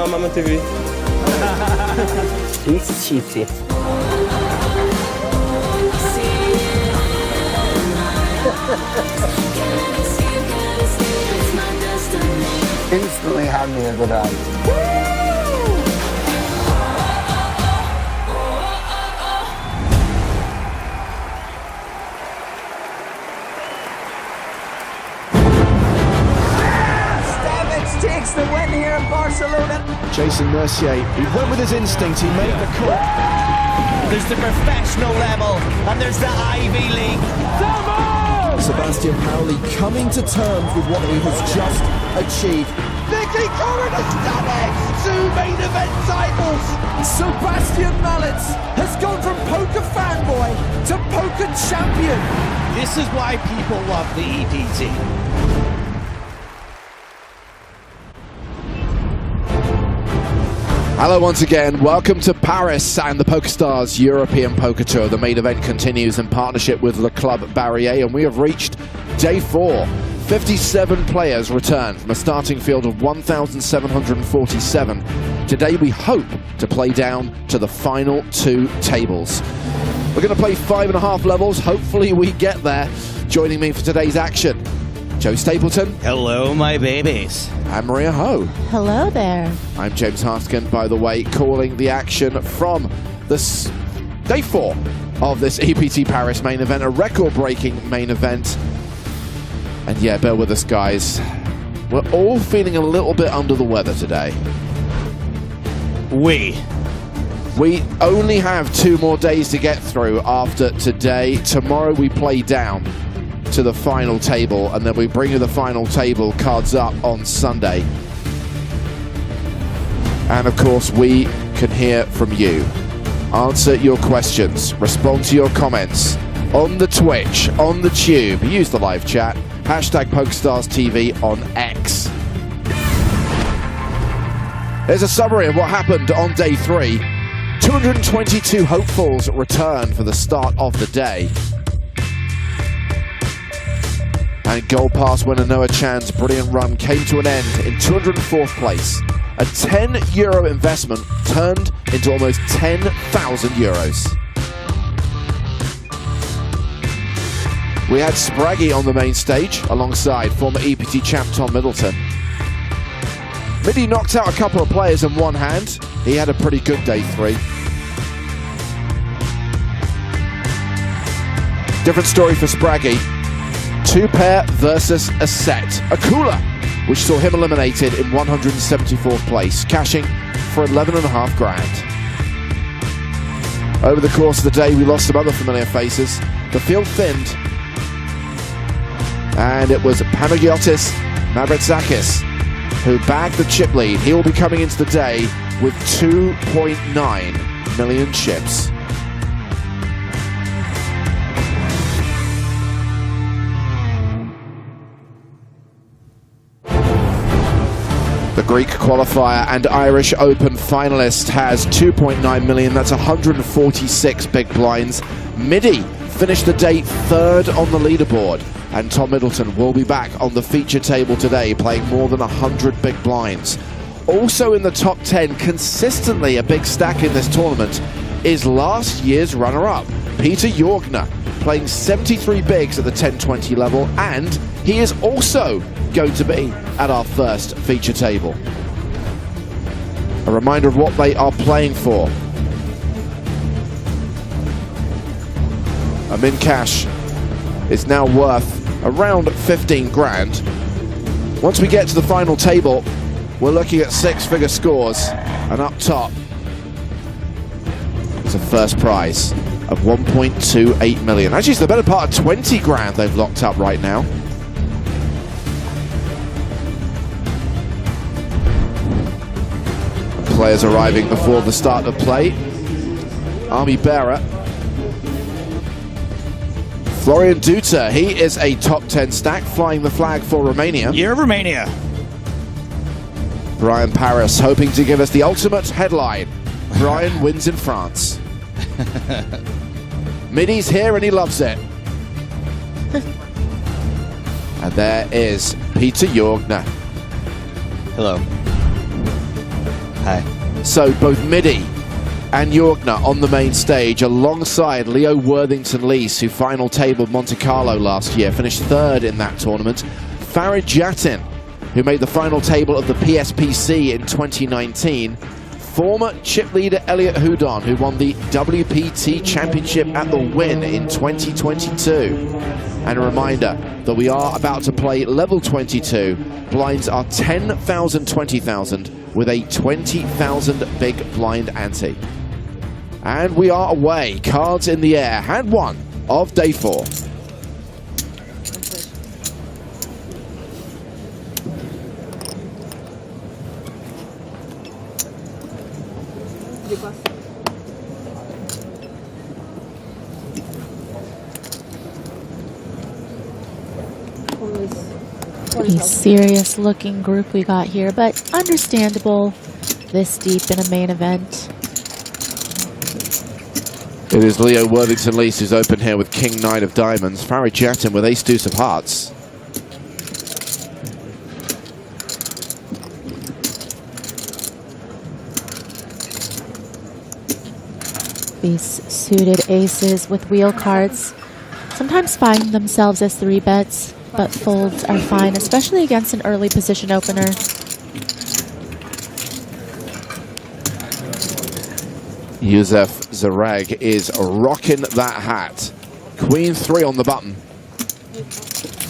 my mama TV. It's cheesy. Instantly had me a good eye. Takes the win here in Barcelona. Jason Mercier, he went with his instinct, he made the call. There's the professional level, and there's the Ivy League. Sebastian Pauli coming to terms with what he has just achieved. Nicky Corrin has done it! 2 main event titles! Sebastian Malletz has gone from poker fanboy to poker champion. This is why people love the EPT. Hello once again, welcome to Paris and the PokerStars European Poker Tour. The main event continues in partnership with Le Club Barrier, and we have reached day 4. 57 players return from a starting field of 1,747. Today we hope to play down to the final 2 tables. We're going to play 5.5 levels, hopefully we get there. Joining me for today's action, Joe Stapleton. Hello, my babies. And Maria Ho. Hello there. I'm James Harskin, by the way, calling the action from this day 4 of this EPT Paris main event, a record-breaking main event. And yeah, bear with us, guys. We're all feeling a little bit under the weather today. We only have 2 more days to get through after today. Tomorrow we play down to the final table, and then we bring you the final table cards up on Sunday. And of course we can hear from you, answer your questions, respond to your comments on the Twitch, on the Tube, use the live chat, hashtag PokerStarsTV on X. There's a summary of what happened on day 3. 222 hopefuls returned for the start of the day. And Gold Pass winner Noah Chan's brilliant run came to an end in 204th place. A €10 investment turned into almost 10,000 euros. We had Spraggy on the main stage alongside former EPT champ Tom Middleton. Midi knocked out a couple of players in one hand. He had a pretty good day 3. Different story for Spraggy. 2-pair versus a set. A cooler, which saw him eliminated in 174th place, cashing for 11.5 grand. Over the course of the day, we lost some other familiar faces. The field thinned, and it was Panagiotis Mavrotzakis who bagged the chip lead. He will be coming into the day with 2.9 million chips. The Greek qualifier and Irish Open finalist has 2.9 million. That's 146 big blinds. Midi finished the day 3rd on the leaderboard, and Tom Middleton will be back on the feature table today, playing more than 100 big blinds. Also in the top 10, consistently a big stack in this tournament, is last year's runner-up, Peter Jorgner, playing 73 bigs at the 10-20 level, and he is also going to be at our first feature table. A reminder of what they are playing for. A min cash is now worth around 15 grand. Once we get to the final table, we're looking at 6-figure scores, and up top is a first prize of 1.28 million. Actually, it's the better part of 20 grand they've locked up right now. Players arriving before the start of play. Army Bearer. Florian Duta, he is a top 10 stack, flying the flag for Romania. Year of Romania. Brian Paris hoping to give us the ultimate headline. Brian wins in France. Midi's here and he loves it. And there is Peter Jorgner. Hello. Hi. So both Midi and Jorgner on the main stage alongside Leo Worthington-Lees, who final tabled Monte Carlo last year, finished third in that tournament. Farid Jatin, who made the final table of the PSPC in 2019. Former chip leader Elliot Houdon, who won the WPT Championship at the Win in 2022. And a reminder that we are about to play level 22. Blinds are 10,000, 20,000 with a 20,000 big blind ante. And we are away. Cards in the air. Hand one of day 4. Pretty serious looking group we got here, but understandable this deep in a main event. It is Leo Worthington-Lees who's open here with King Knight of Diamonds. Farid Jatin with Ace Deuce of Hearts. These suited aces with wheel cards sometimes find themselves as 3 bets, but folds are fine, especially against an early position opener. Youssef Zarag is rocking that hat. Queen 3 on the button.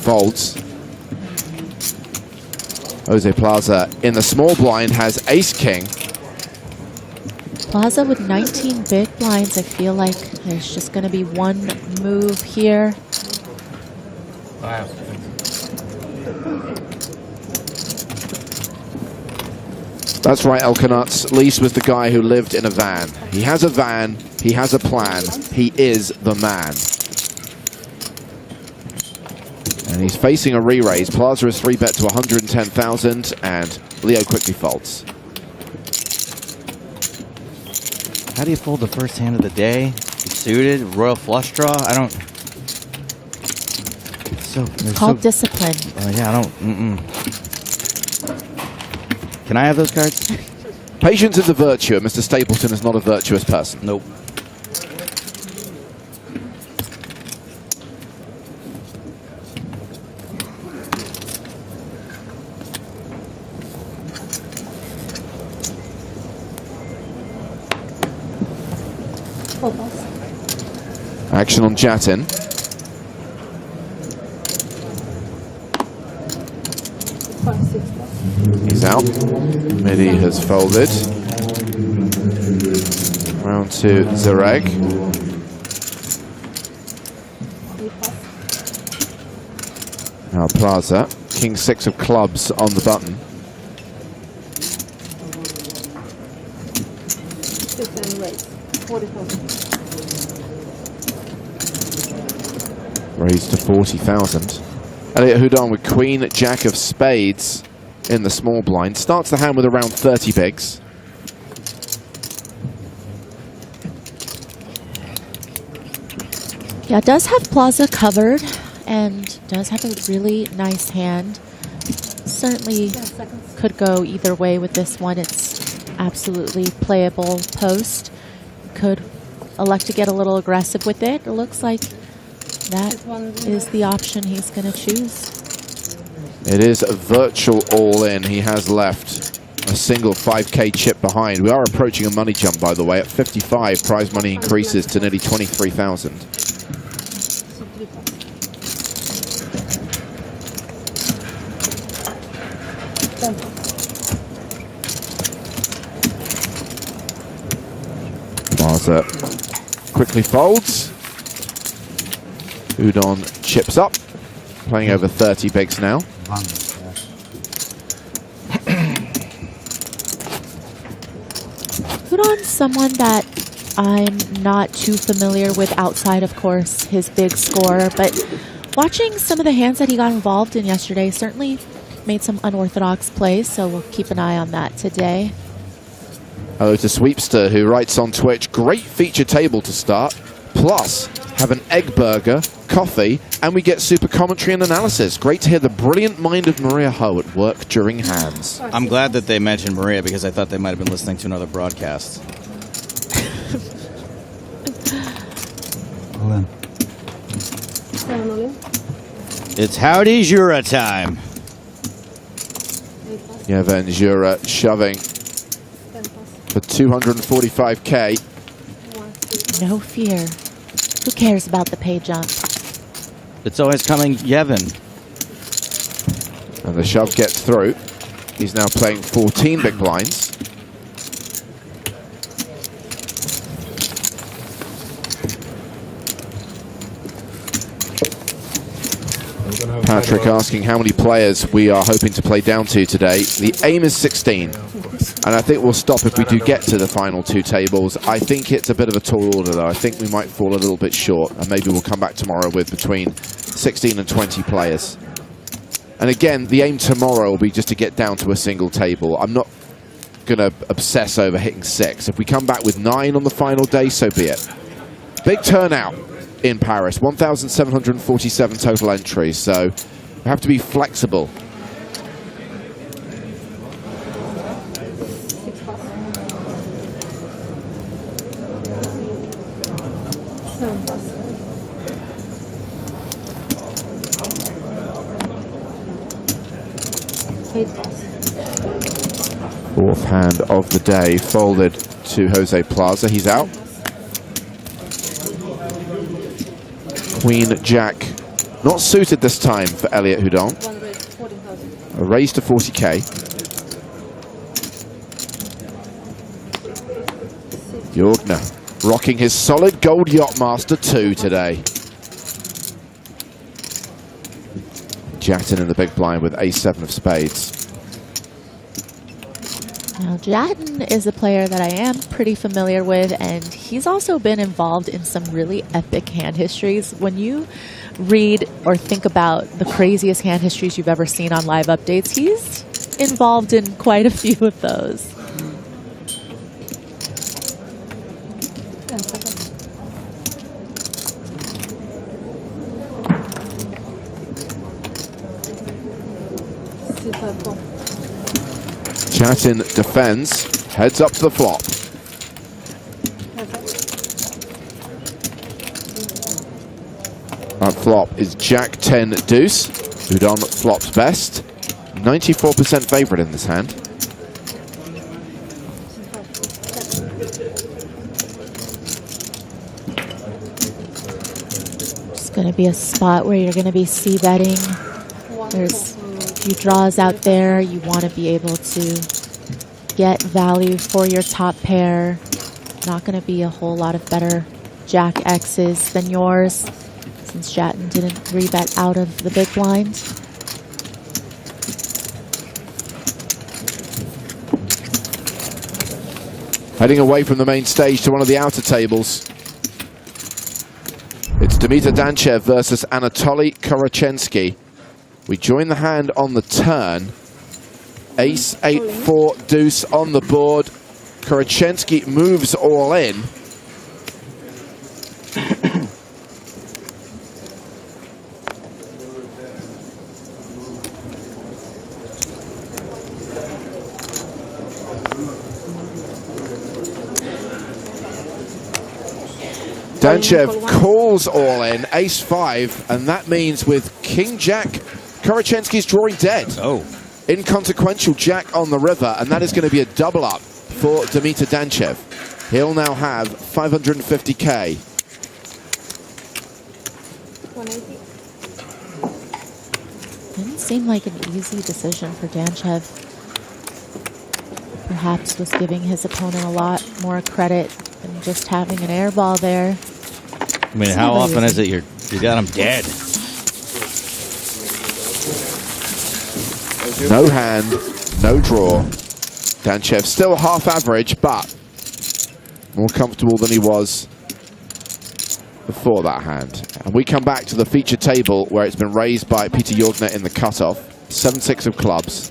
Folds. Jose Plaza in the small blind has Ace King. Plaza with 19 big blinds. I feel like there's just going to be one move here. That's right, Elkanutz. Lees was the guy who lived in a van. He has a van, he has a plan, he is the man. And he's facing a re-raise. Plaza is 3-bet to 110,000, and Leo quickly folds. How do you fold the first hand of the day? Suited, royal flush draw? I don't... It's called discipline. Yeah, I don't... Can I have those cards? Patience is a virtue, and Mr. Stapleton is not a virtuous person. Nope. Action on Jatin. He's out. Midi has folded. Round to Zareg. Now Plaza. King 6 of clubs on the button. Raised to 40,000. Elliot Houdon with Queen Jack of Spades in the small blind. Starts the hand with around 30 bigs. Yeah, does have Plaza covered and does have a really nice hand. Certainly could go either way with this one. It's absolutely playable post. Could elect to get a little aggressive with it. It looks like that is the option he's going to choose. It is a virtual all-in. He has left a single 5K chip behind. We are approaching a money jump, by the way. At 55, prize money increases to nearly 23,000. Plaza quickly folds. Houdon chips up, playing over 30 bigs now. Houdon's someone that I'm not too familiar with outside, of course, his big score, but watching some of the hands that he got involved in yesterday certainly made some unorthodox plays, so we'll keep an eye on that today. Hello to Sweepster, who writes on Twitch, great feature table to start, plus have an egg burger, coffee, and we get super commentary and analysis. Great to hear the brilliant mind of Maria Ho at work during hands. I'm glad that they mentioned Maria because I thought they might have been listening to another broadcast. All in. It's Howdy Jura time. Yevhen Jura shoving for 245k. No fear. Who cares about the pay jump? It's always coming Yevhen. And the shove gets through. He's now playing 14 big blinds. Patrick asking how many players we are hoping to play down to today. The aim is 16. And I think we'll stop if we do get to the final two tables. I think it's a bit of a tall order, though. I think we might fall a little bit short. And maybe we'll come back tomorrow with between 16 and 20 players. And again, the aim tomorrow will be just to get down to a single table. I'm not going to obsess over hitting 6. If we come back with 9 on the final day, so be it. Big turnout in Paris. 1,747 total entries. So we have to be flexible. Fourth hand of the day folded to Jose Plaza. He's out. Queen Jack, not suited this time for Elliot Houdon. A raise to 40k. Jorgner rocking his solid gold Yachtmaster 2 today. Jatton in the big blind with ace-7 of spades. Now, Jatton is a player that I am pretty familiar with, and he's also been involved in some really epic hand histories. When you read or think about the craziest hand histories you've ever seen on live updates, he's involved in quite a few of those. Jatton defends, heads up to the flop. That flop is Jack 10 deuce. Houdon flops best. 94% favorite in this hand. It's going to be a spot where you're going to be c-betting. There's few draws out there. You want to be able to get value for your top pair. Not going to be a whole lot of better Jack X's than yours, since Jatton didn't 3-bet out of the big blind. Heading away from the main stage to one of the outer tables. It's Dimitar Danchev versus Anatoly Korachensky. We join the hand on the turn. Ace, 8-4, deuce on the board. Korachensky moves all in. Danchev calls all in, ace-5, and that means with King-Jack, Korachensky's drawing dead. Oh. Inconsequential Jack on the river, and that is going to be a double up for Dimitar Danchev. He'll now have 550k. Didn't seem like an easy decision for Danchev. Perhaps was giving his opponent a lot more credit than just having an air ball there. I mean, how often is it you got him dead? No hand, no draw. Danchev still half average, but more comfortable than he was before that hand. And we come back to the feature table where it's been raised by Peter Jorgner in the cutoff. 7-6 of clubs.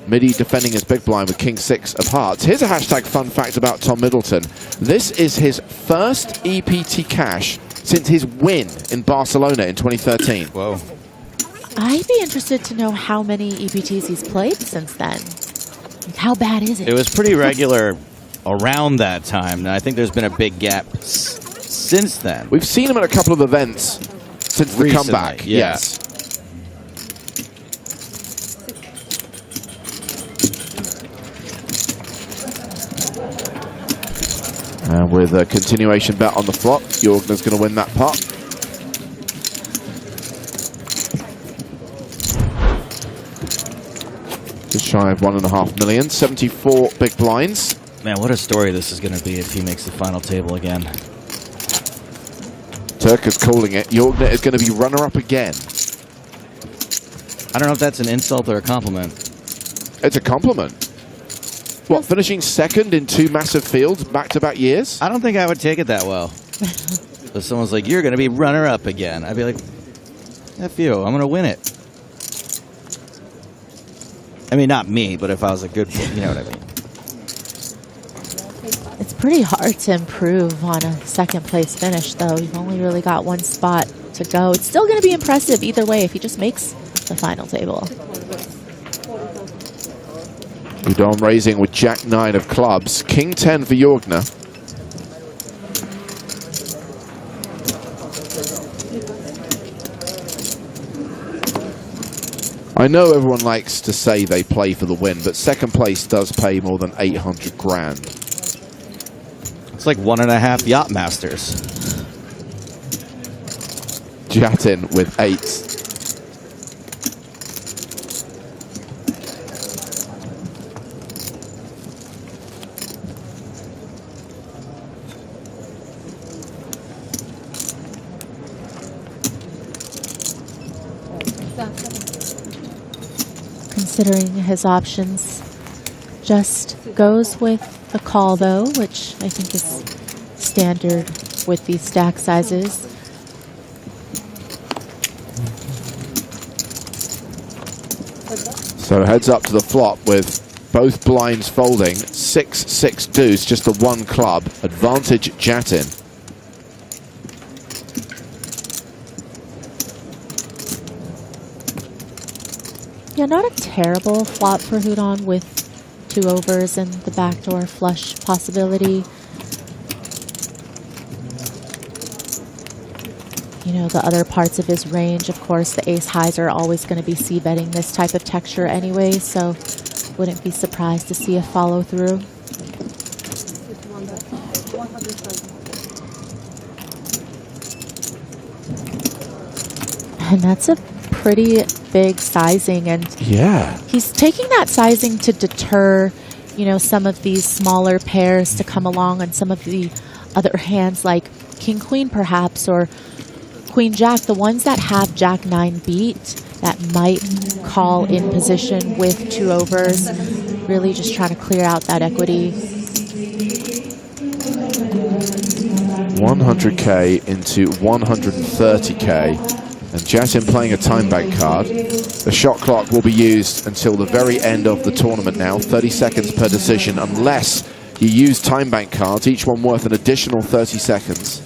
Midi defending his big blind with King-6 of hearts. Here's a hashtag fun fact about Tom Middleton. This is his first EPT cash since his win in Barcelona in 2013. Whoa. I'd be interested to know how many EPTs he's played since then. Like, how bad is it? It was pretty regular around that time, and I think there's been a big gap since then. We've seen him at a couple of events since the Recently, comeback. yeah. Yes. And with a continuation bet on the flop, Jorgner's going to win that pot. Just shy of 1.5 million, 74 big blinds. Man, what a story this is going to be if he makes the final table again. Turk is calling it. Jorgner is going to be runner-up again. I don't know if that's an insult or a compliment. It's a compliment. What, finishing second in 2 massive fields back-to-back years? I don't think I would take it that well. If someone's like, you're going to be runner-up again, I'd be like, F you, I'm going to win it. I mean, not me, but if I was a good, you know what I mean. It's pretty hard to improve on a second place finish, though. You've only really got 1 spot to go. It's still going to be impressive either way if he just makes the final table. Udon raising with Jack 9 of clubs. King 10 for Jorgner. I know everyone likes to say they play for the win, but second place does pay more than 800 grand. It's like 1.5 Yacht Masters. Jatin with 8. Considering his options, just goes with the call though, which I think is standard with these stack sizes. So heads up to the flop with both blinds folding. 6-6 deuce, just the 1 club. Advantage Jatin. Yeah, not a terrible flop for Hudon with 2 overs and the backdoor flush possibility. You know, the other parts of his range, of course, the ace highs are always going to be c-betting this type of texture anyway, so wouldn't be surprised to see a follow through. And that's a pretty big sizing, and Yeah. he's taking that sizing to deter, you know, some of these smaller pairs to come along on some of the other hands like King Queen perhaps, or Queen Jack, the ones that have Jack 9 beat that might call in position with 2 overs, really just trying to clear out that equity. 100k into 130k. And Jatin playing a time bank card. The shot clock will be used until the very end of the tournament now. 30 seconds per decision, unless you use time bank cards, each one worth an additional 30 seconds.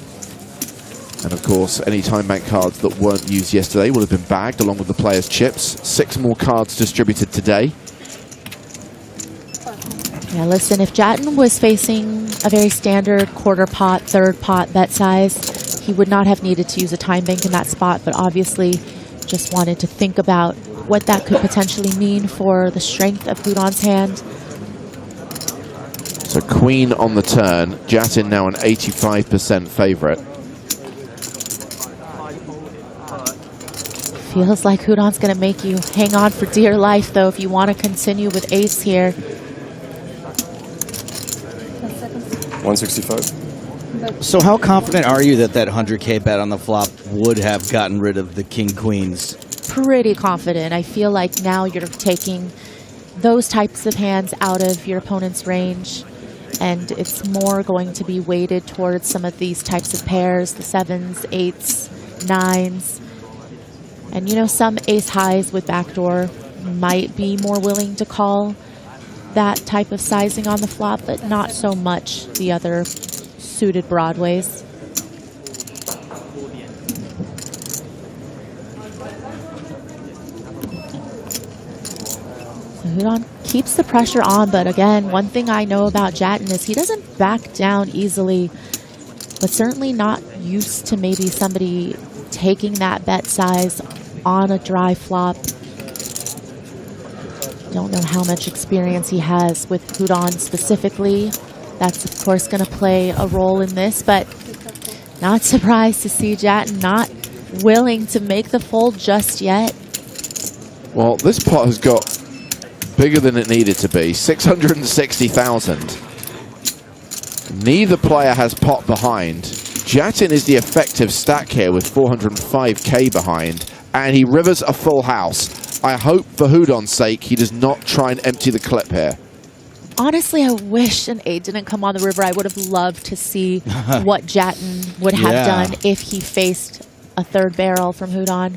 And of course, any time bank cards that weren't used yesterday will have been bagged along with the players' chips. 6 more cards distributed today. Yeah, listen, if Jatin was facing a very standard quarter pot, third pot bet size, he would not have needed to use a time bank in that spot, but obviously just wanted to think about what that could potentially mean for the strength of Hudon's hand. So Queen on the turn. Jatin now an 85% favorite. Feels like Hudon's going to make you hang on for dear life, though, if you want to continue with ace here. 165. So how confident are you that that 100K bet on the flop would have gotten rid of the King Queens? Pretty confident. I feel like now you're taking those types of hands out of your opponent's range, and it's more going to be weighted towards some of these types of pairs, the 7s, 8s, 9s. And, you know, some ace highs with backdoor might be more willing to call that type of sizing on the flop, but not so much the other suited broadways. Hudon keeps the pressure on, but again, one thing I know about Jatin is he doesn't back down easily, but certainly not used to maybe somebody taking that bet size on a dry flop. Don't know how much experience he has with Hudon specifically. That's, of course, going to play a role in this, but not surprised to see Jatin not willing to make the fold just yet. Well, this pot has got bigger than it needed to be, 660,000. Neither player has pot behind. Jatin is the effective stack here with 405k behind, and he rivers a full house. I hope for Hudon's sake he does not try and empty the clip here. Honestly, I wish an 8 didn't come on the river. I would have loved to see what Jatin would have done if he faced a third barrel from Hudon.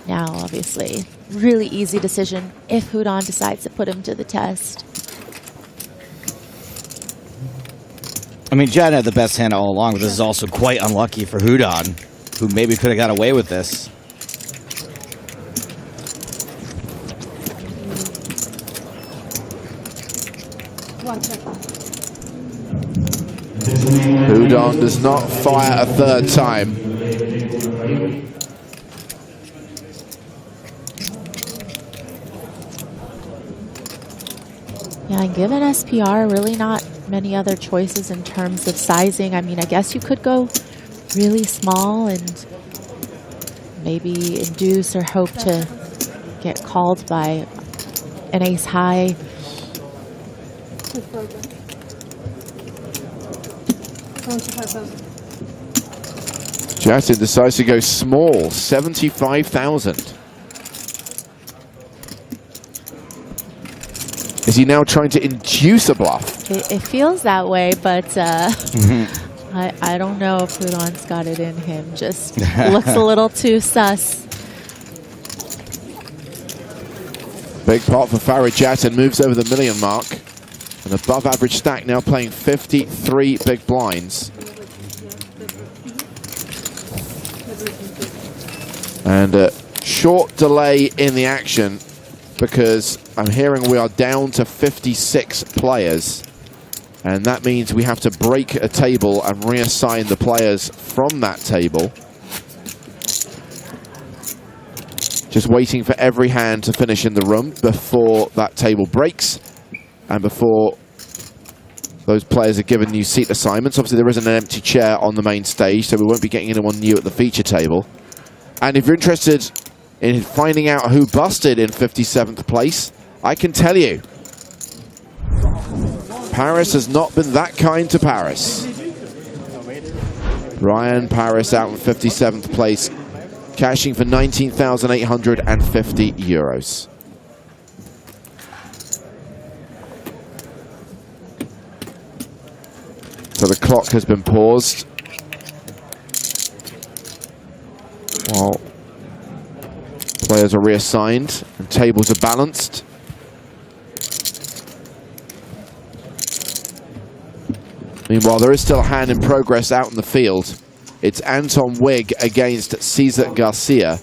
Now, obviously, really easy decision if Hudon decides to put him to the test. I mean, Jatin had the best hand all along, but this is also quite unlucky for Hudon, who maybe could have got away with this. Hudon does not fire a third time. Yeah, and given SPR, really not many other choices in terms of sizing. I mean, I guess you could go really small and maybe induce or hope to get called by an ace high. Jatin decides to go small, 75,000. Is he now trying to induce a bluff? It feels that way, but I don't know if Hudon's got it in him. Just looks a little too sus. Big pot for Farid Jatin, moves over the million mark. An above average stack now playing 53 big blinds. And a short delay in the action because I'm hearing we are down to 56 players. And that means we have to break a table and reassign the players from that table. Just waiting for every hand to finish in the room before that table breaks and before those players are given new seat assignments. Obviously, there isn't an empty chair on the main stage, so we won't be getting anyone new at the feature table. And if you're interested in finding out who busted in 57th place, I can tell you, Paris has not been that kind to Paris. Ryan Paris out in 57th place, cashing for 19,850 euros. So the clock has been paused. While players are reassigned and tables are balanced. Meanwhile, there is still a hand in progress out in the field. It's Anton Wig against Cesar Garcia.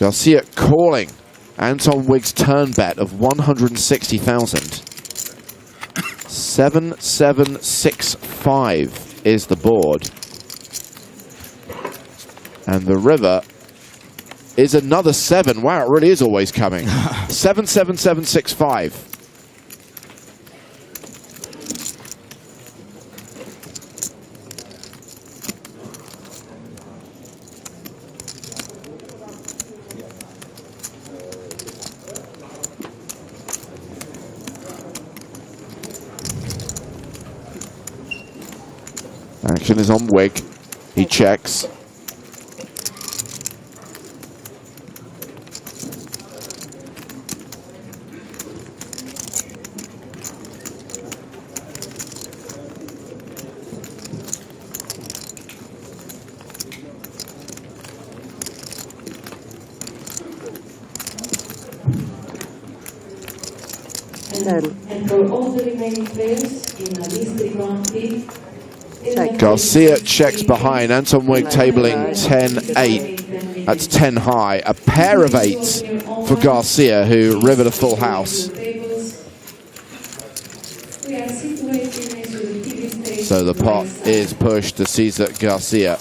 Garcia calling Anton Wig's turn bet of 160,000. 7765 is the board. And the river is another 7. Wow, it really is always coming. 77765. Action is on Wig. He checks. And for all the remaining players in a mystery round B, Garcia checks behind. Anton Wig tabling 10-8. That's 10 high. A pair of 8s for Garcia, who rivered a full house. So the pot is pushed to Cesar Garcia.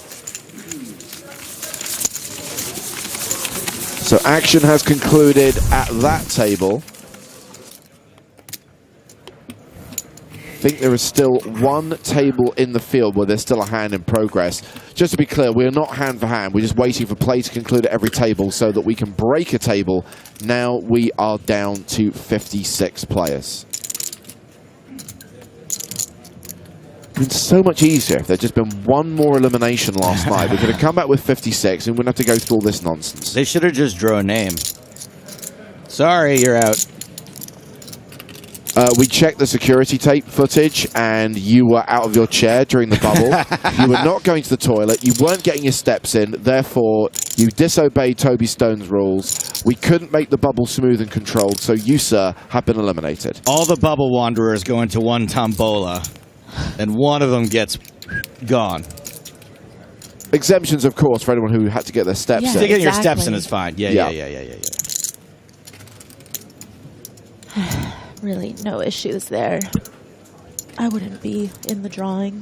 So action has concluded at that table. I think there is still one table in the field where there's still a hand in progress. Just to be clear, we're not hand for hand. We're just waiting for play to conclude at every table so that we can break a table. Now we are down to 56 players. It's so much easier if there'd just been one more elimination last night. We could have come back with 56 and we wouldn't have to go through all this nonsense. They should have just drawn a name. Sorry, you're out. We checked the security tape footage and you were out of your chair during the bubble. You were not going to the toilet. You weren't getting your steps in. Therefore, you disobeyed Toby Stone's rules. We couldn't make the bubble smooth and controlled, so you, sir, have been eliminated. All the bubble wanderers go into one tombola, and one of them gets gone. Exemptions, of course, for anyone who had to get their steps in. Getting your steps in is fine. Yeah. Really, no issues there. I wouldn't be in the drawing.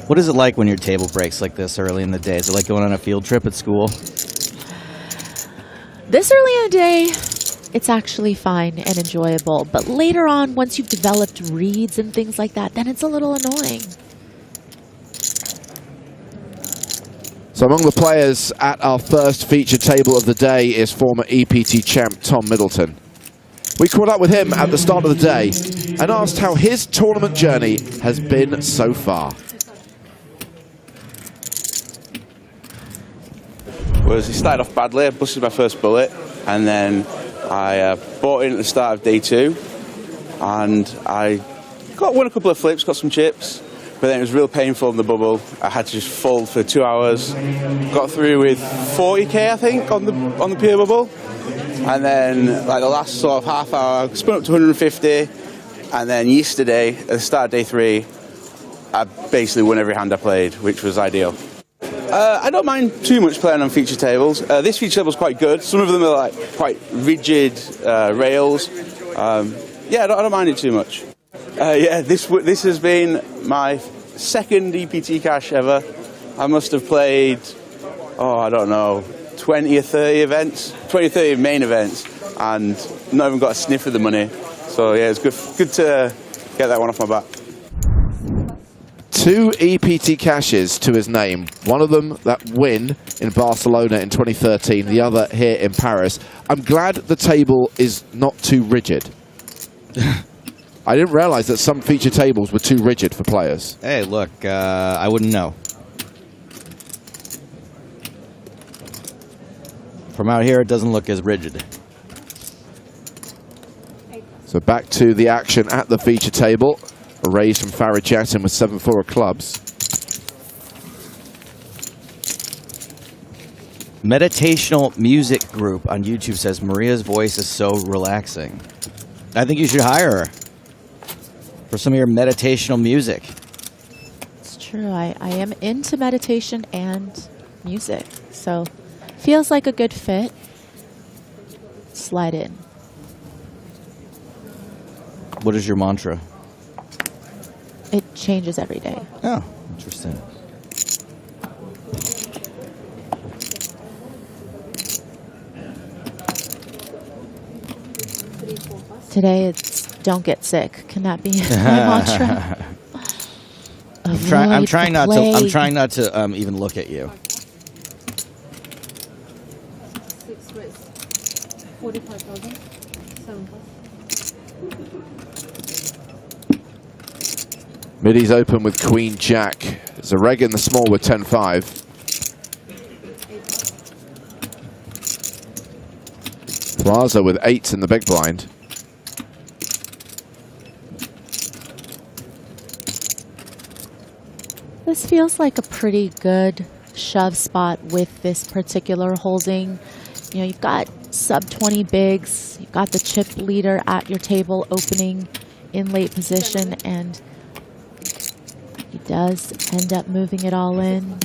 What is it like when your table breaks like this early in the day? Is it like going on a field trip at school? This early in the day, it's actually fine and enjoyable. But later on, once you've developed reads and things like that, then it's a little annoying. So among the players at our first feature table of the day is former EPT champ Tom Middleton. We caught up with him at the start of the day and asked how his tournament journey has been so far. Well, it started off badly. I busted my first bullet, and then I bought in at the start of day 2, and I won a couple of flips, got some chips, but then it was real painful in the bubble. I had to just fold for 2 hours. Got through with 40k, I think, on the pure bubble, and then like the last sort of half hour, I spun up to 150, and then yesterday at the start of day 3, I basically won every hand I played, which was ideal. I don't mind too much playing on feature tables. This feature table is quite good. Some of them are like quite rigid rails. Yeah, I don't mind it too much. Yeah, this has been my second EPT cash ever. I must have played, I don't know, 20 or 30 events, 20 or 30 main events, and not even got a sniff of the money. So yeah, it's good to get that one off my back. 2 EPT cashes to his name. One of them that win in Barcelona in 2013, the other here in Paris. I'm glad the table is not too rigid. I didn't realize that some feature tables were too rigid for players. Hey, look, I wouldn't know. From out here, it doesn't look as rigid. So back to the action at the feature table. A raise from Farid Jackson with 7-4 of clubs. Meditational music group on YouTube says Maria's voice is so relaxing. I think you should hire her for some of your meditational music. It's true. I am into meditation and music, so feels like a good fit. Slide in. What is your mantra? It changes every day. Oh, interesting. Today it's don't get sick. Can that be my mantra? I'm trying not to even look at you. 45,000. 7 Middies open with Queen Jack. Zareg in the small with 10-5. Plaza with 8s in the big blind. This feels like a pretty good shove spot with this particular holding. You know, you've got sub 20 bigs, you've got the chip leader at your table opening in late position, and Does end up moving it all in.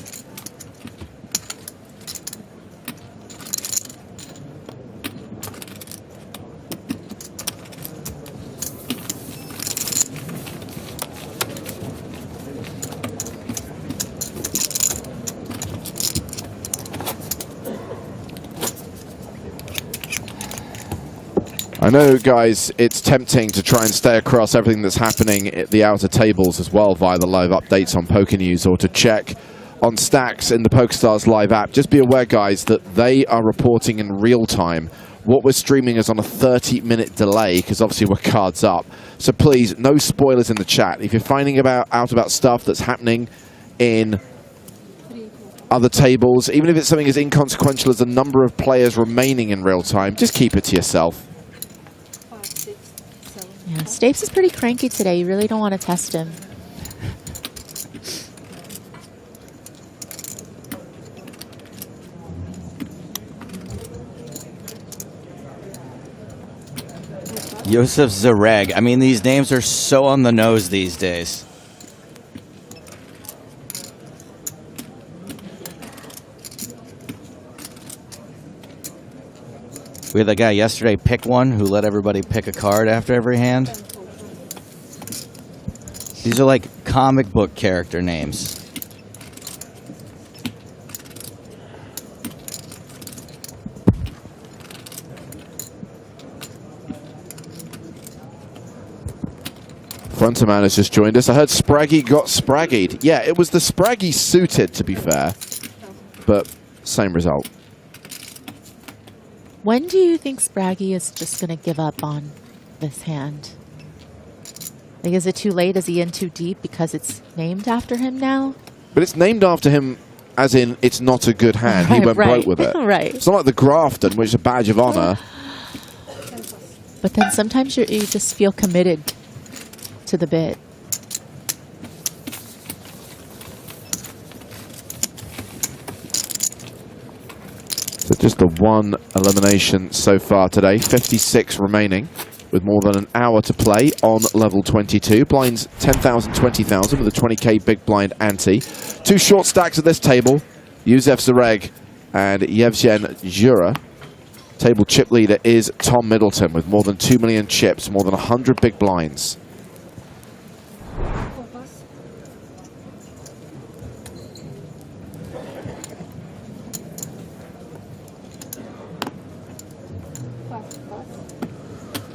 I know, guys, it's tempting to try and stay across everything that's happening at the outer tables as well via the live updates on Poker News, or to check on stacks in the PokerStars live app. Just be aware, guys, that they are reporting in real time. What we're streaming is on a 30-minute delay because obviously we're cards up. So please, no spoilers in the chat. If you're finding out about stuff that's happening in other tables, even if it's something as inconsequential as the number of players remaining in real time, just keep it to yourself. Yeah, Stapes is pretty cranky today. You really don't want to test him. Yosef Zareg. I mean, these names are so on the nose these days. We had the guy yesterday pick one who let everybody pick a card after every hand. These are like comic book character names. Fronterman has just joined us. I heard Spraggy got spraggied. Yeah, it was the Spraggy suited, to be fair. But same result. When do you think Spraggy is just going to give up on this hand? Like, is it too late? Is he in too deep because it's named after him now? But it's named after him as in it's not a good hand. He went broke with it. Right. It's not like the Grafton, which is a badge of honor. But then sometimes you just feel committed to the bit. So just the one elimination so far today. 56 remaining with more than an hour to play on level 22. Blinds 10,000, 20,000 with a 20k big blind ante. Two short stacks at this table. Yosef Zareg and Yevgen Jura. Table chip leader is Tom Middleton with more than 2 million chips, more than 100 big blinds.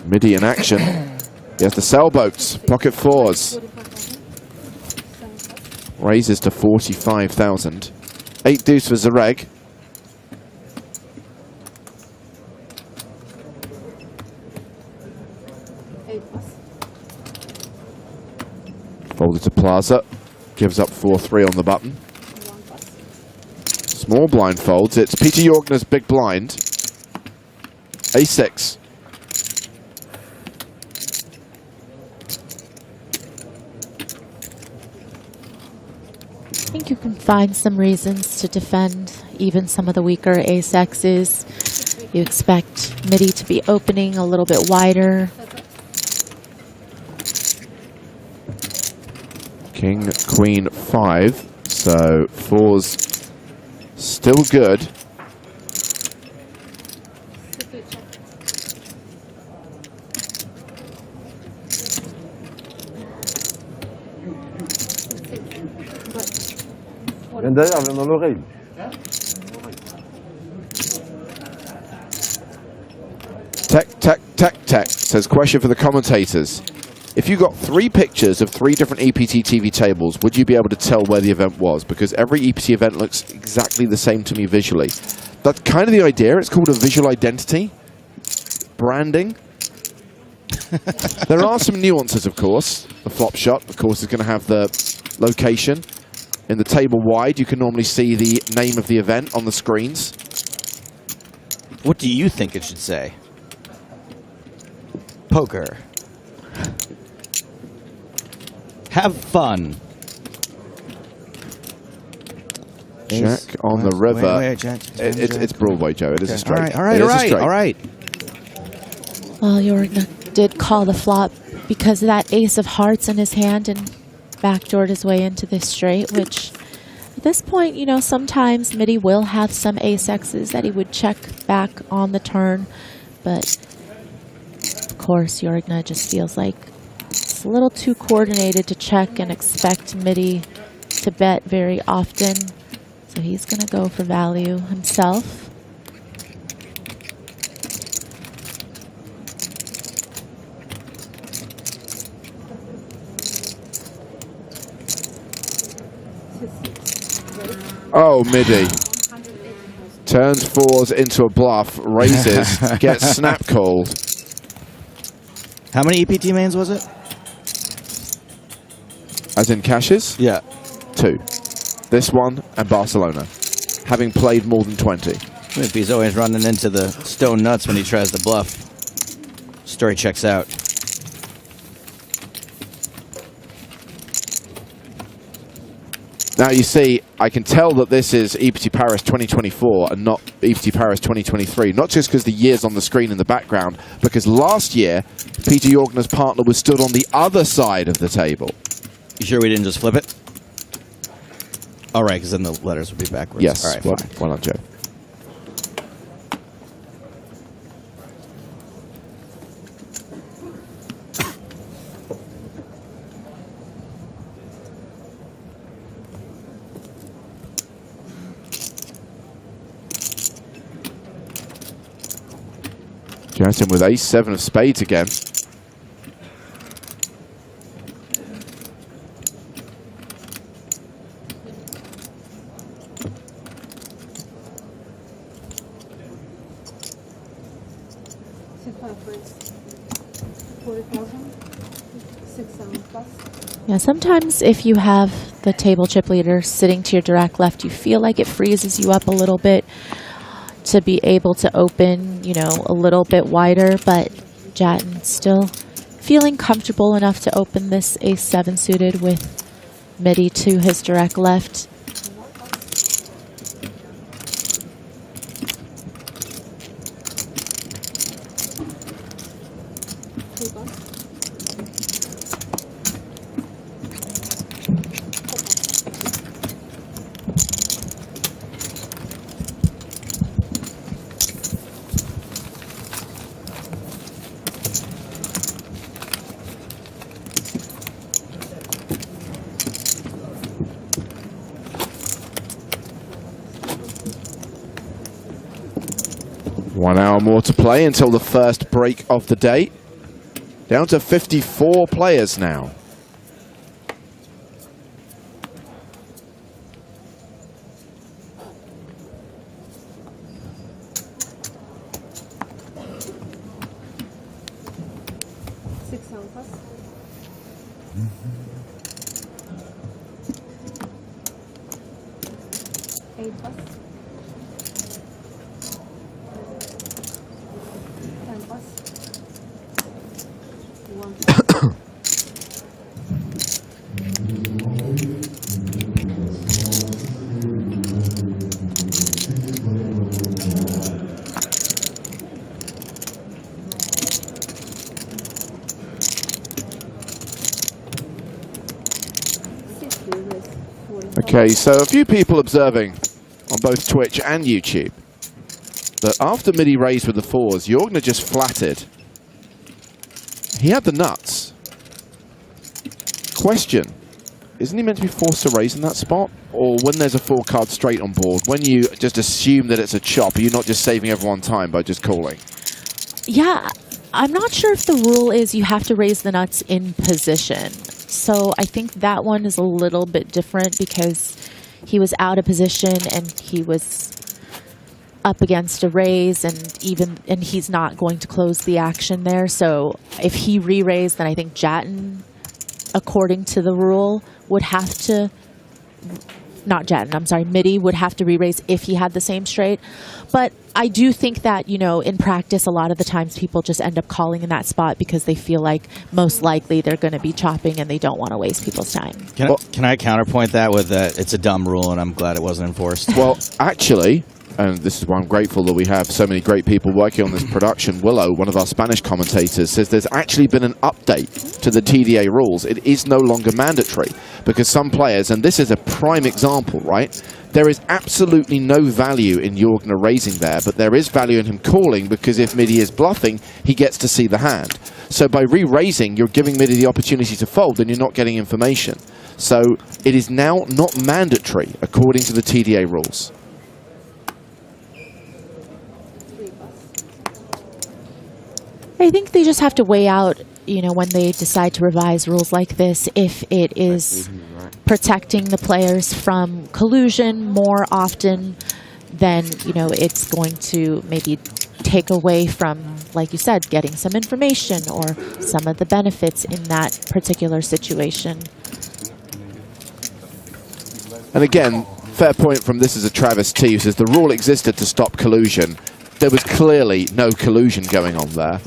Midi in action. He has the sailboats, pocket fours. Raises to 45,000. 8 deuce for Zareg. Folded to Plaza. Gives up 4-3 on the button. Small blind folds. It's Peter Yorkner's big blind. A6. I think you can find some reasons to defend even some of the weaker ace-X's. You expect midi to be opening a little bit wider. King, queen, 5. So fours still good. Derrière, dans l'oreille. Tech, says question for the commentators. If you got 3 pictures of 3 different EPT TV tables, would you be able to tell where the event was? Because every EPT event looks exactly the same to me visually. That's kind of the idea. It's called a visual identity. Branding. There are some nuances, of course. The flop shot, of course, is going to have the location. In the table wide, you can normally see the name of the event on the screens. What do you think it should say? Poker. Have fun. Jack on the river. Wait, Jack. It's Broadway, Joe. It is a straight. All right. Well, Jorgen did call the flop because of that ace of hearts in his hand, and backdoored his way into this straight, which at this point, you know, sometimes Mitty will have some ace-X's that he would check back on the turn. But, of course, Jorgna just feels like it's a little too coordinated to check and expect Mitty to bet very often. So he's going to go for value himself. Oh, Midi. Turns fours into a bluff, raises, gets snap called. How many EPT mains was it? As in cashes? Yeah. 2. This one and Barcelona, having played more than 20. If he's always running into the stone nuts when he tries to bluff, story checks out. Now you see, I can tell that this is EPT Paris 2024 and not EPT Paris 2023. Not just because the year's on the screen in the background, because last year, Peter Jorgna's partner was stood on the other side of the table. You sure we didn't just flip it? All right, because then the letters would be backwards. Yes, All right, fine. well done, Joe. Johnson with ace-7 of spades again. Yeah, sometimes if you have the table chip leader sitting to your direct left, you feel like it freezes you up a little bit to be able to open, you know, a little bit wider, but Jatton still feeling comfortable enough to open this ace-7 suited with Mitty to his direct left. One hour more to play until the first break of the day. Down to 54 players now. Okay, so a few people observing on both Twitch and YouTube that after Mitty raised with the fours, Jorgna just flatted. He had the nuts. Question, isn't he meant to be forced to raise in that spot? Or when there's a 4-card straight on board, when you just assume that it's a chop, are you not just saving everyone time by just calling? Yeah, I'm not sure if the rule is you have to raise the nuts in position. So I think that one is a little bit different because he was out of position and he was up against a raise and he's not going to close the action there. So if he re-raised, then I think Jatton, according to the rule, would have to, not Jatton, I'm sorry, Mitty would have to re-raise if he had the same straight. But I do think that, you know, in practice, a lot of the times people just end up calling in that spot because they feel like most likely they're going to be chopping and they don't want to waste people's time. Can I counterpoint that with that it's a dumb rule and I'm glad it wasn't enforced? Well, actually, and this is why I'm grateful that we have so many great people working on this production. Willow, one of our Spanish commentators, says there's actually been an update to the TDA rules. It is no longer mandatory because some players, and this is a prime example, right? There is absolutely no value in Jorgner raising there, but there is value in him calling because if Midi is bluffing, he gets to see the hand. So by re-raising, you're giving Midi the opportunity to fold and you're not getting information. So it is now not mandatory according to the TDA rules. I think they just have to weigh out, you know, when they decide to revise rules like this, if it is protecting the players from collusion more often than, you know, it's going to maybe take away from, like you said, getting some information or some of the benefits in that particular situation. And again, fair point from this is a Travis T, who says the rule existed to stop collusion. There was clearly no collusion going on there.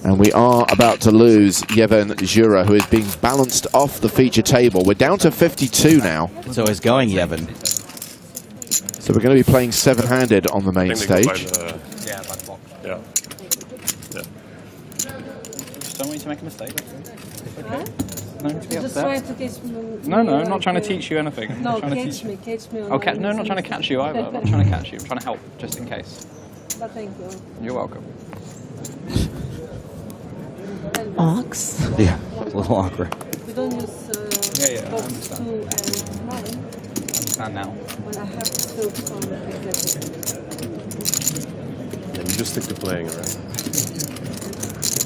And we are about to lose Yevhen Jura, who is being balanced off the feature table. We're down to 52 now. So he's going Yevhen. So we're going to be playing seven-handed on the main stage. Yeah, by the block. Yeah. Just don't want you to make a mistake. Okay. No, to be upset. No, I'm not trying to teach you anything. No, catch me. Okay, no, I'm not trying to catch you either. I'm not trying to catch you. I'm trying to help, just in case. But thank you. You're welcome. Ox? Yeah, a little awkward. We don't use I box 2 and 9 I understand now. when I have to fill from executive. Yeah, you just stick to playing, right?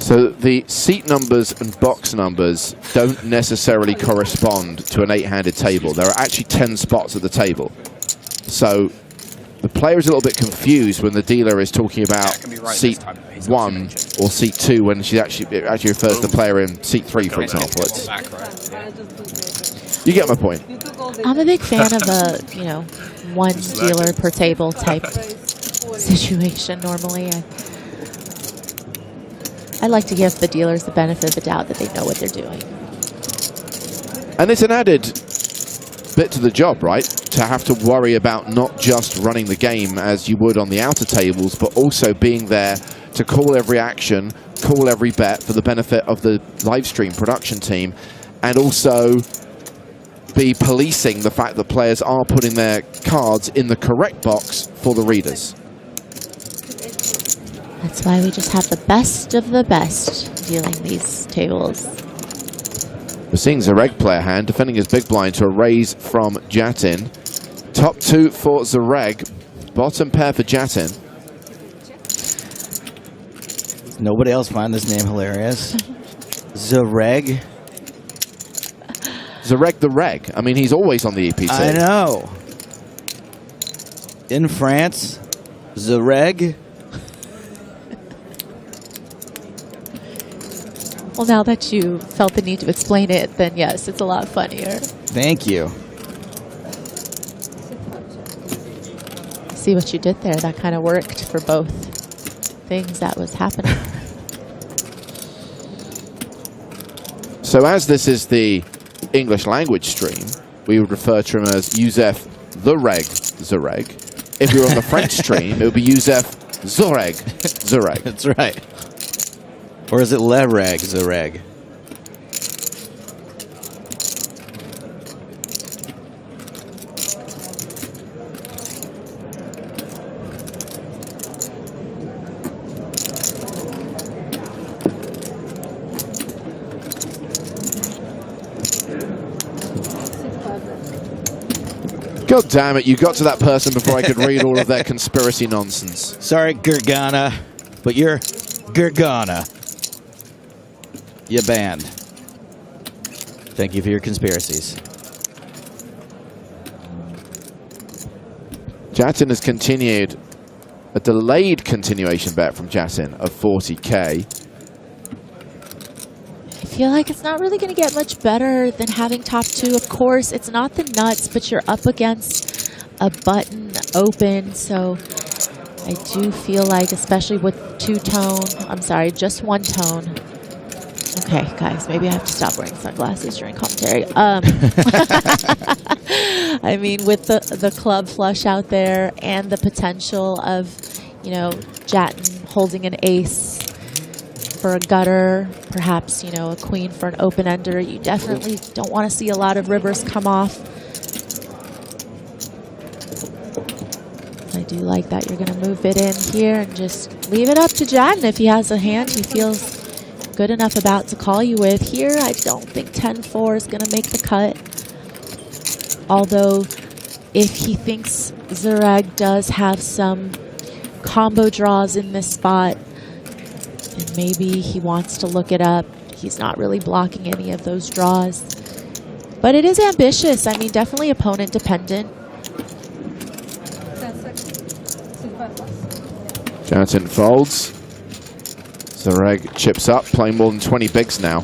So the seat numbers and box numbers don't necessarily correspond to an 8-handed table. There are actually 10 spots at the table. So the player is a little bit confused when the dealer is talking about seat 1 or seat 2 when she actually refers to the player in seat 3, for example. You get my point. I'm a big fan of a, you know, one dealer per table type situation normally. I like to give the dealers the benefit of the doubt that they know what they're doing. And it's an added bit to the job, right? To have to worry about not just running the game as you would on the outer tables, but also being there to call every action, call every bet for the benefit of the live stream production team, and also be policing the fact that players are putting their cards in the correct box for the readers. That's why we just have the best of the best dealing these tables. We're seeing Zareg play a hand, defending his big blind to a raise from Jatin. Top 2 for Zareg, bottom pair for Jatin. Nobody else find this name hilarious. Zareg. Zareg the Reg. I mean, he's always on the EPT. I know. In France, Zareg. Well, now that you felt the need to explain it, then yes, it's a lot funnier. Thank you. See what you did there? That kind of worked for both things that was happening. So as this is the English language stream, we would refer to him as Youssef the Reg Zareg. If we were on the French stream, it would be Youssef Zareg Zareg. That's right. Or is it Le Reg Zareg? God damn it, you got to that person before I could read all of their conspiracy nonsense. Sorry, Gergana, but you're Gergana. You banned. Thank you for your conspiracies. Jatin has continued a delayed continuation bet from Jatin of 40k. I feel like it's not really going to get much better than having top 2. Of course, it's not the nuts, but you're up against a button open, so I do feel like, especially with just one tone, Okay, guys, maybe I have to stop wearing sunglasses during commentary. I mean, with the club flush out there and the potential of, you know, Jatton holding an ace for a gutter, perhaps, you know, a queen for an open-ender, you definitely don't want to see a lot of rivers come off. I do like that you're going to move it in here and just leave it up to Jatton if he has a hand he feels good enough about to call you with. Here, I don't think 10-4 is going to make the cut. Although, if he thinks Zureg does have some combo draws in this spot, and maybe he wants to look it up, he's not really blocking any of those draws. But it is ambitious. I mean, definitely opponent dependent. Jatton folds. Zureg chips up, playing more than 20 bigs now.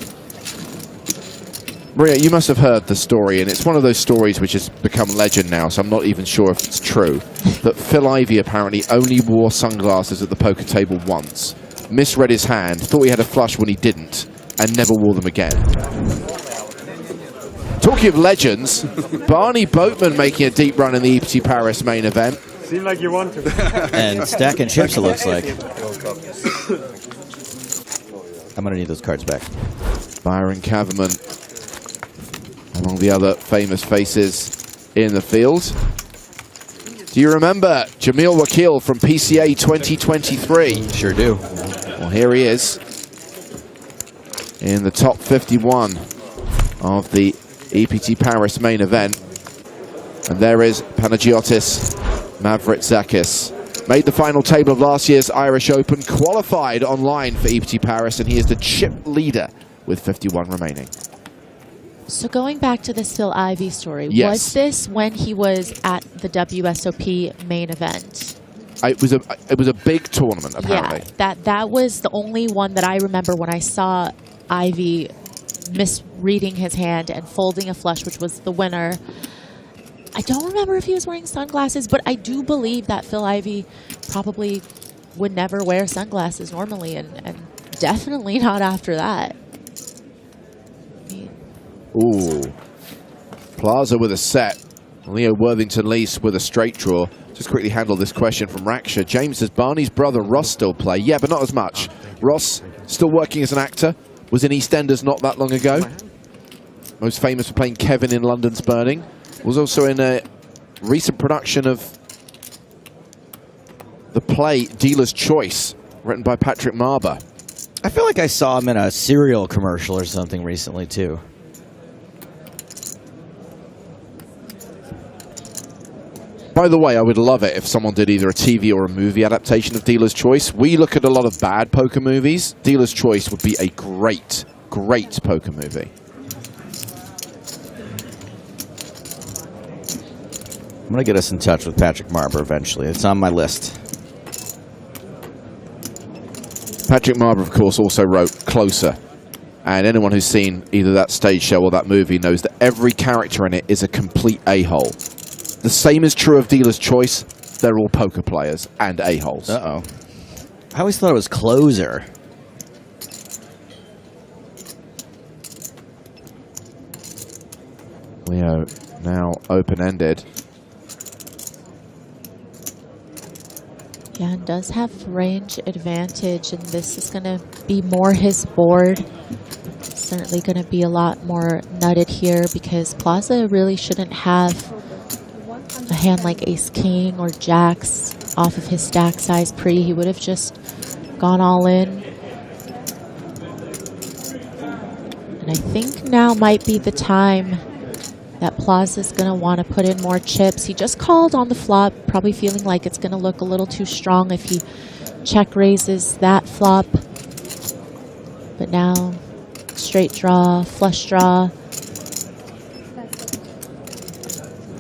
Maria, you must have heard the story, and it's one of those stories which has become legend now, so I'm not even sure if it's true, that Phil Ivey apparently only wore sunglasses at the poker table once, misread his hand, thought he had a flush when he didn't, and never wore them again. Talking of legends, Barney Boatman making a deep run in the EPT Paris main event. Seemed like you want to. And stacking chips, it looks like. I'm going to need those cards back. Byron Kaverman, among the other famous faces in the field. Do you remember Jamil Wakil from PCA 2023? Sure do. Well, here he is in the top 51 of the EPT Paris main event. And there is Panagiotis Mavritzakis. Made the final table of last year's Irish Open, qualified online for EPT Paris, and he is the chip leader with 51 remaining. So going back to this Phil Ivey story, yes. Was this when he was at the WSOP main event? It was a big tournament, apparently. Yeah, that was the only one that I remember when I saw Ivey misreading his hand and folding a flush, which was the winner. I don't remember if he was wearing sunglasses, but I do believe that Phil Ivey probably would never wear sunglasses normally, and definitely not after that. Ooh. Plaza with a set. Leo Worthington-Lees with a straight draw. Just quickly handle this question from Raksha. James says, Barney's brother Ross still play? Yeah, but not as much. Ross, still working as an actor, was in EastEnders not that long ago. Most famous for playing Kevin in London's Burning. Was also in a recent production of the play Dealer's Choice, written by Patrick Marber. I feel like I saw him in a cereal commercial or something recently, too. By the way, I would love it if someone did either a TV or a movie adaptation of Dealer's Choice. We look at a lot of bad poker movies. Dealer's Choice would be a great, great poker movie. I'm going to get us in touch with Patrick Marber eventually. It's on my list. Patrick Marber, of course, also wrote Closer. And anyone who's seen either that stage show or that movie knows that every character in it is a complete a-hole. The same is true of Dealer's Choice. They're all poker players and a-holes. Uh-oh. I always thought it was Closer. Leo now open-ended. Yeah, and does have range advantage, and this is going to be more his board. Certainly going to be a lot more nutted here because Plaza really shouldn't have a hand like Ace-King or Jacks off of his stack size pre. He would have just gone all in. And I think now might be the time that Plaza's going to want to put in more chips. He just called on the flop, probably feeling like it's going to look a little too strong if he check raises that flop. But now, straight draw, flush draw.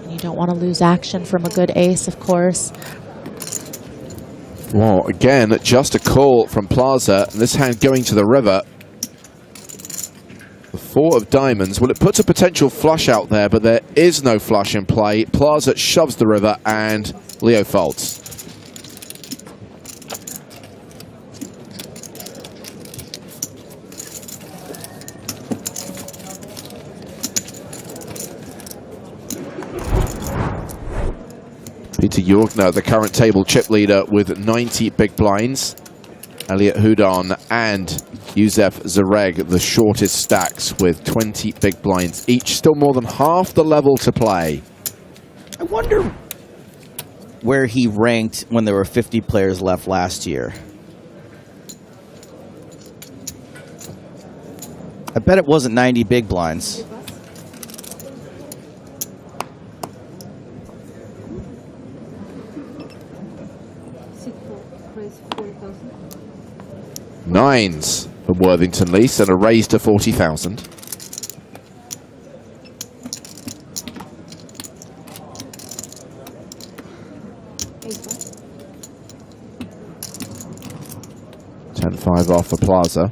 And you don't want to lose action from a good ace, of course. Well, again, just a call from Plaza, and this hand going to the river. The 4 of diamonds. Well, it puts a potential flush out there, but there is no flush in play. Plaza shoves the river, and Leo folds. Peter Jorgner, the current table chip leader with 90 big blinds. Elliot Houdon and Youssef Zareg, the shortest stacks with 20 big blinds each. Still more than half the level to play. I wonder where he ranked when there were 50 players left last year. I bet it wasn't 90 big blinds. Nines for Worthington Lease and a raise to 40,000. $10-5 off for Plaza.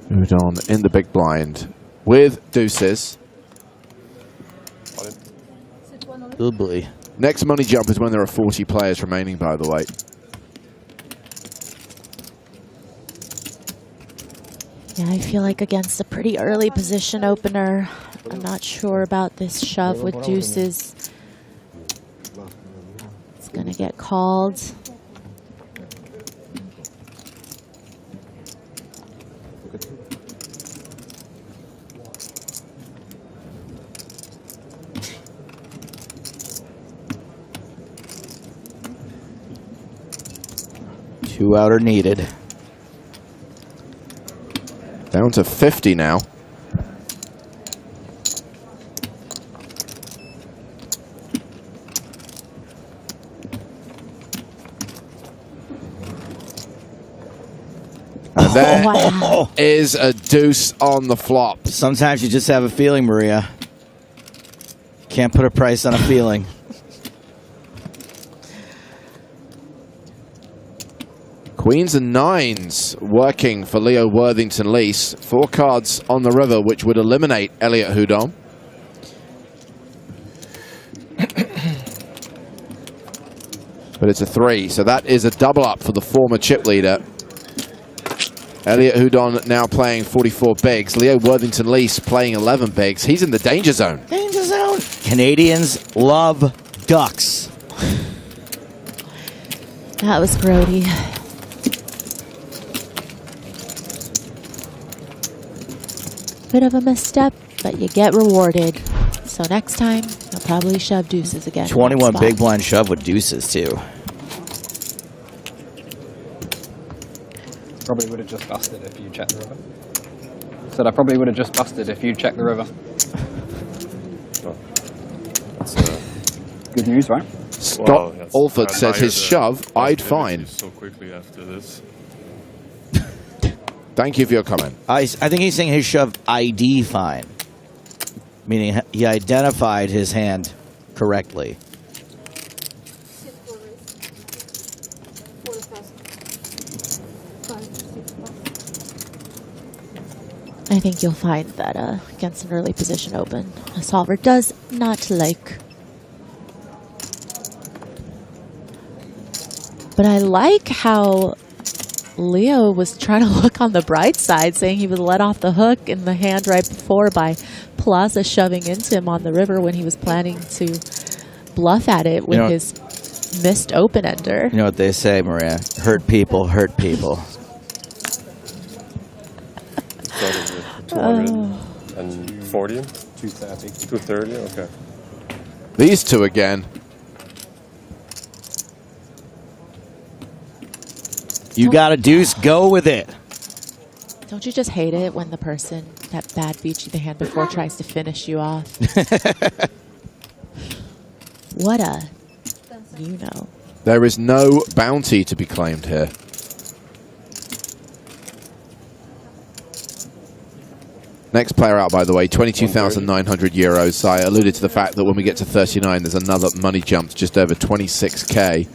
Houdon in the big blind with deuces. Oh boy. Next money jump is when there are 40 players remaining, by the way. Yeah, I feel like against a pretty early position opener, I'm not sure about this shove with deuces. It's going to get called. Two out are needed. Down to 50 now. And there is a deuce on the flop. Sometimes you just have a feeling, Maria. Can't put a price on a feeling. Queens and nines working for Leo Worthington Lease. 4 cards on the river, which would eliminate Elliot Houdon. But it's a 3, so that is a double up for the former chip leader. Elliot Houdon now playing 44 bigs. Leo Worthington Lease playing 11 bigs. He's in the danger zone. Danger zone. Canadians love ducks. That was grody. Bit of a misstep, but you get rewarded. So next time, I'll probably shove deuces again. 21 big blind shove with deuces, too. Probably would have just busted if you checked the river. Said I probably would have just busted if you checked the river. Oh. That's good news, right? Scott Alford says his shove, I'd fine. So quickly after this. Thank you for your comment. I think he's saying his shove ID fine. Meaning he identified his hand correctly. I think you'll find that against an early position open, a solver does not like. But I like how Leo was trying to look on the bright side, saying he was let off the hook in the hand right before by Plaza shoving into him on the river when he was planning to bluff at it with his missed open-ender. You know what they say, Maria? Hurt people, hurt people. Started with 240? 230. 230, okay. These two again. You got a deuce, go with it. Don't you just hate it when the person that bad beat you the hand before tries to finish you off? What a, you know. There is no bounty to be claimed here. Next player out, by the way, 22,900 euros. I alluded to the fact that when we get to 39, there's another money jump to just over 26K.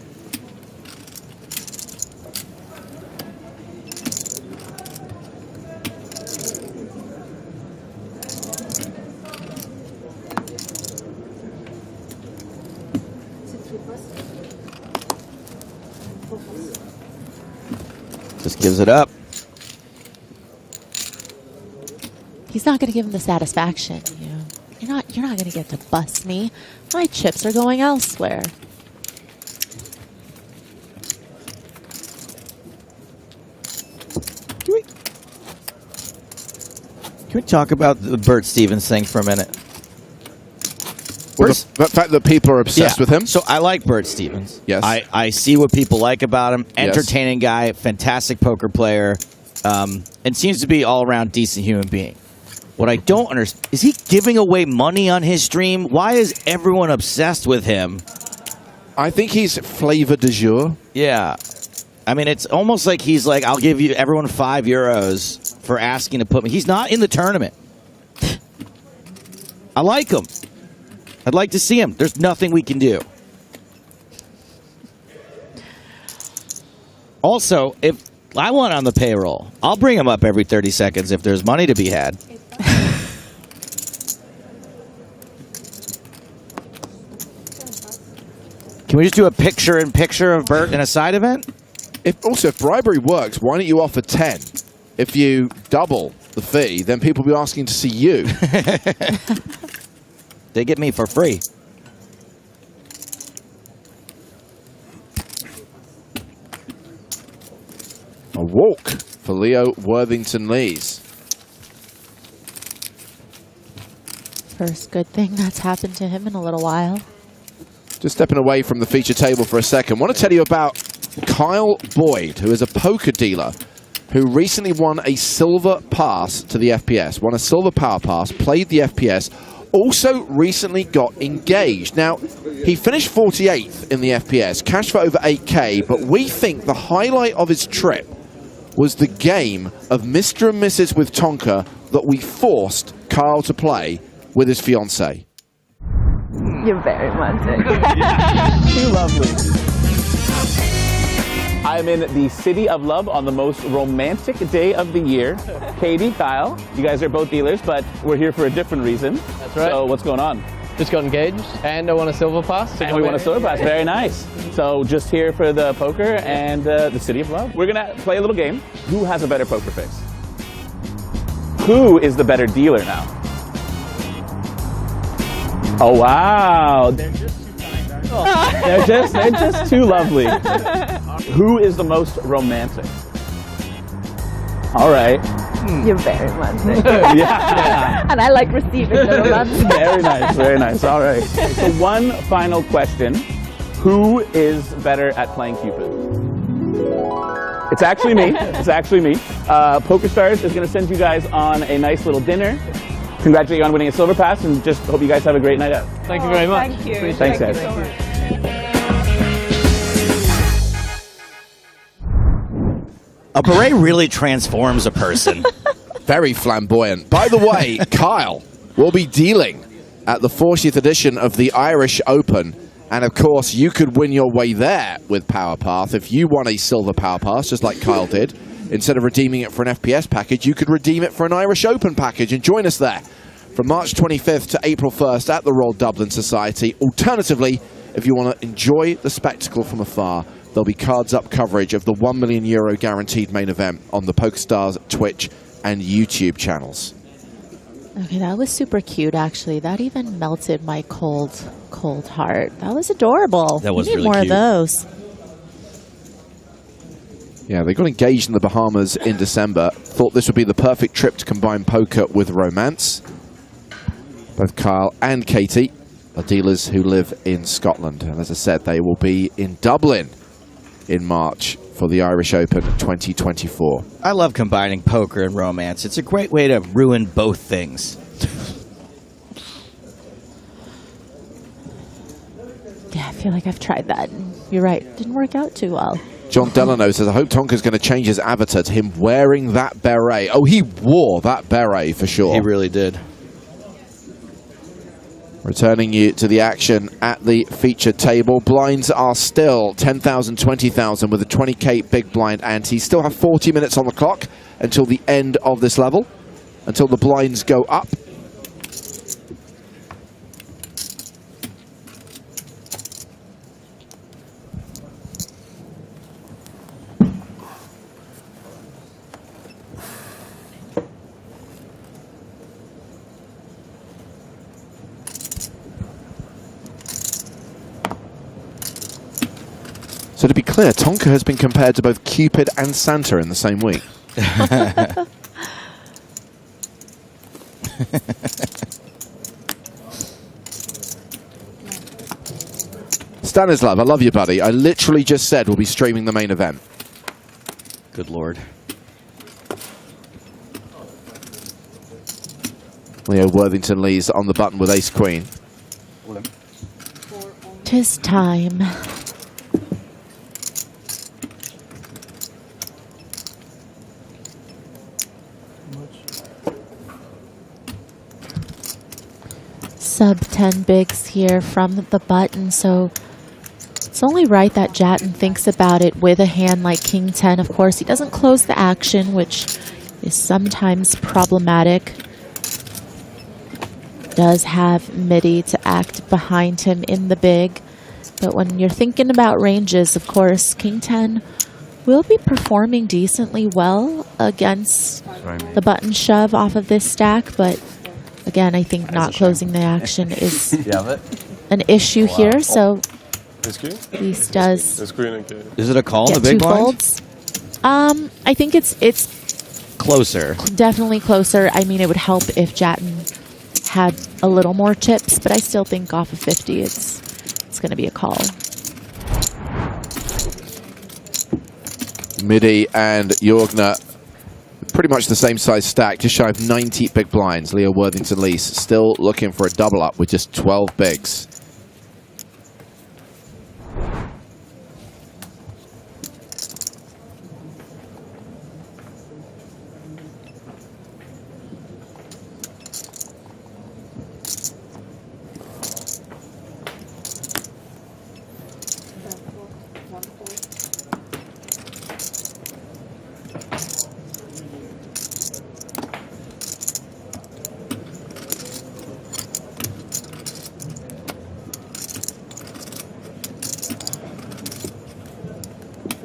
gives it up. He's not going to give him the satisfaction. You know, you're not going to get to bust me. My chips are going elsewhere. Can we talk about the Bert Stevens thing for a minute? Well, the fact that people are obsessed with him. So I like Bert Stevens. Yes. I see what people like about him. Entertaining guy, fantastic poker player, and seems to be all around decent human being. What I don't understand is he giving away money on his stream? Why is everyone obsessed with him? I think he's flavor du jour. Yeah. I mean, it's almost like he's like, I'll give you everyone €5 for asking to put me. He's not in the tournament. I like him. I'd like to see him. There's nothing we can do. Also, if I want on the payroll, I'll bring him up every 30 seconds if there's money to be had. Can we just do a picture-in-picture of Bert in a side event? If bribery works, why don't you offer 10? If you double the fee, then people will be asking to see you. They get me for free. A walk for Leo Worthington-Lees. First good thing that's happened to him in a little while. Just stepping away from the feature table for a second, I want to tell you about Kyle Boyd, who is a poker dealer who recently won a silver pass to the FPS, won a silver power pass, played the FPS, also recently got engaged. Now, he finished 48th in the FPS, cashed for over 8K, but we think the highlight of his trip was the game of Mr. and Mrs. with Tonka that we forced Kyle to play with his fiancée. You're very romantic. Too lovely. I'm in the City of Love on the most romantic day of the year. Katie, Kyle, you guys are both dealers, but we're here for a different reason. That's right. So what's going on? Just got engaged, and I won a silver pass. And we won a silver pass, very nice. So just here for the poker and the City of Love. We're gonna play a little game. Who has a better poker face? Who is the better dealer now? Oh wow! They're just too kind. They're just too lovely. Who is the most romantic? All right. You're very romantic. Yeah. And I like receiving the romance. Very nice, very nice. All right. So one final question. Who is better at playing Cupid? It's actually me. It's actually me. PokerStars is going to send you guys on a nice little dinner. Congratulate you on winning a silver pass, and just hope you guys have a great night out. Thank you very much. Thank you. Thanks, guys. A beret really transforms a person. Very flamboyant. By the way, Kyle will be dealing at the 40th edition of the Irish Open. And of course, you could win your way there with Power Path. If you won a silver Power Pass, just like Kyle did, instead of redeeming it for an FPS package, you could redeem it for an Irish Open package. And join us there from March 25th to April 1st at the Royal Dublin Society. Alternatively, if you want to enjoy the spectacle from afar, there'll be cards-up coverage of the €1 million guaranteed main event on the PokerStars Twitch and YouTube channels. Okay, that was super cute, actually. That even melted my cold heart. That was adorable. That was we need really more cute. of those. Yeah, they got engaged in the Bahamas in December. Thought this would be the perfect trip to combine poker with romance. Both Kyle and Katie are dealers who live in Scotland. And as I said, they will be in Dublin in March for the Irish Open 2024. I love combining poker and romance. It's a great way to ruin both things. Yeah, I feel like I've tried that. You're right. Didn't work out too well. John Delano says, I hope Tonka's going to change his avatar to him wearing that beret. Oh, he wore that beret for sure. He really did. Returning you to the action at the feature table. Blinds are still 10,000, 20,000 with a 20K big blind ante. Still have 40 minutes on the clock until the end of this level, until the blinds go up. So to be clear, Tonka has been compared to both Cupid and Santa in the same week. Stanislav, I love you, buddy. I literally just said we'll be streaming the main event. Good Lord. Leo Worthington Lee's on the button with ace queen. Tis time. Sub 10 bigs here from the button, so it's only right that Jatton thinks about it with a hand like King 10. Of course, he doesn't close the action, which is sometimes problematic. Does have MIDI to act behind him in the big, but when you're thinking about ranges, of course, King 10 will be performing decently well against the button shove off of this stack, but again, I think not closing the action is an issue here, so at least does. Is it a call in the big blinds? I think it's closer. Definitely closer. I mean, it would help if Jatton had a little more chips, but I still think off of 50, it's going to be a call. Midi and Jorgner, pretty much the same size stack, just shy of 90 big blinds. Leo Worthington Lee still looking for a double up with just 12 bigs.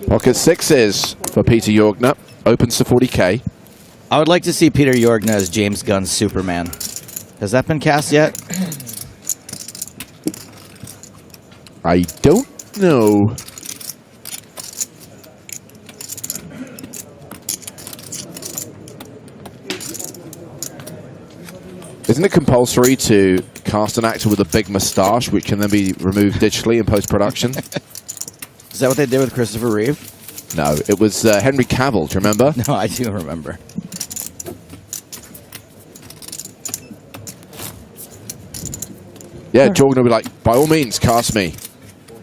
Pocket sixes for Peter Jorgner. Opens to 40K. I would like to see Peter Jorgner as James Gunn's Superman. Has that been cast yet? I don't know. Isn't it compulsory to cast an actor with a big moustache, which can then be removed digitally in post-production? Is that what they did with Christopher Reeve? No, it was Henry Cavill. Do you remember? No, I do remember. Yeah, Jordan will be like, by all means, cast me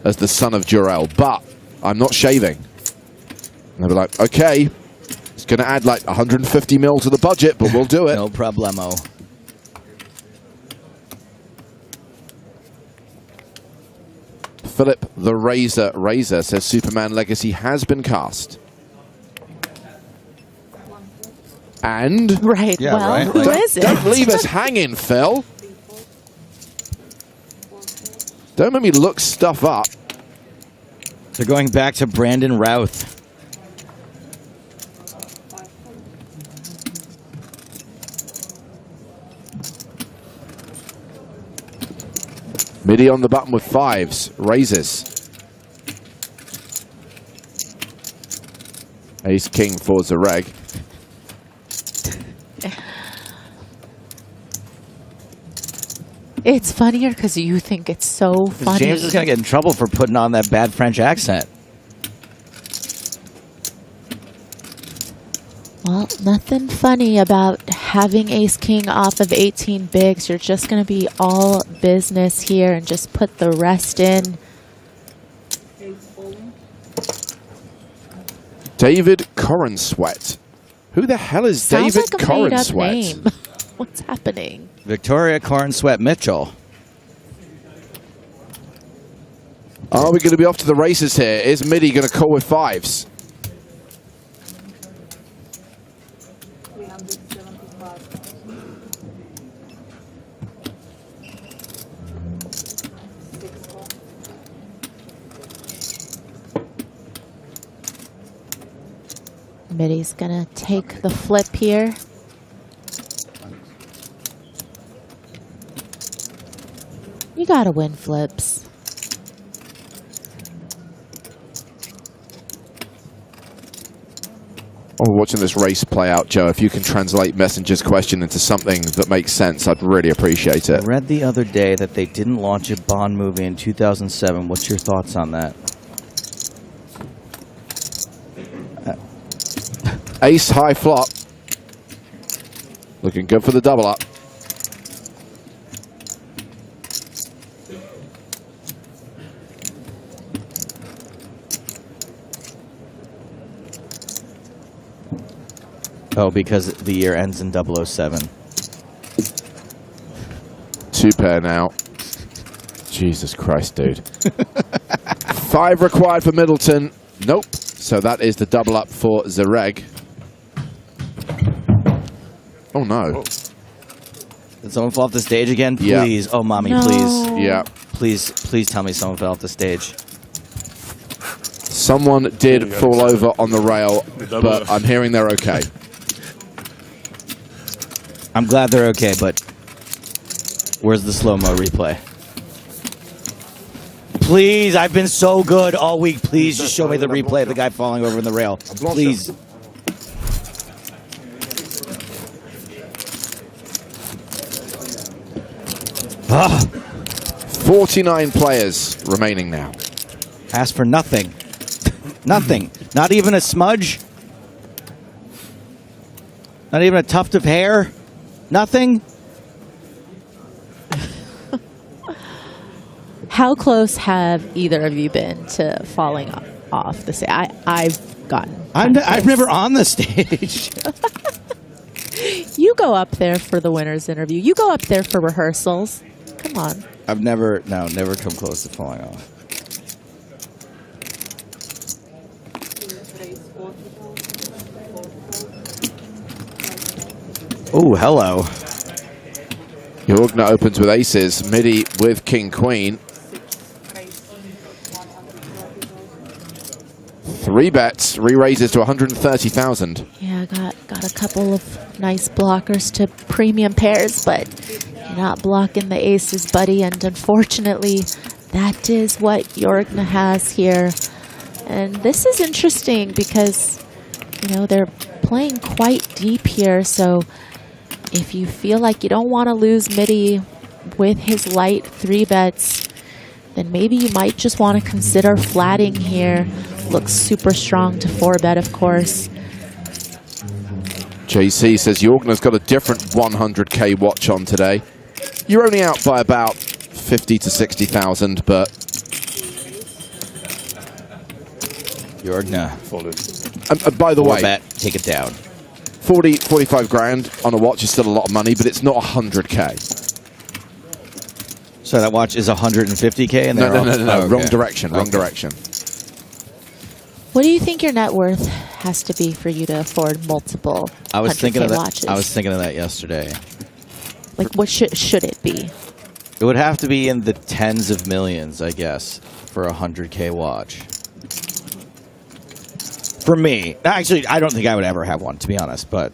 as the son of Jor-El, but I'm not shaving. And they'll be like, okay, it's going to add like 150 mil to the budget, but we'll do it. No problemo. Philip the Razor says Superman Legacy has been cast. And? Right, yeah, well, right? who is it? Don't leave us hanging, Phil. Don't make me look stuff up. They're going back to Brandon Routh. Midi on the button with fives. Raises. Ace King for the reg. It's funnier because you think it's so funny. James is going to get in trouble for putting on that bad French accent. Well, nothing funny about having Ace King off of 18 bigs. You're just going to be all business here and just put the rest in. David Corenswet. Who the hell is Sounds David like a made-up Corenswet? name. What's happening? Victoria Cornsweat Mitchell. Are we going to be off to the races here? Is Midi going to call with fives? Midi's gonna take the flip here. You gotta win flips. While we're watching this race play out, Joe, if you can translate Messenger's question into something that makes sense, I'd really appreciate it. I read the other day that they didn't launch a Bond movie in 2007. What's your thoughts on that? Ace high flop. Looking good for the double up. Oh, because the year ends in 007. 2 pair now. Jesus Christ, dude. 5 required for Middleton. Nope. So that is the double up for Zareg. Oh, no. Did someone fall off the stage again? Yeah. Please. Oh, mommy, No. please. Yeah. Please tell me someone fell off the stage. Someone did fall over on the rail, but I'm hearing they're okay. I'm glad they're okay, but where's the slow-mo replay? Please, I've been so good all week. Please just show me the replay of the guy falling over in the rail. Please. Ah. 49 players remaining now. Ask for nothing. Nothing. Not even a smudge? Not even a tuft of hair? Nothing? How close have either of you been to falling off the stage? I've gotten. I'm never on the stage. You go up there for the winner's interview. You go up there for rehearsals. Come on. I've never come close to falling off. Oh, hello. Jorgner opens with aces. Midi with king queen. 3 bets, re-raises to 130,000. Yeah, got a couple of nice blockers to premium pairs, but you're not blocking the aces, buddy. And unfortunately, that is what Jorgner has here. And this is interesting because, you know, they're playing quite deep here. So if you feel like you don't want to lose Midi with his light 3 bets, then maybe you might just want to consider flatting here. Looks super strong to 4-bet, of course. JC says Jorgner's got a different 100K watch on today. You're only out by about 50 to 60,000, but Jorgner. By the way, bet, take it down. 45 grand on a watch is still a lot of money, but it's not 100K. So that watch is 150K? And No, okay. wrong direction, wrong direction. What do you think your net worth has to be for you to afford multiple 100K watches? I was thinking of that yesterday. Like, what should it be? It would have to be in the tens of millions, I guess, for a 100K watch. For me. Actually, I don't think I would ever have one, to be honest, but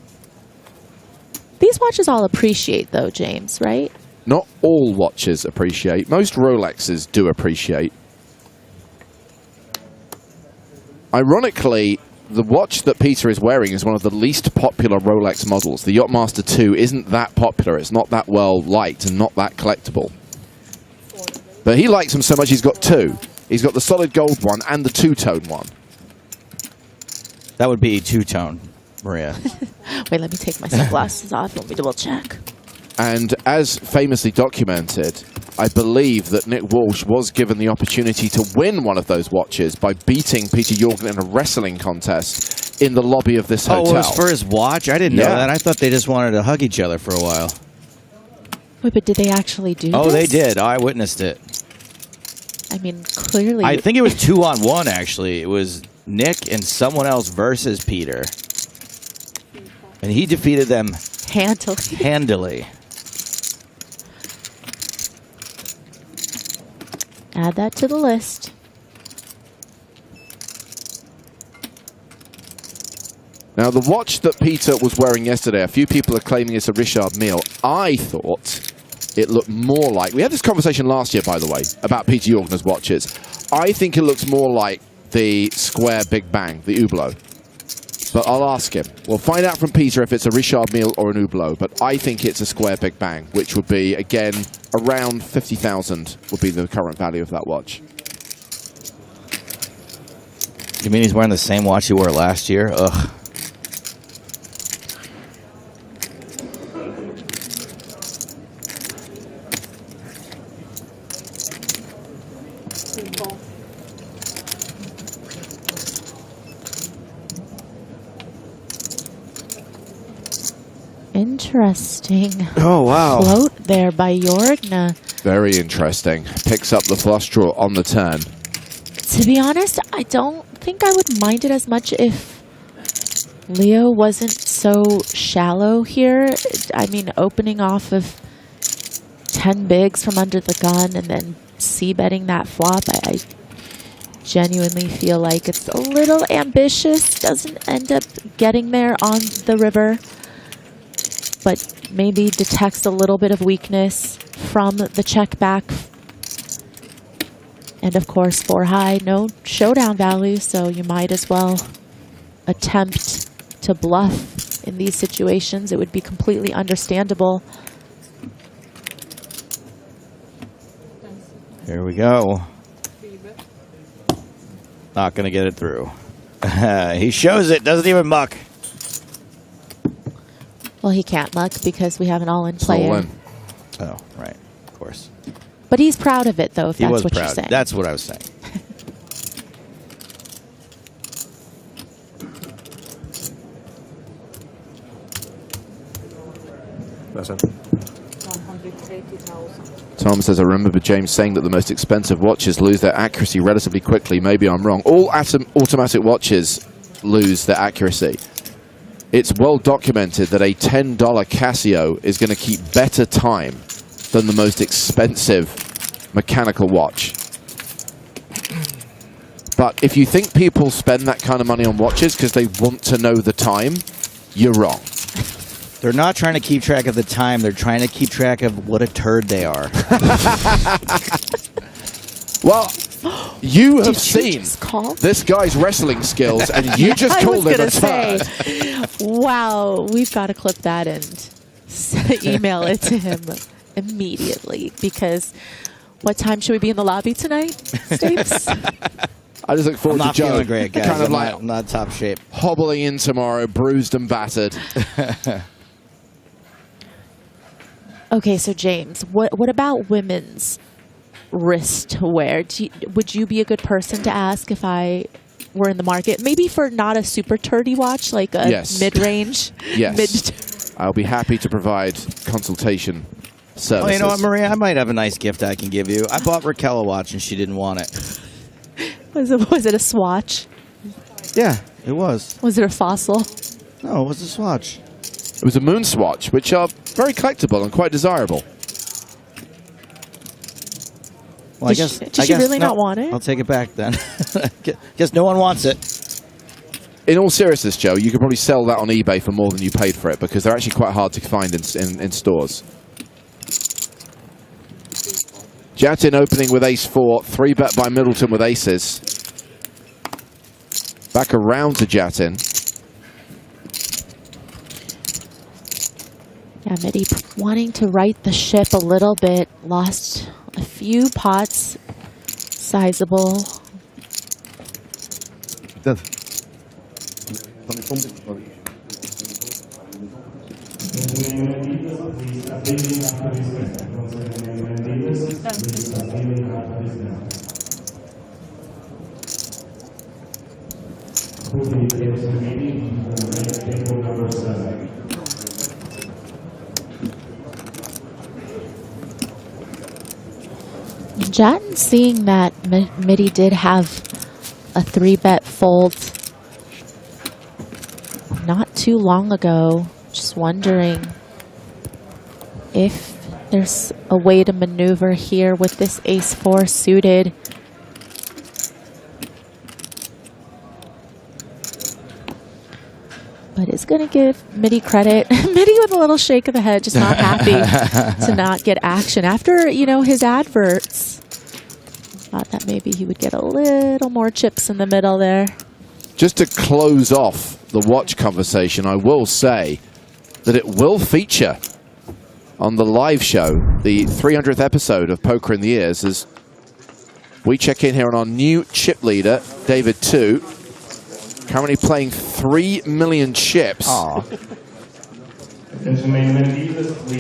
These watches all appreciate, though, James, right? Not all watches appreciate. Most Rolexes do appreciate. Ironically, the watch that Peter is wearing is one of the least popular Rolex models. The Yachtmaster 2 isn't that popular. It's not that well liked and not that collectible. But he likes them so much he's got 2. He's got the solid gold one and the two-tone one. that would be two-tone, Maria. Wait, let me take my sunglasses off. Let me double check. And as famously documented, I believe that Nick Walsh was given the opportunity to win one of those watches by beating Peter Jorgen in a wrestling contest in the lobby of this hotel. Oh, it was for his watch? I didn't know that. I thought they just wanted to hug each other for a while. Wait, but did they actually do Oh, this? they did. I witnessed it. I mean, clearly. I think it was 2-on-1, actually. It was Nick and someone else versus Peter. And he defeated them handily. Add that to the list. Now, the watch that Peter was wearing yesterday, a few people are claiming it's a Richard Mille. I thought it looked more like... We had this conversation last year, by the way, about Peter Jorgen's watches. I think it looks more like the Square Big Bang, the Hublot. But I'll ask him. We'll find out from Peter if it's a Richard Mille or an Hublot. But I think it's a square Big Bang, which would be, again, around 50,000 would be the current value of that watch. You mean he's wearing the same watch he wore last year? Ugh. Interesting. Oh, wow. Float there by Jorgna. Very interesting. Picks up the flush draw on the turn. To be honest, I don't think I would mind it as much if Leo wasn't so shallow here. I mean, opening off of 10 bigs from under the gun and then c-betting that flop, I genuinely feel like it's a little ambitious. Doesn't end up getting there on the river, but maybe detects a little bit of weakness from the check back. And of course, 4 high, no showdown value, so you might as well attempt to bluff in these situations. It would be completely understandable. Here we go. Not going to get it through. He shows it, doesn't even muck. Well, he can't muck because we have an all-in player. All in. Oh, right. Of course. But he's proud of it, though, if that's what you're saying. That's what I was saying. That's it. 180,000. Tom says, I remember James saying that the most expensive watches lose their accuracy relatively quickly. Maybe I'm wrong. All automatic watches lose their accuracy. It's well documented that a $10 Casio is going to keep better time than the most expensive mechanical watch. But if you think people spend that kind of money on watches because they want to know the time, you're wrong. They're not trying to keep track of the time. They're trying to keep track of what a turd they are. Well, you have seen this guy's wrestling skills, and you just called him a turd. Wow, we've got to clip that and email it to him immediately, because what time should we be in the lobby tonight, Stapes? I just look forward I'm not to Joe. feeling great, guys. Kind of I'm not top shape. Hobbling in tomorrow, bruised and battered. Okay, so James, what about women's wrist wear? Would you be a good person to ask if I were in the market? Maybe for not a super turdy watch, like a mid-range? Yes. I'll be happy to provide consultation services. Oh, you know what, Maria? I might have a nice gift I can give you. I bought Raquel a watch, and she didn't want it. Was it a swatch? Yeah, it was. Was it a fossil? No, it was a swatch. It was a moon swatch, which are very collectible and quite desirable. Well, did she really not want it? I'll take it back then. Guess no one wants it. In all seriousness, Joe, you could probably sell that on eBay for more than you paid for it, because they're actually quite hard to find in stores. Jatin opening with ace-4, 3-bet by Middleton with aces. Back around to Jatin. Yeah, Midi wanting to right the ship a little bit. Lost a few pots. Sizable. Jatin seeing that Midi did have a 3-bet fold not too long ago. Just wondering if there's a way to maneuver here with this ace-4 suited. But it's going to give Midi credit. Midi with a little shake of the head, just not happy to not get action. After, you know, his adverts, thought that maybe he would get a little more chips in the middle there. Just to close off the watch conversation, I will say that it will feature on the live show, the 300th episode of Poker in the Ears, as we check in here on our new chip leader, David 2, currently playing 3 million chips.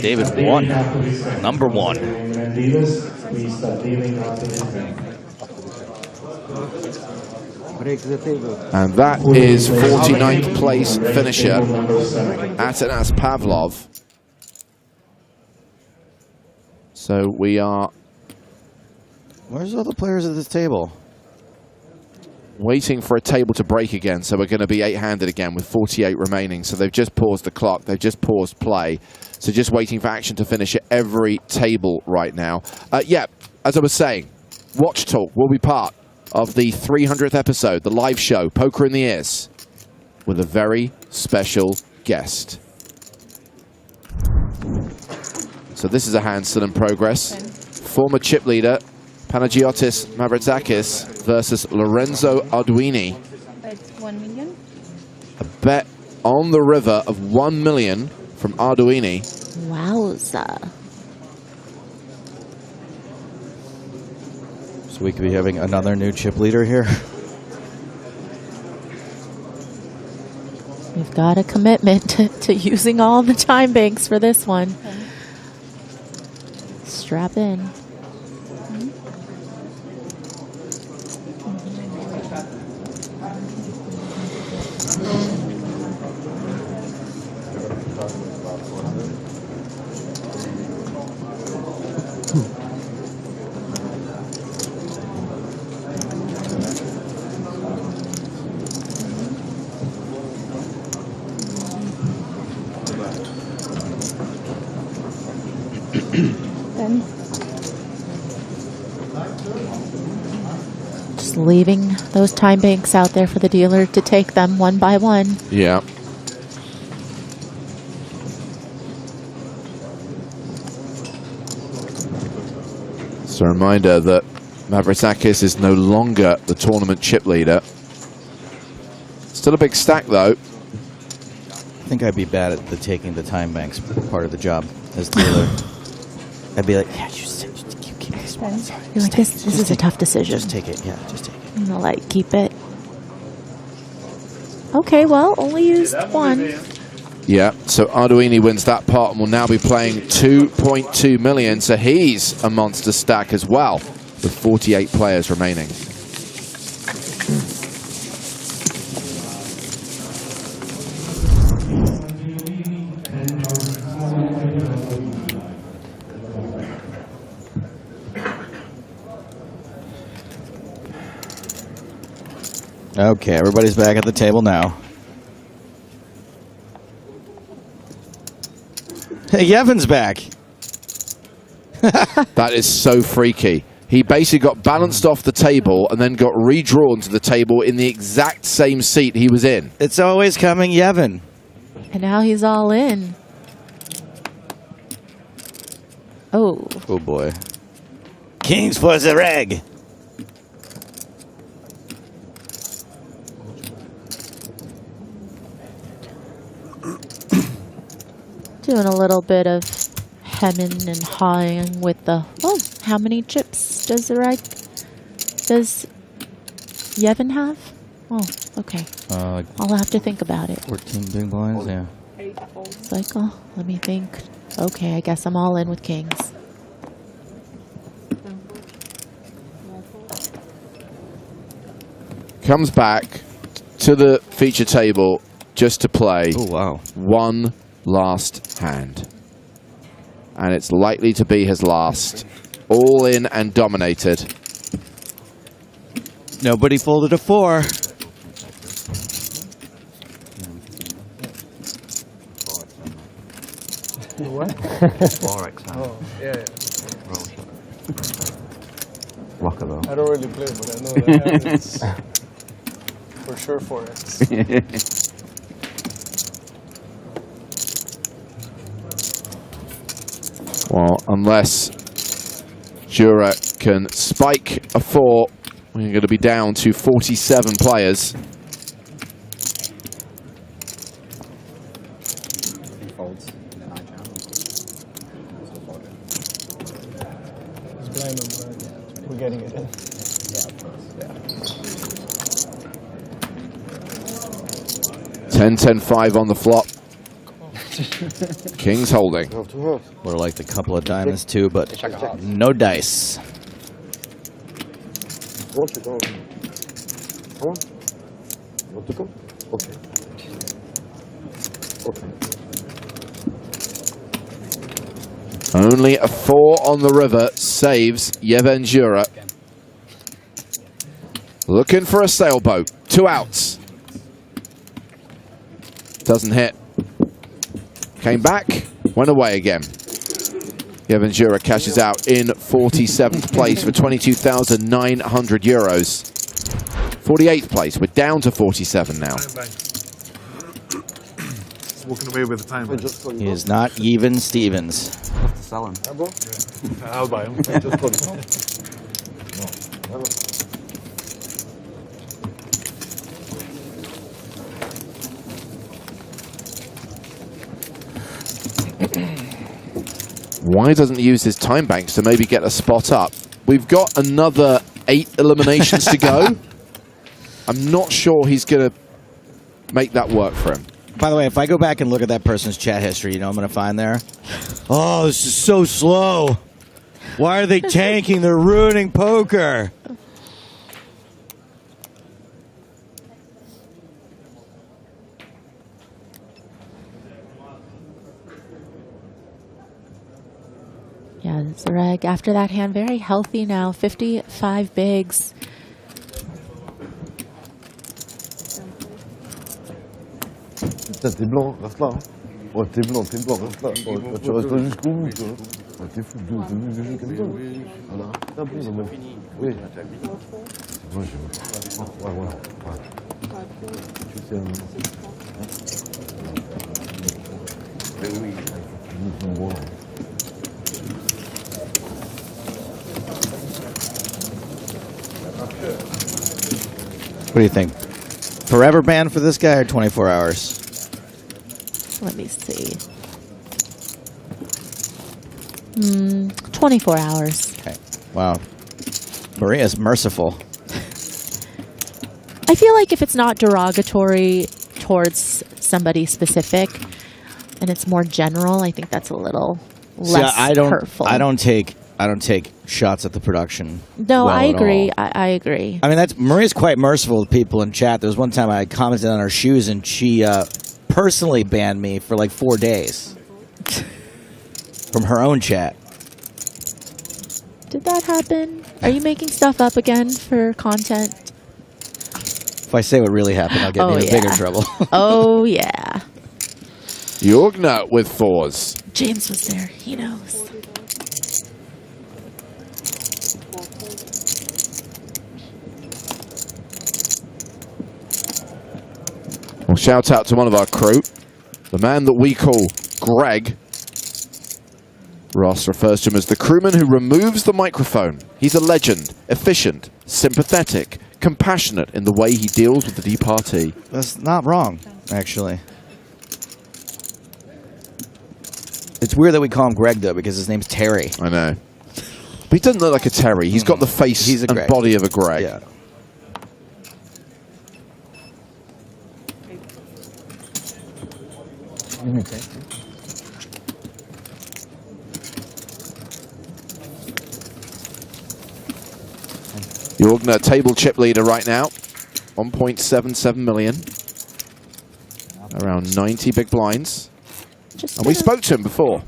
David 1, number 1. And that is 49th place finisher, Atanas Pavlov. So we are... Where's all the players at this table? Waiting for a table to break again, so we're going to be 8-handed again with 48 remaining. So they've just paused the clock, they've just paused play. So just waiting for action to finish at every table right now. Yeah, as I was saying, Watch Talk will be part of the 300th episode, the live show, Poker in the Ears, with a very special guest. So this is a hand still in progress. Former chip leader, Panagiotis Mavrotakis versus Lorenzo Arduini. 1 million. A bet on the river of 1 million from Arduini. Wowza. So we could be having another new chip leader here. We've got a commitment to using all the time banks for this one. Strap in. Just leaving those time banks out there for the dealer to take them one by one. Yeah. It's a reminder that Mavrotakis is no longer the tournament chip leader. Still a big stack, though. I think I'd be bad at the taking the time banks part of the job as dealer. I'd be like, yeah, just keep this one. You're like, this is a tough decision. Just take it, yeah, just take it. I'm gonna like keep it. Okay, well, only used one. Yeah, so Arduini wins that part and will now be playing 2.2 million. So he's a monster stack as well, with 48 players remaining. Okay, everybody's back at the table now. Hey, Yevin's back. That is so freaky. He basically got balanced off the table and then got redrawn to the table in the exact same seat he was in. It's always coming, Yevin. And now he's all in. Oh. Oh, boy. Kings for the reg. Doing a little bit of hemming and hawing with the, oh, how many chips does Yevin have? Oh, okay. I'll have to think about it. 14 big blinds, yeah. Cycle, let me think. Okay, I guess I'm all in with kings. Comes back to the feature table just to play one last hand. And it's likely to be his last. All in and dominated. Nobody folded a 4. What? 4x. Oh, yeah. Rocker though. I don't really play, but I know that it's for sure 4x. Well, unless Jura can spike a 4, we're going to be down to 47 players. blame him. We're getting it in. Yeah, of course. Yeah. 10-10-5 on the flop. King's holding. Would have liked a couple of diamonds too, but no dice. Only a 4 on the river saves Yevenjura. Looking for a sailboat. 2 outs. Doesn't hit. Came back, went away again. Yevenjura cashes out in 47th place for 22,900 euros. 48th place, we're down to 47 now. Walking away with the time. He is not even Stevens. Have to sell him. I'll buy him. Why doesn't he use his time banks to maybe get a spot up? We've got another 8 eliminations to go. I'm not sure he's going to make that work for him. By the way, if I go back and look at that person's chat history, you know what I'm going to find there? Oh, this is so slow. Why are they tanking? They're ruining poker. Yeah, Zareg, after that hand, very healthy now. 55 bigs. Putain, t'es blanc, reste là. Hein. Ouais, t'es blanc, reste là. Ouais, tu restes jusqu'au bout, tu vois. Ouais, t'es fou, t'as vu le jeu comme ça. Voilà, c'est un peu, non, mais... Oui. Moi, je... Ouais. Tu sais... Mais oui, tu me vois. What do you think? Forever ban for this guy or 24 hours? Let me see. 24 hours. Okay. Wow. Maria's merciful. I feel like if it's not derogatory towards somebody specific and it's more general, I think that's a little less hurtful. I don't take shots at the production. No, I agree. I agree. I mean, Maria's quite merciful to people in chat. There was one time I commented on her shoes, and she personally banned me for like 4 days from her own chat. Did that happen? Are you making stuff up again for content? If I say what really happened, I'll get me in bigger trouble. Oh, yeah. Jorgner with 4s. James was there. He knows. Well, shout out to one of our crew, the man that we call Greg. Ross refers to him as the crewman who removes the microphone. He's a legend, efficient, sympathetic, compassionate in the way he deals with the departee. That's not wrong, actually. It's weird that we call him Greg, though, because his name's Terry. I know. But he doesn't look like a Terry. He's got the face and body of a Greg. Yeah. Jorgner, table chip leader right now. 1.77 million. Around 90 big blinds. And we spoke to him before.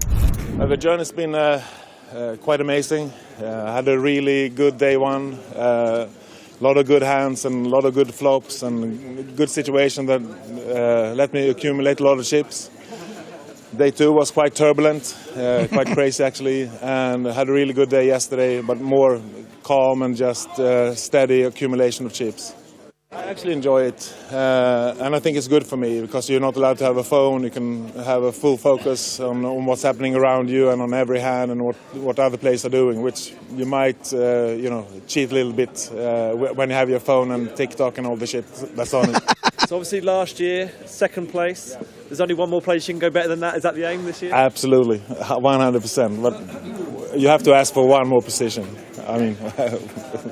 The journey's been quite amazing. I had a really good day one. A lot of good hands and a lot of good flops and good situation that let me accumulate a lot of chips. Day two was quite turbulent, quite crazy actually, and I had a really good day yesterday, but more calm and just steady accumulation of chips. I actually enjoy it, and I think it's good for me because you're not allowed to have a phone. You can have a full focus on what's happening around you and on every hand and what other players are doing, which you might, cheat a little bit when you have your phone and TikTok and all the shit that's on it. So obviously last year, second place. There's only one more place you can go better than that. Is that the aim this year? Absolutely, 100%. But you have to ask for one more position. I mean,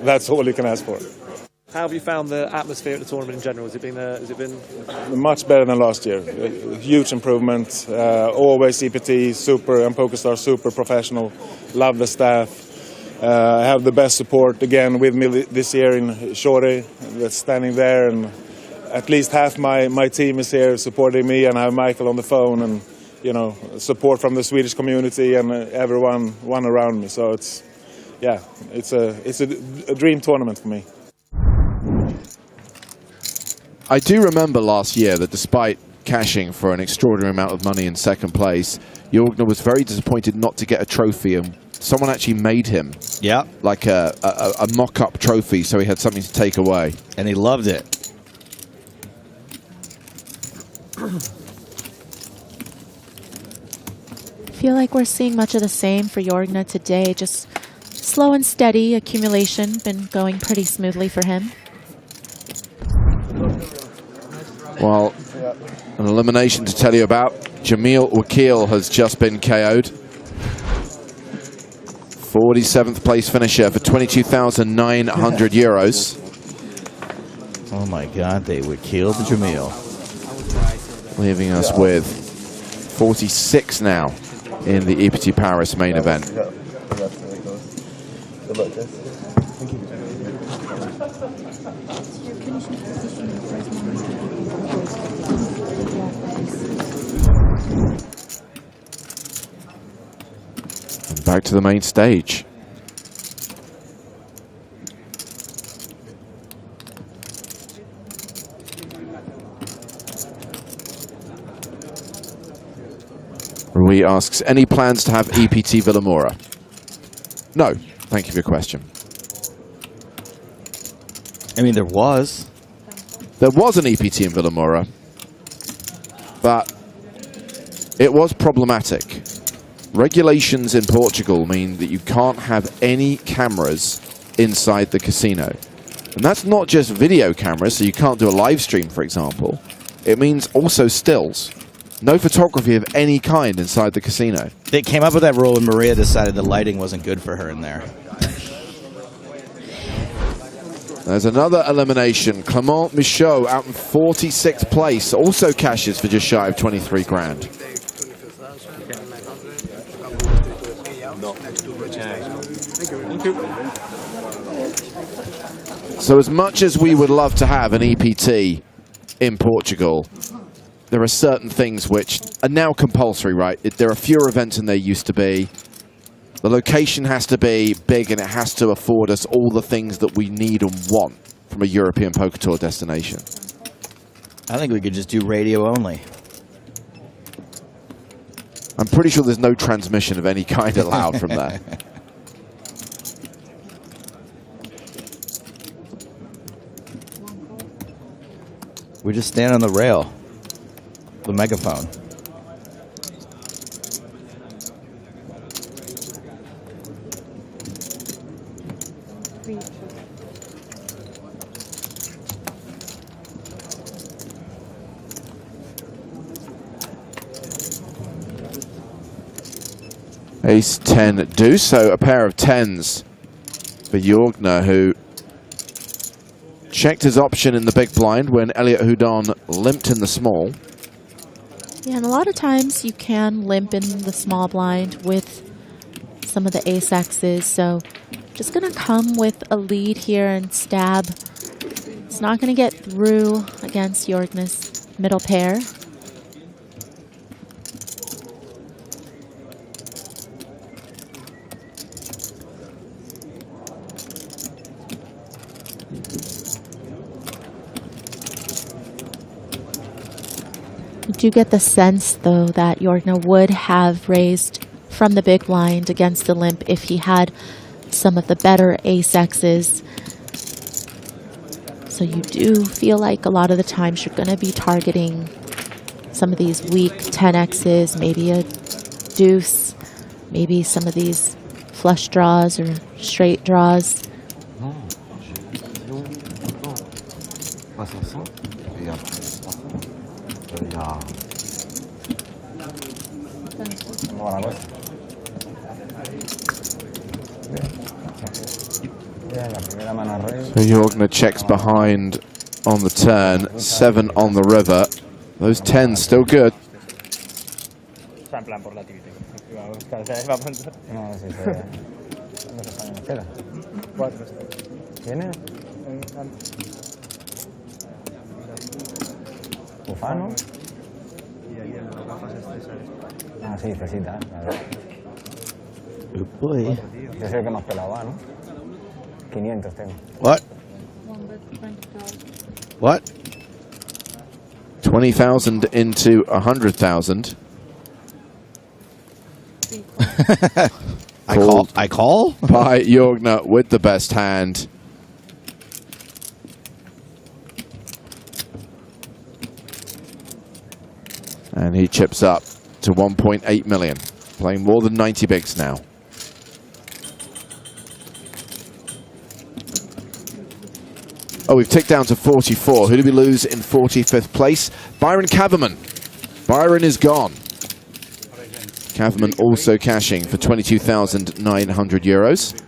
that's all you can ask for. How have you found the atmosphere at the tournament in general? Has it been Much better than last year. Huge improvement. Always EPT, super, and PokerStars super professional. Love the staff. I have the best support again with me this year in Shorty, that's standing there, and at least half my team is here supporting me, and I have Michael on the phone, and you know, support from the Swedish community and everyone around me. So it's a dream tournament for me. I do remember last year that despite cashing for an extraordinary amount of money in second place, Jorgner was very disappointed not to get a trophy, and someone actually made him like a mock-up trophy so he had something to take away. And he loved it. I feel like we're seeing much of the same for Jorgner today. Just slow and steady accumulation, been going pretty smoothly for him. Well, an elimination to tell you about. Jamil Wakil has just been KO'd. 47th place finisher for 22,900 euros. Oh my God, they would kill the Jamil. Leaving us with 46 now in the EPT Paris main event. And back to the main stage. Rui asks, any plans to have EPT Villamora? No, thank you for your question. I mean, there was. There was an EPT in Villamora, but it was problematic. Regulations in Portugal mean that you can't have any cameras inside the casino. And that's not just video cameras, so you can't do a live stream, for example. It means also stills. No photography of any kind inside the casino. They came up with that rule when Maria decided the lighting wasn't good for her in there. There's another elimination. Clement Michaud out in 46th place. Also cashes for just shy of 23 grand. So as much as we would love to have an EPT in Portugal, there are certain things which are now compulsory, right? There are fewer events than there used to be. The location has to be big, and it has to afford us all the things that we need and want from a European Poker Tour destination. I think we could just do radio only. I'm pretty sure there's no transmission of any kind allowed from there. We just stand on the rail. The megaphone. Ace 10 deuce, so a pair of tens for Jorgner, who checked his option in the big blind when Elliot Houdon limped in the small. Yeah, and a lot of times you can limp in the small blind with some of the ace-X's, so just going to come with a lead here and stab. It's not going to get through against Jorgner's middle pair. You do get the sense, though, that Jorgner would have raised from the big blind against the limp if he had some of the better ace-X's. So you do feel like a lot of the times you're going to be targeting some of these weak 10X's, maybe a deuce, maybe some of these flush draws or straight draws. So Jorgner checks behind on the turn, 7 on the river. Those 10s still good. Ufano. Ah, sí, Cecita. Good boy. Ese es el que más pelaba, ¿no? 500 tengo. What? What? 20,000 into 100,000. I call? By Jorgner with the best hand. And he chips up to 1.8 million. Playing more than 90 bigs now. Oh, we've ticked down to 44. Who did we lose in 45th place? Byron Caverman. Byron is gone. Caverman also cashing for 22,900 euros.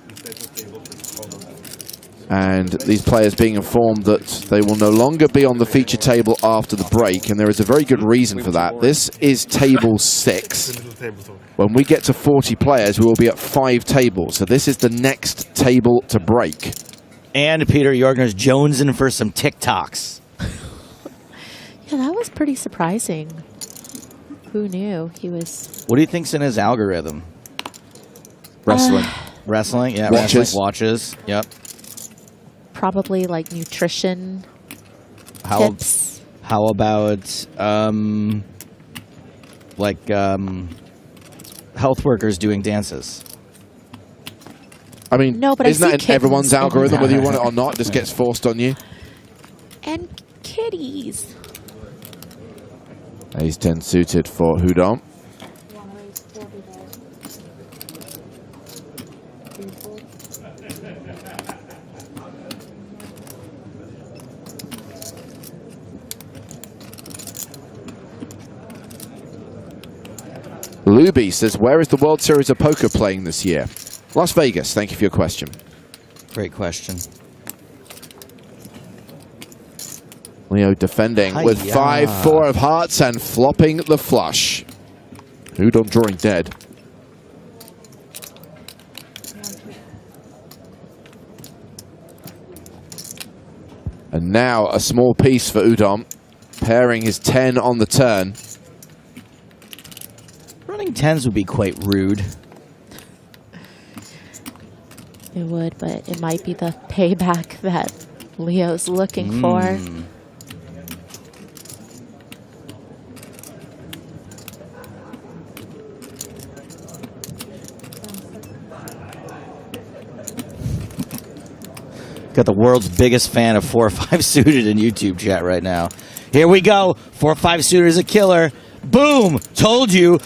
And these players being informed that they will no longer be on the feature table after the break, and there is a very good reason for that. This is table 6. When we get to 40 players, we will be at 5 tables. So this is the next table to break. And Peter Jorgner's jonesing for some TikToks. Yeah, that was pretty surprising. Who knew he was... What do you think's in his algorithm? Wrestling. Wrestling? Yeah, watches. wrestling watches. Yep. Probably like nutrition tips. How about health workers doing dances? I mean, no, but isn't I that in everyone's algorithm, whether you want it or not? It just gets forced on you. And kitties. Ace 10 suited for Houdon. Luby says, where is the World Series of Poker playing this year? Las Vegas. Thank you for your question. Great question. Leo defending with 5-4 of hearts and flopping the flush. Houdon drawing dead. And now a small piece for Houdon, pairing his 10 on the turn. Running 10s would be quite rude. It would, but it might be the payback that Leo's looking for. Got the world's biggest fan of 4-5 suited in YouTube chat right now. Here we go. 4-5 suited is a killer. Boom! Told you.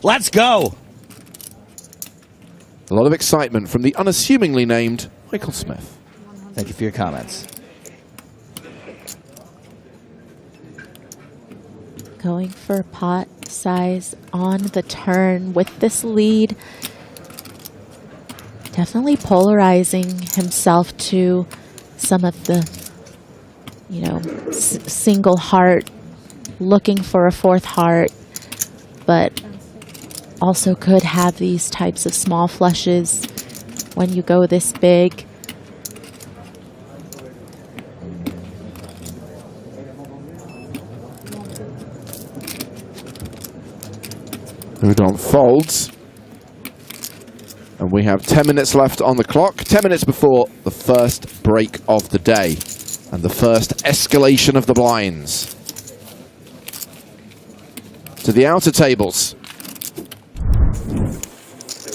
Let's go. A lot of excitement from the unassumingly named Michael Smith. Thank you for your comments. Going for pot size on the turn with this lead. Definitely polarizing himself to some of the, single heart, looking for a 4th heart, but also could have these types of small flushes when you go this big. Houdon folds. And we have 10 minutes left on the clock, 10 minutes before the first break of the day and the first escalation of the blinds. To the outer tables.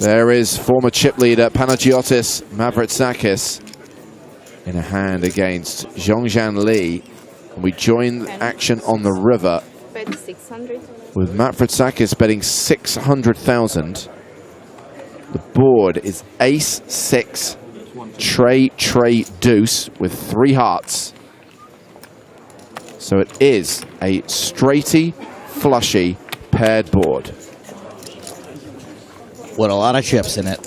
There is former chip leader Panagiotis Mavrotsakis in a hand against Zhongzhan Li. And we join action on the river with Mavrotsakis betting 600,000. The board is ace 6, tray, deuce with 3 hearts. So it is a straighty, flushy, paired board. With a lot of chips in it.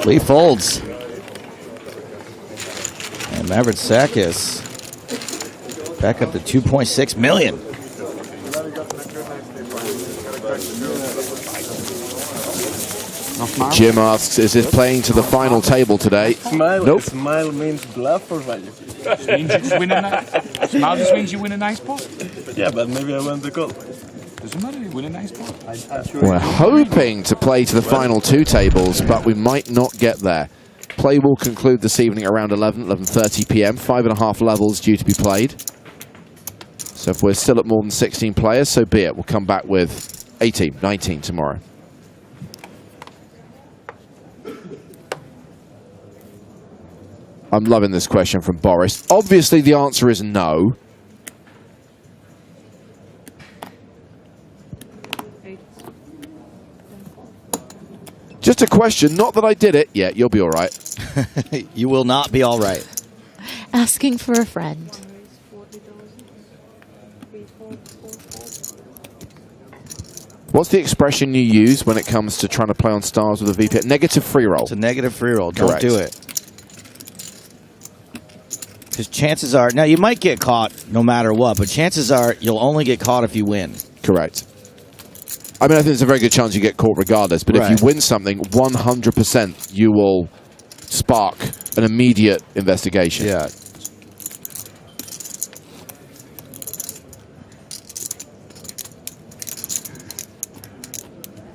Lee folds. And Maverickis back up to 2.6 million. Jim asks, is this playing to the final table today? Smile. Nope. Smile means bluff or value. Smile just means you win a nice pot. Yeah, but maybe I won the call. Doesn't matter, you win a nice pot. We're hoping to play to the final two tables, but we might not get there. Play will conclude this evening around 11:30 p.m. 5.5 levels due to be played. So if we're still at more than 16 players, so be it. We'll come back with 18, 19 tomorrow. I'm loving this question from Boris. Obviously, the answer is no. Just a question, not that I did it. Yeah, you'll be all right. You will not be all right. Asking for a friend. What's the expression you use when it comes to trying to play on stars with a VPN? Negative free roll. It's a negative free roll. Correct. Don't do it. Because chances are, now you might get caught no matter what, but chances are you'll only get caught if you win. Correct. I mean, I think there's a very good chance you get caught regardless, but if you win something, 100% you will spark an immediate investigation. Yeah.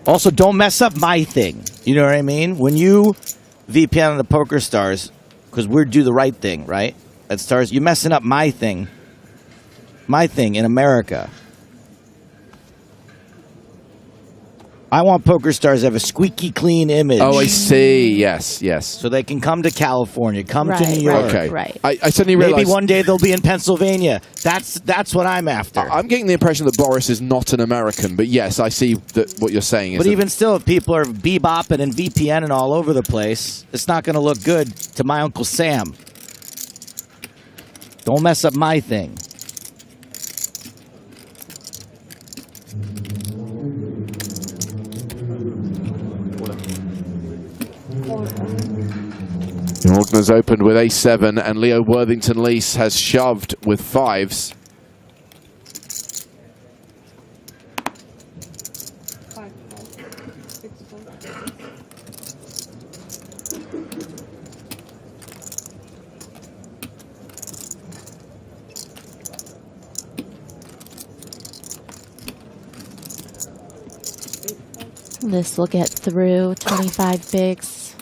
Also, don't mess up my thing. You know what I mean? When you VPN on the PokerStars, because we do the right thing, right? At Stars, you're messing up my thing. My thing in America. I want PokerStars to have a squeaky clean image. Oh, I see. Yes, yes. So they can come to California, come to New York. Okay. Right. I suddenly realized... Maybe one day they'll be in Pennsylvania. That's what I'm after. I'm getting the impression that Boris is not an American, but yes, I see that what you're saying is... But even still, if people are bebopping and VPNing all over the place, it's not going to look good to my Uncle Sam. Don't mess up my thing. Morgan opened with a7, and Leo Worthington-Lees has shoved with fives. This will get through 25 bigs.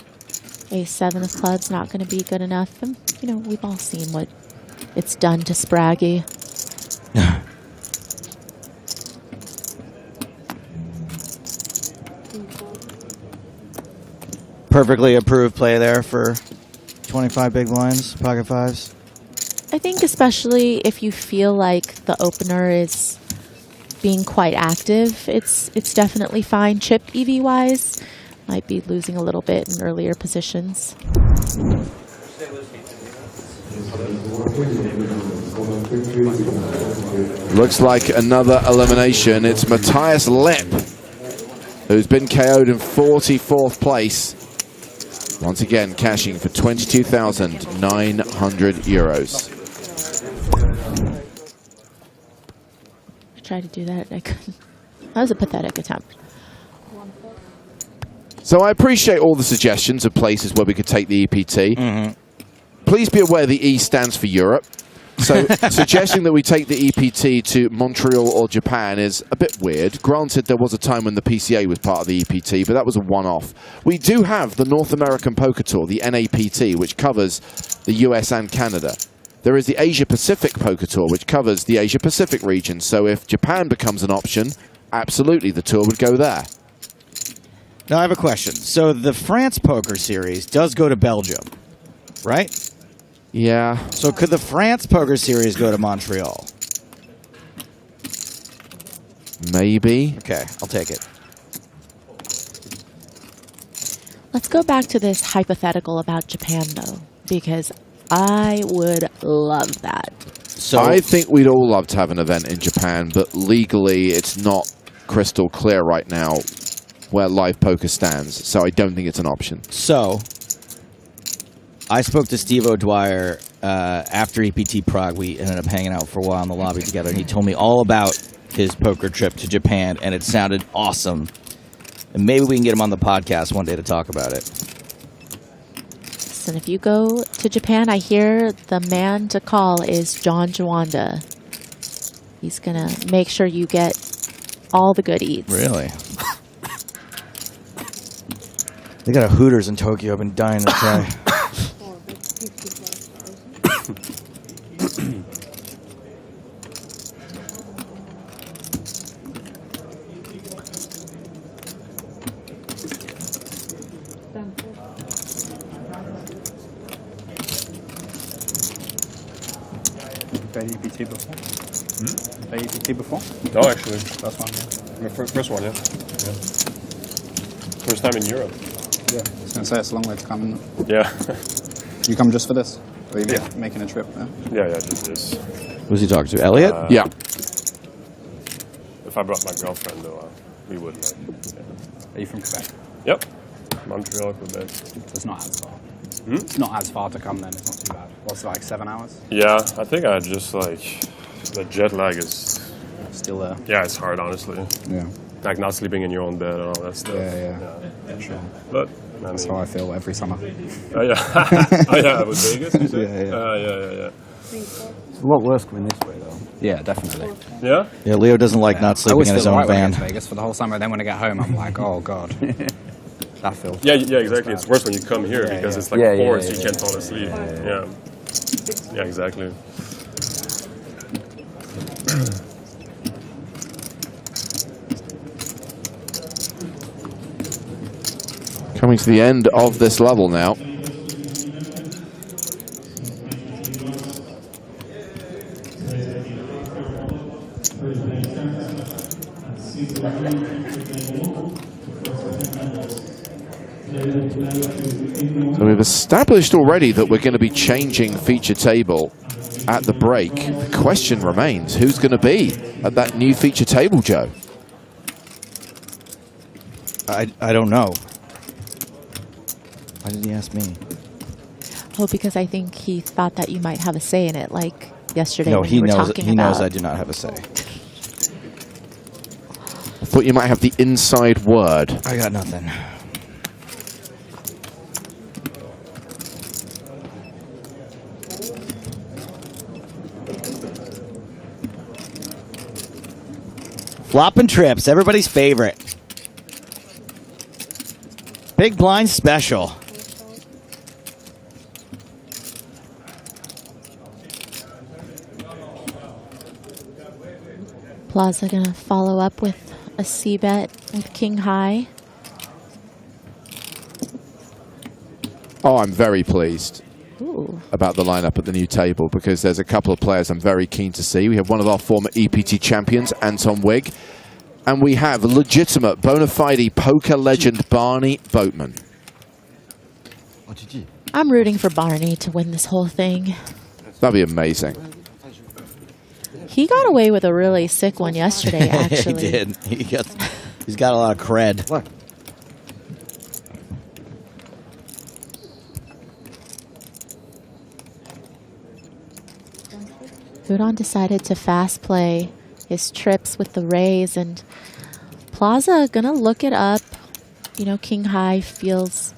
A7 of clubs not going to be good enough. And, you know, we've all seen what it's done to Spraggy. Perfectly approved play there for 25 big blinds, pocket fives. I think especially if you feel like the opener is being quite active, it's definitely fine. Chipped EV-wise, might be losing a little bit in earlier positions. Looks like another elimination. It's Matthias Lipp, who's been KO'd in 44th place. Once again, cashing for 22,900 euros. I tried to do that, I couldn't. That was a pathetic attempt. So I appreciate all the suggestions of places where we could take the EPT. Please be aware the E stands for Europe. So suggesting that we take the EPT to Montreal or Japan is a bit weird. Granted, there was a time when the PCA was part of the EPT, but that was a one-off. We do have the North American Poker Tour, the NAPT, which covers the US and Canada. There is the Asia-Pacific Poker Tour, which covers the Asia-Pacific region. So if Japan becomes an option, absolutely the tour would go there. Now, I have a question. So the France Poker Series does go to Belgium, right? Yeah. So could the France Poker Series go to Montreal? Maybe. Okay, I'll take it. Let's go back to this hypothetical about Japan, though, because I would love that. So I think we'd all love to have an event in Japan, but legally it's not crystal clear right now where live poker stands, so I don't think it's an option. So I spoke to Steve O'Dwyer after EPT Prague. We ended up hanging out for a while in the lobby together, and he told me all about his poker trip to Japan, and it sounded awesome. And maybe we can get him on the podcast one day to talk about it. And if you go to Japan, I hear the man to call is John Juanda. He's going to make sure you get all the good eats. Really? They got a Hooters in Tokyo. I've been dying to try. Played EPT before? Played EPT before? No, actually. First one, yeah. My first one, yeah. First time in Europe. Yeah, I was going to say it's a long way to come. Yeah. You come just for this? Or are you making a trip? Yeah, just this. Who's he talking to? Elliot? Yeah. If I brought my girlfriend, though, we wouldn't. Are you from Quebec? Yep. Montreal, Quebec. It's not as far. It's not as far to come then, it's not too bad. What's it, like 7 hours? Yeah, I think I just the jet lag is still there. Yeah, it's hard, honestly. Yeah. Like not sleeping in your own bed and all that stuff. Yeah. Sure. But that's how I feel every summer. Oh yeah. Oh yeah, with Vegas, you say? Yeah. It's a lot worse coming this way, though. Yeah, definitely. Yeah? Yeah, Leo doesn't like not sleeping in his own van. I always feel right when I get to Vegas for the whole summer, then when I get home, I'm like, oh god. That feels. Yeah, exactly. It's worse when you come here because it's like forced. You can't fall asleep. Yeah, exactly. Coming to the end of this level now. So we've established already that we're going to be changing feature table at the break. The question remains, who's going to be at that new feature table, Joe? I don't know. Why did he ask me? Oh, because I think he thought that you might have a say in it, like yesterday No, when he you were knows. talking He about. knows I do not have a say. I thought you might have the inside word. I got nothing. Flopping trips, everybody's favorite. Big blind special. Plaza going to follow up with a C-bet with King High. Oh, I'm very pleased Ooh. about the lineup at the new table because there's a couple of players I'm very keen to see. We have one of our former EPT champions, Anton Wigg, and we have legitimate, bona fide poker legend Barney Boatman. I'm rooting for Barney to win this whole thing. That'd be amazing. He got away with a really sick one yesterday, actually. He did. He's got a lot of cred. What? Udon decided to fast play his trips with the Rays, and Plaza gonna look it up. You know, King High feels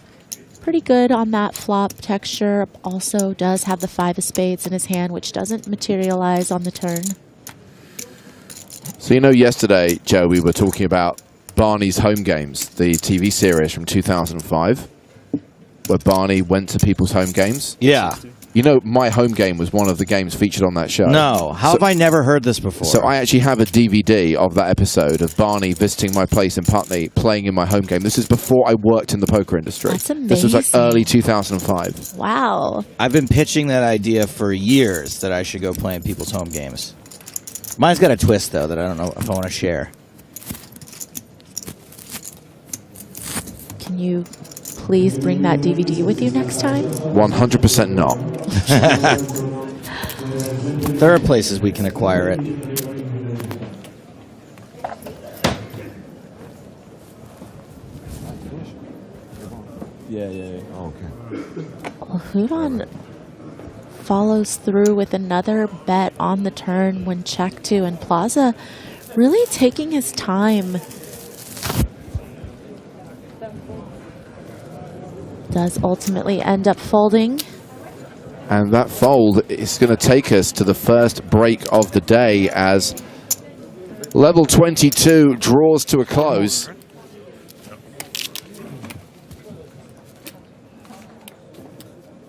pretty good on that flop texture. Also does have the 5 of spades in his hand, which doesn't materialize on the turn. So you know, yesterday, Joe, we were talking about Barney's Home Games, the TV series from 2005, where Barney went to people's home games. Yeah. You know, my home game was one of the games featured on that show. No. How have I never heard this before? So I actually have a DVD of that episode of Barney visiting my place in Putney, playing in my home game. This is before I worked in the poker industry. That's amazing. This was like early 2005. Wow. I've been pitching that idea for years that I should go play in people's home games. Mine's got a twist, though, that I don't know if I want to share. Can you please bring that DVD with you next time? 100% not. There are places we can acquire it. Yeah. Oh, okay. Well, Hudon follows through with another bet on the turn when check to, and Plaza really taking his time. Does ultimately end up folding. And that fold is going to take us to the first break of the day as level 22 draws to a close.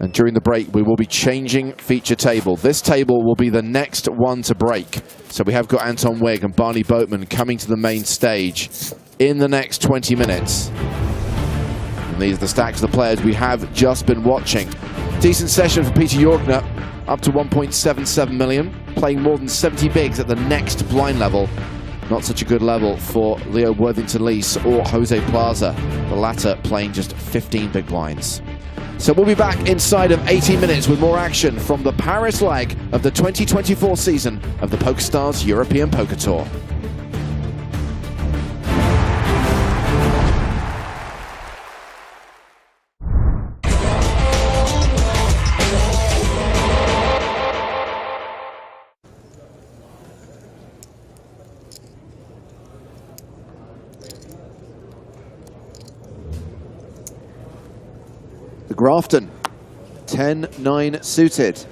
And during the break, we will be changing feature table. This table will be the next one to break. So we have got Anton Wigg and Barney Boatman coming to the main stage in the next 20 minutes. And these are the stacks of the players we have just been watching. Decent session for Peter Yorkner, up to 1.77 million, playing more than 70 bigs at the next blind level. Not such a good level for Leo Worthington-Lees or Jose Plaza, the latter playing just 15 big blinds. So we'll be back inside of 18 minutes with more action from the Paris leg of the 2024 season of the PokerStars European Poker Tour. Grafton, 10-9 suited.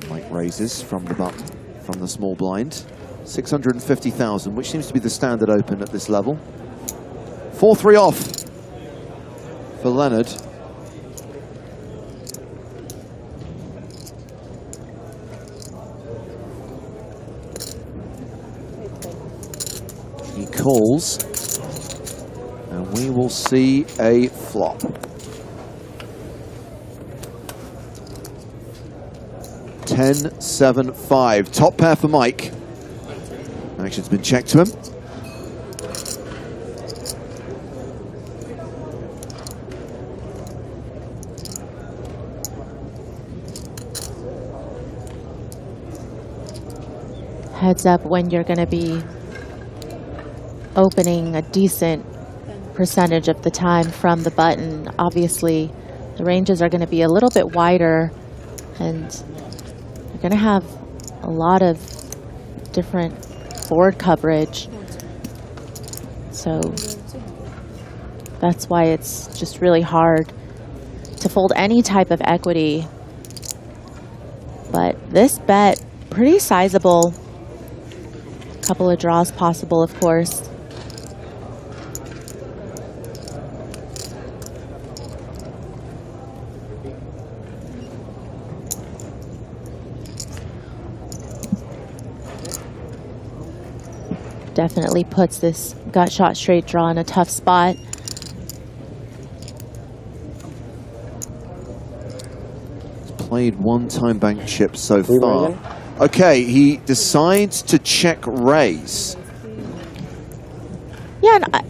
Mike raises from the button, from the small blind. 650,000, which seems to be the standard open at this level. 4-3 off for Leonard. He calls. And we will see a flop. 10-7-5. Top pair for Mike. Action's been checked to him. Heads up when you're going to be opening a decent percentage of the time from the button. Obviously, the ranges are going to be a little bit wider, and you're going to have a lot of different board coverage. So that's why it's just really hard to fold any type of equity. But this bet, pretty sizable. A couple of draws possible, of course. Definitely puts this gut shot straight draw in a tough spot. Played one time bank chip so far. Okay, he decides to check raise. Yeah, and I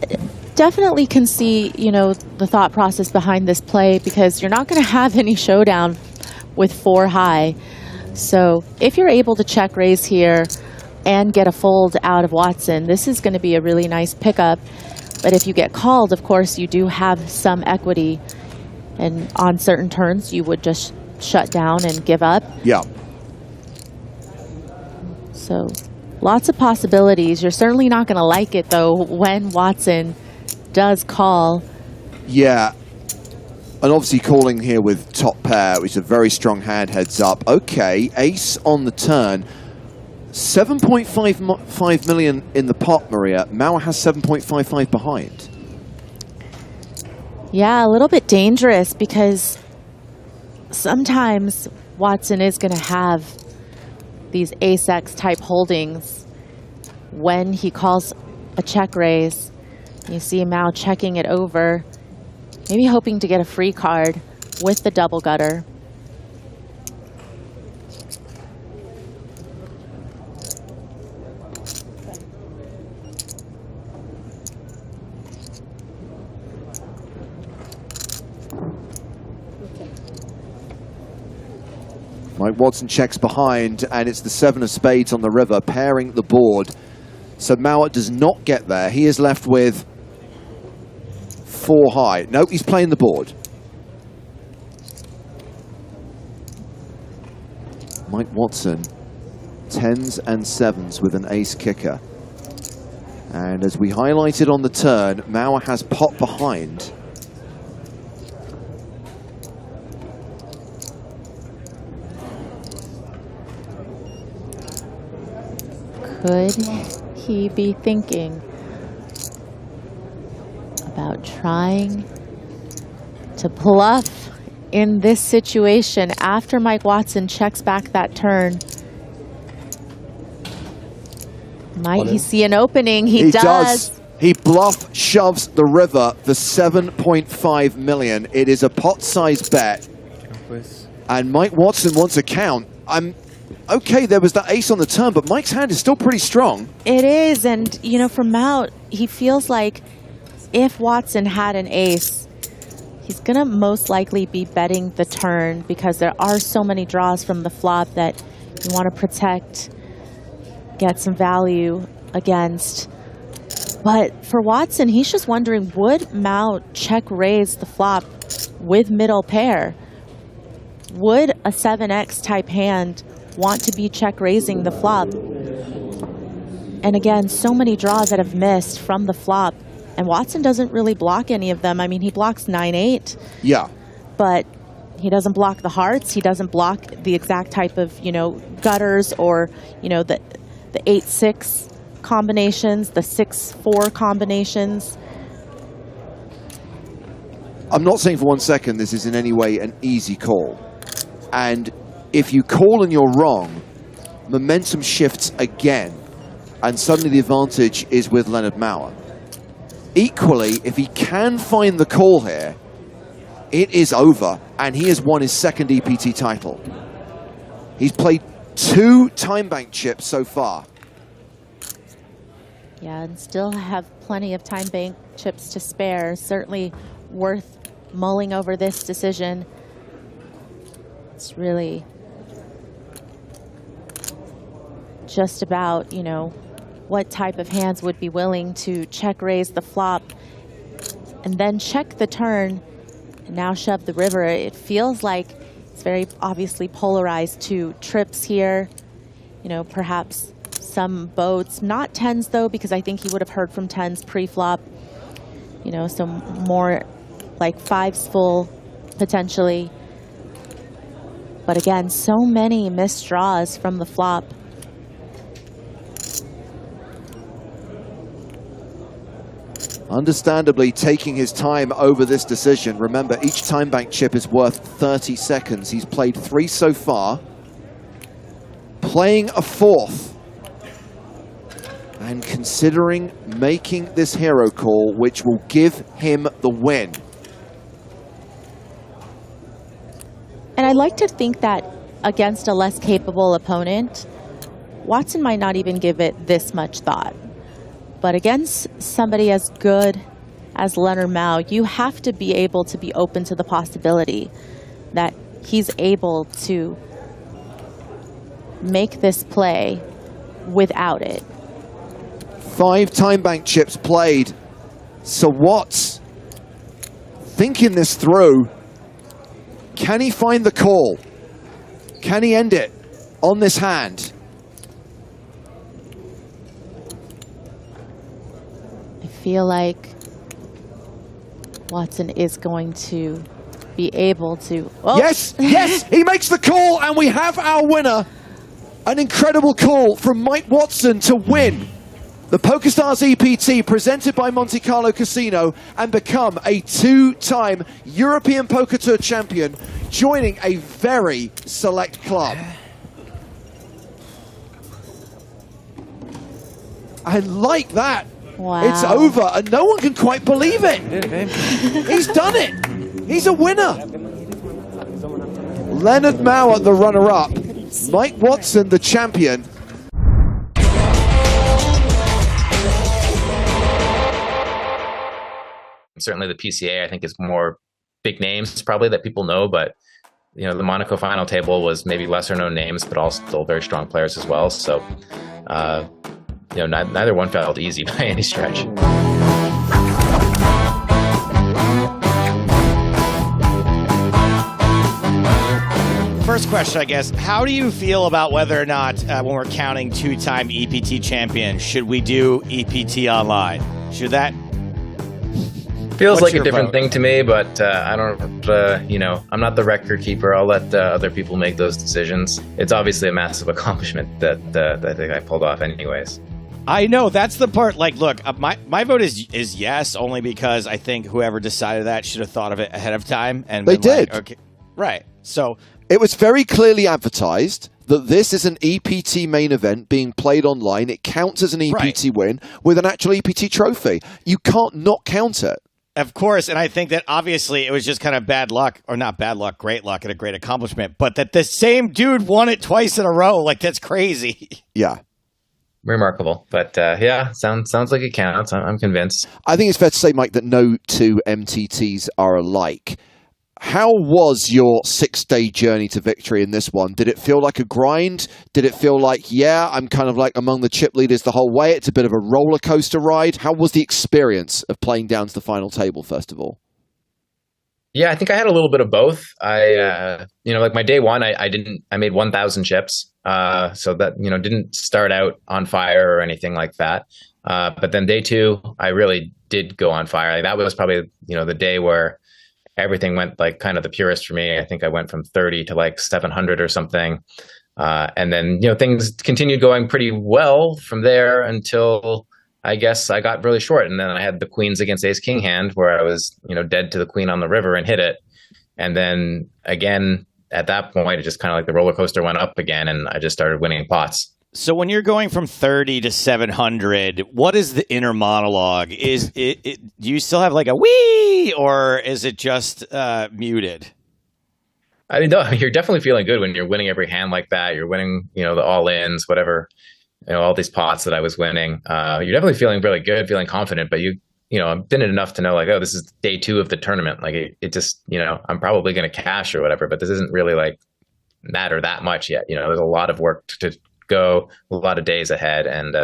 definitely can see, you know, the thought process behind this play, because you're not going to have any showdown with 4 high. So if you're able to check raise here and get a fold out of Watson, this is going to be a really nice pickup. But if you get called, of course, you do have some equity. And on certain turns, you would just shut down and give up. Yeah. So lots of possibilities. You're certainly not going to like it, though, when Watson does call. Yeah. And obviously calling here with top pair, which is a very strong hand, heads up. Okay, ace on the turn. 7.55 million in the pot, Maria. Mauer has 7.55 behind. Yeah, a little bit dangerous, because sometimes Watson is going to have these ace-X type holdings when he calls a check raise. You see Mao checking it over, maybe hoping to get a free card with the double gutter. Mike Watson checks behind, and it's the 7 of spades on the river, pairing the board. So Mauer does not get there. He is left with 4 high. Nope, he's playing the board. Mike Watson, 10s and 7s with an ace kicker. And as we highlighted on the turn, Mauer has pot behind. Could he be thinking about trying to bluff in this situation after Mike Watson checks back that turn? Might he see an opening? He does. He bluff shoves the river for 7.5 million. It is a pot-sized bet. And Mike Watson wants a count. Okay, there was that ace on the turn, but Mike's hand is still pretty strong. It is, and, you know, from out, he feels like if Watson had an ace, he's going to most likely be betting the turn because there are so many draws from the flop that you want to protect, get some value against. But for Watson, he's just wondering, would Mao check raise the flop with middle pair? Would a 7x type hand want to be check raising the flop? And again, so many draws that have missed from the flop, and Watson doesn't really block any of them. I mean, he blocks 9-8. Yeah. But he doesn't block the hearts. He doesn't block the exact type of, you know, gutters or, you know, the 8-6 combinations, the 6-4 combinations. I'm not saying for 1 second this is in any way an easy call. And if you call and you're wrong, momentum shifts again, and suddenly the advantage is with Leonard Mauer. Equally, if he can find the call here, it is over, and he has won his 2nd EPT title. He's played 2 time bank chips so far. Yeah, and still have plenty of time bank chips to spare. Certainly worth mulling over this decision. It's really just about, you know, what type of hands would be willing to check raise the flop and then check the turn and now shove the river. It feels like it's very obviously polarized to trips here, you know, perhaps some boats, not 10s though, because I think he would have heard from 10s pre-flop, you know, so more like 5s full potentially. But again, so many missed draws from the flop. Understandably taking his time over this decision. Remember, each time bank chip is worth 30 seconds. He's played 3 so far. Playing a 4th. And considering making this hero call, which will give him the win. And I like to think that against a less capable opponent, Watson might not even give it this much thought. But against somebody as good as Leonard Mao, you have to be able to be open to the possibility that he's able to make this play without it. 5 time bank chips played. So Watts thinking this through. Can he find the call? Can he end it on this hand? I feel like Watson is going to be able to... Oh. Yes, yes, he makes the call, and we have our winner. An incredible call from Mike Watson to win the PokerStars EPT presented by Monte Carlo Casino and become a 2-time European Poker Tour champion, joining a very select club. And like that, wow. It's over, and no one can quite believe it. He's done it. He's a winner. Leonard Mauer, the runner-up. Mike Watson, the champion. Certainly the PCA, I think, is more big names probably that people know, but you know, the Monaco final table was maybe lesser known names, but all still very strong players as well. So, you know, neither one felt easy by any stretch. First question, I guess, how do you feel about whether or not, when we're counting two-time EPT champions, should we do EPT online? Should that... Feels What's like a different vote? thing to me, but I don't, you know, I'm not the record keeper. I'll let other people make those decisions. It's obviously a massive accomplishment that I think I pulled off anyways. I know, that's the part, like, look, my vote is yes, only because I think whoever decided that should have thought of it ahead of time. And They been like, did. okay, right, so... It was very clearly advertised that this is an EPT main event being played online. It counts as an EPT win with an actual EPT trophy. You can't not count it. Of course, and I think that obviously it was just kind of bad luck, or not bad luck, great luck and a great accomplishment, but that the same dude won it twice in a row, like that's crazy. Yeah. Remarkable, but yeah, sounds like it counts. I'm convinced. I think it's fair to say, Mike, that no two MTTs are alike. How was your 6-day journey to victory in this one? Did it feel like a grind? Did it feel like, yeah, I'm kind of like among the chip leaders the whole way? It's a bit of a roller coaster ride. How was the experience of playing down to the final table, first of all? Yeah, I think I had a little bit of both. You know, like my day one, I made 1,000 chips. So that, you know, didn't start out on fire or anything like that. But then day two, I really did go on fire. Like, that was probably, you know, the day where everything went like kind of the purest for me. I think I went from 30 to like 700 or something. And then, you know, things continued going pretty well from there until I guess I got really short. And then I had the queens against ace king hand where I was, you know, dead to the queen on the river and hit it. And then again, at that point, it just kind of like the roller coaster went up again and I just started winning pots. So when you're going from 30 to 700, what is the inner monologue? Is do you still have like a wee, or is it just muted? I mean, no, you're definitely feeling good when you're winning every hand like that. You're winning, you know, the all-ins, whatever, you know, all these pots that I was winning. You're definitely feeling really good, feeling confident, but you know, I've been in enough to know like, oh, this is day 2 of the tournament. Like it just, you know, I'm probably going to cash or whatever, but this isn't really like matter that much yet. You know, there's a lot of work to go, a lot of days ahead. And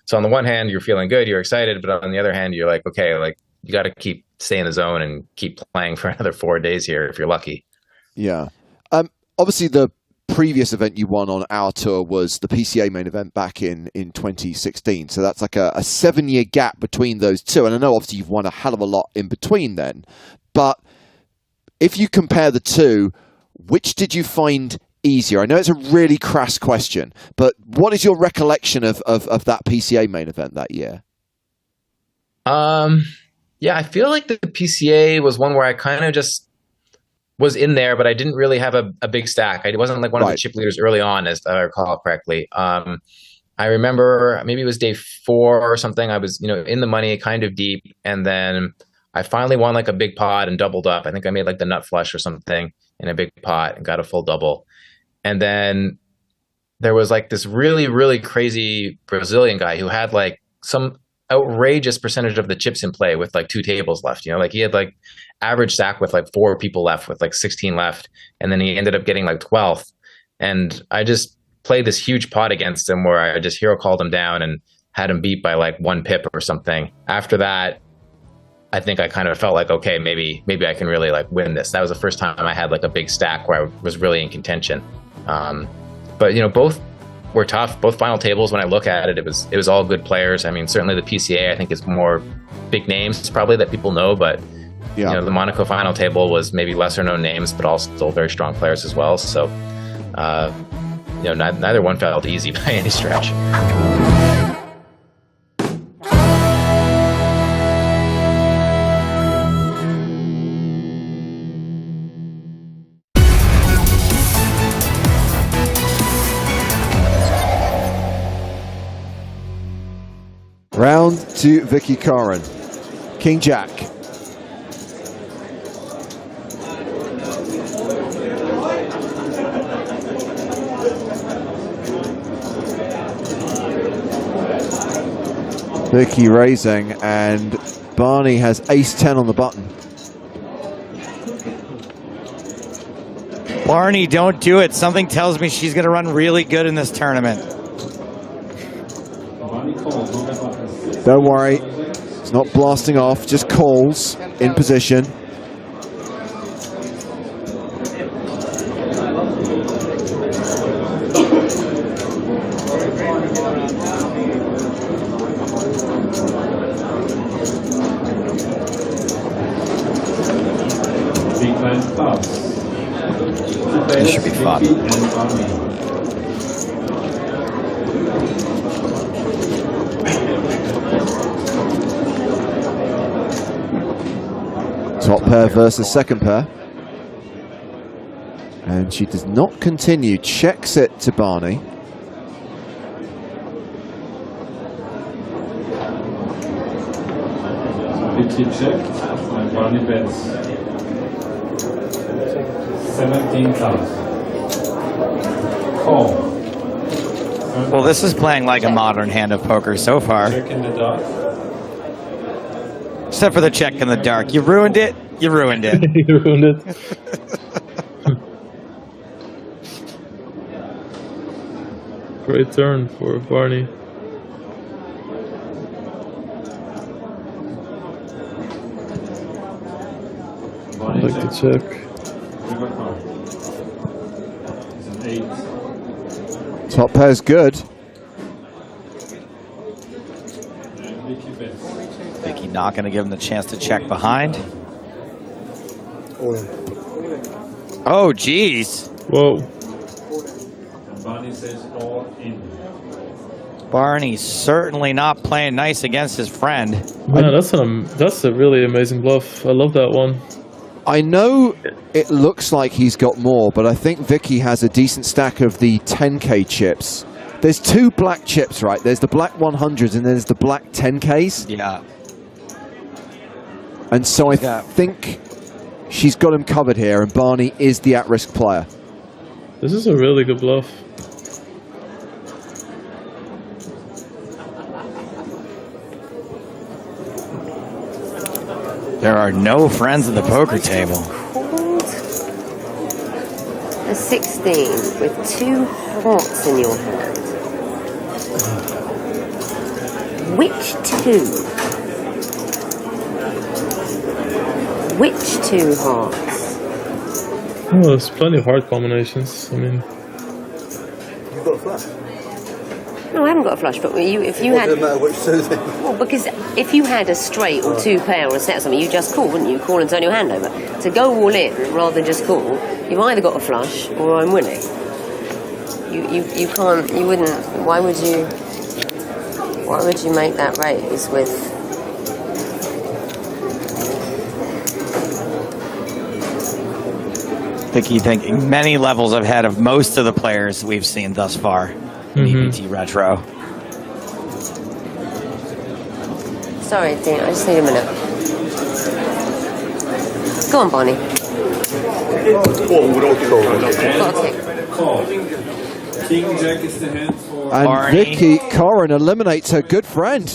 so on the one hand, you're feeling good, you're excited, but on the other hand, you're like, okay, like you got to stay in the zone and keep playing for another 4 days here if you're lucky. Yeah. Obviously, the previous event you won on our tour was the PCA main event back in 2016. So that's like a 7-year gap between those two. And I know obviously you've won a hell of a lot in between then. But if you compare the two, which did you find easier? I know it's a really crass question, but what is your recollection of that PCA main event that year? Yeah, I feel like the PCA was one where I kind of just was in there, but I didn't really have a big stack. I wasn't like one of the chip leaders early on, as I recall correctly. I remember maybe it was day 4 or something. I was, you know, in the money, kind of deep, and then I finally won like a big pot and doubled up. I think I made like the nut flush or something in a big pot and got a full double. And then there was like this really, really crazy Brazilian guy who had like some outrageous percentage of the chips in play with like 2 tables left. You know, like he had like average stack with like 4 people left with like 16 left. And then he ended up getting like 12th. And I just played this huge pot against him where I just hero called him down and had him beat by like 1 pip or something. After that, I think I kind of felt like, okay, maybe I can really like win this. That was the first time I had like a big stack where I was really in contention. But you know, both were tough. Both final tables, when I look at it, it was all good players. I mean, certainly the PCA I think is more big names probably that people know, but you know, the Monaco final table was maybe lesser known names, but all still very strong players as well. So you know, neither one felt easy by any stretch. Round to Vicky Karin. King Jack. Vicky raising, and Barney has ace 10 on the button. Barney, don't do it. Something tells me she's going to run really good in this tournament. Don't worry. It's not blasting off, just calls in position. This should be fun. Top pair versus second pair. And she does not continue. Checks it to Barney. Vicky checked and Barney bets 17,000. Call. Well, this is playing like a modern hand of poker so far. Check in the dark. Except for the check in the dark. You ruined it. You ruined it. You ruined it. Great turn for Barney. I'd like to check. It's an 8. Top pair's good. Vicky not going to give him the chance to check behind. Oh, geez. Whoa. Barney says all in. Barney's certainly not playing nice against his friend. Man, that's a really amazing bluff. I love that one. I know it looks like he's got more, but I think Vicky has a decent stack of the 10K chips. There's two black chips, right? There's the black 100s and there's the black 10Ks. Yeah. And so I think she's got him covered here, and Barney is the at-risk player. This is a really good bluff. There are no friends at the poker table. A 16 with 2 hearts in your hand. Which 2? Which 2 hearts? Oh, there's plenty of hard combinations. I mean, You've got a flush. No, I haven't got a flush, but if you had... It doesn't matter which 2 then. Well, because if you had a straight or 2 pair or a set or something, you just call, wouldn't you? Call and turn your hand over. To go all in rather than just call, you've either got a flush or I'm winning. You can't, you wouldn't, why would you make that raise with... Vicky thinking many levels ahead of most of the players we've seen thus far in EPT Retro. Sorry, Dean, I just need a minute. Go on, Barney. King Jack is the hand for And Barney. Vicky Corrin eliminates her good friend.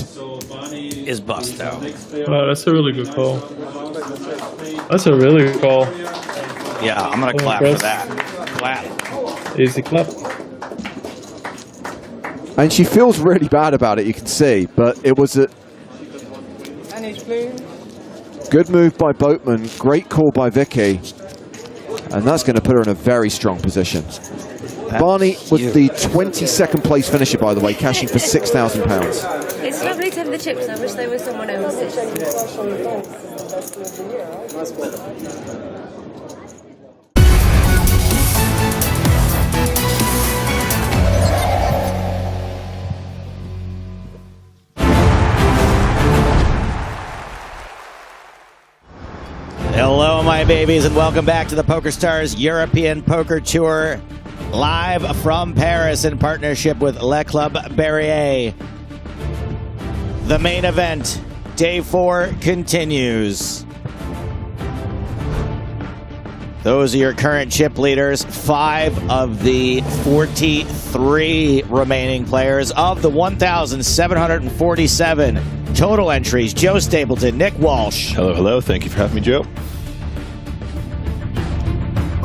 Is bust though. Oh, that's a really good call. That's a really good call. Yeah, I'm gonna clap for that. Clap. Easy clap. And she feels really bad about it, you can see, but it was a good move by Boatman, great call by Vicky, and that's going to put her in a very strong position. Barney was the 22nd place finisher, by the way, cashing for £6,000. It's lovely to have the chips. I wish they were someone else's. Hello, my babies, and welcome back to the PokerStars European Poker Tour, live from Paris in partnership with Le Club Berrier. The main event, day 4, continues. Those are your current chip leaders. 5 of the 43 remaining players of the 1,747 total entries. Joe Stapleton, Nick Walsh. Hello, hello. Thank you for having me, Joe.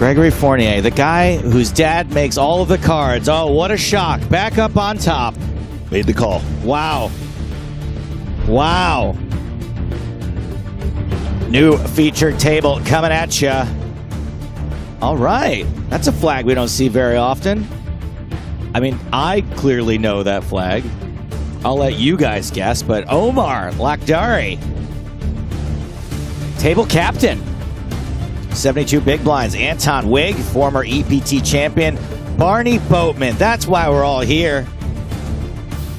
Gregory Fournier, the guy whose dad makes all of the cards. Oh, what a shock. Back up on top. Made the call. Wow. Wow. New featured table coming at ya. All right. That's a flag we don't see very often. I mean, I clearly know that flag. I'll let you guys guess, but Omar Lakhdari, table captain. 72 big blinds. Anton Wig, former EPT champion. Barney Boatman. That's why we're all here.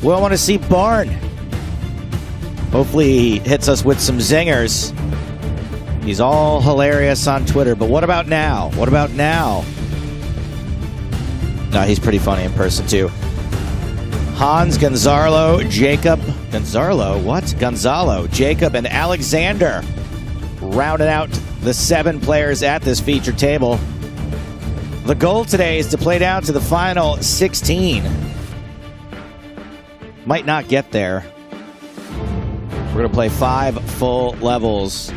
We all want to see Barn. Hopefully he hits us with some zingers. He's all hilarious on Twitter. But what about now? What about now? No, he's pretty funny in person too. Hans, Gonzalo, Jacob. Gonzalo? What? Gonzalo, Jacob, and Alexander. Rounding out the 7 players at this featured table. The goal today is to play down to the final 16. Might not get there. We're going to play 5 full levels.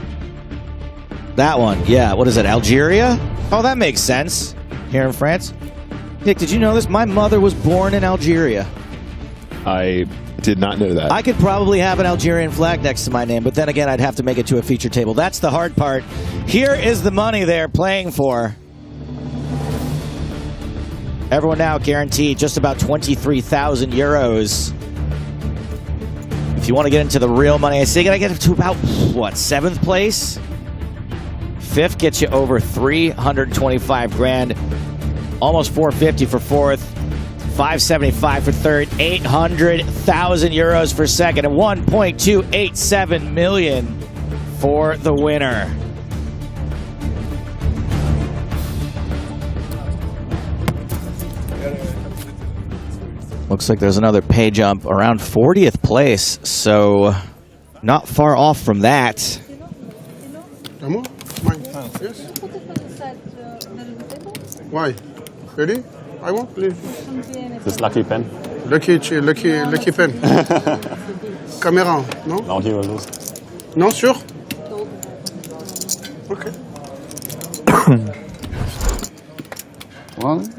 That one, yeah. What is it, Algeria? Oh, that makes sense. Here in France. Nick, did you know this? My mother was born in Algeria. I did not know that. I could probably have an Algerian flag next to my name, but then again, I'd have to make it to a feature table. That's the hard part. Here is the money they're playing for. Everyone now guaranteed just about 23,000 euros. If you want to get into the real money, I say you got to get to about, what, 7th place? 5th gets you over 325 grand. Almost 450 for 4th. 575 for 3rd. 800,000 euros for 2nd. And 1.287 million for the winner. Looks like there's another pay jump around 40th place, so not far off from that. Yes. Why? Ready? I want, please. This lucky pen. Lucky pen. Caméra, non? No, he will lose. Non, sûr? Okay. One.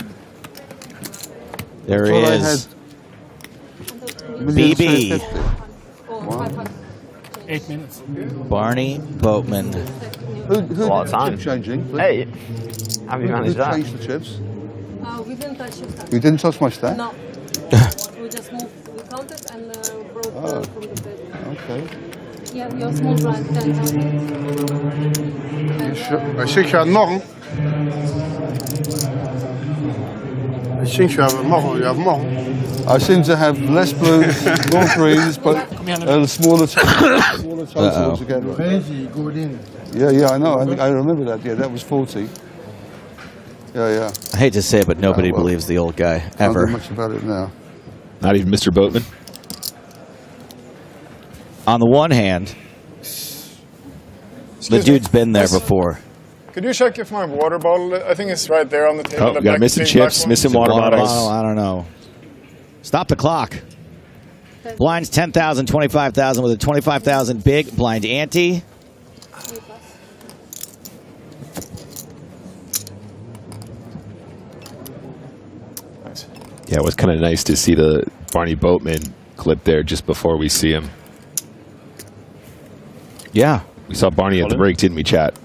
There he is. BB. 8 minutes. Barney Boatman. Who A lot of time. Chip changing? Hey, how have you managed that? Who changed the chips? We didn't touch it. You didn't touch my stack? No. We just moved, we counted and brought from the table. Okay. Yeah, your small blind, 10,000. I think you have more. I think you have more. You have more. I seem to have less blues, more greens, but smaller totals altogether. Crazy, good in. Yeah, I know. I remember that. Yeah, that was 40. Yeah. I hate to say it, but nobody believes the old guy, ever. Can't do much about it now. Not even Mr. Boatman. On the one hand, the dude's been there before. Could you check if my water bottle, I think it's right there on the table. Oh, got missing chips, missing water bottles. I don't know. Stop the clock. Blinds 10,000, 25,000 with a 25,000 big blind ante. Yeah, it was kind of nice to see the Barney Boatman clip there just before we see him. Yeah. We saw Barney at the break, didn't we, chat?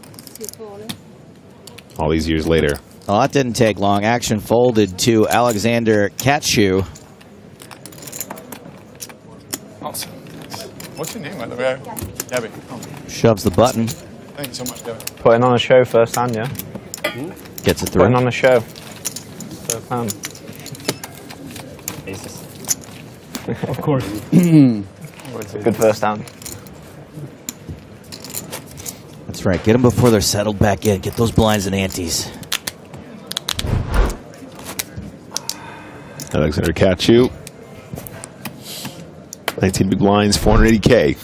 All these years later. Well, that didn't take long. Action folded to Alexander Katshu. Awesome. What's your name, by the way? Gabby. Oh. Shoves the button. Thank you so much, Gabby. Putting on a show first hand, yeah? Gets it through. Putting on a show first hand. Jesus. Of course. Good first hand. That's right. Get them before they're settled back in. Get those blinds and antes. Alexander Katshu. 19 big blinds, 480K.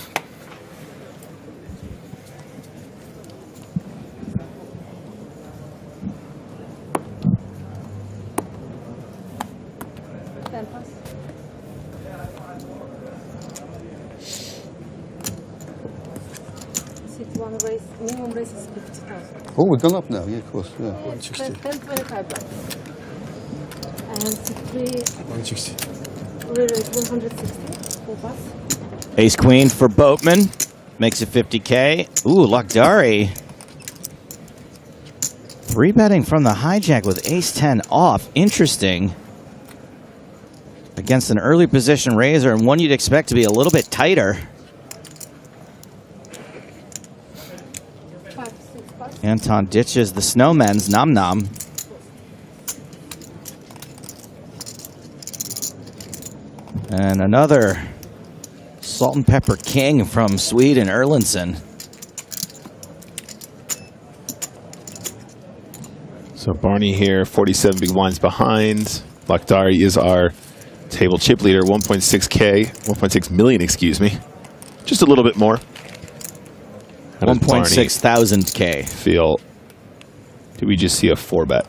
minimum raise is 50,000. Oh, we've gone up now. Yeah, of course. Yeah. 160. 1025 blinds. And 160. 160 for us. Ace queen for Boatman. Makes it 50K. Ooh, Lakhdari. 3-betting from the hijack with ace 10 off. Interesting. Against an early position raiser and one you'd expect to be a little bit tighter. Anton ditches the snowmen's nom nom. And another salt and pepper king from Sweden, Erlandson. So Barney here, 47 big blinds behind. Lakhdari is our table chip leader, 1.6 million, excuse me. Just a little bit more. 1.6 thousand K. Feel, did we just see a 4-bet?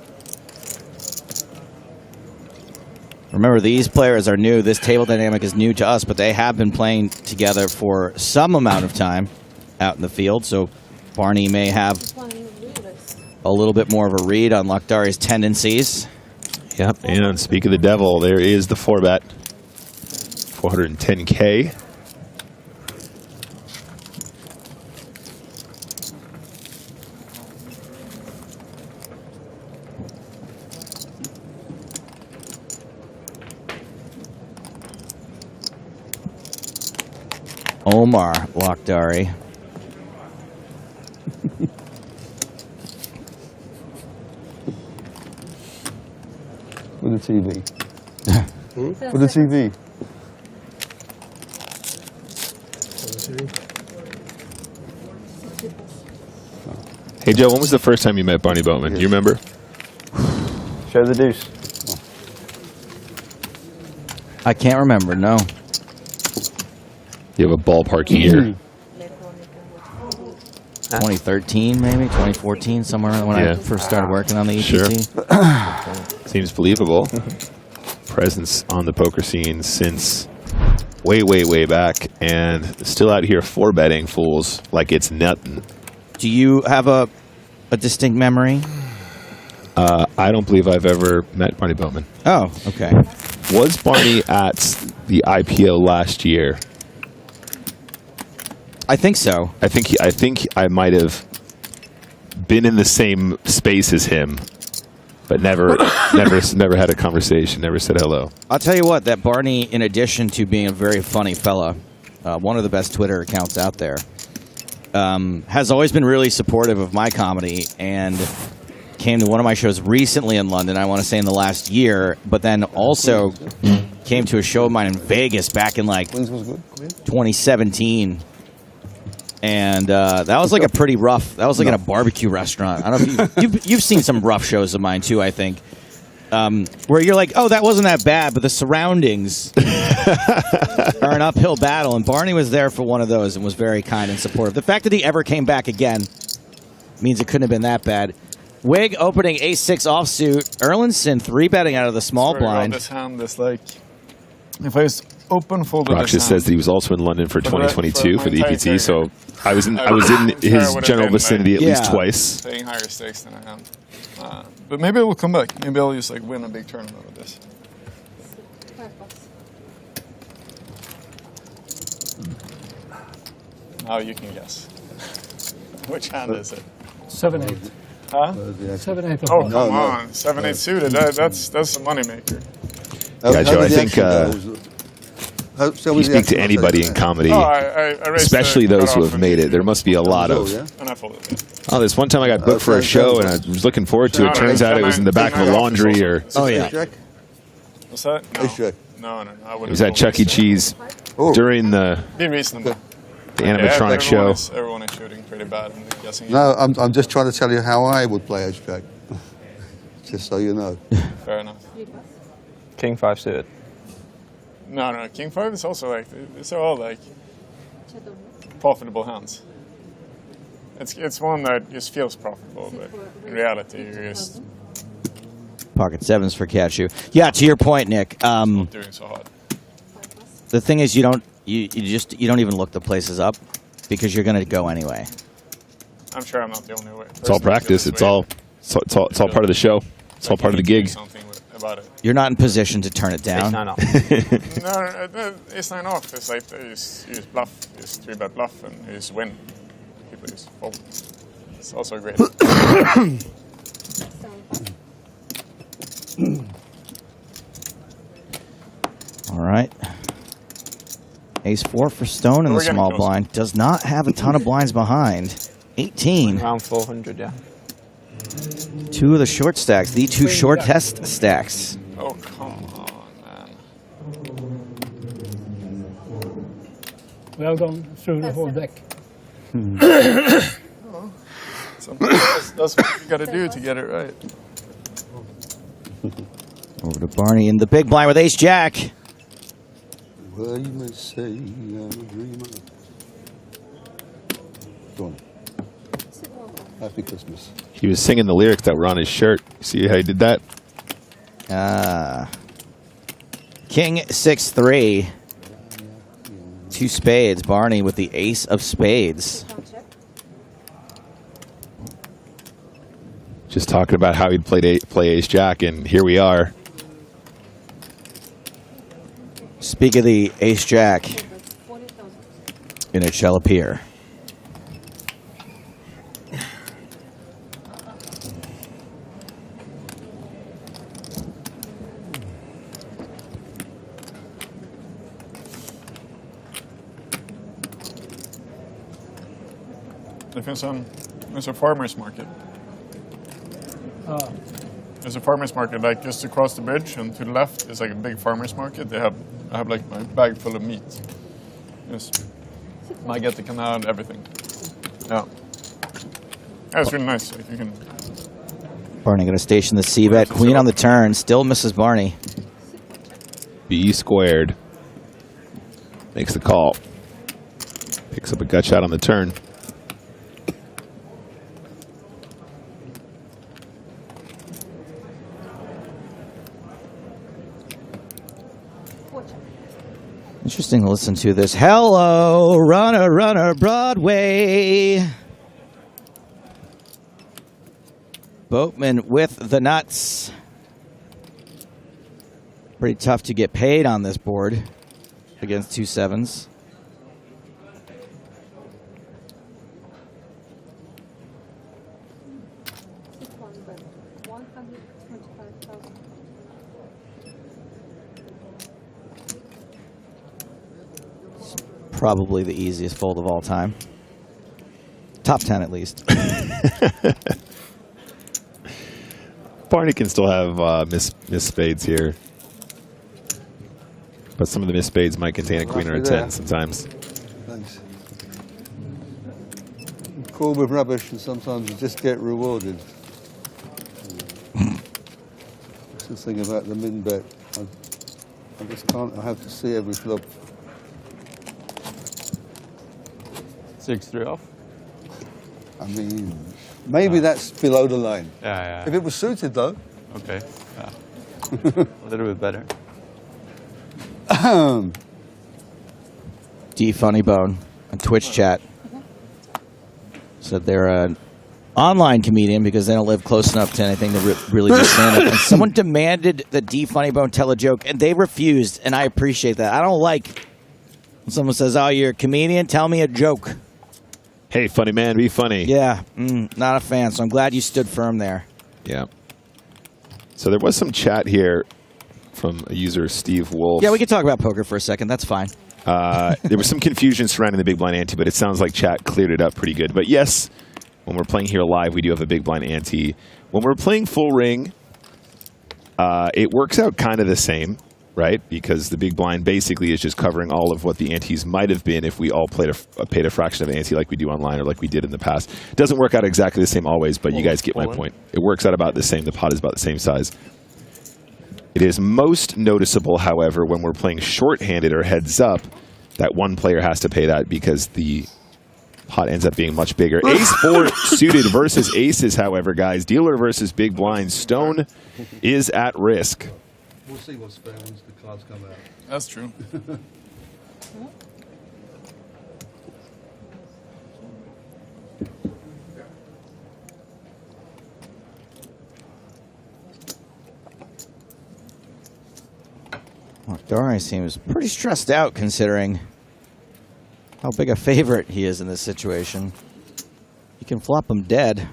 Remember, these players are new. This table dynamic is new to us, but they have been playing together for some amount of time out in the field. So Barney may have a little bit more of a read on Lakhdari's tendencies. Yep, and speak of the devil, there is the 4-bet. 410K. Omar Lakhdari. For the TV. For the TV. Hey Joe, when was the first time you met Barney Boatman? Do you remember? Show the deuce. I can't remember, no. You have a ballpark year. 2013, maybe 2014, somewhere around when I first started working on the EPT. Sure. Seems believable. Presence on the poker scene since way, way, way back, and still out here 4-betting fools like it's nothing. Do you have a distinct memory? I don't believe I've ever met Barney Boatman. Oh, okay. Was Barney at the IPO last year? I think so. I think I might have been in the same space as him, but never had a conversation, never said hello. I'll tell you what, that Barney, in addition to being a very funny fella, one of the best Twitter accounts out there, has always been really supportive of my comedy and came to one of my shows recently in London, I want to say in the last year, but then also came to a show of mine in Vegas back in like 2017. And that was like a pretty rough. That was like in a barbecue restaurant. I don't know if you've seen some rough shows of mine too. I think where you're like, oh, that wasn't that bad, but the surroundings are an uphill battle. And Barney was there for one of those and was very kind and supportive. The fact that he ever came back again means it couldn't have been that bad. Wig opening ace-6 offsuit. Erlandson 3-betting out of the small blind. This hand is like, if I was open folded. Roxas says that he was also in London for 2022 for the EPT, so I was in his general vicinity at least twice. Playing higher stakes than I am, but maybe I will come back. Maybe I'll just like win a big tournament with this. Now you can guess. Which hand is it? 7-8. Huh? 7-8. Oh, come on. 7-8 suited. That's a moneymaker. Yeah, Joe, I think you speak to anybody in comedy, especially those who have made it. There must be a lot of... Oh, this one time I got booked for a show, and I was looking forward to it. Turns out it was in the back of a laundry, or... Oh, yeah. What's that? No. It was at Chuck E. Cheese during the animatronic show. Everyone is shooting pretty bad. Guessing. No, I'm just trying to tell you how I would play ace-jack. Just so you know. Fair enough. King 5 suited. No. King 5 is also like, these are all like profitable hands. It's one that just feels profitable, but in reality, you're just pocket sevens for Cashew. Yeah, to your point, Nick. not doing so hard. The thing is, you don't even look the places up because you're going to go anyway. I'm sure I'm not the only way. It's all practice. It's all part of the show. It's all part of the gig. About it. You're not in position to turn it down. No, it's not off. It's like you use bluff, use 3-bet bluff, and you use win. People use fold. It's also great. All right. Ace-4 for Stone in the small blind. Does not have a ton of blinds behind. 18. Around 400, yeah. Two of the short stacks. The two short test stacks. Oh, come on, man. Well gone through the whole deck. Sometimes that's what you got to do to get it right. Over to Barney in the big blind with Ace-Jack. Well, you may say I'm a dreamer. Go on. Happy Christmas. He was singing the lyrics that were on his shirt. See how he did that? King 6-3. 2 spades. Barney with the ace of spades. Just talking about how he'd play Ace-Jack, and here we are. Speak of the Ace-Jack, and it shall appear. There's a farmer's market. There's a farmer's market like just across the bridge, and to the left is like a big farmer's market. I have like my bag full of meat. Just I get the canal and everything. Yeah, that's really nice. Like you can. Barney going to station the C-bet. Queen on the turn. Still misses Barney. B squared. Makes the call. Picks up a gut shot on the turn. Interesting to listen to this. Hello, runner, runner, Broadway. Boatman with the nuts. Pretty tough to get paid on this board against 2 sevens. Probably the easiest fold of all time. Top 10 at least. Barney can still have miss spades here. But some of the missed spades might contain a queen or a 10 sometimes. Thanks. Call with rubbish and sometimes you just get rewarded. That's the thing about the min bet. I just can't, I have to see every flop. 6-3 off. I mean, maybe that's below the line. Yeah. If it was suited, though. Okay. Yeah. A little bit better. D Funny Bone on Twitch chat said they're an online comedian because they don't live close enough to anything to really do stand up. And someone demanded that D Funny Bone tell a joke, and they refused, and I appreciate that. I don't like when someone says, "Oh, you're a comedian. Tell me a joke." Hey, funny man, be funny. Yeah, not a fan, so I'm glad you stood firm there. Yeah. So there was some chat here from a user, Steve Wolf. Yeah, we could talk about poker for a second. That's fine. There was some confusion surrounding the big blind ante, but it sounds like chat cleared it up pretty good. But yes, when we're playing here live, we do have a big blind ante. When we're playing full ring, it works out kind of the same, right? Because the big blind basically is just covering all of what the antes might have been if we all paid a fraction of an ante like we do online or like we did in the past. It doesn't work out exactly the same always, but you guys get my point. It works out about the same. The pot is about the same size. It is most noticeable, however, when we're playing short-handed or heads up, that one player has to pay that because the pot ends up being much bigger. Ace-4 suited versus aces, however, guys. Dealer versus big blind. Stone is at risk. We'll see what's fair once the cards come out. That's true. Dore seems pretty stressed out considering how big a favorite he is in this situation. You can flop him dead.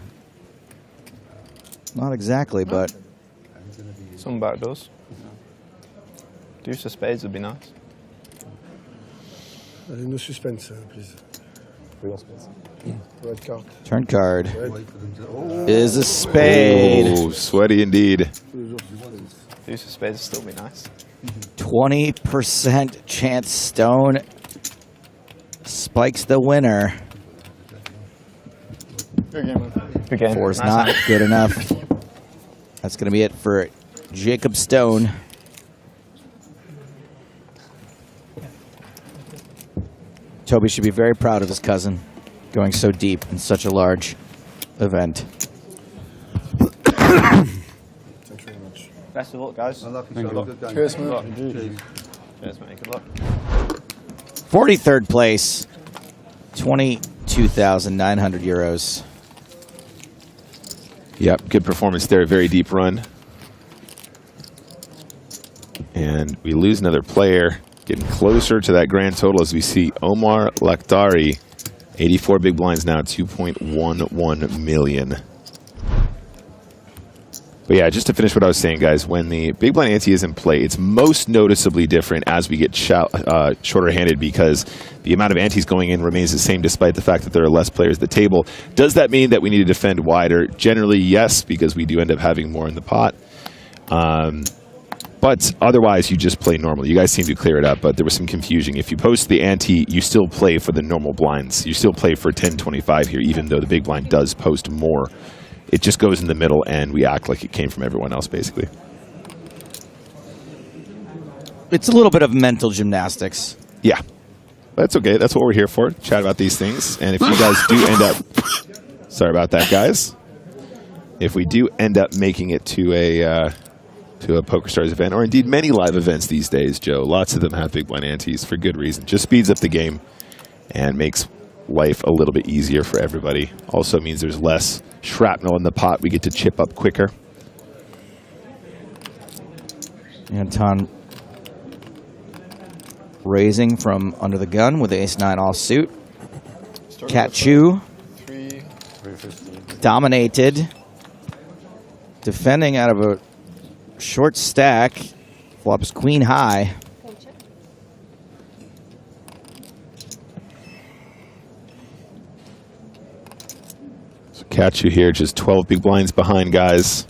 Not exactly, but... Some backdoors. Deuce of spades would be nice. No suspense, please. Red card. Turn card is a spade. Oh, sweaty indeed. Deuce of spades would still be nice. 20% chance stone spikes the winner. Good game. Good game. Four's not good enough. That's going to be it for Jacob Stone. Toby should be very proud of his cousin going so deep in such a large event. Best of luck, guys. Cheers, man. Cheers, mate. Good luck. 43rd place, 22,900 euros. Yep, good performance there. Very deep run. And we lose another player. Getting closer to that grand total as we see Omar Lakhdari. 84 big blinds now, 2.11 million. But yeah, just to finish what I was saying, guys, when the big blind ante is in play, it's most noticeably different as we get shorter-handed because the amount of antes going in remains the same despite the fact that there are less players at the table. Does that mean that we need to defend wider? Generally, yes, because we do end up having more in the pot. But otherwise, you just play normal. You guys seem to clear it up, but there was some confusion. If you post the ante, you still play for the normal blinds. You still play for 10-25 here, even though the big blind does post more. It just goes in the middle, and we act like it came from everyone else, basically. It's a little bit of mental gymnastics. Yeah. That's okay. That's what we're here for, chat about these things. And if you guys do end up... Sorry about that, guys. If we do end up making it to a PokerStars event, or indeed many live events these days, Joe, lots of them have big blind antes for good reason. Just speeds up the game and makes life a little bit easier for everybody. Also means there's less shrapnel in the pot. We get to chip up quicker. Anton raising from under the gun with the ace-9 offsuit. Cat Chu dominated. Defending out of a short stack. Flops queen high. Catch you here, just 12 big blinds behind, guys.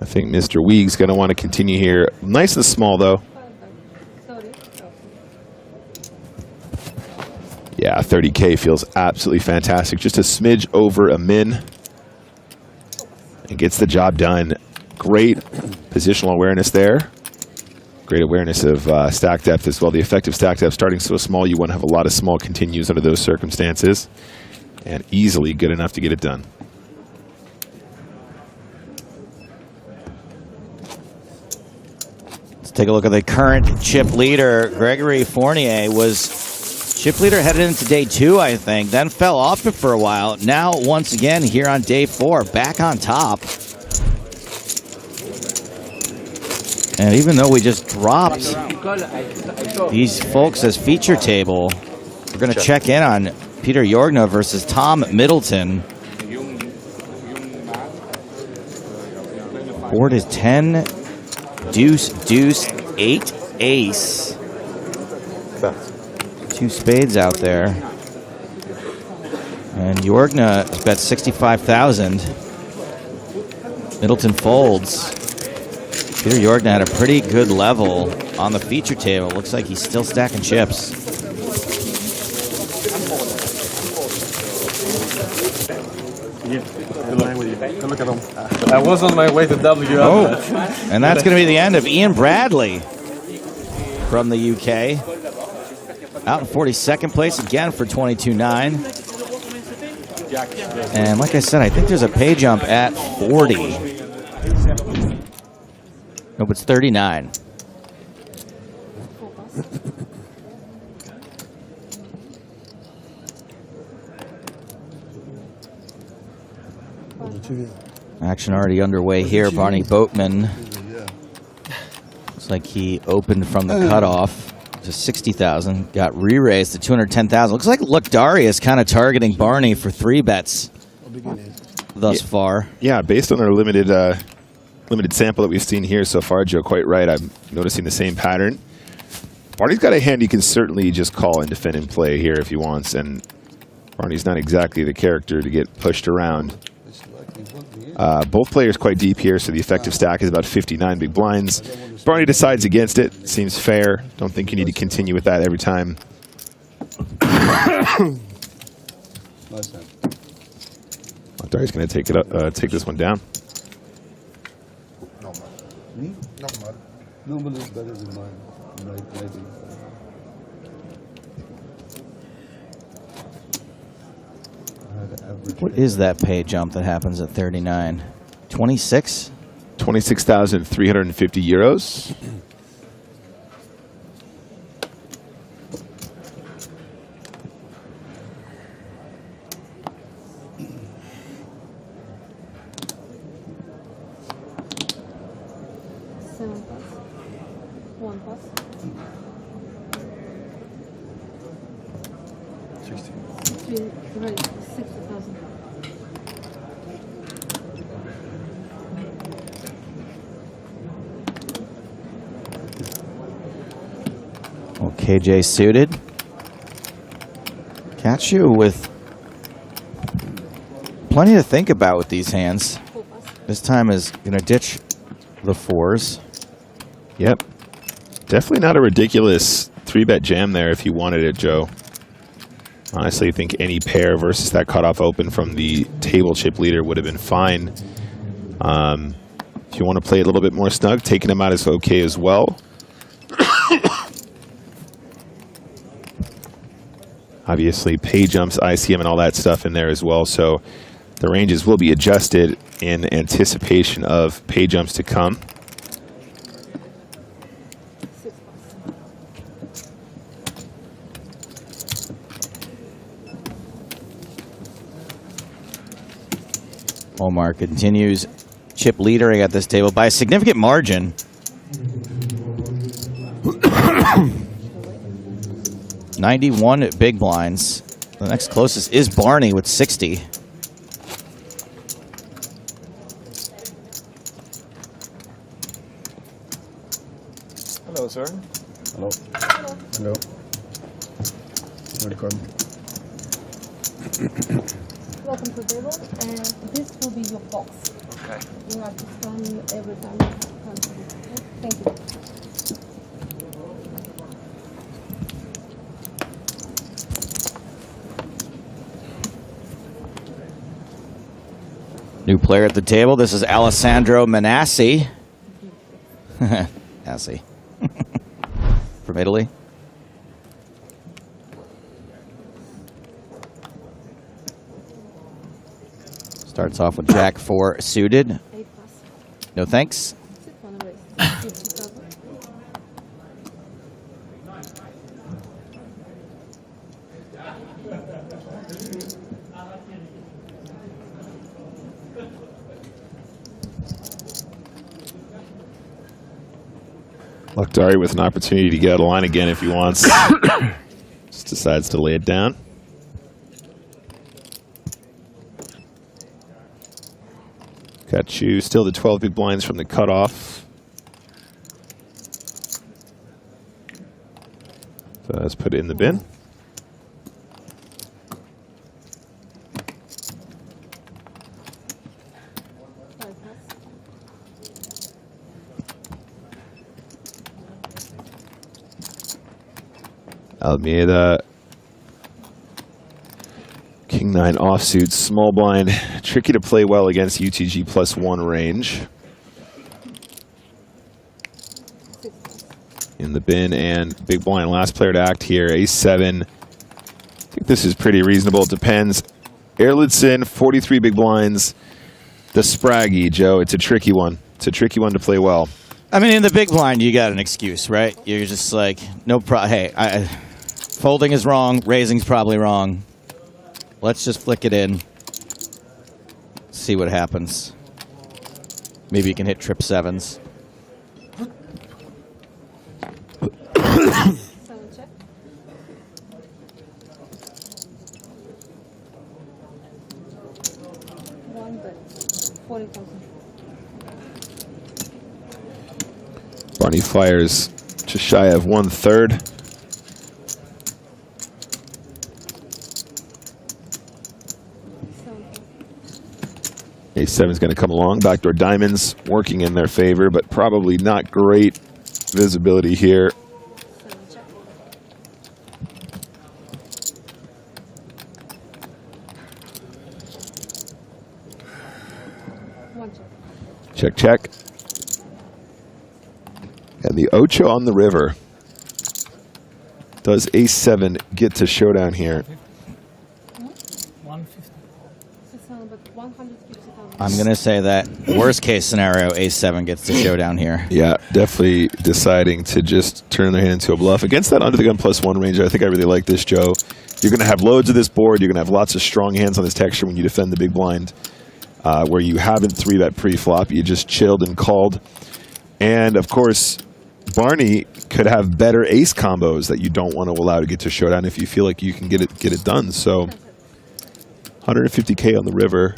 I think Mr. Weeg's going to want to continue here. Nice and small, though. Yeah, 30K feels absolutely fantastic. Just a smidge over a min. And gets the job done. Great positional awareness there. Great awareness of stack depth as well. The effective stack depth starting so small, you want to have a lot of small continues under those circumstances. And easily good enough to get it done. Let's take a look at the current chip leader. Gregory Fournier was chip leader headed into day 2, I think. Then fell off it for a while. Now, once again, here on day 4, back on top. And even though we just dropped these folks as feature table, we're going to check in on Peter Jorgna versus Tom Middleton. Board is 10, deuce, deuce, 8, ace. 2 spades out there. And Jorgna bet 65,000. Middleton folds. Peter Jorgna had a pretty good level on the feature table. Looks like he's still stacking chips. Look at him. I was on my way to W. Oh, and that's going to be the end of Ian Bradley from the UK. Out in 42nd place again for 22.9. And like I said, I think there's a pay jump at 40. Nope, it's 39. Action already underway here. Barney Boatman. Looks like he opened from the cutoff to 60,000. Got re-raised to 210,000. Looks like Lakdari is kind of targeting Barney for 3 bets thus far. Yeah, based on our limited sample that we've seen here so far, Joe, quite right. I'm noticing the same pattern. Barney's got a hand you can certainly just call and defend and play here if he wants, and Barney's not exactly the character to get pushed around. Both players quite deep here, so the effective stack is about 59 big blinds. Barney decides against it. Seems fair. Don't think you need to continue with that every time. Lakdari's going to take it up, take this one down. Nobody's better than mine. What is that pay jump that happens at 39? 26? 26,350 euros. KJ suited. Catch you with plenty to think about with these hands. This time is going to ditch the 4s. Yep. Definitely not a ridiculous 3-bet jam there if you wanted it, Joe. Honestly, I think any pair versus that cutoff open from the table chip leader would have been fine. If you want to play a little bit more snug, taking them out is okay as well. Obviously, pay jumps, ICM, and all that stuff in there as well. So the ranges will be adjusted in anticipation of pay jumps to come. Omar continues chip leadering at this table by a significant margin. 91 big blinds. The next closest is Barney with 60. Hello, sir. Hello. Hello. Welcome. Welcome to the table, and this will be your box. Okay. You have to scan every time you come to this. Thank you. New player at the table. This is Alessandro Manassi. Manassi. From Italy. Starts off with Jack 4 suited. No thanks. Lakdari with an opportunity to get out of line again if he wants. Just decides to lay it down. Got you still the 12 big blinds from the cutoff. So let's put it in the bin. Almeida, King 9 offsuit, small blind, tricky to play well against UTG +1 range. In the bin and big blind, last player to act here, Ace-7. I think this is pretty reasonable. It depends. Erlandson, 43 big blinds. The Spraggy, Joe, it's a tricky one. It's a tricky one to play well. I mean, in the big blind, you got an excuse, right? You're just like, no problem. Hey, folding is wrong. Raising's probably wrong. Let's just flick it in. See what happens. Maybe you can hit trip sevens. Barney fires just shy of 1/3. Ace-7 is going to come along. Backdoor diamonds working in their favor, but probably not great visibility here. Check, check. And the Ocho on the river. Does Ace-7 get to showdown here? I'm going to say that worst case scenario, Ace-7 gets to showdown here. Yeah, definitely deciding to just turn their hand into a bluff. Against that under the gun +1 range, I think I really like this, Joe. You're going to have loads of this board. You're going to have lots of strong hands on this texture when you defend the big blind, where you haven't 3-bet pre-flop. You just chilled and called. And, of course, Barney could have better ace combos that you don't want to allow to get to showdown if you feel like you can get it done. So, 150K on the river.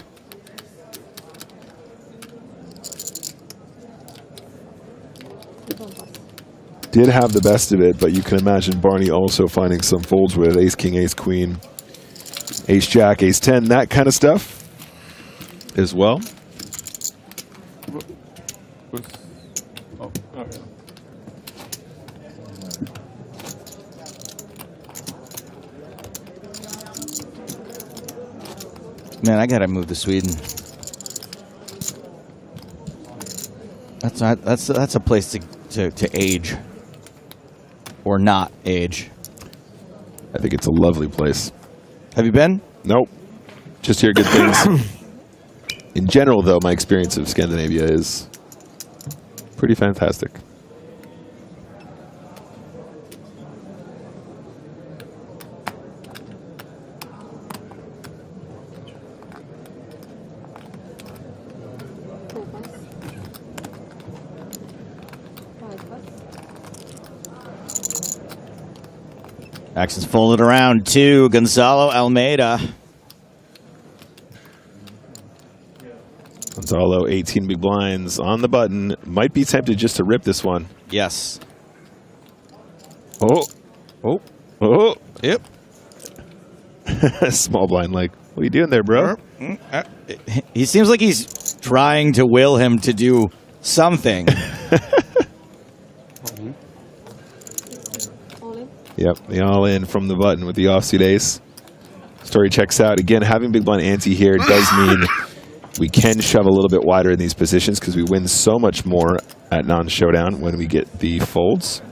Did have the best of it, but you can imagine Barney also finding some folds with ace-king, ace-queen, ace-jack, ace-10, that kind of stuff as well. Man, I gotta move to Sweden. That's a place to age. Or not age. I think it's a lovely place. Have you been? Nope. Just hear good things. In general, though, my experience of Scandinavia is pretty fantastic. Actions folded around to Gonzalo Almeida. Gonzalo, 18 big blinds on the button. Might be tempted just to rip this one. Yes. Oh. Oh. Oh. Yep. Small blind like, what are you doing there, bro? He seems like he's trying to will him to do something. Yep, the all-in from the button with the offsuit ace. Story checks out. Again, having big blind ante here does mean we can shove a little bit wider in these positions because we win so much more at non-showdown when we get the folds.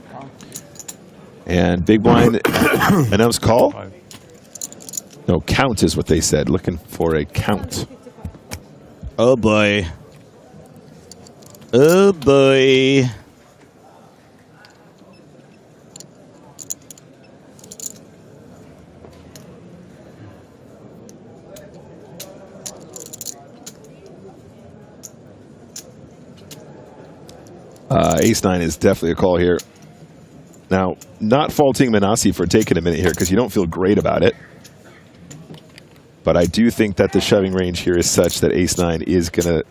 And big blind announced call. No, count is what they said. Looking for a count. Oh, boy. Oh, boy. Ace-9 is definitely a call here. Now, not faulting Manassi for taking a minute here because you don't feel great about it. But I do think that the shoving range here is such that Ace-9 is going to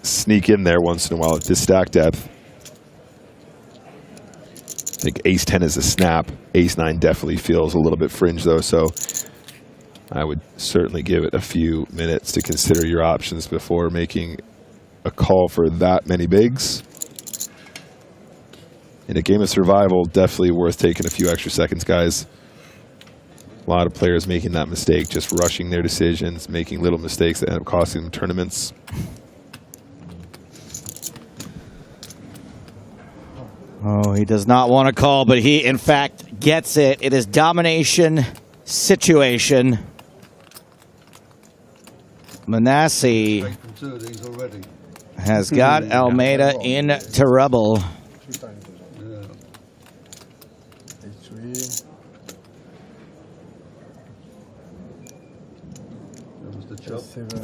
sneak in there once in a while at this stack depth. I think Ace-10 is a snap. Ace-9 definitely feels a little bit fringe, though, so I would certainly give it a few minutes to consider your options before making a call for that many bigs. In a game of survival, definitely worth taking a few extra seconds, guys. A lot of players making that mistake, just rushing their decisions, making little mistakes that end up costing them tournaments. Oh, he does not want to call, but he, in fact, gets it. It is domination situation. Manassi has got Almeida in trouble.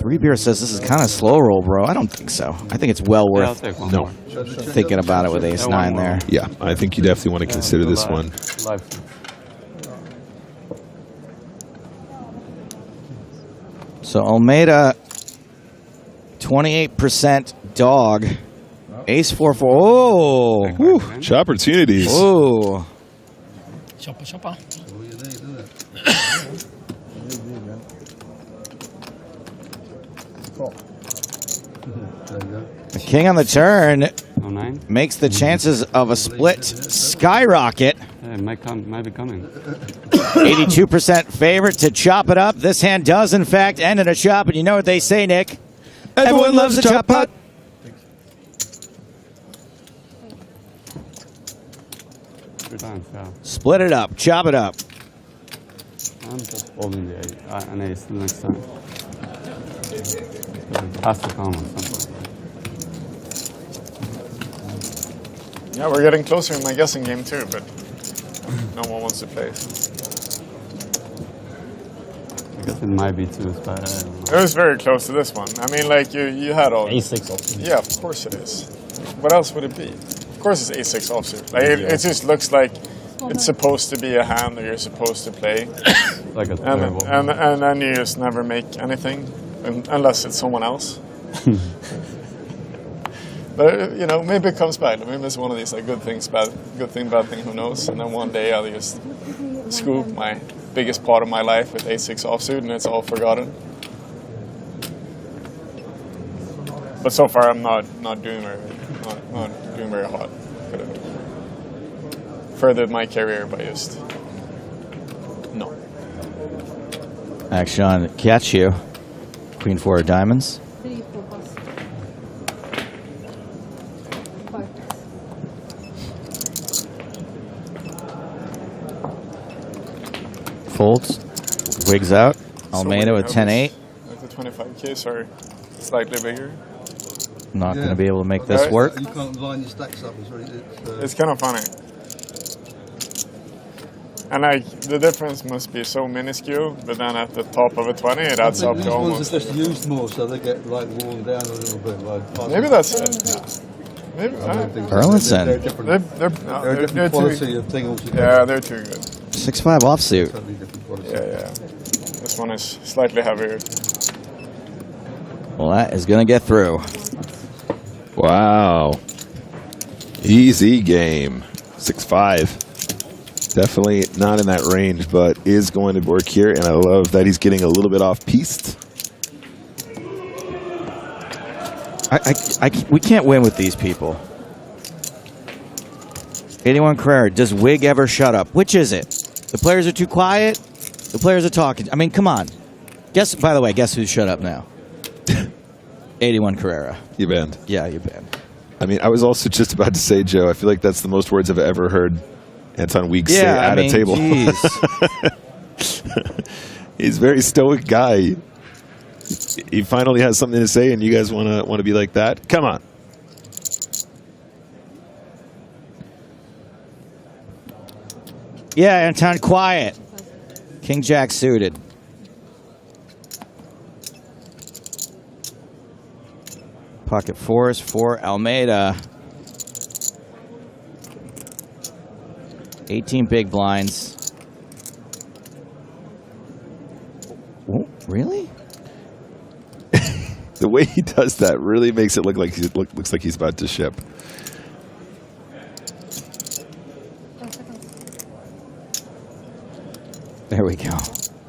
Three Beer says this is kind of slow roll, bro. I don't think so. I think it's well worth thinking about it with ace-9 there. Yeah, I think you definitely want to consider this one. So Almeida, 28% dog. Ace-4-4. Oh! Whew. Opportunities. Oh! Chopper, chopper. The king on the turn makes the chances of a split skyrocket. Yeah, it might be coming. 82% favorite to chop it up. This hand does, in fact, end in a chop. And you know what they say, Nick? Everyone loves a chop pot. Split it up. Chop it up. I'm just holding the an ace the next time. It has to come on something. Yeah, we're getting closer in my guessing game too, but no one wants to play. I guess it might be too inspired. It was very close to this one. I mean, like, you had all... A6 offsuit. Yeah, of course it is. What else would it be? Of course it's A6 offsuit. Like, it just looks like it's supposed to be a hand that you're supposed to play. Like a and then you just never make anything, unless it's someone else. But, you know, maybe it comes back. Maybe it's one of these, like, good thing, bad thing, who knows? And then one day I'll just scoop my biggest part of my life with A6 offsuit, and it's all forgotten. But so far, I'm not doing very hot. Could have furthered my career by just no. Action, catch you. Queen 4 of diamonds. Folds, wigs out. Almeida with 10-8. Like the 25K, sorry, slightly bigger. Not going to be able to make this work. You can't line your stacks up. It's kind of funny. And like the difference must be so minuscule, but then at the top of a 20, it adds up to almost. These ones are just used more, so they get like worn down a little bit. Like maybe that's it. Maybe. Erlinson. They're different. They're a different quality of thing altogether. Yeah, they're too good. 6-5 offsuit. Yeah. This one is slightly heavier. Well, that is going to get through. Wow. Easy game. 6-5. Definitely not in that range, but is going to work here, and I love that he's getting a little bit off-piste. We can't win with these people. 81 Carrera, does Wig ever shut up? Which is it? The players are too quiet? The players are talking. I mean, come on. By the way, guess who's shut up now? 81 Carrera. You banned. Yeah, you banned. I mean, I was also just about to say, Joe, I feel like that's the most words I've ever heard Anton Weeks say at a table. He's a very stoic guy. He finally has something to say, and you guys want to be like that? Come on. Yeah, Anton, quiet. King Jack suited. Pocket fours for Almeida. 18 big blinds. Oh, really? The way he does that really makes it look like looks like he's about to ship. There we go.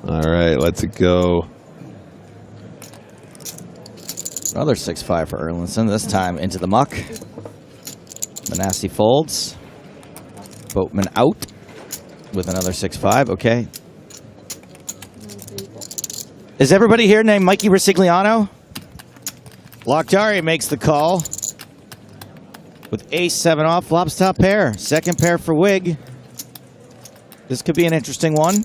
All right, let's go. Another 6-5 for Erlinson, this time into the muck. The nasty folds. Boatman out with another 6-5. Okay. Is everybody here named Mikey Resigliano? Lokhtari makes the call with ace-7 off, flops top pair. Second pair for Wig. This could be an interesting one.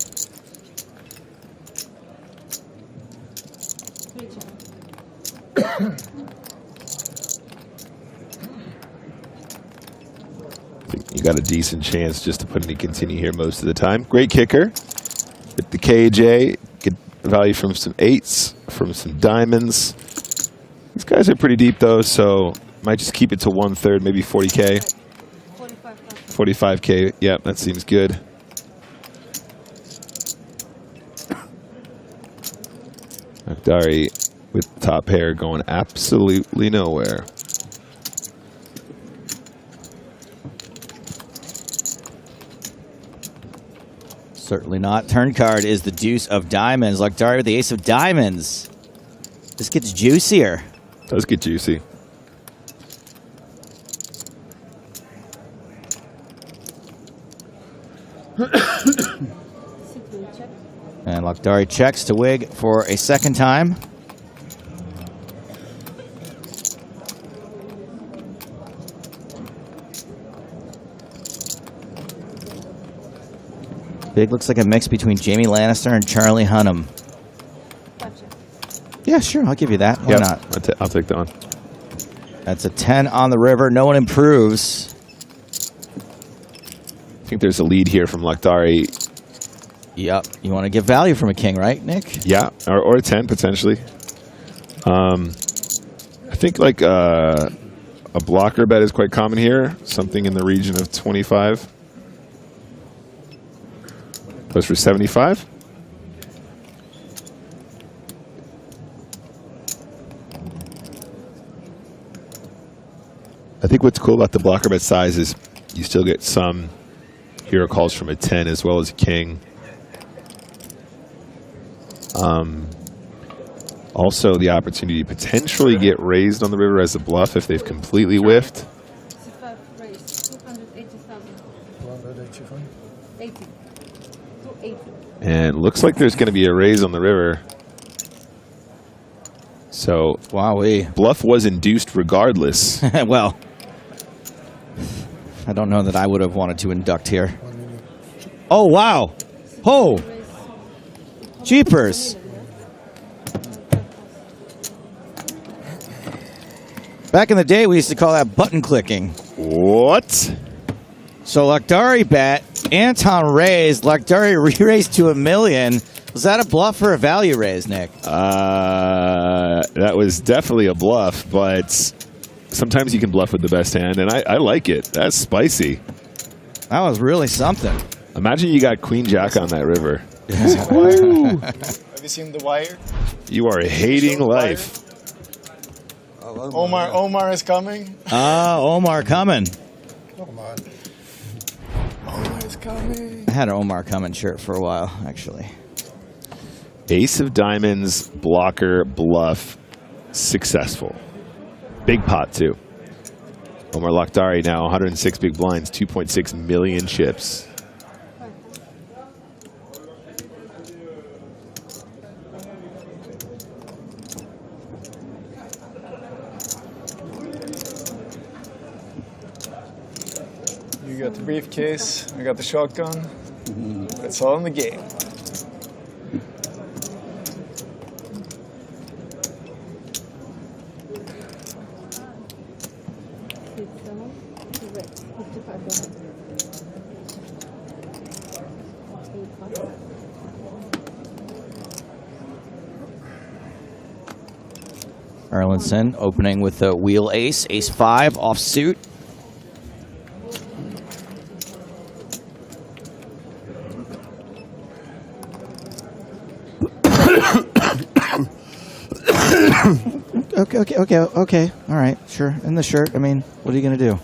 You got a decent chance just to put any continue here most of the time. Great kicker with the KJ. Get value from some 8s from some diamonds. These guys are pretty deep, though, so might just keep it to 1/3, maybe 40K. 45K, yeah, that seems good. Akhdari with top pair going absolutely nowhere. Certainly not. Turn card is the deuce of diamonds. Akhdari with the ace of diamonds. This gets juicier. Does get juicy. And Akhdari checks to wig for a second time. Big looks like a mix between Jamie Lannister and Charlie Hunnam. Yeah, sure, I'll give you that. Why not? I'll take that one. That's a 10 on the river. No one improves. I think there's a lead here from Akhdari. Yep. You want to get value from a king, right, Nick? Yeah, or a 10 potentially. I think like a blocker bet is quite common here. Something in the region of 25. Goes for 75. I think what's cool about the blocker bet size is you still get some hero calls from a 10 as well as a king. Also, the opportunity to potentially get raised on the river as a bluff if they've completely whiffed. And looks like there's going to be a raise on the river. So, wowee. Bluff was induced regardless. Well, I don't know that I would have wanted to induct here. Oh, wow. Oh. Jeepers. Back in the day, we used to call that button clicking. What? So Akhdari bet, Anton raised, Akhdari re-raised to $1 million. Was that a bluff or a value raise, Nick? That was definitely a bluff, but sometimes you can bluff with the best hand, and I like it. That's spicy. That was really something. Imagine you got Queen Jack on that river. Woo. Have you seen The Wire? You are hating life. Omar is coming. Omar coming. Omar is coming. I had an Omar coming shirt for a while, actually. Ace of diamonds, blocker, bluff, successful. Big pot, too. Omar Akhdari now 106 big blinds, 2.6 million chips. You got the briefcase, I got the shotgun. It's all in the game. Erlinson opening with the wheel ace, ace 5 offsuit. Okay. All right, sure. In the shirt, I mean, what are you going to do?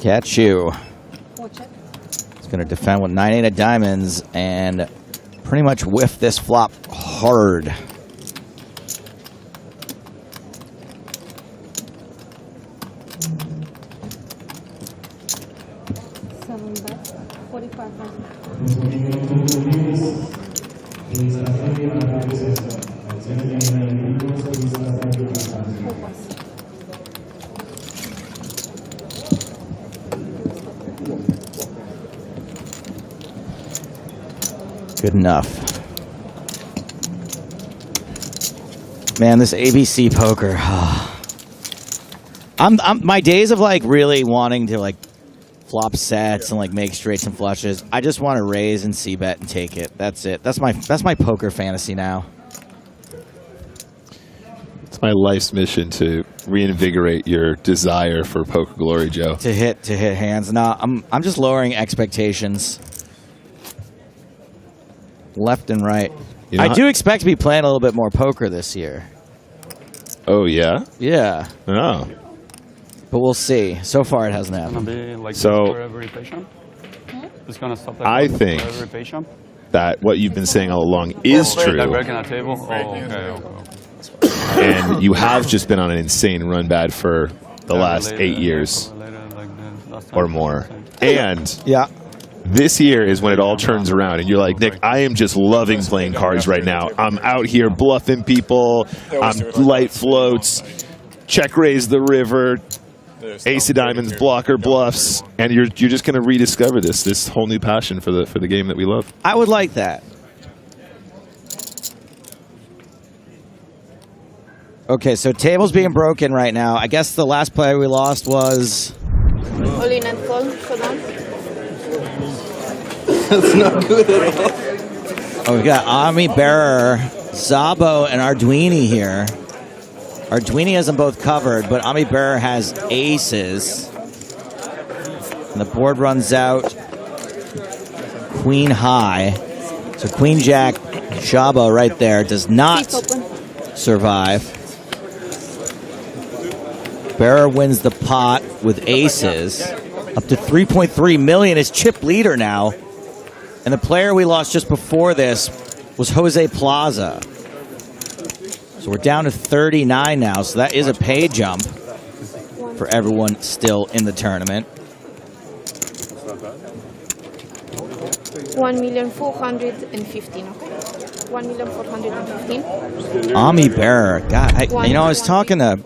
Catch you. He's going to defend with 9-8 of diamonds and pretty much whiff this flop hard. Good enough. Man, this ABC poker. My days of like really wanting to like flop sets and like make straights and flushes. I just want to raise and c-bet and take it. That's it. That's my poker fantasy now. It's my life's mission to reinvigorate your desire for poker glory, Joe. To hit hands. No, I'm just lowering expectations. Left and right. You know, I do expect to be playing a little bit more poker this year. Oh, yeah? Yeah. Oh. But we'll see. So far, it hasn't happened. Be like So, for every patient? It's gonna stop like I for think every patient? that what you've been saying all along is Like true. breaking a table? Oh, okay. And you have just been on an insane run bad for the last 8 years or more. And yeah, this year is when it all turns around, and you're like, Nick, I am just loving playing cards right now. I'm out here bluffing people. I'm light floats, check raise the river, ace of diamonds, blocker bluffs, and you're just going to rediscover this whole new passion for the game that we love. I would like that. Okay, so table's being broken right now. I guess the last player we lost was... All in and call, showdown. That's not good at all. Oh, we got Ami Bearer, Zabo, and Arduini here. Arduini has them both covered, but Ami Bearer has aces. And the board runs out queen high. So queen jack, Shabo right there does not survive. Bearer wins the pot with aces. Up to 3.3 million is chip leader now. And the player we lost just before this was Jose Plaza. So we're down to 39 now, so that is a pay jump for everyone still in the tournament. 1,415,000, okay? 1,415,000. Ami Bearer. God, I was talking to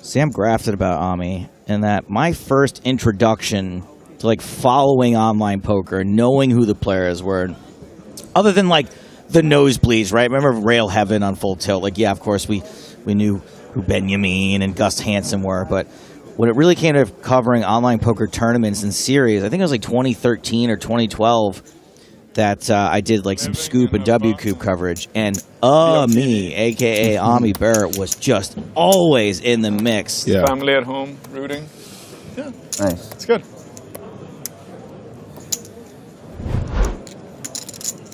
Sam Grafton about Ami, and that my first introduction to like following online poker, knowing who the players were, other than like the nosebleeds, right? Remember Rail Heaven on Full Tilt? Like, yeah, of course we knew who Benjamin and Gus Hansen were, but when it really came to covering online poker tournaments and series, I think it was like 2013 or 2012 that I did like some Scoop and WCoop coverage, and me, aka Ami Barrett, was just always in the mix. Yeah. Family at home, rooting. Yeah, nice. It's good.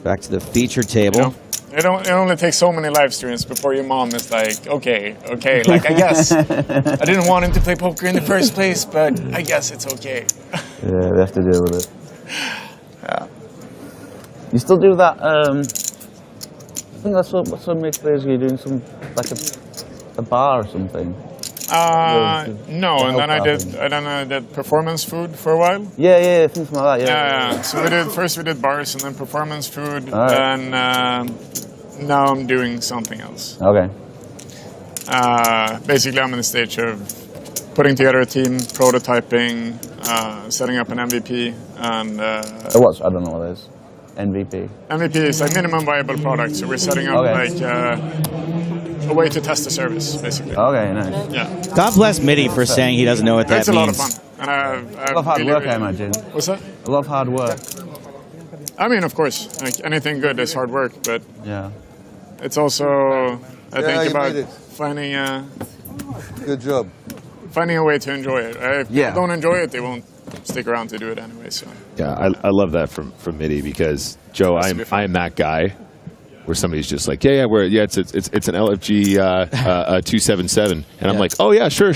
Back to the feature table. You know, it only takes so many live streams before your mom is like, okay, like I guess I didn't want him to play poker in the first place, but I guess it's okay. Yeah, we have to deal with it. Yeah. You still do that? I think that's what makes players. You're doing some like a bar or something. No, and then I did performance food for a while. Yeah, things like that. Yeah. So we did bars and then performance food, and now I'm doing something else. Okay. Basically, I'm in the stage of putting together a team, prototyping, setting up an MVP, and. I don't know what it is. MVP. MVP is like minimum viable product. So we're setting up like a way to test the service, basically. Okay, nice. Yeah. God bless Mitty for saying he doesn't know what that means. It's a lot of fun. And a lot of hard work, I imagine. What's that? A lot of hard work. I mean, of course, like anything good is hard work, but yeah, it's also I think about finding a good job, finding a way to enjoy it. If people don't enjoy it, they won't stick around to do it anyway. So yeah, I love that from Mitty, because Joe, I'm that guy where somebody's just like, it's an LFG 277, and I'm like, oh yeah, sure,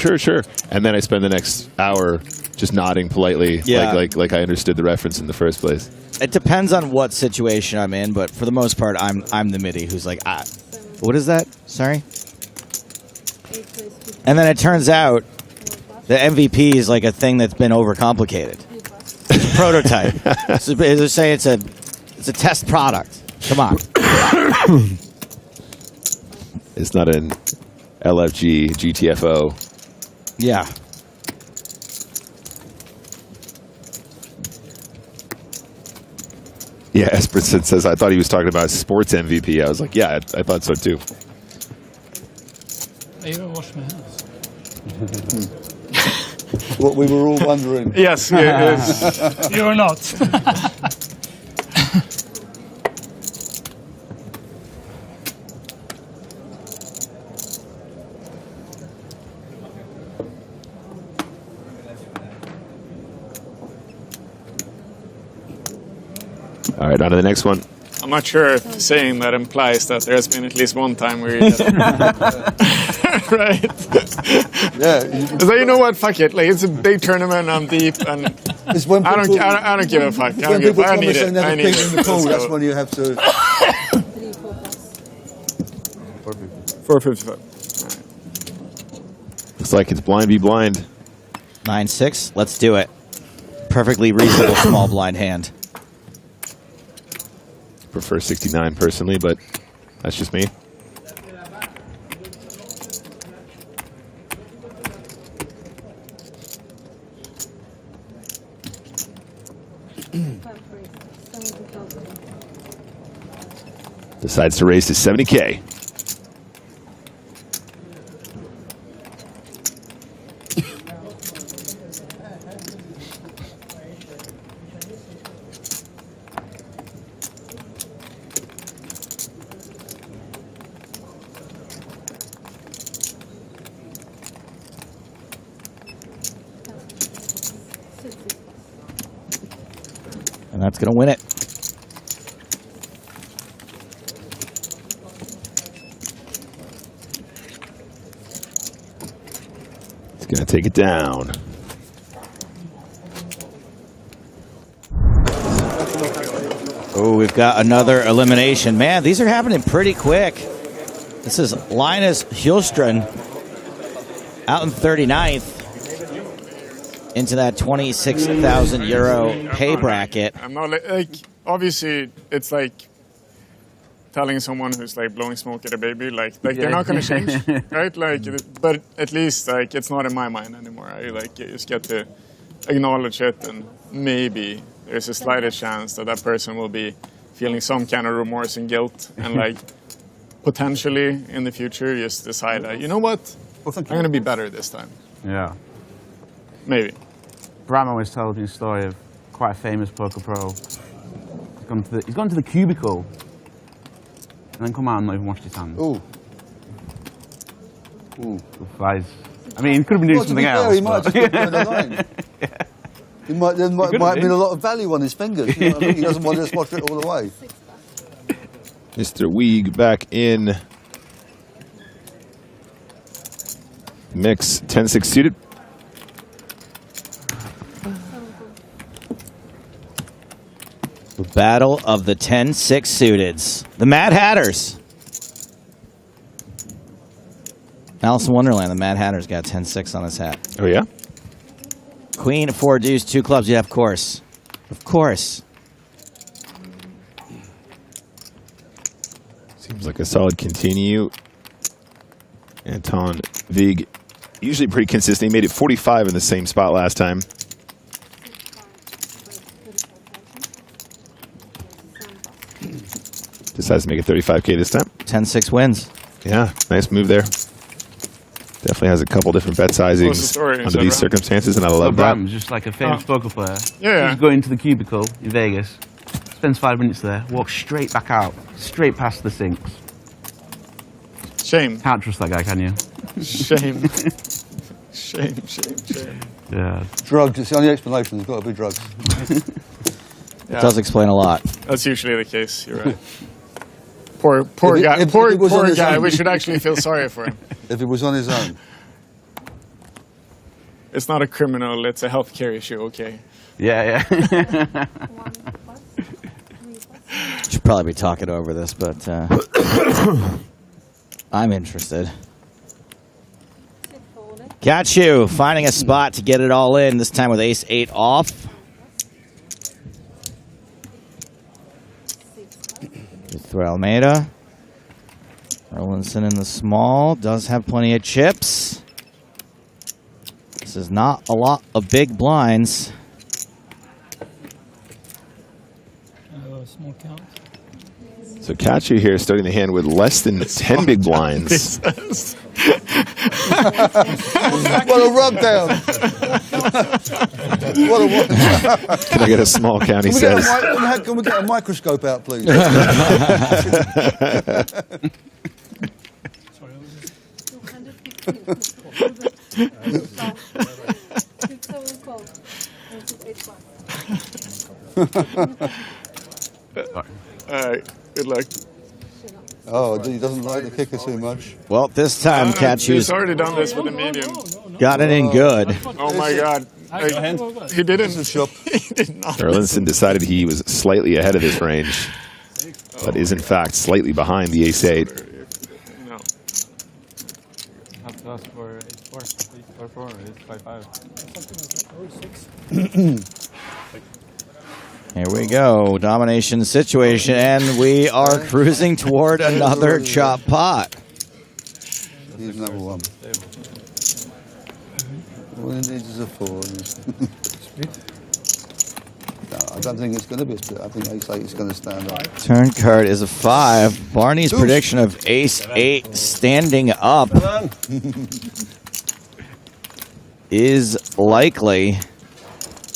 and then I spend the next hour just nodding politely, like I understood the reference in the first place. It depends on what situation I'm in, but for the most part, I'm the Mitty who's like, what is that? Sorry. And then it turns out the MVP is like a thing that's been overcomplicated. It's a prototype. So they say it's a test product. Come on. It's not an LFG GTFO. Yeah. Yeah, Esperson says, I thought he was talking about sports MVP. I was like, yeah, I thought so too. I even washed my hands. What we were all wondering. Yes, yes. You're not. All right, on to the next one. I'm not sure if saying that implies that there has been at least one time where you did. Right? Yeah. So you know what? Fuck it. Like, it's a big tournament. I'm deep, and I don't give a fuck. I don't give a fuck. I need it. I need it. In the pool, that's when you have to. 455. Looks like it's blind v blind. 9-6. Let's do it. Perfectly reasonable small blind hand. Prefer 69 personally, but that's just me. Decides to raise to 70K. And that's going to win it. It's going to take it down. Oh, we've got another elimination. Man, these are happening pretty quick. This is Linus Hjulstrand out in 39th into that 26,000 euro pay bracket. I'm not like obviously it's like telling someone who's like blowing smoke at a baby, like they're not going to change, right? Like, but at least like it's not in my mind anymore. I like you just get to acknowledge it, and maybe there's a slightest chance that that person will be feeling some kind of remorse and guilt, and like potentially in the future just decide that, you know what, I'm going to be better this time. Yeah. Maybe. Bram always told me a story of quite a famous poker pro. He's gone to the cubicle and then come out and not even washed his hands. Ooh. Ooh. Flies. I mean, he could have been doing something else. He might have just put the line. Yeah. There might have been a lot of value on his fingers. You know what I mean? He doesn't want to just wash it all the way. Mr. Weeg back in. Mix 10-6 suited. The battle of the 10-6 suiteds. The Mad Hatters. Alice in Wonderland, the Mad Hatter's got 10-6 on his hat. Oh, yeah? Queen, 4 deuce, 2 clubs. Yeah, of course. Of course. Seems like a solid continue. Anton Vig, usually pretty consistent. He made it 45 in the same spot last time. Decides to make it 35K this time. 10-6 wins. Yeah, nice move there. Definitely has a couple different bet sizings under these circumstances, and I love that. Bram's just like a famous poker player. Yeah. He's going to the cubicle in Vegas, spends 5 minutes there, walks straight back out, straight past the sinks. Shame. Can't trust that guy, can you? Shame. Shame. Yeah. Drugs. It's the only explanation. There's got to be drugs. Yeah. It does explain a lot. That's usually the case. You're right. Poor guy. Poor guy. We should actually feel sorry for him. If it was on his own. It's not a criminal. It's a healthcare issue. Okay. Yeah. Should probably be talking over this, but I'm interested. Got you. Finding a spot to get it all in, this time with ace-8 off. Through Almeida. Rollinson in the small. Does have plenty of chips. This is not a lot of big blinds. Small count. So Kachu here starting the hand with less than 10 big blinds. What a rub down. What a Can I get a small count, he says. Can we get a microscope out, please? All right, good luck. Oh, he doesn't like the kicker too much. Well, this time, He's Catchu's already done this with the medium. got it in good. Oh my God. He didn't. He did not. Erlinson decided he was slightly ahead of this range, but is in fact slightly behind the ace-8. No. Have to ask for 4, 5, 5. Here we go. Domination situation, and we are cruising toward another chop pot. Here's number one. All he needs is a 4. No, I don't think it's going to be a split. I think ace-8 is going to stand up. Turn card is a 5. Barney's prediction of ace-8 standing up is likely.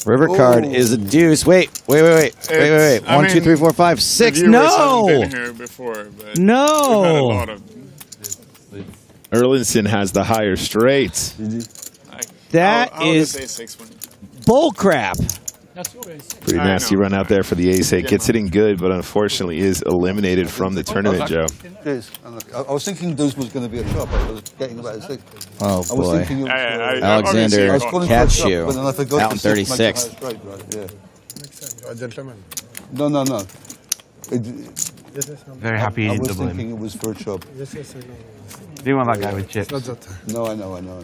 River card is a deuce. Wait. 1, 2, 3, 4, 5, 6. No! Been here before, but no! we've had a lot of Erlinson has the higher straight. That is bullcrap. Pretty nasty run out there for the ace-8. Gets hitting good, but unfortunately is eliminated from the tournament, Joe. Yes. I was thinking deuce was going to be a chop. I was getting about a 6. Oh, I was boy. thinking Alexander Catchu out in 36. No. Very happy I in was double thinking it was for a chop. Do you want that guy with chips? No, I know.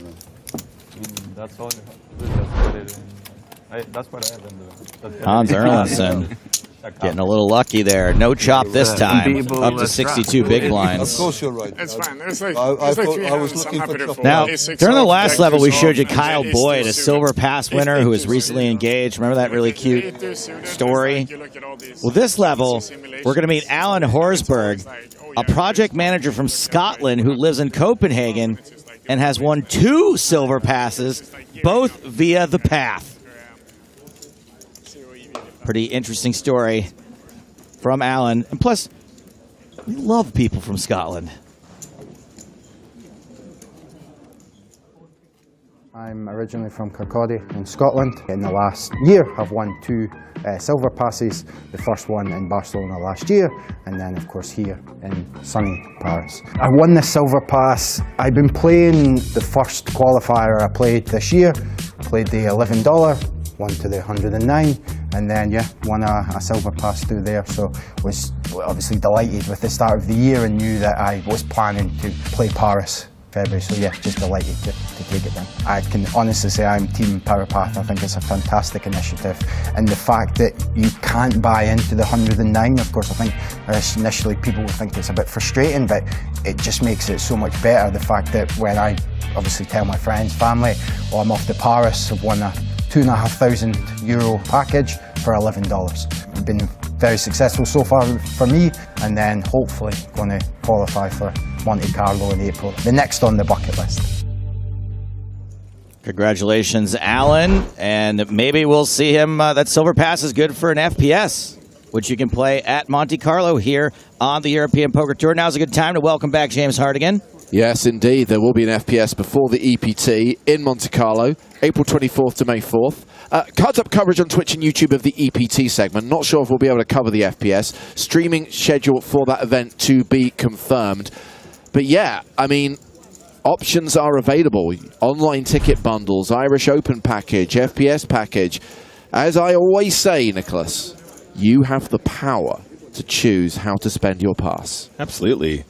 That's all. That's what I have in the. Hans Erlinson getting a little lucky there. No chop this time. Up to 62 big blinds. Of course you're right. It's fine. There's like, I three thought I was hands. looking I'm for happy to chop. fold. Now, Ace-6 during the off, last Jack level, we deuce showed you off, Kyle and Boyd, a ace-2 silver suited. pass winner who was recently engaged. Remember that really cute story? Well, this level, we're going to meet Alan Horsberg, a project manager from Scotland who lives in Copenhagen and has won 2 silver passes, both via the path. Pretty interesting story from Alan. And plus, we love people from Scotland. I'm originally from Kirkcaldy in Scotland. In the last year, I've won 2 silver passes. The first one in Barcelona last year, and then, of course, here in sunny Paris. I won the silver pass. I've been playing the first qualifier I played this year. Played the $11. Won to the 109, and then won a silver pass through there. So was obviously delighted with the start of the year and knew that I was planning to play Paris February. So just delighted to take it down. I can honestly say I'm Team PowerPath. I think it's a fantastic initiative, and the fact that you can't buy into the 109. Of course, I think initially people would think it's a bit frustrating, but it just makes it so much better. The fact that when I obviously tell my friends, family, I'm off to Paris, I've won a €2,500 package for $11. It's been very successful so far for me, and then hopefully going to qualify for Monte Carlo in April, the next on the bucket list. Congratulations, Alan, and maybe we'll see him. That silver pass is good for an FPS, which you can play at Monte Carlo here on the European Poker Tour. Now's a good time to welcome back James Hardigan. Yes, indeed. There will be an FPS before the EPT in Monte Carlo, April 24th to May 4th. Cards Up coverage on Twitch and YouTube of the EPT segment. Not sure if we'll be able to cover the FPS. Streaming schedule for that event to be confirmed. But yeah, I mean, options are available. Online ticket bundles, Irish Open package, FPS package. As I always say, Nicholas, you have the power to choose how to spend your pass. Absolutely.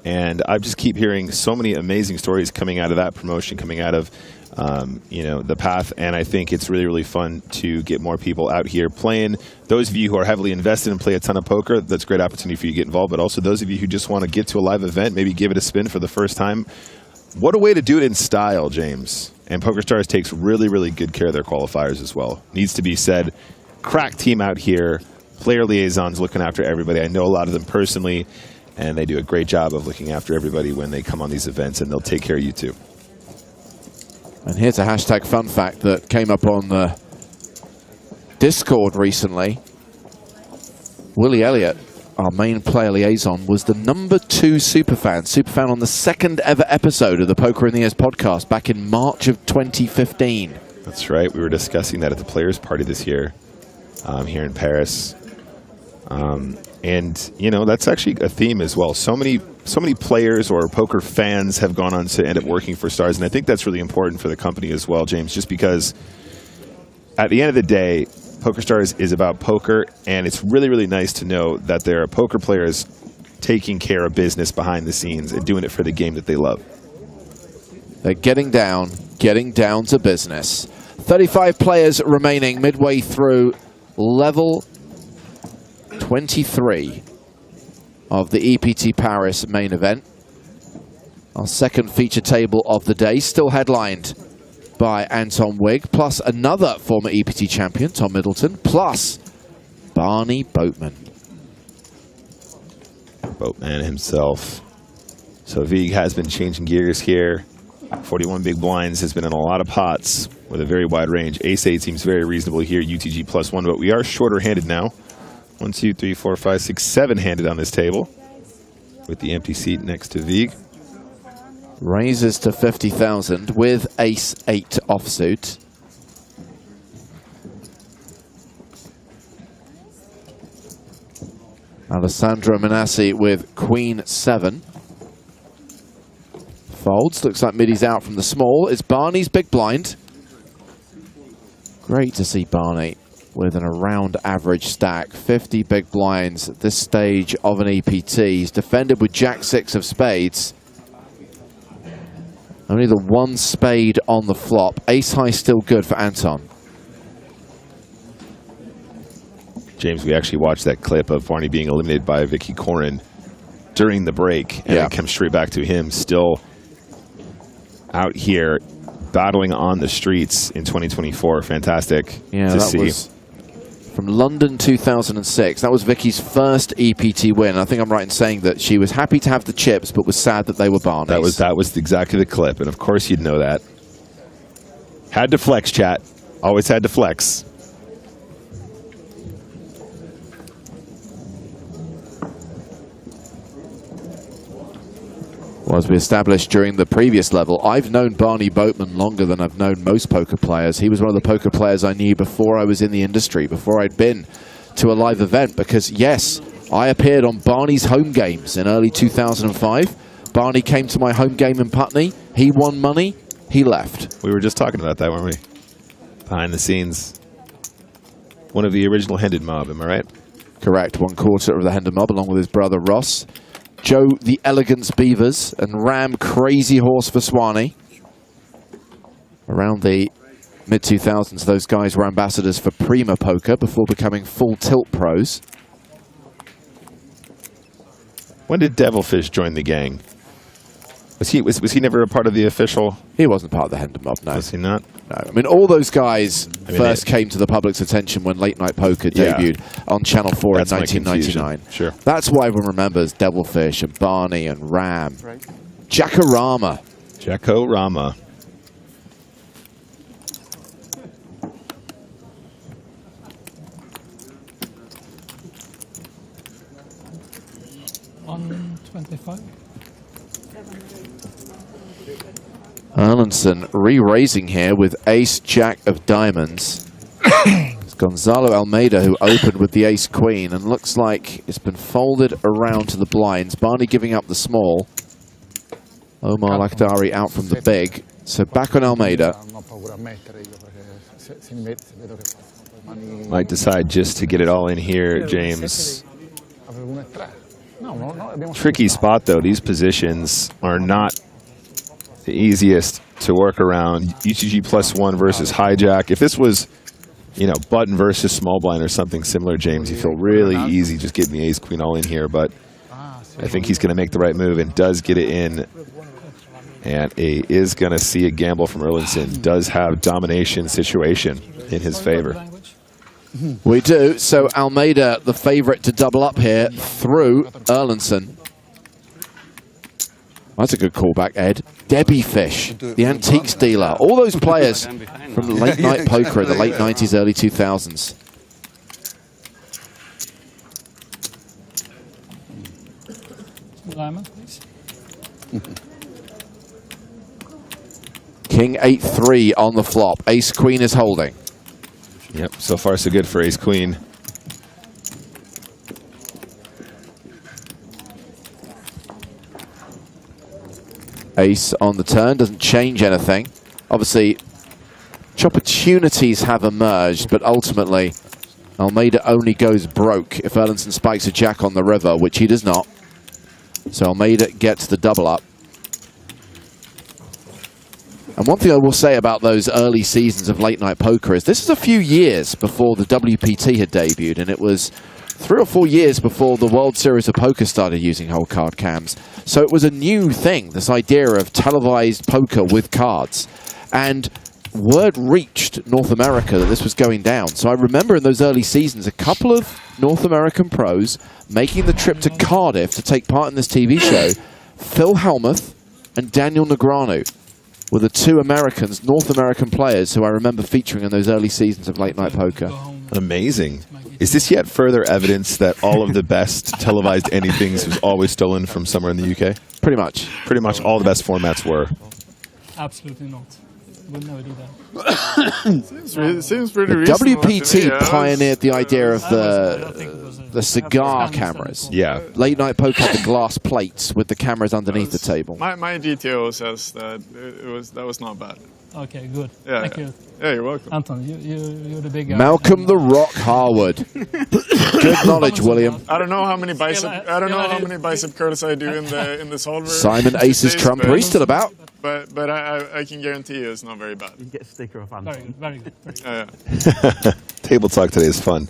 And I just keep hearing so many amazing stories coming out of that promotion, coming out of the path, and I think it's really, really fun to get more people out here playing. Those of you who are heavily invested and play a ton of poker, that's a great opportunity for you to get involved, but also those of you who just want to get to a live event, maybe give it a spin for the first time. What a way to do it in style, James. And PokerStars takes really, really good care of their qualifiers as well. Needs to be said, crack team out here, player liaisons looking after everybody. I know a lot of them personally. And they do a great job of looking after everybody when they come on these events, and they'll take care of you too. And here's a hashtag fun fact that came up on the Discord recently. Willie Elliott, our main player liaison, was the #2 superfan on the second ever episode of the Poker in the Ears podcast back in March of 2015. That's right. We were discussing that at the players' party this year here in Paris. And, you know, that's actually a theme as well. So many players or poker fans have gone on to end up working for Stars, and I think that's really important for the company as well, James, just because at the end of the day, PokerStars is about poker, and it's really, really nice to know that there are poker players taking care of business behind the scenes and doing it for the game that they love. They're getting down to business. 35 players remaining midway through level 23 of the EPT Paris main event. Our second feature table of the day, still headlined by Anton Wigg, plus another former EPT champion, Tom Middleton, plus Barney Boatman. Boatman himself. So Vig has been changing gears here. 41 big blinds, has been in a lot of pots with a very wide range. Ace-8 seems very reasonable here, UTG +1, but we are shorter handed now. 1, 2, 3, 4, 5, 6, 7 handed on this table with the empty seat next to Vig. Raises to 50,000 with Ace-8 offsuit. Alessandro Manassi with Queen-7. Folds. Looks like Middy's out from the small. It's Barney's big blind. Great to see Barney with an around average stack. 50 big blinds at this stage of an EPT. He's defended with Jack-6 of spades. Only the one spade on the flop. Ace-high still good for Anton. James, we actually watched that clip of Barney being eliminated by Vicky Corin during the break. And it comes straight back to him still out here battling on the streets in 2024. Fantastic to see. Was from London 2006. That was Vicky's first EPT win. I think I'm right in saying that she was happy to have the chips, but was sad that they were Barney's. That was exactly the clip, and of course you'd know that. Had to flex, chat. Always had to flex. Well, as we established during the previous level, I've known Barney Boatman longer than I've known most poker players. He was one of the poker players I knew before I was in the industry, before I'd been to a live event, because yes, I appeared on Barney's home games in early 2005. Barney came to my home game in Putney. He won money. He left. We were just talking about that, weren't we? Behind the scenes. One of the original Hendon mob, am I right? Correct. 1/4 of the Hendon mob, along with his brother Ross. Joe the Elegance Beavers and Ram Crazy Horse Vaswani. Around the mid-2000s, those guys were ambassadors for Prima Poker before becoming full tilt pros. When did Devilfish join the gang? Was he never a part of the official? He wasn't part of the Hendon mob, no. Was he not? No. I mean, all those guys first came to the public's attention when Late Night Poker debuted on Channel 4 in 1999. Sure. That's why everyone remembers Devilfish and Barney and Ram. Right. Jackorama. Jackorama. $125. Erlandson re-raising here with Ace-Jack of diamonds. It's Gonzalo Almeida who opened with the Ace-Queen and looks like it's been folded around to the blinds. Barney giving up the small. Omar Lakhdari out from the big. So back on Almeida. Might decide just to get it all in here, James. Tricky spot, though. These positions are not the easiest to work around. UTG +1 versus hijack. If this was, you know, button versus small blind or something similar, James, you feel really easy just getting the ace-queen all in here. But I think he's going to make the right move and does get it in. And is going to see a gamble from Erlandson. Does have domination situation in his favor. We do. So Almeida, the favorite to double up here through Erlandson. That's a good callback, Ed. Debbie Fish, the antiques dealer. All those players from late night poker in the late 90s, early 2000s. Diamond, please. King 8-3 on the flop. Ace Queen is holding. Yep, so far so good for Ace Queen. Ace on the turn, doesn't change anything. Obviously, opportunities have emerged, but ultimately, Almeida only goes broke if Erlandson spikes a jack on the river, which he does not. So Almeida gets the double up. And one thing I will say about those early seasons of late night poker is this is a few years before the WPT had debuted, and it was 3 or 4 years before the World Series of Poker started using whole card cams. So it was a new thing, this idea of televised poker with cards. And word reached North America that this was going down. So I remember in those early seasons, a couple of North American pros making the trip to Cardiff to take part in this TV show. Phil Hellmuth and Daniel Negreanu were the two Americans, North American players who I remember featuring in those early seasons of late night poker. Amazing. Is this yet further evidence that all of the best televised anythings was always stolen from somewhere in the UK? Pretty much. Pretty much all the best formats were. Absolutely not. We'll never do that. Seems pretty The reasonable to me, WPT yeah. pioneered the idea of the cigar cameras. Yeah. Late night poker had the glass plates with the cameras underneath the table. My GTO says that that was not bad. Okay, good. Yeah, Thank you. Yeah, you're welcome. Anton, you're the big guy. Malcolm the Rock Harwood. Good knowledge, William. I don't know how many bicep curls I do in the solver. Simon Ace's Trump. Are you still about? But I can guarantee you it's not very bad. You get a sticker of Anton. Very good, very good. Yeah. Table talk today is fun.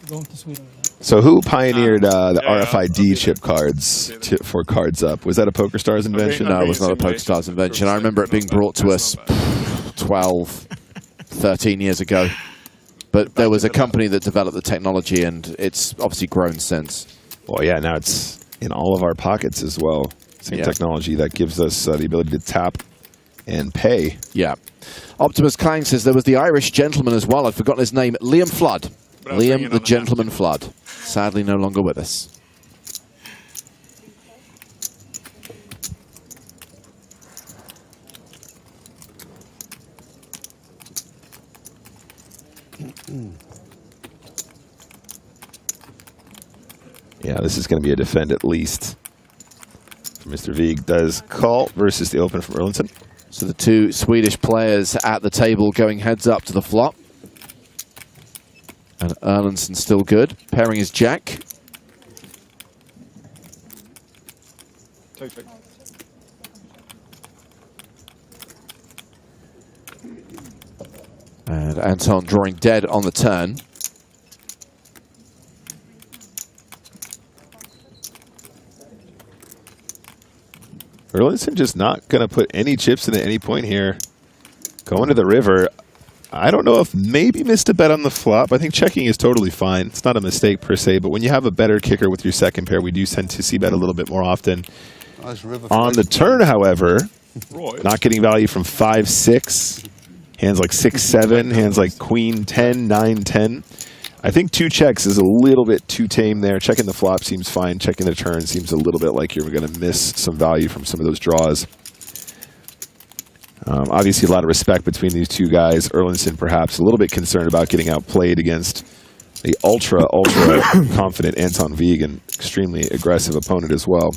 Going to Sweden. So who pioneered the RFID chip cards for Cards Up? Was that a PokerStars invention? No, it was not a PokerStars invention. I remember it being brought to us 12, 13 years ago. But there was a company that developed the technology, and it's obviously grown since. Well, yeah, now it's in all of our pockets as well. Same technology that gives us the ability to tap and pay. Yeah. Optimus Clang says there was the Irish gentleman as well. I'd forgotten his name. Liam Flood. Liam the Gentleman Flood. Sadly no longer with us. Yeah, this is going to be a defend at least. Mr. Vieg does call versus the open from Erlandson. So the two Swedish players at the table going heads up to the flop. And Erlandsson still good. Pairing his jack. And Anton drawing dead on the turn. Erlandson just not going to put any chips in at any point here. Going to the river. I don't know if maybe missed a bet on the flop. I think checking is totally fine. It's not a mistake per se, but when you have a better kicker with your second pair, we do tend to see bet a little bit more often. On the turn, however, not getting value from 5-6. Hands like 6-7, hands like Queen 10, 9, 10. I think 2 checks is a little bit too tame there. Checking the flop seems fine. Checking the turn seems a little bit like you're going to miss some value from some of those draws. Obviously, a lot of respect between these two guys. Erlandson perhaps a little bit concerned about getting outplayed against the ultra confident Anton Vieg, an extremely aggressive opponent as well.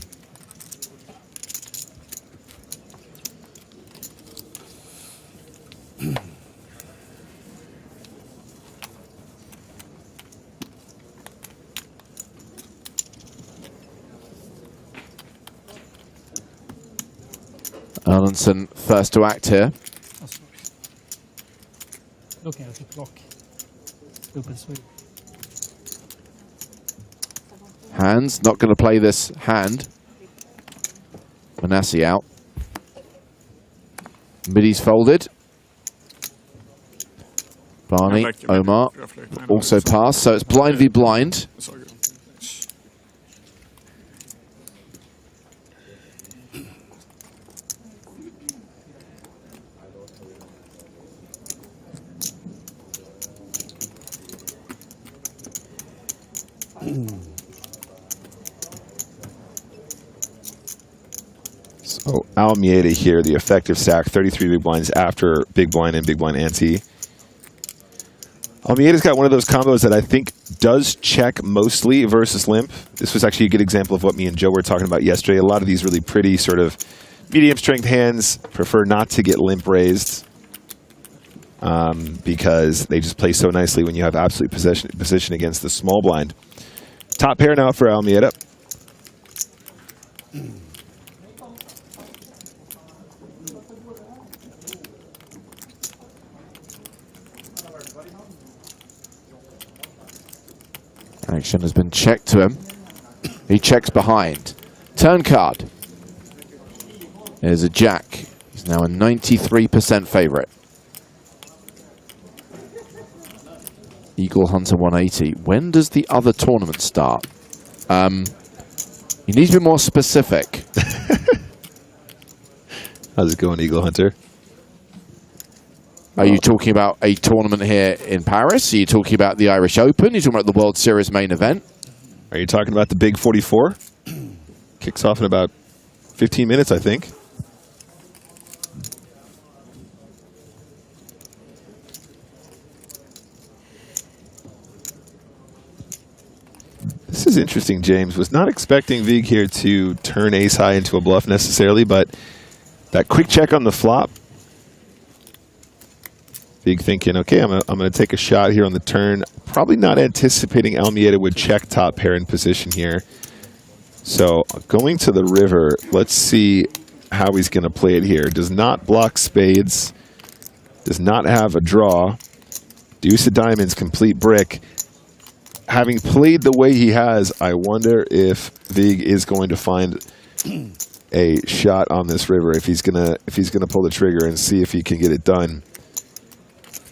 Erlandson first to act here. Looking at the clock. Stupid sweet. Hands, not going to play this hand. Manassi out. Middy's folded. Barney, Omar also passed, so it's blind v blind. So Almeida here, the effective stack, 33 big blinds after big blind and big blind ante. Almeida's got one of those combos that I think does check mostly versus limp. This was actually a good example of what me and Joe were talking about yesterday. A lot of these really pretty sort of medium strength hands prefer not to get limp raised because they just play so nicely when you have absolute position against the small blind. Top pair now for Almeida. Action has been checked to him. He checks behind. Turn card. There's a jack. He's now a 93% favorite. Eagle Hunter 180. When does the other tournament start? You need to be more specific. How's it going, Eagle Hunter? Are you talking about a tournament here in Paris? Are you talking about the Irish Open? Are you talking about the World Series main event? Are you talking about the Big 44? Kicks off in about 15 minutes, I think. This is interesting, James. Was not expecting Vig here to turn ace high into a bluff necessarily, but that quick check on the flop. Vig thinking, okay, I'm going to take a shot here on the turn. Probably not anticipating Almeida would check top pair in position here. So going to the river, let's see how he's going to play it here. Does not block spades. Does not have a draw. Deuce of diamonds, complete brick. Having played the way he has, I wonder if Vig is going to find a shot on this river. If he's gonna pull the trigger and see if he can get it done.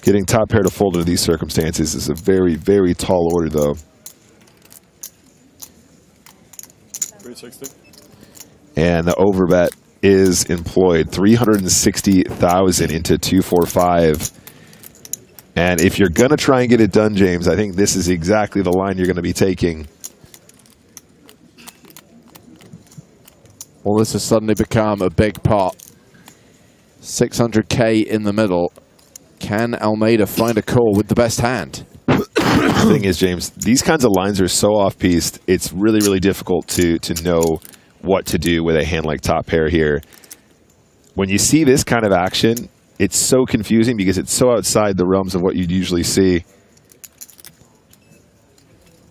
Getting top pair to fold under these circumstances is a very, very tall order, though. 360. And the overbet is employed. 360,000 into 245. And if you're going to try and get it done, James, I think this is exactly the line you're going to be taking. Well, this has suddenly become a big pot. 600K in the middle. Can Almeida find a call with the best hand? The thing is, James, these kinds of lines are so off-piste, it's really, really difficult to know what to do with a hand like top pair here. When you see this kind of action, it's so confusing because it's so outside the realms of what you'd usually see.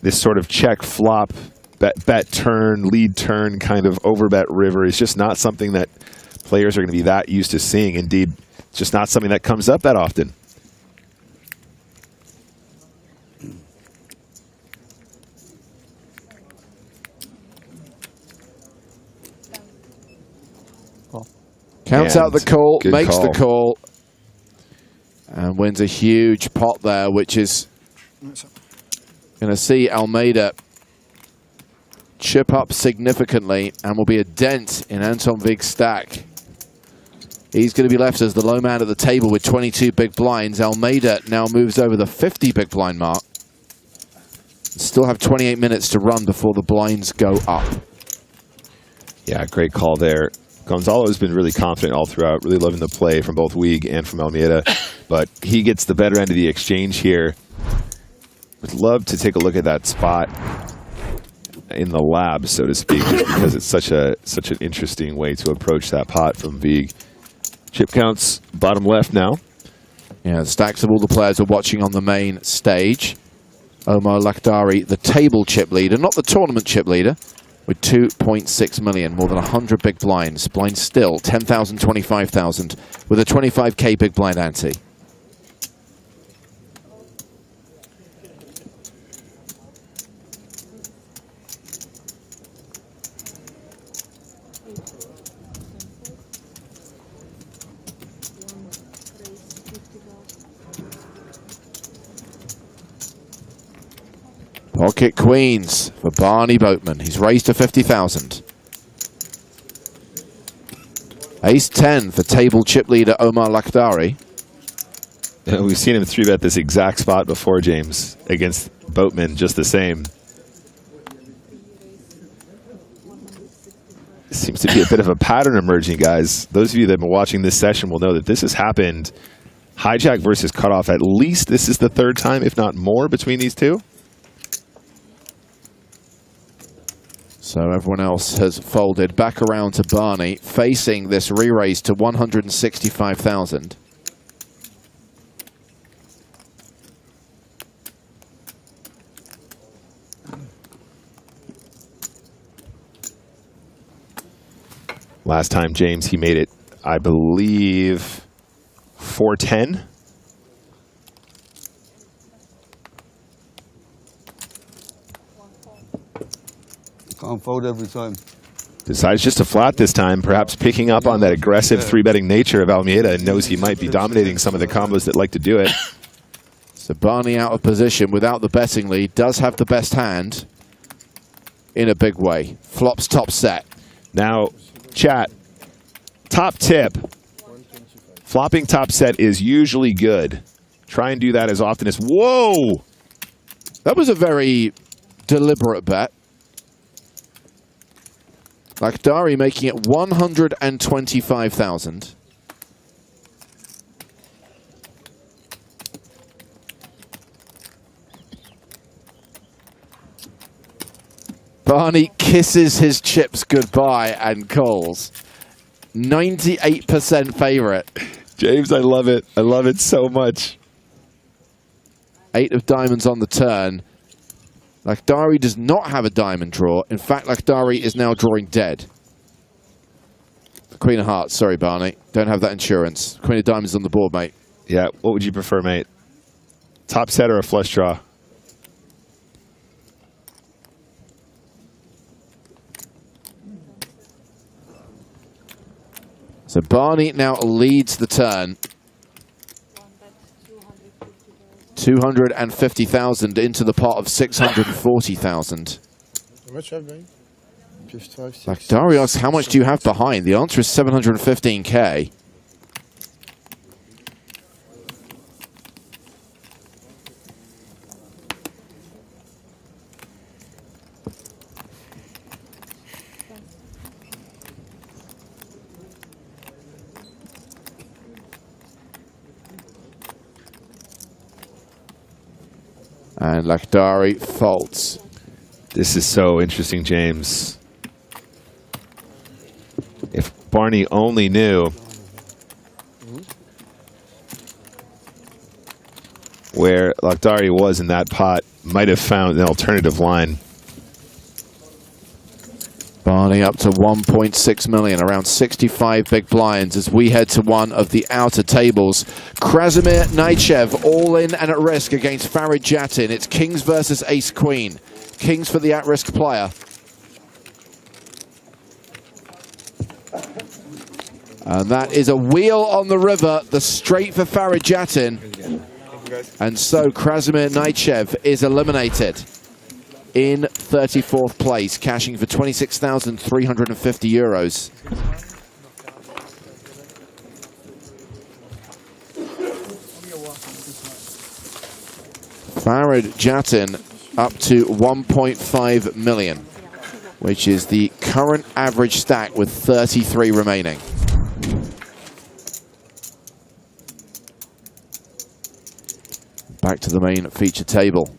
This sort of check, flop, bet turn, lead turn kind of overbet river is just not something that players are going to be that used to seeing. Indeed, it's just not something that comes up that often. Counts out the call, makes the call. And wins a huge pot there, which is going to see Almeida chip up significantly and will be a dent in Anton Vig's stack. He's going to be left as the low man at the table with 22 big blinds. Almeida now moves over the 50 big blind mark. Still have 28 minutes to run before the blinds go up. Yeah, great call there. Gonzalo has been really confident all throughout, really loving the play from both Weig and from Almeida, but he gets the better end of the exchange here. Would love to take a look at that spot in the lab, so to speak, just because it's such an interesting way to approach that pot from Vig. Chip counts bottom left now. Yeah, the stacks of all the players are watching on the main stage. Omar Lakhdari, the table chip leader, not the tournament chip leader, with 2.6 million, more than 100 big blinds. Blinds still, 10,000, 25,000, with a 25K big blind ante. Pocket queens for Barney Boatman. He's raised to 50,000. Ace 10 for table chip leader Omar Lakhdari. We've seen him 3-bet this exact spot before, James, against Boatman, just the same. seems to be a bit of a pattern emerging, guys. Those of you that have been watching this session will know that this has happened. Hijack versus cutoff. At least this is the third time, if not more, between these two. So everyone else has folded back around to Barney, facing this re-raise to 165,000. Last time, James, he made it, I believe, 410. Can't fold every time. Decides just to flat this time, perhaps picking up on that aggressive three-betting nature of Almeida and knows he might be dominating some of the combos that like to do it. So Barney out of position without the betting lead, does have the best hand in a big way. Flops top set. Now, chat, top tip. Flopping top set is usually good. Try and do that as often as... Whoa! That was a very deliberate bet. Lakhdari making it 125,000. Barney kisses his chips goodbye and calls. 98% favorite. James, I love it. I love it so much. 8 of diamonds on the turn. Lakhdari does not have a diamond draw. In fact, Lakhdari is now drawing dead. The Queen of Hearts. Sorry, Barney. Don't have that insurance. Queen of Diamonds on the board, mate. Yeah, what would you prefer, mate? Top set or a flush draw? So Barney now leads the turn. 250,000 into the pot of 640,000. How much have they? Just 5, 6. Lakhdari asks, how much do you have behind? The answer is 715K. And Lakhdari faults. This is so interesting, James. If Barney only knew where Lakhdari was in that pot, might have found an alternative line. Barney up to 1.6 million, around 65 big blinds as we head to one of the outer tables. Krasimir Naichev all in and at risk against Farid Jatin. It's kings versus ace-queen. Kings for the at-risk player. And that is a wheel on the river, the straight for Farid Jatin. And so Krasimir Naichev is eliminated in 34th place, cashing for 26,350 euros. Farid Jatin up to 1.5 million, which is the current average stack with 33 remaining. Back to the main feature table.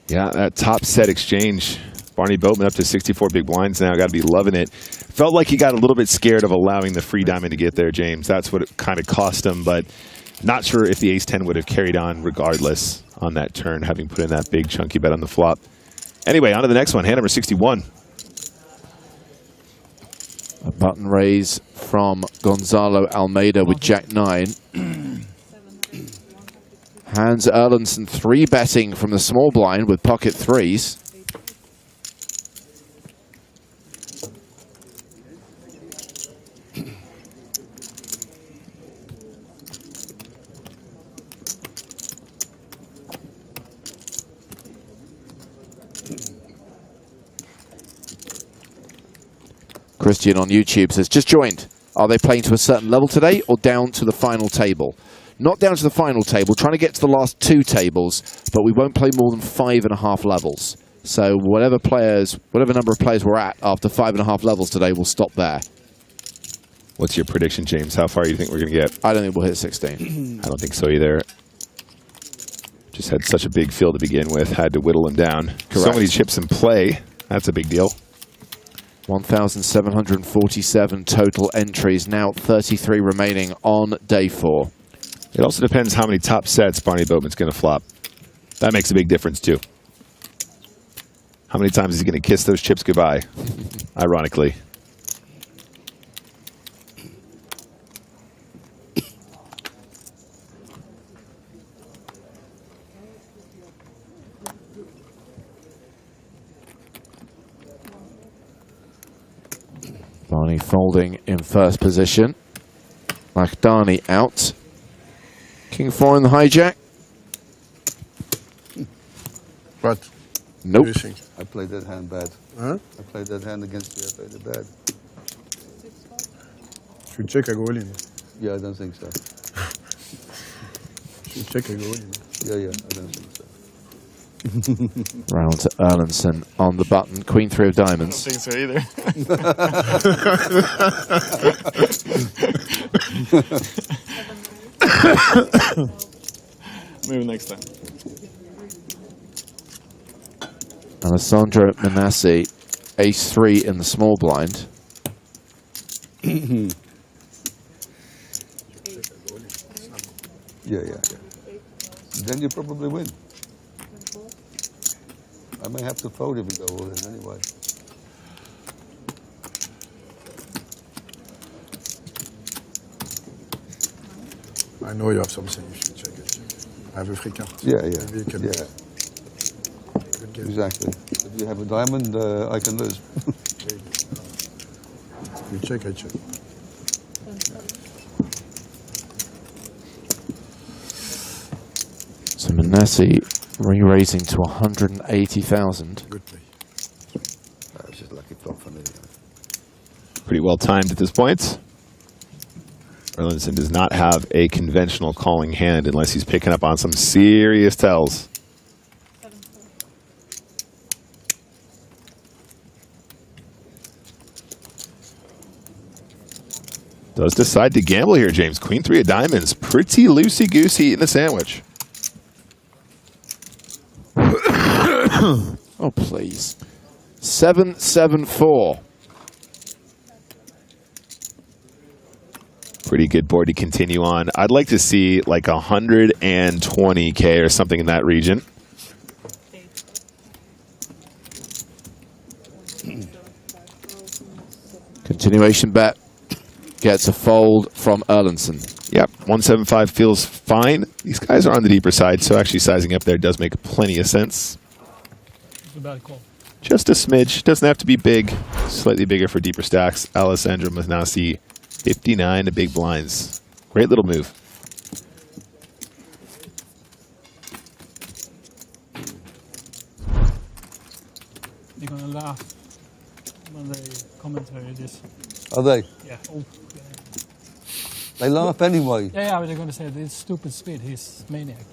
Yeah, that top set exchange. Barney Boatman up to 64 big blinds now. Got to be loving it. Felt like he got a little bit scared of allowing the free diamond to get there, James. That's what it kind of cost him, but not sure if the ace-10 would have carried on regardless on that turn, having put in that big chunky bet on the flop. Anyway, on to the next one, hand number 61. A button raise from Gonzalo Almeida with Jack-9. Hans Erlandson 3-betting from the small blind with pocket threes. Christian on YouTube says, just joined. Are they playing to a certain level today or down to the final table? Not down to the final table, trying to get to the last 2 tables, but we won't play more than 5.5 levels. So whatever number of players we're at after 5.5 levels today, will stop there. What's your prediction, James? How far do you think we're going to get? I don't think we'll hit 16. I don't think so either. Just had such a big field to begin with. Had to whittle them down. Correct. So many chips in play. That's a big deal. 1,747 total entries. Now 33 remaining on day 4. It also depends how many top sets Barney Boatman's going to flop. That makes a big difference, too. How many times is he going to kiss those chips goodbye? Ironically. Barney folding in first position. Makhdani out. King 4 in the hijack. What? Nope. I played that hand bad. Huh? I played that hand against you. I played it bad. Should check a goal in. Yeah, I don't think so. Should check a goal in. Yeah, I don't think so. Round to Erlandson on the button. Queen 3 of diamonds. I don't think so either. Maybe next time. Alessandro Manassi, ace 3 in the small blind. Yeah. Then you probably win. I may have to fold if we go all in anyway. I know you have something, you should check it. I have a free card. Yeah. Maybe you can Exactly. If you have a diamond, I can lose. You check, I check. So Manassi re-raising to 180,000. Good play. That was just a lucky flop for me. Pretty well timed at this point. Erlandson does not have a conventional calling hand unless he's picking up on some serious tells. Does decide to gamble here, James. Queen 3 of diamonds. Pretty loosey-goosey in the sandwich. Oh, please. 7-7-4. Pretty good board to continue on. I'd like to see like 120K or something in that region. Continuation bet. Gets a fold from Erlandson. Yep, 175 feels fine. These guys are on the deeper side, so actually sizing up there does make plenty of sense. It's a bad call. Just a smidge. Doesn't have to be big. Slightly bigger for deeper stacks. Alessandro Manassi, 59 to big blinds. Great little move. They're going to laugh when they commentary this. Are they? Yeah. They laugh anyway. Yeah, but they're going to say this stupid speed. He's maniac.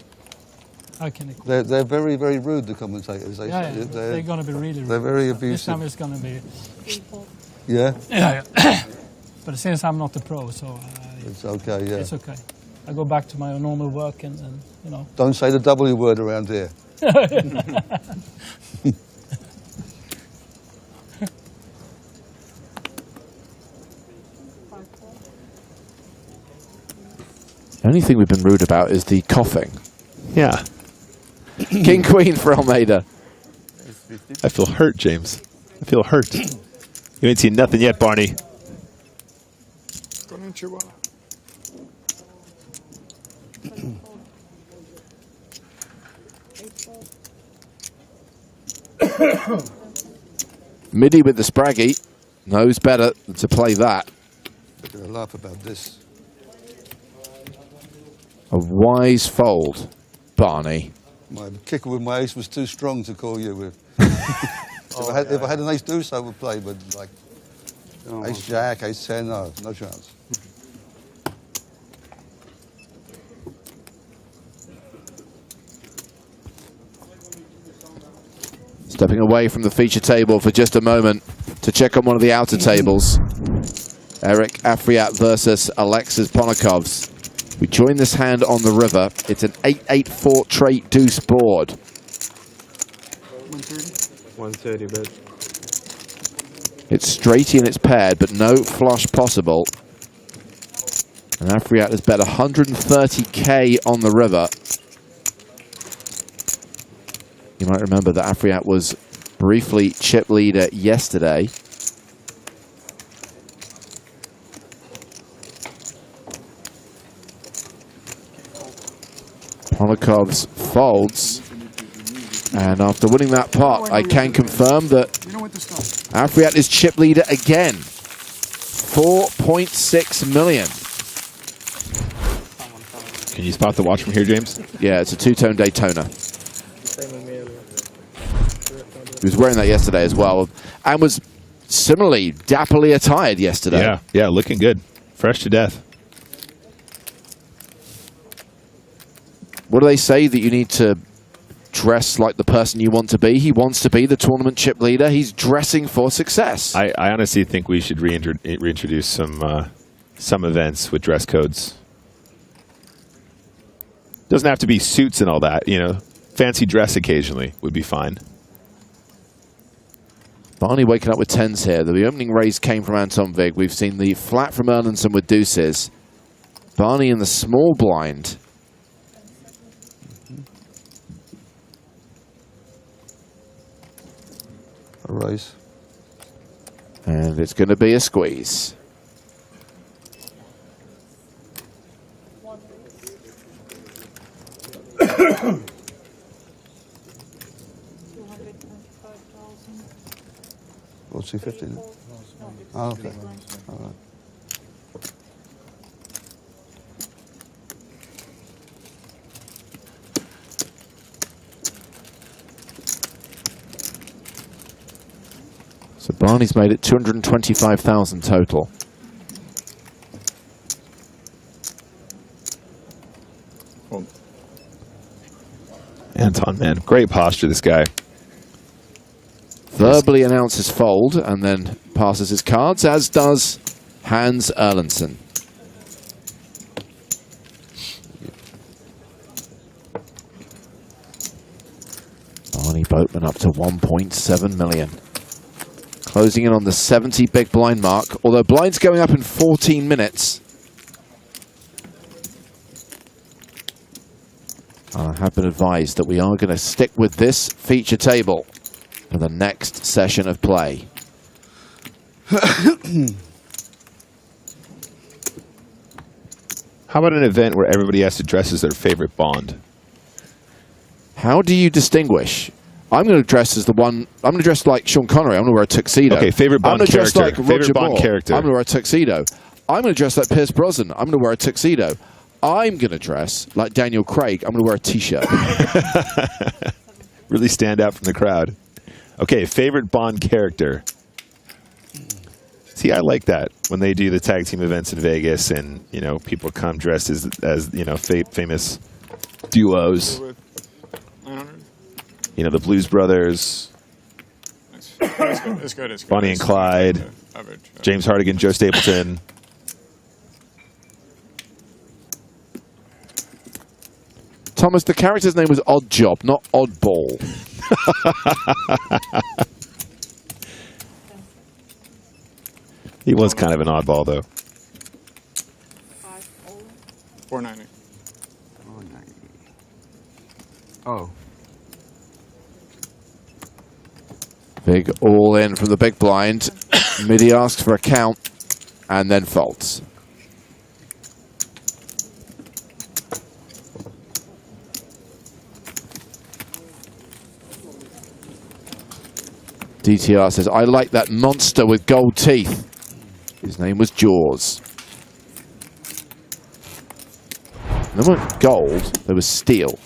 How can he? They're very, very rude, the commentators. They're going to be really rude. They're very abusive. This time it's going to be. Yeah. Yeah. But since I'm not the pro, so it's okay. Yeah. It's okay. I go back to my normal work and you know. Don't say the W word around here. The only thing we've been rude about is the coughing. Yeah. King Queen for Almeida. I feel hurt, James. I feel hurt. You ain't seen nothing yet, Barney. Midi with the Spraggy. Knows better than to play that. They're going to laugh about this. A wise fold, Barney. My kicker with my ace was too strong to call you with. If I had an ace deuce, I would play, but like ace jack, ace 10, no chance. Stepping away from the feature table for just a moment to check on one of the outer tables. Eric Afriat versus Alexis Ponokovs. We join this hand on the river. It's an 8-8-4 trait deuce board. 130, but It's straighty and it's paired, but no flush possible. And Afriat has bet 130k on the river. You might remember that Afriat was briefly chip leader yesterday. Ponokovs folds. And after winning that pot, I can confirm that Afriat is chip leader again. 4.6 million. Can you spot the watch from here, James? Yeah, it's a two-tone Daytona. He was wearing that yesterday as well, and was similarly dapperly attired yesterday. Yeah, yeah, looking good. Fresh to death. What do they say? That you need to dress like the person you want to be? He wants to be the tournament chip leader. He's dressing for success. I honestly think we should reintroduce some events with dress codes. Doesn't have to be suits and all that, you know. Fancy dress occasionally would be fine. Barney waking up with tens here. The opening raise came from Anton Vig. We've seen the flat from Erlandson with deuces. Barney in the small blind. A raise. And it's going to be a squeeze. Or 250, is it? Oh, okay. All right. So Barney's made it 225,000 total. Anton, man, great posture, this guy. Verbally announces fold and then passes his cards, as does Hans Erlandson. Barney Boatman up to 1.7 million. Closing in on the 70 big blind mark, although blind's going up in 14 minutes. I have been advised that we are going to stick with this feature table for the next session of play. How about an event where everybody has to dress as their favorite Bond? How do you distinguish? I'm going to dress as the one. I'm going to dress like Sean Connery. I'm going to wear a tuxedo. Okay, favorite Bond character. I'm going to dress like Roger Bond Moore. character. I'm going to wear a tuxedo. I'm going to dress like Pierce Brosnan. I'm going to wear a tuxedo. I'm going to dress like Daniel Craig. I'm going to wear a T-shirt. Really stand out from the crowd. Okay, favorite Bond character. See, I like that when they do the tag team events in Vegas, and you know people come dressed as you know famous duos. You know the Blues Brothers. It's good. Bonnie and Clyde. James Hartigan, Joe Stapleton. Thomas, the character's name was Odd Job, not Oddball. He was kind of an oddball, though. 490. Oh. Big all in from the big blind. Midi asks for a count and then folds. DTR says, I like that monster with gold teeth. His name was Jaws. There weren't gold, there was steel.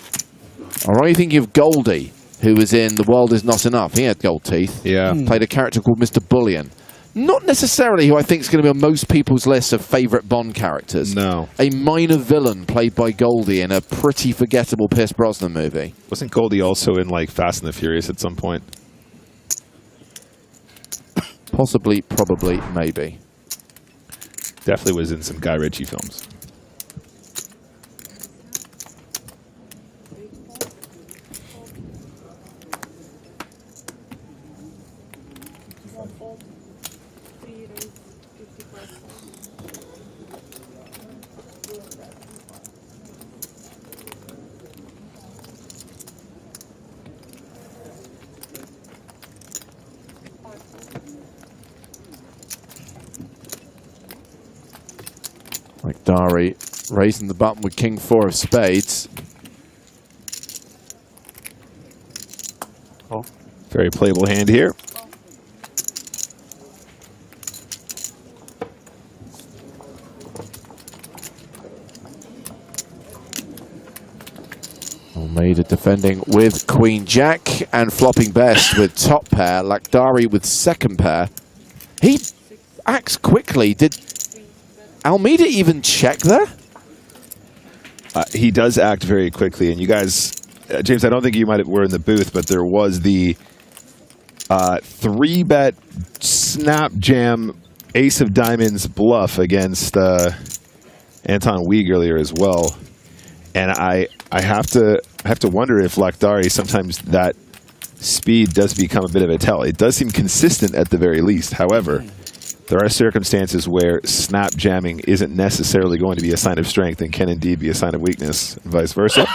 Or are you thinking of Goldie, who was in The World Is Not Enough? He had gold teeth. Yeah. Played a character called Mr. Bullion. Not necessarily who I think is going to be on most people's lists of favourite Bond characters. No. A minor villain played by Goldie in a pretty forgettable Pierce Brosnan movie. Wasn't Goldie also in like Fast and the Furious at some point? Possibly, probably, maybe. Definitely was in some Guy Ritchie films. Like Dari raising the button with King 4 of spades. Oh. Very playable hand here. Almeida defending with Queen Jack and flopping best with top pair. Lakhdari with second pair. He acts quickly. Did Almeida even check there? He does act very quickly, and you guys, James, I don't think you were in the booth, but there was the 3-bet snap jam ace of diamonds bluff against Anton Wieg earlier as well, and I have to wonder if Lakhdari, sometimes that speed does become a bit of a tell. It does seem consistent at the very least. However, there are circumstances where snap jamming isn't necessarily going to be a sign of strength and can indeed be a sign of weakness, and vice versa.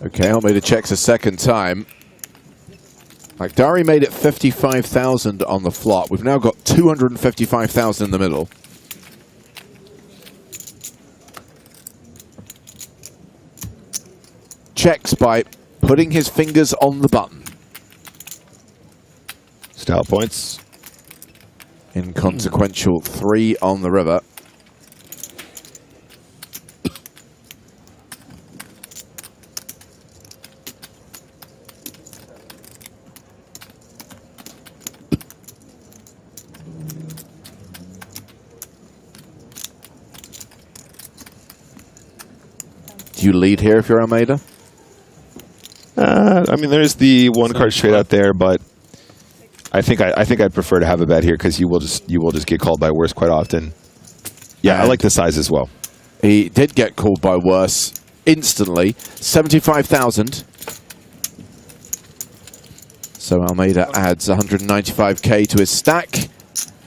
Okay, Almeida checks a second time. Lakhdari made it 55,000 on the flop. We've now got 255,000 in the middle. Checks by putting his fingers on the button. Style points. Inconsequential 3 on the river. Do you lead here if you're Almeida? I mean, there's the one card straight out there, but I think I'd prefer to have a bet here because you will just get called by worse quite often. Yeah, I like the size as well. He did get called by worse instantly. 75,000. So Almeida adds 195k to his stack.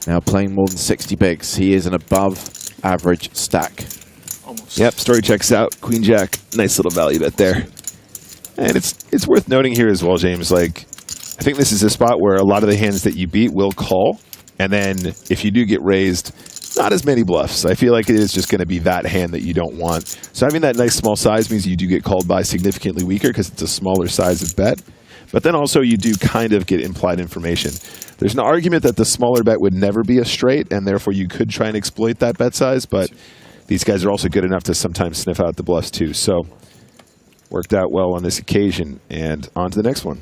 Now playing more than 60 bigs. He is an above average stack. Almost. Yep, story checks out. Queen Jack, nice little value bet there. And it's worth noting here as well, James, like, I think this is a spot where a lot of the hands that you beat will call, and then if you do get raised, not as many bluffs. I feel like it is just going to be that hand that you don't want. So having that nice small size means you do get called by significantly weaker because it's a smaller size of bet. But then also you do kind of get implied information. There's an argument that the smaller bet would never be a straight, and therefore you could try and exploit that bet size, but these guys are also good enough to sometimes sniff out the bluffs too. So worked out well on this occasion, and on to the next one.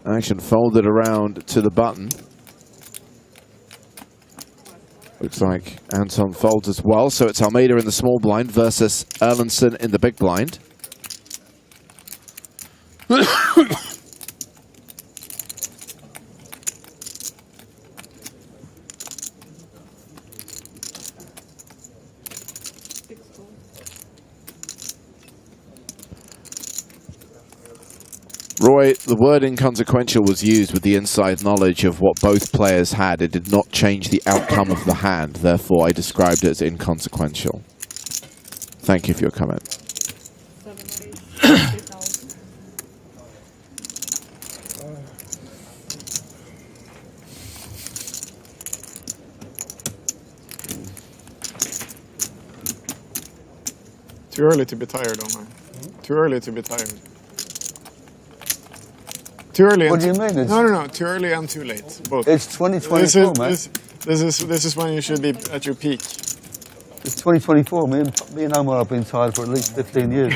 Action folded around to the button. Looks like Anton folds as well, so it's Almeida in the small blind versus Erlandson in the big blind. Roy, the word inconsequential was used with the inside knowledge of what both players had. It did not change the outcome of the hand. Therefore, I described it as inconsequential. Thank you for your comment. Too early to be tired, Omar. Too early to be tired. Too early. What do you mean? No. Too early and too late. Both. It's 2024, man. This is when you should be at your peak. It's 2024. Me and Omar have been tired for at least 15 years.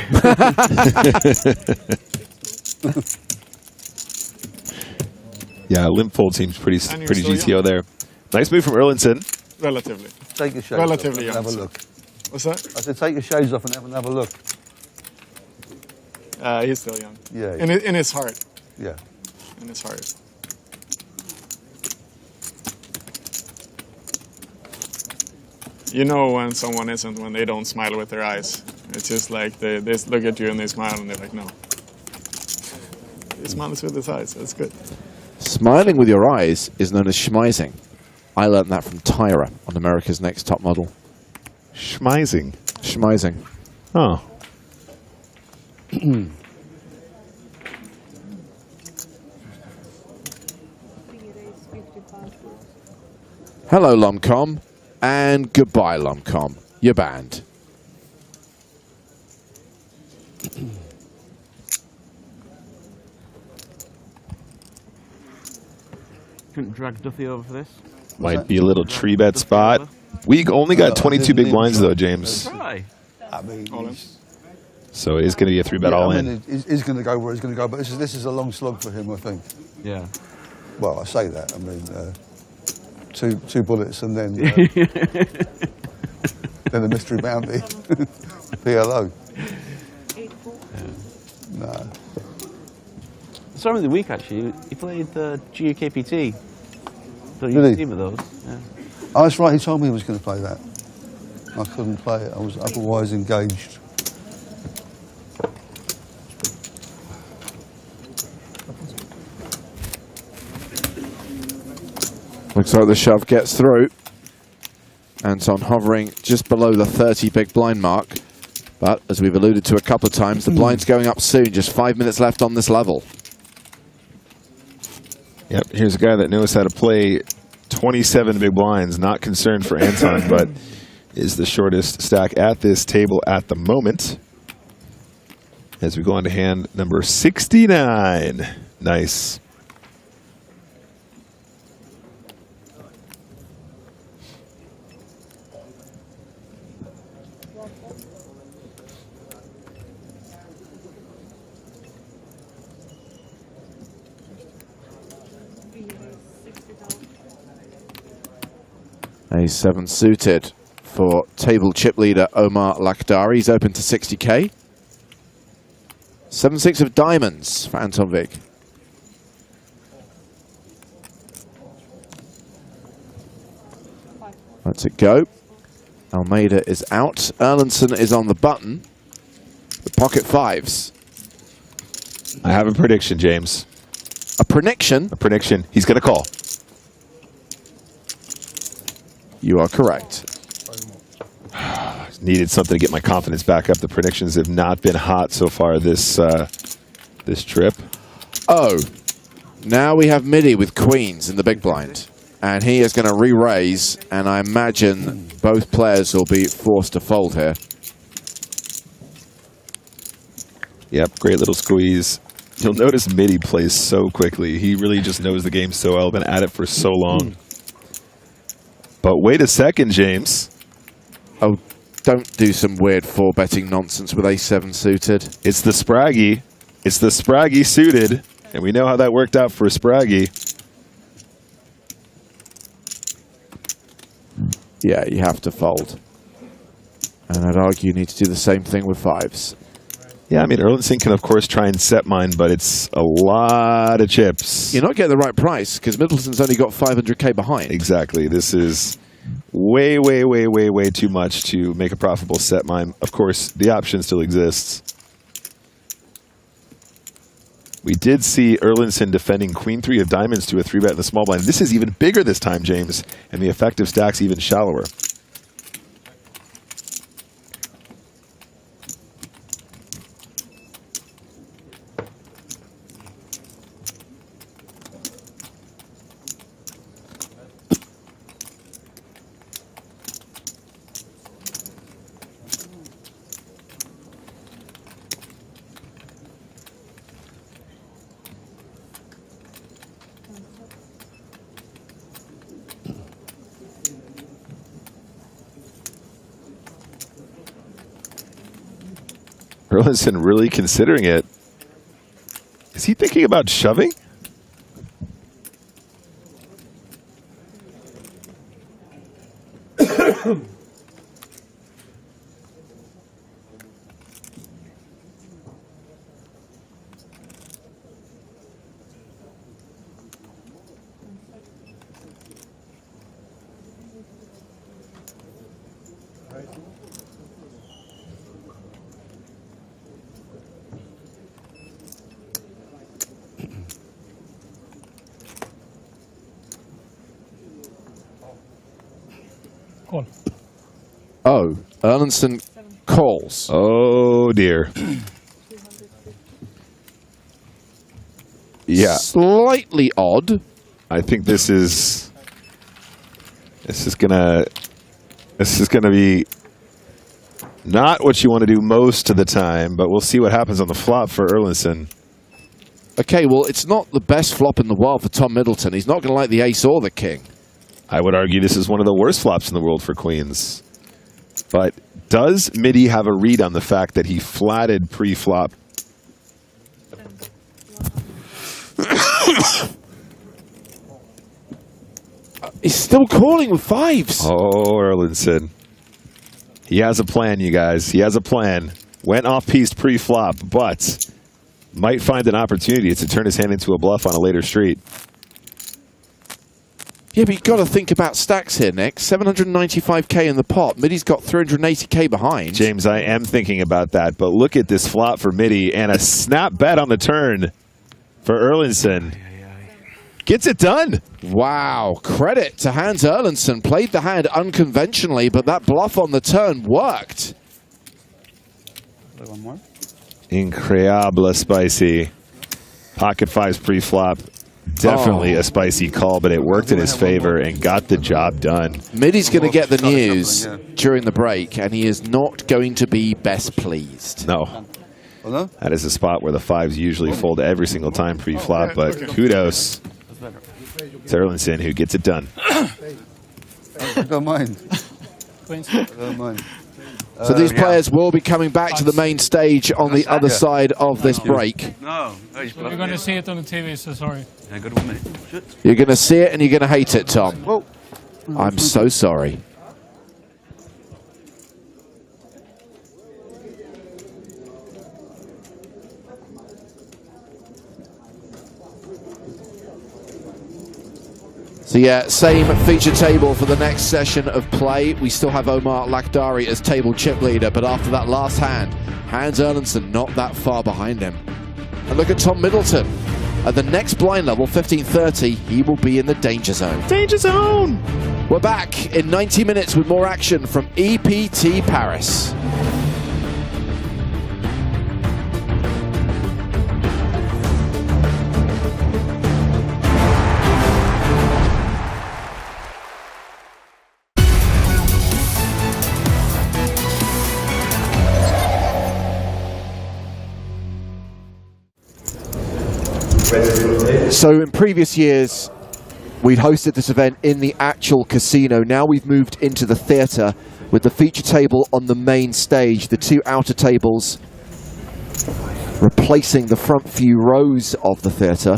Yeah, limp fold seems pretty GTO young. there. Nice move from Erlinson. Relatively. Take your shades Relatively off and have young, a look. What's that? I said take your shades off and have a look. He's still young. Yeah. In his heart. Yeah. In his heart. You know when someone isn't when they don't smile with their eyes. It's just like they look at you and they smile and they're like, no. He smiles with his eyes. That's good. Smiling with your eyes is known as schmeizing. I learned that from Tyra on America's Next Top Model. Schmeizing? Schmeizing. Oh. Hello, Lomcom. And goodbye, Lomcom. You're banned. Couldn't drag Duthie over for this. Might be a little tree bet spot. We only got 22 big blinds, though, James. Try. I mean, So it is going to be a 3-bet all in. He's going to go where he's going to go, but this is a long slog for him, I think. Yeah. Well, I say that. I mean, two bullets and then then a mystery bounty, PLO. No. Sorry, of the week actually. He played the GUKPT. So you Did he? team of those. Yeah. Oh, that's right. He told me he was going to play that. I couldn't play it. I was otherwise engaged. Looks like the shove gets through. Anton hovering just below the 30 big blind mark. But as we've alluded to a couple of times, the blind's going up soon. Just 5 minutes left on this level. Yep, here's a guy that knows how to play 27 big blinds. Not concerned for Anton, but is the shortest stack at this table at the moment. As we go on to hand number 69. Nice. A7 suited for table chip leader Omar Lakhdari. He's open to 60k. 7-6 of diamonds for Anton Vig. Let's it go. Almeida is out. Erlinson is on the button. The pocket fives. I have a prediction, James. A prediction? A prediction. He's going to call. You are correct. Needed something to get my confidence back up. The predictions have not been hot so far this this trip. Oh, now we have Midi with queens in the big blind. And he is going to re-raise, and I imagine both players will be forced to fold here. Yep, great little squeeze. You'll notice Midi plays so quickly. He really just knows the game so well, been at it for so long. But wait a second, James. Oh, don't do some weird 4-betting nonsense with A7 suited. It's the Spraggy. It's the Spraggy suited. And we know how that worked out for Spraggy. Yeah, you have to fold. And I'd argue you need to do the same thing with fives. Yeah, I mean, Erlinson can, of course, try and set mine, but it's a lot of chips. You're not getting the right price, because Middleton's only got 500k behind. Exactly. This is way, way, way, way, way too much to make a profitable set mine. Of course, the option still exists. We did see Erlinson defending Queen 3 of diamonds to a 3-bet in the small blind. This is even bigger this time, James, and the effective stack's even shallower. Erlinson really considering it. Is he thinking about shoving? Call. Oh, Erlandson calls. Oh, dear. Yeah. Slightly odd. I think this is gonna be not what you want to do most of the time, but we'll see what happens on the flop for Erlandson. Okay, well, it's not the best flop in the world for Tom Middleton. He's not going to like the ace or the king. I would argue this is one of the worst flops in the world for queens. But does Mitty have a read on the fact that he flatted pre-flop? He's still calling with fives. Oh, Erlandson. He has a plan, you guys. He has a plan. Went off-piste pre-flop, but might find an opportunity to turn his hand into a bluff on a later street. Yeah, but you've got to think about stacks here, Nick. 795k in the pot. Mitty's got 380k behind. James, I am thinking about that, but look at this flop for Mitty and a snap bet on the turn for Erlandson. Gets it done. Wow. Credit to Hans Erlandson. Played the hand unconventionally, but that bluff on the turn worked. One more. Incredible spicy. Pocket fives pre-flop. Definitely a spicy call, but it worked in his favor and got the job done. Mitty's going to get the news during the break, and he is not going to be best pleased. No. That is a spot where the fives usually fold every single time pre-flop, but kudos to Erlandson, who gets it done. I don't mind. I don't mind. So these players will be coming back to the main stage on the other side of this break. No. You're going to see it on the TV, so sorry. You're going to see it and you're going to hate it, Tom. I'm so sorry. So yeah, same feature table for the next session of play. We still have Omar Lakhdari as table chip leader, but after that last hand, Hans Erlandson not that far behind him. And look at Tom Middleton. At the next blind level, 1530, he will be in the danger zone. Danger zone! We're back in 90 minutes with more action from EPT Paris. So in previous years, we'd hosted this event in the actual casino. Now we've moved into the theatre with the feature table on the main stage, the two outer tables replacing the front few rows of the theatre.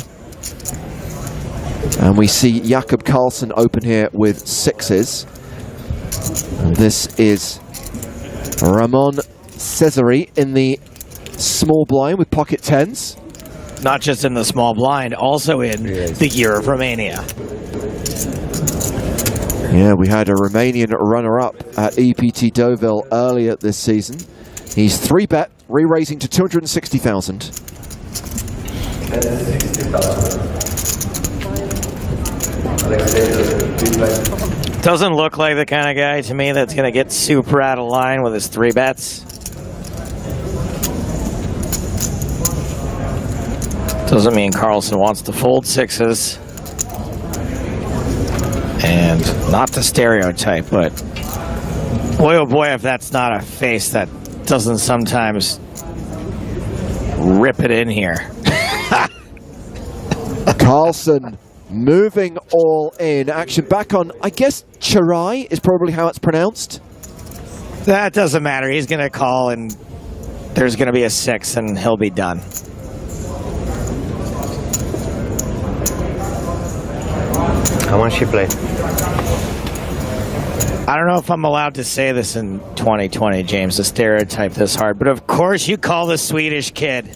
And we see Jakob Karlsson open here with sixes. And this is Ramon Cesari in the small blind with pocket tens. Not just in the small blind, also in the year of Romania. Yeah, we had a Romanian runner-up at EPT Deauville earlier this season. He's 3-bet, re-raising to 260,000. Doesn't look like the kind of guy to me that's going to get super out of line with his 3-bets. Doesn't mean Karlsson wants to fold sixes. And not the stereotype, but boy oh boy if that's not a face that doesn't sometimes rip it in here. Karlsson moving all in. Action back on, I guess, Chirai is probably how it's pronounced. That doesn't matter. He's going to call and there's going to be a 6 and he'll be done. How much you play? I don't know if I'm allowed to say this in 2020, James, to stereotype this hard, but of course you call the Swedish kid.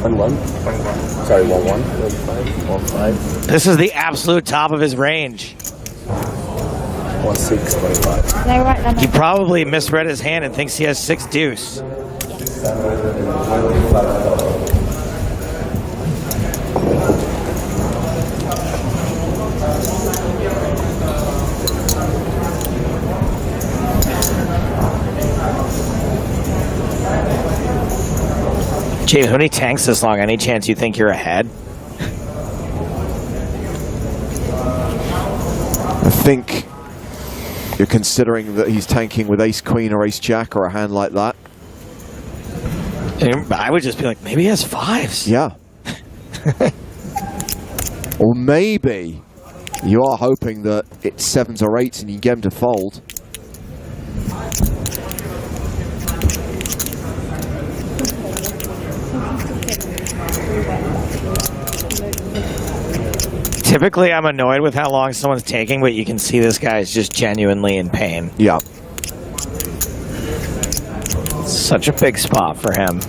1 1. Sorry, 1 1. 1 5. This is the absolute top of his range. 1 6. 25. He probably misread his hand and thinks he has 6 deuce. James, when he tanks this long, any chance you think you're ahead? I think you're considering that he's tanking with ace-queen or ace-jack or a hand like that. I would just be like, maybe he has 5s. Yeah. Or maybe you are hoping that it's 7s or 8s and you get him to fold. Typically, I'm annoyed with how long someone's taking, but you can see this guy is just genuinely in pain. Yeah. Such a big spot for him.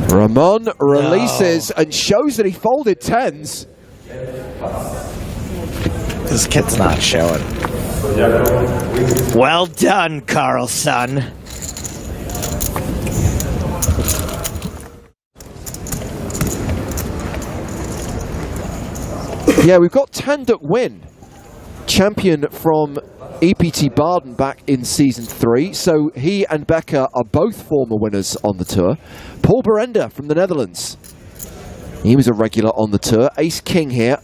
Ramon releases and shows that he folded 10s. This kid's not showing. Well done, Carlson. Yeah, we've got Tanduk Win, champion from EPT Baden back in Season 3. So he and Becca are both former winners on the tour. Paul Berenda from the Netherlands. He was a regular on the tour. Ace-king here.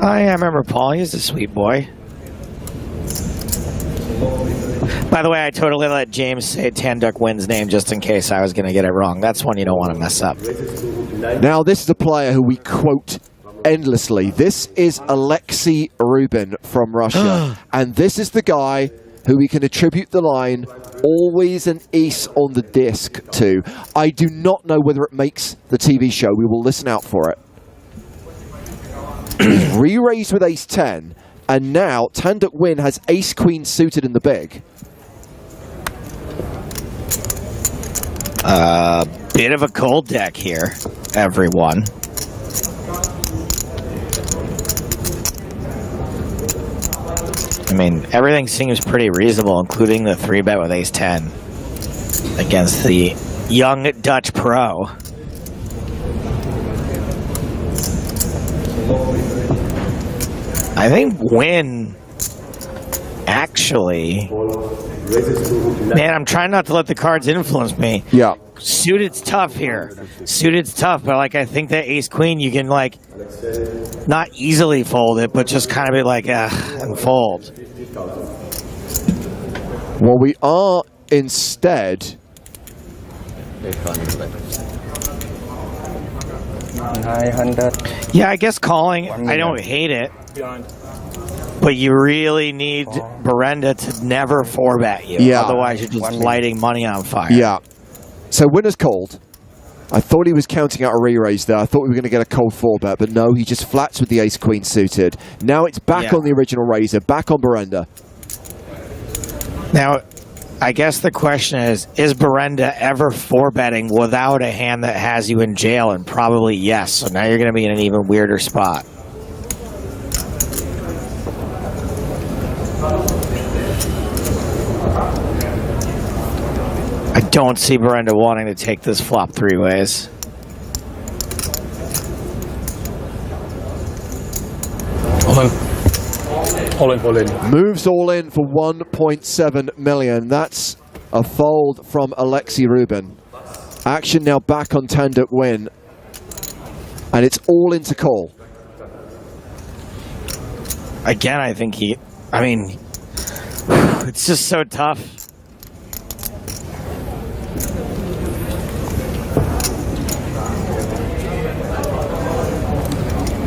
I remember Paul. He's a sweet boy. By the way, I totally let James say Tanduk Win's name just in case I was going to get it wrong. That's one you don't want to mess up. Now, this is a player who we quote endlessly. This is Alexei Rubin from Russia. And this is the guy who we can attribute the line, always an ace on the disc, to. I do not know whether it makes the TV show. We will listen out for it. He's re-raised with ace-10, and now Tanduk Win has ace-queen suited in the big. Bit of a cold deck here, everyone. I mean, everything seems pretty reasonable, including the 3-bet with ace-10 against the young Dutch pro. I think Win actually... Man, I'm trying not to let the cards influence me. Yeah. Suited's tough here. Suited's tough, but like I think that ace-queen you can like not easily fold it, but just kind of be like, and fold. Well, we are instead... 900. Yeah, I guess calling, I don't hate it. But you really need Berenda to never 4-bet you. Yeah. Otherwise, you're just lighting money on fire. Yeah. So winner's called. I thought he was counting out a re-raise there. I thought we were going to get a cold 4-bet, but no, he just flats with the ace-queen suited. Now it's back on the original raiser, back on Berenda. Now, I guess the question is Berenda ever 4-betting without a hand that has you in jail? And probably yes. So now you're going to be in an even weirder spot. I don't see Berenda wanting to take this flop 3 ways. All in. All in. Moves all in for 1.7 million. That's a fold from Alexei Rubin. Action now back on Tanduk Win. And it's all into call. Again, I think it's just so tough.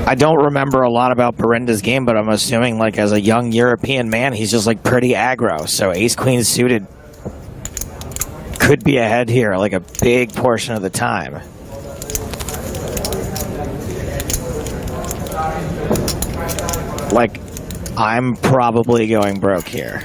I don't remember a lot about Barinda's game, but I'm assuming, like, as a young European man, he's just, like, pretty aggro. So ace-queen suited could be ahead here, like, a big portion of the time. Like, I'm probably going broke here.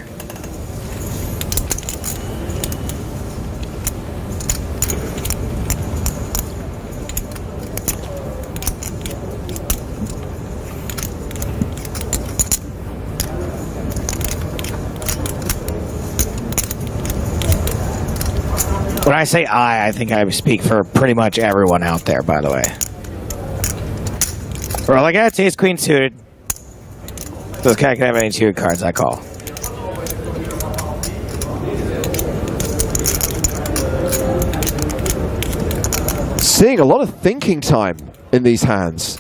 When I say I think I speak for pretty much everyone out there, by the way. We're like, it's ace queen suited. This guy can have any suited cards, I call. Seeing a lot of thinking time in these hands.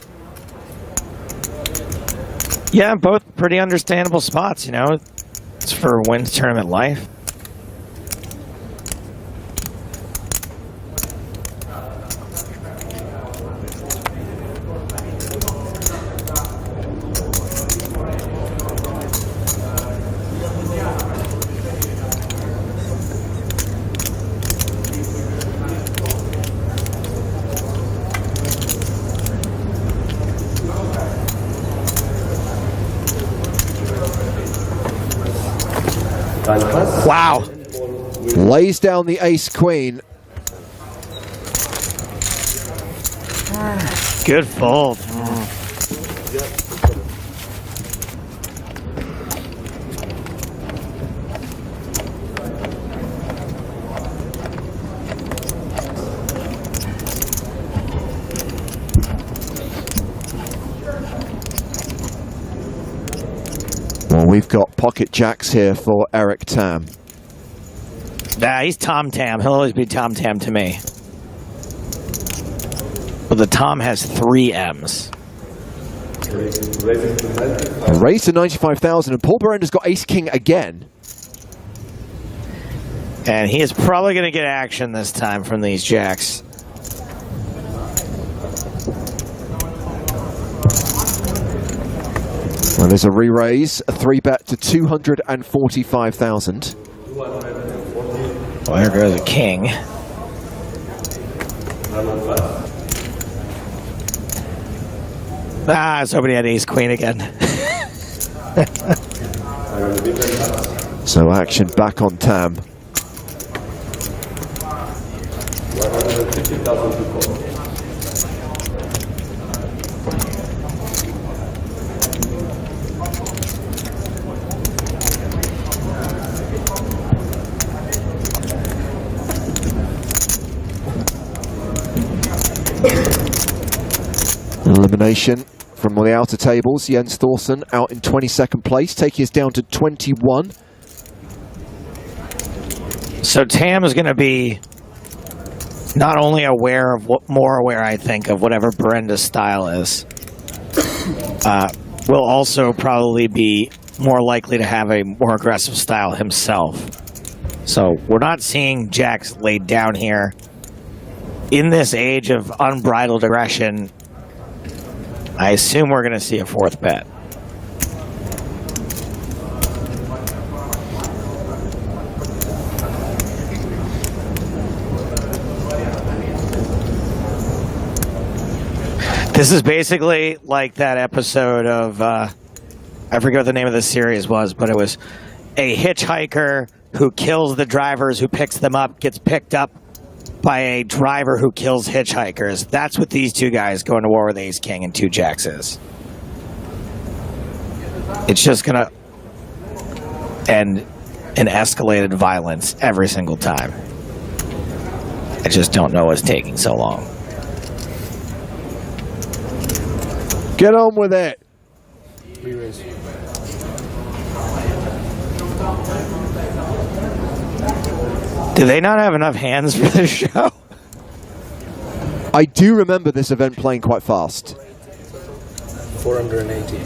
Yeah, both pretty understandable spots, you know. It's for wins tournament life. Wow. Lays down the ace-queen. Good fold. Well, we've got pocket jacks here for Eric Tam. Nah, he's Tom Tam. He'll always be Tom Tam to me. But the Tom has 3 M's. Raise to 95,000, and Paul Barenda's got ace-king again. And he is probably going to get action this time from these jacks. Well, there's a re-raise, a 3-bet to 245,000. Well, there goes a king. I was hoping he had ace-queen again. So action back on Tam. Elimination from the outer tables. Jens Thorsen out in 22nd place, taking us down to 21. So Tam is going to be not only aware of more aware, I think, of whatever Barenda's style is. Will also probably be more likely to have a more aggressive style himself. So we're not seeing jacks laid down here. In this age of unbridled aggression, I assume we're going to see a 4th bet. This is basically like that episode of, I forget what the name of the series was, but it was a hitchhiker who kills the drivers who picks them up, gets picked up by a driver who kills hitchhikers. That's what these two guys going to war with ace king and 2 jacks is. It's just going to end in escalated violence every single time. I just don't know what's taking so long. Get on with it. Do they not have enough hands for this show? I do remember this event playing quite fast. 480.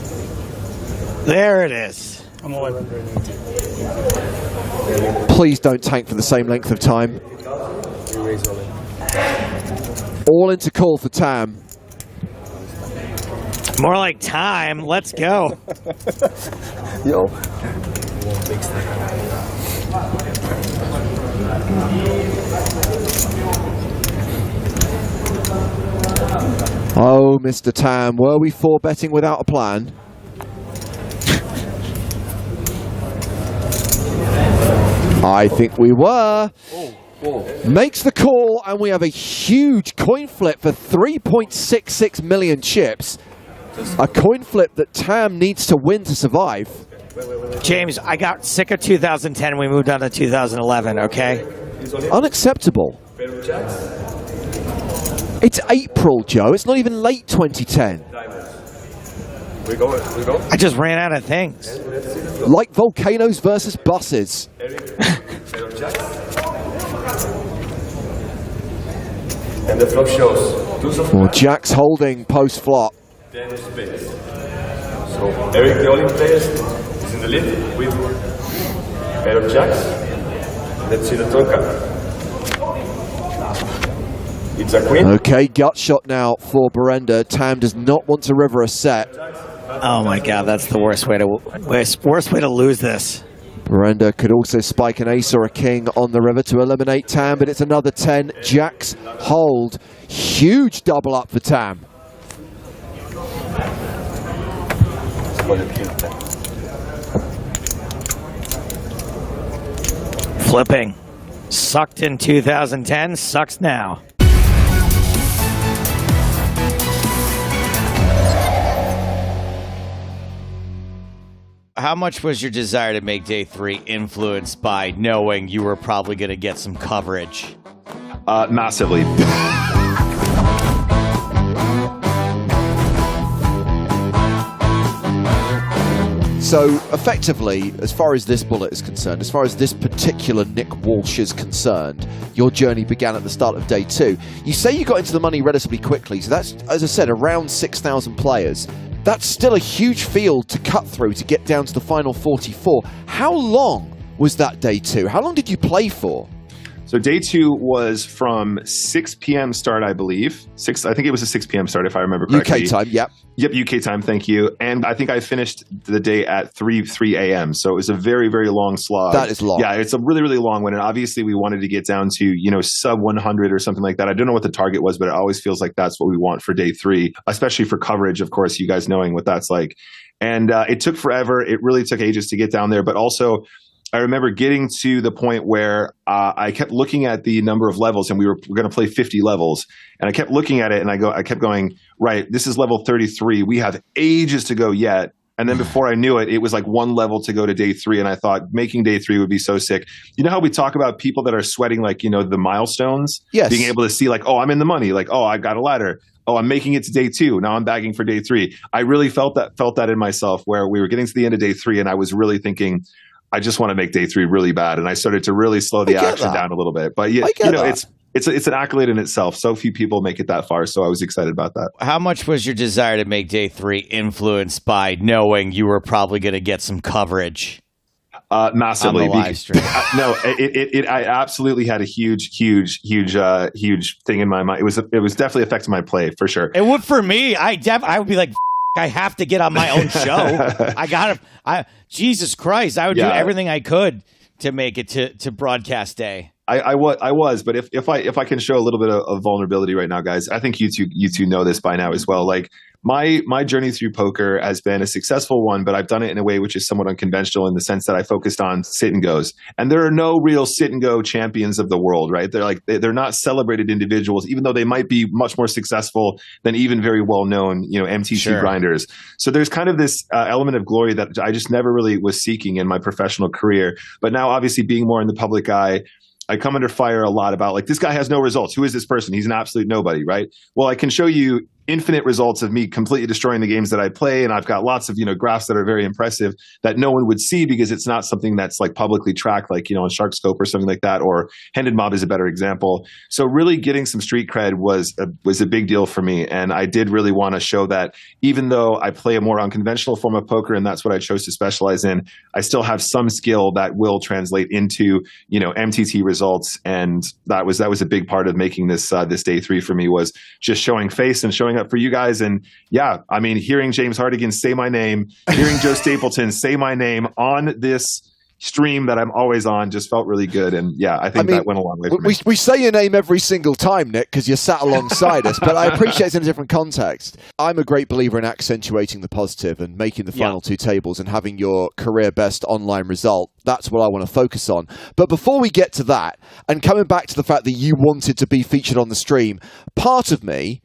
There it is. I'm all 480. Please don't tank for the same length of time. All into call for Tam. More like time. Let's go. Yo. Oh, Mr. Tam, were we 4-betting without a plan? I think we were. Makes the call, and we have a huge coin flip for 3.66 million chips. A coin flip that Tam needs to win to survive. James, I got sick of 2010. We moved on to 2011, okay? Unacceptable. It's April, Joe. It's not even late 2010. We go. I just ran out of things. Like volcanoes versus buses. And the flop shows. Well, Jack's holding post-flop. 10 spades. So Eric, the all-in player, is in the lead with pair of jacks. Let's see the turn card. It's a queen. Okay, gut shot now for Berenda. Tam does not want to river a set. Oh my God, that's the worst way to lose this. Berenda could also spike an ace or a king on the river to eliminate Tam, but it's another 10. Jacks hold. Huge double up for Tam. Flipping. Sucked in 2010, sucks now. How much was your desire to make day 3 influenced by knowing you were probably going to get some coverage? Massively. So, effectively, as far as this bullet is concerned, as far as this particular Nick Walsh is concerned, your journey began at the start of day 2. You say you got into the money relatively quickly, so that's, as I said, around 6,000 players. That's still a huge field to cut through to get down to the final 44. How long was that day 2? How long did you play for? So day 2 was from 6 p.m. start, I believe. I think it was a 6 p.m. start, if I remember correctly. UK time, yep. Yep, UK time, thank you. And I think I finished the day at 3 a.m. So it was a very, very long slog. That is long. Yeah, it's a really, really long one. And obviously we wanted to get down to, sub 100 or something like that. I don't know what the target was, but it always feels like that's what we want for day 3, especially for coverage, of course, you guys knowing what that's like. And it took forever. It really took ages to get down there. But also, I remember getting to the point where I kept looking at the number of levels, and we were going to play 50 levels. And I kept looking at it, and I kept going, right, this is level 33. We have ages to go yet. And then before I knew it, it was like one level to go to day 3. And I thought making day 3 would be so sick. You know how we talk about people that are sweating, like, the milestones? Yes. Being able to see, like, oh, I'm in the money. Like, oh, I got a ladder. Oh, I'm making it to day 2. Now I'm bagging for day 3. I really felt that in myself, where we were getting to the end of day 3, and I was really thinking, I just want to make day 3 really bad, and I started to really slow the action down a little bit. But yeah, it's an accolade in itself. So few people make it that far, so I was excited about that. How much was your desire to make day 3 influenced by knowing you were probably going to get some coverage? Massively. On the live stream. I absolutely had a huge thing in my mind. It was definitely affecting my play for sure. It would for me. I would be like, I have to get on my own show. Jesus Christ, I would do everything I could to make it to broadcast day. I was, but if I can show a little bit of vulnerability right now, guys, I think you two know this by now as well. Like my journey through poker has been a successful one, but I've done it in a way which is somewhat unconventional in the sense that I focused on sit and goes. And there are no real sit and go champions of the world, right? They're not celebrated individuals, even though they might be much more successful than even very well known, MTC grinders. So there's kind of this element of glory that I just never really was seeking in my professional career. But now, obviously, being more in the public eye, I come under fire a lot about, like, this guy has no results. Who is this person? He's an absolute nobody, right? Well, I can show you infinite results of me completely destroying the games that I play, and I've got lots of graphs that are very impressive that no one would see because it's not something that's like publicly tracked, like on Sharkscope or something like that, or Hended Mob is a better example. So really getting some street cred was a big deal for me, and I did really want to show that even though I play a more unconventional form of poker and that's what I chose to specialize in, I still have some skill that will translate into MTT results, and that was a big part of making this day 3 for me, was just showing face and showing showing up for you guys. And yeah, I mean, hearing James Hartigan say my name, hearing Joe Stapleton say my name on this stream that I'm always on just felt really good. And yeah, I think that went a long way for me. We say your name every single time, Nick, because you're sat alongside us, but I appreciate it's in a different context. I'm a great believer in accentuating the positive and making the final two tables and having your career best online result. That's what I want to focus on. But before we get to that, and coming back to the fact that you wanted to be featured on the stream, part of me,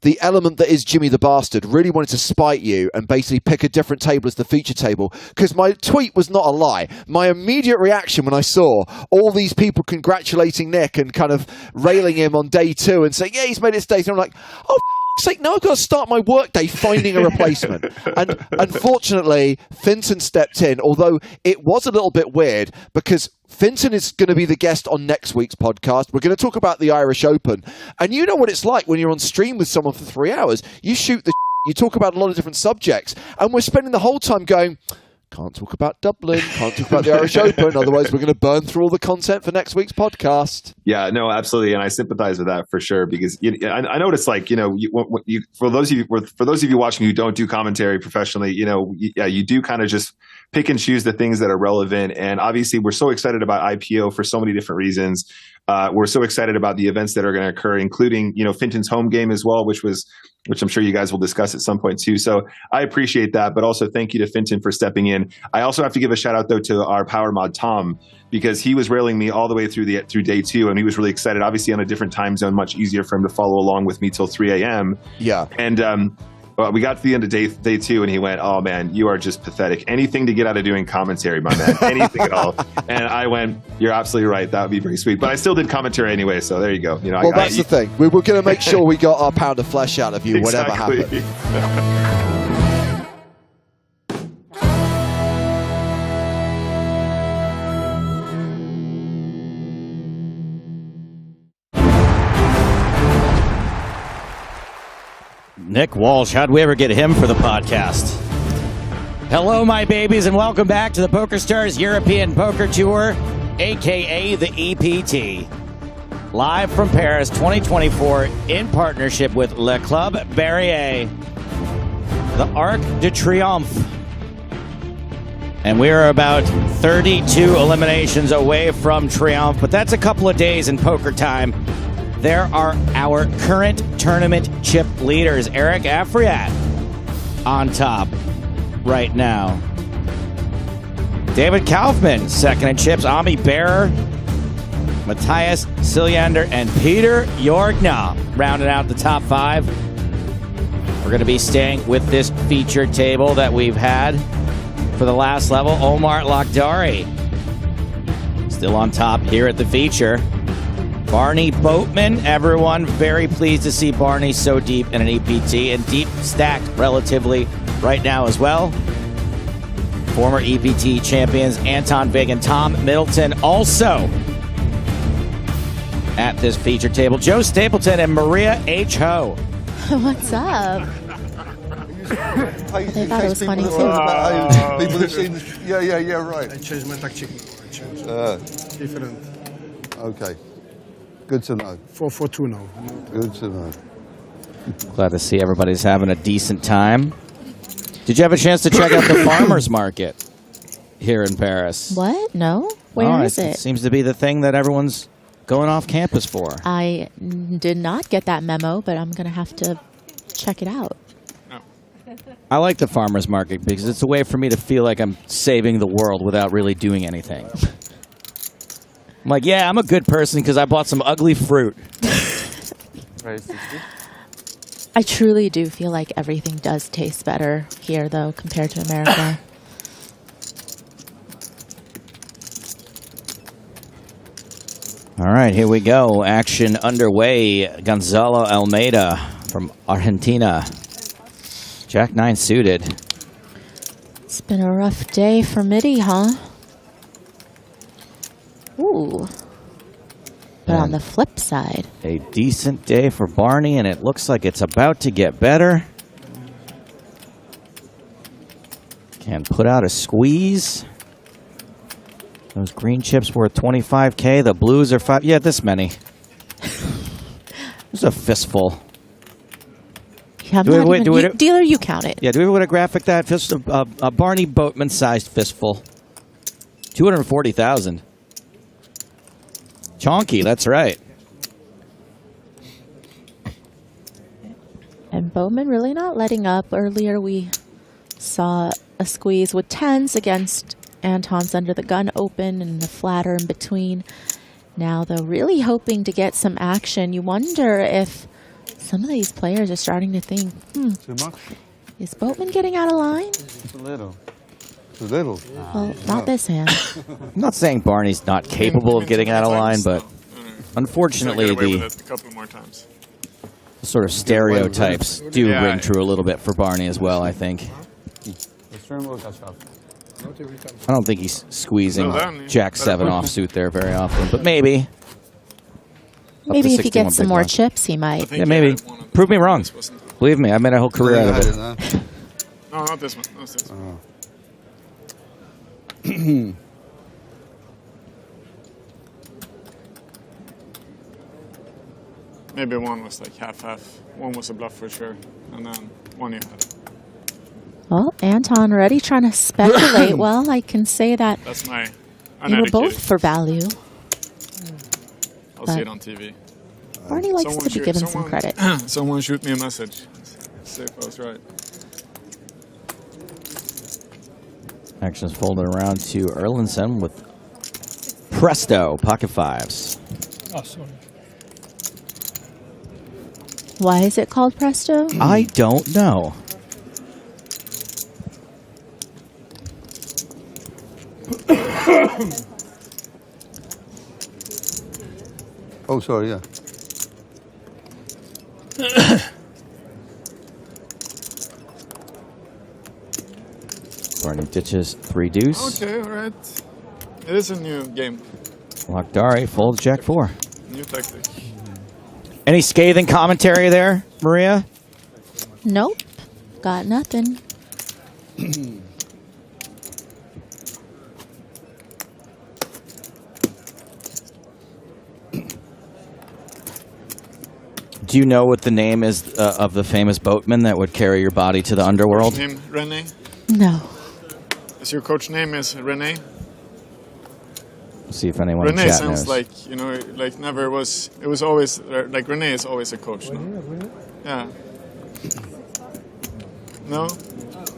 the element that is Jimmy the Bastard, really wanted to spite you and basically pick a different table as the feature table, because my tweet was not a lie. My immediate reaction when I saw all these people congratulating Nick and kind of railing him on day 2 and saying, yeah, he's made it to day 3, I'm like, oh, sake, now I've got to start my workday finding a replacement. And unfortunately, Finton stepped in, although it was a little bit weird because Finton is going to be the guest on next week's podcast. We're going to talk about the Irish Open. And you know what it's like when you're on stream with someone for 3 hours. You shoot the you talk about a lot of different subjects. And we're spending the whole time going, can't talk about Dublin, can't talk about the Irish Open, otherwise we're going to burn through all the content for next week's podcast. Yeah, no, absolutely, and I sympathize with that for sure because I notice, like, for those of you watching who don't do commentary professionally, you do kind of just pick and choose the things that are relevant, and obviously we're so excited about IPO for so many different reasons. We're so excited about the events that are going to occur, including Finton's home game as well, which I'm sure you guys will discuss at some point too. So I appreciate that, but also thank you to Finton for stepping in. I also have to give a shout out though to our power mod Tom, because he was railing me all the way through day 2, and he was really excited. Obviously on a different time zone, much easier for him to follow along with me till 3 a.m. Yeah, and we got to the end of day 2, and he went, "Oh man, you are just pathetic. Anything to get out of doing commentary, my man. Anything at all." And I went, "You're absolutely right. That would be very sweet." But I still did commentary anyway, so there you go. Well, that's the thing. We were going to make sure we got our pound of flesh out of you, exactly. Whatever happened. Nick Walsh, how'd we ever get him for the podcast? Hello, my babies, and welcome back to the PokerStars European Poker Tour, a.k.a. the EPT. Live from Paris 2024 in partnership with Le Club Barrier, the Arc de Triomphe. And we are about 32 eliminations away from Triomphe, but that's a couple of days in poker time. There are our current tournament chip leaders. Eric Afriat on top right now. David Kaufman, second in chips. Ami Bearer, Matthias Siljander, and Peter Jorgna rounding out the top 5. We're going to be staying with this featured table that we've had for the last level. Omar Lakhdari still on top here at the feature. Barney Boatman, everyone very pleased to see Barney so deep in an EPT and deep stacked relatively right now as well. Former EPT champions Anton Vig and Tom Middleton also at this feature table. Joe Stapleton and Maria H. Ho. What's up? They thought it was funny too. People have seen this. Yeah, right. I changed my tactic. Different. Okay. Good to know. 4-4-2 now. Good to know. Glad to see everybody's having a decent time. Did you have a chance to check out the farmers market here in Paris? What? No? Where is it? It seems to be the thing that everyone's going off campus for. I did not get that memo, but I'm going to have to check it out. I like the farmers market because it's a way for me to feel like I'm saving the world without really doing anything. I'm like, yeah, I'm a good person because I bought some ugly fruit. I truly do feel like everything does taste better here, though, compared to America. All right, here we go. Action underway. Gonzalo Almeida from Argentina. Jack 9 suited. It's been a rough day for Mitty, huh? Ooh. But on the flip side, a decent day for Barney, and it looks like it's about to get better. Can put out a squeeze. Those green chips were 25K. The blues are 5. Yeah, this many. There's a fistful. Yeah, dealer, you count it. Yeah, do we want to graphic that? Fist, a Barney Boatman-sized fistful. 240,000. Chonky, that's right. And Bowman really not letting up. Earlier we saw a squeeze with 10s against Anton's under the gun open and the flatter in between. Now, though, really hoping to get some action. You wonder if some of these players are starting to think, is Boatman getting out of line? It's a little. It's a little. Well, not this hand. I'm not saying Barney's not capable of getting out of line, but unfortunately a couple more times. Sort of stereotypes do ring true a little bit for Barney as well, I think. I don't think he's squeezing Jack 7 offsuit there very often, but maybe. Maybe if he gets some more chips, he might. Yeah, maybe. Prove me wrong. Believe me, I made a whole career out of it. No, not this one. Not this one. Maybe one was like half-half. One was a bluff for sure, and then one you had. Well, Anton already trying to speculate. Well, I can say that That's my they were both for value. I'll see it on TV. Barney likes to be given some credit. Someone shoot me a message. See if I was right. Action's folded around to Erlandson with Presto, pocket fives. Oh, sorry. Why is it called Presto? I don't know. Oh, sorry, yeah. Barney ditches 3 deuce. Okay, all right. It is a new game. Lakhdari folds Jack 4. New tactic. Any scathing commentary there, Maria? Nope. Got nothing. Do you know what the name is of the famous boatman that would carry your body to the underworld? Coach name Rene? No. Is your coach name is Rene? Let's see if anyone in Rene chat sounds knows. like, you know, like never was. It was always like Rene is always a coach. No? Yeah. No.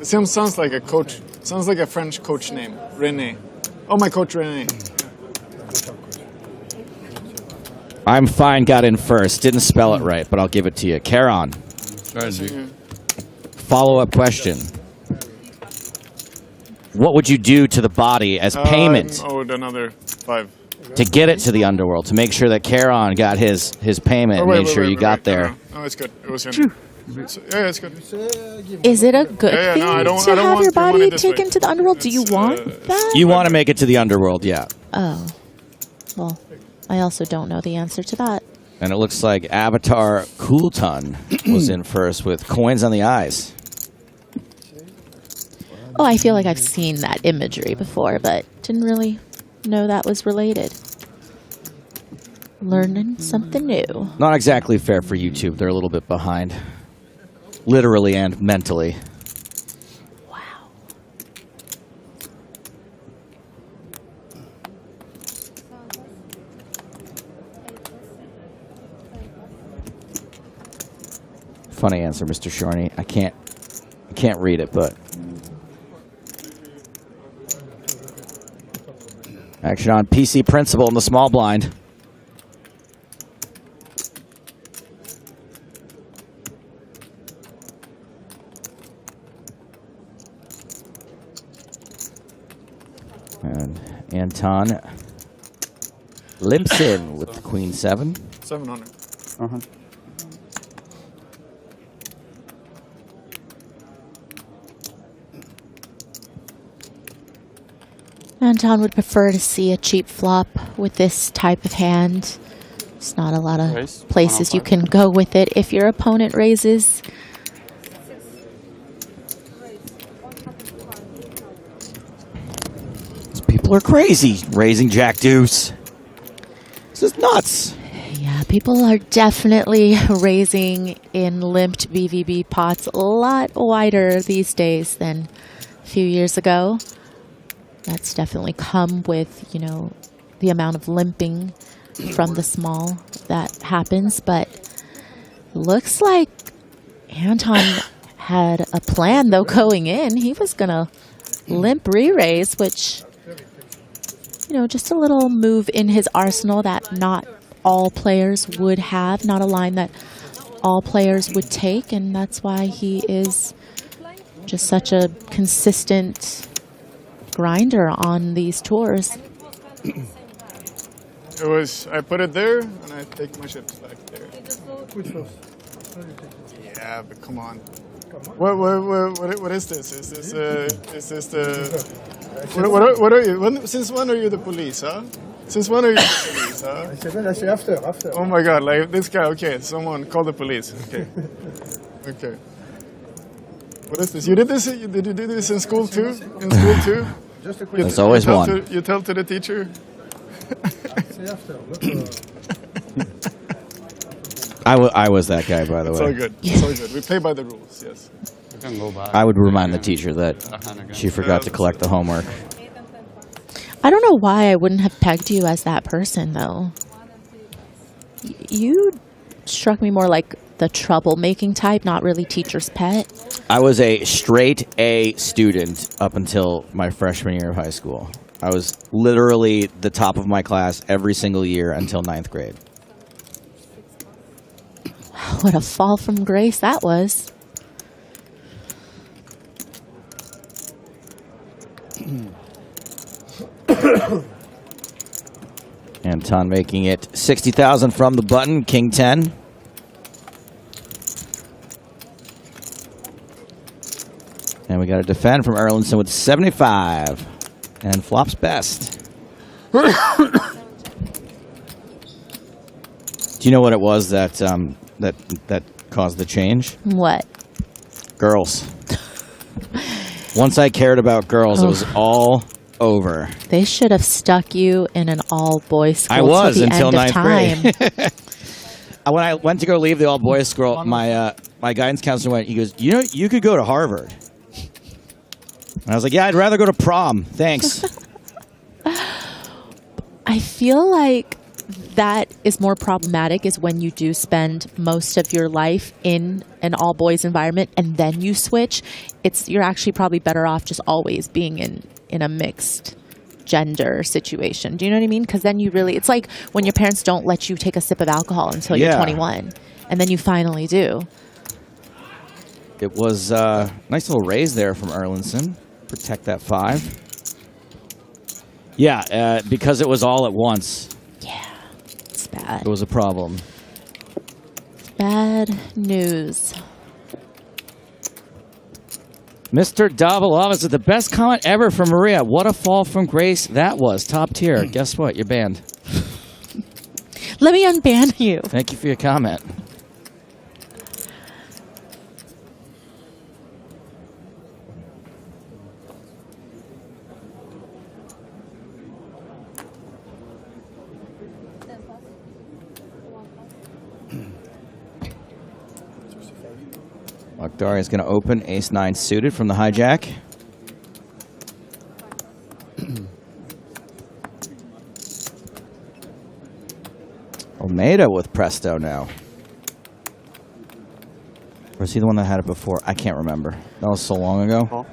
It sounds like a coach. Sounds like a French coach name. Rene. Oh, my coach Rene. I'm fine, got in first. Didn't spell it right, but I'll give it to you. Caron. Follow-up question. What would you do to the body as payment I'm owed another 5. to get it to the underworld, to make sure that Caron got his payment and made sure you got there? No, it's good. It was in. So, yeah, it's good. Is it a good Yeah, thing no, I don't to have want your money body this taken way. to the underworld? Do you want that? You want to make it to the underworld, yeah. Oh. Well, I also don't know the answer to that. And it looks like Avatar Coolton was in first with coins on the eyes. Oh, I feel like I've seen that imagery before, but didn't really know that was related. Learning something new. Not exactly fair for YouTube. They're a little bit behind. Literally and mentally. Wow. Funny answer, Mr. Shorney. I can't read it, but action on PC Principal in the small blind. And Anton limps in with the Queen 7. 700. Anton would prefer to see a cheap flop with this type of hand. There's not a lot of places you can go with it if your opponent raises. These people are crazy raising Jack Deuce. This is nuts. Yeah, people are definitely raising in limped BVB pots a lot wider these days than a few years ago. That's definitely come with, you know, the amount of limping from the small that happens. But looks like Anton had a plan, though, going in. He was going to limp re-raise, which, you know, just a little move in his arsenal that not all players would have, not a line that all players would take, and that's why he is just such a consistent grinder on these tours. It was, I put it there, and I take my chips back there. Yeah, but come on. What is this? Is this the... What are you? Since when are you the police, huh? Since when are you the police, huh? After. Oh my God, like this guy, okay, someone call the police. Okay. Okay. What is this? You did this? Did you do this in school too? In school too? There's always one. You tell to the teacher? I was that guy, by the way. It's all good. It's all good. We play by the rules, yes. I would remind the teacher that she forgot to collect the homework. I don't know why I wouldn't have pegged you as that person, though. You struck me more like the troublemaking type, not really teacher's pet. I was a straight A student up until my freshman year of high school. I was literally the top of my class every single year until 9th grade. What a fall from grace that was. Anton making it 60,000 from the button, king 10. And we got to defend from Erlandson with 75. And flops best. Do you know what it was that that caused the change? What? Girls. Once I cared about girls, it was all over. They should have stuck you in an all-boys school. I was till the until end 9th grade. When I went to go leave the all-boys school, my guidance counselor went, he goes, you know, you could go to Harvard. And I was like, yeah, I'd rather go to prom. Thanks. I feel like that is more problematic is when you do spend most of your life in an all-boys environment and then you switch. You're actually probably better off just always being in a mixed gender situation. Do you know what I mean? Because then you really, it's like when your parents don't let you take a sip of alcohol until you're 21, and then you finally do. It was a nice little raise there from Erlandson. Protect that 5. Yeah, because it was all at once. Yeah, it's bad. It was a problem. Bad news. Mr. Davilov is the best comment ever from Maria. What a fall from grace that was. Top tier. Guess what? You're banned. Let me unban you. Thank you for your comment. Akhdari is going to open ace-9 suited from the hijack. Almeida with presto now. Or is he the one that had it before? I can't remember. That was so long ago.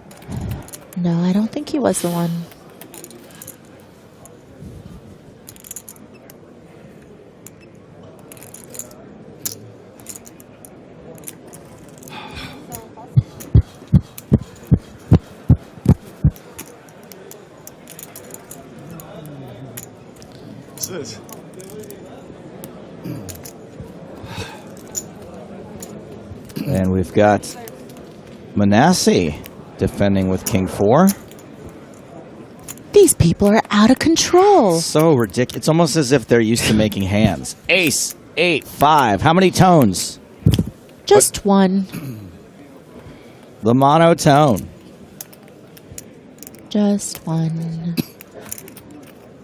No, I don't think he was the one. This? And we've got Manasseh defending with king 4. These people are out of control. So ridiculous. It's almost as if they're used to making hands. Ace, 8, 5. How many tones? Just one. The monotone. Just one.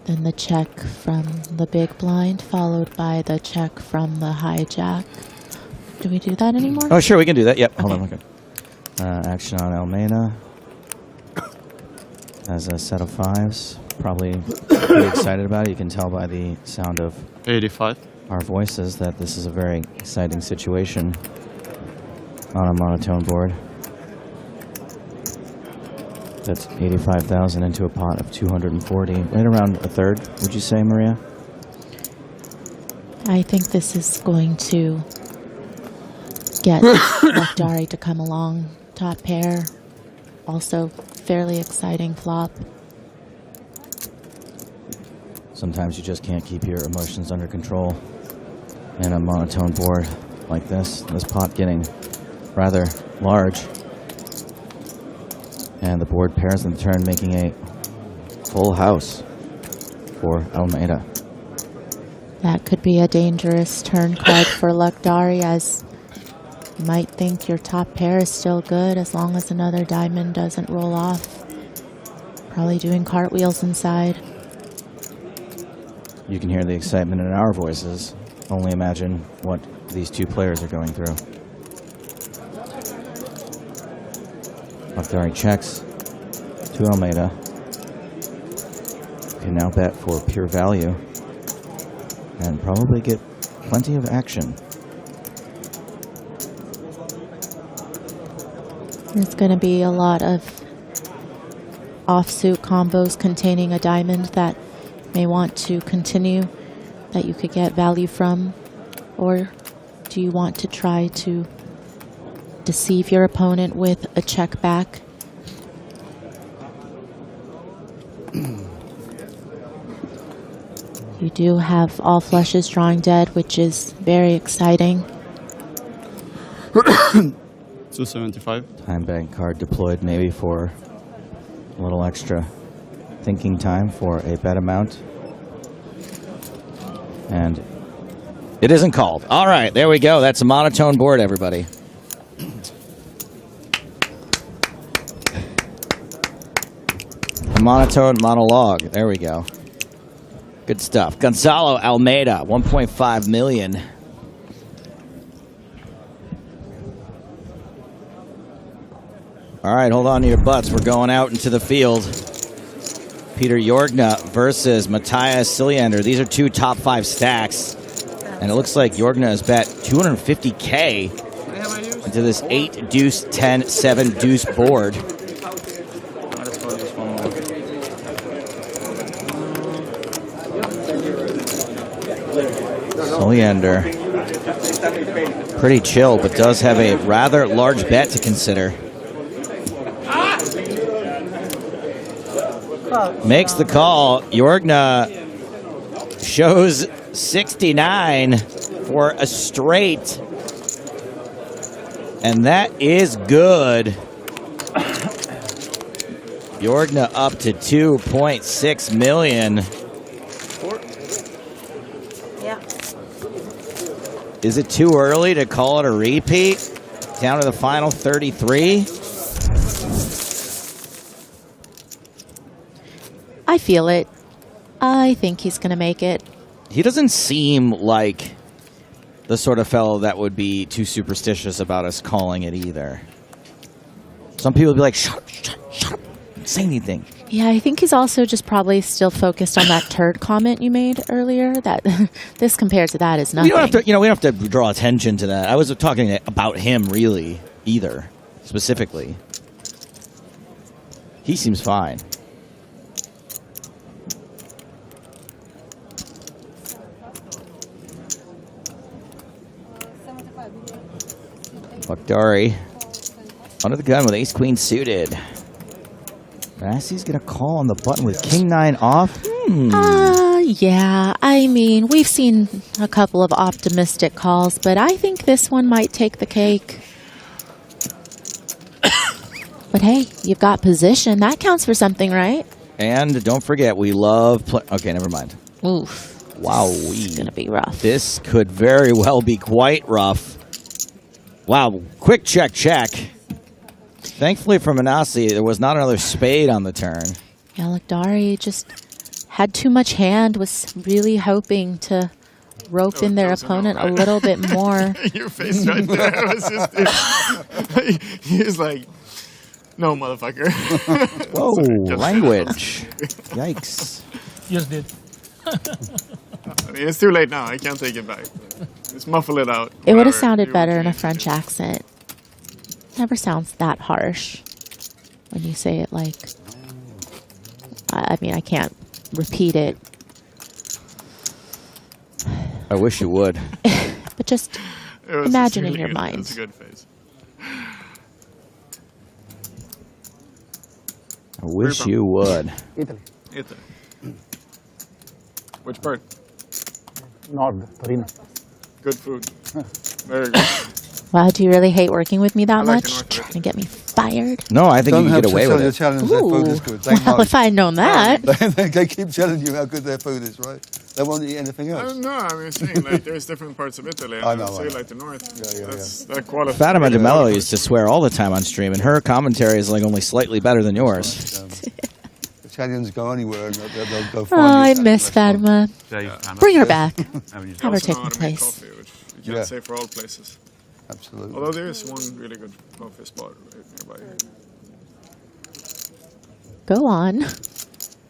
Then the check from the big blind, followed by the check from the hijack. Do we do that anymore? Oh, sure, we can do that. Yep, hold on. Okay. Action on Almeida. Has a set of 5s. Probably pretty excited about it. You can tell by the sound of 85. Our voices that this is a very exciting situation on a monotone board. That's 85,000 into a pot of 240. Right around a third, would you say, Maria? I think this is going to get Lakhdari to come along. Top pair. Also fairly exciting flop. Sometimes you just can't keep your emotions under control. And a monotone board like this pot getting rather large. And the board pairs in turn, making a full house for Almeida. That could be a dangerous turn card for Lakhdari, as you might think your top pair is still good as long as another diamond doesn't roll off. Probably doing cartwheels inside. You can hear the excitement in our voices. Only imagine what these two players are going through. Lakhdari checks to Almeida. Can now bet for pure value and probably get plenty of action. There's going to be a lot of offsuit combos containing a diamond that may want to continue, that you could get value from, or do you want to try to deceive your opponent with a check back? You do have all flushes drawing dead, which is very exciting. 275. Time bank card deployed maybe for a little extra thinking time for a bet amount. And it isn't called. All right, there we go. That's a monotone board, everybody. A monotone monologue. There we go. Good stuff. Gonzalo Almeida, 1.5 million. All right, hold on to your butts. We're going out into the field. Peter Jorgna versus Matthias Siljander. These are two top 5 stacks. And it looks like Jorgna has bet 250K into this 8 deuce 10 7 deuce board. Siljander, pretty chill, but does have a rather large bet to consider. Makes the call. Jorgna shows 69 for a straight. And that is good. Jorgna up to 2.6 million. Yeah. Is it too early to call it a repeat? Down to the final 33? I feel it. I think he's going to make it. He doesn't seem like the sort of fellow that would be too superstitious about us calling it either. Some people would be like, shut up, don't say anything. Yeah, I think he's also just probably still focused on that turd comment you made earlier. That this compared to that is nothing. We don't have to, we don't have to draw attention to that. I wasn't talking about him really either, specifically. He seems fine. Lakhdari under the gun with ace-queen suited. Rassie's going to call on the button with king-9 off. Yeah, I mean, we've seen a couple of optimistic calls, but I think this one might take the cake. But hey, you've got position. That counts for something, right? And don't forget, we love... Okay, never mind. Oof. Wow. It's going to be rough. This could very well be quite rough. Wow, quick check. Thankfully for Manassi, there was not another spade on the turn. Yeah, Lakhdari just had too much hand, was really hoping to rope in their opponent a little bit more. Your face right there was just... He was like, no, motherfucker. Whoa, language. Yikes. Just did. I mean, it's too late now. I can't take it back. Just muffle it out. It would have sounded better in a French accent. Never sounds that harsh when you say it like... I mean, I can't repeat it. I wish you would. But just imagine in your mind. That's a good face. I wish you would. Italy. Italy. Which part? Nord, Torino. Good food. Very good. Wow, do you really hate working with me that much? Trying to get me fired? No, I think you can get away with it. Ooh. Well, if I had known that. They keep telling you how good their food is, right? They won't eat anything else. No, I mean, saying like there's different parts of Italy. And I know, say I know. like the north. That quality. Fatima de Mello used to swear all the time on stream, and her commentary is like only slightly better than yours. Italians go anywhere and they'll go Oh, find I miss Fatima. Bring her back. Have her take my place. Coffee, which you can't say for all places. Absolutely. Although there is one really good coffee spot right nearby here. Go on.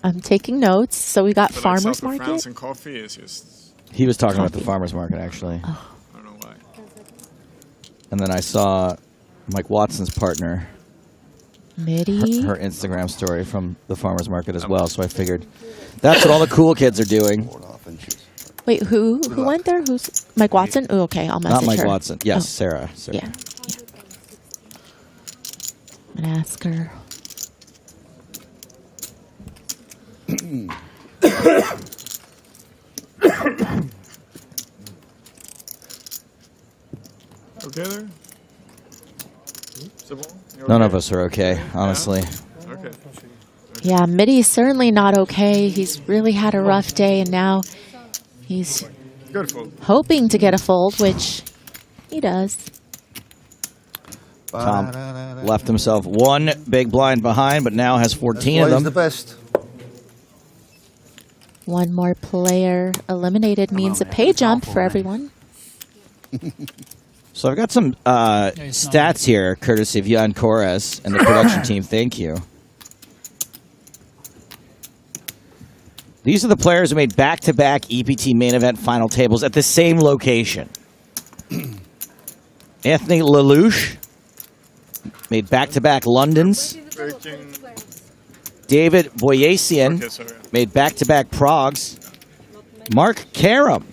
I'm taking notes. So we got But farmers like South of market. France and coffee is just... He was talking about the farmer's market, actually. Oh. I don't know why. And then I saw Mike Watson's partner, Mitty. her Instagram story from the farmer's market as well. So I figured that's what all the cool kids are doing. Wait, who went there? Who's Mike Watson? Oh, okay, I'll message Not Mike her. Watson. Yes, Oh. Sarah. Yeah. I'm gonna ask her. Okay there? None of us are okay, honestly. Okay. Yeah, Mitty's certainly not okay. He's really had a rough day, and now he's Good fold. hoping to get a fold, which he does. Tom left himself one big blind behind, but now has 14 of them. the best. One more player eliminated means a pay jump for everyone. So I've got some stats here, courtesy of Jan Corres and the production team. Thank you. These are the players who made back-to-back EPT main event final tables at the same location. Anthony Lelouch made back-to-back Londons. David Boyasian made back-to-back Pragues. Mark Karam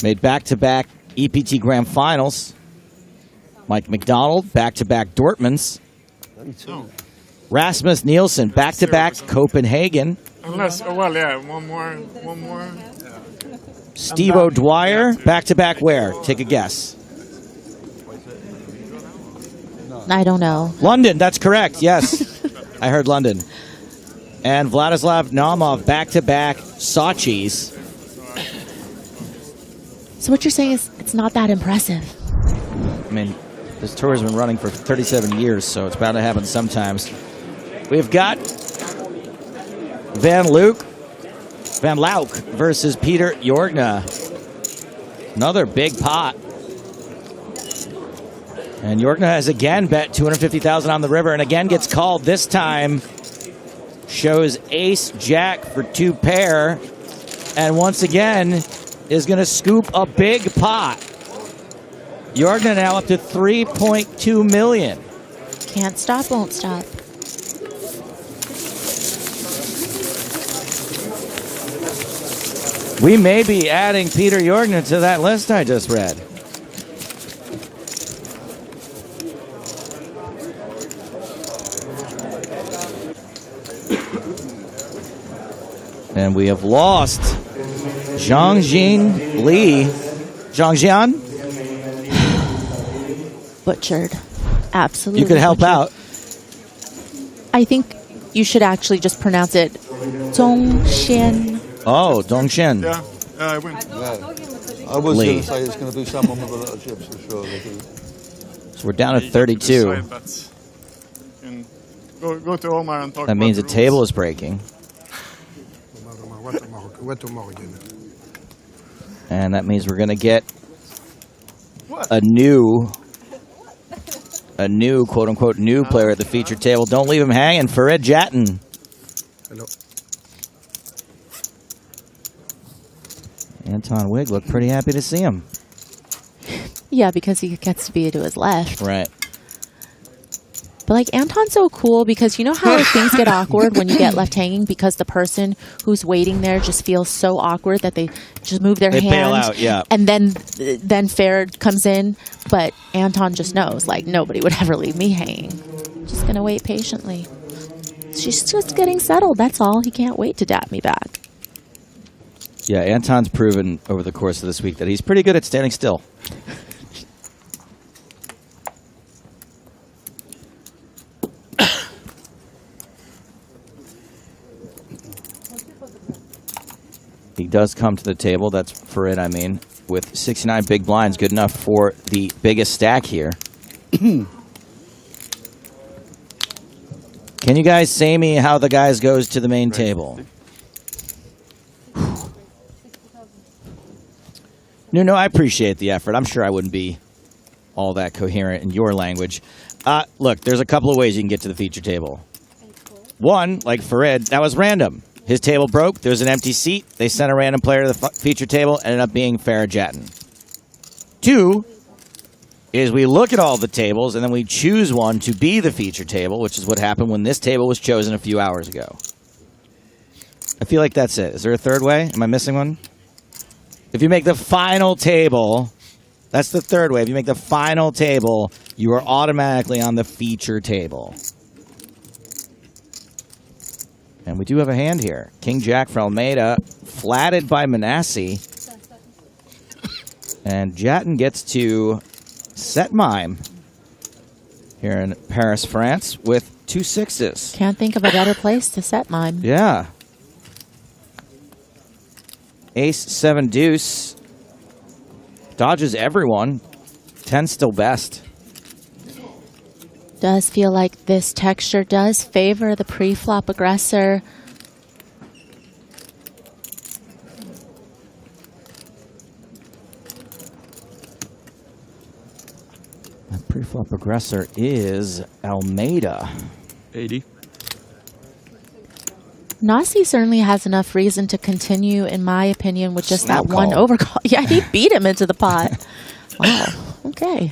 made back-to-back EPT Grand Finals. Mike McDonald, back-to-back Dortmunds. Rasmus Nielsen, back-to-back Copenhagen. Unless, oh, well, yeah, one more. Steve O'Dwyer, back-to-back where? Take a guess. I don't know. London, that's correct, yes. I heard London. And Vladislav Naumov, back-to-back Sochis. So what you're saying is it's not that impressive. I mean, this tour has been running for 37 years, so it's bound to happen sometimes. We've got Van Lauk versus Peter Jorgna. Another big pot. And Jorgna has again bet $250,000 on the river and again gets called. This time shows ace-jack for two pair. And once again is going to scoop a big pot. Jorgna now up to $3.2 million. Can't stop, won't stop. We may be adding Peter Jorgna to that list I just read. And we have lost Zhongjin Li. Zhongjian? Butchered. Absolutely. You could help butchered. out. I think you should actually just pronounce it Zhongxian. Oh, Dongshin. Yeah, I win. I was Lee. going to say it's going to be someone with a lot of chips for sure. So we're down at 32. Go to Omar and talk That means a about the table rules. is breaking. And that means we're going to get a new quote-unquote new player at the feature table. Don't leave him hanging. Farid Jattin. Hello. Anton Wigg looked pretty happy to see him. Yeah, because he gets to be to his left. Right. But, like, Anton's so cool because you know how things get awkward when you get left hanging because the person who's waiting there just feels so awkward that they just move their hand. They bail out, yeah. And then Farid comes in, but Anton just knows, like, nobody would ever leave me hanging. Just going to wait patiently. She's just getting settled, that's all. He can't wait to dap me back. Yeah, Anton's proven over the course of this week that he's pretty good at standing still. He does come to the table, that's for it, I mean, with 69 big blinds, good enough for the biggest stack here. Can you guys say me how the guys goes to the main table? No, I appreciate the effort. I'm sure I wouldn't be all that coherent in your language. Look, there's a couple of ways you can get to the feature table. One, like Farid, that was random. His table broke. There's an empty seat. They sent a random player to the feature table. Ended up being Farid Jattin. Two is we look at all the tables, and then we choose one to be the feature table, which is what happened when this table was chosen a few hours ago. I feel like that's it. Is there a third way? Am I missing one? If you make the final table, that's the third way. If you make the final table, you are automatically on the feature table. And we do have a hand here. King Jack for Almeida, flatted by Manassi. And Jattin gets to set mime here in Paris, France, with 2 sixes. Can't think of a better place to set mime. Yeah. Ace, 7, deuce. Dodges everyone. 10 still best. Does feel like this texture does favor the pre-flop aggressor. The pre-flop aggressor is Almeida. 80. Nasi certainly has enough reason to continue, in my opinion, with just Snap that one call. overcall. Yeah, he beat him into the pot. Wow. Okay.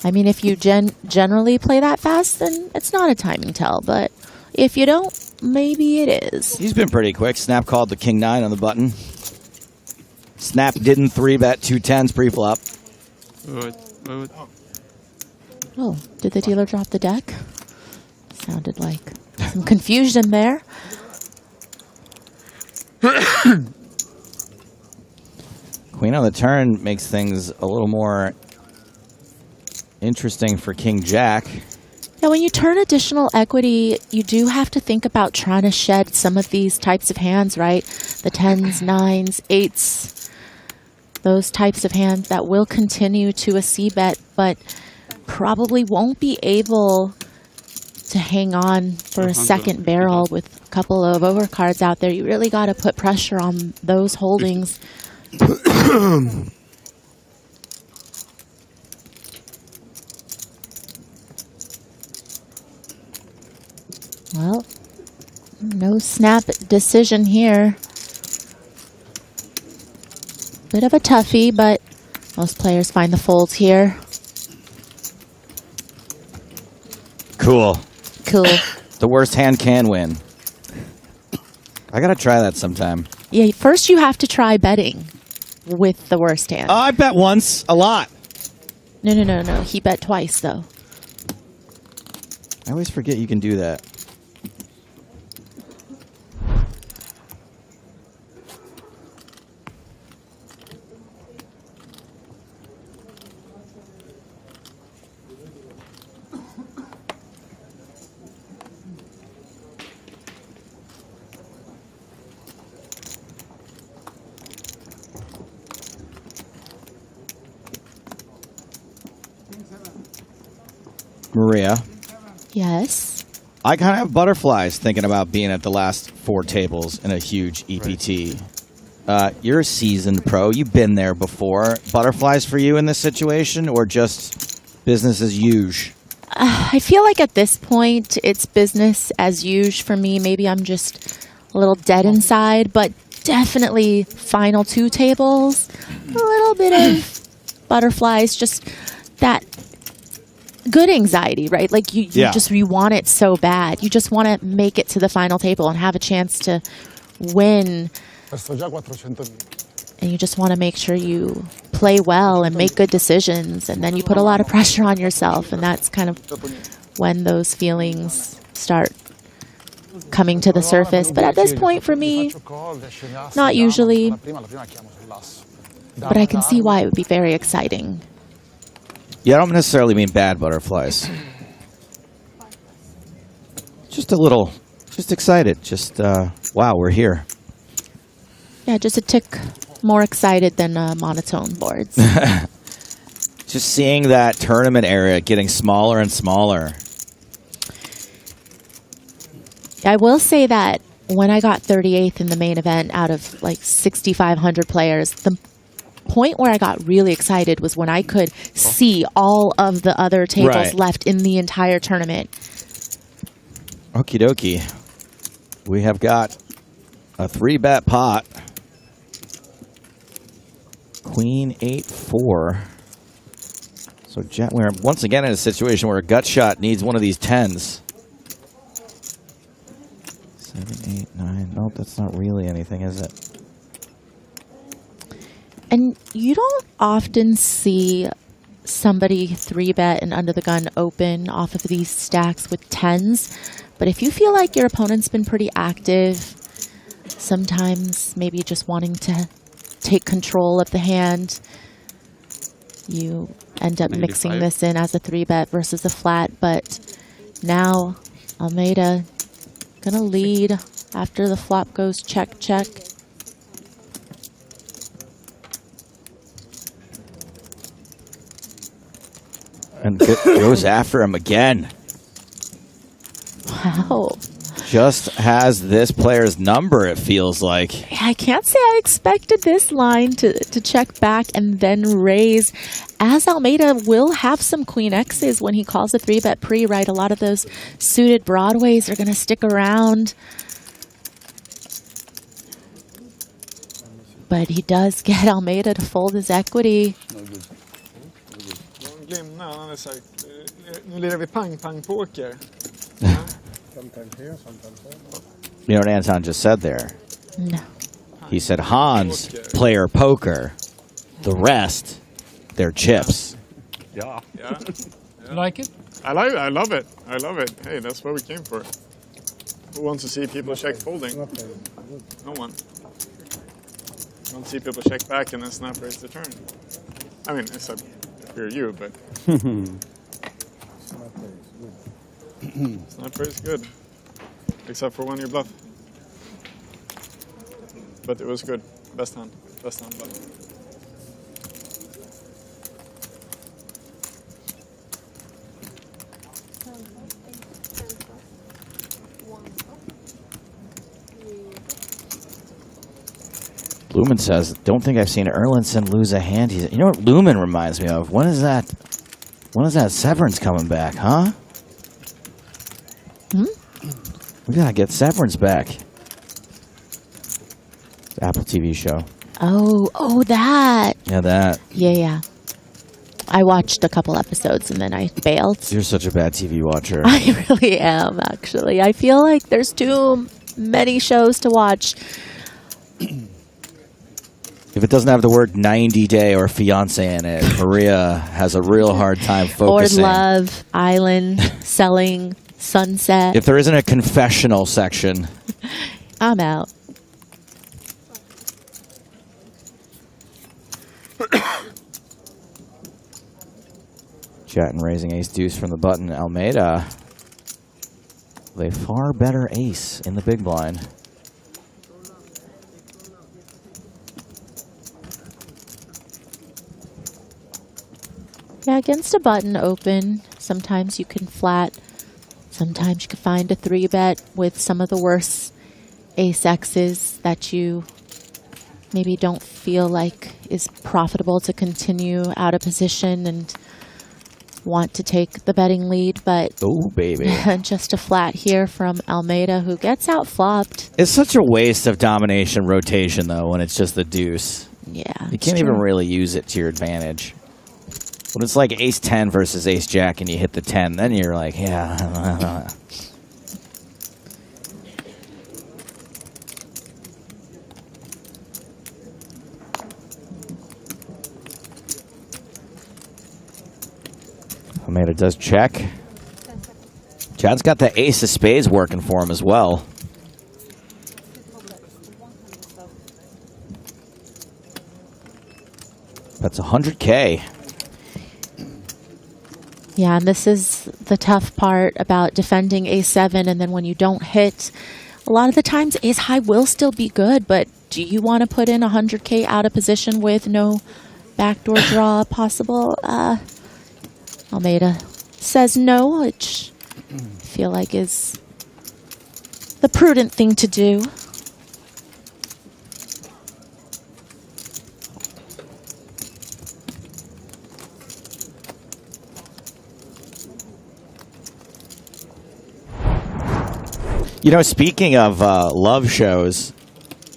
I mean, if you generally play that fast, then it's not a timing tell. But if you don't, maybe it is. He's been pretty quick. Snap called the king 9 on the button. Snap didn't 3-bet 2 10s pre-flop. Oh, did the dealer drop the deck? Sounded like some confusion there. Queen on the turn makes things a little more interesting for King Jack. Yeah, when you turn additional equity, you do have to think about trying to shed some of these types of hands, right? The 10s, 9s, 8s, those types of hands that will continue to a C-bet, but probably won't be able to hang on for a second barrel with a couple of overcards out there. You really got to put pressure on those holdings. Well, no snap decision here. Bit of a toughie, but most players find the folds here. Cool. Cool. The worst hand can win. I gotta try that sometime. Yeah, first you have to try betting with the worst hand. Oh, I bet once. A lot. No. He bet twice, though. I always forget you can do that. Maria. Yes. I kind of have butterflies thinking about being at the last 4 tables in a huge EPT. You're a seasoned pro. You've been there before. Butterflies for you in this situation, or just business as usual? I feel like at this point, it's business as usual for me. Maybe I'm just a little dead inside, but definitely final 2 tables, a little bit of butterflies, just that good anxiety, right? Like you want it so bad. You just want to make it to the final table and have a chance to win. And you just want to make sure you play well and make good decisions. And then you put a lot of pressure on yourself. And that's kind of when those feelings start coming to the surface. But at this point for me, not usually. But I can see why it would be very exciting. Yeah, I don't necessarily mean bad butterflies. Just a little, just excited. Just, wow, we're here. Yeah, just a tick more excited than monotone boards. Just seeing that tournament area getting smaller and smaller. I will say that when I got 38th in the main event out of like 6,500 players, the point where I got really excited was when I could see all of the other tables left in the entire tournament. Okie dokie. We have got a 3-bet pot. Queen 8-4. So we're once again in a situation where a gut shot needs one of these 10s. 7, 8, 9. Nope, that's not really anything, is it? And you don't often see somebody 3-bet and under the gun open off of these stacks with 10s. But if you feel like your opponent's been pretty active, sometimes maybe just wanting to take control of the hand, you end up mixing this in as a 3-bet versus a flat. But now Almeida gonna lead after the flop goes check, check. And goes after him again. Wow. Just has this player's number, it feels like. I can't say I expected this line to check back and then raise, as Almeida will have some Queen X's when he calls a 3-bet pre, right? A lot of those suited Broadways are going to stick around. But he does get Almeida to fold his equity. Han hade sagt, nu lirar vi pang-pang-poker. You know what Anton just said there? No. He said, Hans, player poker. The rest, they're chips. Yeah. You like it? I love it. I love it. Hey, that's what we came for. Who wants to see people check folding? No one. I want to see people check back and then snap raise the turn. I mean, except if you're you, but... Snap raise good. Except for when you bluff. But it was good. Best hand. Best hand bluff. Lumen says, don't think I've seen Erlandson lose a hand. You know what Lumen reminds me of? When is that Severance coming back, huh? We gotta get Severance back. Apple TV show. Oh, that. Yeah, that. Yeah. I watched a couple episodes and then I bailed. You're such a bad TV watcher. I really am, actually. I feel like there's too many shows to watch. If it doesn't have the word 90 Day or Fiance in it, Maria has a real hard time focusing. Or Love, Island, Selling, Sunset. If there isn't a confessional section. I'm out. Chat and raising ace deuce from the button. Almeida with a far better ace in the big blind. Yeah, against a button open, sometimes you can flat Sometimes you can find a 3-bet with some of the worst ace-X's that you maybe don't feel like is profitable to continue out of position and want to take the betting lead, but oh baby, just a flat here from Almeida, who gets out flopped. It's such a waste of domination rotation though when it's just the deuce. Yeah, you can't even really use it to your advantage. When it's like ace 10 versus ace jack and you hit the 10, then you're like, yeah. Almeida does check. Chad's got the ace of spades working for him as well. That's 100K. Yeah, and this is the tough part about defending ace-7, and then when you don't hit, a lot of the times ace-high will still be good, but do you want to put in 100K out of position with no backdoor draw possible? Almeida says no, which I feel like is the prudent thing to do. You know, speaking of love shows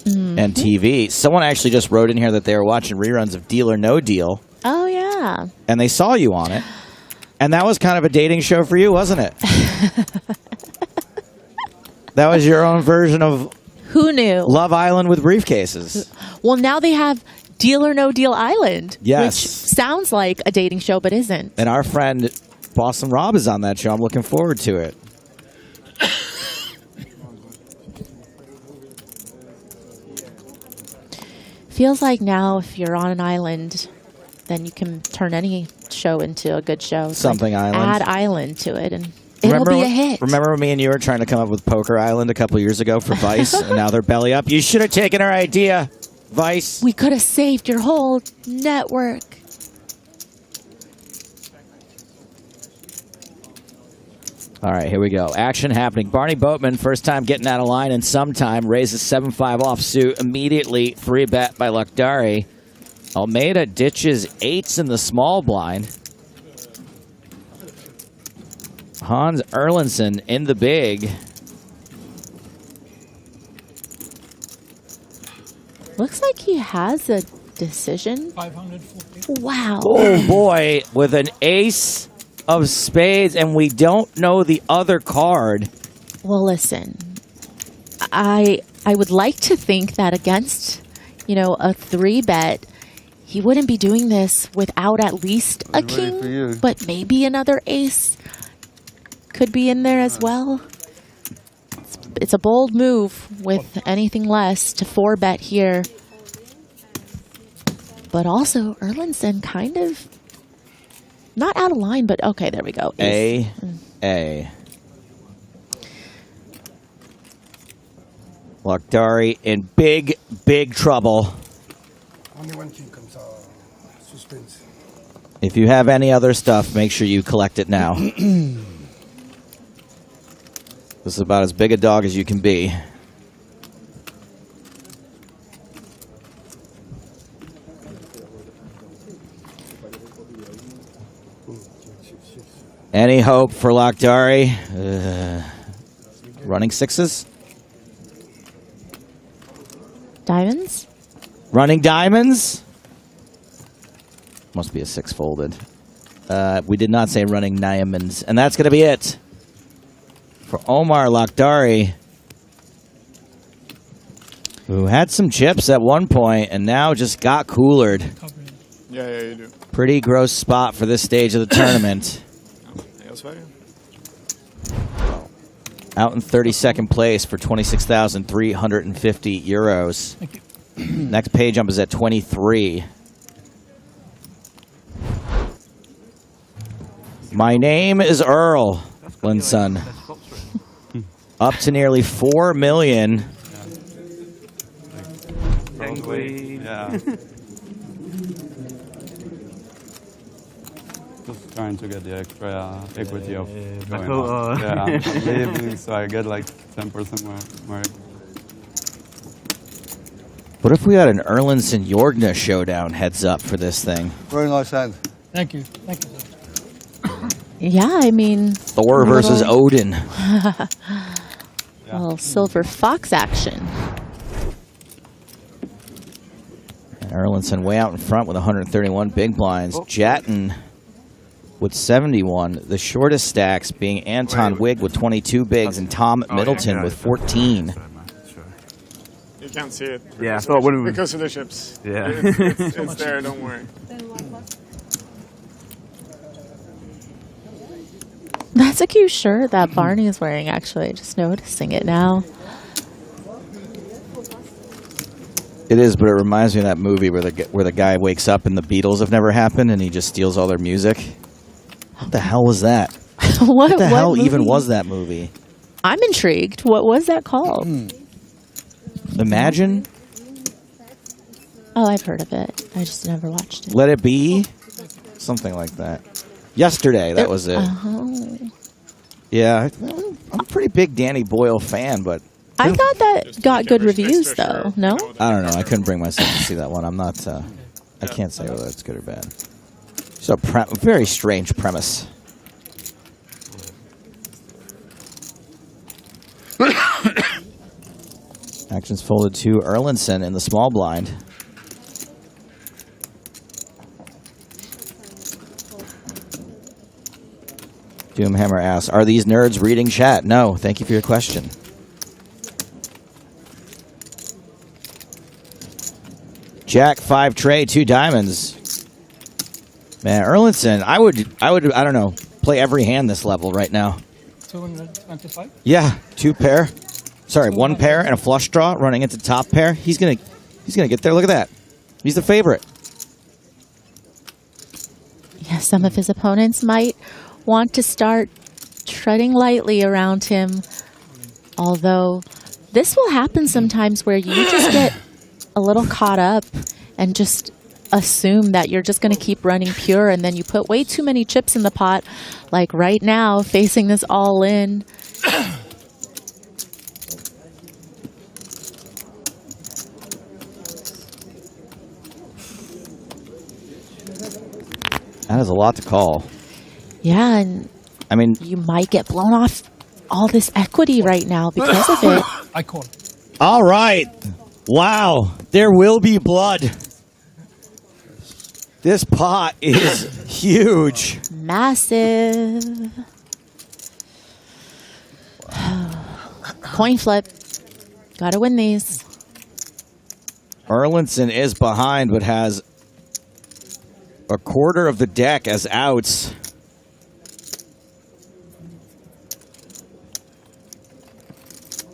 and TV, someone actually just wrote in here that they were watching reruns of Deal or No Deal. Oh, yeah. And they saw you on it. And that was kind of a dating show for you, wasn't it? That was your own version of Who knew? Love Island with briefcases. Well, now they have Deal or No Deal Island, Yes. which sounds like a dating show but isn't. And our friend Boston Rob is on that show. I'm looking forward to it. Feels like now if you're on an island, then you can turn any show into a good show. It's Something like Island. Add Island to it, and it'll be a hit. Remember when me and you were trying to come up with Poker Island a couple years ago for Vice, and now they're belly up? You should have taken our idea, Vice. We could have saved your whole network. All right, here we go. Action happening. Barney Boatman, first time getting out of line in some time, raises 7-5 offsuit. Immediately 3-bet by Lakhdari. Almeida ditches 8s in the small blind. Hans Erlandson in the big. Looks like he has a decision. 540. Wow. Oh, boy, with an ace of spades, and we don't know the other card. Well, listen, I would like to think that against, a 3-bet, he wouldn't be doing this without at least a king, but maybe another ace could be in there as well. It's a bold move with anything less to 4-bet here. But also, Erlandson kind of not out of line, but okay, there we go. A. Lakhdari in big, big trouble. Only one king comes out. Suspense. If you have any other stuff, make sure you collect it now. This is about as big a dog as you can be. Any hope for Lakhdari? Running 6s? Diamonds? Running diamonds? Must be a 6 folded. We did not say running diamonds. And that's going to be it for Omar Lakhdari, who had some chips at one point and now just got coolered. Yeah, you do. Pretty gross spot for this stage of the tournament. Out in 32nd place for 26,350 euros. Thank you. Next pay jump is at 23. My name is Earl, Linson. Up to nearly 4 million. Yeah. trying to get the extra equity of going cool. on. Yeah, I'm leaving, so I get like 10% more. What if we had an Erlandson-Jorgna showdown heads up for this thing? Very nice hand. Thank you. Thank you, sir. Yeah, I mean... Thor versus Odin. A little silver fox action. And Erlandson way out in front with 131 big blinds. Jatton with 71. The shortest stacks being Anton Wigg with 22 bigs and Tom Middleton with 14. You can't see it. Yeah, I thought when we... Because of the chips. Yeah. It's there, don't worry. That's a cute shirt that Barney is wearing, actually. Just noticing it now. It is, but it reminds me of that movie where the guy wakes up and the Beatles have never happened and he just steals all their music. What the hell was that? What the hell movie? even was that movie? I'm intrigued. What was that called? Imagine? Oh, I've heard of it. I just never watched it. Let It Be? Something like that. Yesterday, that was it. Yeah, I'm a pretty big Danny Boyle fan, but... I thought that got good reviews, though. No? I don't know. I couldn't bring myself to see that one. I'm not... I can't say whether it's good or bad. So, very strange premise. Actions folded to Erlandson in the small blind. Doomhammer asks, are these nerds reading chat? No, thank you for your question. Jack, 5 trade, 2 diamonds. Man, Erlandson, I would, I don't know, play every hand this level right now. 225? Yeah, 2 pair. Sorry, 1 pair and a flush draw running into top pair. He's gonna get there. Look at that. He's the favorite. Yeah, some of his opponents might want to start treading lightly around him. Although this will happen sometimes where you just get a little caught up and just assume that you're just going to keep running pure, and then you put way too many chips in the pot, like right now facing this all in. That is a lot to call. Yeah, and I mean, you might get blown off all this equity right now because of it. I call. All right. Wow. There will be blood. This pot is huge. Massive. Coin flip. Gotta win these. Erlandson is behind, but has a quarter of the deck as outs.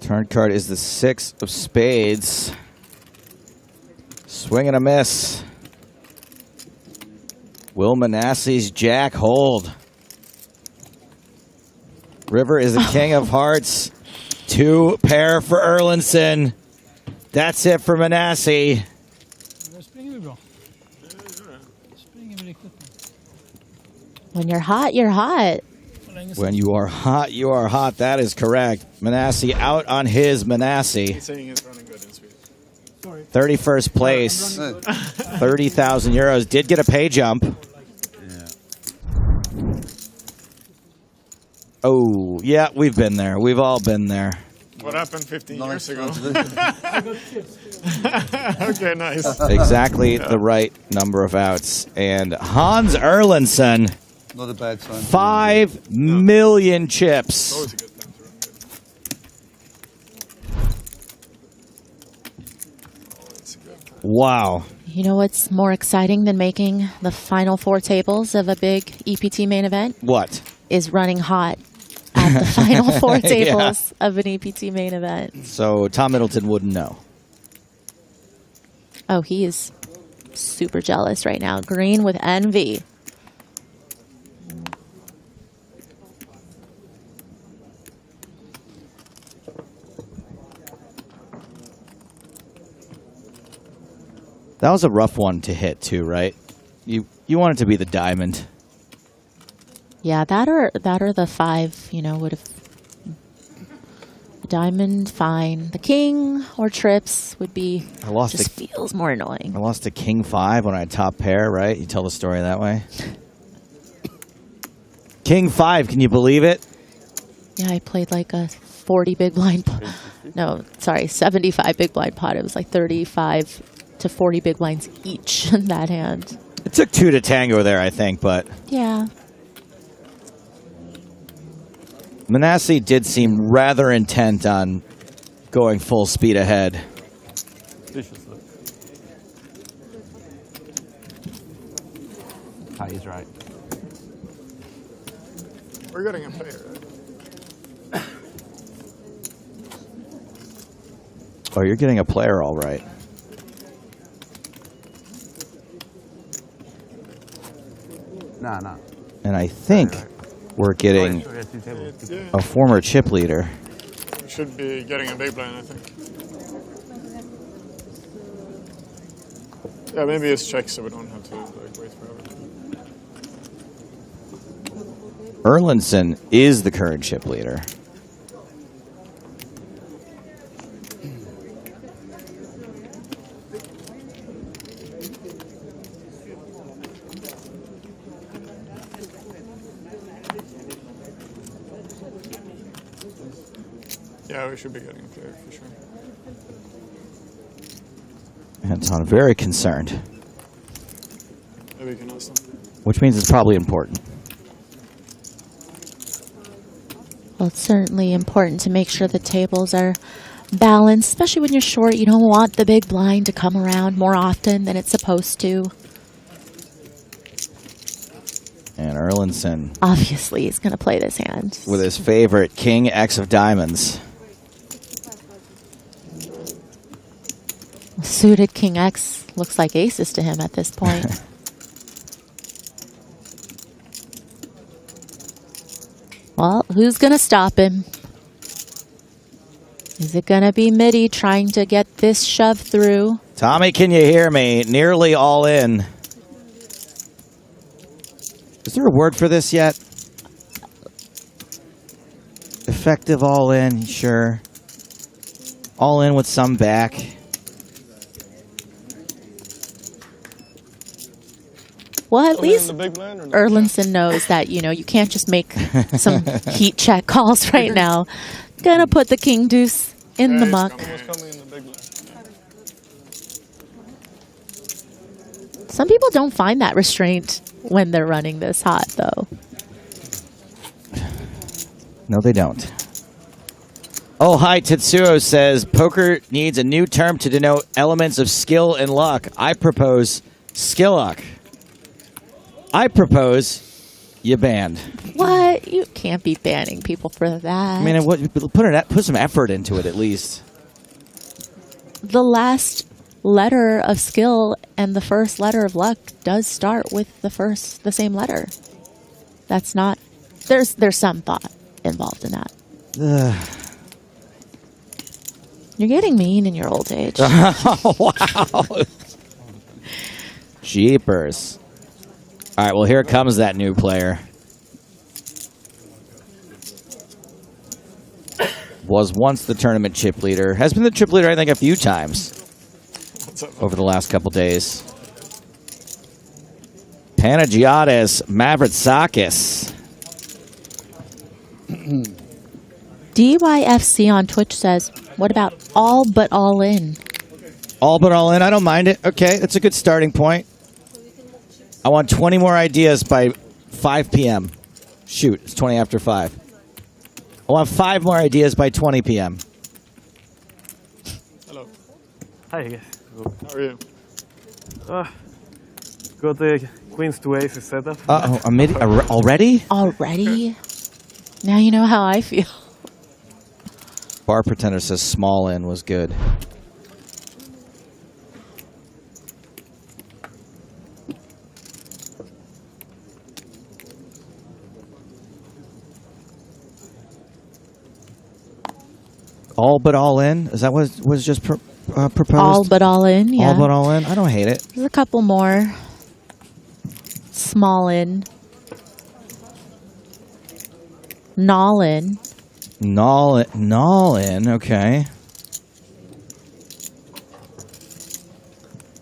Turn card is the 6 of spades. Swing and a miss. Will Manasseh's jack hold? River is a king of hearts. 2 pair for Erlandson. That's it for Manasseh. When you're hot, you're hot. When you are hot, you are hot. That is correct. Manasseh out on his Manasseh. 31st place. 30,000 euros. Did get a pay jump. Oh, yeah, we've been there. We've all been there. What happened 15 years ago? Okay, nice. Exactly the right number of outs. And Hans Erlandson. Not a bad sign. 5 million chips. Always a good time to run good. Wow. You know what's more exciting than making the final 4 tables of a big EPT main event? What? Is running hot at the final 4 tables of an EPT main event. So Tom Middleton wouldn't know. Oh, he is super jealous right now. Green with envy. That was a rough one to hit too, right? You want it to be the diamond. Yeah, that or the 5, you know, would have. Diamond, fine. The king or trips would be. Feels more annoying. I lost to king 5 when I had top pair, right? You tell the story that way. King 5, can you believe it? Yeah, I played like a 40 big blind. No, sorry, 75 big blind pot. It was like 35 to 40 big blinds each in that hand. It took 2 to tango there, I think, but. Yeah. Manassi did seem rather intent on going full speed ahead. He's right. We're getting a player, right? Oh, you're getting a player all right. Nah. And I think we're getting a former chip leader. We should be getting a big blind, I think. Yeah, maybe it's check so we don't have to like wait forever. Erlinson is the current chip leader. Yeah, we should be getting a player for sure. Anton very concerned. Maybe we can ask them. Which means it's probably important. Well, it's certainly important to make sure the tables are balanced, especially when you're short. You don't want the big blind to come around more often than it's supposed to. And Erlinson. Obviously, he's going to play this hand. With his favorite, King X of Diamonds. Suited King X looks like aces to him at this point. Well, who's going to stop him? Is it going to be Mitty trying to get this shove through? Tommy, can you hear me? Nearly all in. Is there a word for this yet? Effective all in, sure. All in with some back. Well, at least Erlinson knows that, you know, you can't just make some heat check calls right now. Gonna put the king deuce in the muck. Some people don't find that restraint when they're running this hot, though. No, they don't. Oh, hi, Tetsuo says, poker needs a new term to denote elements of skill and luck. I propose skill luck. I propose you banned. What? You can't be banning people for that. I mean, put some effort into it at least. The last letter of skill and the first letter of luck does start with the same letter. That's not. There's some thought involved in that. You're getting mean in your old age. Wow. Jeepers. All right, well, here comes that new player. Was once the tournament chip leader. Has been the chip leader, I think, a few times over the last couple days. Panagiotis Mavrotsakis. DYFC on Twitch says, what about all but all in? All but all in? I don't mind it. Okay, that's a good starting point. I want 20 more ideas by 5 p.m. Shoot, it's 20 after 5. I want 5 more ideas by 20 p.m. Hello. Hi. How are you? Got the queens to aces setup. Already? Already? Now you know how I feel. Bar Pretender says small in was good. All but all in? Is that what was just proposed? All but all in, yeah. All but all in? I don't hate it. There's a couple more. Small in. Nolan. Nolan, okay.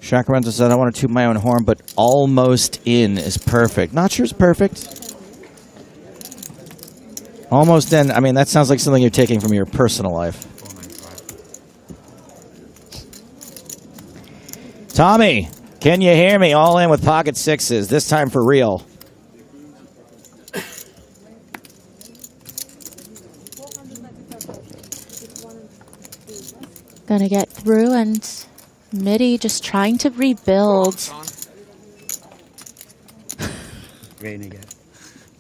Sacramento said, I want to toot my own horn, but almost in is perfect. Not sure it's perfect. Almost in, I mean, that sounds like something you're taking from your personal life. Tommy, can you hear me? All in with pocket sixes, this time for real. Gonna get through, and Mitty just trying to rebuild. Rain again.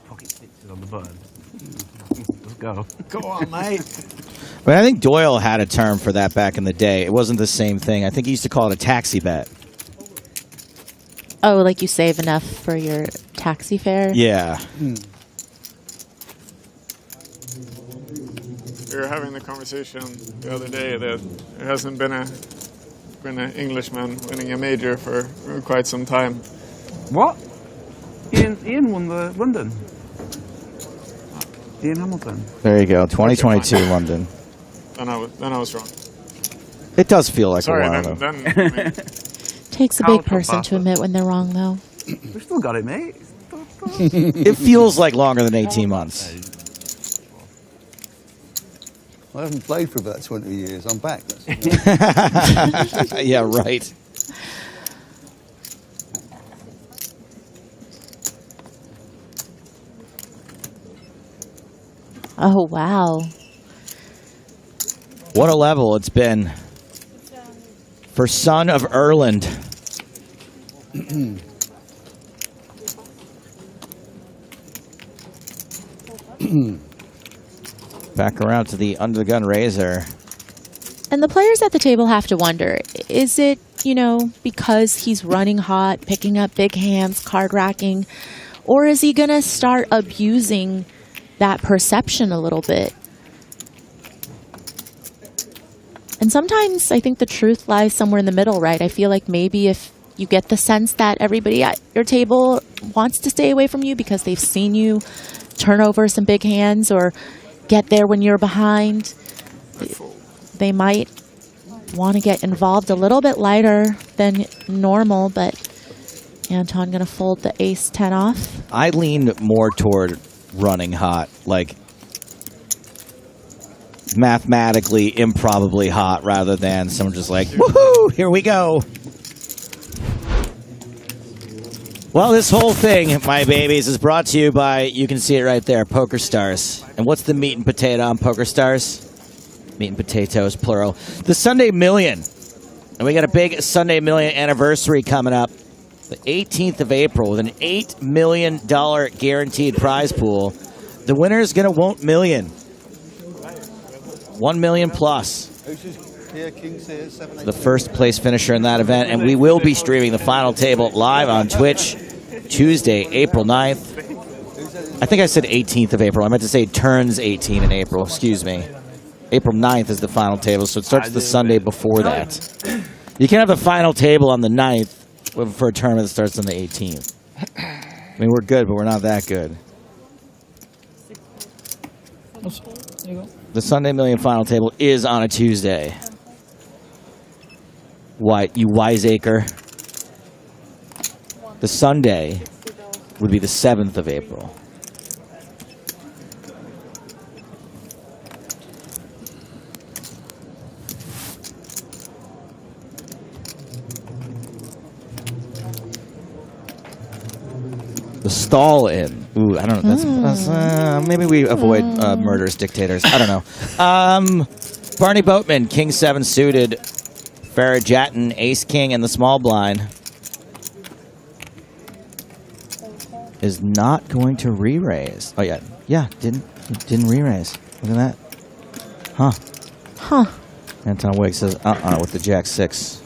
Pocket sixes on the button. Let's go. Go on, mate. But I think Doyle had a term for that back in the day. It wasn't the same thing. I think he used to call it a taxi bet. Oh, like you save enough for your taxi fare? Yeah. We were having the conversation the other day that there hasn't been an Englishman winning a major for quite some time. What? Ian won the London. Ian Hamilton. There you go. 2022 London. Then I was wrong. It does feel like Sorry, a while, though. then Takes a big person to admit when they're wrong, though. We've still got it, mate. It feels like longer than 18 months. I haven't played for about 20 years. I'm back. Yeah, right. Oh, wow. What a level it's been for Son of Erland. Back around to the under the gun razor. And the players at the table have to wonder, is it, you know, because he's running hot, picking up big hands, card racking, or is he going to start abusing that perception a little bit? And sometimes I think the truth lies somewhere in the middle, right? I feel like maybe if you get the sense that everybody at your table wants to stay away from you because they've seen you turn over some big hands or get there when you're behind, they might want to get involved a little bit lighter than normal, but Anton going to fold the ace-10 off. I lean more toward running hot, like mathematically, improbably hot, rather than someone just like, woohoo, here we go. Well, this whole thing, my babies, is brought to you by, you can see it right there, PokerStars. And what's the meat and potato on PokerStars? Meat and potatoes, plural. The Sunday Million. And we got a big Sunday Million anniversary coming up. The 18th of April with an $8 million guaranteed prize pool. The winner is going to want million. 1 million plus. The first place finisher in that event. And we will be streaming the final table live on Twitch Tuesday, April 9th. I think I said 18th of April. I meant to say it turns 18 in April. Excuse me. April 9th is the final table, so it starts the Sunday before that. You can have the final table on the 9th for a tournament that starts on the 18th. I mean, we're good, but we're not that good. The Sunday Million final table is on a Tuesday. Why, you wiseacre? The Sunday would be the 7th of April. The stall in. Ooh, I don't know. That's maybe we avoid murderous dictators. I don't know. Barney Boatman, King 7 suited. Farrah Jatton, Ace King, and the small blind. Is not going to re-raise. Oh, yeah. Yeah, didn't re-raise. Look at that. Huh. Huh. Anton Wigg says, with the Jack 6.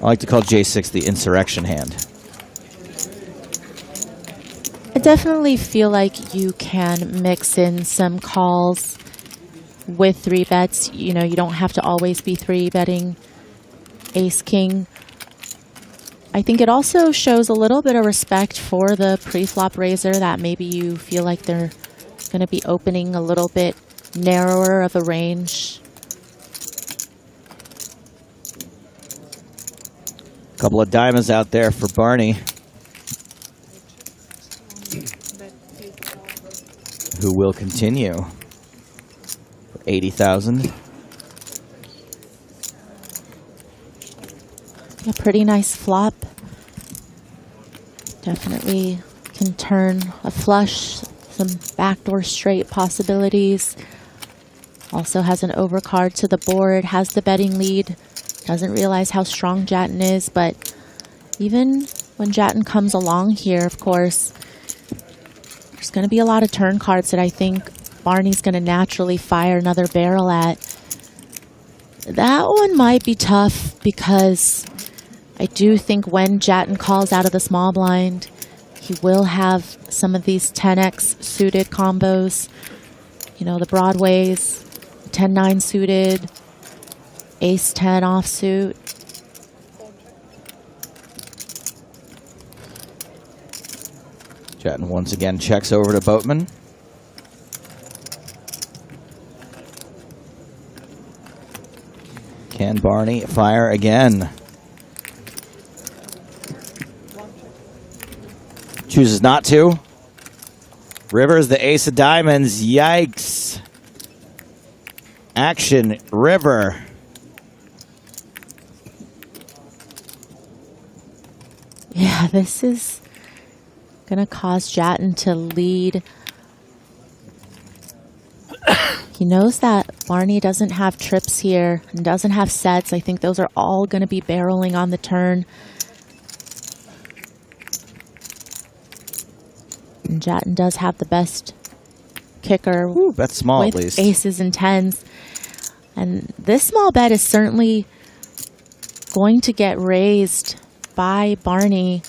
I like to call J6 the insurrection hand. I definitely feel like you can mix in some calls with 3-bets. You know, you don't have to always be 3-betting Ace King. I think it also shows a little bit of respect for the pre-flop raiser, that maybe you feel like they're going to be opening a little bit narrower of a range. Couple of diamonds out there for Barney, who will continue for 80,000. A pretty nice flop. Definitely can turn a flush, some backdoor straight possibilities. Also has an overcard to the board, has the betting lead. Doesn't realize how strong Jatin is, but even when Jatin comes along here, of course, there's going to be a lot of turn cards that I think Barney's going to naturally fire another barrel at. That one might be tough because I do think when Jatin calls out of the small blind, he will have some of these 10x suited combos. You know, the Broadways, 10-9 suited, ace-10 offsuit. Jatin once again checks over to Boatman. Can Barney fire again? Chooses not to. River's the ace of diamonds. Yikes. Action, River. Yeah, this is going to cause Jatin to lead. He knows that Barney doesn't have trips here and doesn't have sets. I think those are all going to be barreling on the turn. And Jatin does have the best kicker. Ooh, that's small with at least. Aces and tens. And this small bet is certainly going to get raised by Barney.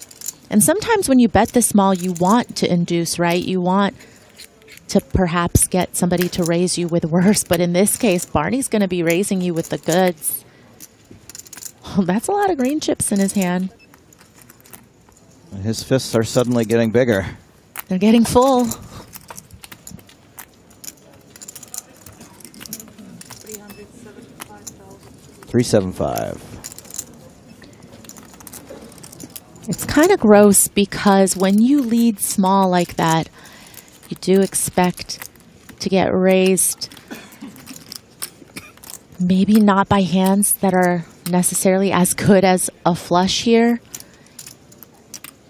And sometimes when you bet this small, you want to induce, right? You want to perhaps get somebody to raise you with worse. But in this case, Barney's going to be raising you with the goods. Oh, that's a lot of green chips in his hand. His fists are suddenly getting bigger. They're getting full. $375,000. It's kind of gross because when you lead small like that, you do expect to get raised. Maybe not by hands that are necessarily as good as a flush here.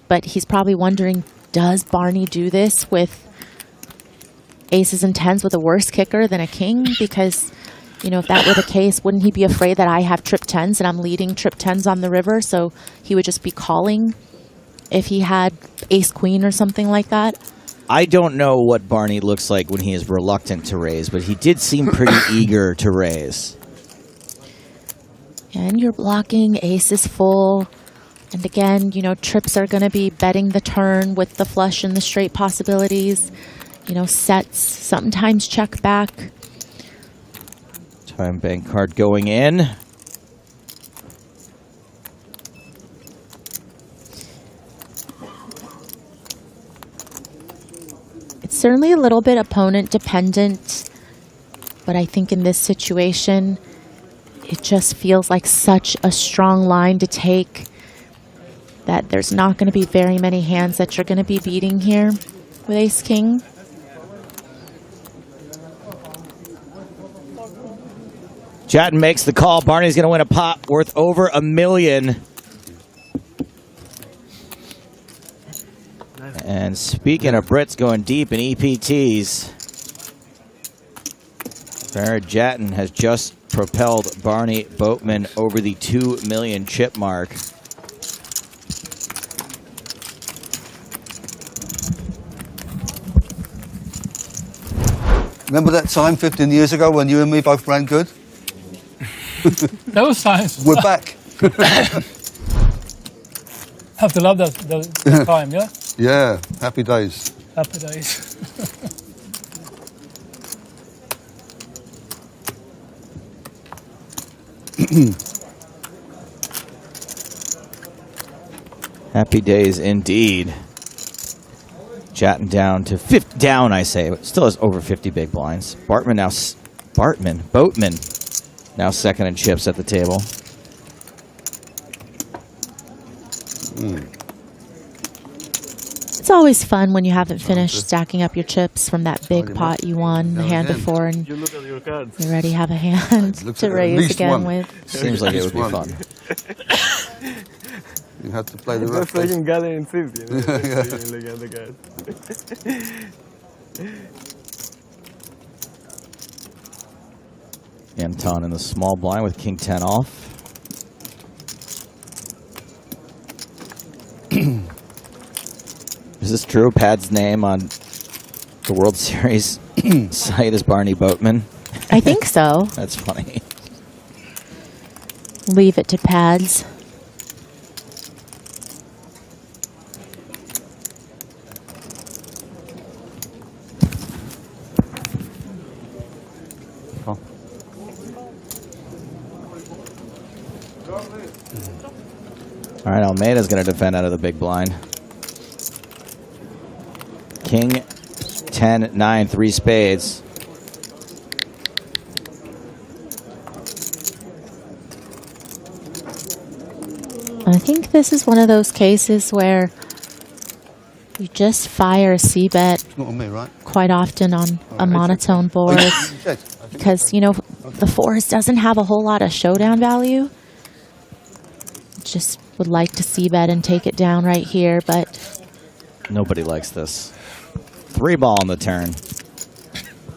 But he's probably wondering, does Barney do this with aces and tens with a worse kicker than a king? Because, you know, if that were the case, wouldn't he be afraid that I have trip tens and I'm leading trip tens on the river? So he would just be calling if he had ace queen or something like that. I don't know what Barney looks like when he is reluctant to raise, but he did seem pretty eager to raise. And you're blocking, ace is full. And again, you know, trips are going to be betting the turn with the flush and the straight possibilities. You know, sets sometimes check back. Time bank card going in. It's certainly a little bit opponent dependent, but I think in this situation, it just feels like such a strong line to take that there's not going to be very many hands that you're going to be beating here with ace-king. Jatin makes the call. Barney's going to win a pot worth over $1 million. And speaking of Brits going deep in EPTs, Barrett Jatin has just propelled Barney Boatman over the 2 million chip mark. Remember that time 15 years ago when you and me both ran good? Those times. We're back. Have to love that time, yeah? Yeah, happy days. Happy days. Happy days indeed. Chatting down to 50, down, I say, but still has over 50 big blinds. Boatman now second in chips at the table. It's always fun when you haven't finished stacking up your chips from that big pot you won the hand before, and you already have a hand to raise again with. Seems like it would be fun. You have to play the It's rough. like in Gala and Sis, you know? Like other guys. Anton in the small blind with king 10 off. Is this true? Pad's name on the World Series site is Barney Boatman. I think so. That's funny. Leave it to Pads. All right, Almeida's going to defend out of the big blind. King 10, 9, 3 spades. I think this is one of those cases where you just fire a c-bet Not on me, right? quite often on a monotone board because, you know, the fours doesn't have a whole lot of showdown value. Just would like to c-bet and take it down right here, but Nobody likes this. 3 ball on the turn.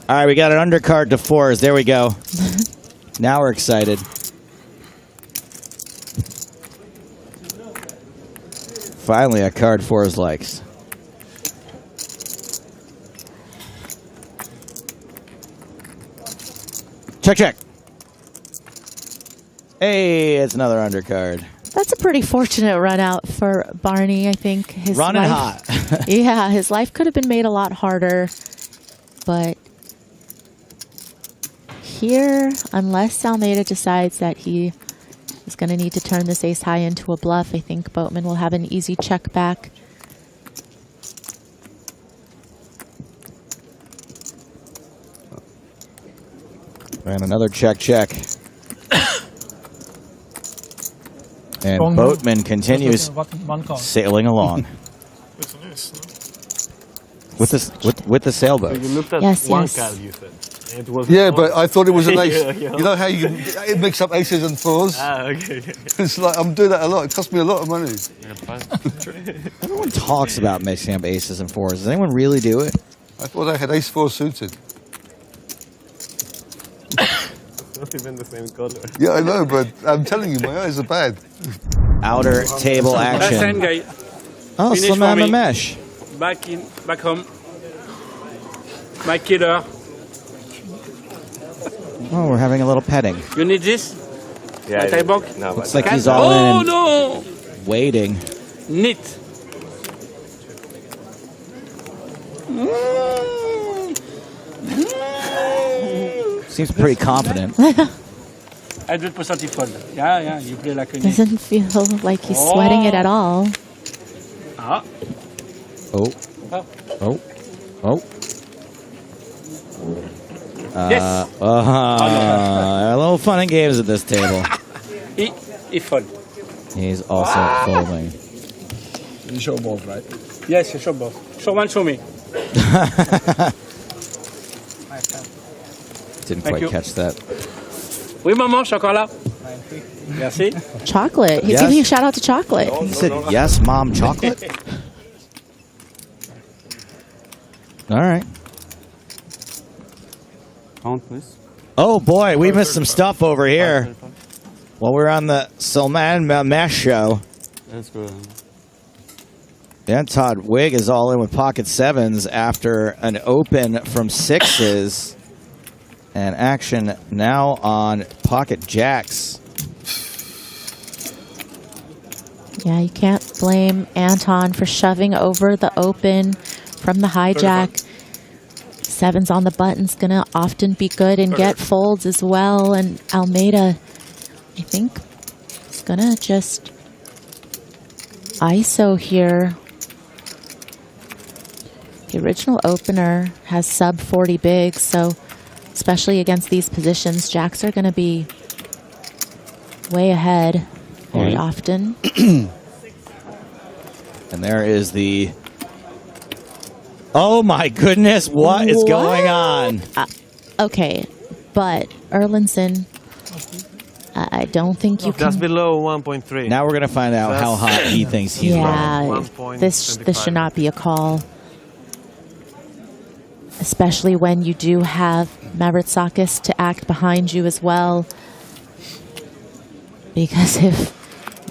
All right, we got an undercard to 4s. There we go. Now we're excited. Finally, a card 4s likes. Check, check. Hey, it's another undercard. that's a pretty fortunate run out for Barney. I think his Running life, hot. yeah, his life could have been made a lot harder, but here, unless Almeida decides that he is going to need to turn this ace high into a bluff, I think Boatman will have an easy check back. And another check, check. And Strong Boatman move. continues One call. sailing along with the sailboat. You looked at Yes, one yes. card, you said. It was Yeah, but I thought it was an ace. Yeah. You know how you can mix up aces and fours? Ah, okay. It's like, I'm doing that a lot. It cost me a lot of money. Everyone talks about mixing up aces and 4s. Does anyone really do it? I thought I had ace 4 suited. Not even the same color. Yeah, I know, but I'm telling you, my eyes are bad. Outer table Last action. hand, guy. Oh, Finish Slim for me. Mesh. Back home. My killer. Oh, we're having a little petting. You need this? Yeah, My I tie do. box? No, Looks like he's all in Oh and no! waiting. Neat. Seems pretty confident. 100% he fold. Yeah, you play like a neat. Doesn't feel like he's sweating it at all. Ah. Oh. Oh. Oh. Yes. A little fun and games at this table. He fold. He's also folding. You show both, right? Yes, you show both. Show one, show me. Didn't Thank quite you. catch that. Oui, maman, chocolat. Merci. Chocolate. He's Yes. giving a shout out to chocolate. He said, yes, Mom, chocolate? All right. Count, please. Oh, boy, we missed some stuff over here. While we're on the Salman Mesh show. Let's go. Dan Todd Wig is all in with pocket 7s after an open from 6s. And action now on pocket jacks. Yeah, you can't blame Anton for shoving over the open from the hijack. 7s on the button's going to often be good and get folds as well. And Almeida, I think, is going to just ISO here. The original opener has sub 40 bigs, so especially against these positions, jacks are going to be way ahead very often. And there is the... Oh my goodness, what is going on? Okay, but Erlandson, I don't think you can... That's below 1.3. Now we're going to find out how hot he thinks he's Yeah, this should not be a call. Especially when you do have Mavritsakis to act behind you as well. Because if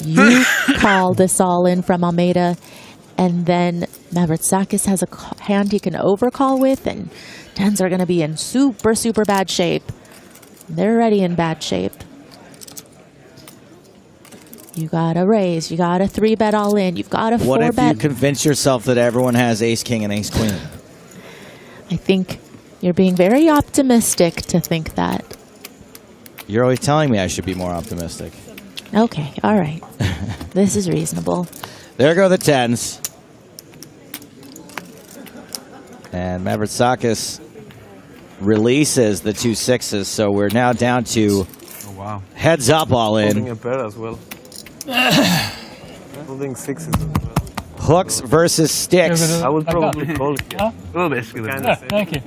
you call this all in from Almeida, and then Mavritsakis has a hand he can overcall with, and tens are going to be in super, super bad shape. They're already in bad shape. You got to raise. You got to 3-bet all in. You've got to 4-bet. What if you convince yourself that everyone has ace-king and ace-queen? I think you're being very optimistic to think that. You're always telling me I should be more optimistic. Okay, all right. This is reasonable. There go the tens. And Mavritsakis releases the 2 sixes, so we're now down to heads up all Holding in. a pair as well. Holding sixes as well. Hooks versus sticks. I would probably call it. Huh? A little bit. Yeah, thank you.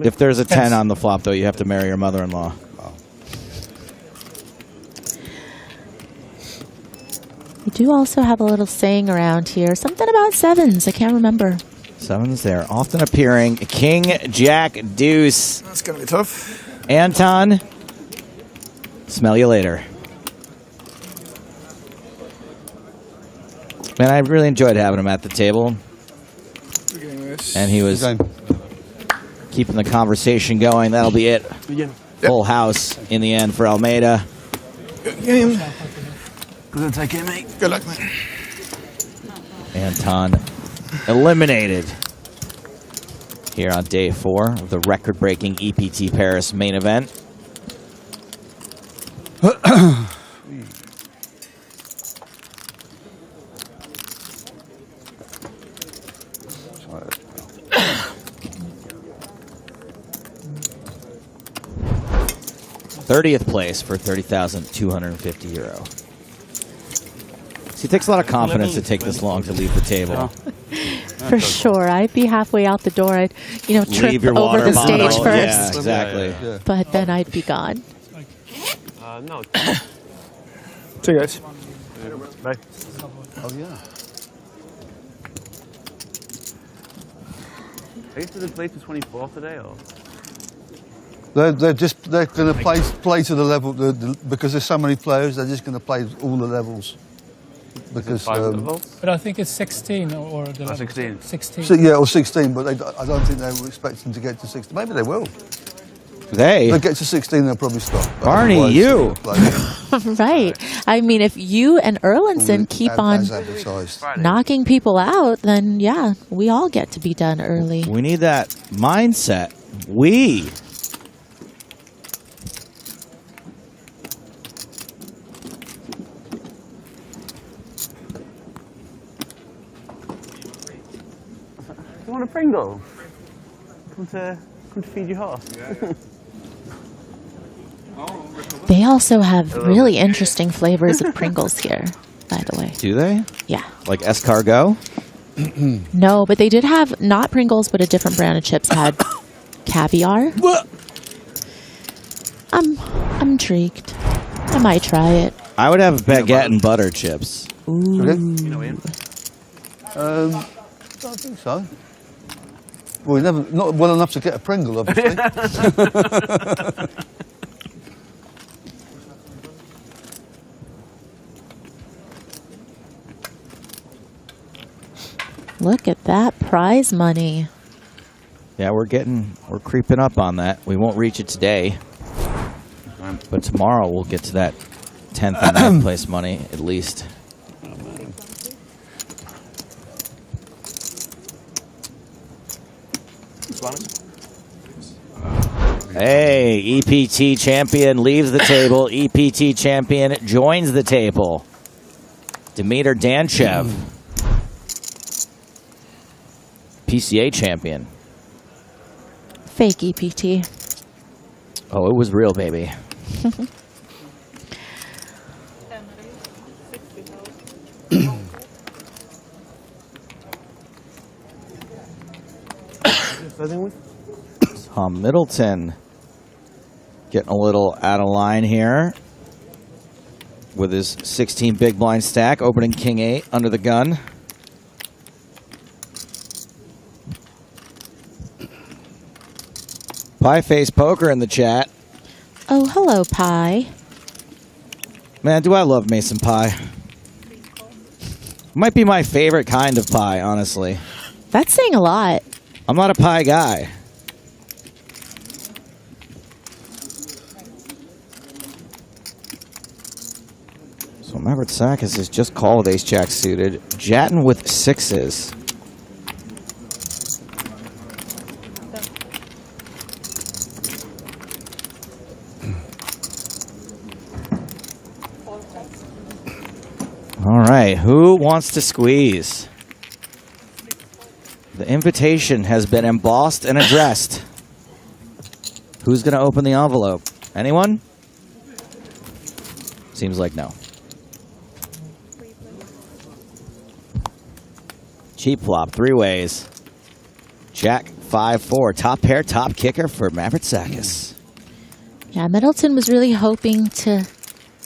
If there's a 10 on the flop, though, you have to marry your mother-in-law. We do also have a little saying around here. Something about sevens. I can't remember. Sevens there, often appearing. King, Jack, Deuce. That's going to be tough. Anton, smell you later. Man, I really enjoyed having him at the table. And he was keeping the conversation going. That'll be it. Full house in the end for Almeida. Good game. Good take it, mate. Good luck, mate. Anton eliminated here on day 4 of the record-breaking EPT Paris main event. €30th place for €30,250. It takes a lot of confidence to take this long to leave the table. For sure. I'd be halfway out the door. I'd, trip your over water the stage bottle. first. Yeah, exactly. Yeah. But then I'd be gone. No. See you guys. Bye. Oh, yeah. Are you going to play to 24 today, or? They're going to play to the level because there's so many players. They're just going to play all the levels because. But I think it's 16 or the level. 16. 16. So, yeah, or 16. But I don't think they were expecting to get to 16. Maybe they will. They get to 16, they'll probably stop. Barney, you. Right. I mean, if you and Erlandson keep on knocking people out, then yeah, we all get to be done early. We need that mindset. We. You want a Pringle? Come to feed your horse. They also have really interesting flavors of Pringles here, by the way. Do they? Yeah. Like escargot? No, but they did have, not Pringles, but a different brand of chips had caviar. I'm intrigued. I might try it. I would have baguette and butter chips. Ooh. I don't think so. Well, not well enough to get a Pringle, obviously. Look at that prize money. Yeah, we're creeping up on that. We won't reach it today. But tomorrow we'll get to that 10th and 9th place money, at least. Hey, EPT champion leaves the table. EPT champion joins the table. Dimitar Danchev, PCA champion. Fake EPT. Oh, it was real, baby. Tom Middleton getting a little out of line here with his 16 big blind stack, opening king 8 under the gun. Pie Face Poker in the chat. Oh, hello, Pie. Man, do I love Mason pie. Might be my favorite kind of pie, honestly. That's saying a lot. I'm not a pie guy. So Mavrotsakis has just called ace-jack suited. Jattin with 6s. All right, who wants to squeeze? The invitation has been embossed and addressed. Who's going to open the envelope? Anyone? Seems like no. Cheap flop, 3 ways. Jack 5-4, top pair, top kicker for Mavrotsakis. Yeah, Middleton was really hoping to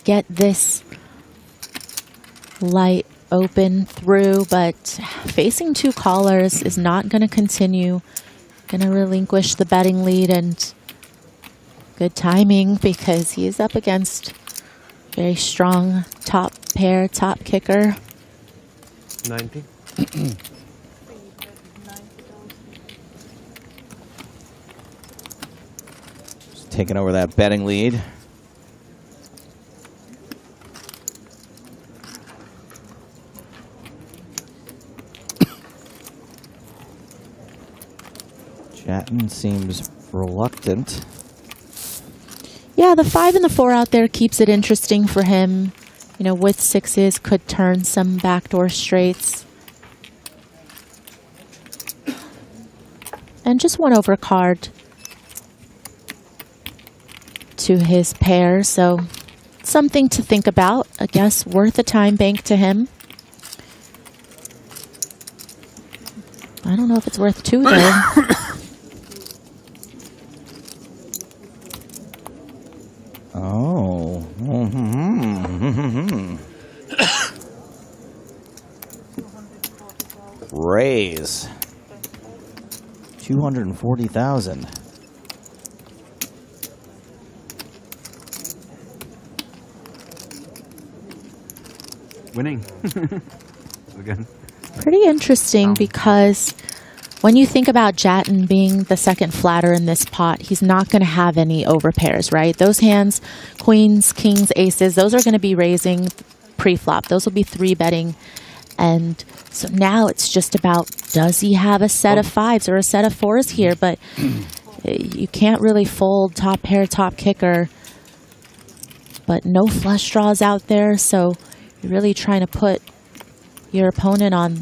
get this light open through, but facing 2 callers is not going to continue. Going to relinquish the betting lead, and good timing because he is up against very strong top pair, top kicker. 90. Just taking over that betting lead. Jattin seems reluctant. Yeah, the 5 and the 4 out there keeps it interesting for him. You know, with 6s, could turn some backdoor straights. And just 1 overcard to his pair, so something to think about. I guess worth a time bank to him. I don't know if it's worth 2 though. Oh. Raise. 240,000. Winning. Again. Pretty interesting because when you think about Jattin being the second flatter in this pot, he's not going to have any overpairs, right? Those hands, queens, kings, aces, those are going to be raising pre-flop. Those will be 3-betting. And so now it's just about, does he have a set of 5s or a set of 4s here? But you can't really fold top pair, top kicker. But no flush draws out there, so you're really trying to put your opponent on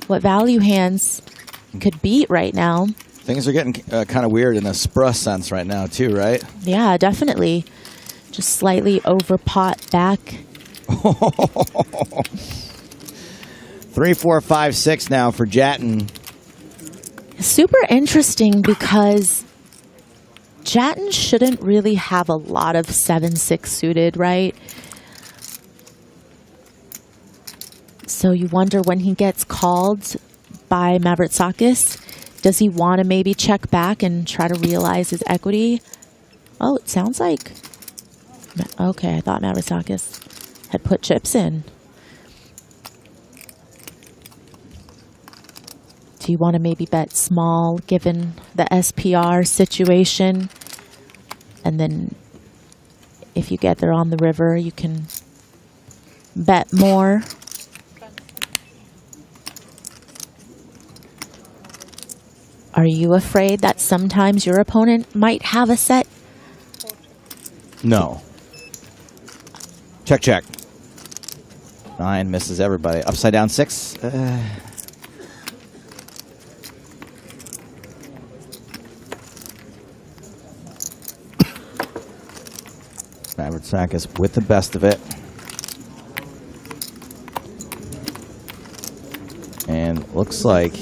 what value hands could beat right now. Things are getting kind of weird in a spruce sense right now too, right? Yeah, definitely. Just slightly over pot back. 3, 4, 5, 6 now for Jattin. Super interesting because Jattin shouldn't really have a lot of 7-6 suited, right? So you wonder when he gets called by Mavrotsakis, does he want to maybe check back and try to realize his equity? Oh, it sounds like... Okay, I thought Mavrotsakis had put chips in. Do you want to maybe bet small given the SPR situation? And then if you get there on the river, you can bet more. Are you afraid that sometimes your opponent might have a set? No. Check, check. 9 misses everybody. Upside down 6. Maverick with the best of it. And looks like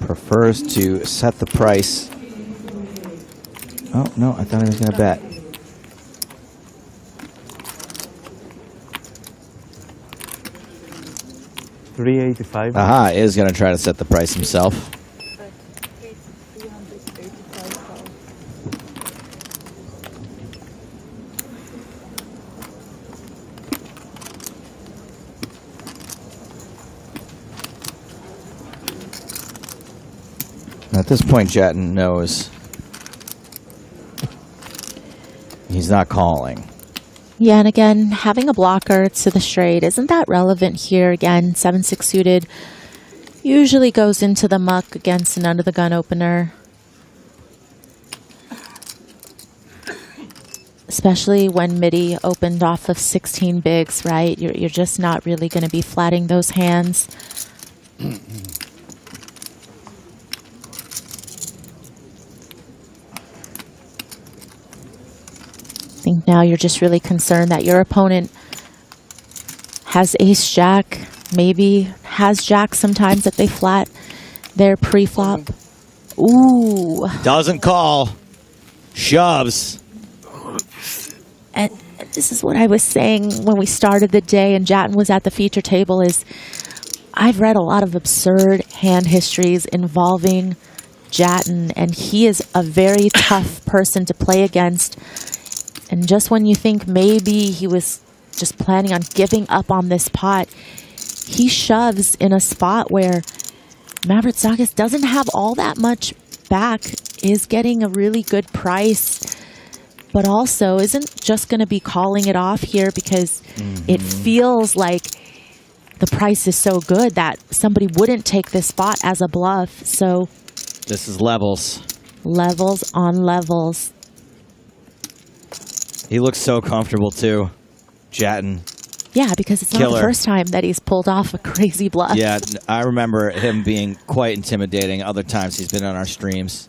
prefers to set the price. Oh, no, I thought he was going to bet. $385. Aha, is going to try to set the price himself. At this point, Jatton knows he's not calling. Yeah, and again, having a blocker to the straight, isn't that relevant here? Again, 7-6 suited usually goes into the muck against an under-the-gun opener. Especially when MIDI opened off of 16 bigs, right? You're just not really going to be flatting those hands. I think now you're just really concerned that your opponent has ace-jack, maybe has jack sometimes that they flat their pre-flop. Ooh. Doesn't call. Shoves. And this is what I was saying when we started the day and Jatton was at the feature table is I've read a lot of absurd hand histories involving Jatton, and he is a very tough person to play against. And just when you think maybe he was just planning on giving up on this pot, he shoves in a spot where Mavrotsakis doesn't have all that much back, is getting a really good price, but also isn't just going to be calling it off here because it feels like the price is so good that somebody wouldn't take this spot as a bluff. So this is levels. Levels on levels. He looks so comfortable, too. Jatton. Yeah, because it's not the first time that he's pulled off a crazy bluff. Yeah, I remember him being quite intimidating other times he's been on our streams.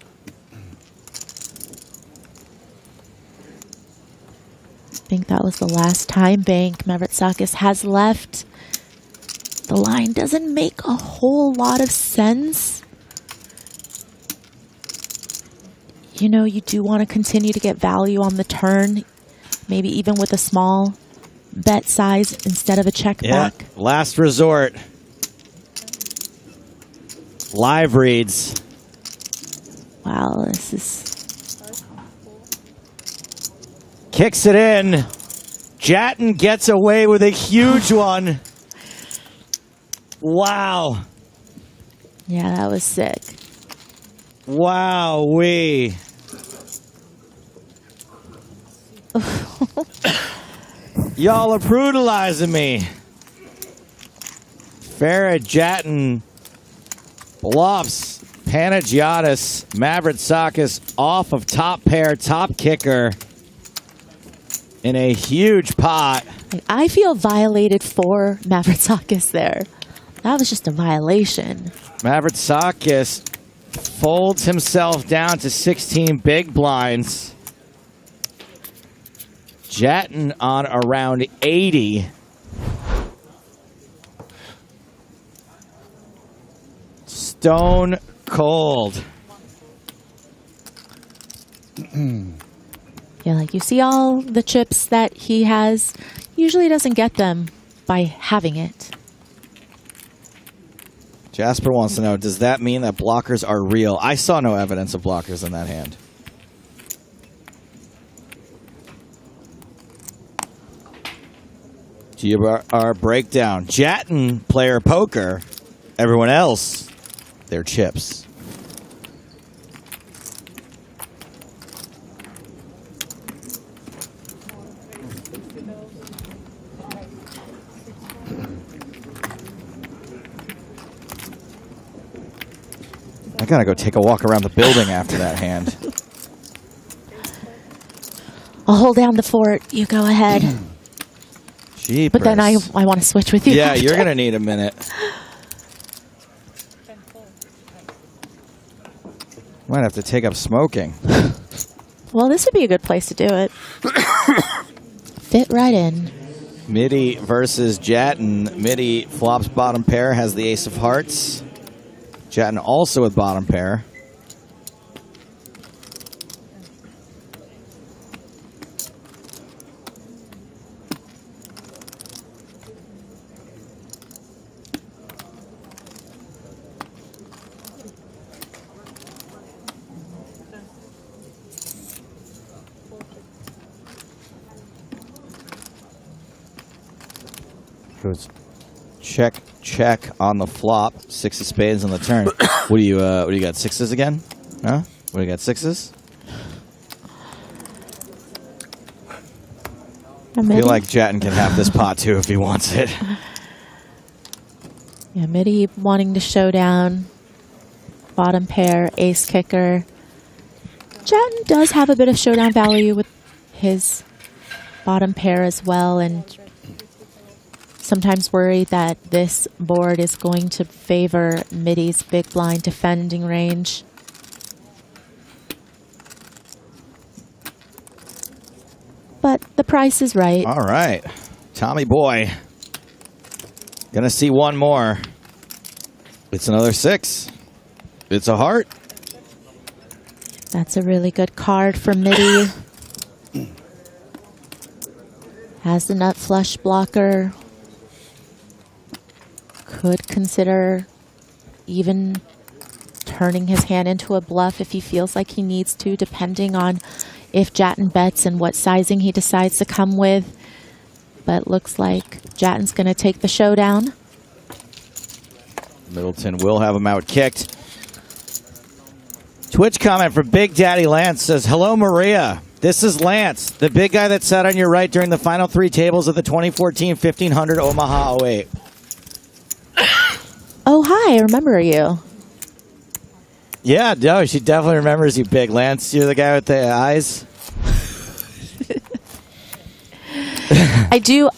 I think that was the last time bank Mavrotsakis has left. The line doesn't make a whole lot of sense. You know, you do want to continue to get value on the turn. Maybe even with a small bet size instead of a check back. Last resort. Live reads. Wow, this is... Kicks it in. Jatton gets away with a huge one. Wow. Yeah, that was sick. Wow-wee. Y'all are brutalizing me. Farah Jatton bluffs Panagiotis Mavrotsakis off of top pair, top kicker in a huge pot. I feel violated for Mavrotsakis there. That was just a violation. Mavrotsakis folds himself down to 16 big blinds. Jatton on around 80. Stone cold. Yeah, like you see all the chips that he has. Usually doesn't get them by having it. Jasper wants to know, does that mean that blockers are real? I saw no evidence of blockers in that hand. GBR breakdown. Jatton, player poker. Everyone else, their chips. I gotta go take a walk around the building after that hand. I'll hold down the fort. You go ahead. Jeepers. But then I want to switch with you. Yeah, after. you're going to need a minute. Might have to take up smoking. Well, this would be a good place to do it. Fit right in. Mitty versus Jatton. Mitty flops bottom pair, has the ace of hearts. Jatton also with bottom pair. Check, check on the flop. 6 of spades on the turn. What do you got? 6s again? Huh? What do you got? 6s? I feel like Jatton can have this pot too if he wants it. Yeah, Mitty wanting to show down. Bottom pair, ace kicker. Jatton does have a bit of showdown value with his bottom pair as well, and sometimes worry that this board is going to favor Mitty's big blind defending range. But the price is right. All right. Tommy boy. Gonna see one more. It's another 6. It's a heart. That's a really good card for Mitty. Has the nut flush blocker. Could consider even turning his hand into a bluff if he feels like he needs to, depending on if Jatton bets and what sizing he decides to come with. But looks like Jatton's going to take the showdown. Middleton will have him out kicked. Twitch comment from Big Daddy Lance says, "Hello, Maria. This is Lance, the big guy that sat on your right during the final 3 tables of the 2014 1500 Omaha 08. Oh, hi. I remember you. Yeah, no, she definitely remembers you, Big Lance. You're the guy with the eyes. I do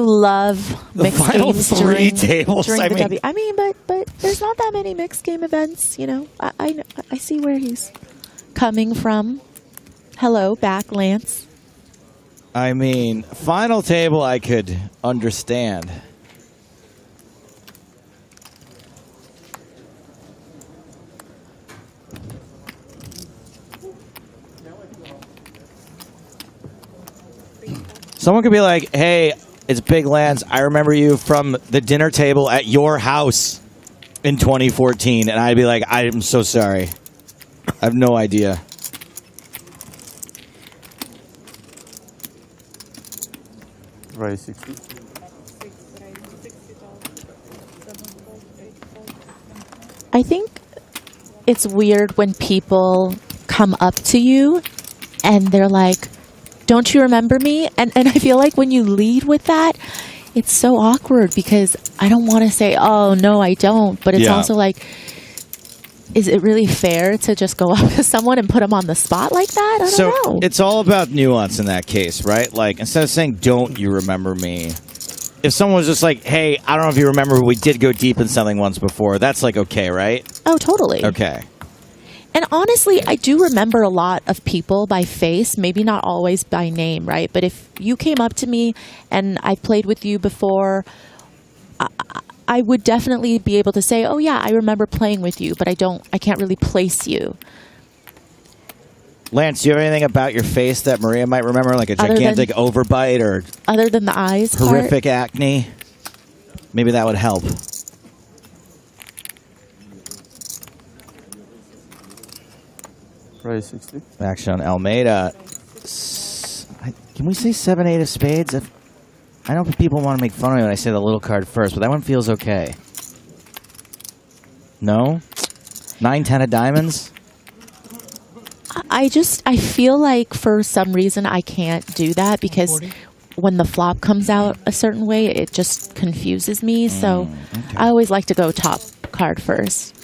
love mixed final games 3 during, tables. during I the mean, W. I mean, but there's not that many mixed game events. You know, I see where he's coming from. Hello, back, Lance. I mean, final table I could understand. Someone could be like, "Hey, it's Big Lance. I remember you from the dinner table at your house in 2014." And I'd be like, "I'm so sorry. I have no idea." Right, 60. I think it's weird when people come up to you and they're like, "Don't you remember me?" And I feel like when you lead with that, it's so awkward because I don't want to say, "Oh, no, I don't." But it's also like, is it really fair to just go up to someone and put them on the spot like that? I don't know. It's all about nuance in that case, right? Like, instead of saying, "Don't you remember me?" If someone was just like, "Hey, I don't know if you remember, but we did go deep in something once before," that's like okay, right? Oh, totally. Okay. And honestly, I do remember a lot of people by face, maybe not always by name, right? But if you came up to me and I've played with you before, I would definitely be able to say, "Oh yeah, I remember playing with you," but I can't really place you. Lance, do you have anything about your face that Maria might remember, like a gigantic overbite or Other than the eyes horrific acne? Maybe that would help. Right, 60. Action on Almeida. Can we say 7-8 of spades? I know people want to make fun of me when I say the little card first, but that one feels okay. No? 9-10 of diamonds? I feel like for some reason I can't do that because when the flop comes out a certain way, it just confuses me. So I always like to go top card first.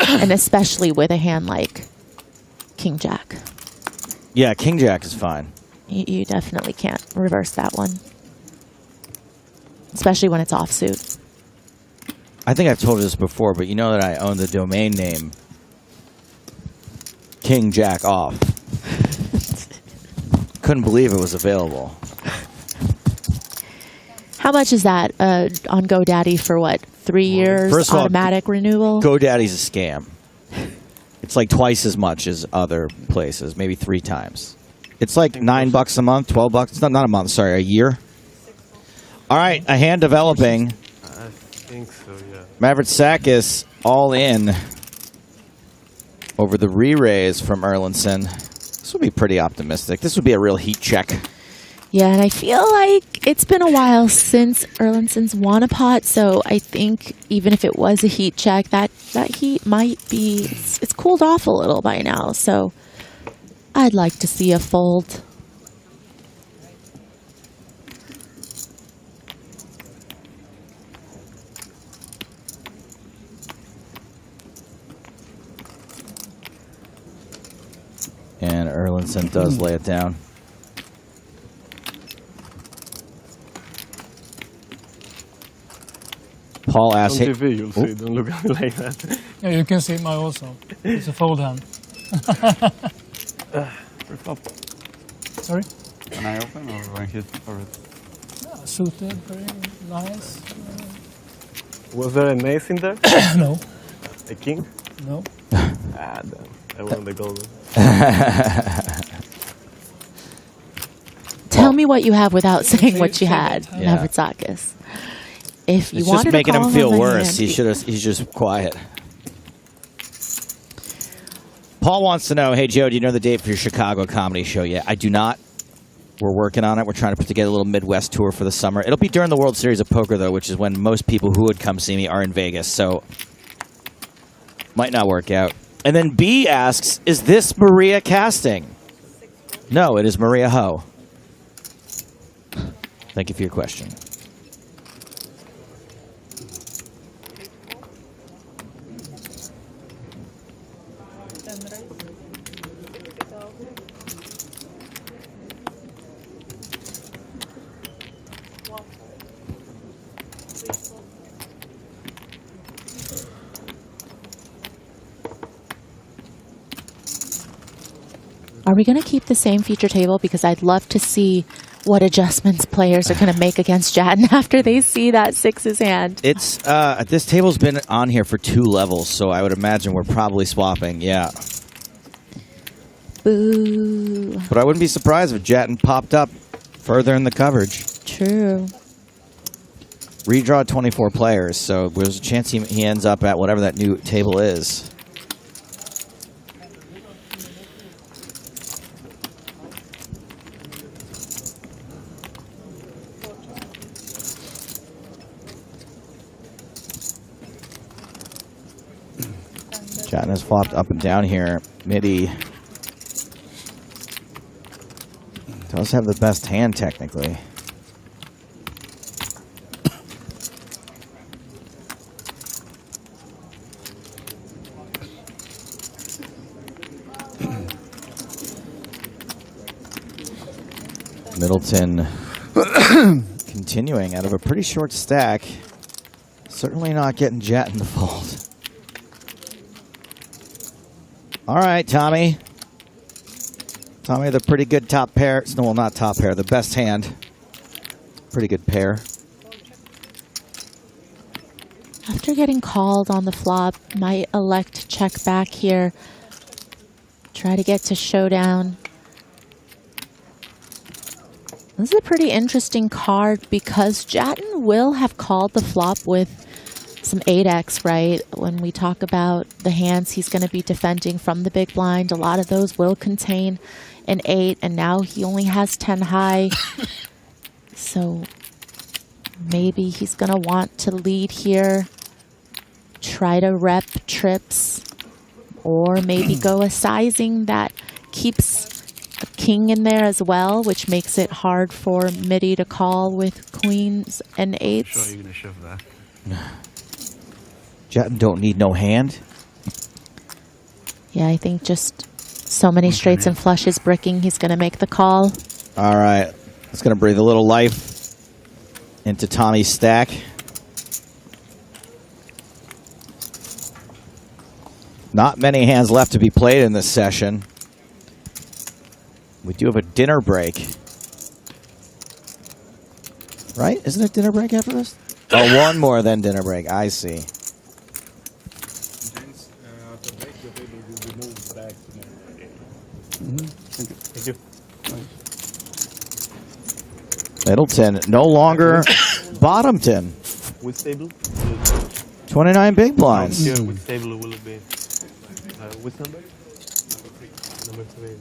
And especially with a hand like King Jack. Yeah, King Jack is fine. You definitely can't reverse that one. especially when it's offsuit. I think I've told you this before, but you know that I own the domain name King Jack Off. Couldn't believe it was available. How much is that on GoDaddy for what? 3 years First of all, automatic renewal? GoDaddy's a scam. It's like twice as much as other places, maybe 3 times. It's like $9 a month, $12. It's not a month, sorry, a year. All right, a hand developing. I think so, yeah. Mavericksakis all in over the re-raise from Erlandson. This would be pretty optimistic. This would be a real heat check. Yeah, and I feel like it's been a while since Erlandson's won a pot, so I think even if it was a heat check, that heat might be, it's cooled off a little by now, so I'd like to see a fold. And Erlandson does lay it down. Paul asks, On TV, you'll see. Don't look at me like that. Yeah, you can see my also. It's a fold hand. Flop. Sorry? Can I open or when hit for it? Yeah, suited, very nice. Was there an ace in there? No. A king? No. Ah, damn. I won the golden. Tell me what you have without saying what you had, Yeah. Mavericksakis. If you it's wanted just making to call him feel on the worse. hand, He's just quiet. Paul wants to know, hey, Joe, do you know the date for your Chicago comedy show yet? I do not. We're working on it. We're trying to put together a little Midwest tour for the summer. It'll be during the World Series of Poker, though, which is when most people who would come see me are in Vegas, so might not work out. And then B asks, is this Maria casting? No, it is Maria Ho. Thank you for your question. Are we going to keep the same feature table? Because I'd love to see what adjustments players are going to make against Jatton after they see that sixes hand. It's this table's been on here for 2 levels, so I would imagine we're probably swapping. Yeah. Boo. But I wouldn't be surprised if Jatton popped up further in the coverage. True. Redraw 24 players, so there's a chance he ends up at whatever that new table is. Jatton has flopped up and down here. Midi does have the best hand, technically. Middleton continuing out of a pretty short stack. Certainly not getting Jatton to fold. All right, Tommy. Tommy, the pretty good top pair. No, well, not top pair. The best hand. Pretty good pair. After getting called on the flop, might elect to check back here. Try to get to showdown. This is a pretty interesting card because Jatton will have called the flop with some 8x, right? When we talk about the hands he's going to be defending from the big blind, a lot of those will contain an 8, and now he only has 10 high. So maybe he's going to want to lead here, try to rep trips, or maybe go a sizing that keeps a king in there as well, which makes it hard for Midi to call with queens and 8s. Sure, you're going to shove that. Jatton don't need no hand. Yeah, I think just so many straights and flushes bricking, he's going to make the call. All right. It's going to breathe a little life into Tommy's stack. Not many hands left to be played in this session. We do have a dinner break. Right? Isn't it dinner break after this? Oh, one more than dinner break. I see. Thank you. Middleton no longer Bottomton. Which table? 29 big blinds. Here, which table will it be? Which number? Number 3.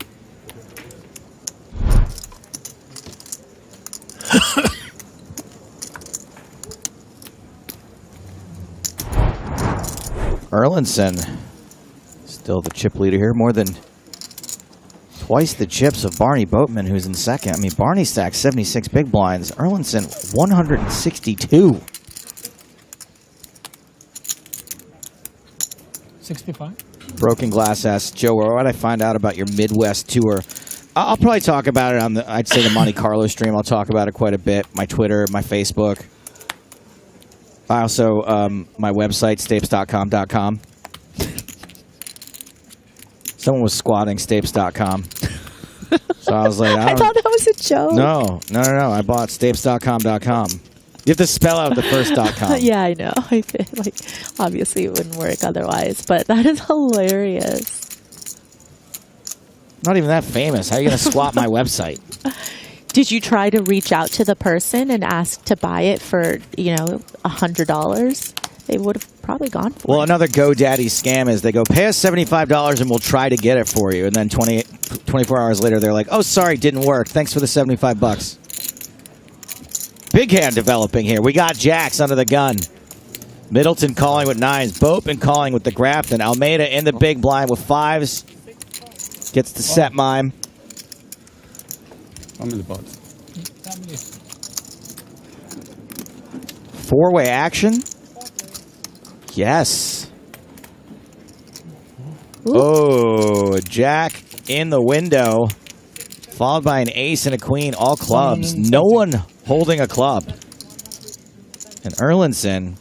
Erlinson, still the chip leader here. More than twice the chips of Barney Boatman, who's in second. I mean, Barney stacked 76 big blinds. Erlinson, 162. 65. Broken Glass asks, Joe, what did I find out about your Midwest tour? I'll probably talk about it on the, I'd say the Monte Carlo stream. I'll talk about it quite a bit. My Twitter, my Facebook. I also, my website, stapes.com. Someone was squatting stapes.com. So I was like, I thought that was a joke. No. I bought stapes.com. You have to spell out the first .com. Yeah, I know. I feel like obviously it wouldn't work otherwise, but that is hilarious. Not even that famous. How are you going to squat my website? Did you try to reach out to the person and ask to buy it for, $100? They would have probably gone for it. Well, another GoDaddy scam is they go, pay us $75 and we'll try to get it for you. And then 24 hours later, they're like, oh, sorry, didn't work. Thanks for the $75. Big hand developing here. We got jacks under the gun. Middleton calling with 9s. Boatman calling with the Grafton. Almeida in the big blind with 5s. Gets the set mime. I'm in the box. Four-way action. Yes. Ooh. Oh, a jack in the window. Followed by an ace and a queen. All clubs. No one holding a club. And Erlinson,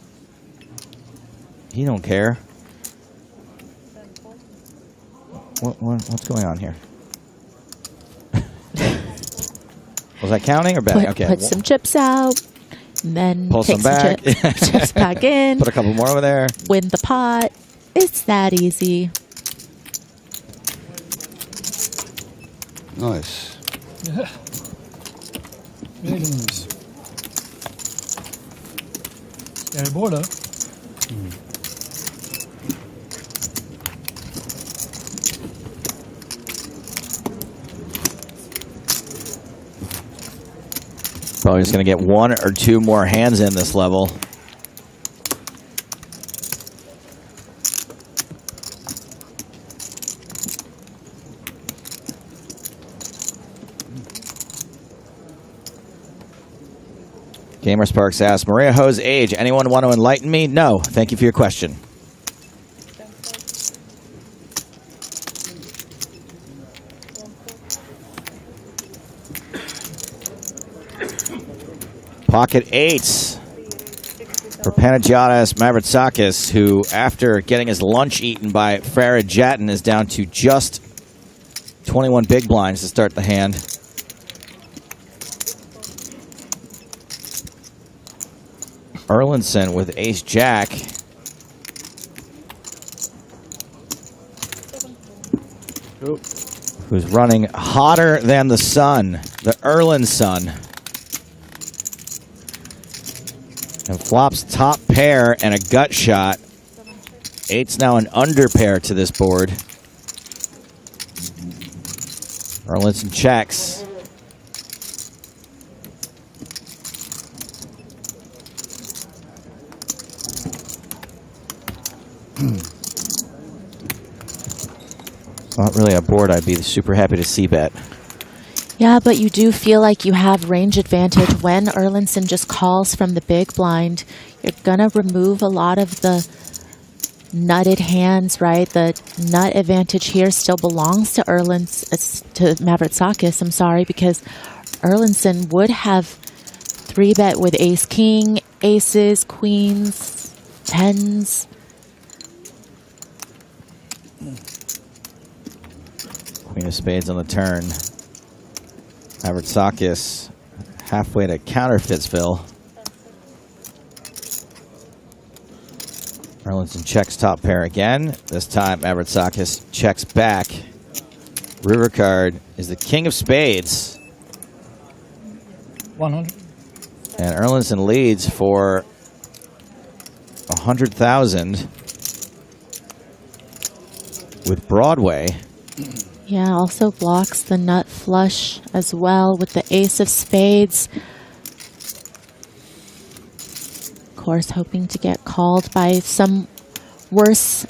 he don't care. What's going on here? Was that counting or betting? Okay. Put some chips out, and then Pull take some back. chips back in. Put a couple more over there. Win the pot. It's that easy. Nice. Yeah. Really nice. Scary board, though. Probably just going to get one or two more hands in this level. Gamer Sparks asks, Maria Ho's age. Anyone want to enlighten me? No. Thank you for your question. Pocket 8s for Panagiotis Mavrotsakis, who, after getting his lunch eaten by Farah Jatin, is down to just 21 big blinds to start the hand. Erlinson with ace-jack. Who's running hotter than the sun, the Erlinson. And flops top pair and a gut shot. 8's now an under pair to this board. Erlinson checks. Not really a board I'd be super happy to see bet. Yeah, but you do feel like you have range advantage when Erlinson just calls from the big blind. You're going to remove a lot of the nutted hands, right? The nut advantage here still belongs to Mavrotsakis, I'm sorry, because Erlinson would have 3-bet with ace-king, aces, queens, tens. Queen of spades on the turn. Mavritsakis halfway to counterfeitsville. Erlinson checks top pair again. This time Mavritsakis checks back. River card is the king of spades. 100. And Erlinson leads for 100,000 with Broadway. Yeah, also blocks the nut flush as well with the ace of spades. Of course, hoping to get called by some worse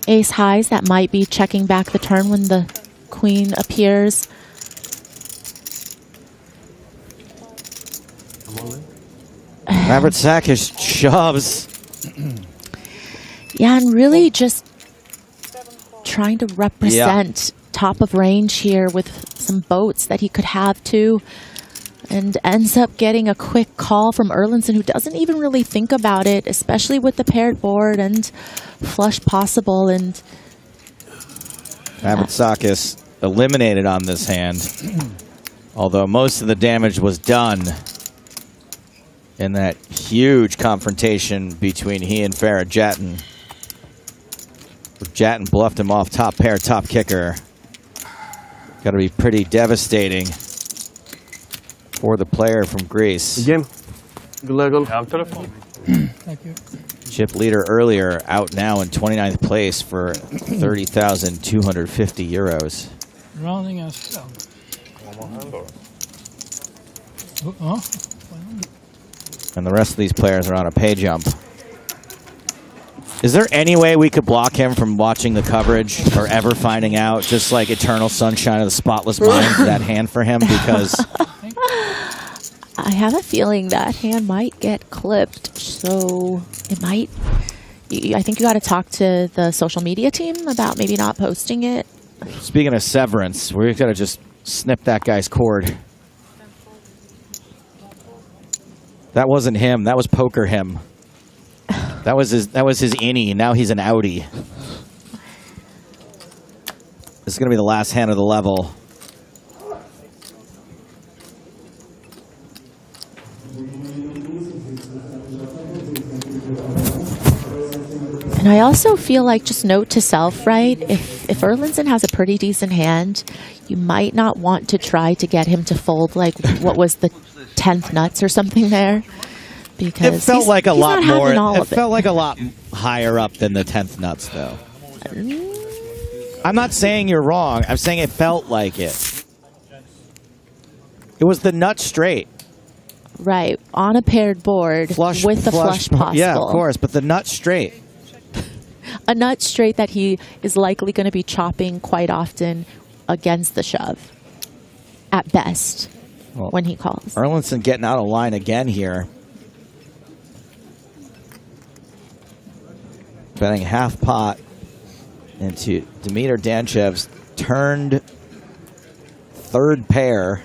ace highs that might be checking back the turn when the queen appears. Mavritsakis shoves. Yeah, and really just trying to represent top of range here with some boats that he could have too, and ends up getting a quick call from Erlinson, who doesn't even really think about it, especially with the paired board and flush possible. And Mavritsakis eliminated on this hand, although most of the damage was done in that huge confrontation between he and Farah Jatton. Jatton bluffed him off top pair, top kicker. Got to be pretty devastating for the player from Greece. Game. Good luck. Thank you. Chip leader earlier, out now in 29th place for 30,250 euros. Rounding us down. Oh. And the rest of these players are on a pay jump. Is there any way we could block him from watching the coverage or ever finding out, just like Eternal Sunshine of the Spotless Mind, that hand for him? Because I have a feeling that hand might get clipped, so it might. I think you got to talk to the social media team about maybe not posting it. Speaking of severance, we've got to just snip that guy's cord. That wasn't him. That was poker him. That was his innie. Now he's an outie. This is going to be the last hand of the level. And I also feel like, just note to self, right? If Erlinson has a pretty decent hand, you might not want to try to get him to fold like what was the 10th nuts or something there. Because it felt like a lot more. It felt like a lot higher up than the 10th nuts, though. I'm not saying you're wrong. I'm saying it felt like it. It was the nut straight. Right, on a paired board with the flush possible. Yeah, of course, but the nut straight. A nut straight that he is likely going to be chopping quite often against the shove, at best, when he calls. Erlinson getting out of line again here. Betting half pot into Dimitar Danchev's turned third pair.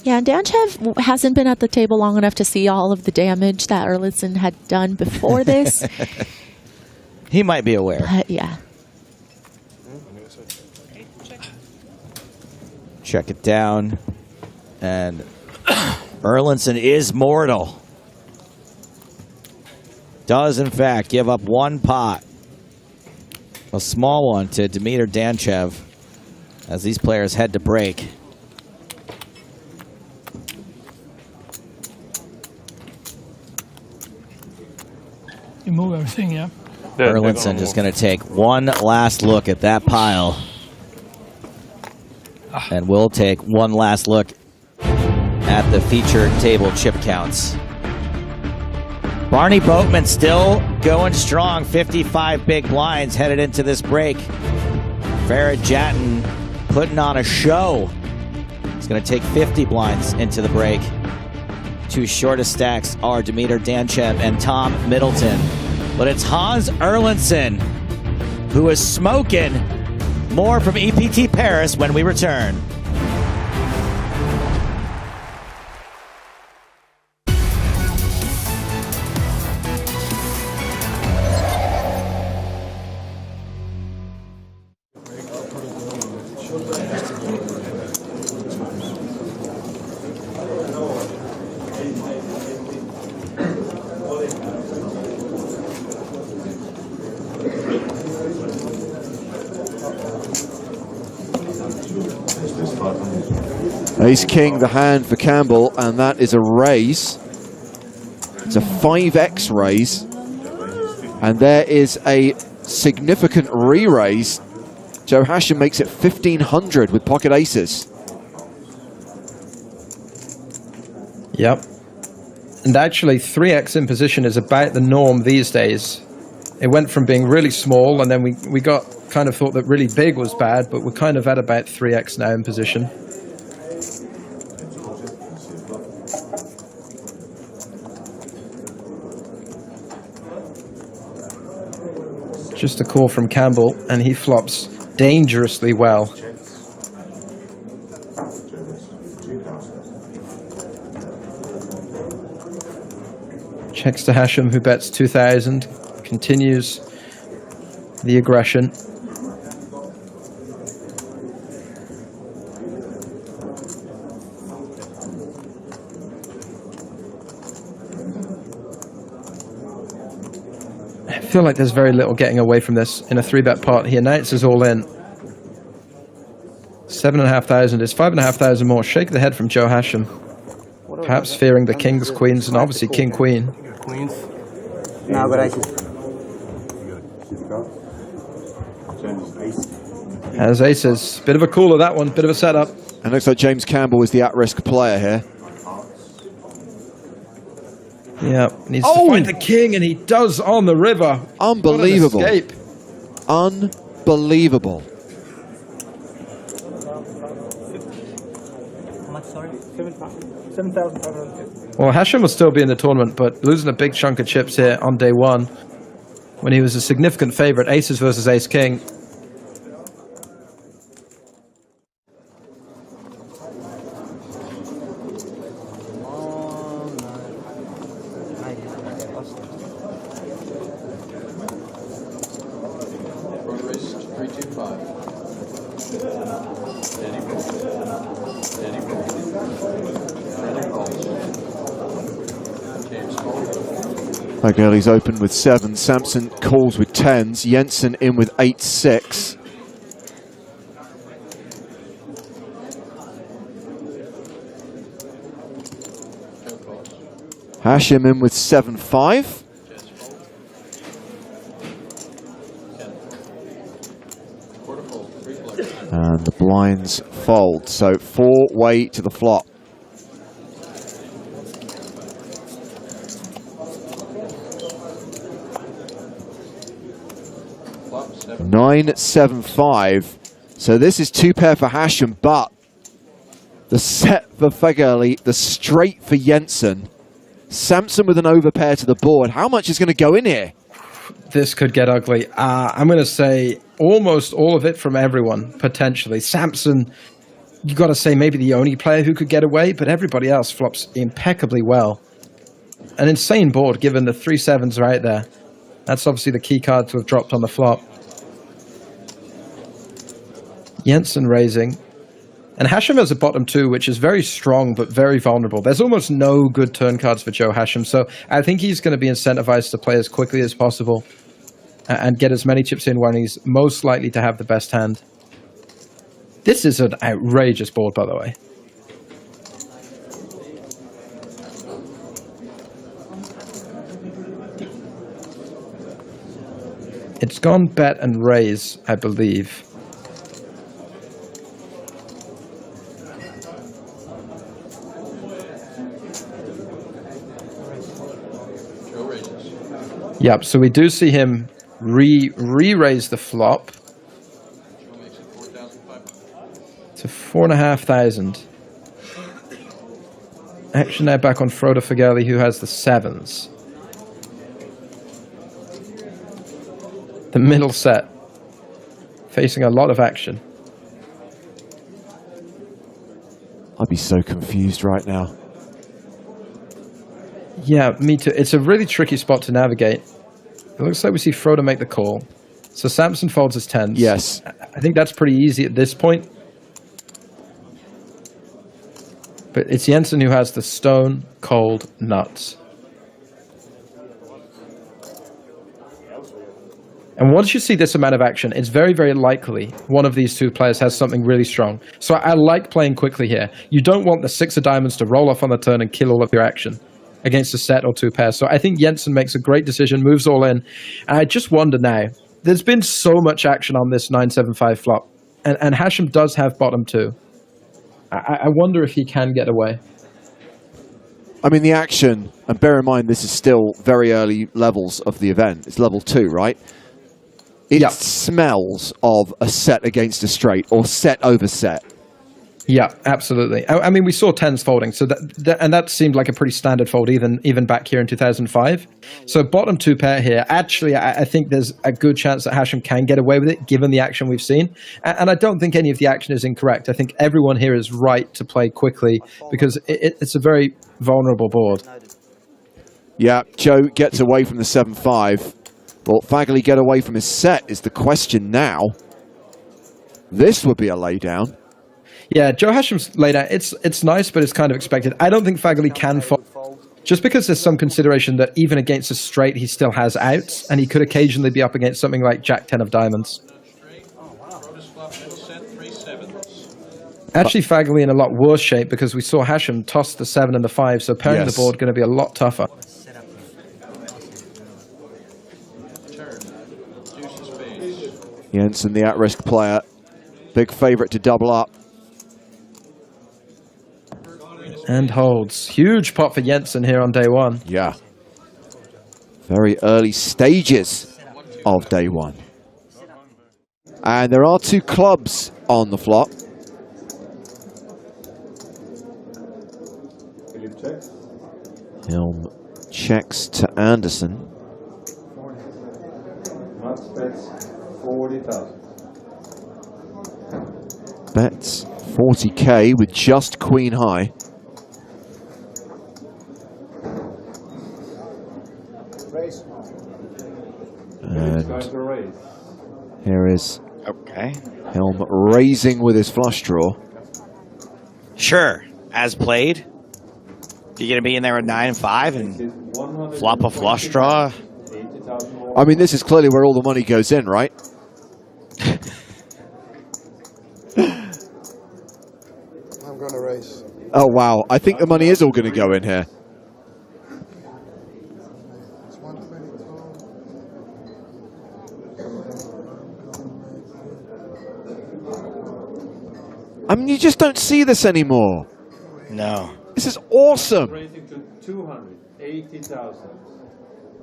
Yeah, and Danchev hasn't been at the table long enough to see all of the damage that Erlinson had done before this. He might be aware. Yeah. Check it down. And Erlinson is mortal. Does, in fact, give up one pot. A small one to Dimitar Danchev as these players head to break. You move everything, yeah? Erlinson just going to take one last look at that pile. And we'll take one last look at the featured table chip counts. Barney Boatman still going strong. 55 big blinds headed into this break. Farah Jatton putting on a show. He's going to take 50 blinds into the break. Two shortest stacks are Dimitar Danchev and Tom Middleton. But it's Hans Erlinson who is smoking. More from EPT Paris when we return. Ace-king, the hand for Campbell, and that is a raise. It's a 5x raise. And there is a significant re-raise. Joe Hashim makes it 1,500 with pocket aces. Yep. And actually, 3x in position is about the norm these days. It went from being really small, and then we got kind of thought that really big was bad, but we're kind of at about 3x now in position. Just a call from Campbell, and he flops dangerously well. Checks to Hashim, who bets 2,000. Continues the aggression. I feel like there's very little getting away from this in a 3-bet pot. He announces all in. 7,500 is 5,500 more. Shake the head from Joe Hashim. Perhaps fearing the kings, queens, and obviously king, queen. Queens. Now, but Has aces. Bit of a cooler, that one. Bit of a setup. And looks like James Campbell is the at-risk player here. Yeah, needs to find the king, and he does on the river. Unbelievable. What an escape. Unbelievable. How much, sorry? 7,550. Well, Hashim will still be in the tournament, but losing a big chunk of chips here on day one, when he was a significant favorite, aces versus ace-king. Fageli's open with 7. Samson calls with 10s. Jensen in with 8-6. Hashim in with 7-5. And the blinds fold. So 4-way to the flop. 9-7-5. So this is 2-pair for Hashim, but the set for Fageli, the straight for Jensen. Samson with an overpair to the board. How much is going to go in here? This could get ugly. I'm going to say almost all of it from everyone, potentially. Samson, you got to say maybe the only player who could get away, but everybody else flops impeccably well. An insane board, given the 3 7s right there. That's obviously the key card to have dropped on the flop. Jensen raising. And Hashim has a bottom 2, which is very strong but very vulnerable. There's almost no good turn cards for Joe Hashim, so I think he's going to be incentivized to play as quickly as possible and get as many chips in when he's most likely to have the best hand. This is an outrageous board, by the way. It's gone bet and raise, I believe. Yep, so we do see him re-raise the flop to 4,500. Action now back on Frodo Fageli, who has the 7s. The middle set, facing a lot of action. I'd be so confused right now. Yeah, me too. It's a really tricky spot to navigate. It looks like we see Frodo make the call. So Samson folds his 10s. Yes. I think that's pretty easy at this point. But it's Jensen who has the stone cold nuts. And once you see this amount of action, it's very, very likely one of these two players has something really strong. So I like playing quickly here. You don't want the 6 of diamonds to roll off on the turn and kill all of your action against a set or two pairs. So I think Jensen makes a great decision, moves all in. And I just wonder now, there's been so much action on this 9-7-5 flop. And Hashem does have bottom 2. I wonder if he can get away. I mean, the action, and bear in mind this is still very early levels of the event. It's level 2, right? It smells of a set against a straight or set over set. Yeah, absolutely. I mean, we saw 10s folding, so that seemed like a pretty standard fold even back here in 2005. So bottom 2 pair here. Actually, I think there's a good chance that Hashem can get away with it, given the action we've seen. And I don't think any of the action is incorrect. I think everyone here is right to play quickly because it's a very vulnerable board. Yeah, Joe gets away from the 7-5. Will Fagerly get away from his set is the question now. This would be a laydown. Yeah, Joe Hashem's laydown, it's nice, but it's kind of expected. I don't think Fagerly can fold, just because there's some consideration that even against a straight, he still has outs, and he could occasionally be up against something like Jack-10 of diamonds. Actually, Fagerly in a lot worse shape because we saw Hashem toss the 7 and the 5, so pairing the board going to be a lot tougher. Jensen, the at-risk player, big favourite to double up. And holds. Huge pot for Jensen here on day 1. Yeah. Very early stages of day 1. And there are 2 clubs on the flop. Helm checks to Anderson. Bets 40k with just queen high. And here is Helm raising with his flush draw. Sure, as played. You're going to be in there with 9-5 and flop a flush draw. I mean, this is clearly where all the money goes in, right? I'm going to raise. Oh, wow. I think the money is all going to go in here. I mean, you just don't see this anymore. No. This is awesome. Raising to 280,000.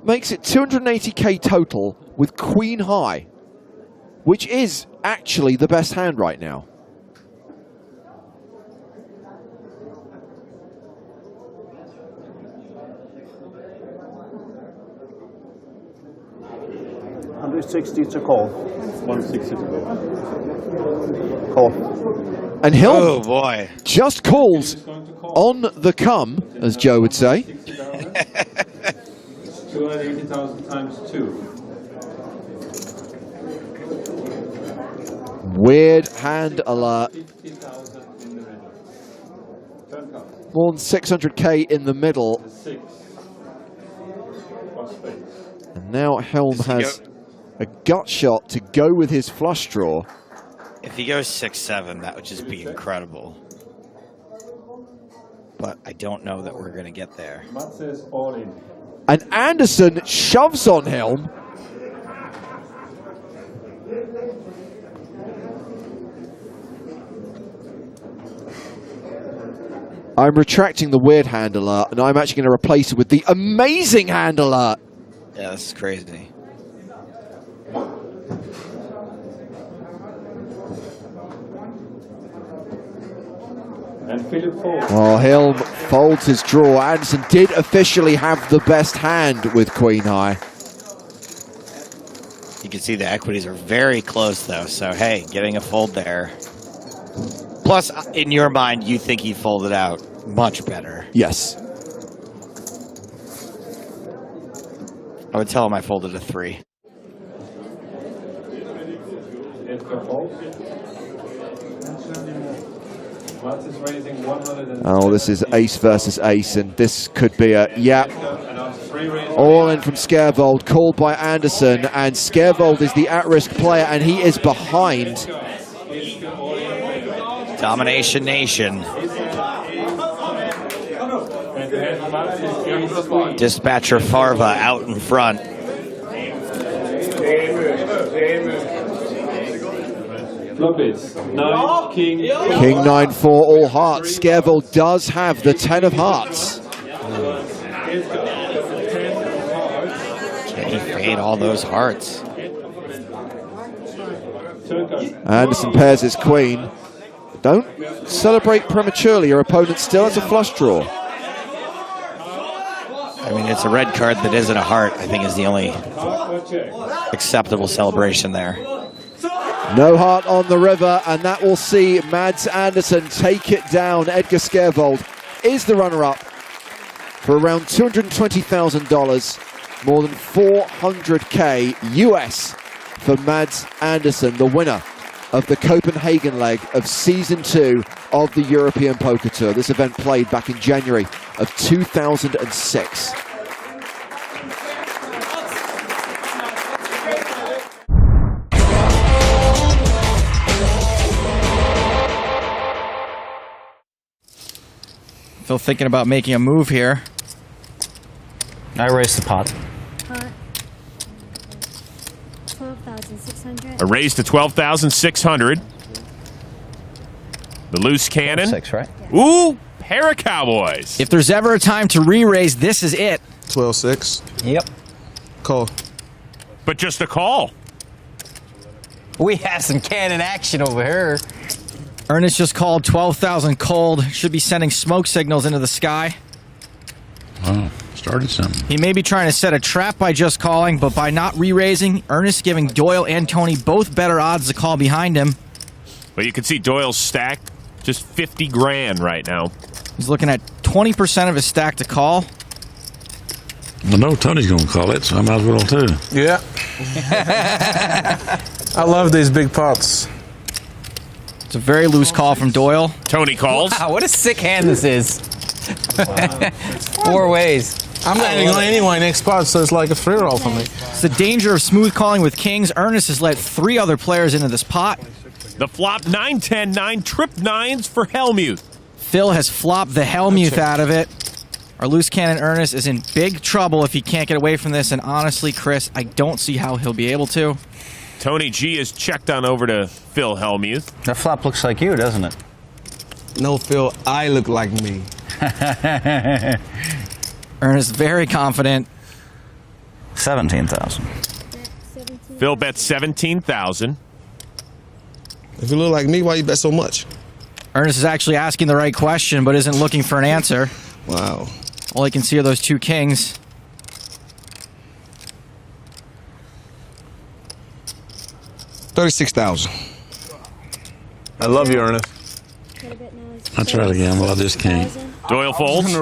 Makes it 280k total with queen high, which is actually the best hand right now. $160 to call. 160 to go. Call. And Hill oh boy, just calls on the come, as Joe would say. 280,000 times 2. Weird hand alert. More than 600k in the middle. And now Helm has a gut shot to go with his flush draw. If he goes 6-7, that would just be incredible. But I don't know that we're going to get there. Matt says all in. And Anderson shoves on Helm. I'm retracting the weird hand alert, and I'm actually going to replace it with the amazing hand alert. Yeah, this is crazy. And Philip folds. Well, Helm folds his draw. Anderson did officially have the best hand with queen high. You can see the equities are very close, though. So, hey, getting a fold there. Plus, in your mind, you think he folded out much better. Yes. I would tell him I folded a 3. Oh, this is ace versus ace, and this could be a, yeah. All in from Scarevold, called by Anderson, and Scarevold is the at-risk player, and he is behind. Domination Nation. Dispatcher Farva out in front. King 9-4, all hearts. Scarevold does have the 10 of hearts. Can he fade all those hearts? Anderson pairs his queen. Don't celebrate prematurely. Your opponent still has a flush draw. I mean, it's a red card that isn't a heart, I think is the only acceptable celebration there. No heart on the river, and that will see Mads Anderson take it down. Edgar Scarevold is the runner-up for around $220,000, more than 400K US for Mads Anderson, the winner of the Copenhagen leg of Season 2 of the European Poker Tour. This event played back in January of 2006. Phil thinking about making a move here. I raised the pot. 12,600. A raise to 12,600. The loose cannon. 6, right? Ooh, pair of cowboys. If there's ever a time to re-raise, this is it. 12-6. Yep. Call. But just a call. We have some cannon action over here. Ernest just called 12,000 cold. Should be sending smoke signals into the sky. Oh, started something. He may be trying to set a trap by just calling, but by not re-raising, Ernest giving Doyle and Tony both better odds to call behind him. But you can see Doyle's stack just 50 grand right now. He's looking at 20% of his stack to call. I know Tony's going to call it, so I might as well too. Yeah. I love these big pots. It's a very loose call from Doyle. Tony calls. Wow, what a sick hand this is. 4 ways. I'm landing on anyone next spot, so it's like a free roll for me. It's the danger of smooth calling with kings. Ernest has let 3 other players into this pot. The flop 9-10, 9 trip 9s for Hellmuth. Phil has flopped the Hellmuth out of it. Our loose cannon Ernest is in big trouble if he can't get away from this, and honestly, Chris, I don't see how he'll be able to. Tony G is checked on over to Phil Hellmuth. That flop looks like you, doesn't it? No, Phil, I look like me. Ernest very confident. 17,000. Phil bets 17,000. If you look like me, why you bet so much? Ernest is actually asking the right question, but isn't looking for an answer. Wow. All he can see are those 2 kings. $36,000. I love you, Ernest. I try to gamble, I just can't. Doyle folds.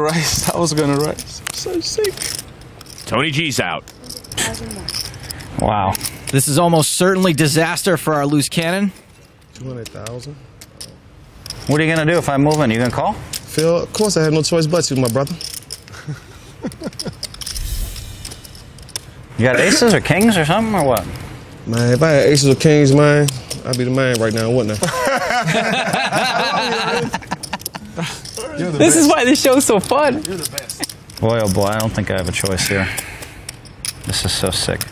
I was gonna raise. So sick. Tony G's out. Wow. This is almost certainly disaster for our loose cannon. 200,000. What are you going to do if I move in? You going to call? Phil, of course I had no choice but to, my brother. You got aces or kings or something, or what? Man, if I had aces or kings, man, I'd be the man right now, wouldn't I? This is why this show's so fun. You're the best. Boy, oh boy, I don't think I have a choice here. This is so sick.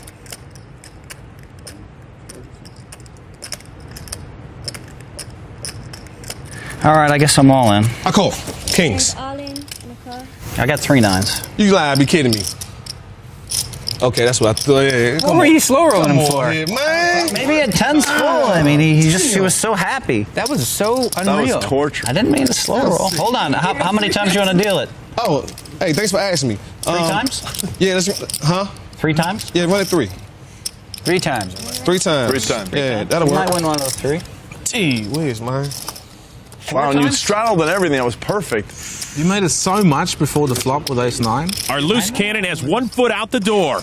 All right, I guess I'm all in. I call. Kings. I got 3 9s. You gotta be kidding me. Okay, that's what I thought. Yeah, What were you slow rolling him for? Here, man. Maybe at 10's full. I mean, he was so happy. That was so unreal. That was torture. I didn't mean to slow roll. Hold on. How many times do you want to deal it? Oh, hey, thanks for asking me. 3 times? Yeah, that's, huh? 3 times? Yeah, run it 3. 3 times. 3 times. 3 times. Yeah, that'll You work. might win one of those 3. Gee whiz, man. Wow, and you straddled and everything. That was perfect. You made it so much before the flop with ace-9. Our loose cannon has 1 foot out the door.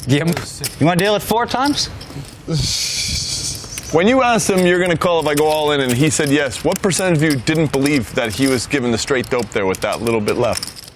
You want to deal it 4 times? When you asked him, you're going to call if I go all in, and he said yes, what percentage of you didn't believe that he was giving the straight dope there with that little bit left?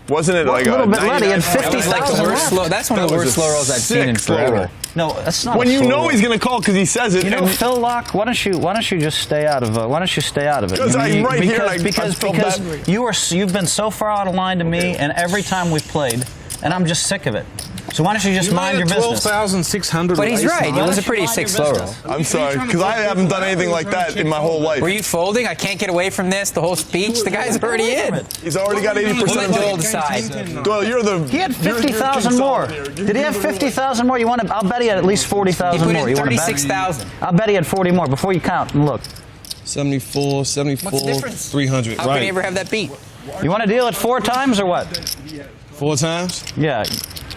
Wasn't it like a little bit 99? He had 50,000. That's one of the worst slow rolls I've seen in forever. No, that's not. When you know he's gonna call because he says it. You know, Phil Lock, why don't you just stay out of? Why don't you stay out of it? Because I'm right here. Because you've been so far out of line to me, and every time we've played, and I'm just sick of it. So why don't you just mind your business? 12,600. But he's right. It was a pretty sick slow roll. I'm sorry, because I haven't done anything like that in my whole life. Were you folding? I can't get away from this. The whole speech. The guy's already in. He's already got 80% of Doyle decide. Doyle, you're the. He had 50,000 more. Did he have 50,000 more? You want to? I'll bet he had at least 40,000 more. He put in 36,000. I'll bet he had 40 more before you count and look. 74, What's the difference? 300. How can you ever have that beat? You want to deal it 4 times or what? 4 times? Yeah.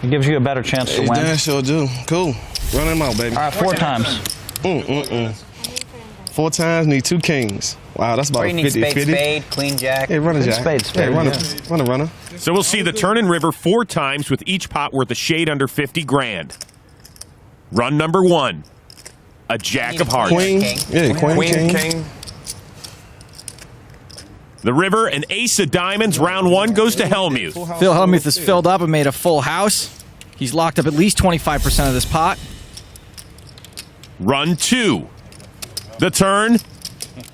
It gives you a better chance to win. Yeah, sure do. Cool. Run him out, baby. All right, 4 times. 4 times, need 2 kings. Wow, that's about 50. Spade, queen, jack. Hey, run a jack. Spade. Hey, run a runner. So we'll see the turn and river 4 times with each pot worth a shade under 50 grand. Run number 1, a jack of hearts. Queen. Yeah, queen, king. The river, an ace of diamonds. Round 1 goes to Hellmuth. Phil Hellmuth is filled up and made a full house. He's locked up at least 25% of this pot. Run 2. The turn,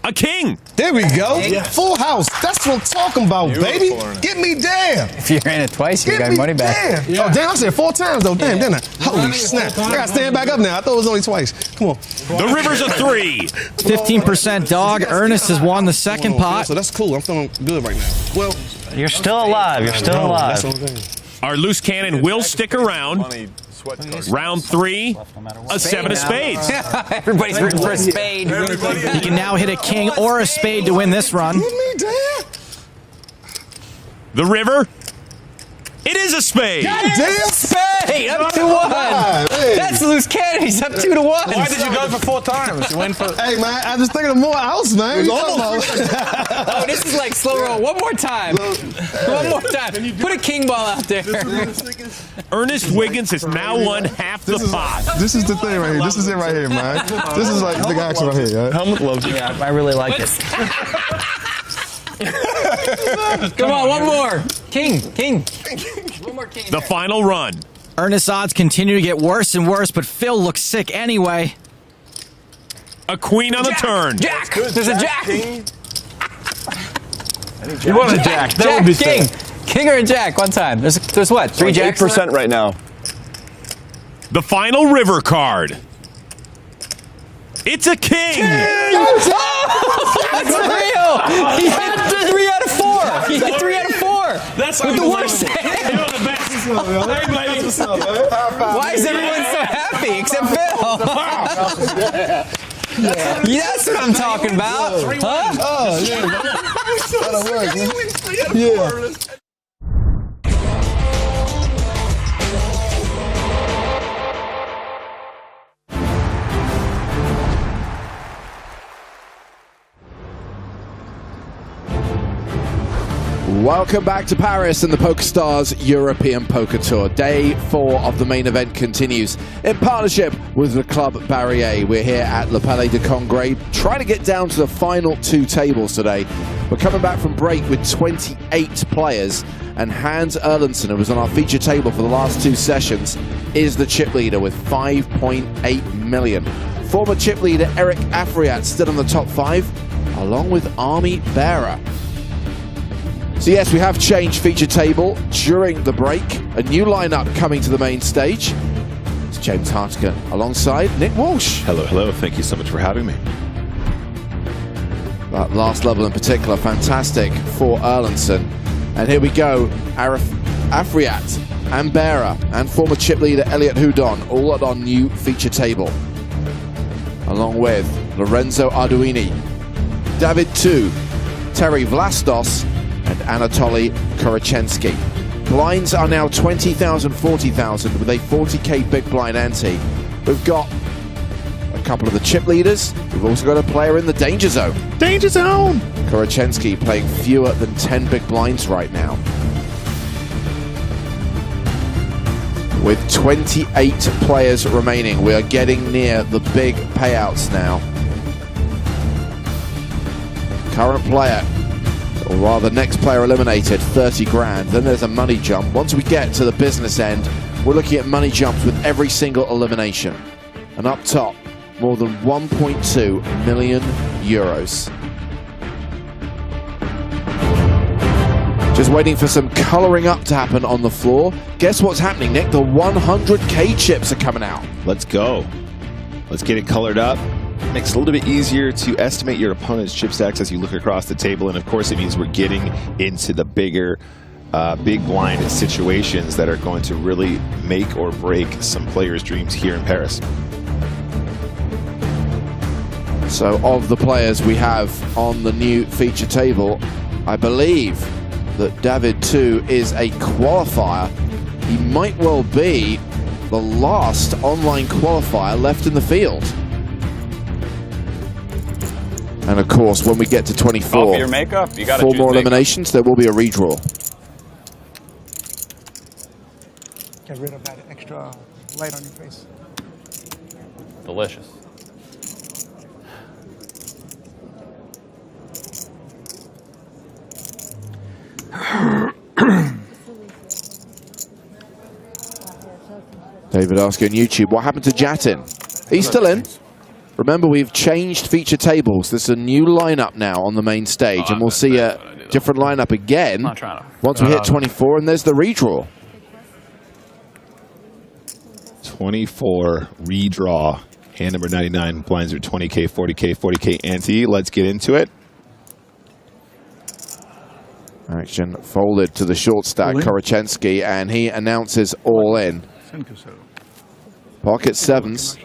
a king. There we go. Full house. That's what I'm talking about, baby. Get me there. If you're in it twice, you got money back. Yeah. Oh, damn, I said 4 times, though. Damn, didn't I? Holy snap. I got to stand back up now. I thought it was only twice. Come on. The river's a 3. 15% dog. Ernest has won the second pot. So that's cool. I'm feeling good right now. Well, you're still alive. You're still alive. Our loose cannon will stick around. Round 3, a 7 of spades. Everybody's rooting for a spade. He can now hit a king or a spade to win this run. The river, it is a spade. Damn spade, up 2-1. That's loose cannon. He's up 2-1. Why did you go for 4 times? You went for. Hey man, I'm just thinking of more house, man. Oh, this is like slow roll. One more time. One more time. Put a king ball out there. Ernest Wiggins has now won half the pot. This is the thing right here. This is it right here, man. This is like the big action right here. Right? Helmut loves you. Yeah, I really like it. Come on, one more. King. One more king. The final run. Ernest's odds continue to get worse and worse, but Phil looks sick anyway. A queen on the turn. Jack. There's a jack. You want a jack? That would be king. sick. King or a jack? One time. There's what? 3 jacks. 8% right now. The final river card. It's a king. That's real. He hit 3 out of 4. He hit 3 out of 4. That's with the worst hand. You're the best. Why is everyone so happy except Phil? Yeah, that's what I'm talking about. Huh? Oh, yeah. That'll work. Yeah. Welcome back to Paris and the PokerStars European Poker Tour. Day 4 of the main event continues in partnership with the Club Barrier. We're here at Le Palais de Congrès, trying to get down to the final 2 tables today. We're coming back from break with 28 players, and Hans Erlandson, who was on our feature table for the last 2 sessions, is the chip leader with 5.8 million. Former chip leader Eric Afriat still on the top 5, along with Army Bearer. So yes, we have changed feature table during the break. A new lineup coming to the main stage. It's James Hartigan alongside Nick Walsh. Hello. Thank you so much for having me. That last level in particular, fantastic for Erlandson. And here we go, Afriat and Bearer and former chip leader Elliot Houdon, all at our new feature table. Along with Lorenzo Arduini, David Tu, Terry Vlastos, and Anatoly Korachensky. Blinds are now 20,000, 40,000 with a 40k big blind ante. We've got a couple of the chip leaders. We've also got a player in the danger zone. Danger zone! Korachensky playing fewer than 10 big blinds right now. With 28 players remaining, we are getting near the big payouts now. Current player or rather next player eliminated, 30 grand. Then there's a money jump. Once we get to the business end, we're looking at money jumps with every single elimination. And up top, more than 1.2 million euros. Just waiting for some colouring up to happen on the floor. Guess what's happening, Nick? The 100k chips are coming out. Let's go. Let's get it colored up. Makes it a little bit easier to estimate your opponent's chip stacks as you look across the table. And of course, it means we're getting into the bigger, big blind situations that are going to really make or break some players' dreams here in Paris. So of the players we have on the new feature table, I believe that David 2 is a qualifier. He might well be the last online qualifier left in the field. And of course, when we get to 24, Oh, for your makeup, you gotta 4 choose more makeup. eliminations, there will be a redraw. Get rid of that extra light on your face. Delicious. David asking on YouTube, what happened to Jatin? He's still in. Remember, we've changed feature tables. There's a new lineup now on the main stage, and we'll see a different lineup again once we hit 24, and there's the redraw. 24 redraw. Hand number 99, blinds are 20K, 40K, 40K ante. Let's get into it. Action folded to the short stack, Korachensky, and he announces all in. Pocket sevens.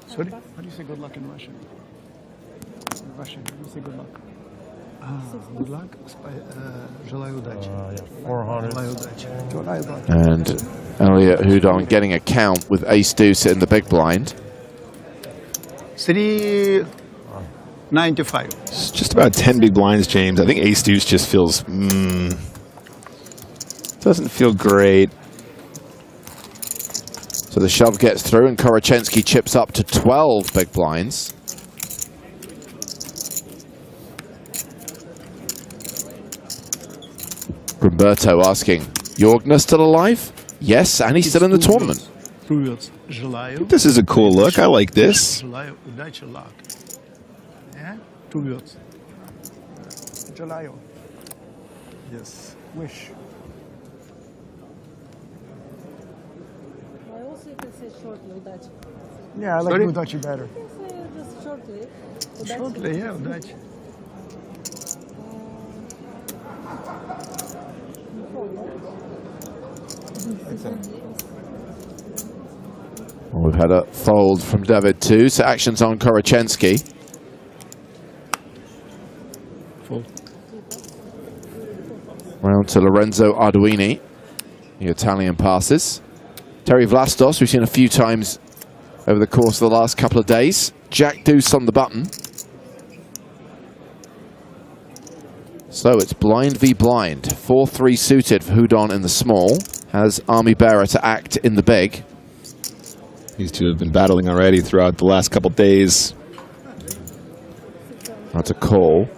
Sorry? How do you say good luck in Russian? In Russian, how do you say good luck? Good luck. Желаю удачи. 400. Желаю удачи. And Elliot Houdon getting a count with ace deuce in the big blind. 395. It's just about 10 big blinds, James. I think ace deuce just feels, doesn't feel great. So the shove gets through, and Korachensky chips up to 12 big blinds. Roberto asking, Jorgner still alive? Yes, and he's still in the tournament. This is a cool look. I like this. Желаю удачи, luck. Yeah? 2 words. Желаю. Yes. Wish. I also can say shortly, удачи. Yeah, I like удачи better. You can say just shortly. Удачи. Shortly, yeah, удачи. Well, we've had a fold from David too, so action's on Korachensky. Fold. Round to Lorenzo Arduini, the Italian passes. Terry Vlastos, we've seen a few times over the course of the last couple of days. Jack deuce on the button. So it's blind v blind. 4-3 suited for Houdon in the small. Has Army Bearer to act in the big. These two have been battling already throughout the last couple days. That's a call.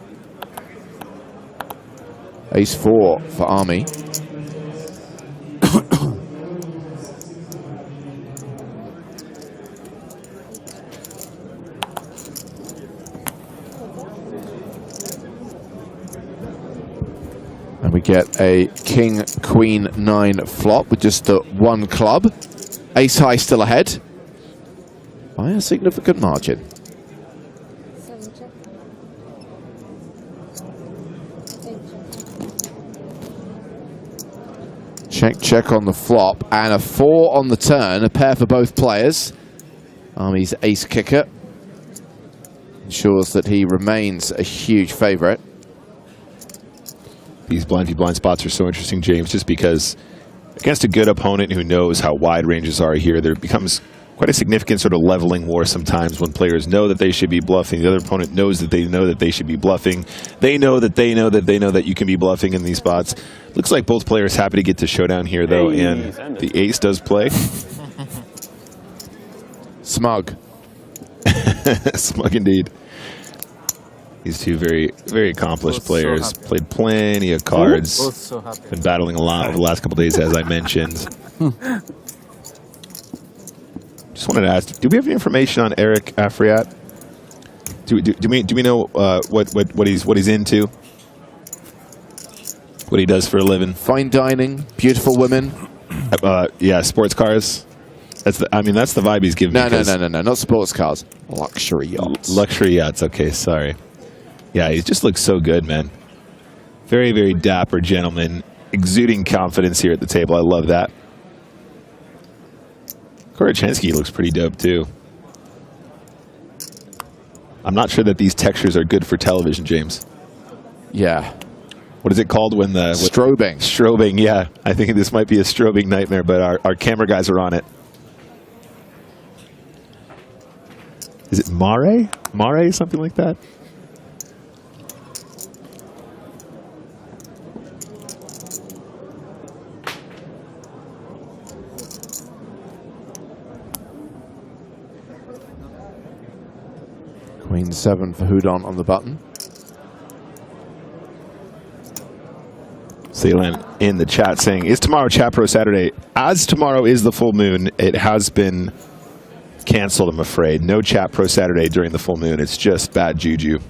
Ace-4 for Army. And we get a King, Queen, 9 flop with just the 1 club. Ace high still ahead by a significant margin. Check, check on the flop, and a 4 on the turn, a pair for both players. Army's ace kicker ensures that he remains a huge favourite. These blind v blind spots are so interesting, James, just because against a good opponent who knows how wide ranges are here, there becomes quite a significant sort of leveling war sometimes when players know that they should be bluffing. The other opponent knows that they know that they should be bluffing. They know that they know that they know that you can be bluffing in these spots. Looks like both players happy to get to showdown here, though, and the ace does play. Smug. Smug indeed. These two very, very accomplished players. Played plenty of cards. Both so happy. Been battling a lot over the last couple days, as I mentioned. Just wanted to ask, do we have any information on Eric Afriat? Do we know what he's into? What he does for a living? Fine dining, beautiful women. Yeah, sports cars. That's the vibe he's giving me. No, not sports cars. Luxury yachts. Luxury yachts. Okay, sorry. Yeah, he just looks so good, man. Very, very dapper gentleman, exuding confidence here at the table. I love that. Korachensky looks pretty dope too. I'm not sure that these textures are good for television, James. Yeah. What is it called when the... Strobing. Strobing, yeah. I think this might be a strobing nightmare, but our camera guys are on it. Is it Mare? Mare, something like that? Queen 7 for Houdon on the button. Sealand in the chat saying, is tomorrow Chat Pro Saturday? As tomorrow is the full moon, it has been canceled, I'm afraid. No Chat Pro Saturday during the full moon. It's just bad juju.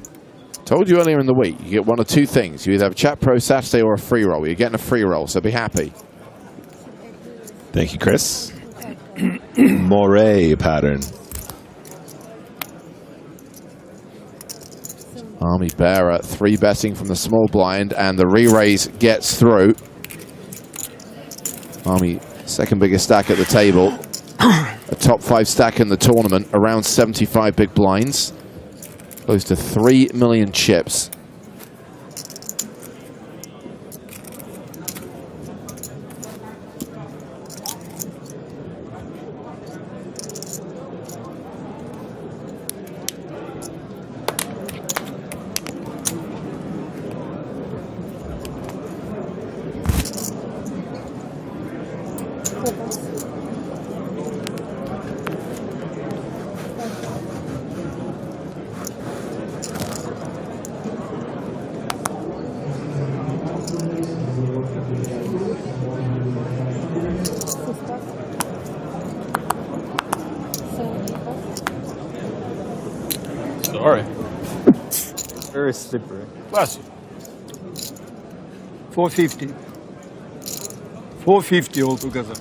Told you earlier in the week, you get one of two things. You either have a Chat Pro Saturday or a free roll. You're getting a free roll, so be happy. Thank you, Chris. Moray pattern. Army Bearer 3-betting from the small blind, and the re-raise gets through. Army, second biggest stack at the table. A top 5 stack in the tournament, around 75 big blinds. Close to 3 million chips. Sorry. Very slippery. Plus 450. 450 altogether.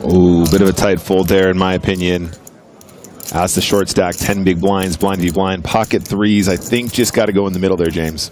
Ooh, bit of a tight fold there, in my opinion. As the short stack, 10 big blinds, blind v blind, pocket threes. I think just got to go in the middle there, James.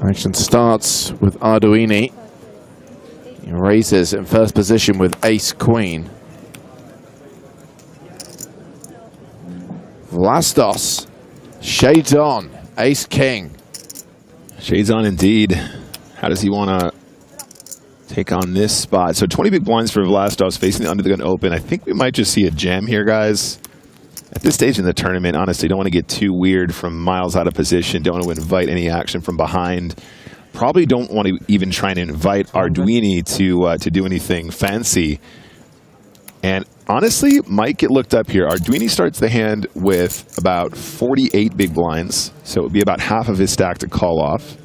Action starts with Arduini. He raises in first position with Ace-Queen. Vlastos, shades on, Ace-King. Shades on indeed. How does he want to take on this spot? So 20 big blinds for Vlastos facing the under the gun open. I think we might just see a jam here, guys. At this stage in the tournament, honestly, don't want to get too weird from miles out of position. Don't want to invite any action from behind. Probably don't want to even try and invite Arduini to do anything fancy. And honestly might get looked up here. Arduini starts the hand with about 48 big blinds, so it would be about half of his stack to call off.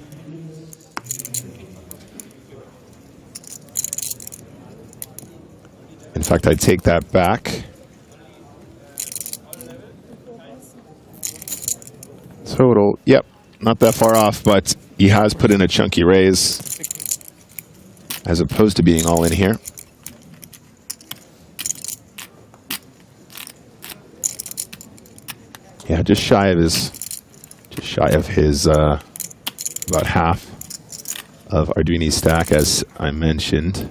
In fact, I'd take that back. Total, yep, not that far off, but he has put in a chunky raise as opposed to being all in here. Yeah, just shy of his about half of Arduini's stack, as I mentioned.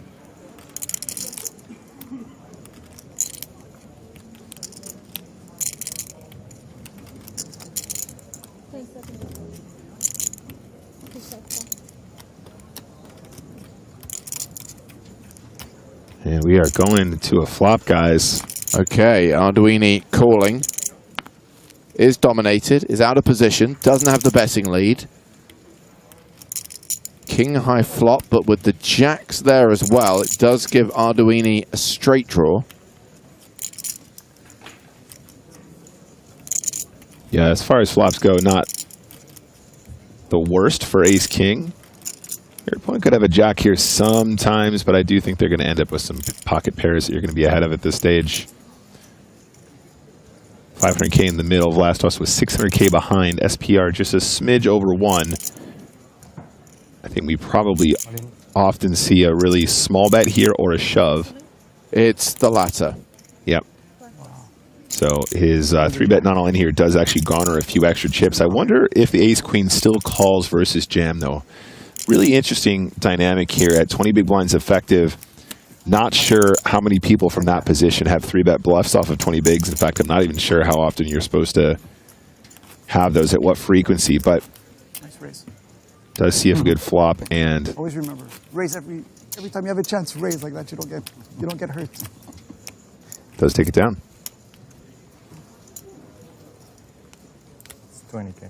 And we are going into a flop, guys. Okay, Arduini calling. Is dominated, is out of position, doesn't have the betting lead. King high flop, but with the jacks there as well, it does give Arduini a straight draw. Yeah, as far as flops go, not the worst for ace-king. Your opponent could have a jack here sometimes, but I do think they're going to end up with some pocket pairs that you're going to be ahead of at this stage. 500K in the middle. Vlastos was 600K behind. SPR just a smidge over 1. I think we probably often see a really small bet here or a shove. It's the latter. Yep. So his 3-bet not all in here does actually garner a few extra chips. I wonder if the ace-queen still calls versus jam, though. Really interesting dynamic here at 20 big blinds effective. Not sure how many people from that position have 3-bet bluffs off of 20 bigs. In fact, I'm not even sure how often you're supposed to have those at what frequency, but Nice raise. does see a good flop. And Always remember, raise every time you have a chance. Raise like that. You don't get hurt. does take it down. It's 20K.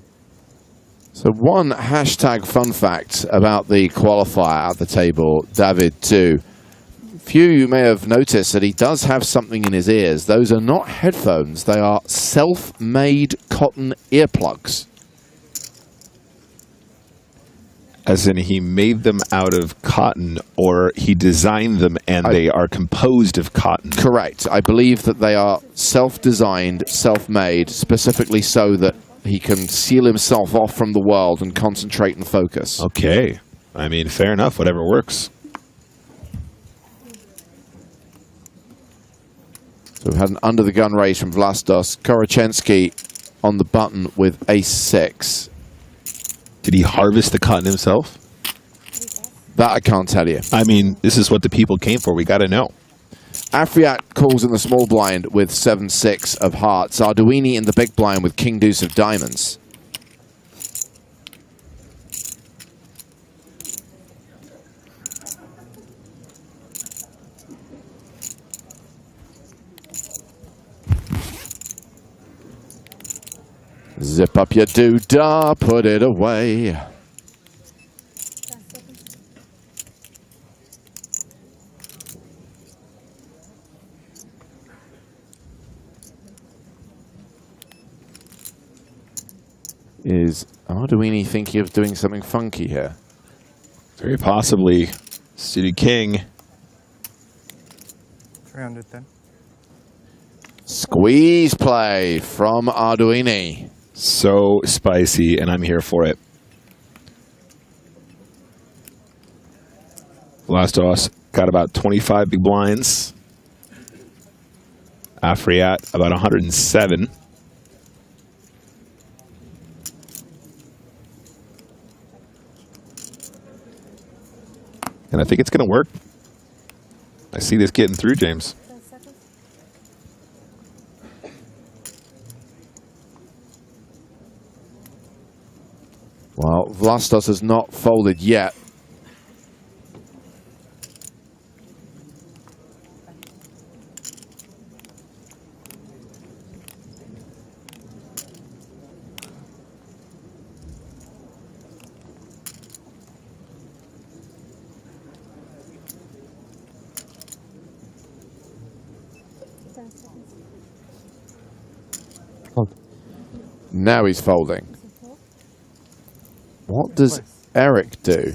So one hashtag fun fact about the qualifier at the table, David, too. Few you may have noticed that he does have something in his ears. Those are not headphones. They are self-made cotton earplugs. As in he made them out of cotton, or he designed them and they are composed of cotton? Correct. I believe that they are self-designed, self-made, specifically so that he can seal himself off from the world and concentrate and focus. Okay. I mean, fair enough. Whatever works. So we've had an under-the-gun raise from Vlastos. Korochenski on the button with ace-6. Did he harvest the cotton himself? That I can't tell you. I mean, this is what the people came for. We got to know. Afriat calls in the small blind with 7-6 of hearts. Arduini in the big blind with king deuce of diamonds. Zip up your doodah, put it away. Is Arduini thinking of doing something funky here? Very possibly. Suited king. 310. Squeeze play from Arduini. So spicy, and I'm here for it. Vlastos got about 25 big blinds. Afriat about 107. And I think it's going to work. I see this getting through, James. Well, Vlastos has not folded yet. Now he's folding. What does Eric do?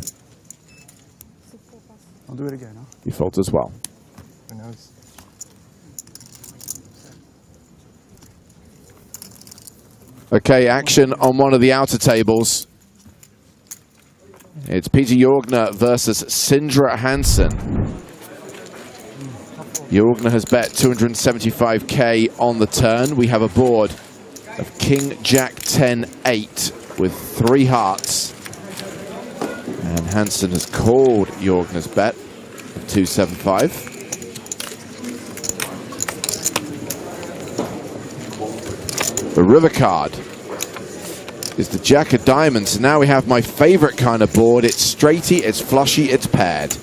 I'll do it again, huh? He folds as well. Who knows? Okay, action on one of the outer tables. It's Peter Jorgner versus Sindre Hansen. Jorgner has bet 275k on the turn. We have a board of King Jack 10-8 with 3 hearts. And Hansen has called Jorgner's bet of 275. The river card is the Jack of Diamonds. Now we have my favorite kind of board. It's straighty, it's flushy, it's paired.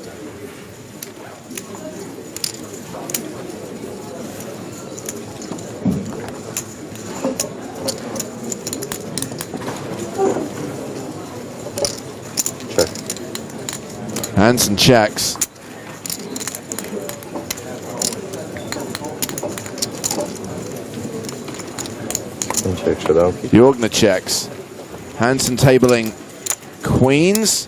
Hansen checks. Jorgner checks. Hansen tabling queens.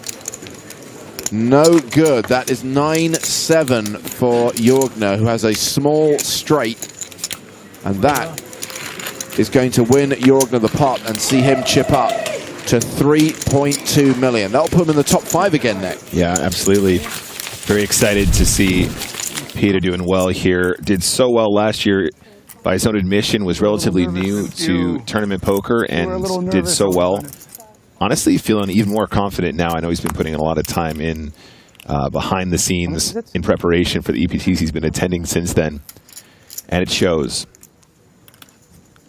No good. That is 9-7 for Jorgner, who has a small straight. And that is going to win Jorgner the pot and see him chip up to 3.2 million. That'll put him in the top 5 again, Nick. Yeah, absolutely. Very excited to see Peter doing well here. Did so well last year. By his own admission, was relatively new to tournament poker and did so well. Honestly, feeling even more confident now. I know he's been putting a lot of time in behind the scenes in preparation for the EPTs he's been attending since then. And it shows.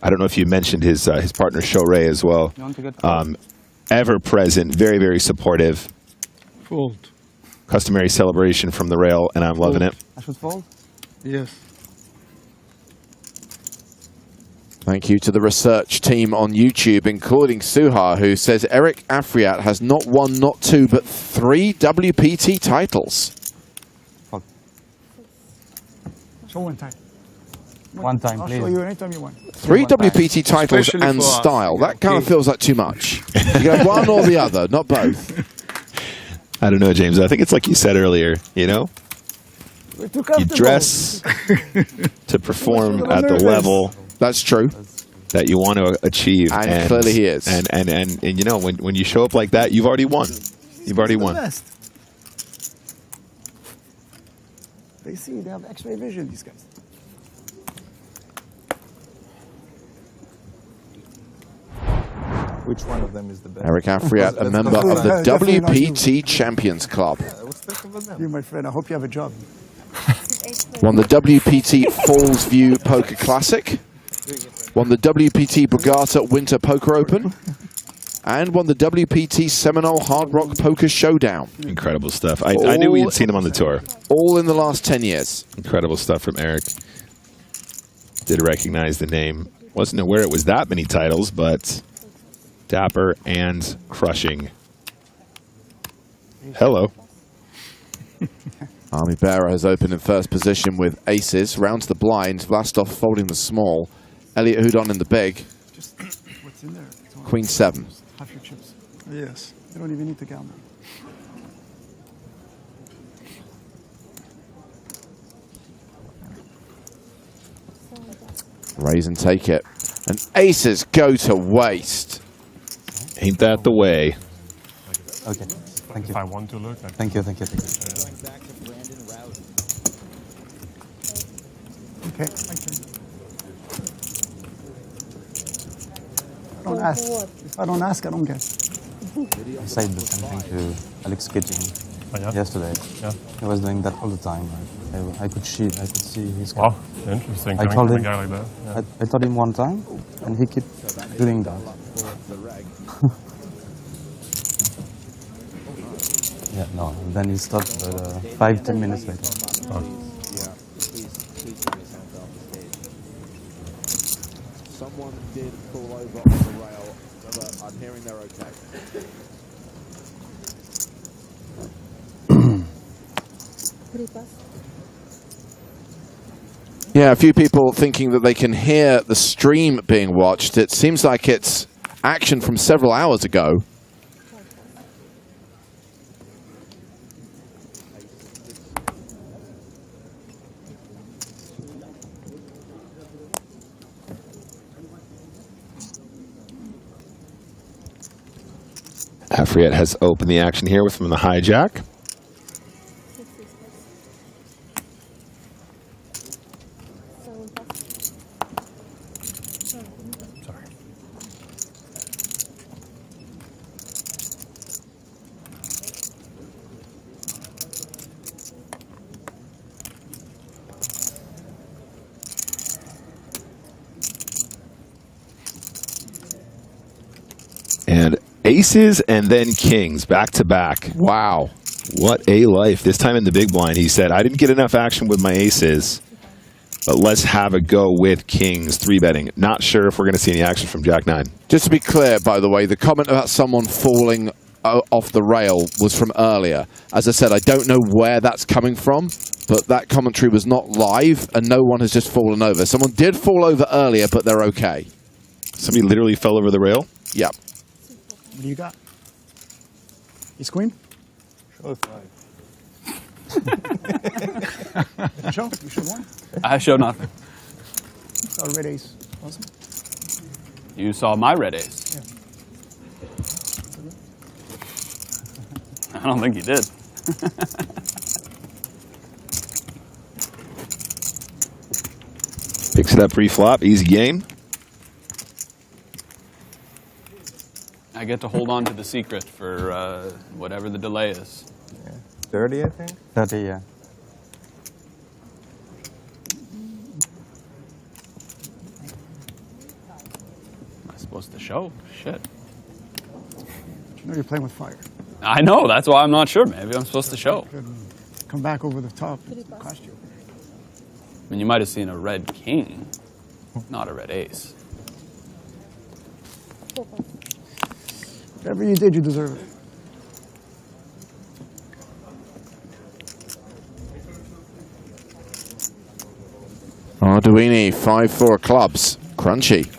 I don't know if you mentioned his partner, Shoray, as well. Ever present, very, very supportive. Fold. Customary celebration from the rail, and I'm loving it. I should fold? Yes. Thank you to the research team on YouTube, including Suha, who says Eric Afriat has not 1, not 2, but 3 WPT titles. Show one time. One time, I'll please. show you anytime you want. 3 WPT titles Especially and for us. style. That kind of feels like too much. You go one or the other, not both. I don't know, James. I think it's like you said earlier, you know? You dress to perform at the level. That's true. That you want to achieve. And clearly he is. And you know, when you show up like that, you've already won. You've already won. They see, they have X-ray vision, these guys. Which one of them is the best? Eric Afriat, a member of the WPT Champions Club. You, my friend, I hope you have a job. Won the WPT Falls View Poker Classic. Won the WPT Borgata Winter Poker Open. And won the WPT Seminole Hard Rock Poker Showdown. Incredible stuff. I knew we had seen him on the tour. All in the last 10 years. Incredible stuff from Eric. Did recognize the name. Wasn't aware it was that many titles, but dapper and crushing. Hello. Army Bearer has opened in first position with aces. Rounds the blind. Vlastov folding the small. Elliot Houdon in the big. Just what's in there? Queen 7. Half your chips. Yes. You don't even need to gamble. Raise and take it. And aces go to waste. Ain't that the way? Okay. Thank you. If I want to look. Thank you. Okay. Thank you. Don't ask. If I don't ask, I don't get. I said the same thing to Alex Kitchen yesterday. Yeah. He was doing that all the time. I could see his. Wow, interesting. I told a him. guy like that. Yeah. I told him one time, and he kept doing that. Yeah, no. Then he stopped 5-10 minutes later. Oh. Someone did pull over on the rail, but I'm hearing they're okay. Yeah, a few people thinking that they can hear the stream being watched. It seems like it's action from several hours ago. Afriette has opened the action here with from the hijack. And aces and then kings back to back. Wow. What a life. This time in the big blind, he said, I didn't get enough action with my aces, but let's have a go with kings, 3-betting. Not sure if we're going to see any action from Jack 9. Just to be clear, by the way, the comment about someone falling off the rail was from earlier. As I said, I don't know where that's coming from, but that commentary was not live, and no one has just fallen over. Someone did fall over earlier, but they're okay. Somebody literally fell over the rail? Yep. What do you got? Ace queen? Show 5. Show? You should one? I showed nothing. Saw red ace. Awesome. You saw my red ace. Yeah. I don't think you did. Picks it up pre-flop, easy game. I get to hold on to the secret for whatever the delay is. Yeah. 30, I think? 30, yeah. Am I supposed to show? Shit. You know you're playing with fire. I know, that's why I'm not sure. Maybe I'm supposed to show. Come back over the top. It cost you. I mean, you might have seen a red king, not a red ace. Whatever you did, you deserve it. Arduini, 5-4 clubs. Crunchy.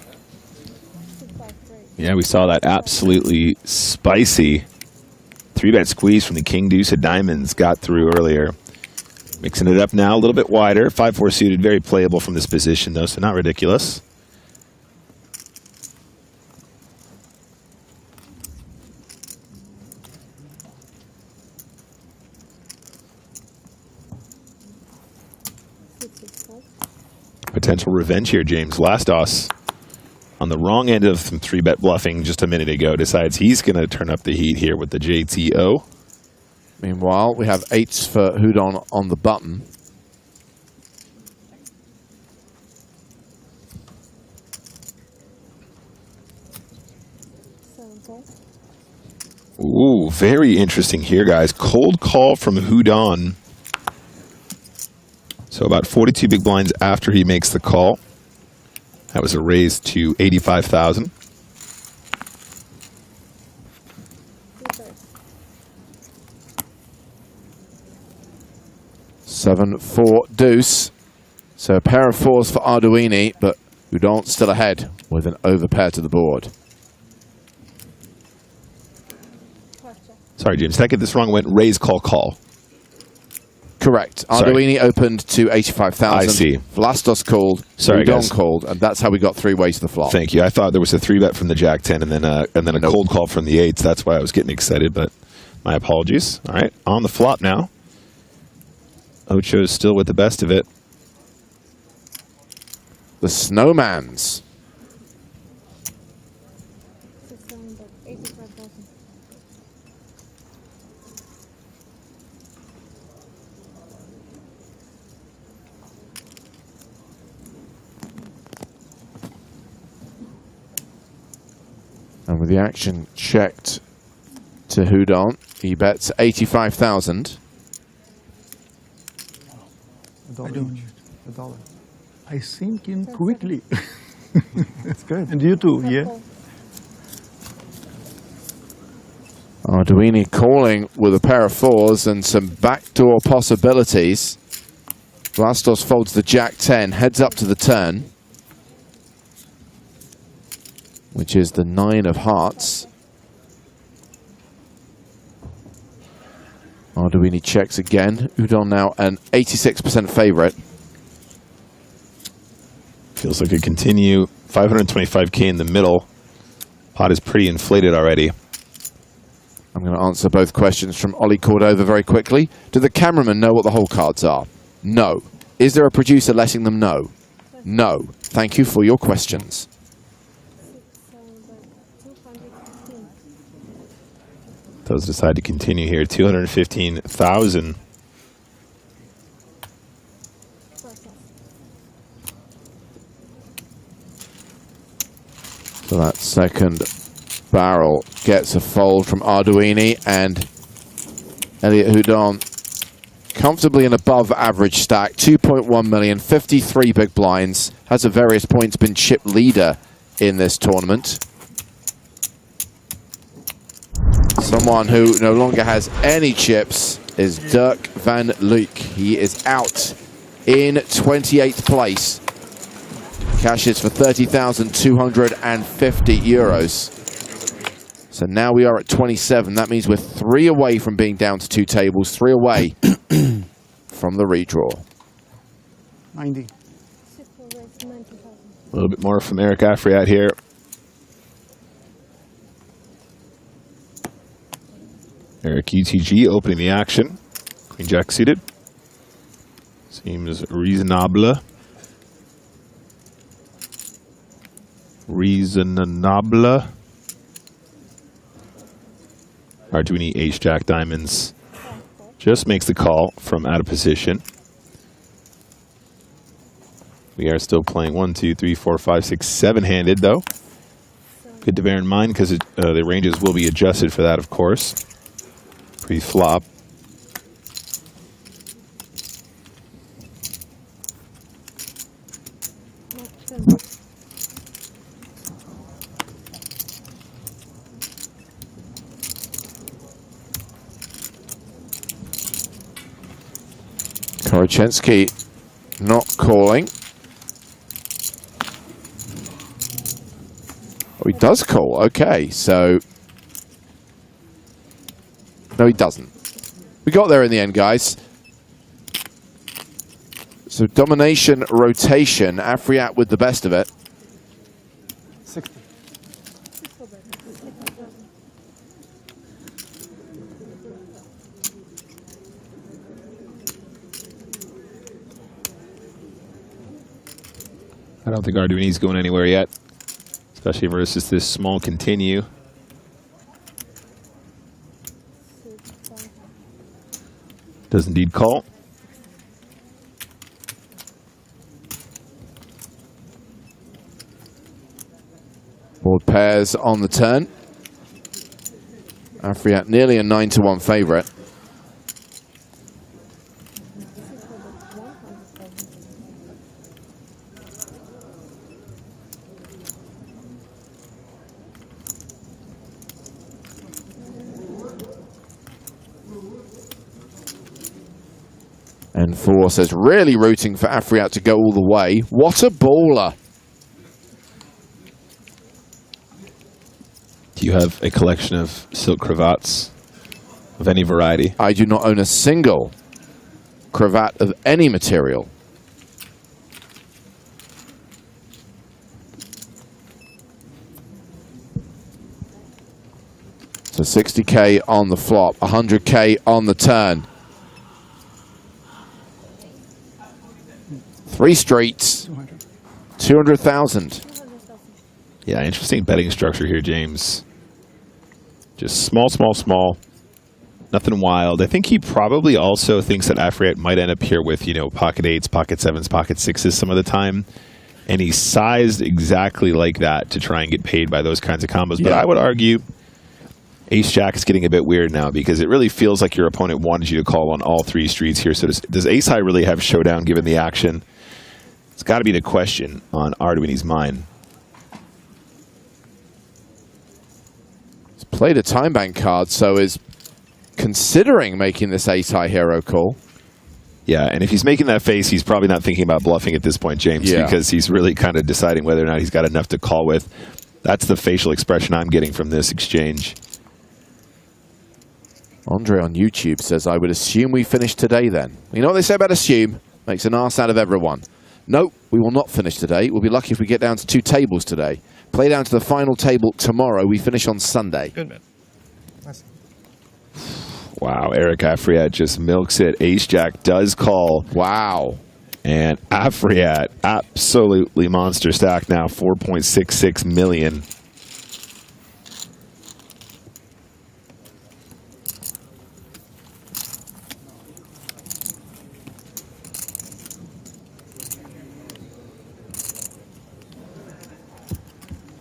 Yeah, we saw that absolutely spicy 3-bet squeeze from the king deuce of diamonds got through earlier. Mixing it up now, a little bit wider. 5-4 suited, very playable from this position, though, so not ridiculous. Potential revenge here, James. Lastos, on the wrong end of some 3-bet bluffing just a minute ago, decides he's going to turn up the heat here with the JTO. Meanwhile, we have 8s for Houdon on the button. Ooh, very interesting here, guys. Cold call from Houdon. So about 42 big blinds after he makes the call. That was a raise to 85,000. Seven, 4 deuce. So a pair of 4s for Arduini, but Houdon still ahead with an overpair to the board. Sorry, James. Did I get this wrong? Went raise, call, call. Correct. Arduini opened to 85,000. I see. Vlastos called. Sorry, Houdon guys. called, and that's how we got 3 ways to the flop. Thank you. I thought there was a 3-bet from the Jack 10 and then a cold call from the 8s. That's why I was getting excited, but my apologies. All right, on the flop now. Ocho's still with the best of it. The Snowmans. And with the action checked to Houdon, he bets 85,000. A dollar. I sink in quickly. That's good. And you too, yeah? Arduini calling with a pair of 4s and some backdoor possibilities. Vlastos folds the Jack-10, heads up to the turn, which is the 9 of hearts. Arduini checks again. Udon now an 86% favorite. Feels like a continue. 525K in the middle. Pot is pretty inflated already. I'm going to answer both questions from Ollie Cordova very quickly. Do the cameramen know what the hole cards are? No. Is there a producer letting them know? No. Thank you for your questions. Does decide to continue here. 215,000. So that second barrel gets a fold from Arduini, and Elliot Houdon comfortably an above average stack. 2.1 million, 53 big blinds. Has at various points been chip leader in this tournament. Someone who no longer has any chips is Dirk van Leeuw. He is out in 28th place. Cashes for 30,250 euros. So now we are at 27. That means we're 3 away from being down to 2 tables, 3 away from the redraw. 90. A little bit more from Eric Afriat here. Eric UTG opening the action. Queen Jack suited. Seems reasonable. Reasonable. Arduini Ace Jack Diamonds just makes the call from out of position. We are still playing 1, 2, 3, 4, 5, 6, 7-handed though. Good to bear in mind because the ranges will be adjusted for that, of course. Pre-flop. Korochenski not calling. Oh, he does call. Okay, so... No, he doesn't. We got there in the end, guys. So domination, rotation. Afriat with the best of it. 60. I don't think Arduini's going anywhere yet, especially versus this small continue. Does indeed call. Board pairs on the turn. Afriat nearly a 9-1 favorite. And Four says, really rooting for Afriat to go all the way. What a baller. Do you have a collection of silk cravats of any variety? I do not own a single cravat of any material. So 60K on the flop, 100K on the turn. 3 streets, 200,000. Yeah, interesting betting structure here, James. Just small, small, small. Nothing wild. I think he probably also thinks that Afriat might end up here with, you know, pocket 8s, pocket 7s, pocket 6s some of the time. And he's sized exactly like that to try and get paid by those kinds of combos. But I would argue Ace-Jack is getting a bit weird now because it really feels like your opponent wanted you to call on all 3 streets here. So does Ace-High really have showdown given the action? It's got to be the question on Arduini's mind. He's played a time bank card, so is considering making this Ace-High hero call. Yeah, and if he's making that face, he's probably not thinking about bluffing at this point, James, because he's really kind of deciding whether or not he's got enough to call with. That's the facial expression I'm getting from this exchange. Andre on YouTube says, I would assume we finish today then. You know what they say about assume? Makes an arse out of everyone. No, we will not finish today. We'll be lucky if we get down to 2 tables today. Play down to the final table tomorrow. We finish on Sunday. Good, man. Nice. Wow, Eric Afriat just milks it. Ace-Jack does call. Wow. And Afriat, absolutely monster stack now, 4.66 million.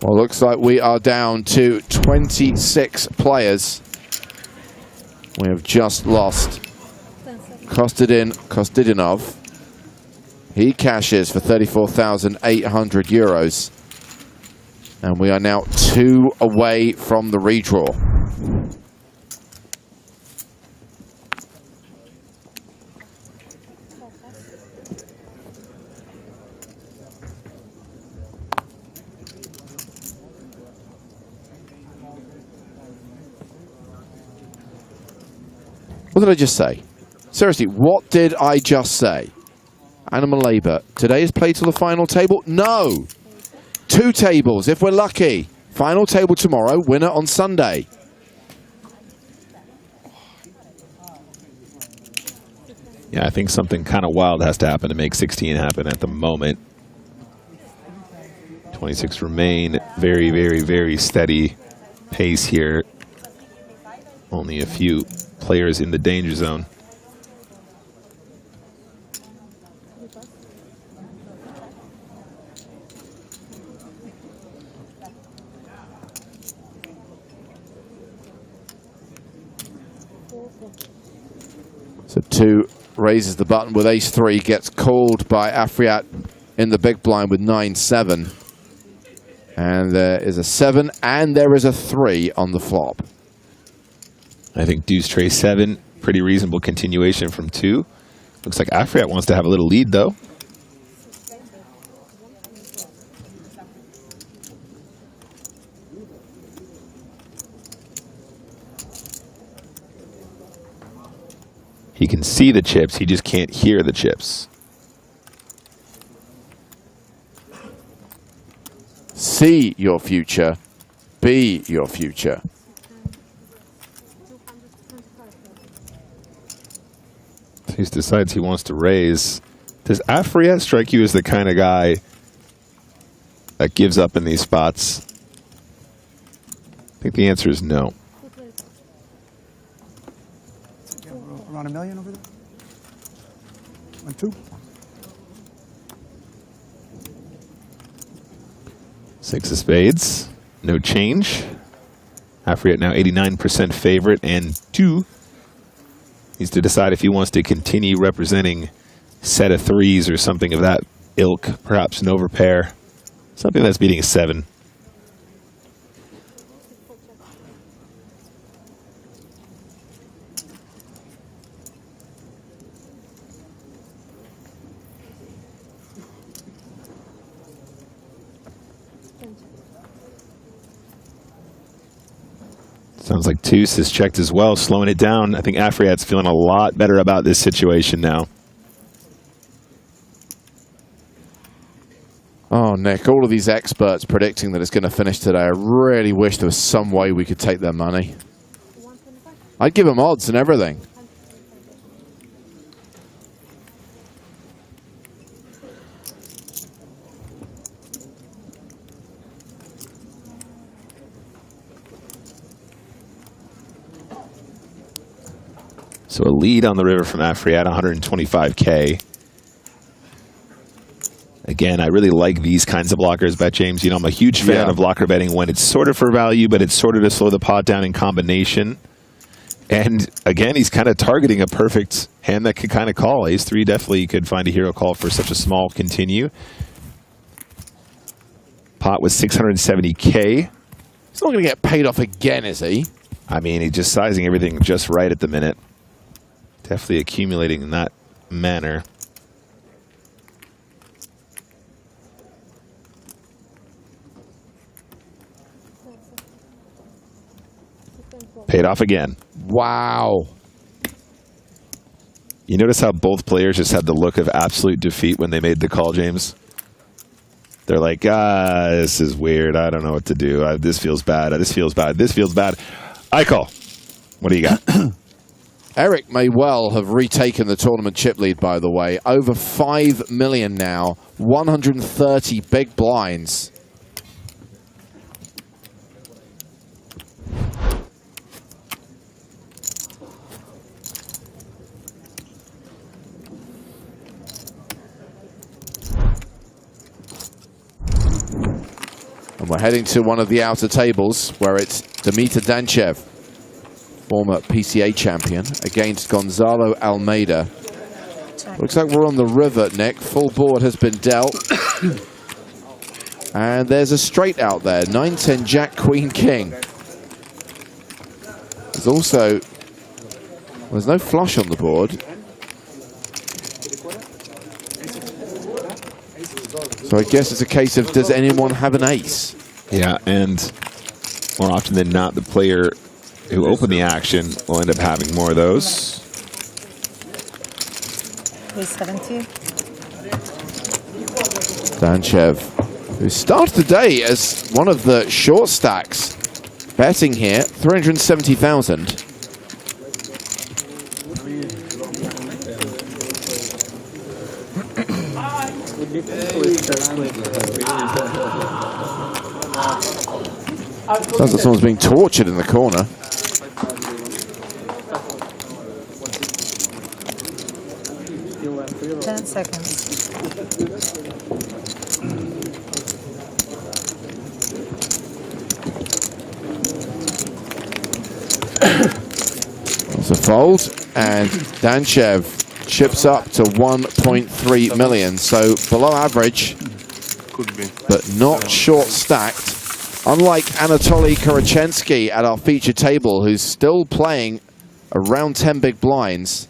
Well, looks like we are down to 26 players. We have just lost Kostadinov. He cashes for 34,800 euros. And we are now 2 away from the redraw. What did I just say? Seriously, what did I just say? Animal labor. Today is played till the final table? No! 2 tables, if we're lucky. Final table tomorrow, winner on Sunday. Yeah, I think something kind of wild has to happen to make 16 happen at the moment. 26 remain. Very, very, very steady pace here. Only a few players in the danger zone. So 2 raises the button with ace-3, gets called by Afriat in the big blind with 9-7. And there is a 7 and there is a 3 on the flop. I think deuce tray 7, pretty reasonable continuation from 2. Looks like Afriat wants to have a little lead, though. He can see the chips, he just can't hear the chips. See your future, be your future. He decides he wants to raise. Does Afriat strike you as the kind of guy that gives up in these spots? I think the answer is no. Around $1 million over there? 1, 2? 6 of spades. No change. Afriat now 89% favorite, and 2 needs to decide if he wants to continue representing set of 3s or something of that ilk, perhaps an overpair, something that's beating a 7. Sounds like Toos has checked as well, slowing it down. I think Afriat's feeling a lot better about this situation now. Oh, Nick, all of these experts predicting that it's going to finish today. I really wish there was some way we could take their money. I'd give them odds and everything. So a lead on the river from Afriat, 125K. Again, I really like these kinds of blockers, Bet James. You know, I'm a huge fan of blocker betting when it's sort of for value, but it's sort of to slow the pot down in combination. And again, he's kind of targeting a perfect hand that could kind of call. Ace-3 definitely could find a hero call for such a small continue. Pot was 670K. He's not going to get paid off again, is he? I mean, he's just sizing everything just right at the minute. Definitely accumulating in that manner. Paid off again. Wow. You notice how both players just had the look of absolute defeat when they made the call, James? They're like, this is weird. I don't know what to do. This feels bad. This feels bad. This feels bad. I call. What do you got? Eric may well have retaken the tournament chip lead, by the way. Over 5 million now. 130 big blinds. And we're heading to one of the outer tables where it's Dimitar Danchev, former PCA champion, against Gonzalo Almeida. Looks like we're on the river, Nick. Full board has been dealt. And there's a straight out there. 9-10 Jack, Queen, King. There's also... there's no flush on the board. So I guess it's a case of, does anyone have an ace? Yeah, and more often than not, the player who opened the action will end up having more of those. 370. Danchev, who started the day as one of the short stacks, betting here, 370,000. Sounds like someone's being tortured in the corner. Ten seconds. It's a fold, and Danchev chips up to 1.3 million, so below average, but not short stacked. Unlike Anatoly Kurachensky at our feature table, who's still playing around 10 big blinds.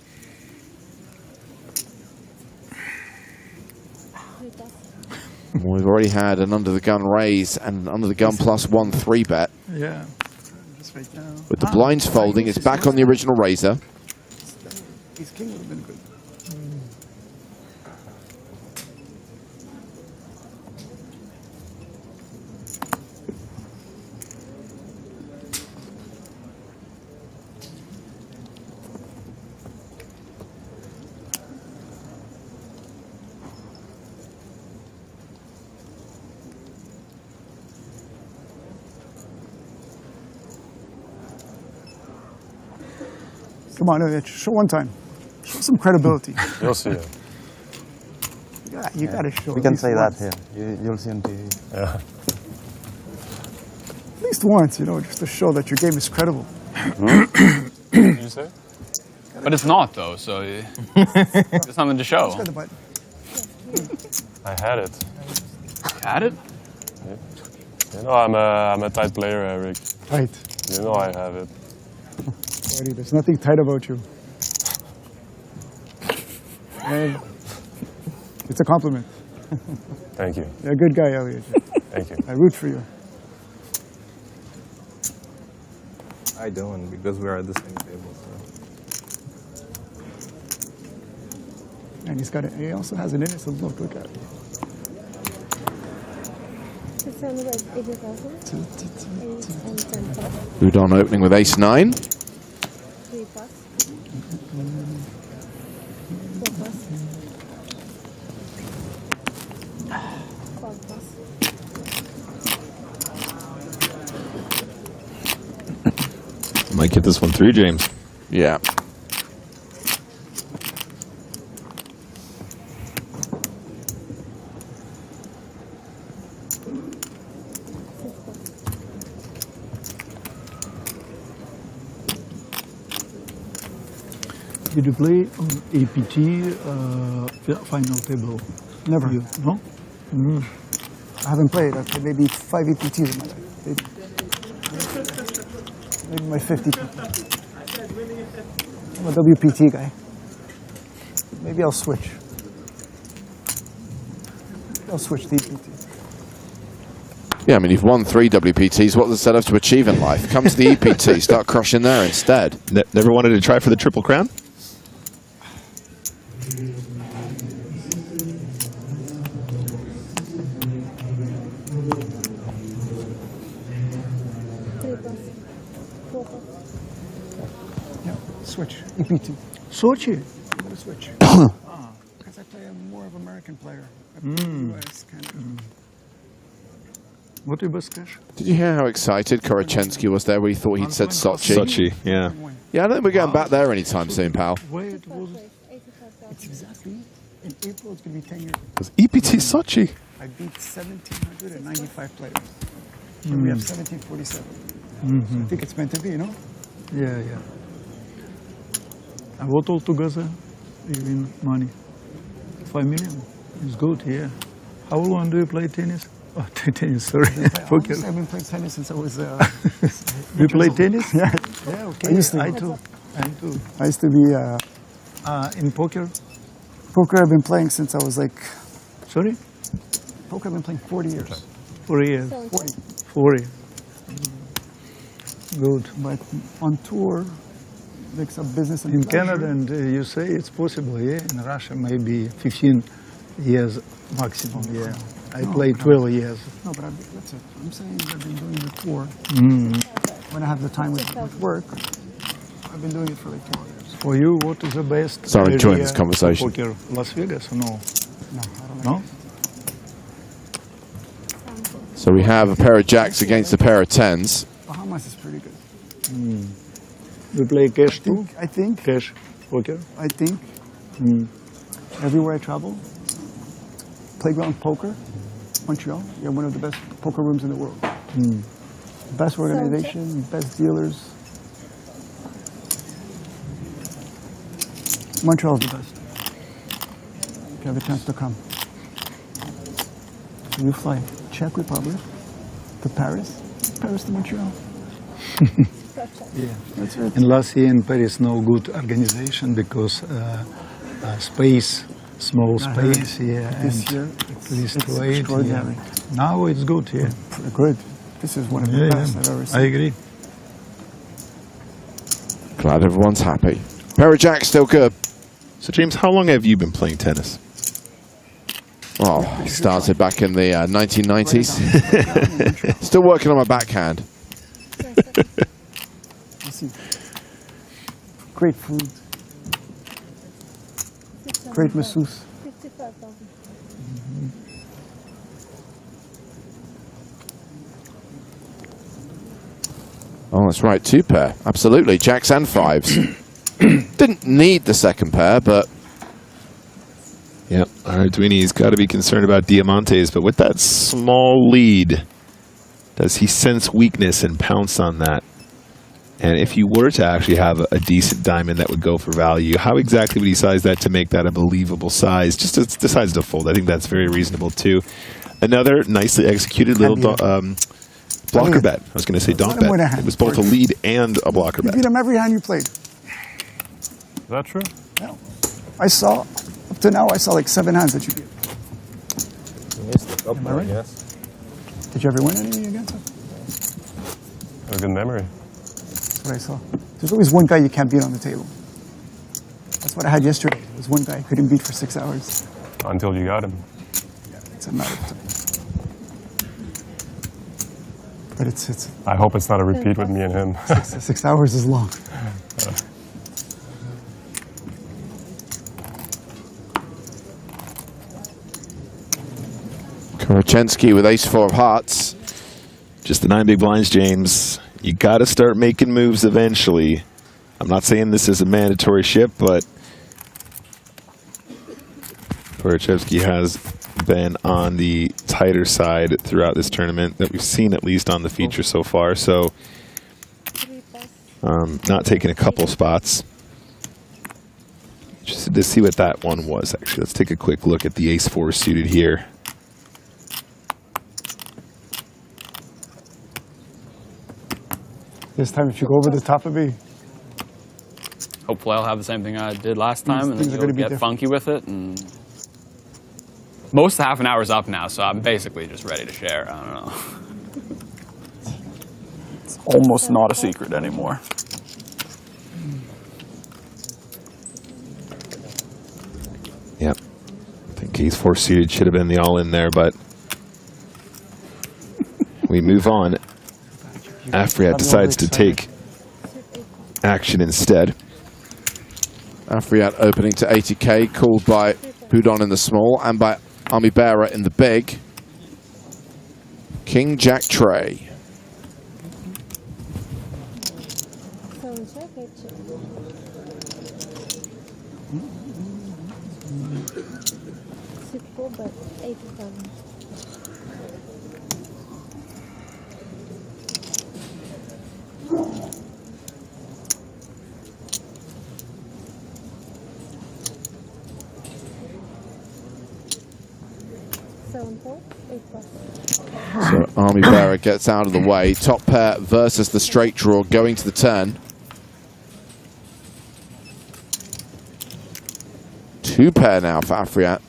We've already had an under the gun raise and under the gun plus 1-3 bet. Yeah. Just right now. With the blinds folding, it's back on the original razor. His king would have been good. Come on, show one time. Show some credibility. You'll see it. Yeah, you gotta show. We can say that here. You'll see on TV. Yeah. At least once, you know, just to show that your game is credible. Did you say? But it's not, though, so there's nothing to show. I had it. You had it? Yeah. You know, I'm a tight player, Eric. Tight. You know I have it. Buddy, there's nothing tight about you. And it's a compliment. Thank you. You're a good guy, Elliot. Thank you. I root for you. I don't, because we're at the same table. So. And he also has an innocent look. Look at it. Udon opening with ace-9. Might get this one through, James. Yeah. Did you play on EPT final table? Never. No? Mm. I haven't played. I've played maybe 5 EPTs in my life. Maybe my 50. I'm a WPT guy. Maybe I'll switch. I'll switch the EPT. Yeah, I mean, you've won 3 WPTs. What does it set up to achieve in life? Come to the EPT, start crushing there instead. Never wanted to try for the Triple Crown? Yeah, switch. EPT. Switch it. I'm going to switch. Because I play more of an American player. I play US kind of. What do you best cash? Did you hear how excited Korachensky was there where he thought he'd said Sochi? Sochi, yeah. Yeah, I don't think we're going back there anytime soon, pal. Wait, it's exactly in April. It's going to be 10 years. Was EPT Sochi? I beat 1,795 players. And we have 1,747. So I think it's meant to be, you know? Yeah, yeah. And what altogether you win money? 5 million? It's good, yeah. How long do you play tennis? Oh, tennis, sorry. Poker. I've been playing tennis since I was... You play tennis? Yeah. Yeah, okay. I used to. I too. I used to be... in poker? Poker I've been playing since I was like... Sorry? Poker I've been playing 40 years. 40 years? 40. 40. Good. But on tour, mix up business and In pleasure. Canada, and you say it's possible, yeah? In Russia, maybe 15 years maximum, yeah. I played 12 years. No, but that's it. I'm saying I've been doing the tour. When I have the time with work, I've been doing it for like 12 years. For you, what is the best Sorry, enjoying area this conversation. for poker? Las Vegas or no? No, I don't No? So we have a pair of jacks against a pair of tens. Bahamas is pretty good. You play cash too? I think. Cash poker? I think. Everywhere I travel, playground poker, Montreal, you're one of the best poker rooms in the world. Best organization, best dealers. Montreal's the best. If you have a chance to come. You fly Czech Republic to Paris, Paris to Montreal. Yeah. That's it. And last year in Paris, no good organization because space, small space, yeah. This and year, please it's to wait. extraordinary. Yeah. Now it's good, yeah. Good. This is one of the best I've ever seen. I agree. Glad everyone's happy. Pair of jacks still good. So, James, how long have you been playing tennis? Oh, started back in the 1990s. Still working on my backhand. Great food. Great masseuse. Oh, that's right, 2 pair. Absolutely, jacks and 5s. Didn't need the second pair, but... Yeah, Arduini's got to be concerned about Diamantes, but with that small lead, does he sense weakness and pounce on that? And if you were to actually have a decent diamond that would go for value, how exactly would he size that to make that a believable size? Just decides to fold. I think that's very reasonable, too. Another nicely executed little blocker bet. I was going to say donk bet. It was both a lead and a blocker You bet. beat him every hand you played. Is that true? Yeah. I saw, up to now, I saw like 7 hands that you beat. You missed a couple, Am I right? yes. Did you ever win anything against him? I have a good memory. That's what I saw. There's always one guy you can't beat on the table. That's what I had yesterday. There was one guy I couldn't beat for 6 hours. Until you got him. Yeah, it's a matter of time. But it's I hope it's not a repeat with me and him. 6 hours is long. Korachensky with ace-4 of hearts. Just the 9 big blinds, James. You got to start making moves eventually. I'm not saying this is a mandatory ship, but Korachensky has been on the tighter side throughout this tournament that we've seen, at least on the feature so far. So, not taking a couple spots. Just to see what that one was, actually. Let's take a quick look at the ace-4 suited here. This time, if you go over the top of me, hopefully I'll have the same thing I did last time, and then things are gonna you'll be get funky with it. And most of the half an hour's up now, so I'm basically just ready to share. I don't know. It's almost not a secret anymore. Yep. I think he's 4-seated, should have been the all-in there, but we move on. Afriat decides to take action instead. Afriat opening to 80k, called by Boudon in the small and by Army Bearer in the big. King Jack Tray. So Army Bearer gets out of the way. Top pair versus the straight draw going to the turn. 2 pair now for Afriat.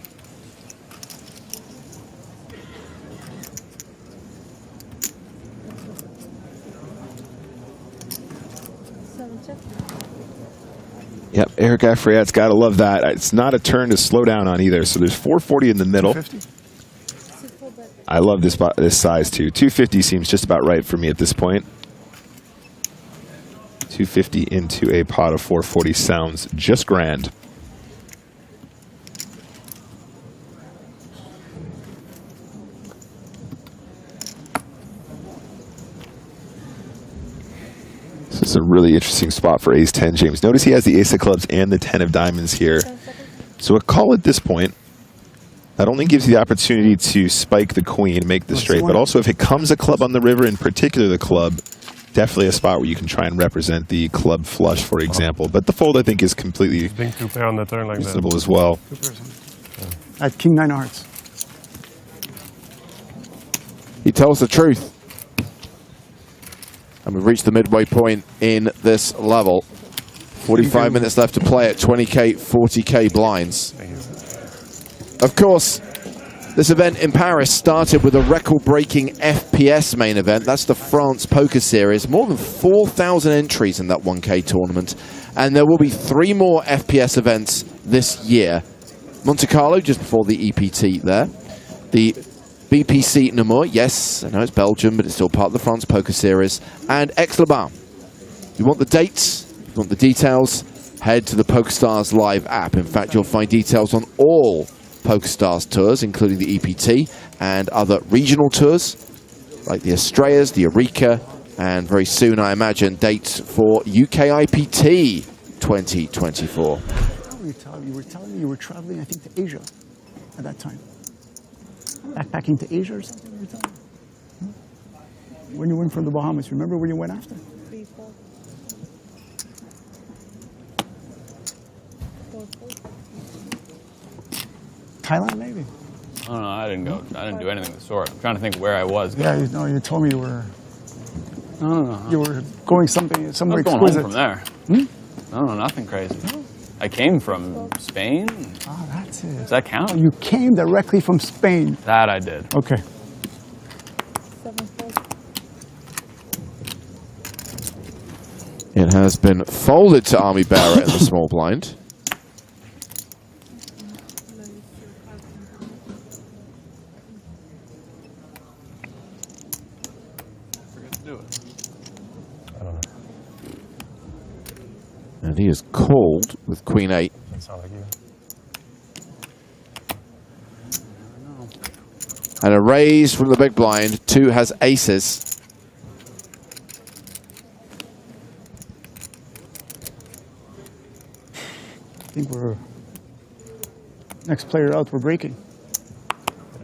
Yep, Eric Afriat's got to love that. It's not a turn to slow down on either, so there's 440 in the middle. I love this size too. 250 seems just about right for me at this point. 250 into a pot of 440 sounds just grand. This is a really interesting spot for ace-10, James. Notice he has the ace of clubs and the 10 of diamonds here. So a call at this point not only gives you the opportunity to spike the queen, make the straight, but also if it comes a club on the river, in particular the club, definitely a spot where you can try and represent the club flush, for example. But the fold, I think, is completely Being 2 pair on the turn like reasonable that. as well. At King 9 hearts. He tells the truth. And we've reached the midway point in this level. 45 minutes left to play at 20k, 40k blinds. Of course, this event in Paris started with a record-breaking FPS main event. That's the France Poker Series. More than 4,000 entries in that 1K tournament. And there will be 3 more FPS events this year. Monte Carlo, just before the EPT there. The BPC Namur, yes, I know it's Belgium, but it's still part of the France Poker Series. And Aix-les-Bains. You want the dates, you want the details, head to the PokerStars Live app. In fact, you'll find details on all PokerStars tours, including the EPT and other regional tours, like the Estrellas, the Eureka, and very soon, I imagine, dates for UK IPT 2024. You were telling me you were traveling, I think, to Asia at that time. Backpacking to Asia or something, you were telling me? When you went from the Bahamas, remember where you went after? Thailand, maybe? I don't know. I didn't go. I didn't do anything of the sort. I'm trying to think where I was. Yeah, you told me you were. I don't know. You were going somewhere I was going exquisite. home from there. I don't know. Nothing crazy. I came from Spain. Oh, that's it. Does that count? You came directly from Spain. That I did. Okay. It has been folded to Army Bearer in the small blind. And he is called with Queen 8. And a raise from the big blind. 2 has aces. I think we're next player out. We're breaking.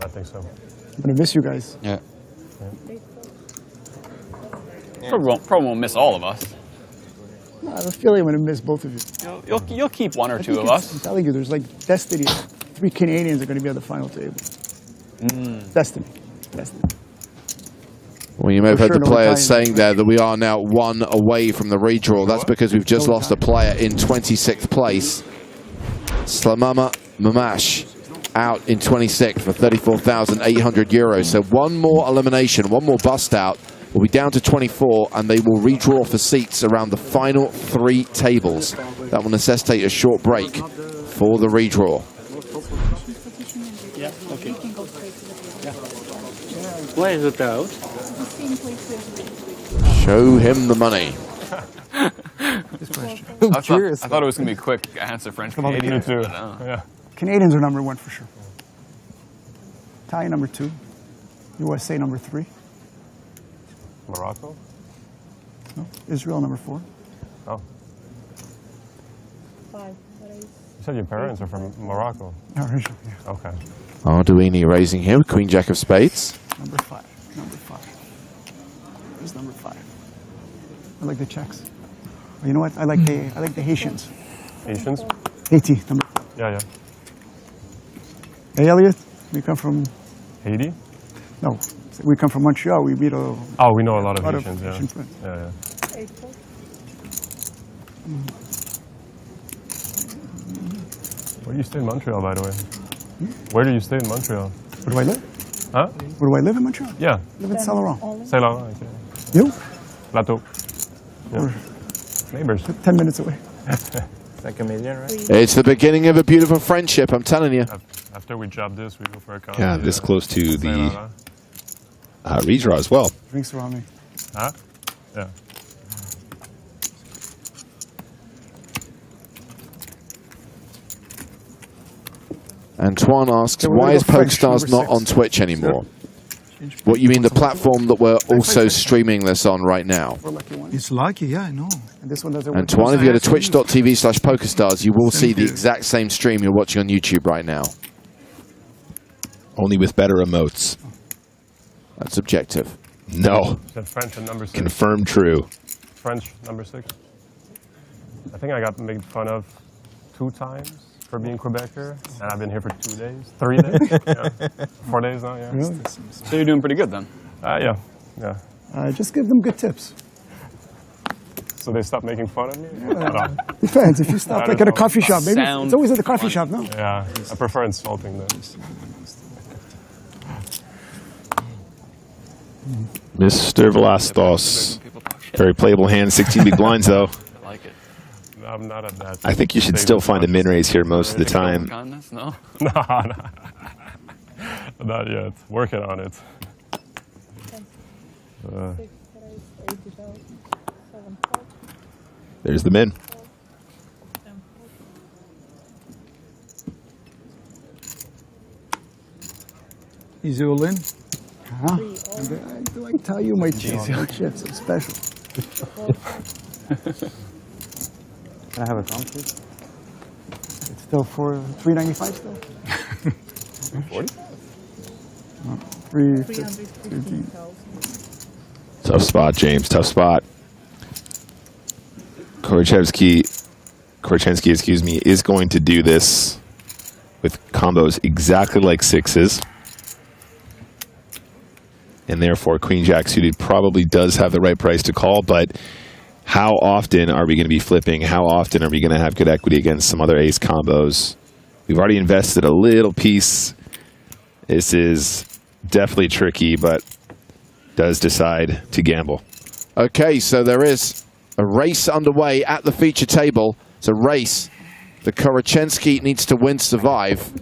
I think so. I'm gonna miss you guys. Yeah. Probably won't miss all of us. No, I have a feeling I'm gonna miss both of you. You'll keep 1 or 2 of I'm us. telling you, there's like destiny. 3 Canadians are gonna be at the final table. Destiny. Well, you may have heard the players saying there that we are now 1 away from the redraw. That's because we've just lost a player in 26th place. Slamama Mamash out in 26th for 34,800 euros. So one more elimination, one more bust out. We'll be down to 24, and they will redraw for seats around the final 3 tables. That will necessitate a short break for the redraw. Yeah, okay. Why is it out? Show him the money. I thought it was going to be a quick answer, French Canadian. too. Yeah. Canadians are number 1 for sure. Italian number 2. USA number 3. Morocco? No. Israel number 4. Oh. 5. You said your parents are from Morocco. Originally, yeah. Okay. Arduini raising here with Queen Jack of Spades. Number 5. Number 5. Where's number 5? I like the Czechs. Oh, you know what? I like the Haitians. Haitians? Haiti. Number 5. Yeah, yeah. Hey, Elliot. We come from Haiti? No. We come from Montreal. We meet a. Oh, we know a lot of Haitians. Haitian Yeah. friends. Yeah, yeah. Where do you stay in Montreal, by the way? Where do you stay in Montreal? Where do I live? Huh? Where do I live in Montreal? Yeah. I live in Saint Laurent. Saint Laurent, okay. You? Plateau. Yeah. Neighbors. 10 minutes away. Like a million, right? It's the beginning of a beautiful friendship, I'm telling you. After we drop this, we go for a coffee. Yeah, this close to the redraw as well. Drinks around me. Huh? Yeah. Antoine asks, why is PokerStars not on Twitch anymore? What, you mean the platform that we're also streaming this on right now? It's lucky, yeah, I know. And this one doesn't Antoine, if you go to twitch.tv/PokerStars, you will see the exact same stream you're watching on YouTube right now. Only with better emotes. That's objective. No. Said French and number 6. Confirmed true. French number 6. I think I got made fun of 2 times for being Quebecer, and I've been here for 2 days, 3 days, yeah. 4 days now. Yeah. Really? So you're doing pretty good then. Yeah, yeah. Just give them good tips. So they stopped making fun of me? Yeah. Depends. If you stop like at a coffee shop, maybe it's always at the coffee shop, no? Yeah, I prefer insulting them. Mr. Velastos. Very playable hand, 16 big blinds though. I like it. I'm not at that. I think you should still find a min raise here most of the time. No? No, not yet. Working on it. There's the min. Easy all in? Huh? Do I tell you my chips are special? Can I have a count, please? It's still for $3.95 still? 40? 350. Tough spot, James. Tough spot. Korchenski, excuse me, is going to do this with combos exactly like 6s. And therefore, Queen Jack suited probably does have the right price to call, but how often are we going to be flipping? How often are we going to have good equity against some other ace combos? We've already invested a little piece. This is definitely tricky, but does decide to gamble. Okay, so there is a race underway at the feature table. It's a race that Korchenski needs to win to survive.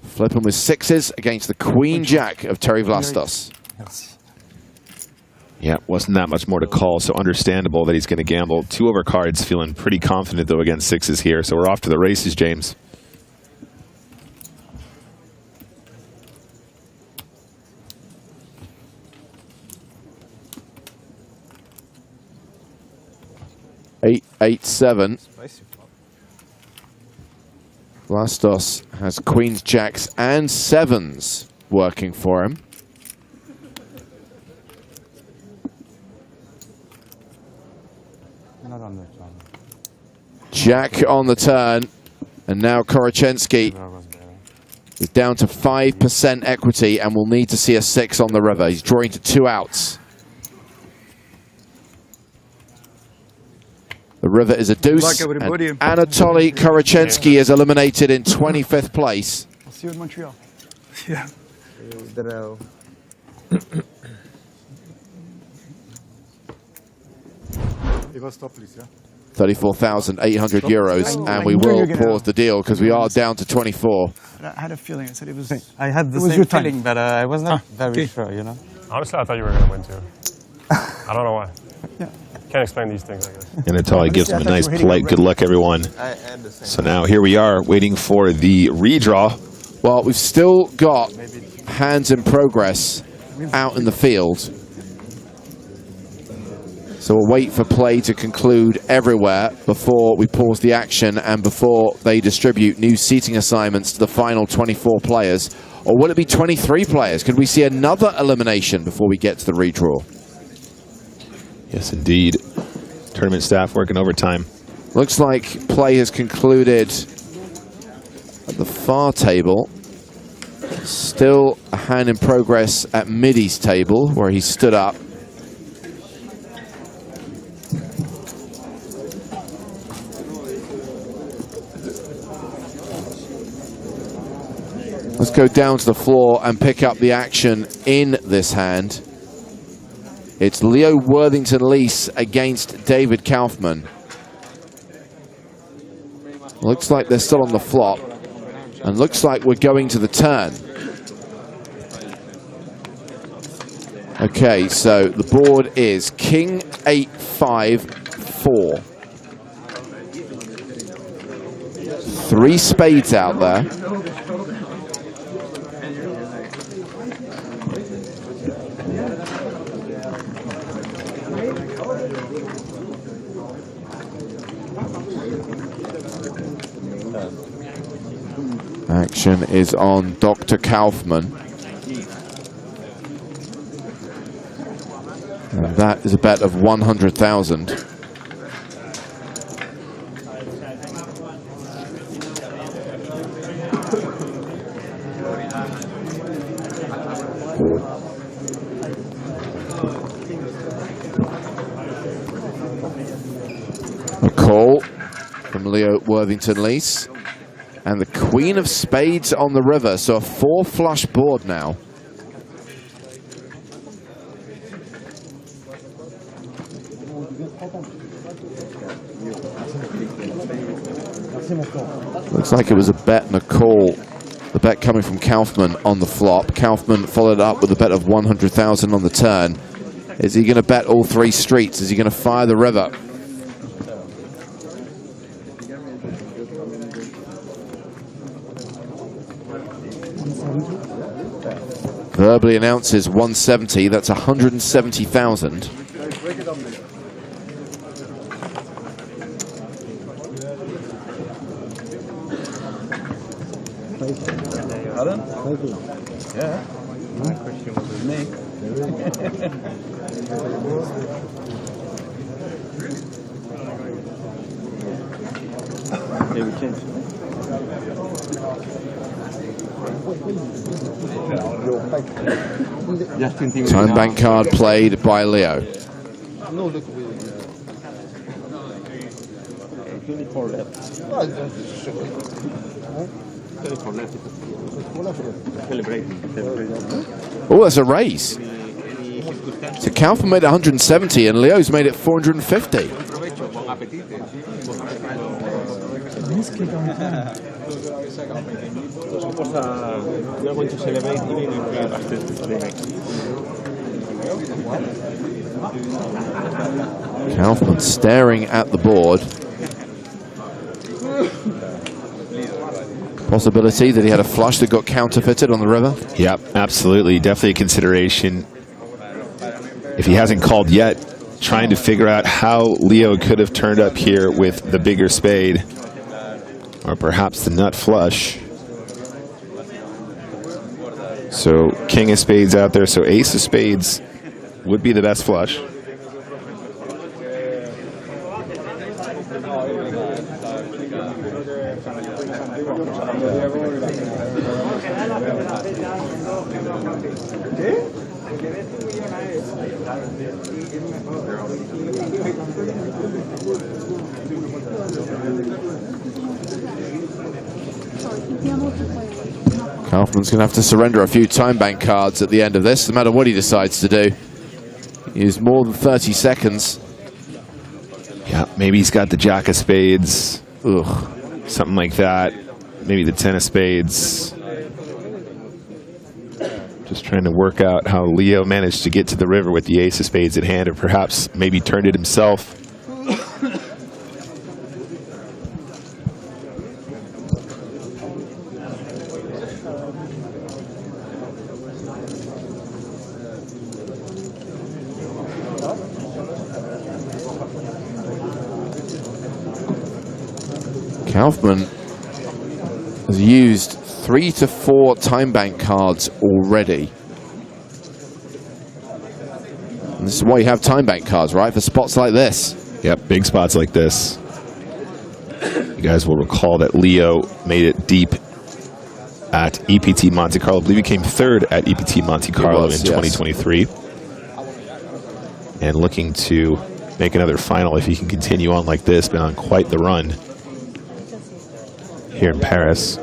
Flipping with 6s against the Queen Jack of Terry Vlastos. Yeah, wasn't that much more to call, so understandable that he's going to gamble. 2 over cards, feeling pretty confident, though, against 6s here. So we're off to the races, James. Eight, 8-7. Vlastos has queens, jacks, and 7s working for him. Not on the turn. Jack on the turn, and now Korchenski is down to 5% equity and will need to see a 6 on the river. He's drawing to 2 outs. The river is a deuce. Good luck, everybody. And Anatoly Korachensky is eliminated in 25th place. I'll see you in Montreal. Yeah. Stop, please, yeah? 34,800 euros, and we will pause the deal because we are down to 24. I had a feeling. I said it was. I had the same feeling, but I was not very sure, you know. Honestly, I thought you were going to win too. I don't know why. Can't explain these things, I guess. Anatoly gives him a nice polite good luck, everyone. So now here we are waiting for the redraw. Well, we've still got hands in progress out in the field. So we'll wait for play to conclude everywhere before we pause the action and before they distribute new seating assignments to the final 24 players. Or will it be 23 players? Could we see another elimination before we get to the redraw? Yes, indeed. Tournament staff working overtime. Looks like play has concluded at the far table. Still a hand in progress at Midi's table, where he stood up. Let's go down to the floor and pick up the action in this hand. It's Leo Worthington-Lees against David Kaufman. Looks like they're still on the flop. And looks like we're going to the turn. Okay, so the board is King 8-5-4. 3 spades out there. Action is on Dr. Kaufman. And that is a bet of 100,000. A call from Leo Worthington-Lees. And the Queen of Spades on the river, so a 4 flush board now. Looks like it was a bet and a call. The bet coming from Kaufman on the flop. Kaufman followed up with a bet of 100,000 on the turn. Is he going to bet all 3 streets? Is he going to fire the river? Verbally announces 170. That's 170,000. Yeah. My question was with me. They will change. Time bank card played by Leo. No, look, 24 left. 24 left. Celebrating. Oh, that's a raise. So Kaufman made 170 and Leo's made it 450. We are going to celebrate even if we after the next. Kaufman staring at the board. Possibility that he had a flush that got counterfeited on the river? Yep, absolutely. Definitely a consideration. If he hasn't called yet, trying to figure out how Leo could have turned up here with the bigger spade. Or perhaps the nut flush. So king of spades out there, so ace of spades would be the best flush. Kaufman's going to have to surrender a few time bank cards at the end of this, no matter what he decides to do. Use more than 30 seconds. Yeah, maybe he's got the jack of spades. Ugh, something like that. Maybe the 10 of spades. Just trying to work out how Leo managed to get to the river with the ace of spades in hand, or perhaps maybe turned it himself. Kaufman has used 3 to 4 time bank cards already. And this is why you have time bank cards, right? For spots like this. Yep, big spots like this. You guys will recall that Leo made it deep at EPT Monte Carlo. I believe he came third at EPT Monte Carlo in 2023. And looking to make another final if he can continue on like this. Been on quite the run here in Paris.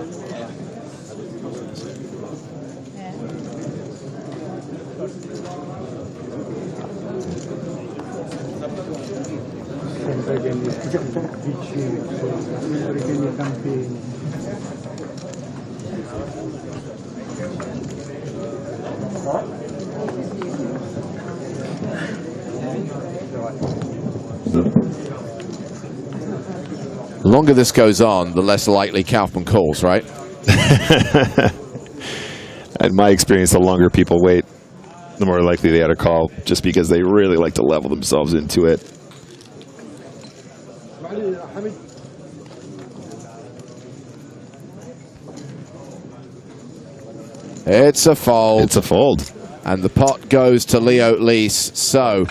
The longer this goes on, the less likely Kaufman calls, right? In my experience, the longer people wait, the more likely they are to call, just because they really like to level themselves into it. It's a fold. It's a fold. And the pot goes to Leo Lees. So,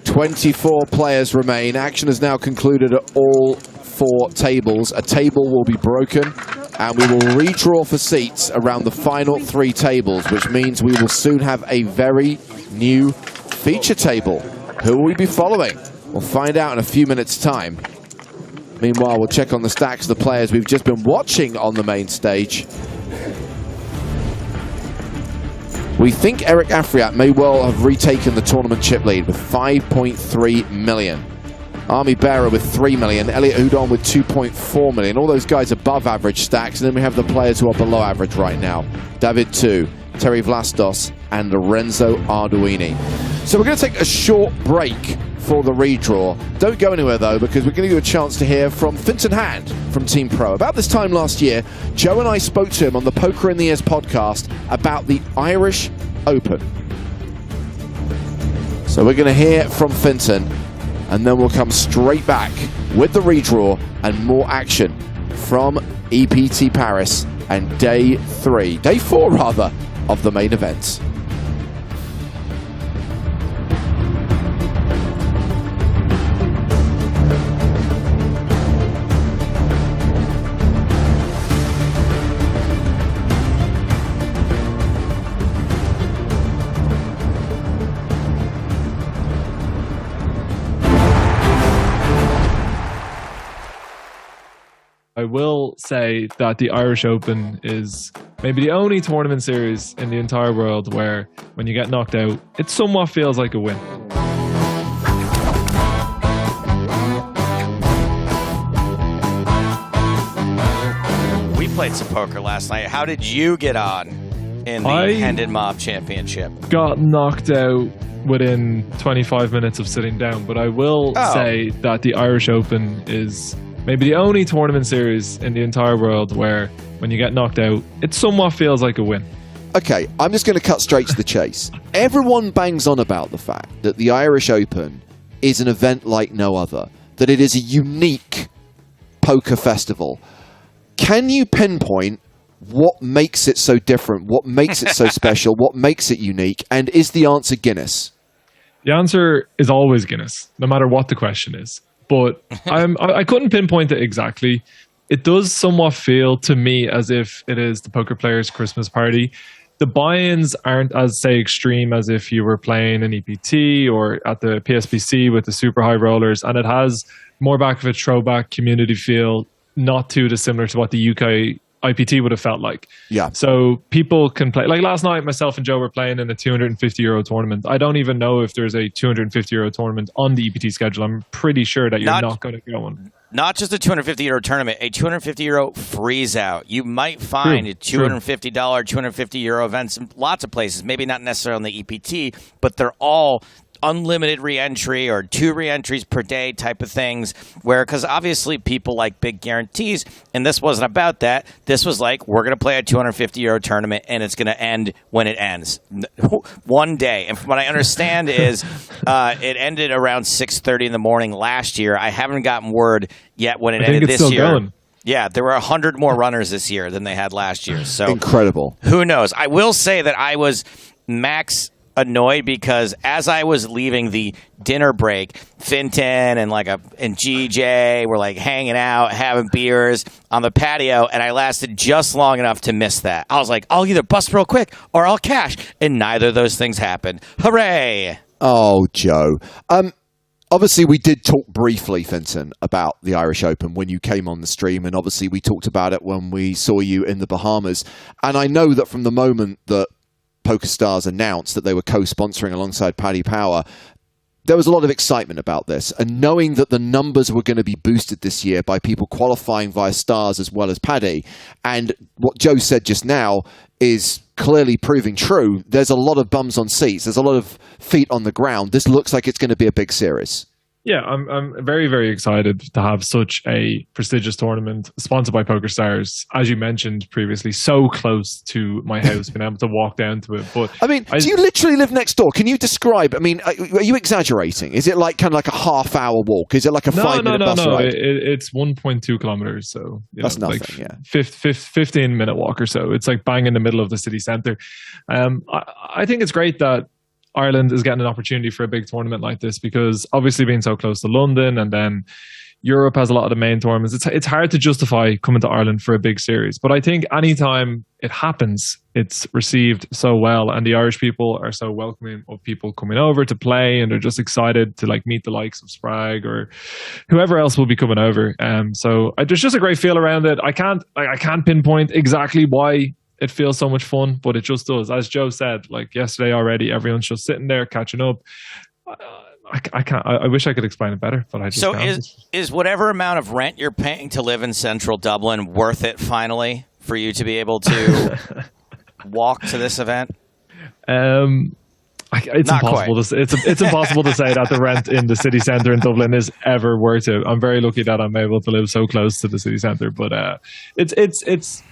24 players remain. Action has now concluded at all 4 tables. A table will be broken, and we will redraw for seats around the final 3 tables, which means we will soon have a very new feature table. Who will we be following? We'll find out in a few minutes' time. Meanwhile, we'll check on the stacks of the players we've just been watching on the main stage. We think Eric Afriat may well have retaken the tournament chip lead with 5.3 million. Army Bearer with 3 million, Elliot Houdon with 2.4 million. All those guys above average stacks, and then we have the players who are below average right now. David 2, Terry Vlastos, and Lorenzo Arduini. So we're going to take a short break for the redraw. Don't go anywhere though, because we're going to give you a chance to hear from Fintan Hand from Team Pro. About this time last year, Joe and I spoke to him on the Poker in the Ears podcast about the Irish Open. So we're going to hear from Fintan, and then we'll come straight back with the redraw and more action from EPT Paris and day 4 rather, of the main event. I will say that the Irish Open is maybe the only tournament series in the entire world where when you get knocked out, it somewhat feels like a win. We played some poker last night. How did you get on in the Hendon Mob Championship? Got knocked out within 25 minutes of sitting down, but I will say that the Irish Open is maybe the only tournament series in the entire world where when you get knocked out, it somewhat feels like a win. Okay, I'm just going to cut straight to the chase. Everyone bangs on about the fact that the Irish Open is an event like no other, that it is a unique poker festival. Can you pinpoint what makes it so different, what makes it so special, what makes it unique, and is the answer Guinness? The answer is always Guinness, no matter what the question is. But I couldn't pinpoint it exactly. It does somewhat feel to me as if it is the poker player's Christmas party. The buy-ins aren't as, say, extreme as if you were playing an EPT or at the PSPC with the super high rollers, and it has more back of a throwback community feel, not too dissimilar to what the UK IPT would have felt like. Yeah. So people can play. Like last night, myself and Joe were playing in a €250 tournament. I don't even know if there's a €250 tournament on the EPT schedule. I'm pretty sure that you're not going to go one. Not just a €250 tournament, a €250 freeze out. You might find a $250, €250 events in lots of places. Maybe not necessarily on the EPT, but they're all unlimited re-entry or 2 re-entries per day type of things, where, because obviously people like big guarantees, and this wasn't about that. This was like, we're going to play a €250 tournament and it's going to end when it ends. One day. And from what I understand is it ended around 6:30 in the morning last year. I haven't gotten word yet when it ended this year. Going. Yeah, there were 100 more runners this year than they had last year. So incredible. Who knows? I will say that I was max annoyed because as I was leaving the dinner break, Finton and GJ were like hanging out, having beers on the patio, and I lasted just long enough to miss that. I was like, I'll either bust real quick or I'll cash, and neither of those things happened. Hooray! Oh, Joe. Obviously, we did talk briefly, Finton, about the Irish Open when you came on the stream, and obviously we talked about it when we saw you in the Bahamas. And I know that from the moment that PokerStars announced that they were co-sponsoring alongside Paddy Power, there was a lot of excitement about this. And knowing that the numbers were going to be boosted this year by people qualifying via Stars as well as Paddy, and what Joe said just now is clearly proving true, there's a lot of bums on seats. There's a lot of feet on the ground. This looks like it's going to be a big series. Yeah, I'm very, very excited to have such a prestigious tournament sponsored by PokerStars, as you mentioned previously, so close to my house, being able to walk down to it. But I mean, do you literally live next door? Can you describe? I mean, are you exaggerating? Is it like kind of like a half-hour walk? Is it like a 5-minute bus ride? It's 1.2 kilometers, so that's nothing. Like yeah, 15-minute walk or so. It's like bang in the middle of the city centre. I think it's great that Ireland is getting an opportunity for a big tournament like this, because obviously being so close to London, and then Europe has a lot of the main tournaments, it's hard to justify coming to Ireland for a big series. But I think anytime it happens, it's received so well, and the Irish people are so welcoming of people coming over to play, and they're just excited to like meet the likes of Sprague or whoever else will be coming over. So there's just a great feel around it. I can't pinpoint exactly why it feels so much fun, but it just does. As Joe said, like yesterday already, everyone's just sitting there catching up. I can't. I wish I could explain it better, but I just can't. Is whatever amount of rent you're paying to live in central Dublin worth it finally for you to be able to walk to this event? It's impossible it's impossible to say that the rent in the city centre in Dublin is ever worth it. I'm very lucky that I'm able to live so close to the city centre, but it's.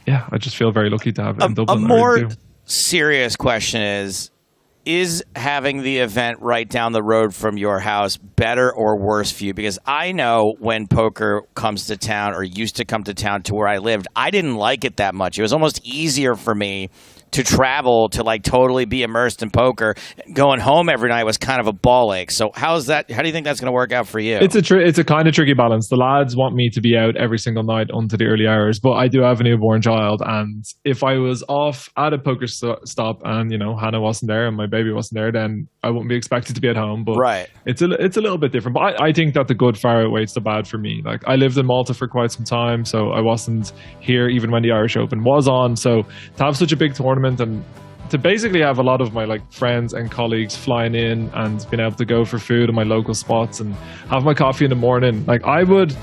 Yeah, I just feel very lucky to have it in Dublin. A more serious question is having the event right down the road from your house better or worse for you? Because I know when poker comes to town, or used to come to town to where I lived, I didn't like it that much. It was almost easier for me to travel to like totally be immersed in poker. Going home every night was kind of a ball ache. So how do you think that's going to work out for you? It's a kind of tricky balance. The lads want me to be out every single night into the early hours, but I do have a newborn child, and if I was off at a poker stop and Hannah wasn't there and my baby wasn't there, then I wouldn't be expected to be at home. But right, it's a little bit different. But I think that the good far outweighs the bad for me. Like, I lived in Malta for quite some time, so I wasn't here even when the Irish Open was on. So to have such a big tournament, and to basically have a lot of my like friends and colleagues flying in and being able to go for food in my local spots and have my coffee in the morning, like I would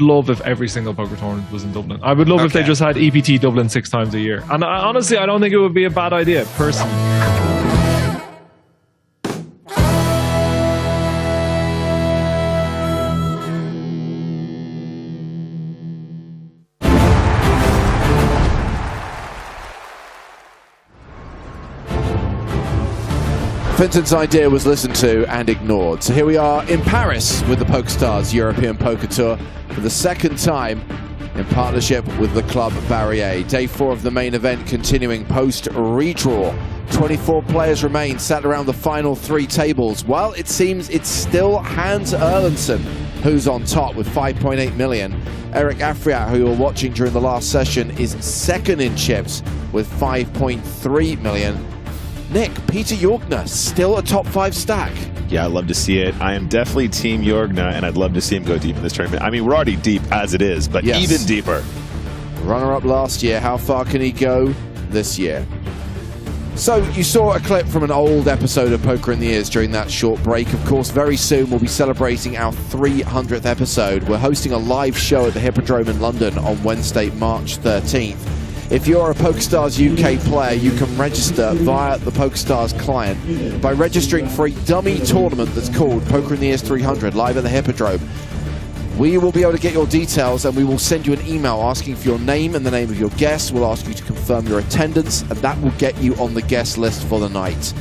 love if every single poker tournament was in Dublin. I would love if they just had EPT Dublin 6 times a year. And honestly, I don't think it would be a bad idea, personally. Finton's idea was listened to and ignored. So here we are in Paris with the PokerStars European Poker Tour for the second time in partnership with the Club Barrier. Day 4 of the main event continuing post-redraw. 24 players remain sat around the final 3 tables. Well, it seems it's still Hans Erlandson who's on top with 5.8 million. Eric Afriat, who you were watching during the last session, is second in chips with 5.3 million. Nick, Peter Jorgner, still a top 5 stack. Yeah, I'd love to see it. I am definitely Team Jorgner, and I'd love to see him go deep in this tournament. I mean, we're already deep as it is, but even deeper. Runner-up last year. How far can he go this year? So you saw a clip from an old episode of Poker in the Ears during that short break. Of course, very soon we'll be celebrating our 300th episode. We're hosting a live show at the Hippodrome in London on Wednesday, March 13th. If you're a PokerStars UK player, you can register via the PokerStars client by registering for a dummy tournament that's called Poker in the Ears 300 live at the Hippodrome. We will be able to get your details and we will send you an email asking for your name and the name of your guest. We'll ask you to confirm your attendance and that will get you on the guest list for the night.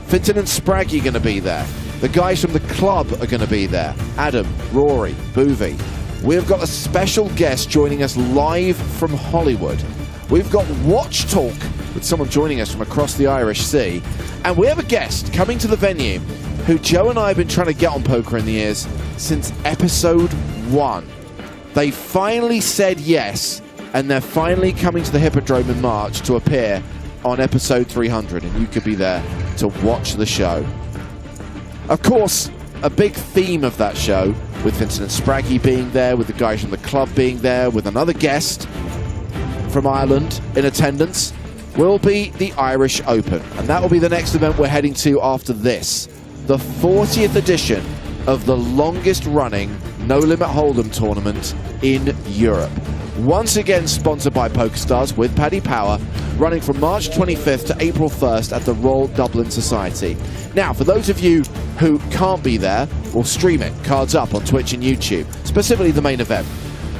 Finton and Spraggy are going to be there. The guys from the club are going to be there. Adam, Rory, Boovie. We've got a special guest joining us live from Hollywood. We've got Watch Talk with someone joining us from across the Irish Sea. And we have a guest coming to the venue who Joe and I have been trying to get on Poker in the Ears since episode 1. They finally said yes, and they're finally coming to the Hippodrome in March to appear on episode 300, and you could be there to watch the show. Of course, a big theme of that show, with Vincent and Spraggy being there, with the guys from the club being there, with another guest from Ireland in attendance, will be the Irish Open. And that will be the next event we're heading to after this. The 40th edition of the longest running No Limit Hold'em tournament in Europe. Once again sponsored by PokerStars with Paddy Power, running from March 25th to April 1st at the Royal Dublin Society. Now, for those of you who can't be there, we'll stream it, cards up on Twitch and YouTube, specifically the main event.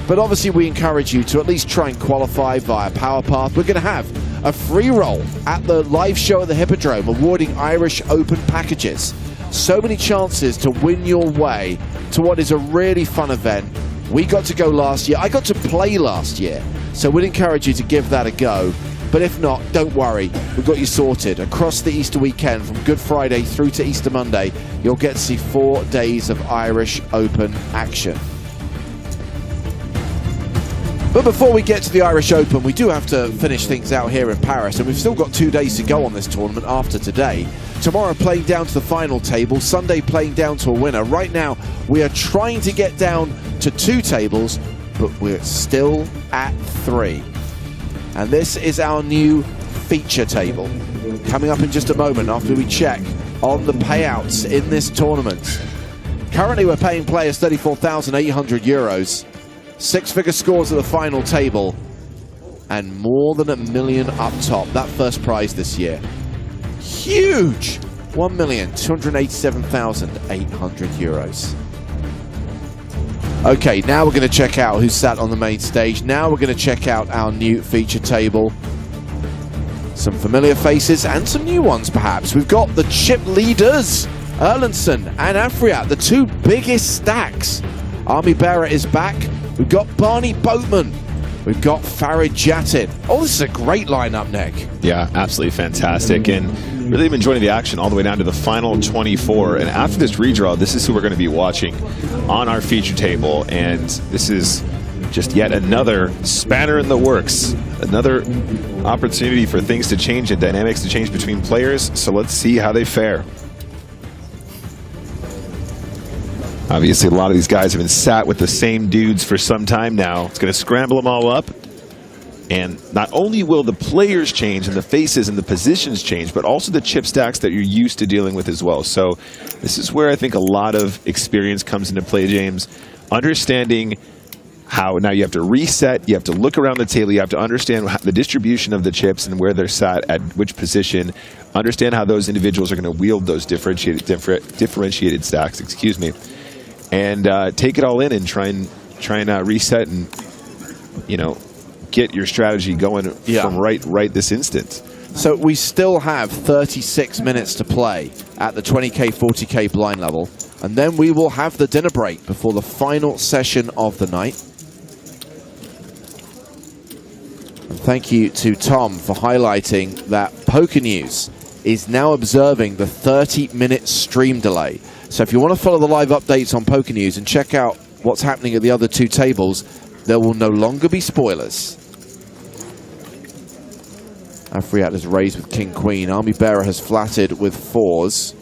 But obviously we encourage you to at least try and qualify via Power Path. We're going to have a free roll at the live show at the Hippodrome awarding Irish Open packages. So many chances to win your way to what is a really fun event. We got to go last year. I got to play last year. So we'd encourage you to give that a go. But if not, don't worry. We've got you sorted. Across the Easter weekend, from Good Friday through to Easter Monday, you'll get to see 4 days of Irish Open action. But before we get to the Irish Open, we do have to finish things out here in Paris, and we've still got 2 days to go on this tournament after today. Tomorrow playing down to the final table, Sunday playing down to a winner. Right now, we are trying to get down to 2 tables, but we're still at 3. And this is our new feature table. Coming up in just a moment after we check on the payouts in this tournament. Currently, we're paying players €34,800. 6-figure scores at the final table, and more than $1 million up top. That first prize this year, huge, €1,287,800. Okay, now we're going to check out who's sat on the main stage. Now we're going to check out our new feature table. Some familiar faces and some new ones, perhaps. We've got the chip leaders, Erlandson and Afriat, the 2 biggest stacks. Army Bearer is back. We've got Barney Boatman. We've got Farid Jatin. Oh, this is a great lineup, Nick. Yeah, absolutely fantastic. And really been enjoying the action all the way down to the final 24. And after this redraw, this is who we're going to be watching on our feature table. And this is just yet another spanner in the works. Another opportunity for things to change and dynamics to change between players. So let's see how they fare. Obviously, a lot of these guys have been sat with the same dudes for some time now. It's going to scramble them all up. And not only will the players change and the faces and the positions change, but also the chip stacks that you're used to dealing with as well. So this is where I think a lot of experience comes into play, James. Understanding how now you have to reset, you have to look around the table, you have to understand the distribution of the chips and where they're sat at which position, understand how those individuals are going to wield those differentiated stacks, excuse me. And take it all in and try and reset and, you know, get your strategy going from right this instant. So we still have 36 minutes to play at the 20K, 40K blind level, and then we will have the dinner break before the final session of the night. And thank you to Tom for highlighting that Poker News is now observing the 30-minute stream delay. So if you want to follow the live updates on Poker News and check out what's happening at the other 2 tables, there will no longer be spoilers. Afriat has raised with King Queen. Army Bearer has flatted with 4s.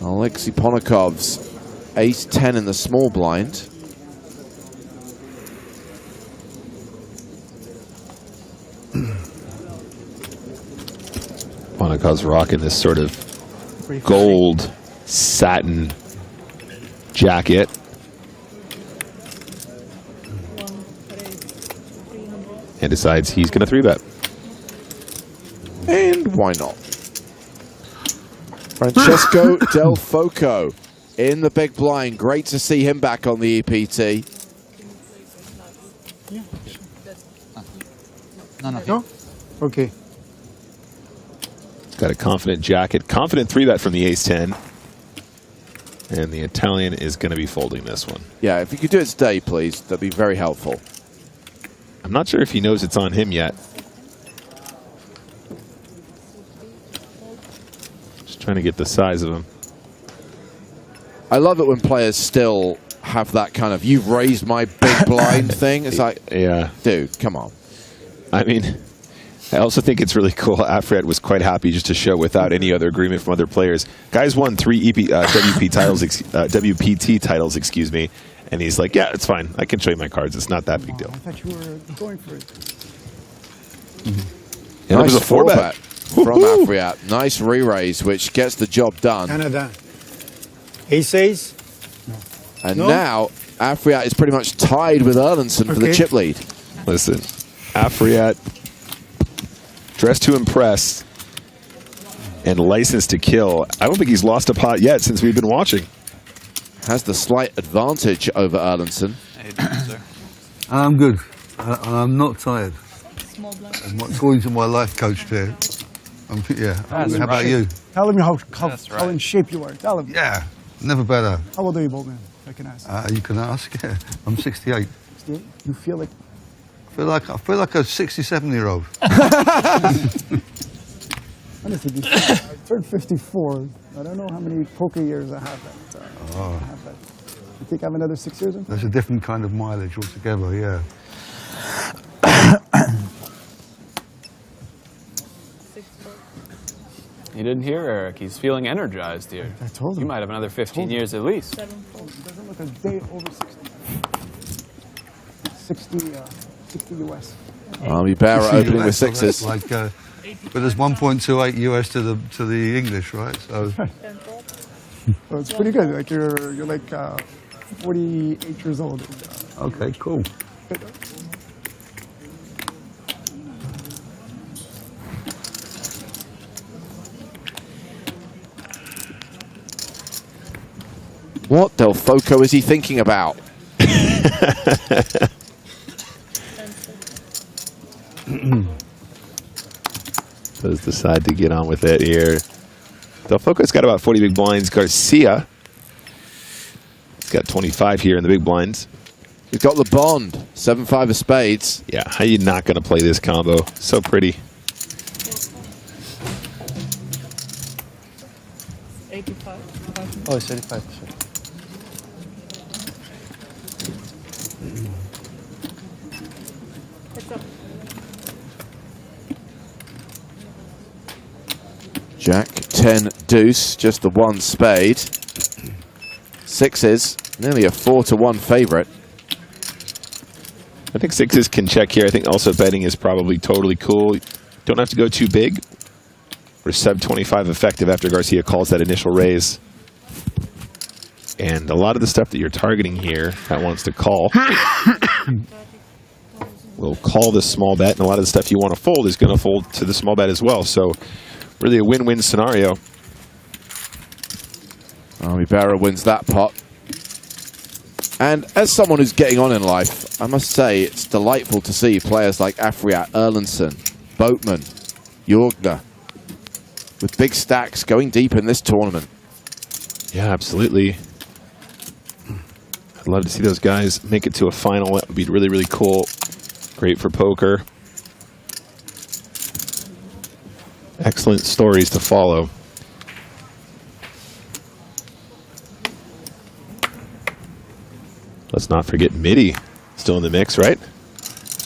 Alexei Ponikov's Ace 10 in the small blind. Honika's rocking this sort of gold satin jacket. And decides he's going to 3-bet. And why not? Francesco Del Foco in the big blind. Great to see him back on the EPT. No? Okay. He's got a confident jacket. Confident 3-bet from the ace-10. And the Italian is going to be folding this one. Yeah, if you could do it today, please, that'd be very helpful. I'm not sure if he knows it's on him yet. Just trying to get the size of him. I love it when players still have that kind of, you've raised my big blind thing. It's like, yeah, dude, come on. I mean, I also think it's really cool. Afriat was quite happy just to show without any other agreement from other players. Guys won 3 WPT titles, excuse me. And he's like, yeah, it's fine. I can show you my cards. It's not that big deal. I thought you were going for it. And Nice it was a 4-bet from Afriat. Nice re-raise, which gets the job done. Canada. Ace. And now, Afriat is pretty much tied with Erlandson for the chip lead. Listen, Afriat, dressed to impress and licensed to kill. I don't think he's lost a pot yet since we've been watching. Has the slight advantage over Erlandson. I'm good. I'm not tired. I'm not going to my life coach there. Yeah. How about you? Tell him how in shape you are. Tell him. Yeah. Never better. How old are you, Boltman? I can ask. You can ask. Yeah. I'm 68. You feel like? I feel like a 67-year-old. Honestly, I turned 54. I don't know how many poker years I have that. You think I have another 6 years? That's a different kind of mileage altogether, yeah. You didn't hear Eric. He's feeling energized here. I told him. You might have another 15 years at least. It doesn't look a day over 60. 60 US. Barra opening with sixes. Like, but there's 1.28 US to the English, right? So. Well, it's pretty good. Like you're like 48 years old. Okay, cool. What Del Foco is he thinking about? Does decide to get on with it here. Del Foco's got about 40 big blinds. Garcia, he's got 25 here in the big blinds. He's got the bond. 7-5 of spades. Yeah, how are you not going to play this combo? So pretty. 85. Oh, it's 85%. Jack, 10, deuce, just the one spade. Sixes, nearly a 4-1 favorite. I think sixes can check here. I think also betting is probably totally cool. Don't have to go too big. We're sub 25 effective after Garcia calls that initial raise. And a lot of the stuff that you're targeting here that wants to call will call this small bet, and a lot of the stuff you want to fold is going to fold to the small bet as well. So really a win-win scenario. Barra wins that pot. And as someone who's getting on in life, I must say it's delightful to see players like Afriat, Erlandson, Boatman, Jorgner, with big stacks going deep in this tournament. Yeah, absolutely. I'd love to see those guys make it to a final. That would be really, really cool. Great for poker. Excellent stories to follow. Let's not forget Mitty, still in the mix, right?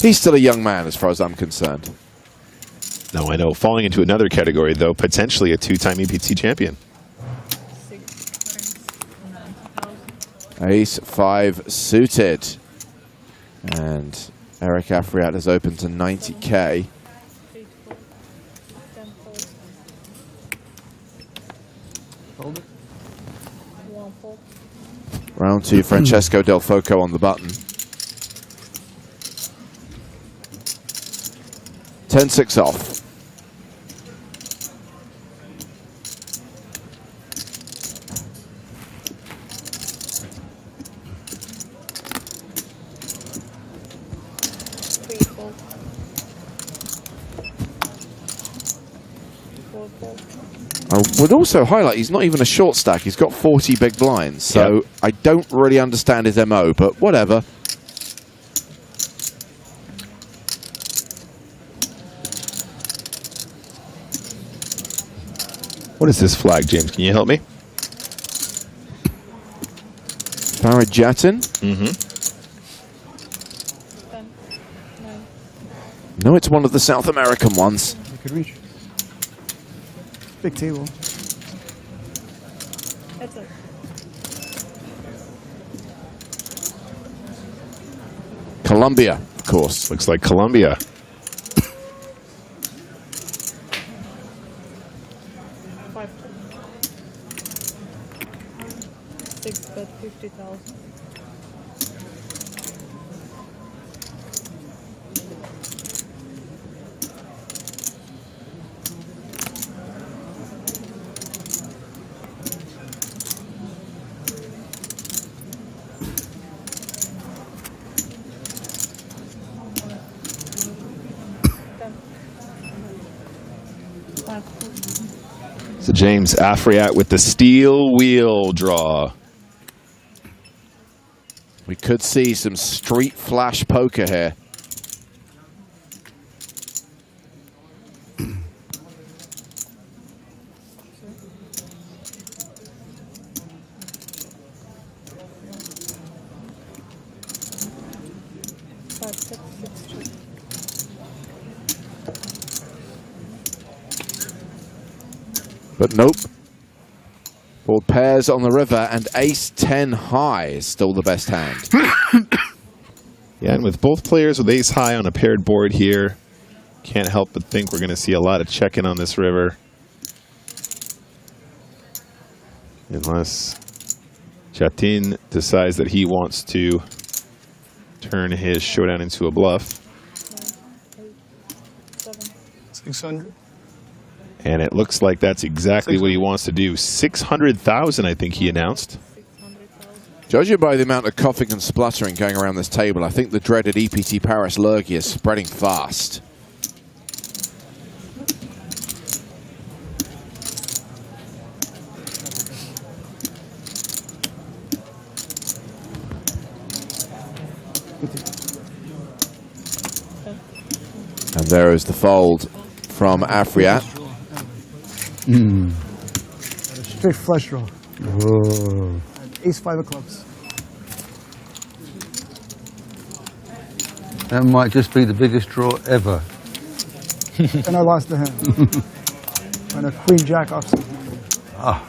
He's still a young man as far as I'm concerned. No, I know. Falling into another category, though, potentially a two-time EPT champion. Ace 5 suited. And Eric Afriat has opened to 90K. Round 2, Francesco Del Foco on the button. 10-6 off. I would also highlight he's not even a short stack. He's got 40 big blinds, so Yep. I don't really understand his MO, but whatever. What is this flag, James? Can you help me? Parajatin? Mm-hmm. No, it's one of the South American ones. You could reach. Big table. That's it. Colombia, of course. Looks like Colombia. 6 bet 50,000. So James Afriat with the steel wheel draw. We could see some street flash poker here. But nope. Board pairs on the river and ace-10 high is still the best hand. Yeah, and with both players with ace high on a paired board here, can't help but think we're going to see a lot of checking on this river. Unless Chatin decides that he wants to turn his showdown into a bluff. 600. And it looks like that's exactly what he wants to do. 600,000, I think he announced. Judging by the amount of coughing and spluttering going around this table, I think the dreaded EPT Paris lurgy is spreading fast. And there is the fold from Afriat. Straight flush draw. Whoa. Ace-5 of clubs. That might just be the biggest draw ever. And I lost the hand. And a queen-jack offsuit. Ah.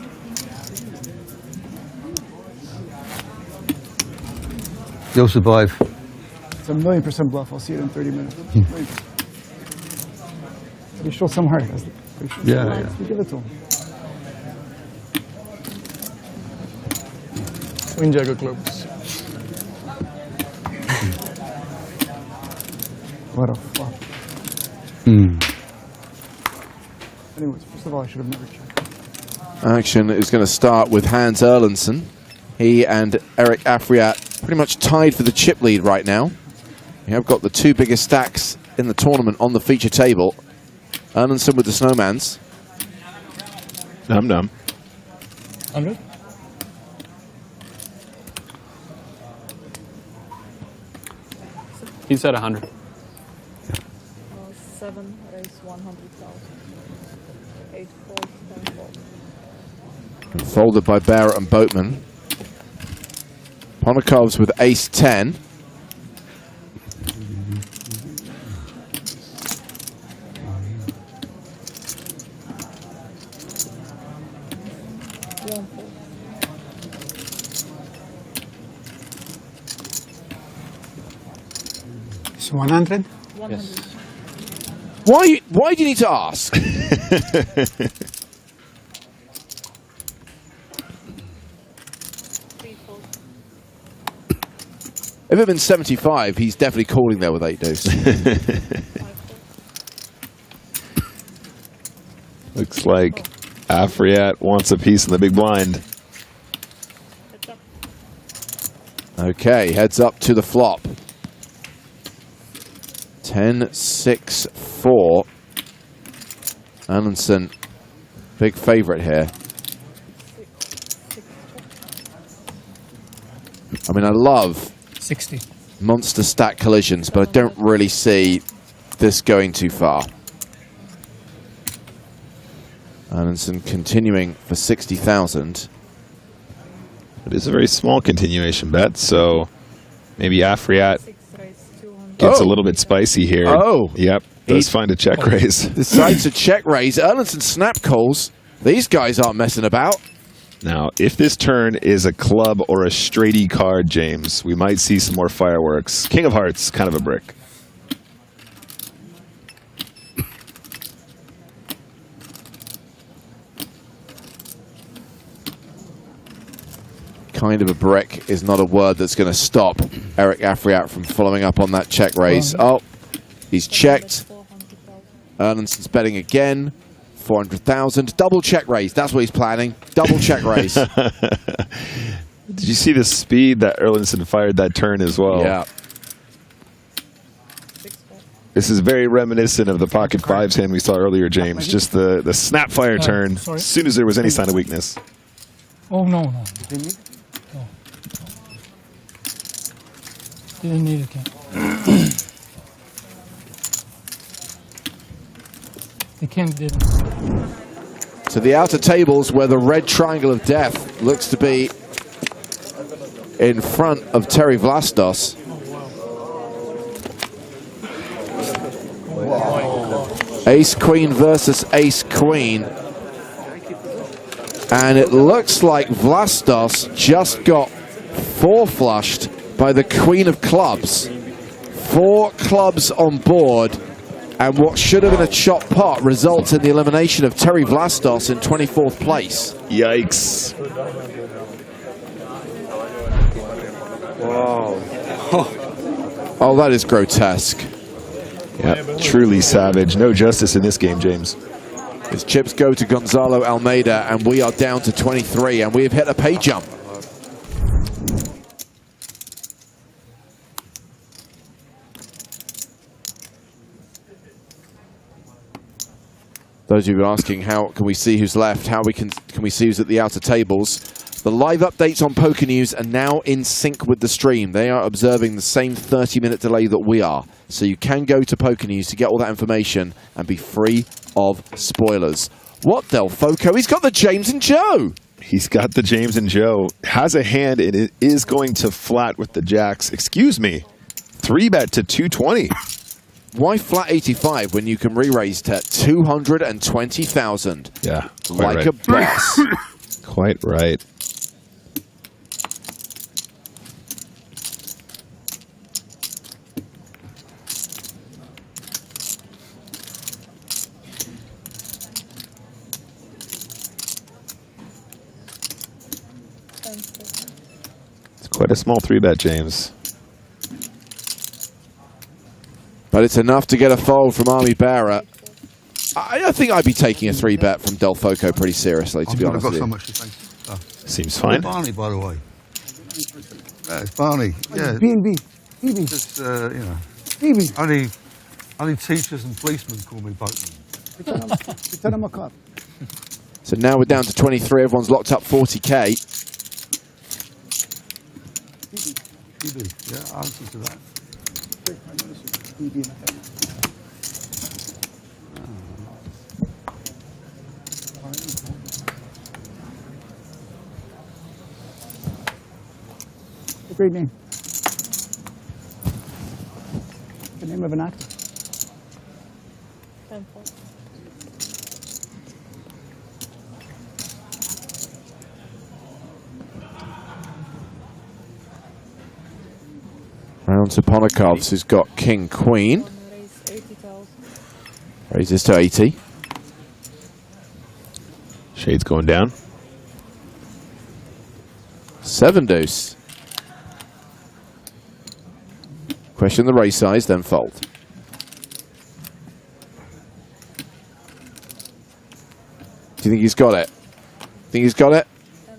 You'll survive. It's a 1,000,000% bluff. I'll see it in 30 minutes. So we show some heart. Yeah. We give it to him. Queen-jack of clubs. What a flop. Anyways, first of all, I should have never checked. Action is going to start with Hans Erlandsen. He and Eric Afriat pretty much tied for the chip lead right now. We have got the two biggest stacks in the tournament on the feature table. Erlandsen with the snowmans. Num-num. 100? He said 100. 7 raise 100,000. 8 4 10 4. Folded by Barrett and Boatman. Ponakov's with ace-10. It's 100? Yes. Why do you need to ask? If it had been 75, he's definitely calling there with 8 deuce. Looks like Afriat wants a piece in the big blind. Okay, heads up to the flop. 10-6-4. Erlandson, big favorite here. I mean, I love 60 monster stack collisions, but I don't really see this going too far. Erlandson continuing for 60,000. It is a very small continuation bet, so maybe Afriat gets a little bit spicy here. Oh. Yep, does find a check raise. Decides to check raise. Erlandson snap calls. These guys aren't messing about. Now, if this turn is a club or a straighty card, James, we might see some more fireworks. King of Hearts, kind of a brick. Kind of a brick is not a word that's going to stop Eric Afriat from following up on that check raise. Oh, he's checked. Erlandson's betting again. 400,000. Double check raise. That's what he's planning. Double check raise. Did you see the speed that Erlandson fired that turn as well? Yeah. This is very reminiscent of the pocket fives hand we saw earlier, James. Just the snap fire turn as soon as there was any sign of weakness. Oh, no. No. Didn't need it. They can't do it. So the outer tables where the red triangle of death looks to be in front of Terry Vlastos. Ace Queen versus Ace Queen. And it looks like Vlastos just got 4-flushed by the Queen of Clubs. 4 clubs on board. And what should have been a chop pot results in the elimination of Terry Vlastos in 24th place. Yikes. Whoa. Oh, that is grotesque. Yep, truly savage. No justice in this game, James. His chips go to Gonzalo Almeida, and we are down to 23, and we have hit a pay jump. Those of you asking how can we see who's left, how can we see who's at the outer tables. The live updates on Poker News are now in sync with the stream. They are observing the same 30-minute delay that we are. So you can go to Poker News to get all that information and be free of spoilers. What, Del Foco? He's got the James and Joe. He's got the James and Joe. Has a hand, and it is going to flat with the jacks. Excuse me. 3-bet to 220. Why flat 85 when you can re-raise to 220,000? Yeah, like right. a boss. Quite right. It's quite a small 3-bet, James. But it's enough to get a fold from Army Bearer. I think I'd be taking a 3-bet from Del Foco pretty seriously, to be honest with you. I've got so much to thank. Seems fine. Barney, by the way. It's Barney. Yeah. B&B. Just, you know. B&B. Only teachers and policemen call me boatman. Return my card. So now we're down to 23. Everyone's locked up 40K. BB. Yeah, I'll answer to that. A great name. The name of an actor. Round to Ponakovs, who's got King Queen. Raises to 80. Shade's going down. Seven deuce. Question the raise size, then fold. Do you think he's got it? Think he's got it?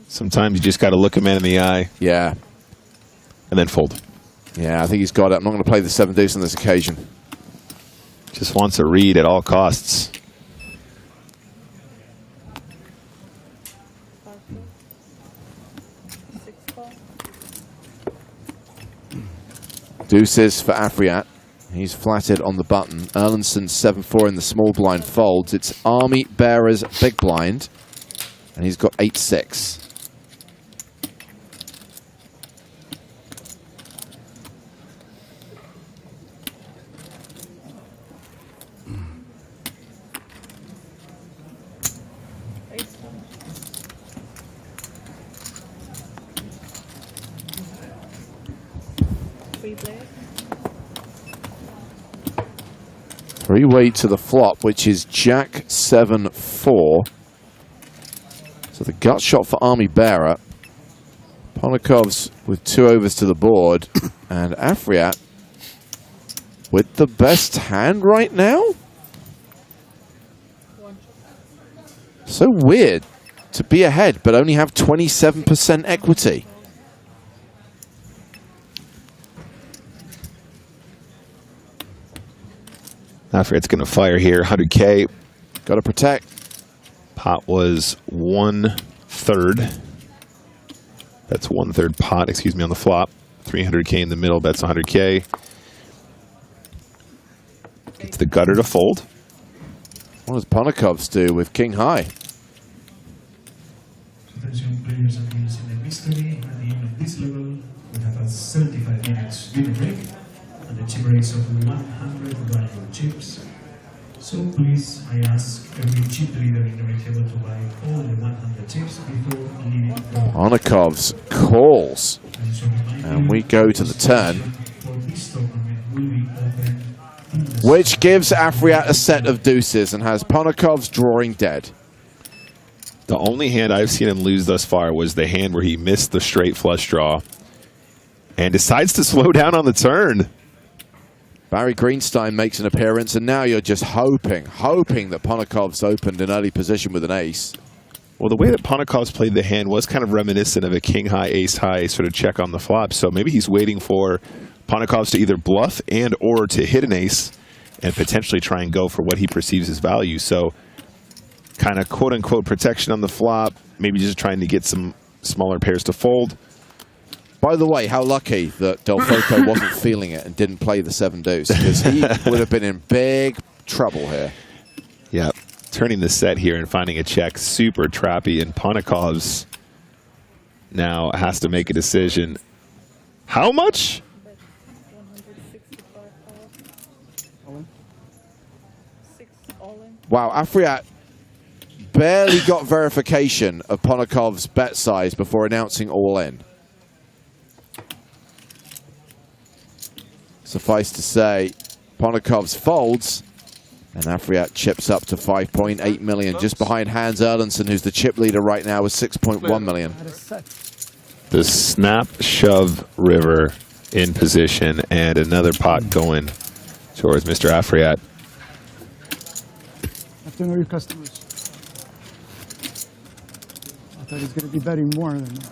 Sometimes you just got to look a man in the eye. Yeah. And then fold. Yeah, I think he's got it. I'm not going to play the seven deuce on this occasion. Just wants a read at all costs. Deuces for Afriat. He's flatted on the button. Erlandsson 7-4 in the small blind folds. It's Army Bearer's big blind. And he's got 8-6. Three-way to the flop, which is Jack 7-4. So the gut shot for Army Bearer. Ponakov's with 2 overs to the board. And Afriat with the best hand right now? So weird to be ahead, but only have 27% equity. Afriat's going to fire here, 100K. Got to protect. Pot was 1/3. That's 1/3 pot, excuse me, on the flop. 300K in the middle, that's 100K. It's the gutter to fold. What does Ponakov's do with King High? Attention players and teams in the mystery. At the end of this level, we have a 75 minutes winning break and the chip raise of 100 valuable chips. So please, I ask every chip leader in the table to buy all the 100 chips before leaving the Ponakov's calls. And we go to the turn, which gives Afriat a set of deuces and has Ponakov's drawing dead. The only hand I've seen him lose thus far was the hand where he missed the straight flush draw and decides to slow down on the turn. Barry Greenstein makes an appearance, and now you're just hoping that Ponakov's opened an early position with an ace. Well, the way that Ponakov's played the hand was kind of reminiscent of a king high, ace high sort of check on the flop. So maybe he's waiting for Ponakov's to either bluff and or to hit an ace and potentially try and go for what he perceives as value. So kind of quote-unquote protection on the flop, maybe just trying to get some smaller pairs to fold. By the way, how lucky that Del Foco wasn't feeling it and didn't play the seven deuce, because he would have been in big trouble here. Yeah, turning the set here and finding a check, super trappy, and Ponakov's now has to make a decision. How much? Wow, Afriat barely got verification of Ponakov's bet size before announcing all in. Suffice to say, Ponakov's folds, and Afriat chips up to 5.8 million, just behind Hans Erlandsson, who's the chip leader right now with 6.1 million. The snap shove river in position and another pot going towards Mr. Afriat. You have to know your customers. I thought he's going to be betting more than that.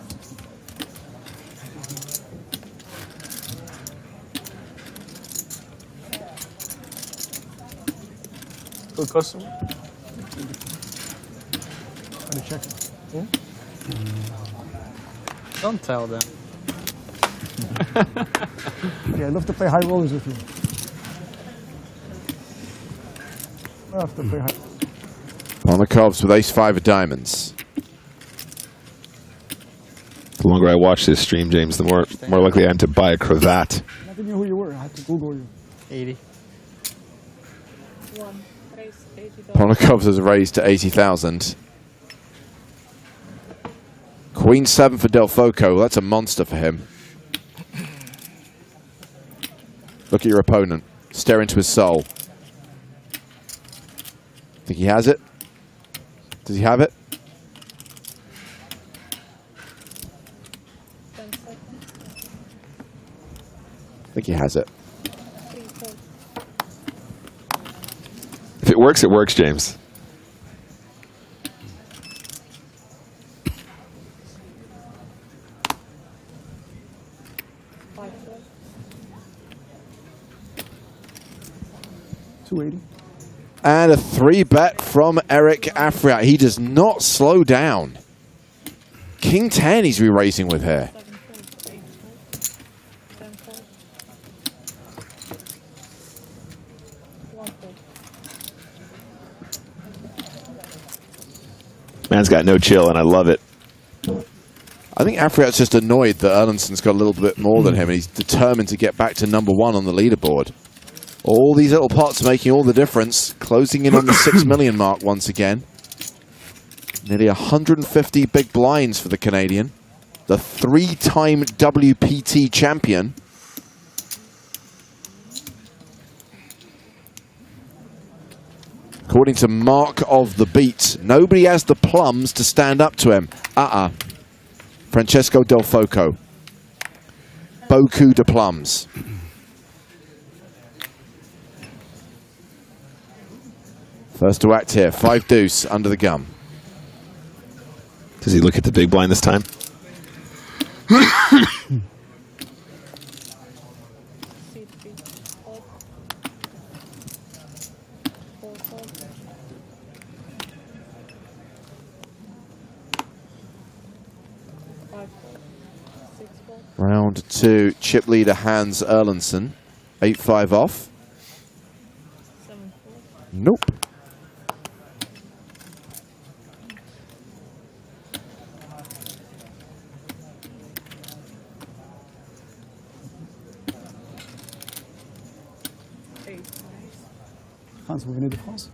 Good customer. Gotta check it. Yeah? Don't tell them. Yeah, I'd love to play high rollers with you. I love to play high. Ponakov's with ace-5 of diamonds. The longer I watch this stream, James, the more likely I am to buy a cravat. I never knew who you were. I had to Google you. 80. Ponakov's has raised to 80,000. Queen 7 for Del Foco. That's a monster for him. Look at your opponent. Stare into his soul. Think he has it? Does he have it? I think he has it. If it works, James. And a 3-bet from Eric Afriat. He does not slow down. King 10 he's re-raising with here. Man's got no chill, and I love it. I think Afriat's just annoyed that Erlandsson's got a little bit more than him, and he's determined to get back to #1 on the leaderboard. All these little pots making all the difference, closing in on the 6 million mark once again. Nearly 150 big blinds for the Canadian, the 3-time WPT champion. According to Mark of the Beat, nobody has the plums to stand up to him. Francesco Del Foco. Beaucoup de plums. First to act here, 5 deuce under the gun. Does he look at the big blind this time? Round 2, chip leader Hans Erlandsson. 8-5 off. Nope.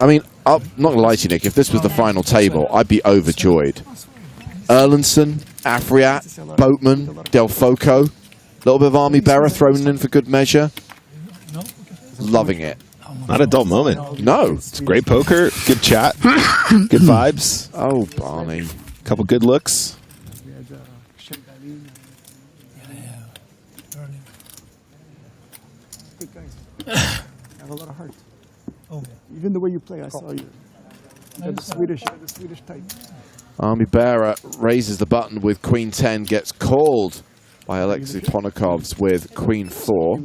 I mean, I'm not going to lie to you, Nick. If this was the final table, I'd be overjoyed. Erlandsson, Afriat, Boatman, Del Foco. A little bit of Army Bearer thrown in for good measure. Loving it. Not a dull moment. No. It's great poker, good chat, good vibes. Oh, Barney. Couple good looks. I have a lot of heart. Oh, even the way you play, I saw you. You got the Swedish type. Army Bearer raises the button with Queen 10, gets called by Alexei Ponikovs with Queen 4.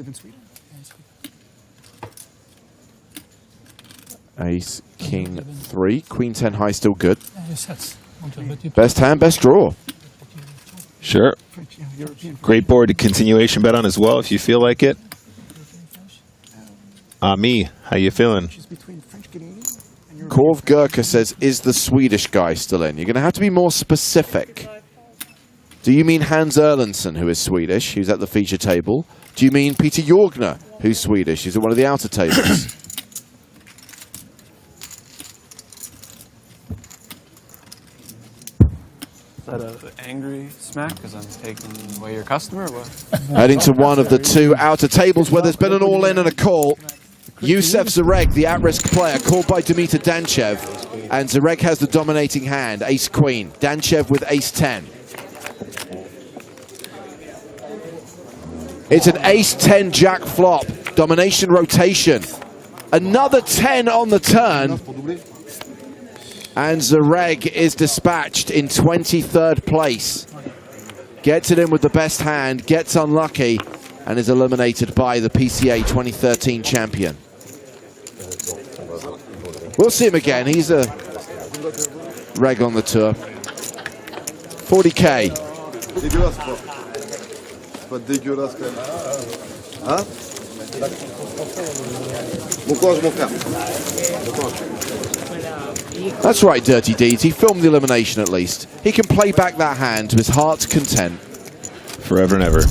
Ace, King 3. Queen 10 high still good. Best hand, best draw. Sure. Great board to continuation bet on as well if you feel like it. Me, how you feeling? Korv Gurka says, is the Swedish guy still in? You're going to have to be more specific. Do you mean Hans Erlandsson, who is Swedish, who's at the feature table? Do you mean Peter Jorgner, who's Swedish, who's at one of the outer tables? Is that an angry smack because I'm taking away your customer? Or what? Heading to one of the 2 outer tables where there's been an all-in and a call. Yusef Zareg, the at-risk player, called by Dimitar Danchev. And Zareg has the dominating hand, ace-queen. Danchev with ace-10. It's an ace-10 jack flop. Domination rotation. Another 10 on the turn. And Zareg is dispatched in 23rd place. Gets it in with the best hand, gets unlucky, and is eliminated by the PCA 2013 champion. We'll see him again. He's a reg on the tour. 40K. That's right, Dirty Deeds. He filmed the elimination at least. He can play back that hand to his heart's content. Forever and ever.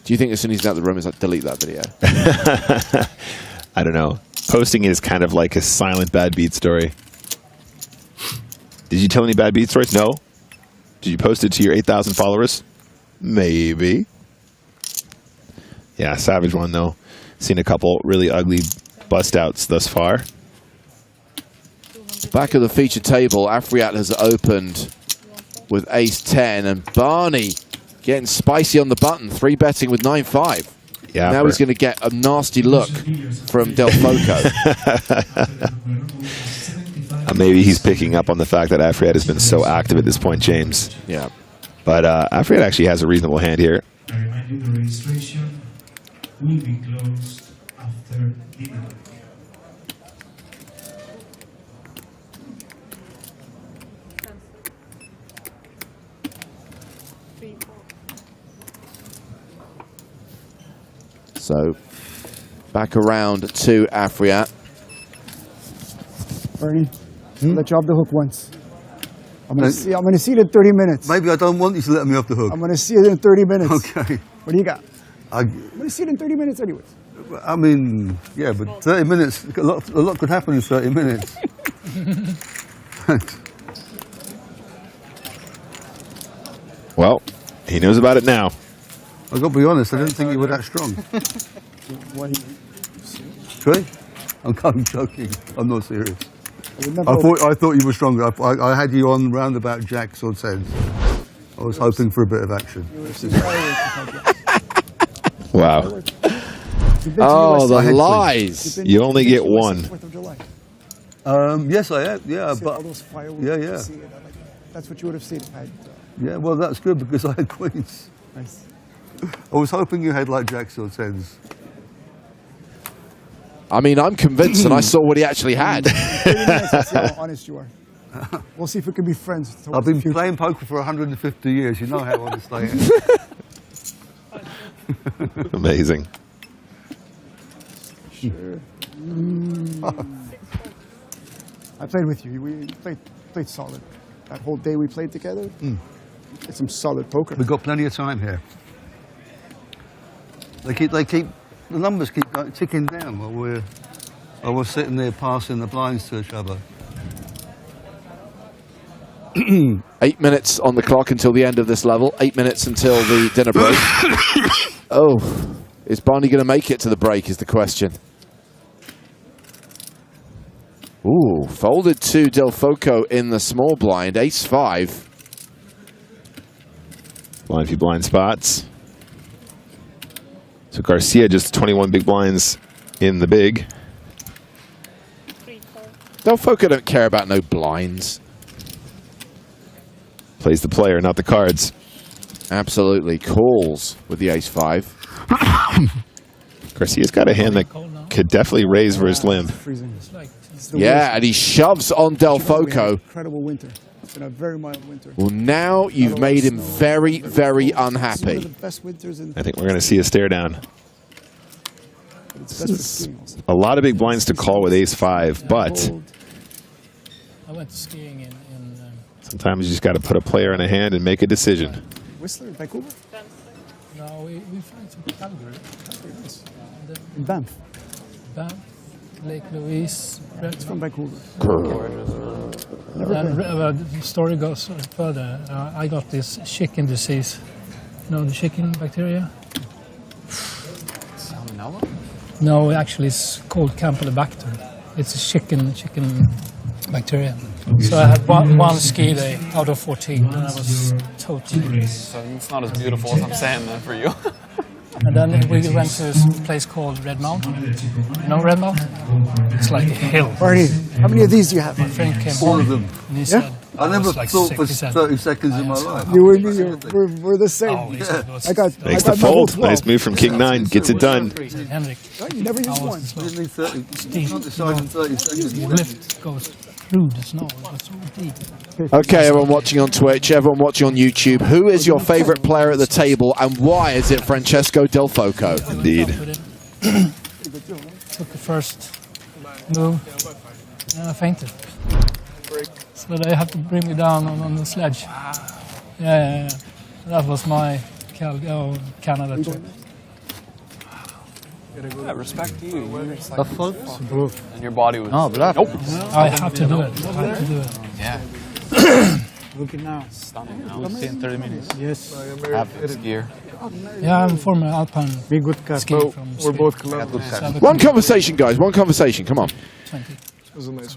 Do you think as soon as he's out of the room, he's like, delete that video? I don't know. Posting it is kind of like a silent bad beat story. Did you tell any bad beat stories? No. Did you post it to your 8,000 followers? Maybe. Yeah, savage one though. Seen a couple really ugly bust outs thus far. Back of the feature table, Afriat has opened with ace-10, and Barney getting spicy on the button, 3-betting with 9-5. Yeah, now he's going to get a nasty look from Del Foco. Maybe he's picking up on the fact that Afriad has been so active at this point, James. Yeah. But Afriad actually has a reasonable hand here. I remind you the registration will be closed after dinner. So, back around to Afriat. Bernie, I'll let you off the hook once. I'm gonna see it in 30 minutes. Maybe I don't want you to let me off the hook. I'm gonna see it in 30 minutes. Okay. What do you got? I'm gonna see it in 30 minutes anyways. I mean, yeah, but 30 minutes, a lot could happen in 30 minutes. Well, he knows about it now. I've got to be honest, I didn't think you were that strong. Really? I'm joking. I'm not serious. I thought you were stronger. I had you on roundabout jacks or tens. I was hoping for a bit of action. Wow. Oh, the lies. You only get one. Yes, I have. Yeah, but all those fireworks. yeah. That's what you would have seen if I had. Yeah, well, that's good because I had queens. Nice. I was hoping you had like jacks or tens. I mean, I'm convinced, and I saw what he actually had. 30 minutes, let's see how honest you are. We'll see if we can be friends. I've been playing poker for 150 years. You know how honest I am. Amazing. Sure. I played with you. We played solid. That whole day we played together, it's some solid poker. We've got plenty of time here. The numbers keep ticking down while we're sitting there passing the blinds to each other. 8 minutes on the clock until the end of this level. 8 minutes until the dinner break. Oh, is Barney going to make it to the break is the question. Ooh, folded to Del Foco in the small blind, ace-5. Blind few blind spots. So Garcia just 21 big blinds in the big. Del Foco don't care about no blinds. Plays the player, not the cards. Absolutely. Calls with the ace-5. Garcia's got a hand that could definitely raise versus limp. Yeah, and he shoves on Del Foco. Incredible winter. It's been a very mild winter. Well, now you've made him very, very unhappy. Best winters in I think we're going to see a stare down. A lot of big blinds to call with ace-5, but I went skiing in sometimes you just got to put a player in a hand and make a decision. Whistler in Vancouver? No, we flew to Calgary. In Banff? Banff, Lake Louise. It's from Vancouver. The story goes further. I got this chicken disease. You know the chicken bacteria? Salmonella? No, actually it's called Campylobacter. It's a chicken bacteria. So I had one ski day out of 14, and I was totally... So it's not as beautiful as I'm saying then for you. And then we went to a place called Red Mountain. You know Red Mountain? It's like a hill. Barney, how many of these do you have? My friend came All home of them. and he said... I never like thought sick. for He said, 30 seconds in my life. You and me, we're the same. Oh, he said it was- I got Makes my the whole fold. 12. Nice move from King 9. Gets it done. Henrik, You never used I one. was You didn't need 30. You deep. can't decide in 30 seconds. The lift goes through the snow. It was so deep. Okay, everyone watching on Twitch, everyone watching on YouTube, who is your favorite player at the table and why is it Francesco Del Foco? Indeed. Took the first move and I fainted. So they had to bring me down on the sledge. Yeah. That was my Canada trip. Yeah, respect to you. You're just like, Bluff. and your body was. No, bluff. Nope. I have to do it. Yeah. Look at now. Stunning. I'll see in 30 minutes. Yes. Happy skier. Yeah, I'm former Alpine skier from We're both Sweden. One conversation, guys, one conversation, come on. 20.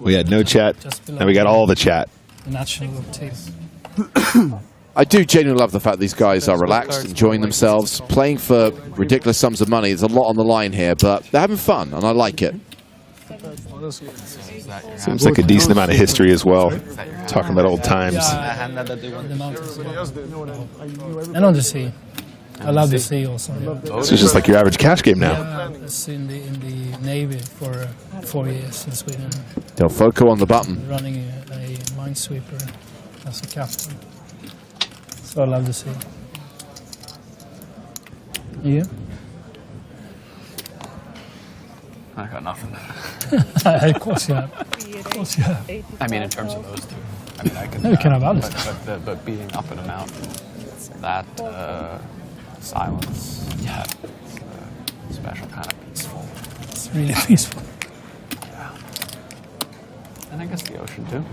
We had no chat. Now we got all the chat. The national team. I do genuinely love the fact these guys are relaxed, enjoying themselves, playing for ridiculous sums of money. There's a lot on the line here, but they're having fun, and I like it. Seems like a decent amount of history as well. Talking about old times. And on the sea. I love the sea also. This is just like your average cash game now. Yeah, I was in the Navy for 4 years in Sweden. Del Foco on the button. Running a minesweeper as a captain. So I love the sea. You? I got nothing. Of course you have. Of course you have. I mean, in terms of those two. I mean, I can. No, you can have others. But being up in a mountain, that silence, that special kind of peaceful. It's really peaceful. Yeah. And I guess the ocean too.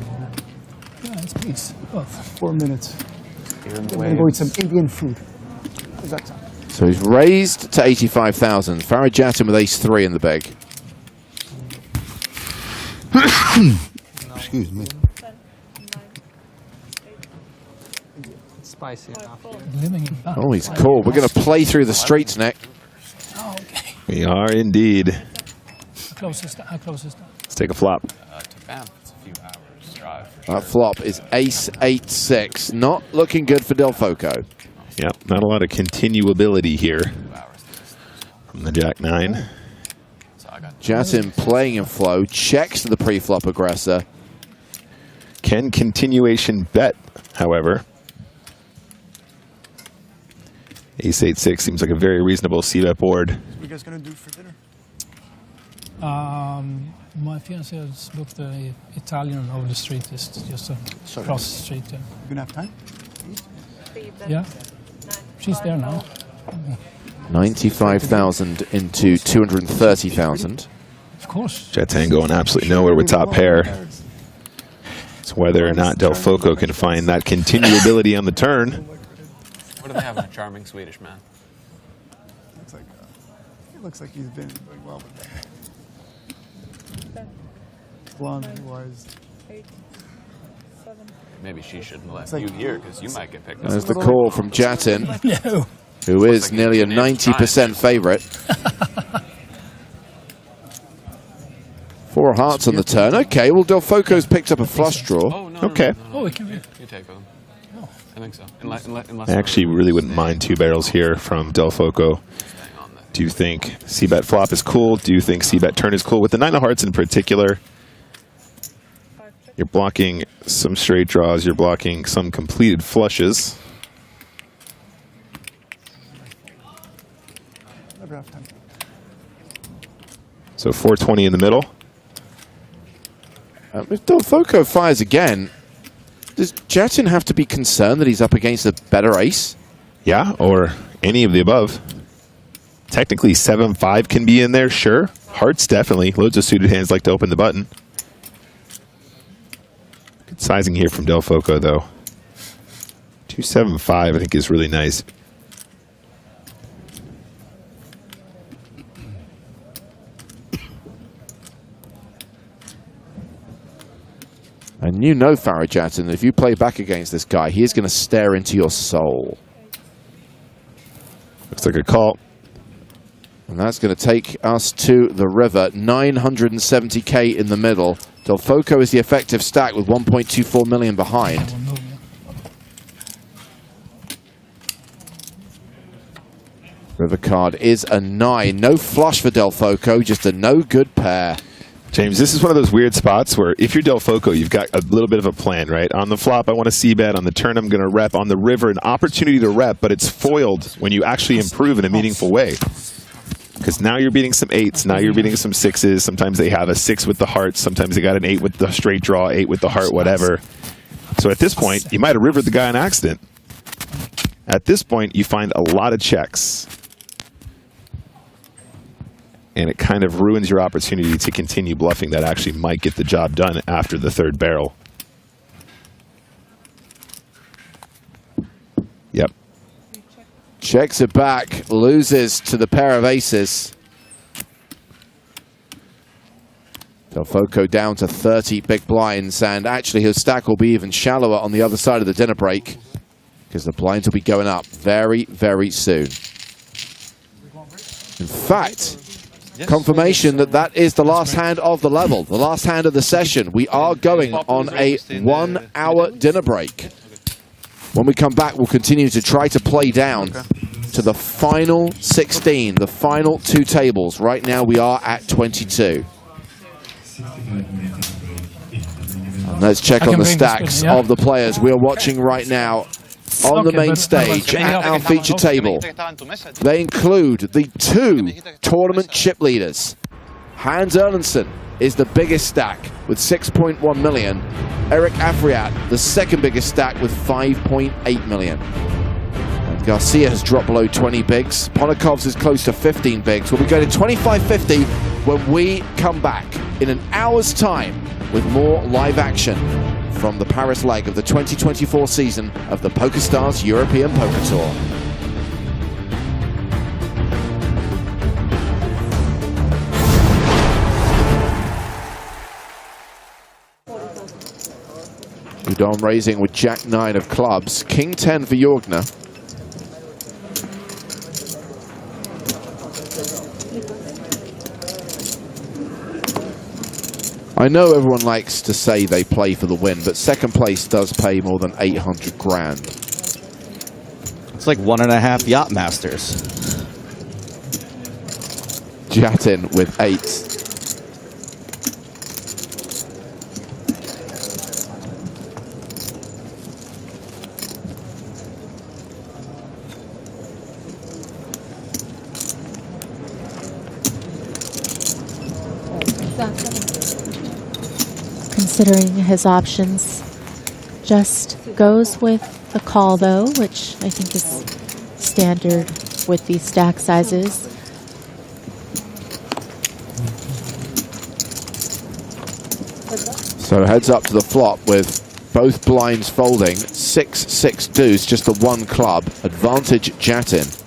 Yeah, it's peace. Well, 4 minutes. Hearing the I'm gonna go eat waves. some Indian food. How's that sound? So he's raised to 85,000. Farajattin with ace-3 in the bag. Excuse me. Spicy enough. Oh, he's cool. We're going to play through the straights neck. Oh, okay. We are indeed. How close is that? Let's take a flop. To Banff, it's a few hours drive. That flop is ace-8-6. Not looking good for Del Foco. Yep, not a lot of continuability here from the Jack-9. Jatin playing in flow, checks to the pre-flop aggressor. Can continuation bet, however. Ace-8-6 seems like a very reasonable c-bet board. What are you guys gonna do for dinner? My fiancée has booked an Italian over the street, just across the street. Yeah. You gonna have time? Yeah. She's there now. 95,000 into 230,000. Of course. Jatin going absolutely nowhere with top pair. It's whether or not Del Foco can find that continuability on the turn. What do they have in a charming Swedish man? It looks like he's been doing well with that. Blonde, wise. Maybe she shouldn't let It's like- you hear because you might get picked up. There's the call from Jatin, No. who is nearly a 90% favorite. 4 hearts on the turn. Okay, well, Del Foco's picked up a flush draw. Okay. Oh, it can be. You take them. I think so. Unless I actually really wouldn't mind 2 barrels here from Del Foco. Do you think c-bet flop is cool? Do you think c-bet turn is cool? With the 9 of hearts in particular, you're blocking some straight draws. You're blocking some completed flushes. Never have time. So 420 in the middle. If Del Foco fires again, does Jatin have to be concerned that he's up against a better ace? Yeah, or any of the above. Technically, 7-5 can be in there, sure. Hearts, definitely. Loads of suited hands like to open the button. Good sizing here from Del Foco, though. 2-7-5, I think, is really nice. And you know, Farajattin, if you play back against this guy, he is going to stare into your soul. Looks like a call. And that's going to take us to the river. 970k in the middle. Del Foco is the effective stack with 1.24 million behind. River card is a 9. No flush for Del Foco, just a no good pair. James, this is one of those weird spots where if you're Del Foco, you've got a little bit of a plan, right? On the flop, I want to c-bet. On the turn, I'm going to rep. On the river, an opportunity to rep, but it's foiled when you actually improve in a meaningful way. Because now you're beating some 8s, now you're beating some 6s. Sometimes they have a 6 with the heart. Sometimes they got an 8 with the straight draw, 8 with the heart, whatever. So at this point, you might have rivered the guy on accident. At this point, you find a lot of checks. And it kind of ruins your opportunity to continue bluffing that actually might get the job done after the 3rd barrel. Yep. Checks it back, loses to the pair of aces. Delfoco down to 30 big blinds, and actually his stack will be even shallower on the other side of the dinner break because the blinds will be going up very, very soon. In fact, confirmation that that is the last hand of the level, the last hand of the session. We are going on a 1 hour dinner break. When we come back, we'll continue to try to play down to the final 16, the final 2 tables. Right now we are at 22. And let's check on the stacks of the players we are watching right now on the main stage at our feature table. They include the 2 tournament chip leaders. Hans Erlandson is the biggest stack with 6.1 million. Eric Afriat, the second biggest stack with 5.8 million. And Garcia has dropped below 20 bigs. Ponakov's is close to 15 bigs. We'll be going to 25.50 when we come back in an hour's time with more live action from the Paris leg of the 2024 season of the PokerStars European Poker Tour. Udon raising with Jack 9 of clubs, King 10 for Jorgner. I know everyone likes to say they play for the win, but second place does pay more than 800 grand. It's like 1.5 Yacht Masters. Jatin with 8. Considering his options, just goes with the call though, which I think is standard with these stack sizes. So heads up to the flop with both blinds folding. 6-6 deuce, just the 1 club. Advantage Jatin.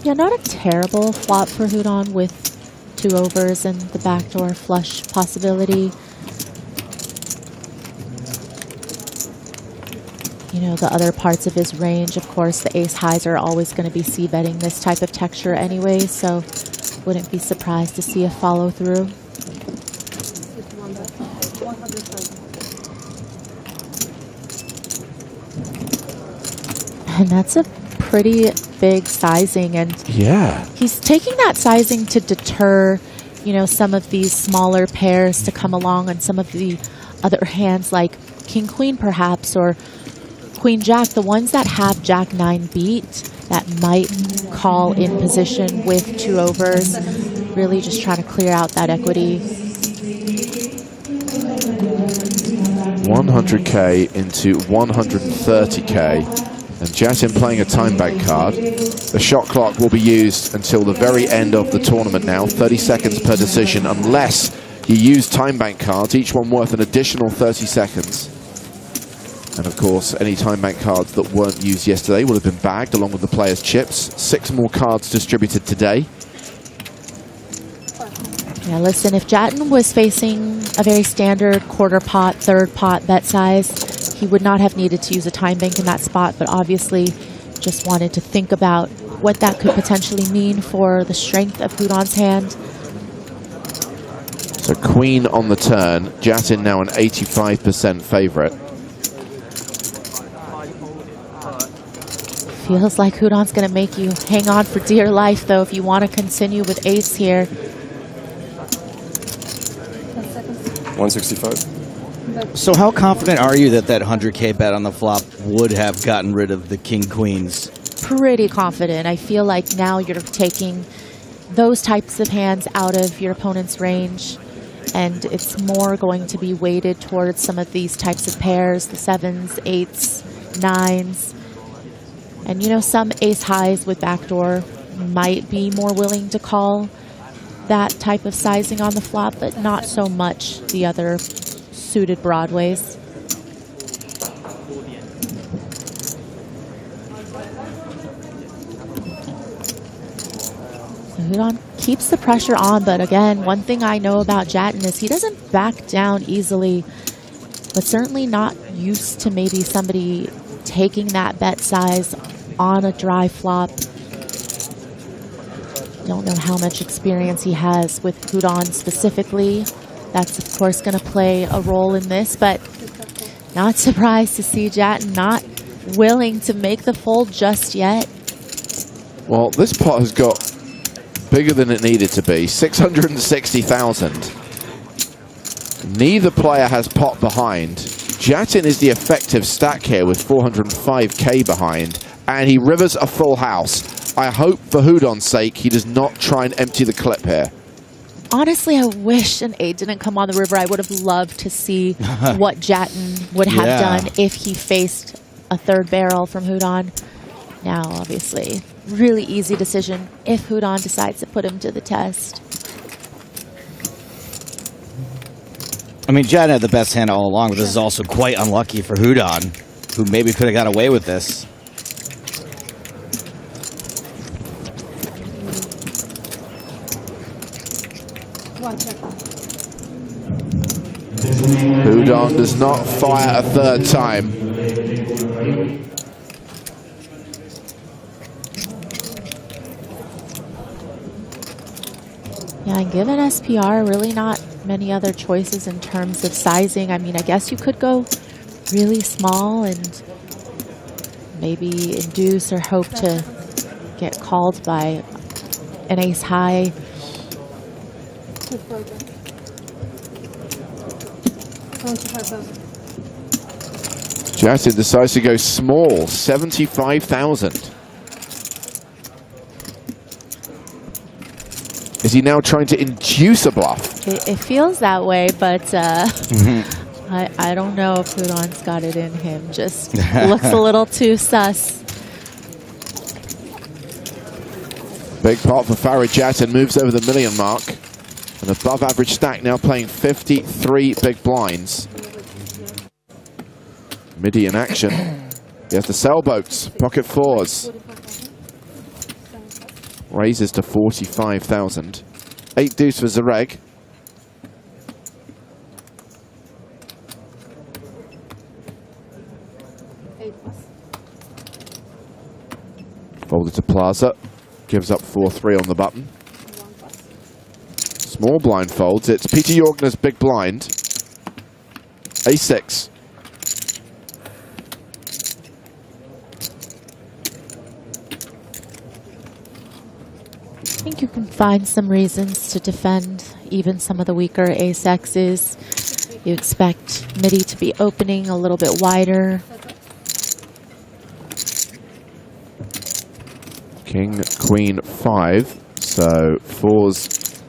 Yeah, not a terrible flop for Hudon with 2 overs and the backdoor flush possibility. You know, the other parts of his range, of course, the ace highs are always going to be c-betting this type of texture anyway, so wouldn't be surprised to see a follow through. And that's a pretty big sizing, and yeah, he's taking that sizing to deter, you know, some of these smaller pairs to come along on some of the other hands like King Queen perhaps, or Queen Jack, the ones that have Jack 9 beat that might call in position with 2 overs, really just trying to clear out that equity. 100k into 130k. And Jatin playing a time bank card. The shot clock will be used until the very end of the tournament now, 30 seconds per decision, unless you use time bank cards, each one worth an additional 30 seconds. And of course, any time bank cards that weren't used yesterday will have been bagged along with the players' chips. 6 more cards distributed today. Yeah, listen, if Jatin was facing a very standard quarter pot, third pot bet size, he would not have needed to use a time bank in that spot, but obviously just wanted to think about what that could potentially mean for the strength of Hudon's hand. So Queen on the turn, Jatin now an 85% favorite. Feels like Hudon's going to make you hang on for dear life, though, if you want to continue with ace here. 165. So how confident are you that that 100k bet on the flop would have gotten rid of the King Queens? Pretty confident. I feel like now you're taking those types of hands out of your opponent's range, and it's more going to be weighted towards some of these types of pairs, the 7s, 8s, 9s. And, you know, some ace highs with backdoor might be more willing to call that type of sizing on the flop, but not so much the other suited broadways. Houdon keeps the pressure on, but again, one thing I know about Jatin is he doesn't back down easily, but certainly not used to maybe somebody taking that bet size on a dry flop. Don't know how much experience he has with Houdon specifically. That's, of course, going to play a role in this, but not surprised to see Jatin not willing to make the fold just yet. Well, this pot has got bigger than it needed to be, 660,000. Neither player has pot behind. Jatin is the effective stack here with 405k behind, and he rivers a full house. I hope for Houdon's sake he does not try and empty the clip here. Honestly, I wish an 8 didn't come on the river. I would have loved to see what Jatin would have done if he faced a third barrel from Houdon. Now, obviously, really easy decision if Houdon decides to put him to the test. I mean, Jatin had the best hand all along, but this is also quite unlucky for Houdon, who maybe could have got away with this. Houdon does not fire a third time. Yeah, and given SPR, really not many other choices in terms of sizing. I mean, I guess you could go really small and maybe induce or hope to get called by an ace high. Jatin decides to go small, 75,000. Is he now trying to induce a bluff? It feels that way, but I don't know if Houdon's got it in him. Just looks a little too sus. Big pot for Farid Jatin, moves over the million mark. An above average stack now playing 53 big blinds. Midi in action. He has the sailboats, pocket fours. Raises to 45,000. 8 deuce for Zareg. Folded to Plaza. Gives up 4-3 on the button. Small blind folds. It's Peter Jorgner's big blind. A6. I think you can find some reasons to defend even some of the weaker ace-X's. You expect midi to be opening a little bit wider. King, queen, 5. So 4's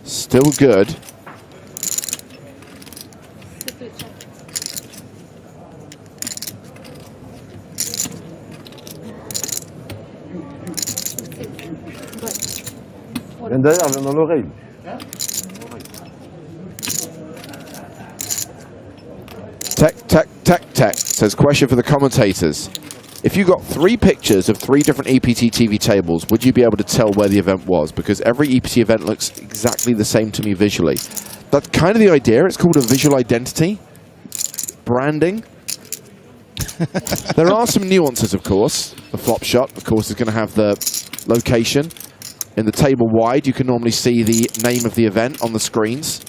still good. Derrière, dans l'oreille. Tech, says question for the commentators. If you got 3 pictures of 3 different EPT TV tables, would you be able to tell where the event was? Because every EPT event looks exactly the same to me visually. That's kind of the idea. It's called a visual identity. Branding. There are some nuances, of course. The flop shot, of course, is going to have the location. In the table wide, you can normally see the name of the event on the screens.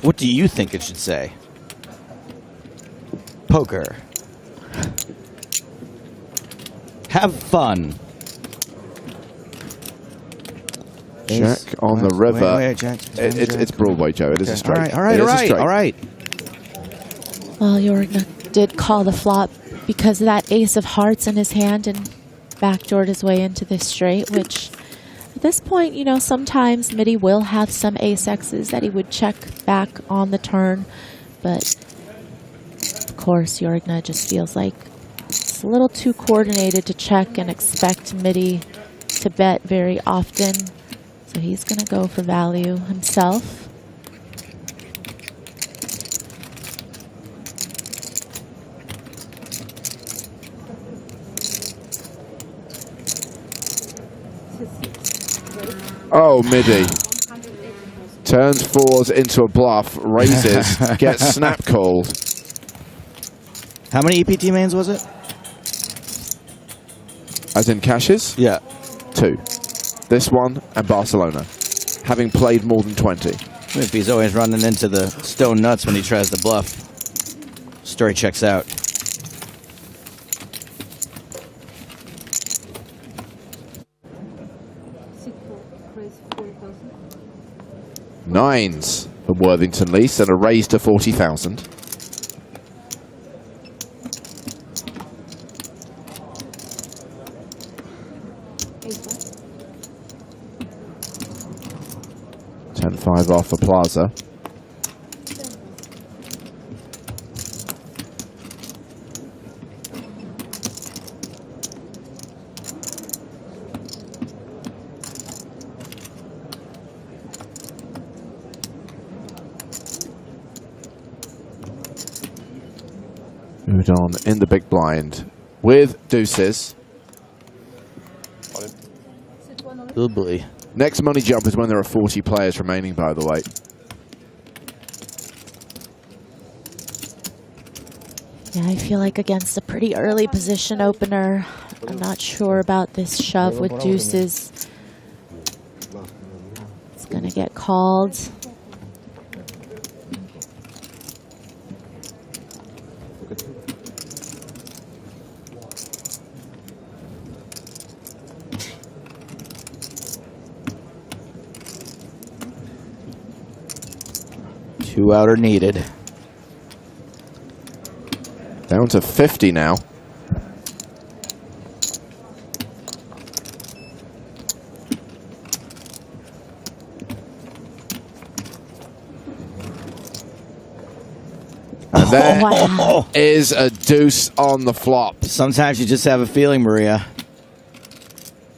What do you think it should say? Poker. Have fun. Jack on the river. Wait, Jack. It's Broadway, Joe. It is a straight. All right. Well, Jorgner did call the flop because of that ace of hearts in his hand and backdoored his way into this straight, which at this point, you know, sometimes midi will have some ace-X's that he would check back on the turn, but of course, Jorgner just feels like it's a little too coordinated to check and expect midi to bet very often, so he's going to go for value himself. Oh, Midi. Turns fours into a bluff, raises, gets snap called. How many EPT mains was it? As in cashes? Yeah. 2. This one and Barcelona, having played more than 20. If he's always running into the stone nuts when he tries to bluff, story checks out. Nines from Worthington Lease and a raise to 40,000. $10-5 off for Plaza. Udon in the big blind with deuces. Oh boy. Next money jump is when there are 40 players remaining, by the way. Yeah, I feel like against a pretty early position opener, I'm not sure about this shove with deuces. It's going to get called. Two out are needed. Down to 50 now. And there is a deuce on the flop. Sometimes you just have a feeling, Maria.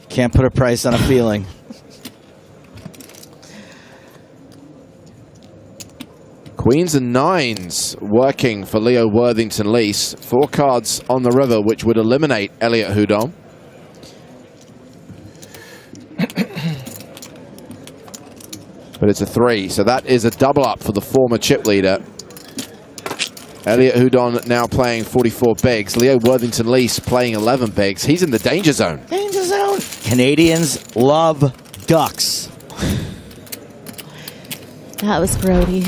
Can't put a price on a feeling. Queens and nines working for Leo Worthington Lease. 4 cards on the river, which would eliminate Elliot Houdon. But it's a 3, so that is a double up for the former chip leader. Elliot Houdon now playing 44 bigs. Leo Worthington Lease playing 11 bigs. He's in the danger zone. Danger zone. Canadians love ducks. That was Brody.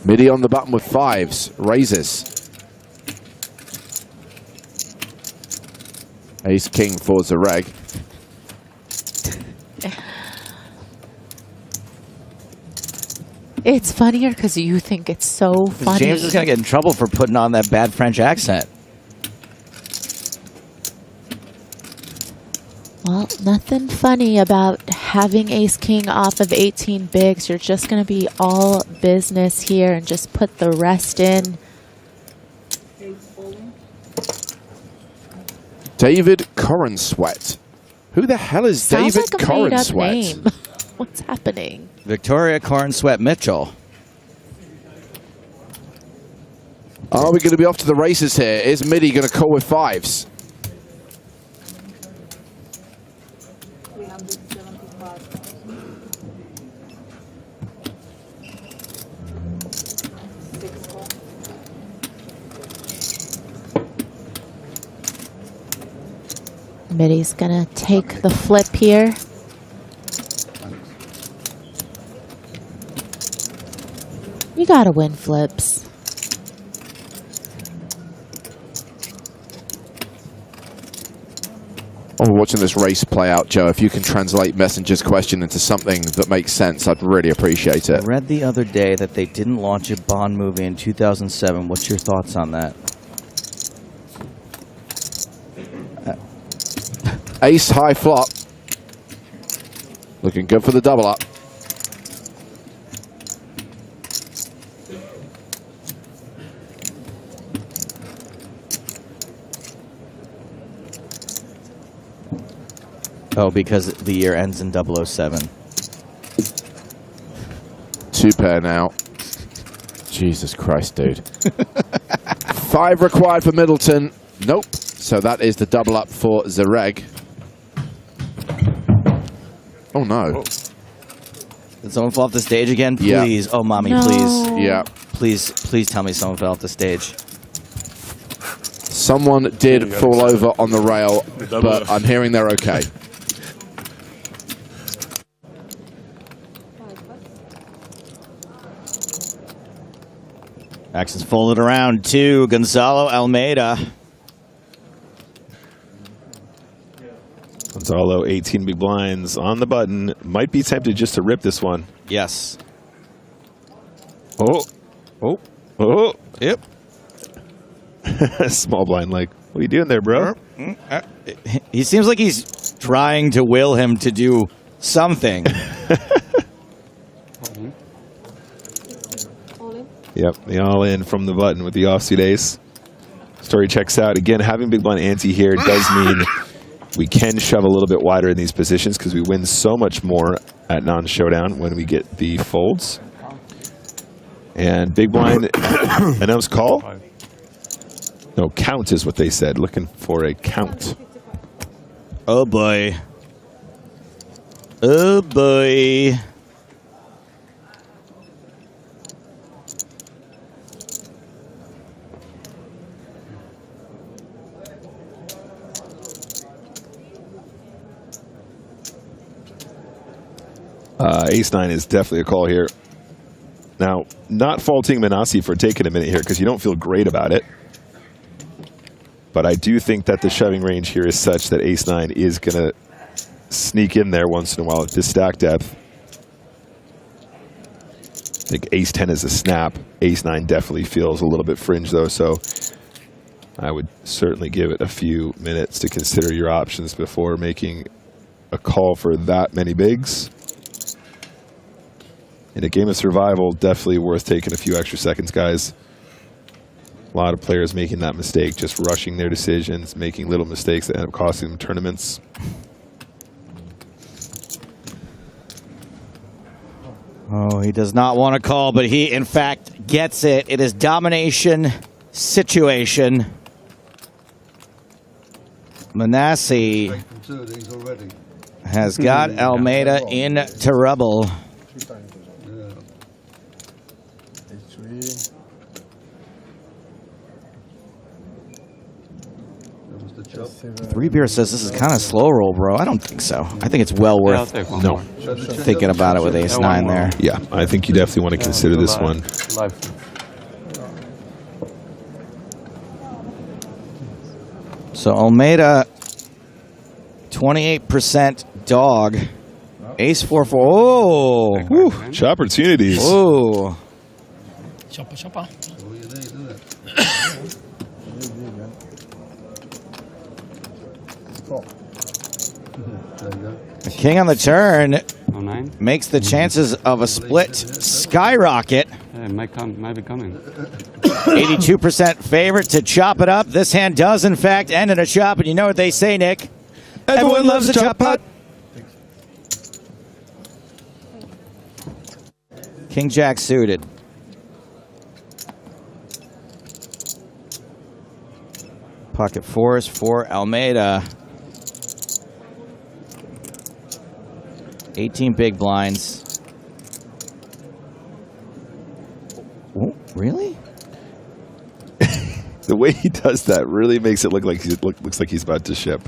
Midi on the button with 5s. Raises. Ace King for the reg. It's funnier because you think it's so funny. James is going to get in trouble for putting on that bad French accent. Well, nothing funny about having Ace King off of 18 bigs. You're just going to be all business here and just put the rest in. David Corenswet. Who the hell is Sounds David like a made-up Corenswet? name. What's happening? Victoria Cornsweat Mitchell. Are we going to be off to the races here? Is Midi going to call with 5s? Midi's gonna take the flip here. You gotta win flips. Oh, we're watching this race play out, Joe. If you can translate Messenger's question into something that makes sense, I'd really appreciate it. I read the other day that they didn't launch a Bond movie in 2007. What's your thoughts on that? Ace high flop. Looking good for the double up. Oh, because the year ends in 007. 2 pair now. Jesus Christ, dude. 5 required for Middleton. Nope. So that is the double up for Zareg. Oh, no. Did someone fall off the stage again? Yeah. Please. Oh, mommy, No. please. Yeah. Please tell me someone fell off the stage. Someone did fall over on the rail, but I'm hearing they're okay. Action's folded around to Gonzalo Almeida. Gonzalo, 18 big blinds on the button. Might be tempted just to rip this one. Yes. Oh. Oh. Oh. Yep. Small blind like, what are you doing there, bro? He seems like he's trying to will him to do something. Yep, the all-in from the button with the offsuit ace. Story checks out. Again, having big blind ante here does mean we can shove a little bit wider in these positions because we win so much more at non-showdown when we get the folds. And big blind announced call. No, count is what they said. Looking for a count. Oh, boy. Oh, boy. Ace-9 is definitely a call here. Now, not faulting Manassi for taking a minute here because you don't feel great about it. But I do think that the shoving range here is such that Ace-9 is going to sneak in there once in a while at this stack depth. I think Ace-10 is a snap. Ace-9 definitely feels a little bit fringe, though, so I would certainly give it a few minutes to consider your options before making a call for that many bigs. In a game of survival, definitely worth taking a few extra seconds, guys. A lot of players making that mistake, just rushing their decisions, making little mistakes that end up costing them tournaments. Oh, he does not want to call, but he, in fact, gets it. It is domination situation. Manassi has got Almeida in trouble. 3Beer says this is kind of slow roll, bro. I don't think so. I think it's well worth thinking about it with Ace-9 there. Yeah, I think you definitely want to consider this one. So Almeida, 28% dog. Ace-4-4. Oh! Whew, opportunities. Oh! Chopper, chopper. The king on the turn makes the chances of a split skyrocket. Yeah, it might be coming. 82% favorite to chop it up. This hand does, in fact, end in a chop, and you know what they say, Nick. Everyone loves a chop putt. King Jack suited. Pocket fours for Almeida. 18 big blinds. Oh, really? The way he does that really makes it look like looks like he's about to ship.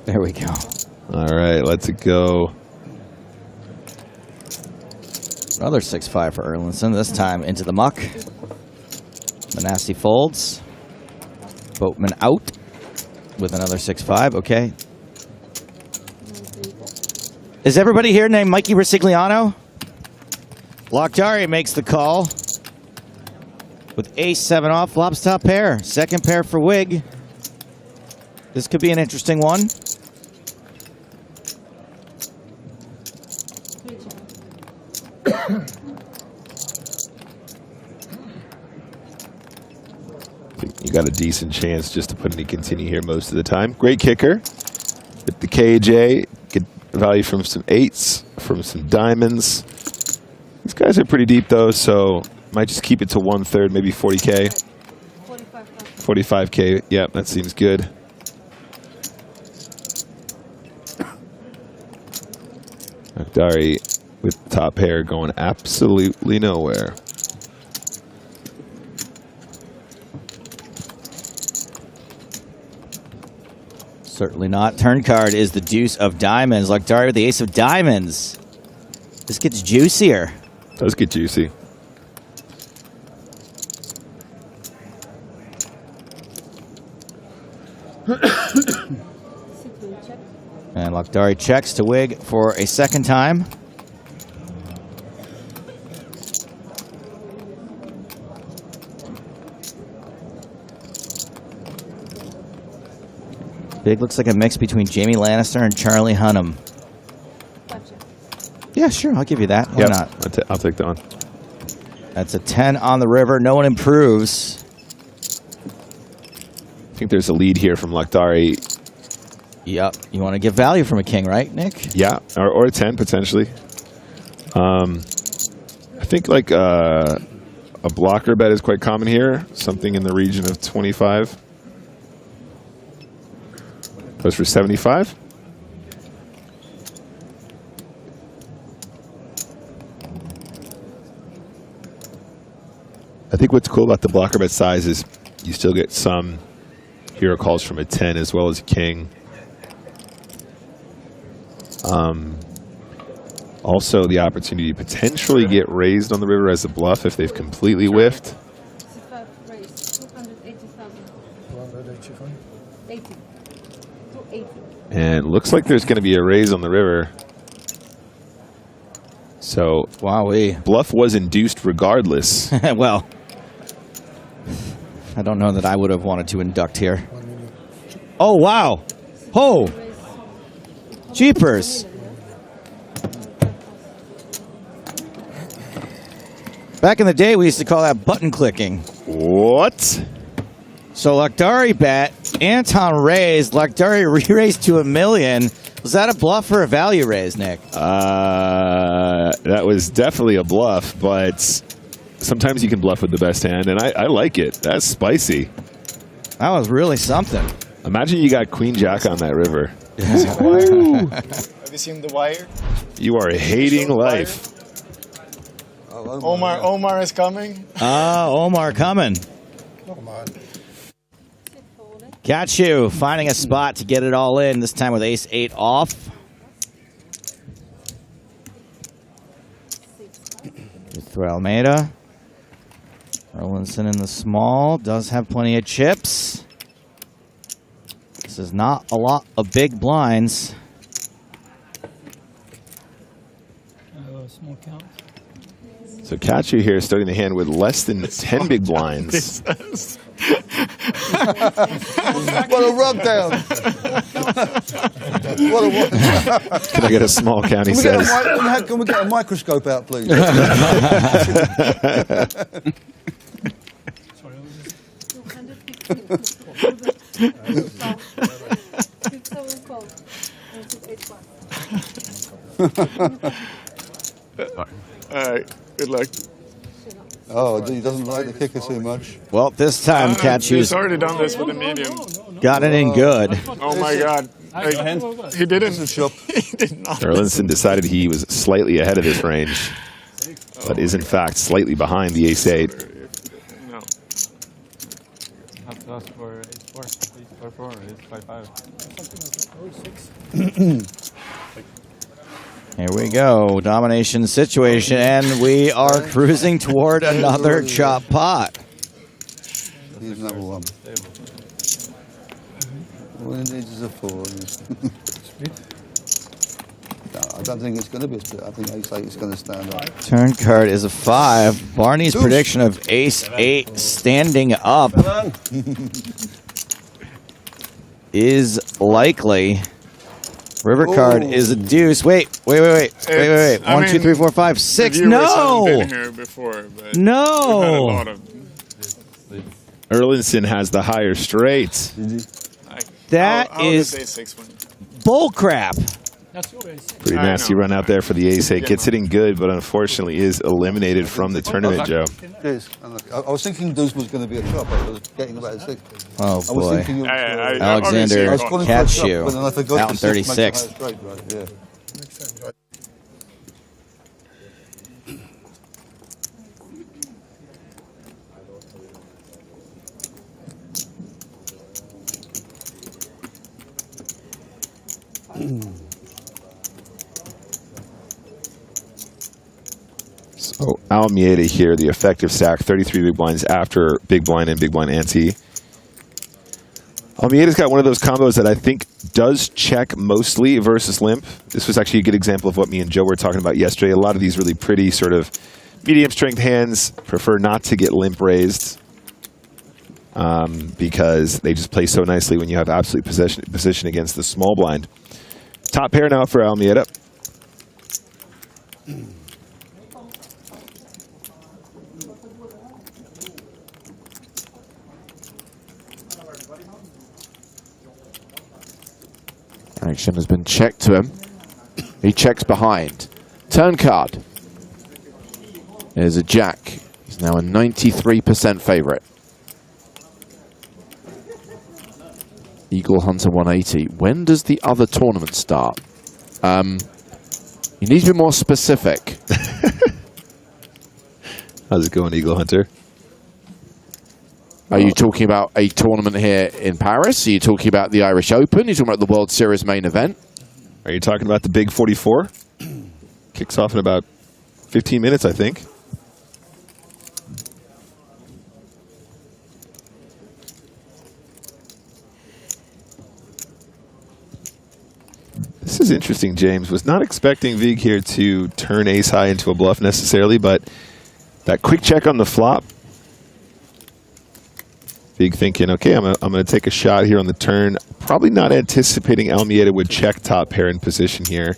There we go. All right, let's go. Another 6-5 for Erlinson, this time into the muck. Manassi folds. Boatman out with another 6-5. Okay. Is everybody here named Mikey Resigliano? Lokhtari makes the call with Ace-7 off, flops top pair. Second pair for Wig. This could be an interesting one. You got a decent chance just to put any continue here most of the time. Great kicker. With the KJ, get value from some eights, from some diamonds. These guys are pretty deep, though, so might just keep it to 1/3, maybe 40K. 45K. Yep, that seems good. Akhdari with the top pair going absolutely nowhere. Certainly not. Turn card is the deuce of diamonds. Akhdari with the ace of diamonds. This gets juicier. Does get juicy. And Akhdari checks to wig for a second time. Big looks like a mix between Jamie Lannister and Charlie Hunnam. Yeah, sure, I'll give you that. Why not? I'll take that one. That's a 10 on the river. No one improves. I think there's a lead here from Akhdari. Yep. You want to get value from a king, right, Nick? Yeah, or a 10 potentially. I think like a blocker bet is quite common here. Something in the region of 25. Goes for 75. I think what's cool about the blocker bet size is you still get some hero calls from a 10 as well as a king. Also, the opportunity to potentially get raised on the river as a bluff if they've completely whiffed. And looks like there's going to be a raise on the river. So, wowee. Bluff was induced regardless. Well, I don't know that I would have wanted to induct here. Oh, wow. Oh. Jeepers. Back in the day, we used to call that button clicking. What? So Akhdari bet, Anton raised, Akhdari re-raised to $1 million. Was that a bluff or a value raise, Nick? That was definitely a bluff, but sometimes you can bluff with the best hand, and I like it. That's spicy. That was really something. Imagine you got Queen Jack on that river. Have you seen The Wire? You are hating life. Omar is coming. Omar coming. Got you. Finding a spot to get it all in, this time with ace-8 off. Through Almeida. Erlinson in the small. Does have plenty of chips. This is not a lot of big blinds. Small count. So Kachu here starting the hand with less than 10 big blinds. What a rub down. What a what? Can I get a small count, he says. Can we get a microscope out, please? All right. Good luck. Oh, he doesn't like the kicker too much. Well, this time Kachu's He's already done this with a medium. got it in good. Oh my God. He didn't. He did not. Erlinson decided he was slightly ahead of this range, but is in fact slightly behind the ace-8. No. Have to ask for ace-4, ace-4, ace-5-5. Here we go. Domination situation, and we are cruising toward another chop pot. Here's number one. All he needs is a 4. No, I don't think it's going to be a split. I think ace-8 is going to stand up. Turn card is a 5. Barney's prediction of ace-8 standing up is likely. River card is a deuce. Wait. 1, 2, 3, 4, 5, 6. No! Been here before, but no! we've had a lot of Erlinson has the higher straight. That is bull crap. Pretty nasty run out there for the ace-8. Gets hitting good, but unfortunately is eliminated from the tournament, Joe. I was thinking deuce was going to be a chop. I was getting about a 6. Oh, I was boy. thinking Alexander Katshu out in 36. So Almeida here, the effective stack, 33 big blinds after big blind and big blind ante. Almeida's got one of those combos that I think does check mostly versus limp. This was actually a good example of what me and Joe were talking about yesterday. A lot of these really pretty sort of medium strength hands prefer not to get limp raised because they just play so nicely when you have absolute position against the small blind. Top pair now for Almeida. Action has been checked to him. He checks behind. Turn card. There's a jack. He's now a 93% favorite. Eagle Hunter 180. When does the other tournament start? You need to be more specific. How's it going, Eagle Hunter? Are you talking about a tournament here in Paris? Are you talking about the Irish Open? Are you talking about the World Series main event? Are you talking about the Big 44? Kicks off in about 15 minutes, I think. This is interesting, James. Was not expecting Vig here to turn ace high into a bluff necessarily, but that quick check on the flop. Vig thinking, okay, I'm going to take a shot here on the turn. Probably not anticipating Almeida would check top pair in position here.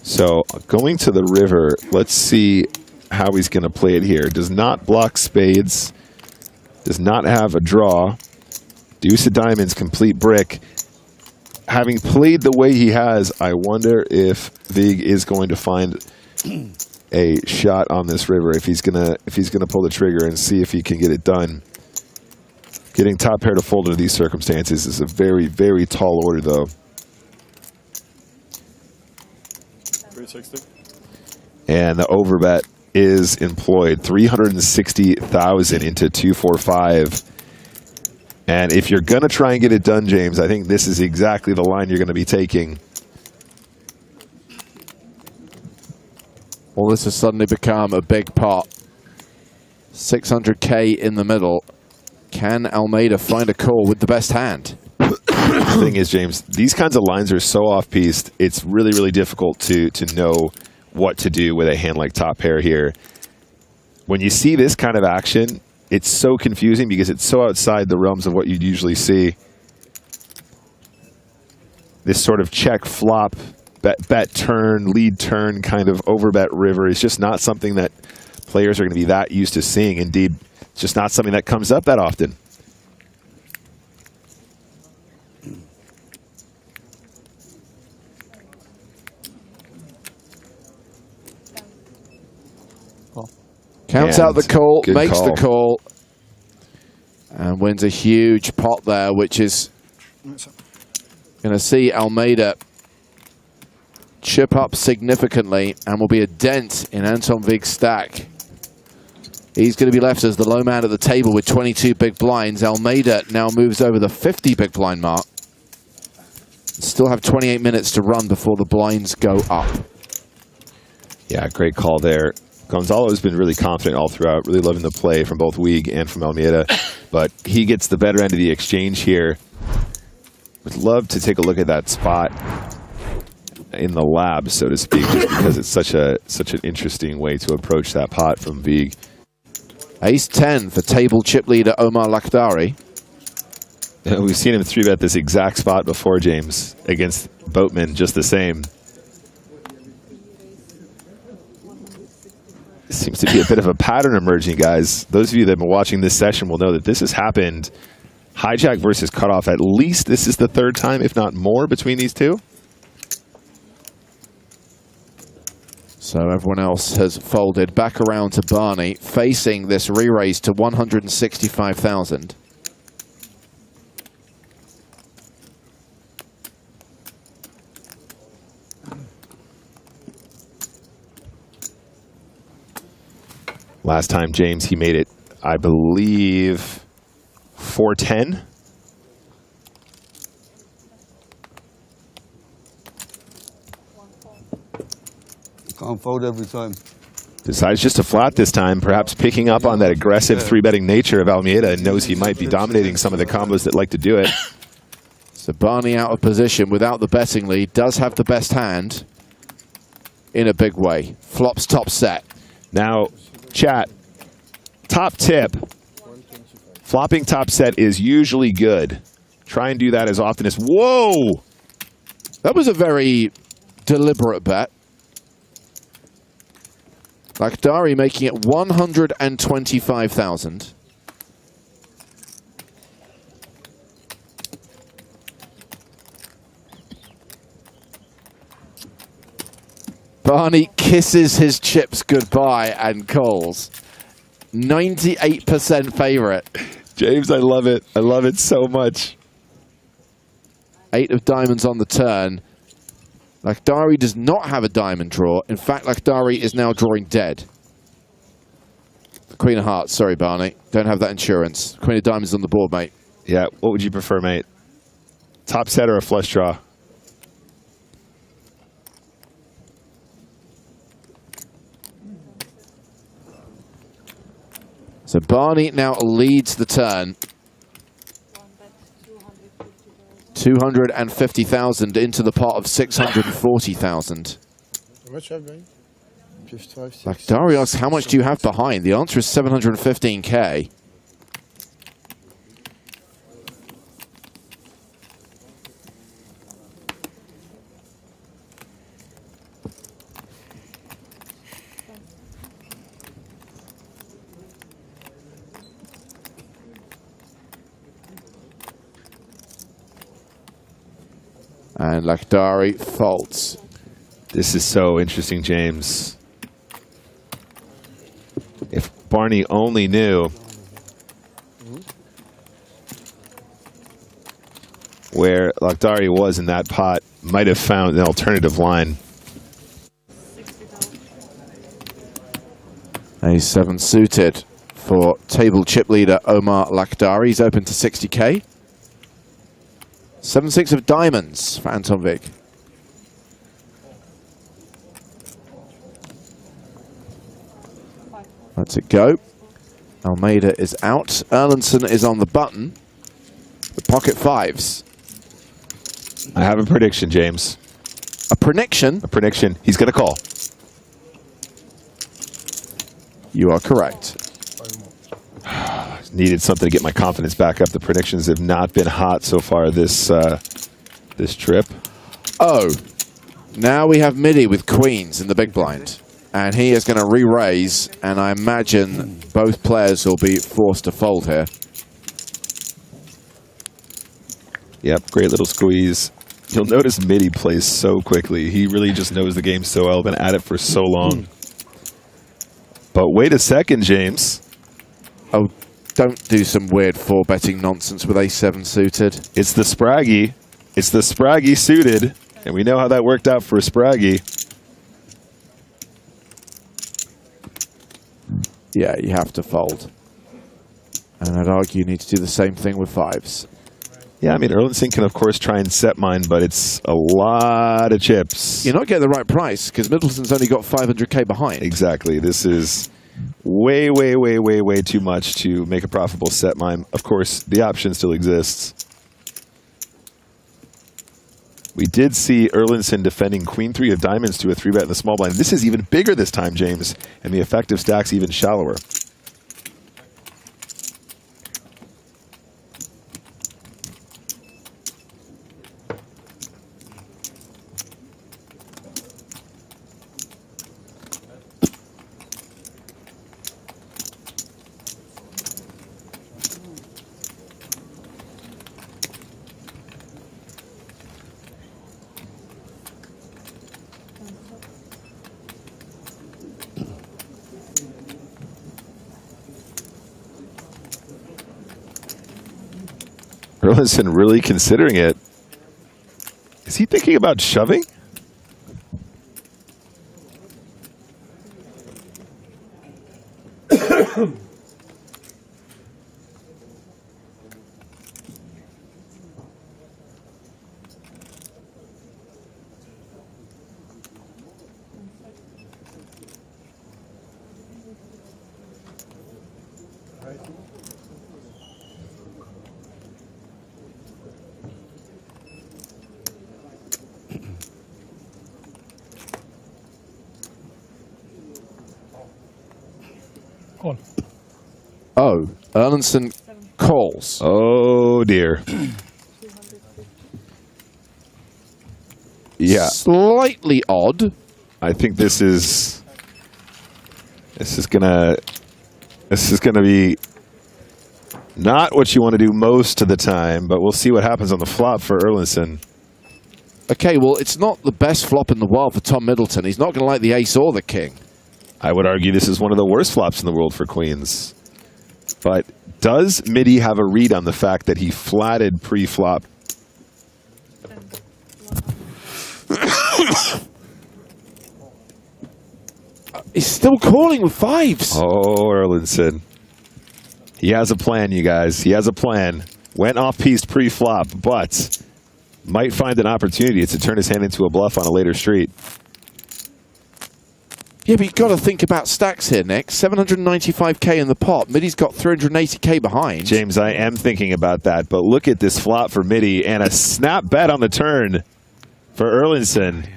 So going to the river, let's see how he's going to play it here. Does not block spades. Does not have a draw. Deuce of diamonds, complete brick. Having played the way he has, I wonder if Vig is going to find a shot on this river. If he's gonna pull the trigger and see if he can get it done. Getting top pair to fold under these circumstances is a very, very tall order, though. 360. And the overbet is employed. 360,000 into 245. And if you're going to try and get it done, James, I think this is exactly the line you're going to be taking. Well, this has suddenly become a big pot. 600K in the middle. Can Almeida find a call with the best hand? The thing is, James, these kinds of lines are so off-piste, it's really, really difficult to know what to do with a hand like top pair here. When you see this kind of action, it's so confusing because it's so outside the realms of what you'd usually see. This sort of check, flop, bet turn, lead turn kind of overbet river is just not something that players are going to be that used to seeing. Indeed, it's just not something that comes up that often. Counts out the call, makes the call, and wins a huge pot there, which is going to see Almeida chip up significantly and will be a dent in Anton Vig's stack. He's going to be left as the low man at the table with 22 big blinds. Almeida now moves over the 50 big blind mark. Still have 28 minutes to run before the blinds go up. Yeah, great call there. Gonzalo has been really confident all throughout, really loving the play from both Weig and from Almeida, but he gets the better end of the exchange here. Would love to take a look at that spot in the lab, so to speak, just because it's such an interesting way to approach that pot from Vig. Ace-10 for table chip leader Omar Lakhdari. We've seen him 3-bet this exact spot before, James, against Boatman, just the same. Seems to be a bit of a pattern emerging, guys. Those of you that have been watching this session will know that this has happened. Hijack versus cutoff. At least this is the third time, if not more, between these two. So everyone else has folded back around to Barney, facing this re-raise to 165,000. Last time, James, he made it, I believe, 410. Can't fold every time. Decides just to flat this time, perhaps picking up on that aggressive three-betting nature of Almeida, and knows he might be dominating some of the combos that like to do it. So Barney out of position without the betting lead, does have the best hand in a big way. Flops top set. Now, chat, top tip. Flopping top set is usually good. Try and do that as often as... Whoa! That was a very deliberate bet. Lakhdari making it 125,000. Barney kisses his chips goodbye and calls. 98% favorite. James, I love it. I love it so much. 8 of diamonds on the turn. Lakhdari does not have a diamond draw. In fact, Lakhdari is now drawing dead. Queen of hearts. Sorry, Barney. Don't have that insurance. Queen of diamonds on the board, mate. Yeah, what would you prefer, mate? Top set or a flush draw? So Barney now leads the turn. 250,000 into the pot of 640,000. How much have I? 55, 6. Lakhdari asks, how much do you have behind? The answer is 715K. And Lakhdari folds. This is so interesting, James. If Barney only knew where Lakhdari was in that pot, might have found an alternative line. A7 suited for table chip leader Omar Lakhdari. He's open to 60K. 7-6 of diamonds for Anton Vig. Let's it go. Almeida is out. Erlandson is on the button. The pocket fives. I have a prediction, James. A prediction? A prediction. He's going to call. You are correct. Needed something to get my confidence back up. The predictions have not been hot so far this this trip. Oh, now we have Midi with queens in the big blind. And he is going to re-raise, and I imagine both players will be forced to fold here. Yep, great little squeeze. You'll notice Midi plays so quickly. He really just knows the game so well, been at it for so long. But wait a second, James. Oh, don't do some weird 4-betting nonsense with A7 suited. It's the Spraggy. It's the Spraggy suited, and we know how that worked out for Spraggy. Yeah, you have to fold. And I'd argue you need to do the same thing with fives. Yeah, I mean, Erlandson can, of course, try and set mine, but it's a lot of chips. You're not getting the right price, because Middleton's only got 500K behind. Exactly. This is way, way, way, way, way too much to make a profitable set mine. Of course, the option still exists. We did see Erlandson defending Queen 3 of diamonds to a 3-bet in the small blind. This is even bigger this time, James, and the effective stack's even shallower. Erlinson really considering it. Is he thinking about shoving? Call. Oh, Erlinson calls. Oh dear. Yeah. Slightly odd. I think this is gonna be not what you want to do most of the time, but we'll see what happens on the flop for Erlinson. Okay, well, it's not the best flop in the world for Tom Middleton. He's not going to like the ace or the king. I would argue this is one of the worst flops in the world for queens. But does Midi have a read on the fact that he flatted pre-flop? He's still calling with fives. Oh, Erlinson. He has a plan, you guys. He has a plan. Went off-piste pre-flop, but might find an opportunity to turn his hand into a bluff on a later street. Yeah, but you've got to think about stacks here, Nick. 795k in the pot. Midi's got 380k behind. James, I am thinking about that, but look at this flop for Midi and a snap bet on the turn for Erlinson.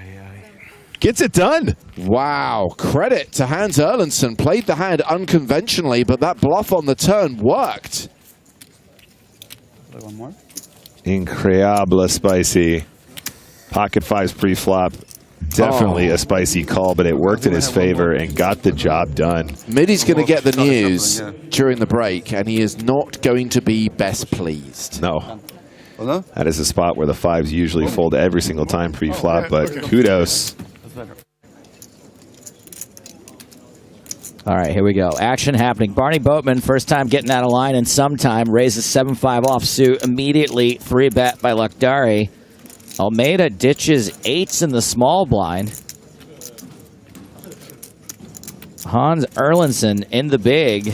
Gets it done. Wow. Credit to Hans Erlinson. Played the hand unconventionally, but that bluff on the turn worked. One more. Incredible spicy. Pocket fives pre-flop. Definitely a spicy call, but it worked in his favor and got the job done. Midi's going to get the news during the break, and he is not going to be best pleased. No. That is a spot where the fives usually fold every single time pre-flop, but kudos. All right, here we go. Action happening. Barney Boatman, first time getting out of line in some time, raises 7-5 offsuit. Immediately 3-bet by Lakhdari. Almeida ditches 8s in the small blind. Hans Erlinson in the big.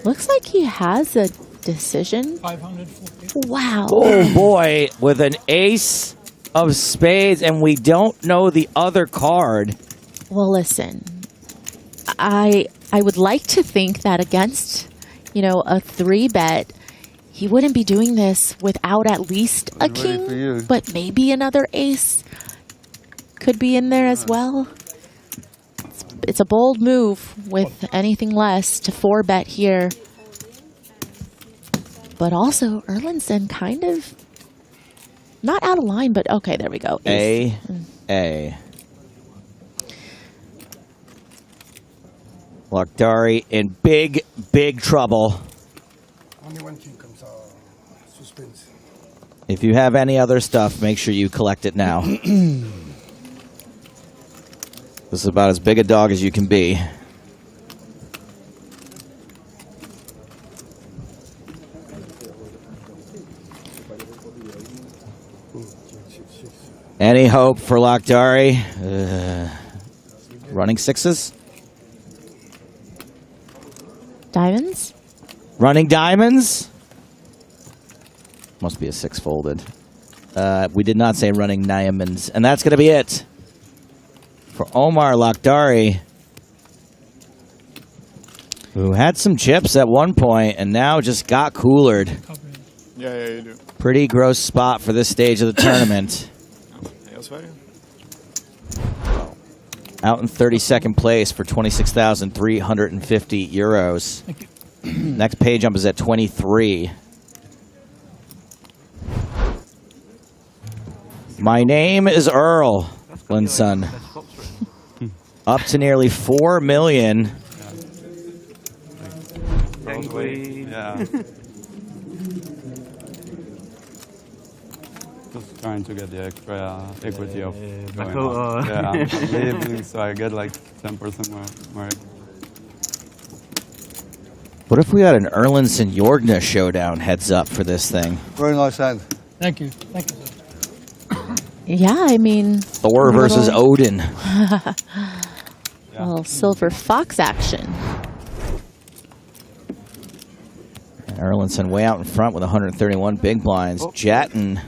Looks like he has a decision. 540. Wow. Oh, boy, with an ace of spades, and we don't know the other card. Well, listen, I would like to think that against, a 3-bet, he wouldn't be doing this without at least a king, but maybe another ace could be in there as well. It's a bold move with anything less to 4-bet here. But also, Erlinson kind of not out of line, but okay, there we go. A. Lakhdari in big, big trouble. Only one king comes out. Suspense. If you have any other stuff, make sure you collect it now. This is about as big a dog as you can be. Any hope for Lakhdari? Running sixes? Diamonds? Running diamonds? Must be a 6 folded. We did not say running diamonds. And that's going to be it for Omar Lakhdari, who had some chips at one point and now just got coolered. Yeah, you do. Pretty gross spot for this stage of the tournament. Out in 32nd place for 26,350 euros. Thank you. Next pay jump is at 23. My name is Earl, Linson. Up to nearly 4 million. Yeah. Just trying to get the extra equity of going up. Yeah, I'm leaving, so I get like 10% more equity. What if we had an Erlinson-Jorgna showdown heads up for this thing? Very nice hand. Thank you. Thank you, sir. Yeah, I mean... Thor versus Odin. A little silver fox action. Erlinson way out in front with 131 big blinds. Jatton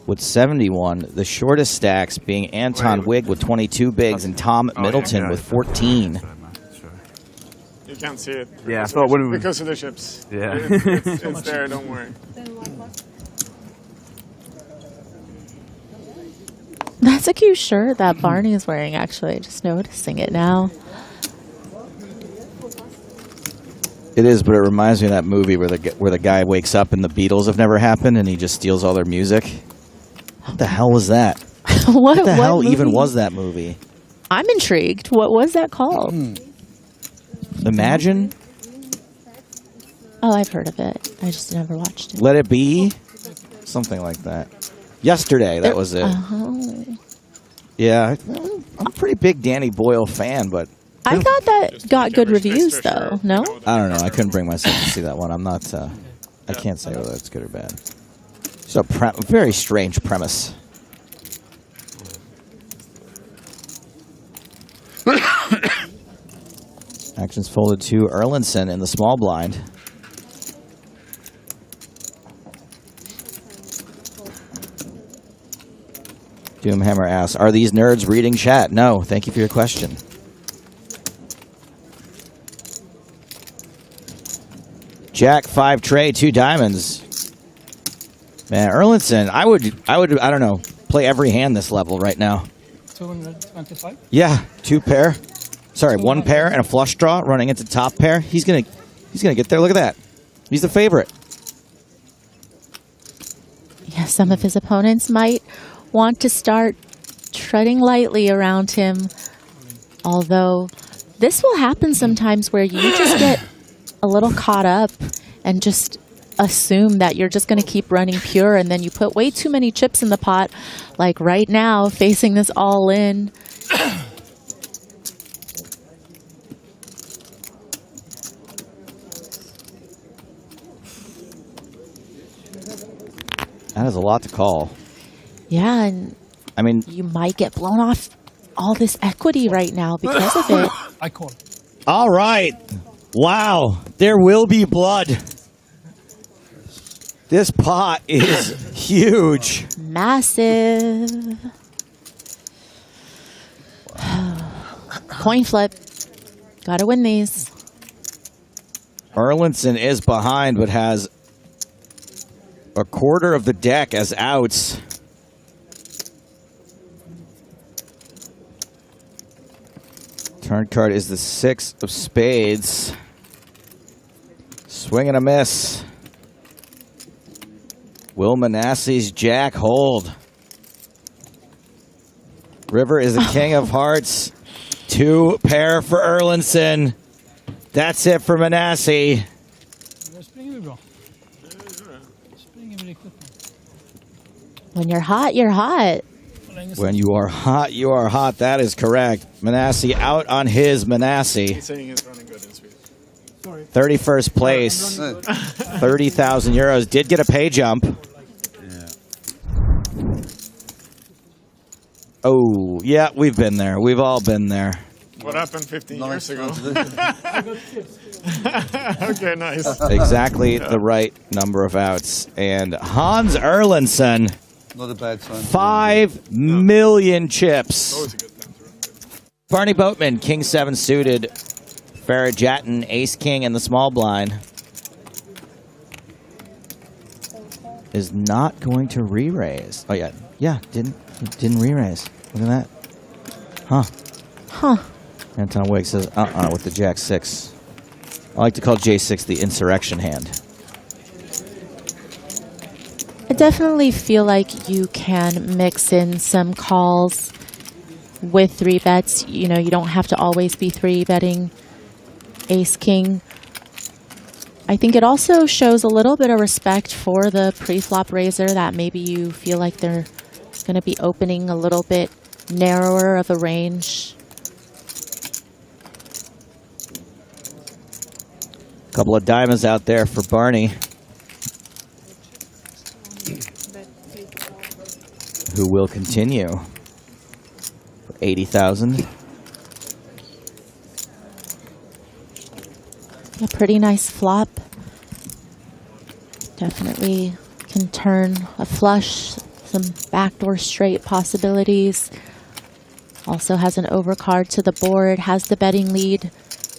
with 71. The shortest stacks being Anton Wigg with 22 bigs and Tom Middleton with 14. You can't see it. Yeah, I thought what because of the chips. Yeah. It's there, don't worry. That's a cute shirt that Barney is wearing, actually. Just noticing it now. It is, but it reminds me of that movie where the guy wakes up and the Beatles have never happened and he just steals all their music. What the hell was that? What the hell movie? even was that movie? I'm intrigued. What was that called? Imagine? Oh, I've heard of it. I just never watched it. Let It Be? Something like that. Yesterday, that was it. Yeah, I'm a pretty big Danny Boyle fan, but... I thought that got good reviews, though. No? I don't know. I couldn't bring myself to see that one. I'm not... I can't say whether it's good or bad. It's a very strange premise. Actions folded to Erlinson in the small blind. Doomhammer asks, are these nerds reading chat? No, thank you for your question. Jack 5 tray, 2 diamonds. Man, Erlinson, I would, I don't know, play every hand this level right now. 225? Yeah, 2 pair. Sorry, 1 pair and a flush draw running into top pair. He's gonna get there. Look at that. He's the favorite. Yeah, some of his opponents might want to start treading lightly around him. Although this will happen sometimes where you just get a little caught up and just assume that you're just going to keep running pure, and then you put way too many chips in the pot, like right now, facing this all in. That is a lot to call. Yeah, and I mean, you might get blown off all this equity right now because of it. I call. All right. Wow. There will be blood. This pot is huge. Massive. Coin flip. Gotta win these. Erlinson is behind, but has a quarter of the deck as outs. Turn card is the 6 of spades. Swing and a miss. Will Manasseh's jack hold? River is the king of hearts. 2 pair for Erlinson. That's it for Manasseh. When you're hot, you're hot. When you are hot, you are hot. That is correct. Manasseh out on his Manasseh. He's saying he's running good in Sweden. 31st place. 30,000 euros. Did get a pay jump. Oh, yeah, we've been there. We've all been there. What happened 15 years ago? Okay, nice. Exactly the right number of outs. And Hans Erlinson. Not a bad sign. 5 million chips. Barney Boatman, King 7 suited. Farrah Jatton, Ace King in the small blind. Is not going to re-raise. Oh, yeah. Yeah, didn't re-raise. Look at that. Huh. Anton Wigg says, with the Jack 6. I like to call J6 the insurrection hand. I definitely feel like you can mix in some calls with 3 bets. You know, you don't have to always be 3-betting Ace King. I think it also shows a little bit of respect for the pre-flop raiser, that maybe you feel like they're going to be opening a little bit narrower of a range. Couple of diamonds out there for Barney, who will continue for 80,000. A pretty nice flop. Definitely can turn a flush, some backdoor straight possibilities. Also has an overcard to the board, has the betting lead.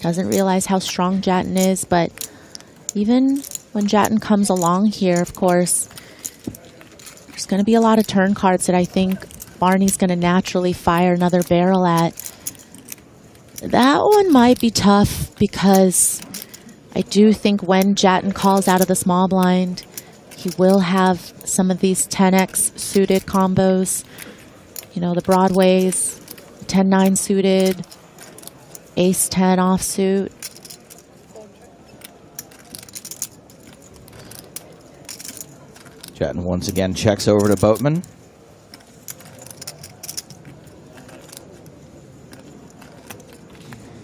Doesn't realize how strong Jatin is, but even when Jatin comes along here, of course, there's going to be a lot of turn cards that I think Barney's going to naturally fire another barrel at. That one might be tough because I do think when Jatin calls out of the small blind, he will have some of these 10x suited combos. You know, the Broadways, 10-9 suited, ace-10 offsuit. Jatin once again checks over to Boatman.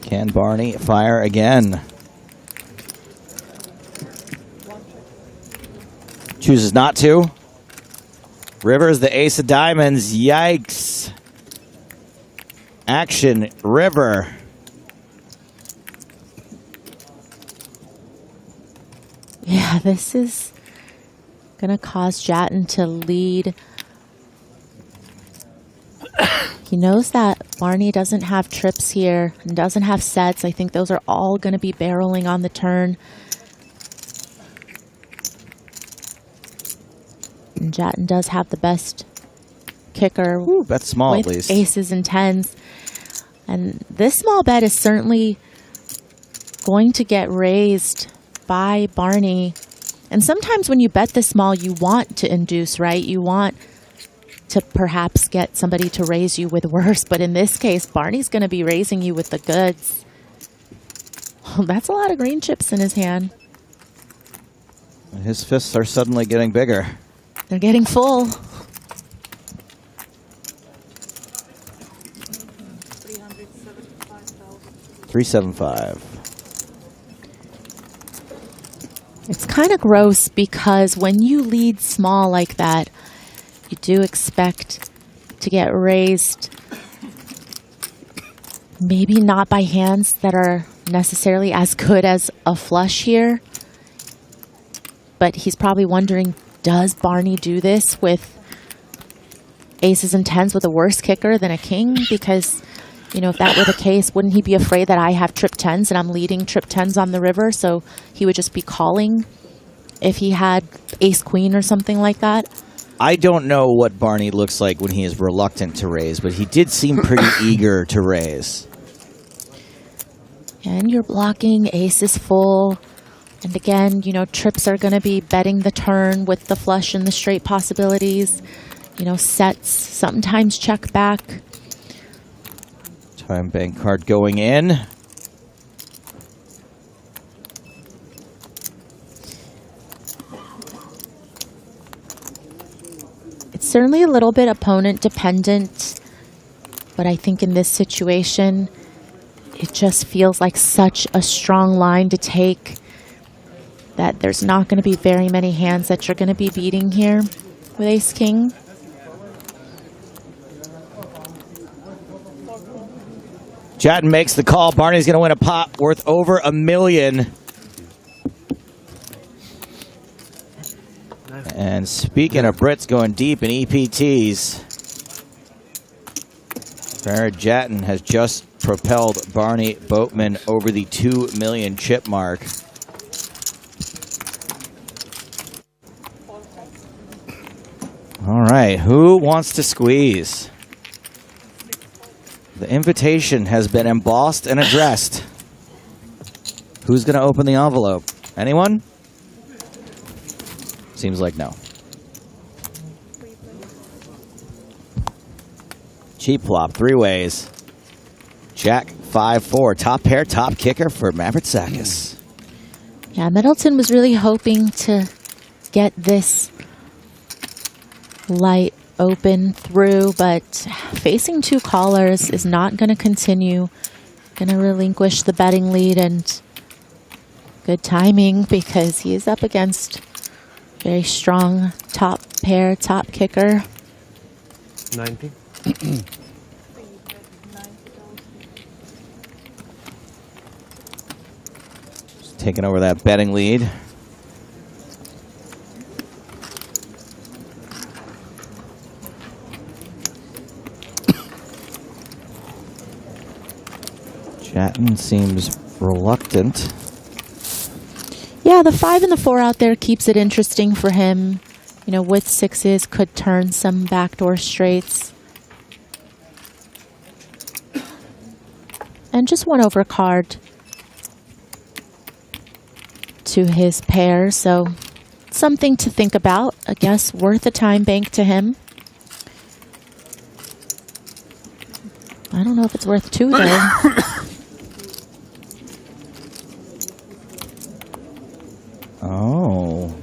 Can Barney fire again? Chooses not to. River's the ace of diamonds. Yikes. Action, River. Yeah, this is going to cause Jatin to lead. He knows that Barney doesn't have trips here and doesn't have sets. I think those are all going to be barreling on the turn. And Jatin does have the best kicker. Ooh, bet small with at least. Aces and tens. And this small bet is certainly going to get raised by Barney. And sometimes when you bet this small, you want to induce, right? You want to perhaps get somebody to raise you with worse. But in this case, Barney's going to be raising you with the goods. Oh, that's a lot of green chips in his hand. His fists are suddenly getting bigger. They're getting full. 375. It's kind of gross because when you lead small like that, you do expect to get raised. Maybe not by hands that are necessarily as good as a flush here. But he's probably wondering, does Barney do this with aces and tens with a worse kicker than a king? Because, you know, if that were the case, wouldn't he be afraid that I have trip tens and I'm leading trip tens on the river? So he would just be calling if he had ace queen or something like that. I don't know what Barney looks like when he is reluctant to raise, but he did seem pretty eager to raise. And you're blocking, ace is full. And again, you know, trips are going to be betting the turn with the flush and the straight possibilities. You know, sets sometimes check back. Time bank card going in. It's certainly a little bit opponent dependent, but I think in this situation, it just feels like such a strong line to take that there's not going to be very many hands that you're going to be beating here with ace-king. Jatin makes the call. Barney's going to win a pot worth over $1 million. And speaking of Brits going deep in EPTs, Barrett Jatin has just propelled Barney Boatman over the 2 million chip mark. All right, who wants to squeeze? The invitation has been embossed and addressed. Who's going to open the envelope? Anyone? Seems like no. Cheap flop, 3 ways. Jack, 5-4. Top pair, top kicker for Mavericksakis. Yeah, Middleton was really hoping to get this light open through, but facing 2 callers is not going to continue. Going to relinquish the betting lead and Good timing because he is up against very strong top pair, top kicker. 90. Just taking over that betting lead. Chatton seems reluctant. Yeah, the 5 and the 4 out there keeps it interesting for him. You know, with 6s, could turn some backdoor straights. And just one overcard to his pair, so something to think about. I guess worth a time bank to him. I don't know if it's worth 2 though. Oh.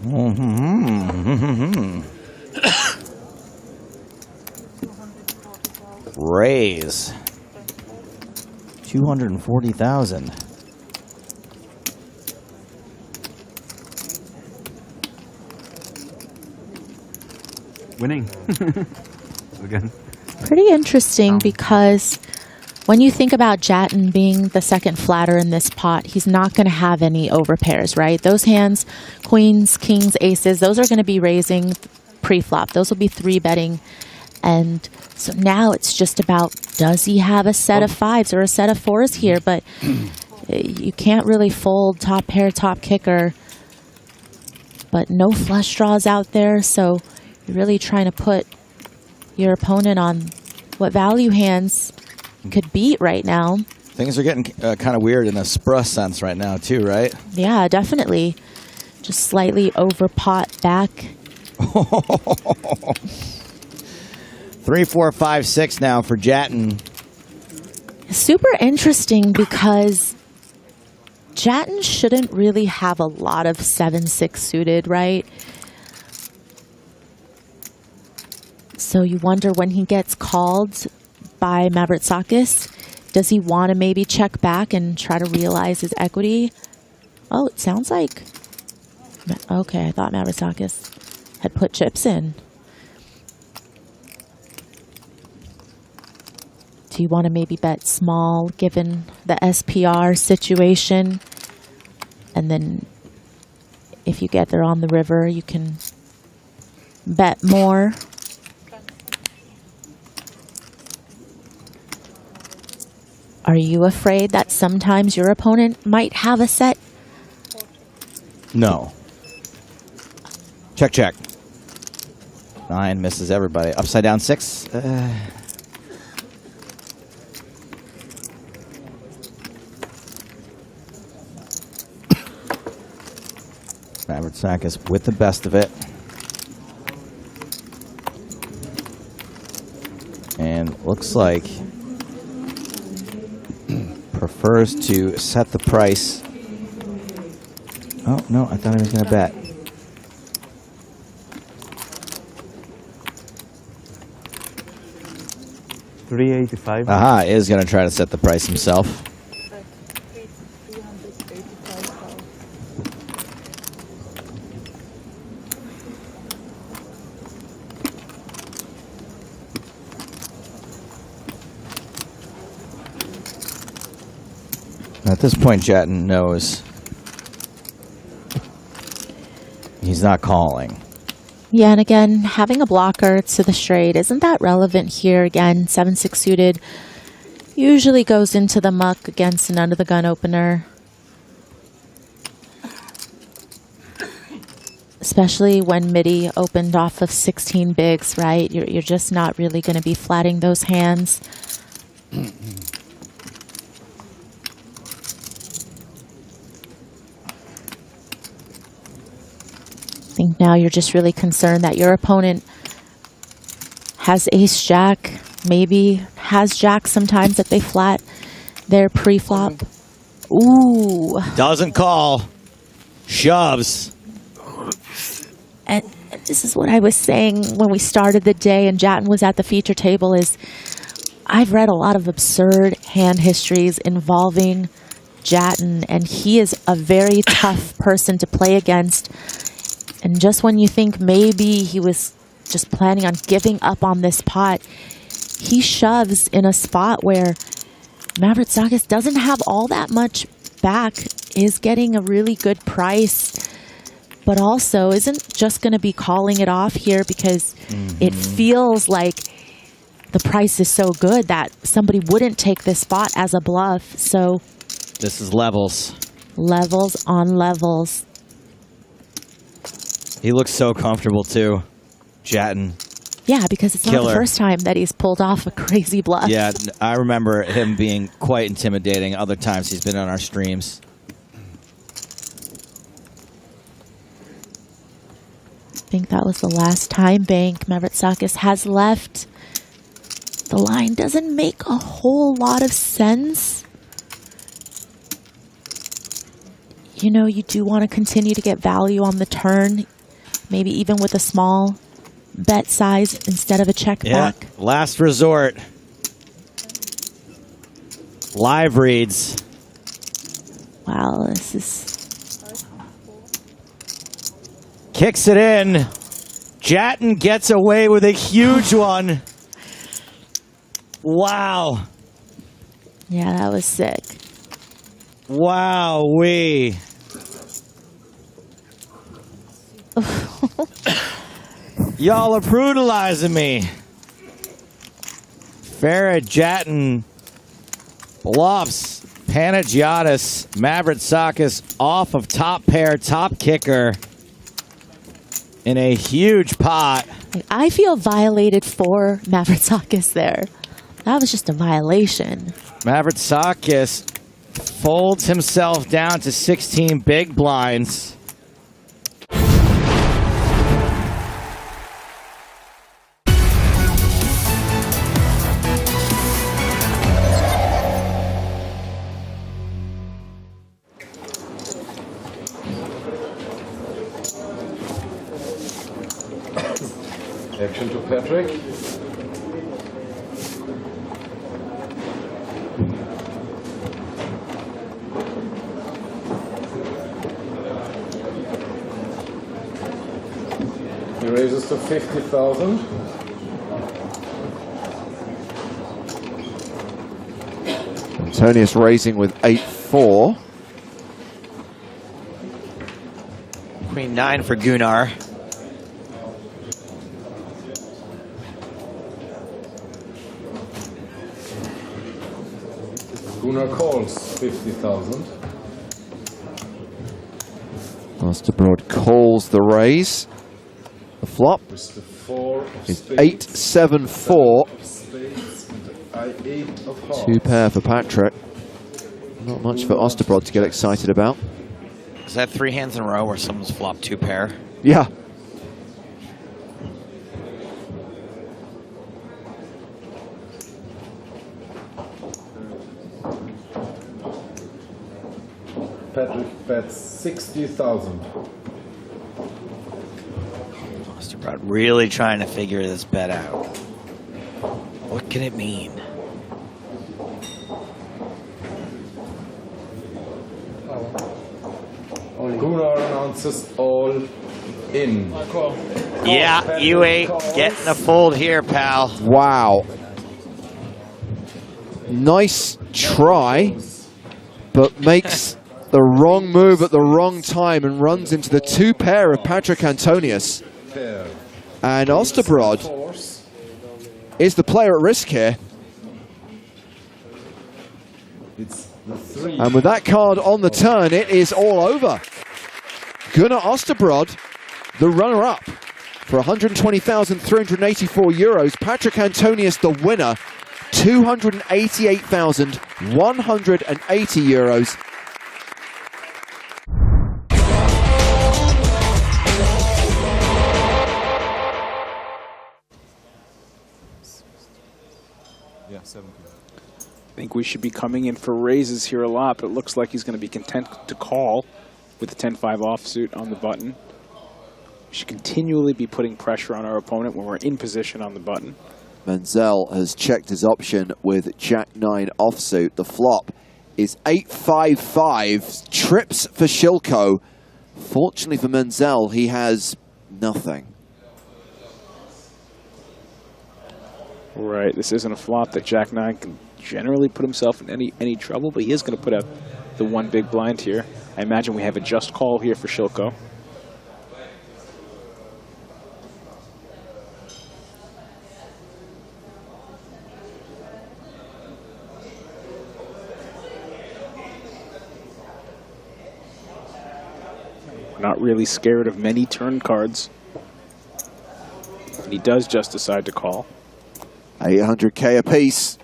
Raise. 240,000. Winning. Again. Pretty interesting because when you think about Chatton being the second flatter in this pot, he's not going to have any overpairs, right? Those hands, queens, kings, aces, those are going to be raising pre-flop. Those will be 3-betting. And so now it's just about, does he have a set of 5s or a set of 4s here? But you can't really fold top pair, top kicker. But no flush draws out there, so you're really trying to put your opponent on what value hands could beat right now. Things are getting kind of weird in a spruh sense right now too, right? Yeah, definitely. Just slightly over pot back. 3, 4, 5, 6 now for Chatton. Super interesting because Chatton shouldn't really have a lot of 7-6 suited, right? So you wonder when he gets called by Mavrotsakis, does he want to maybe check back and try to realize his equity? Oh, it sounds like... Okay, I thought Mavrotsakis had put chips in. Do you want to maybe bet small given the SPR situation? And then if you get there on the river, you can bet more. Are you afraid that sometimes your opponent might have a set? No. Check, check. 9 misses everybody. Upside down 6. Mavrotsakis with the best of it. And looks like prefers to set the price. Oh, no, I thought he was going to bet. $385. Aha, is going to try to set the price himself. At this point, Chatton knows he's not calling. Yeah, and again, having a blocker to the straight, isn't that relevant here? Again, 7-6 suited usually goes into the muck against an under-the-gun opener. Especially when MIDI opened off of 16 bigs, right? You're just not really going to be flatting those hands. I think now you're just really concerned that your opponent has ace-jack, maybe has jack sometimes that they flat their pre-flop. Ooh. Doesn't call. Shoves. And this is what I was saying when we started the day and Chatton was at the feature table is I've read a lot of absurd hand histories involving Jatton, and he is a very tough person to play against. And just when you think maybe he was just planning on giving up on this pot, he shoves in a spot where Mavrotsakis doesn't have all that much back, is getting a really good price, but also isn't just going to be calling it off here because it feels like the price is so good that somebody wouldn't take this spot as a bluff. So this is levels. Levels on levels. He looks so comfortable too, Jatton. Yeah, because it's not the first time that he's pulled off a crazy bluff. Yeah, I remember him being quite intimidating other times he's been on our streams. I think that was the last time bank Mavrotsakis has left. The line doesn't make a whole lot of sense. You know, you do want to continue to get value on the turn, maybe even with a small bet size instead of a check back. Last resort. Live reads. Wow, this is... Kicks it in. Jatton gets away with a huge one. Wow. Yeah, that was sick. Wow-wee. Y'all are brutalizing me. Farah Jatton bluffs Panagiotis Mavrotsakis off of top pair, top kicker in a huge pot. I feel violated for Mavrotsakis there. That was just a violation. Mavrotsakis folds himself down to 16 big blinds. Action to Patrick. He raises to 50,000. Antonius raising with 8-4. Queen 9 for Gunnar. Gunnar calls 50,000. Osterbroad calls the raise. The flop is 8-7-4. Two pair for Patrick. Not much for Osterbroad to get excited about. Is that 3 hands in a row where someone's flopped 2 pair? Yeah. Patrick bets 60,000. Osterbroad really trying to figure this bet out. What can it mean? Gunnar announces all in. Yeah, you ain't getting a fold here, pal. Wow. Nice try, but makes the wrong move at the wrong time and runs into the 2 pair of Patrick Antonius. And Osterbroad is the player at risk here. And with that card on the turn, it is all over. Gunnar Osterbroad, the runner-up for 120,384 euros. Patrick Antonius, the winner, 288,180 euros. Yeah, 7. I think we should be coming in for raises here a lot, but it looks like he's going to be content to call with the 10-5 offsuit on the button. We should continually be putting pressure on our opponent when we're in position on the button. Menzel has checked his option with Jack-9 offsuit. The flop is 8-5-5. Trips for Shilko. Fortunately for Menzel, he has nothing. Right, this isn't a flop that Jack 9 can generally put himself in any trouble, but he is going to put out the one big blind here. I imagine we have a just call here for Shilko. Not really scared of many turn cards. And he does just decide to call. 800K apiece.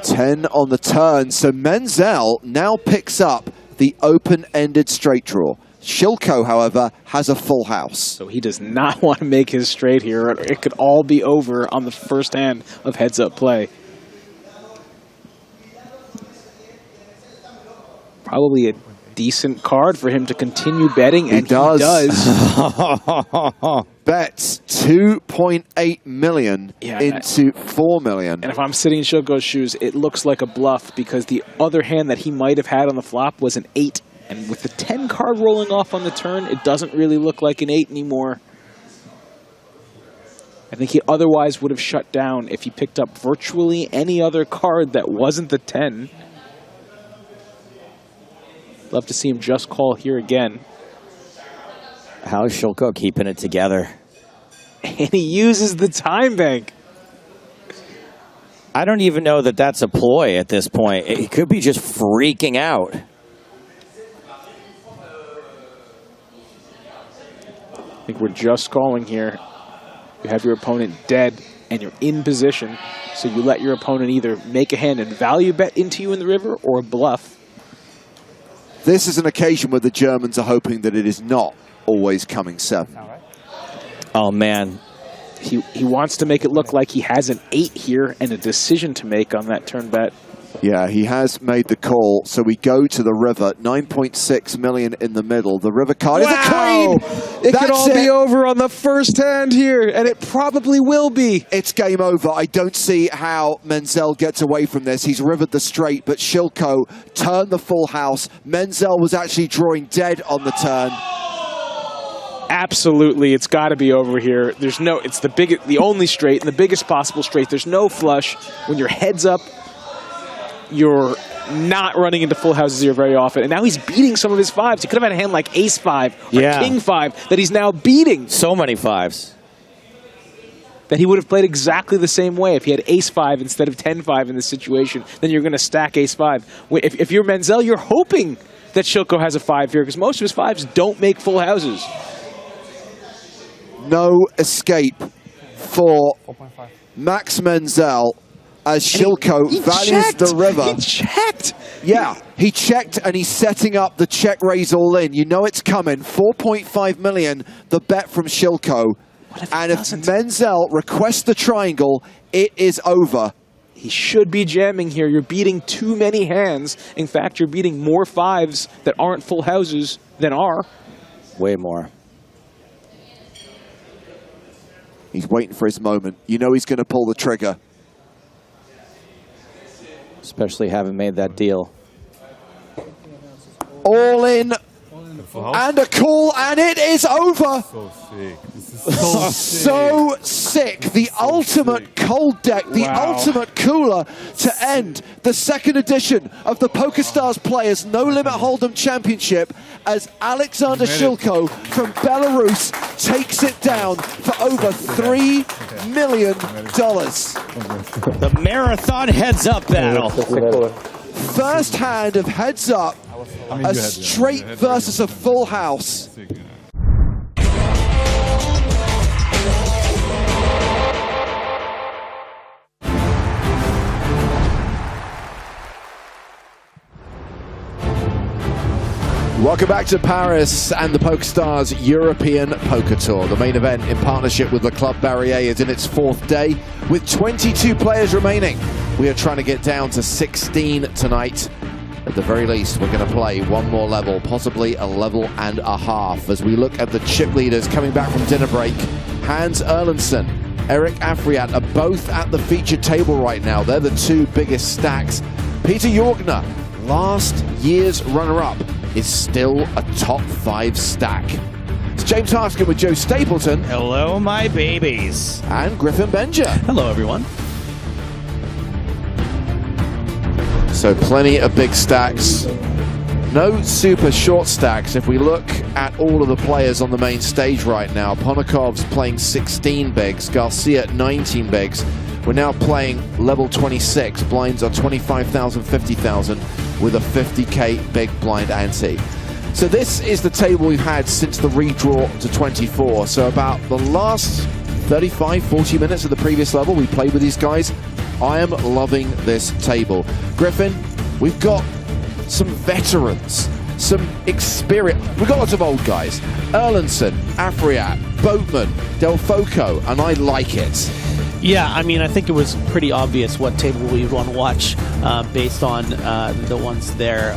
10 on the turn. So Menzel now picks up the open-ended straight draw. Shilko, however, has a full house. So he does not want to make his straight here. It could all be over on the first hand of heads-up play. Probably a decent card for him to continue betting, and he does. Bets 2.8 million into 4 million. And if I'm sitting in Shilko's shoes, it looks like a bluff because the other hand that he might have had on the flop was an 8. And with the 10 card rolling off on the turn, it doesn't really look like an 8 anymore. I think he otherwise would have shut down if he picked up virtually any other card that wasn't the 10. Love to see him just call here again. How's Shilko keeping it together? And he uses the time bank. I don't even know that that's a ploy at this point. He could be just freaking out. I think we're just calling here. You have your opponent dead, and you're in position, so you let your opponent either make a hand and value bet into you in the river or bluff. This is an occasion where the Germans are hoping that it is not always coming 7. Oh, man. He wants to make it look like he has an 8 here and a decision to make on that turn bet. Yeah, he has made the call, so we go to the river. 9.6 million in the middle. The river card is a queen! It could all be over on the first hand here, and it probably will be. It's game over. I don't see how Menzel gets away from this. He's rivered the straight, but Shilko turned the full house. Menzel was actually drawing dead on the turn. Absolutely, it's got to be over here. There's no, it's the only straight and the biggest possible straight. There's no flush. When your head's up, you're not running into full houses here very often. And now he's beating some of his 5s. He could have had a hand like ace-5 or king-5 that he's now beating. So many 5s. That he would have played exactly the same way if he had ace-5 instead of 10-5 in this situation. Then you're going to stack ace-5. If you're Menzel, you're hoping that Shilko has a 5 here because most of his 5s don't make full houses. No escape for Max Menzel as Shilko values the river. He checked. Yeah, he checked and he's setting up the check raise all in. You know it's coming. 4.5 million, the bet from Shilko. And if Menzel requests the triangle, it is over. He should be jamming here. You're beating too many hands. In fact, you're beating more 5s that aren't full houses than are. Way more. He's waiting for his moment. You know he's going to pull the trigger. Especially having made that deal. All in and a call, and it is over. So sick. This is so sick. The ultimate cold deck, the ultimate cooler to end the second edition of the PokerStars Players No Limit Hold'em Championship as Alexander Shilko from Belarus takes it down for over $3 million. The marathon heads-up battle. First hand of heads-up, a straight versus a full house. Welcome back to Paris and the PokerStars European Poker Tour. The main event in partnership with the Club Barrier is in its 4th day with 22 players remaining. We are trying to get down to 16 tonight. At the very least, we're going to play one more level, possibly a level and a half, as we look at the chip leaders coming back from dinner break. Hans Erlendsson, Eric Afriat are both at the featured table right now. They're the two biggest stacks. Peter Jorgner, last year's runner-up, is still a top 5 stack. It's James Harskin with Joe Stapleton. Hello, my babies. And Griffin Benja. Hello, everyone. So plenty of big stacks. No super short stacks. If we look at all of the players on the main stage right now, Ponokov's playing 16 bigs, Garcia 19 bigs. We're now playing level 26. Blinds are 25,000, 50,000 with a 50k big blind ante. So this is the table we've had since the redraw to 24. So about the last 35, 40 minutes of the previous level we played with these guys. I am loving this table. Griffin, we've got some veterans, some experience. We've got lots of old guys. Erlandson, Afriat, Boatman, Del Foco, and I like it. Yeah, I mean, I think it was pretty obvious what table we'd want to watch based on the ones there.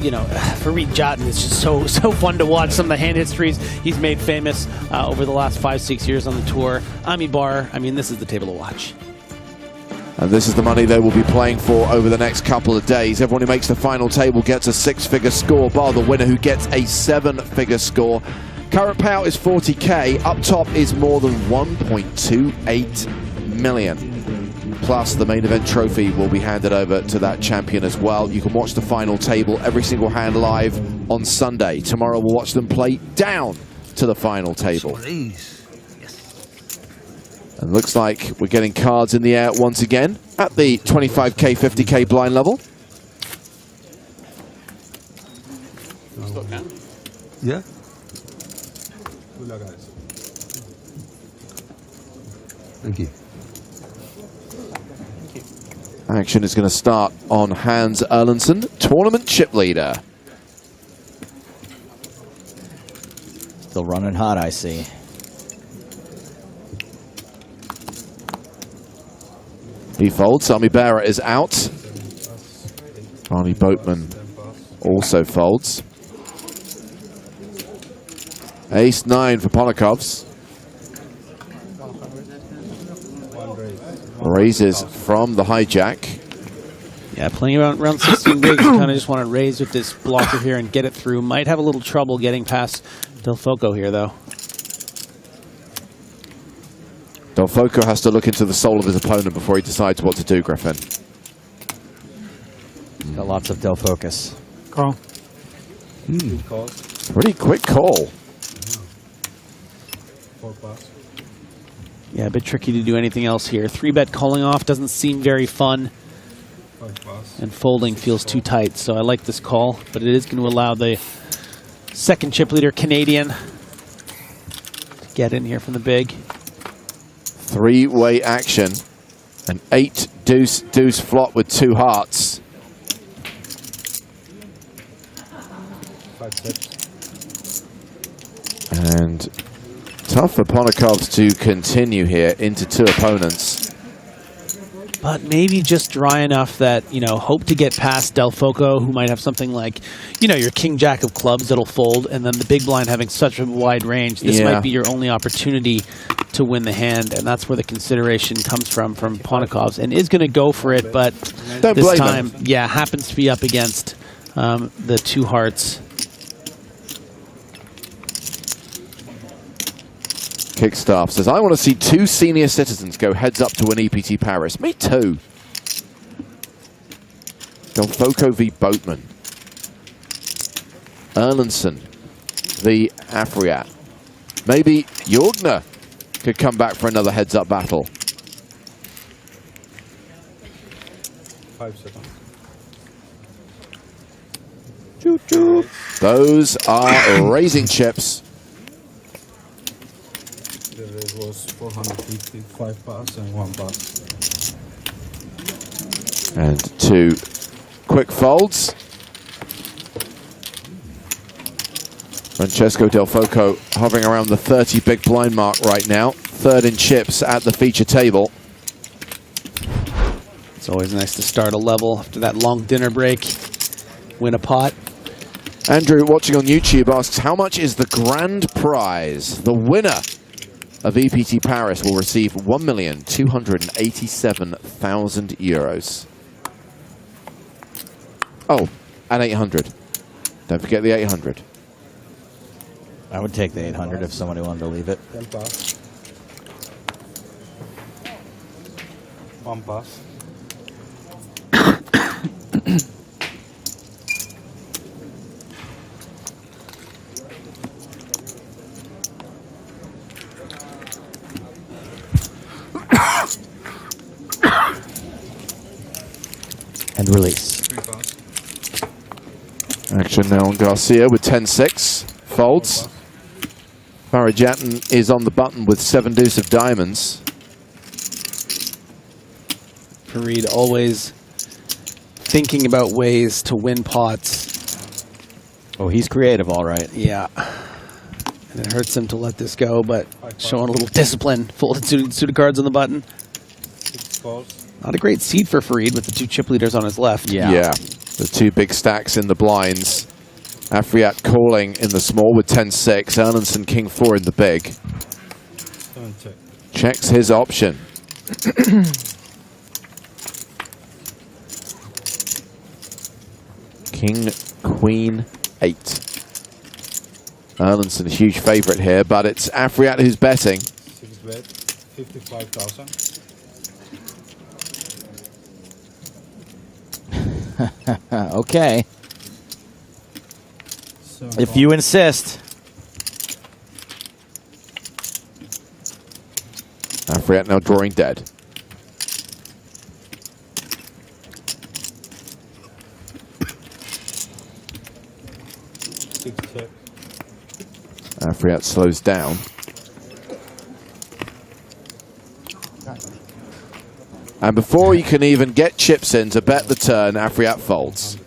You know, Farid Jatin is just so fun to watch. Some of the hand histories he's made famous over the last 5-6 years on the tour. Ami Bar, I mean, this is the table to watch. And this is the money they will be playing for over the next couple of days. Everyone who makes the final table gets a 6-figure score, bar the winner who gets a 7-figure score. Current payout is 40k. Up top is more than 1.28 million. Plus, the main event trophy will be handed over to that champion as well. You can watch the final table, every single hand live on Sunday. Tomorrow we'll watch them play down to the final table. And looks like we're getting cards in the air once again at the 25k, 50k blind level. Yeah. Thank you. Action is going to start on Hans Erlandson, tournament chip leader. Still running hot, I see. He folds. Sami Bearer is out. Barney Boatman also folds. Ace-9 for Ponokovs. Raises from the hijack. Yeah, playing around 16 bigs, you kind of just want to raise with this blocker here and get it through. Might have a little trouble getting past Del Foco here, though. Del Foco has to look into the soul of his opponent before he decides what to do, Griffin. Got lots of Del Focus. Call. Pretty quick call. Yeah, a bit tricky to do anything else here. 3-bet calling off doesn't seem very fun. And folding feels too tight, so I like this call. But it is going to allow the second chip leader, Canadian, to get in here from the big. 3-way action. An 8-deuce flop with 2 hearts. 5 tips. And tough for Ponokovs to continue here into 2 opponents. But maybe just dry enough that, you know, hope to get past Del Foco, who might have something like, you know, your king-jack of clubs that'll fold, and then the big blind having such a wide range. This might be your only opportunity to win the hand, and that's where the consideration comes from Ponokovs, and is going to go for it, but this time, yeah, happens to be up against the 2 hearts. Kickstaff says, I want to see 2 senior citizens go heads up to win EPT Paris. Me too. Del Foco v Boatman. Erlandson v Afriat. Maybe Jorgner could come back for another heads up battle. 5 seconds. Those are raising chips. It was 450, 5 pass and 1 pass. And 2 quick folds. Francesco Del Foco hovering around the 30 big blind mark right now. 3rd in chips at the feature table. It's always nice to start a level after that long dinner break. Win a pot. Andrew, watching on YouTube, asks, how much is the grand prize? The winner of EPT Paris will receive €1,287,000. Oh, and 800. Don't forget the 800. I would take the 800 if somebody wanted to leave it. 10 pass. 1 pass. And release. Action now on Garcia with 10-6. Folds. Farajatan is on the button with 7 deuce of diamonds. Farid always thinking about ways to win pots. Oh, he's creative, all right. Yeah. And it hurts him to let this go, but showing a little discipline. Folded suited cards on the button. 6 calls. Not a great seat for Farid with the 2 chip leaders on his left. Yeah. The 2 big stacks in the blinds. Afriat calling in the small with 10-6. Erlandson King-4 in the big. 7 check. Checks his option. King, Queen, 8. Erlandson, a huge favourite here, but it's Afriat who's betting. 6 bet, 55,000. Okay. If you insist. Afriat now drawing dead. Afriat slows down. And before you can even get chips in to bet the turn, Afriat folds.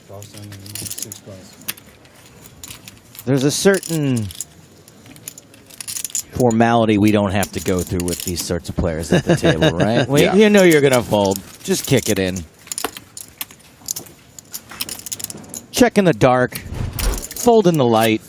There's a certain formality we don't have to go through with these sorts of players at the table, right? Yeah. You know you're going to fold. Just kick it in. Check in the dark. Fold in the light.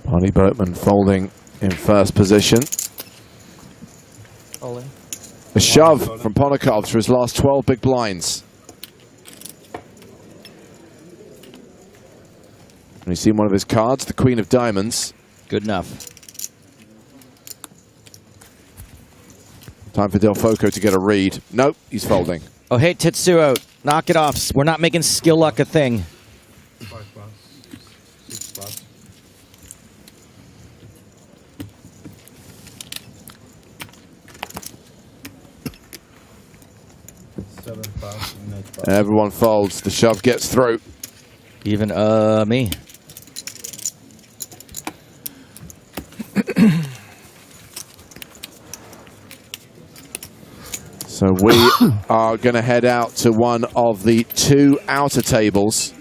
Barney Boatman folding in first position. A shove from Ponakov for his last 12 big blinds. And we've seen one of his cards, the Queen of Diamonds. Good enough. Time for Del Foco to get a read. Nope, he's folding. Oh, hey, Tetsuo, knock it off. We're not making skill luck a thing. 5 pass. 6 pass. 7 pass and 8 pass. Everyone folds. The shove gets through. Even me. So we are going to head out to one of the 2 outer tables.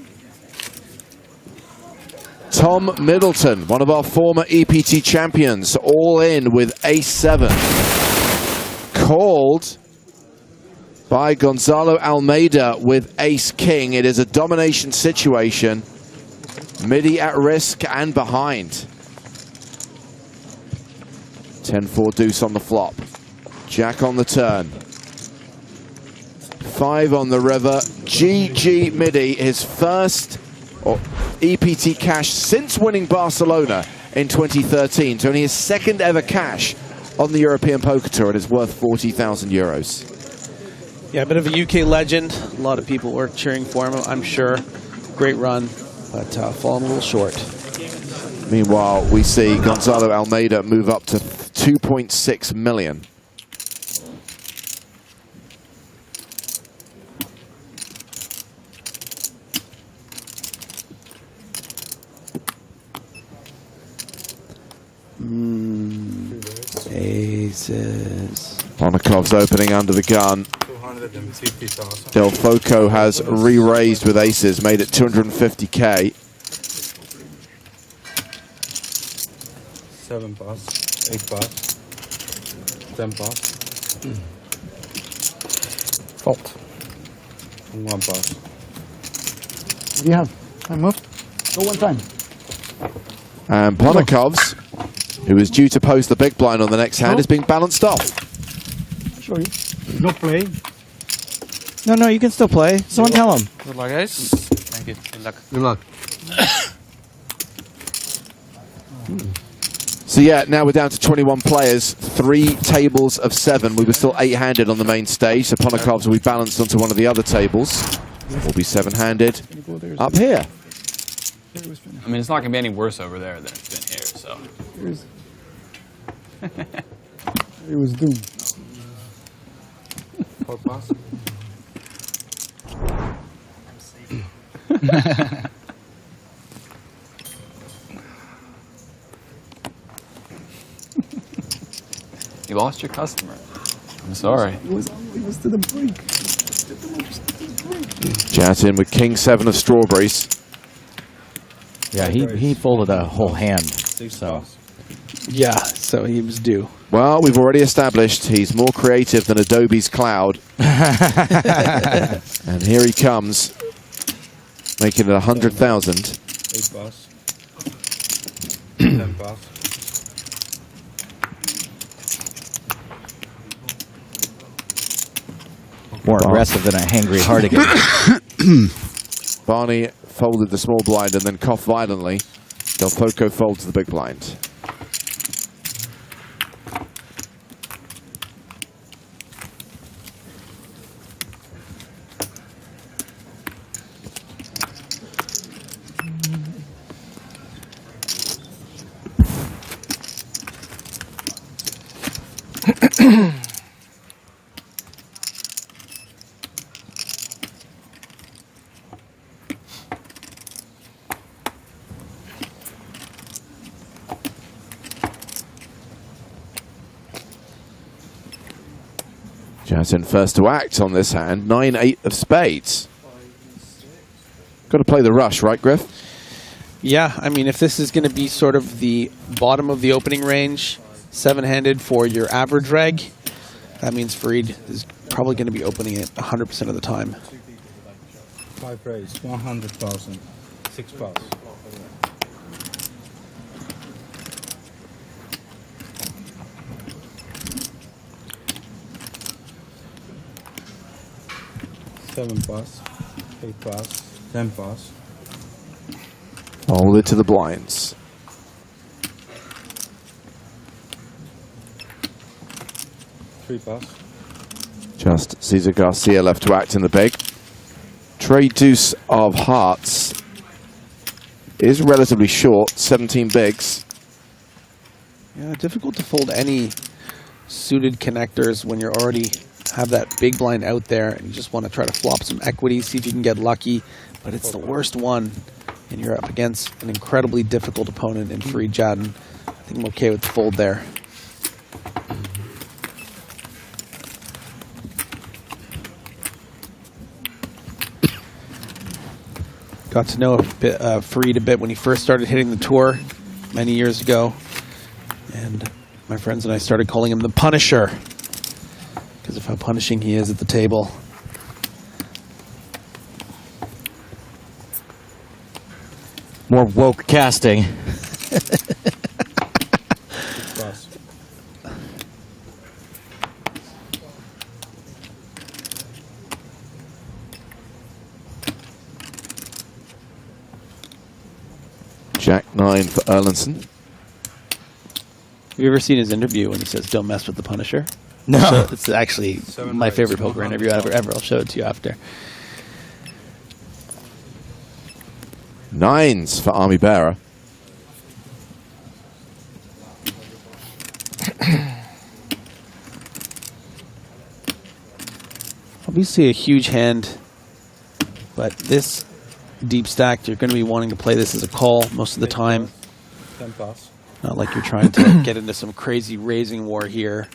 Tom Middleton, one of our former EPT champions, all in with ace-7. Called by Gonzalo Almeida with ace-king. It is a domination situation. Midi at risk and behind. 10-4 deuce on the flop. Jack on the turn. 5 on the river. GG Midi, his first EPT cash since winning Barcelona in 2013. It's only his second ever cash on the European Poker Tour. It is worth 40,000 euros. Yeah, a bit of a UK legend. A lot of people were cheering for him, I'm sure. Great run, but falling a little short. Meanwhile, we see Gonzalo Almeida move up to 2.6 million. Aces. Monakov's opening under the gun. 250,000. Del Foco has re-raised with aces, made it 250k. 7 pass, 8 pass, 10 pass. Fault. And 1 pass. What do you have? I moved. Go one time. And Ponikov's, who is due to post the big blind on the next hand, is being balanced off. I'll show you. No play. No, you can still play. Someone tell him. Good luck, guys. Thank you. Good luck. Good luck. So yeah, now we're down to 21 players, 3 tables of 7. We were still 8-handed on the main stage, so Ponikov's will be balanced onto one of the other tables. We'll be 7-handed up here. I mean, it's not going to be any worse over there than it's been here, so. It was doomed. 4 pass. You lost your customer. I'm sorry. It was to the brink. Jatin with King 7 of strawberries. Yeah, he folded a whole hand. So. Yeah, so he was due. Well, we've already established he's more creative than Adobe's cloud. And here he comes, making it 100,000. 8 pass. 10 pass. More aggressive than a hangry Hardigan. Barney folded the small blind and then coughed violently. Del Foco folds the big blind. Jatin first to act on this hand, 9-8 of spades. Got to play the rush, right, Griff? Yeah, I mean, if this is going to be sort of the bottom of the opening range, 7-handed for your average reg, that means Farid is probably going to be opening it 100% of the time. 5 raise, 100,000. 6 pass. Seven pass, 8 pass, 10 pass. Hold it to the blinds. Three pass. Just Cesar Garcia left to act in the big. Trade deuce of hearts is relatively short, 17 bigs. Yeah, difficult to fold any suited connectors when you're already have that big blind out there and you just want to try to flop some equity, see if you can get lucky, but it's the worst one and you're up against an incredibly difficult opponent in Farid Jatin. I think I'm okay with the fold there. Got to know Farid a bit when he first started hitting the tour many years ago, and my friends and I started calling him the Punisher because of how punishing he is at the table. More woke casting. Jack 9 for Erlandson. Have you ever seen his interview when he says, "Don't mess with the Punisher"? No. So it's actually my favorite poker interview ever. I'll show it to you after. 9s for Army Bearer. Obviously a huge hand, but this deep stacked, you're going to be wanting to play this as a call most of the time. 10 pass. Not like you're trying to get into some crazy raising war here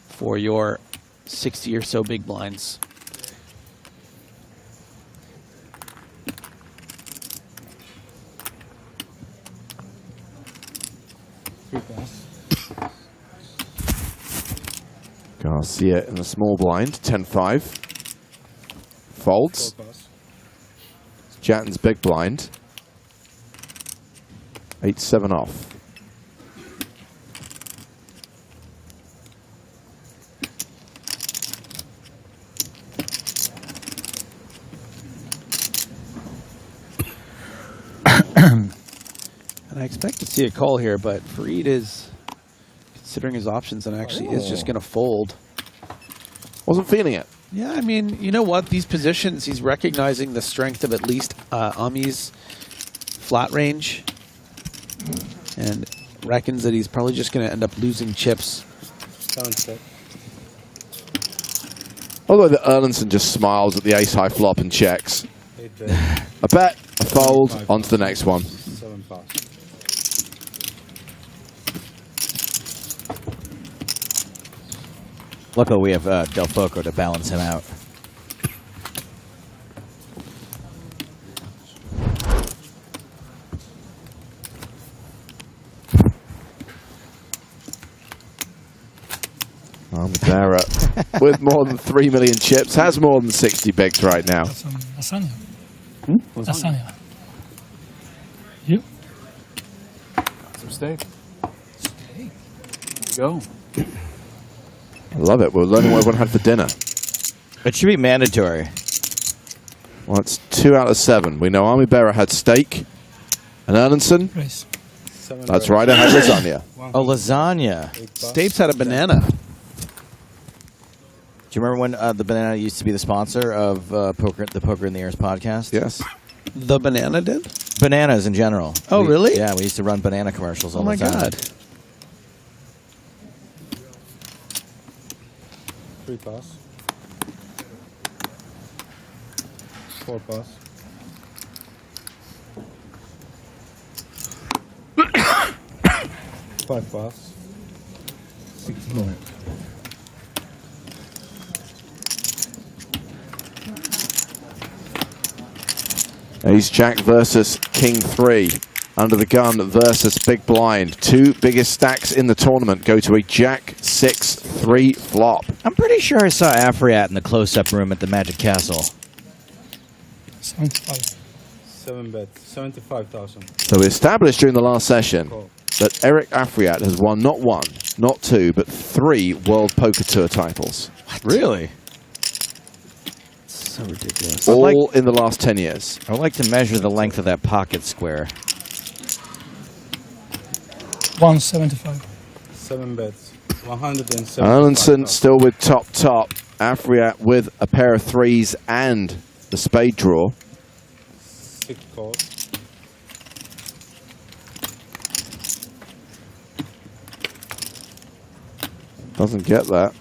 for your 60 or so big blinds. I'll see it in the small blind. 10-5. Folds. Jatton's big blind. 8-7 off. And I expect to see a call here, but Fareed is considering his options and actually is just going to fold. Wasn't feeling it. Yeah, I mean, you know what? These positions, he's recognizing the strength of at least Ami's flat range and reckons that he's probably just going to end up losing chips. Although the Erlandson just smiles at the ace-high flop and checks. A bet, a fold, on to the next one. Luckily, we have Del Foco to balance him out. Barrett with more than 3 million chips has more than 60 bigs right now. Lasagna. Lasagna. You? Some steak. Go. I love it. We're learning what everyone had for dinner. It should be mandatory. Well, it's 2 out of 7. We know Army Bearer had steak. And Erlandson? That's right, I had lasagna. Oh, lasagna. Stapes had a banana. Do you remember when the banana used to be the sponsor of the Poker in the Ears podcast? Yes. The banana did? Bananas in general. Oh, really? Yeah, we used to run banana commercials all the time. Oh, my God. 3 pass. 4 pass. 5 pass. 6 more. Ace Jack versus King 3. Under the gun versus Big Blind. 2 biggest stacks in the tournament go to a Jack 6-3 flop. I'm pretty sure I saw Afriat in the close-up room at the Magic Castle. 75. 7 bets. 75,000. So we established during the last session that Eric Afriat has won not 1, not 2, but 3 World Poker Tour titles. What? Really? So ridiculous. All in the last 10 years. I would like to measure the length of that pocket square. 175. 7 bets. 175. Erlandson still with top. Afriat with a pair of 3s and the spade draw. 6 calls. Doesn't get that.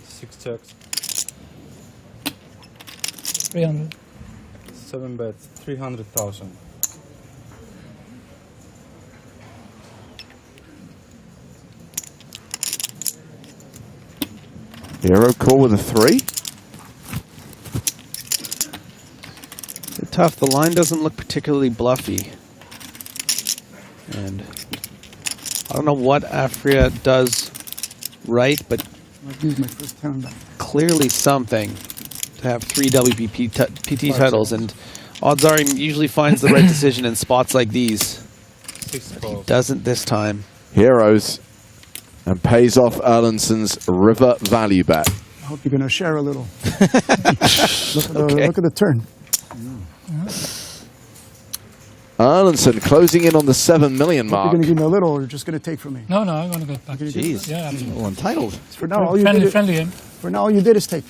6 checks. 300. 7 bets. 300,000. Hero call with a 3. Tough. The line doesn't look particularly bluffy. And I don't know what Afriat does right, but clearly something to have 3 WPT titles. And odds are he usually finds the right decision in spots like these. He doesn't this time. Heroes. And pays off Erlandson's river value bet. I hope you're going to share a little. Look at the turn. Erlandson closing in on the 7 million mark. You're going to give me a little, or you're just going to take from me? No, I'm going to go back. Jeez. Yeah, absolutely. A little entitled. For now, all you did friendly game. For now, all you did is take.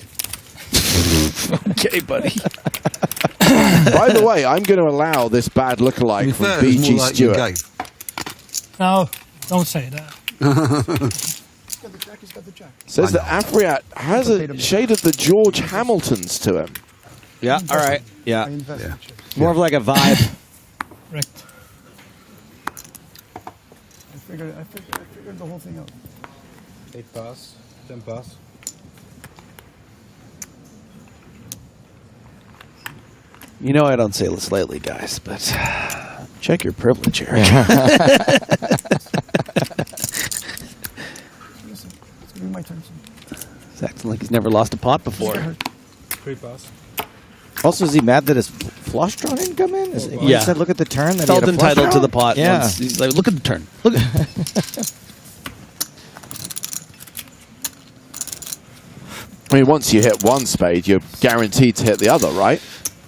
Okay, buddy. By the way, I'm going to allow this bad lookalike from BG Stewart. No, don't say that. Says that Afriat has shaded the George Hamiltons to him. Yeah, all right. Yeah. More of like a vibe. Correct. I figured the whole thing out. 8 pass. 10 pass. You know I don't say this lightly, guys, but check your privilege here. He's acting like he's never lost a pot before. 3 pass. Also, is he mad that his flush draw didn't come in? He Yeah. said, look at the turn. That Felt he had a flush entitled to draw? the pot. Yeah. Once. He's like, look at the turn. Look at I mean, once you hit one spade, you're guaranteed to hit the other, right?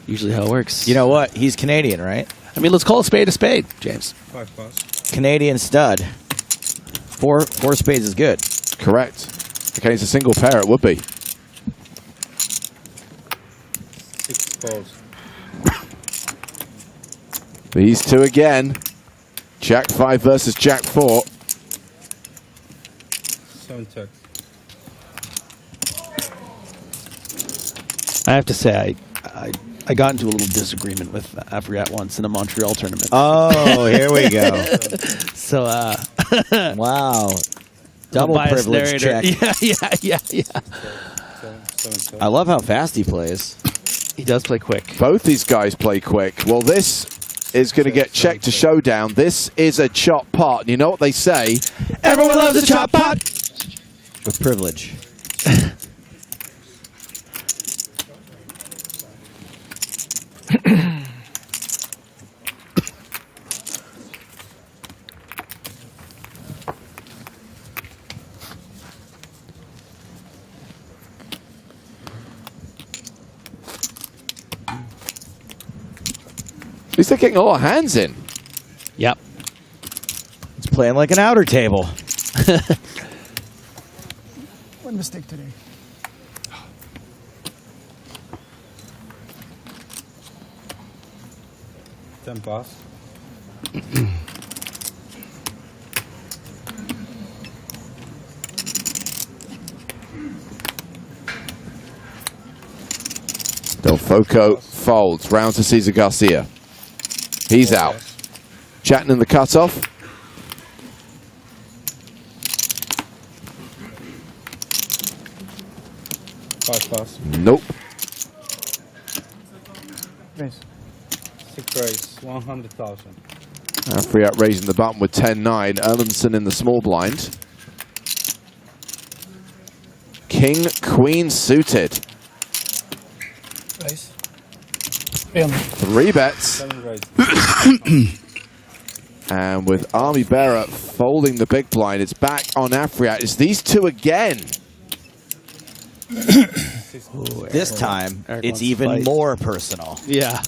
Usually how it works. You know what? He's Canadian, right? I mean, let's call a spade, James. 5 pass. Canadian stud. Four spades is good. Correct. Against a single pair, it would be. 6 calls. These two again. Jack 5 versus Jack 4. 7 checks. I have to say, I got into a little disagreement with Afriat once in a Montreal tournament. Oh, here we go. So, wow. Double biased privilege check. Yeah. I love how fast he plays. He does play quick. Both these guys play quick. Well, this is going to get checked to showdown. This is a chop pot. And you know what they say? Everyone loves a chop pot. With privilege. At least they're getting a lot of hands in. Yep. It's playing like an outer table. One mistake today. Ten pass. Del Foco folds. Round to Cesar Garcia. He's out. Chatting in the cutoff. Five pass. Nope. Raise. 6 raise. 100,000. Afriat raising the button with 10-9. Erlandson in the small blind. King, Queen suited. Raise. 3 bets. 7 raise. And with Army Bearer folding the big blind, it's back on Afriat. It's these two again. This time, Eric it's wants to even fight. more personal. Yeah.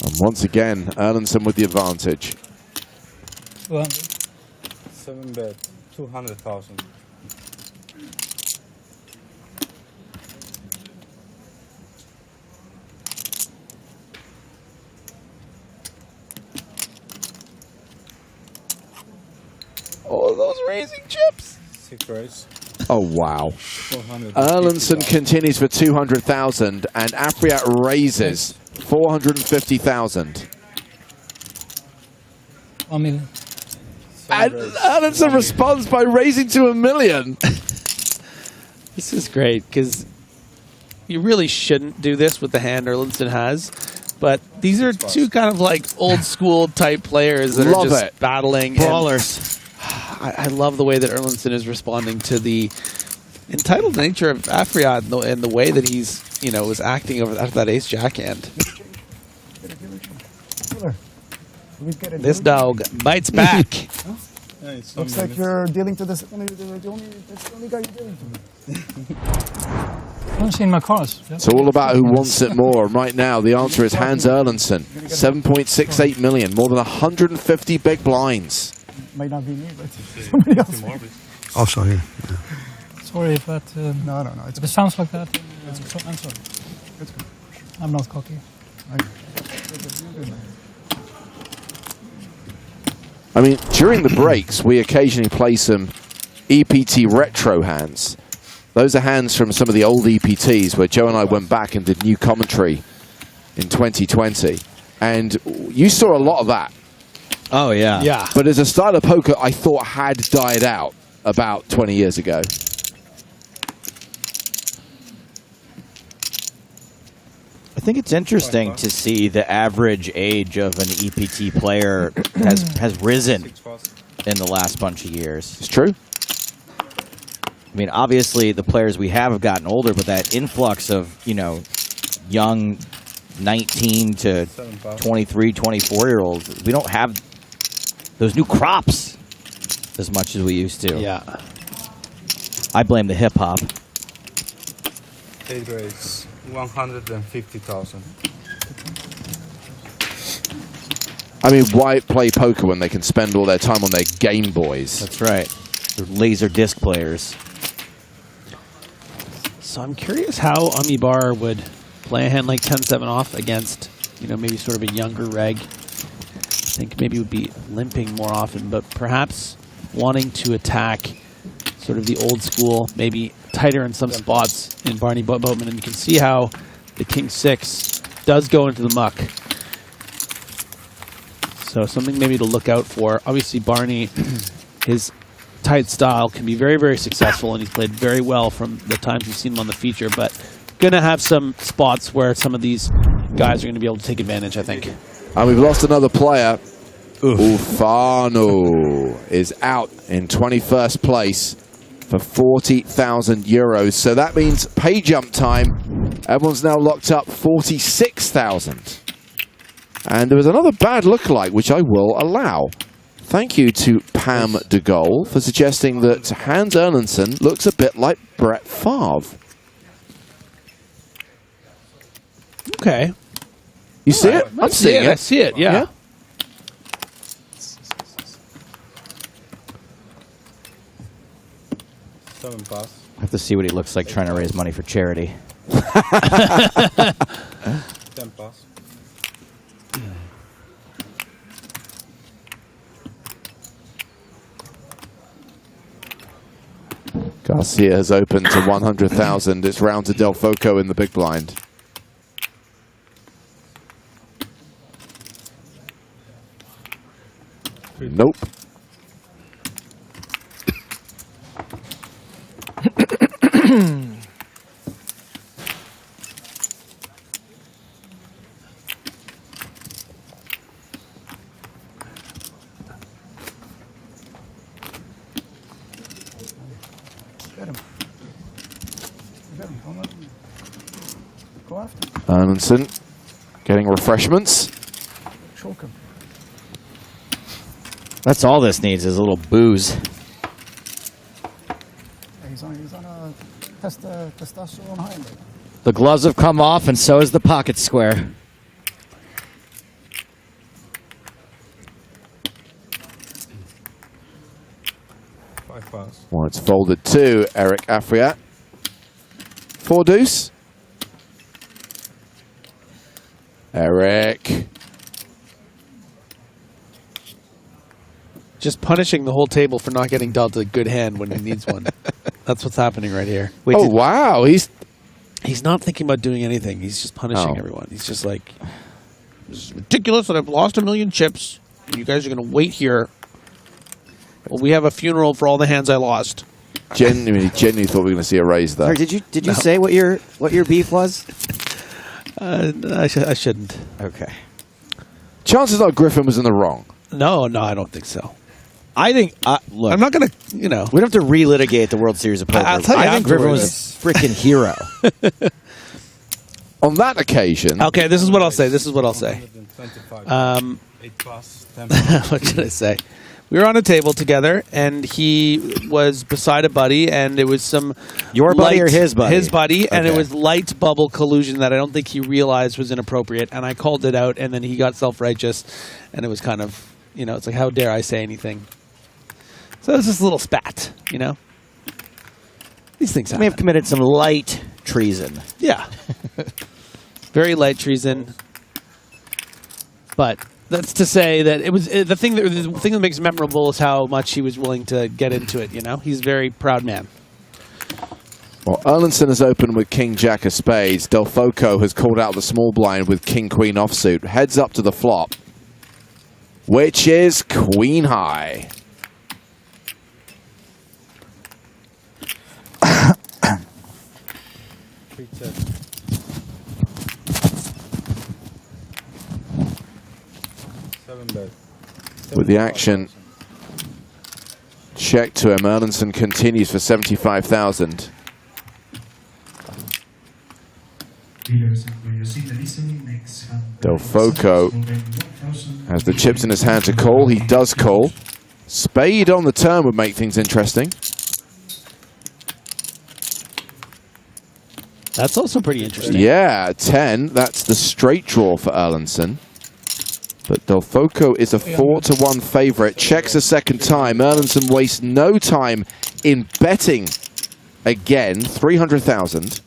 And once again, Erlandson with the advantage. 200. 7 bet. 200,000. Oh, those raising chips. 6 raise. Oh, wow. 400. Erlandson continues for 200,000 and Afriat raises 450,000. 1 million. And Erlandson responds by raising to $1 million. This is great because you really shouldn't do this with the hand Erlandson has. But these are two kind of like old school type players that Love are just it. battling. Brawlers. I love the way that Erlandson is responding to the entitled nature of Afriat and the way that he's, was acting after that ace jack hand. This dog bites back. Looks like you're dealing to this. That's the only guy you're dealing to. I haven't seen my cards. It's all about who wants it more. Right now, the answer is Hans Erlandson. 7.68 million, more than 150 big blinds. Might not be me, but somebody else. Oh, sorry. Sorry if that. No. If it sounds like that. I'm sorry. I'm not cocky. I mean, during the breaks, we occasionally play some EPT retro hands. Those are hands from some of the old EPTs where Joe and I went back and did new commentary in 2020. And you saw a lot of that. Oh, yeah. Yeah. But as a style of poker, I thought had died out about 20 years ago. I think it's interesting to see the average age of an EPT player has risen in the last bunch of years. It's true. I mean, obviously the players we have gotten older, but that influx of, you know, young 19 to 23, 24-year-olds, we don't have those new crops as much as we used to. Yeah. I blame the hip-hop. 8 raise, 150,000. I mean, why play poker when they can spend all their time on their Game Boys? That's right. They're laser disc players. So I'm curious how Amibar would play a hand like 10-7 off against, you know, maybe sort of a younger reg. I think maybe would be limping more often, but perhaps wanting to attack sort of the old school, maybe tighter in some spots in Barney Boatman. And you can see how the King-6 does go into the muck. So something maybe to look out for. Obviously, Barney, his tight style can be very, very successful, and he's played very well from the times we've seen him on the feature, but going to have some spots where some of these guys are going to be able to take advantage, I think. And we've lost another player. Ufano is out in 21st place for 40,000 euros. So that means pay jump time. Everyone's now locked up 46,000. And there was another bad lookalike, which I will allow. Thank you to Pam de Gaulle for suggesting that Hans Erlandson looks a bit like Brett Favre. Okay. You see it? I'm seeing it. I see it, yeah. Seven pass. I have to see what he looks like trying to raise money for charity. 10 pass. Garcia has opened to 100,000. It's round to Del Foco in the big blind. Nope. Get him. Get him. Don't let him go after him. Erlandson getting refreshments. Choke him. That's all this needs is a little booze. He's on a testosterone high. The gloves have come off, and so is the pocket square. Well, it's folded to Eric Afriat. 4 deuce. Eric. Just punishing the whole table for not getting dealt a good hand when he needs one. That's what's happening right here. Wait, oh, wow. He's not thinking about doing anything. He's just punishing everyone. He's just like, this is ridiculous that I've lost 1 million chips. And you guys are going to wait here. Well, we have a funeral for all the hands I lost. Genuinely thought we were going to see a raise there. Sorry, did you say what your beef was? I shouldn't. Okay. Chances are Griffin was in the wrong. No, I don't think so. I think, look, I'm not going to, we don't have to relitigate the World Series of Poker. I'll tell you I think Griffin was a freaking hero. On that occasion. Okay, this is what I'll say. 8 pass, 10 pass. What should I say? We were on a table together, and he was beside a buddy, and it was some... Your buddy or his buddy? His buddy, and it Okay. was light bubble collusion that I don't think he realized was inappropriate, and I called it out, and then he got self-righteous, and it was kind of, it's like, how dare I say anything? So it was just a little spat, These things happen. May have committed some light treason. Yeah. Very light treason. But... that's to say that it was the thing that makes it memorable is how much he was willing to get into it. He's a very proud man. Well, Erlandson has opened with King Jack of Spades. Del Foco has called out the small blind with King Queen offsuit. Heads up to the flop, which is Queen High. With the action check to him, Erlandson continues for 75,000. Del Foco has the chips in his hand to call. He does call. Spade on the turn would make things interesting. That's also pretty interesting. Yeah, 10. That's the straight draw for Erlandson. But Del Foco is a 4-1 favorite. Checks a second time. Erlandson wastes no time in betting again. 300,000.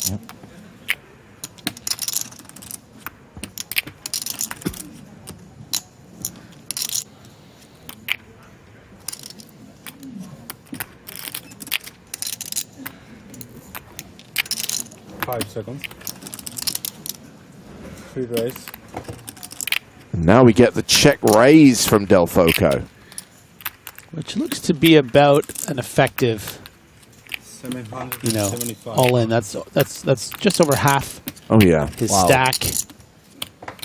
Yep. Seconds. 3 raise. And now we get the check raise from Del Foco. Which looks to be about an effective, you know, all in. That's just over half. Oh yeah, his stack.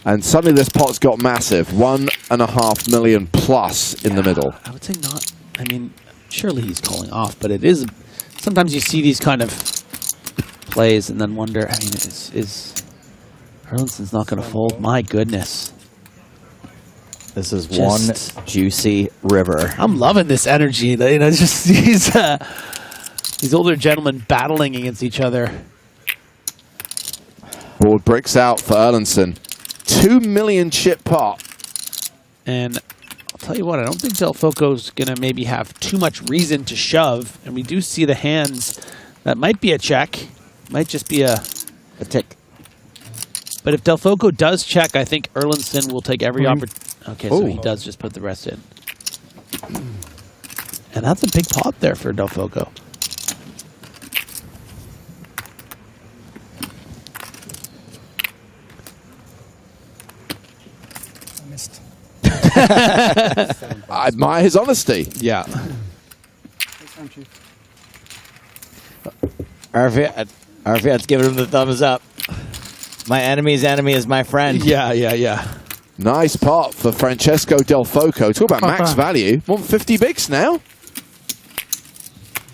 And suddenly this pot's got massive, 1.5 million plus in the middle. I would say not. I mean, surely he's calling off, but it is. Sometimes you see these kind of plays and then wonder. I mean, is Erlandson's not going to fold? My goodness. This is one juicy river. I'm loving this energy. You know, it's just these older gentlemen battling against each other. Board bricks out for Erlandson. 2 million chip pot. And I'll tell you what, I don't think Del Foco's going to maybe have too much reason to shove. And we do see the hands. That might be a check. Might just be a tick. But if Del Foco does check, I think Erlandson will take every opportunity. Okay, so he does just put the rest in. And that's a big pot there for Del Foco. I missed. I admire his honesty. Yeah. Arfiat's giving him the thumbs up. My enemy's enemy is my friend. Yeah. Nice pot for Francesco Del Foco. Talk about max value. 150 bigs now.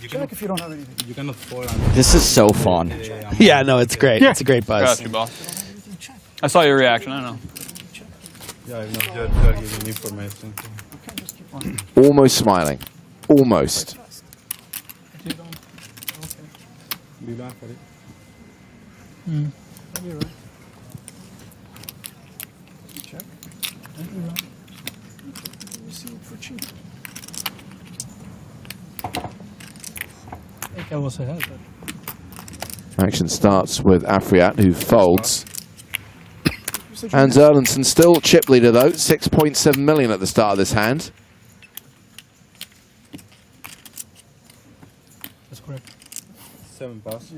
Check if you don't have anything. You cannot fold. This is so fun. Yeah, no, it's great. Yeah. It's a great buzz. Got you, boss. I saw your reaction. I don't know. Yeah, I'm not just giving information. Almost smiling. Almost. You laugh at it. You're right. Check. You're right. You see it for cheap. I think I was ahead. Action starts with Afriat, who folds. And Erlandson still chip leader, though. 6.7 million at the start of this hand. That's correct. 7 pass.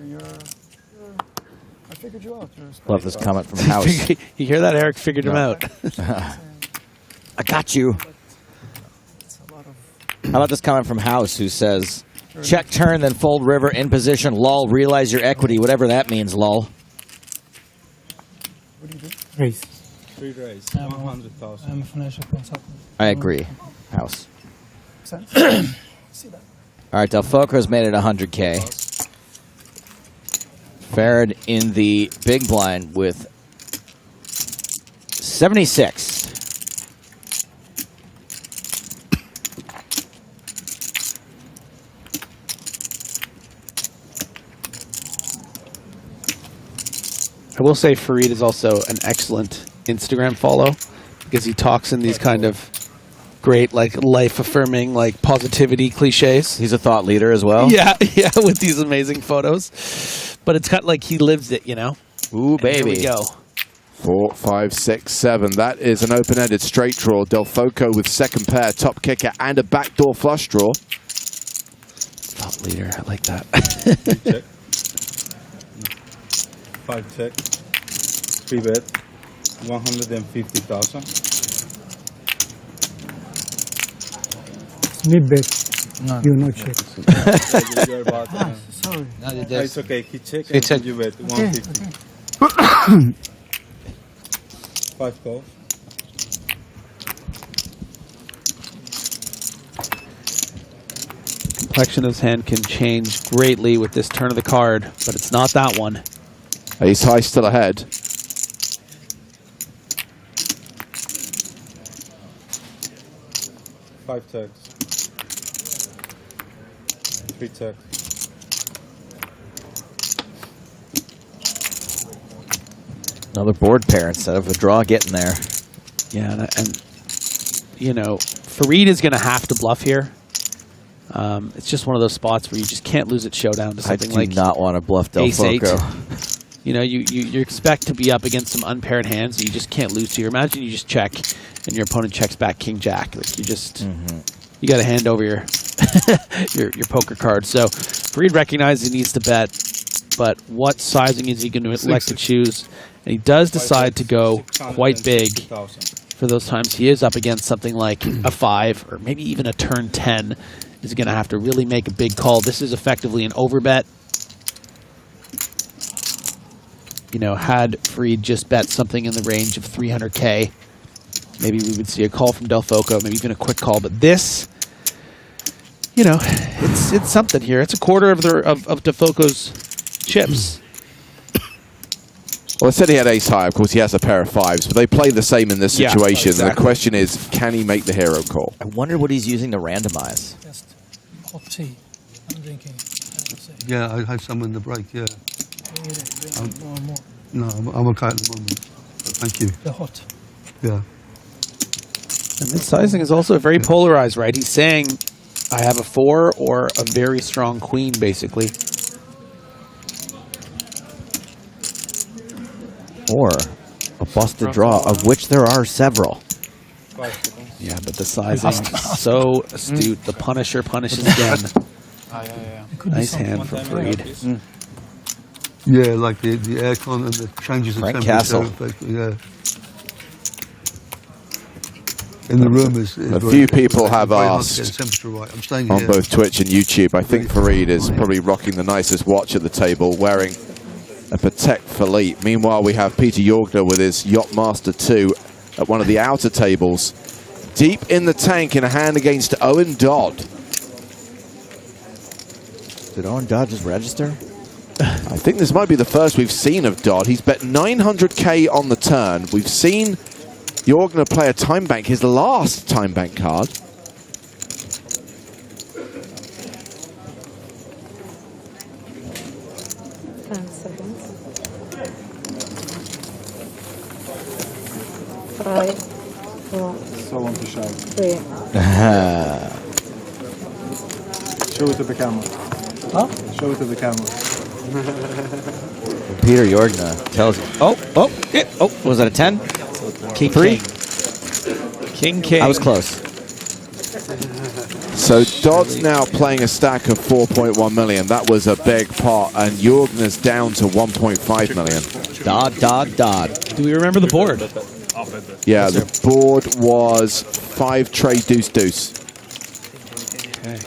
I figured you out. Love this comment from House. You hear that, Eric? Figured him out. I got you. How about this comment from House, who says, check turn, then fold river in position. Lol, realize your equity, whatever that means, lol. What do you do? Raise. 3 raise. 100,000. I'm a financial consultant. I agree, House. Sense? See that? All right, Del Foco's made it 100K. Farad in the big blind with 76. I will say Farid is also an excellent Instagram follow because he talks in these kind of great, like, life-affirming, like, positivity cliches. He's a thought leader as well. Yeah, with these amazing photos. But it's kind of like he lives it, you know? Ooh, baby. Here we go. 4, 5, 6, 7. That is an open-ended straight draw. Del Foco with second pair, top kicker, and a backdoor flush draw. Thought leader, I like that. Check. 5 check. 3 bet. 150,000. Mid bet. No. You no check. You're about, sorry. No, it's okay. He checked He checked. and you bet Okay, 150. 5 calls. Complexion of his hand can change greatly with this turn of the card, but it's not that one. Ace high still ahead. Five tugs. 3 tugs. Another board pair instead of a draw getting there. Yeah, and you know, Fareed is going to have to bluff here. It's just one of those spots where you just can't lose at showdown to something like I do not want to bluff Del Ace-8. Foco. You know, you expect to be up against some unpaired hands that you just can't lose to. Imagine you just check and your opponent checks back King Jack. Like you just you got to hand over your your poker card. So Fareed recognizes he needs to bet, but what sizing is he going to elect to choose? And he does decide to go quite big for those times he is up against something like a 5 or maybe even a turn 10. Is going to have to really make a big call. This is effectively an overbet. You know, had Fareed just bet something in the range of 300K, maybe we would see a call from Del Foco, maybe even a quick call. But this, you know, it's something here. It's a quarter of Del Foco's chips. Well, I said he had ace high. Of course, he has a pair of 5s, but they play the same in this situation. Exactly. The question is, can he make the hero call? I wonder what he's using to randomize. Just hot tea. I'm drinking. Yeah, I had some in the break, yeah. More and more. No, I'm okay at the moment. Thank you. They're hot. Yeah. And this sizing is also very polarized, right? He's saying, I have a 4 or a very strong queen, basically. Or a busted draw, of which there are several. Yeah, but the sizing is so astute. The Punisher punishes again. Nice hand from Fareed. Yeah, like the aircon and the changes in Frank temperature. Castle. Yeah. In the room is A few people have very hard to get asked the temperature right. I'm staying on here. both Twitch and YouTube. I think Fareed is probably rocking the nicest watch at the table, wearing a Patek Philippe. Meanwhile, we have Peter Jorgner with his Yachtmaster 2 at one of the outer tables. Deep in the tank in a hand against Owen Dodd. Did Owen Dodd just register? I think this might be the first we've seen of Dodd. He's bet 900K on the turn. We've seen Jorgner play a time bank, his last time bank card. So I want to shout. 3. Show it to the camera. Huh? Show it to the camera. Peter Jorgner tells you. Was that a 10? King 3? King. I was close. So Dodd's now playing a stack of 4.1 million. That was a big pot, and Jorgner's down to 1.5 million. Dodd. Do we remember the board? Yeah, the board was 5 trade deuce. Okay.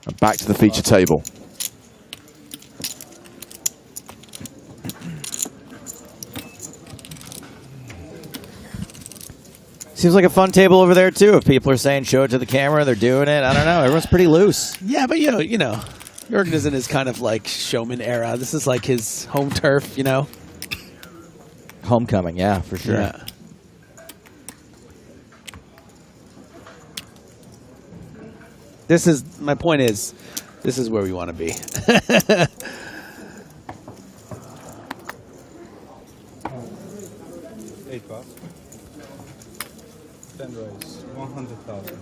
And back to the feature table. Seems like a fun table over there, too. If people are saying show it to the camera, they're doing it. I don't know. Everyone's pretty loose. Yeah, but you know, Jorgen is in his kind of like showman era. This is like his home turf, you know? Homecoming, yeah, for sure. Yeah. This is, my point is, this is where we want to be. 8 bucks. 10 raise. 100,000.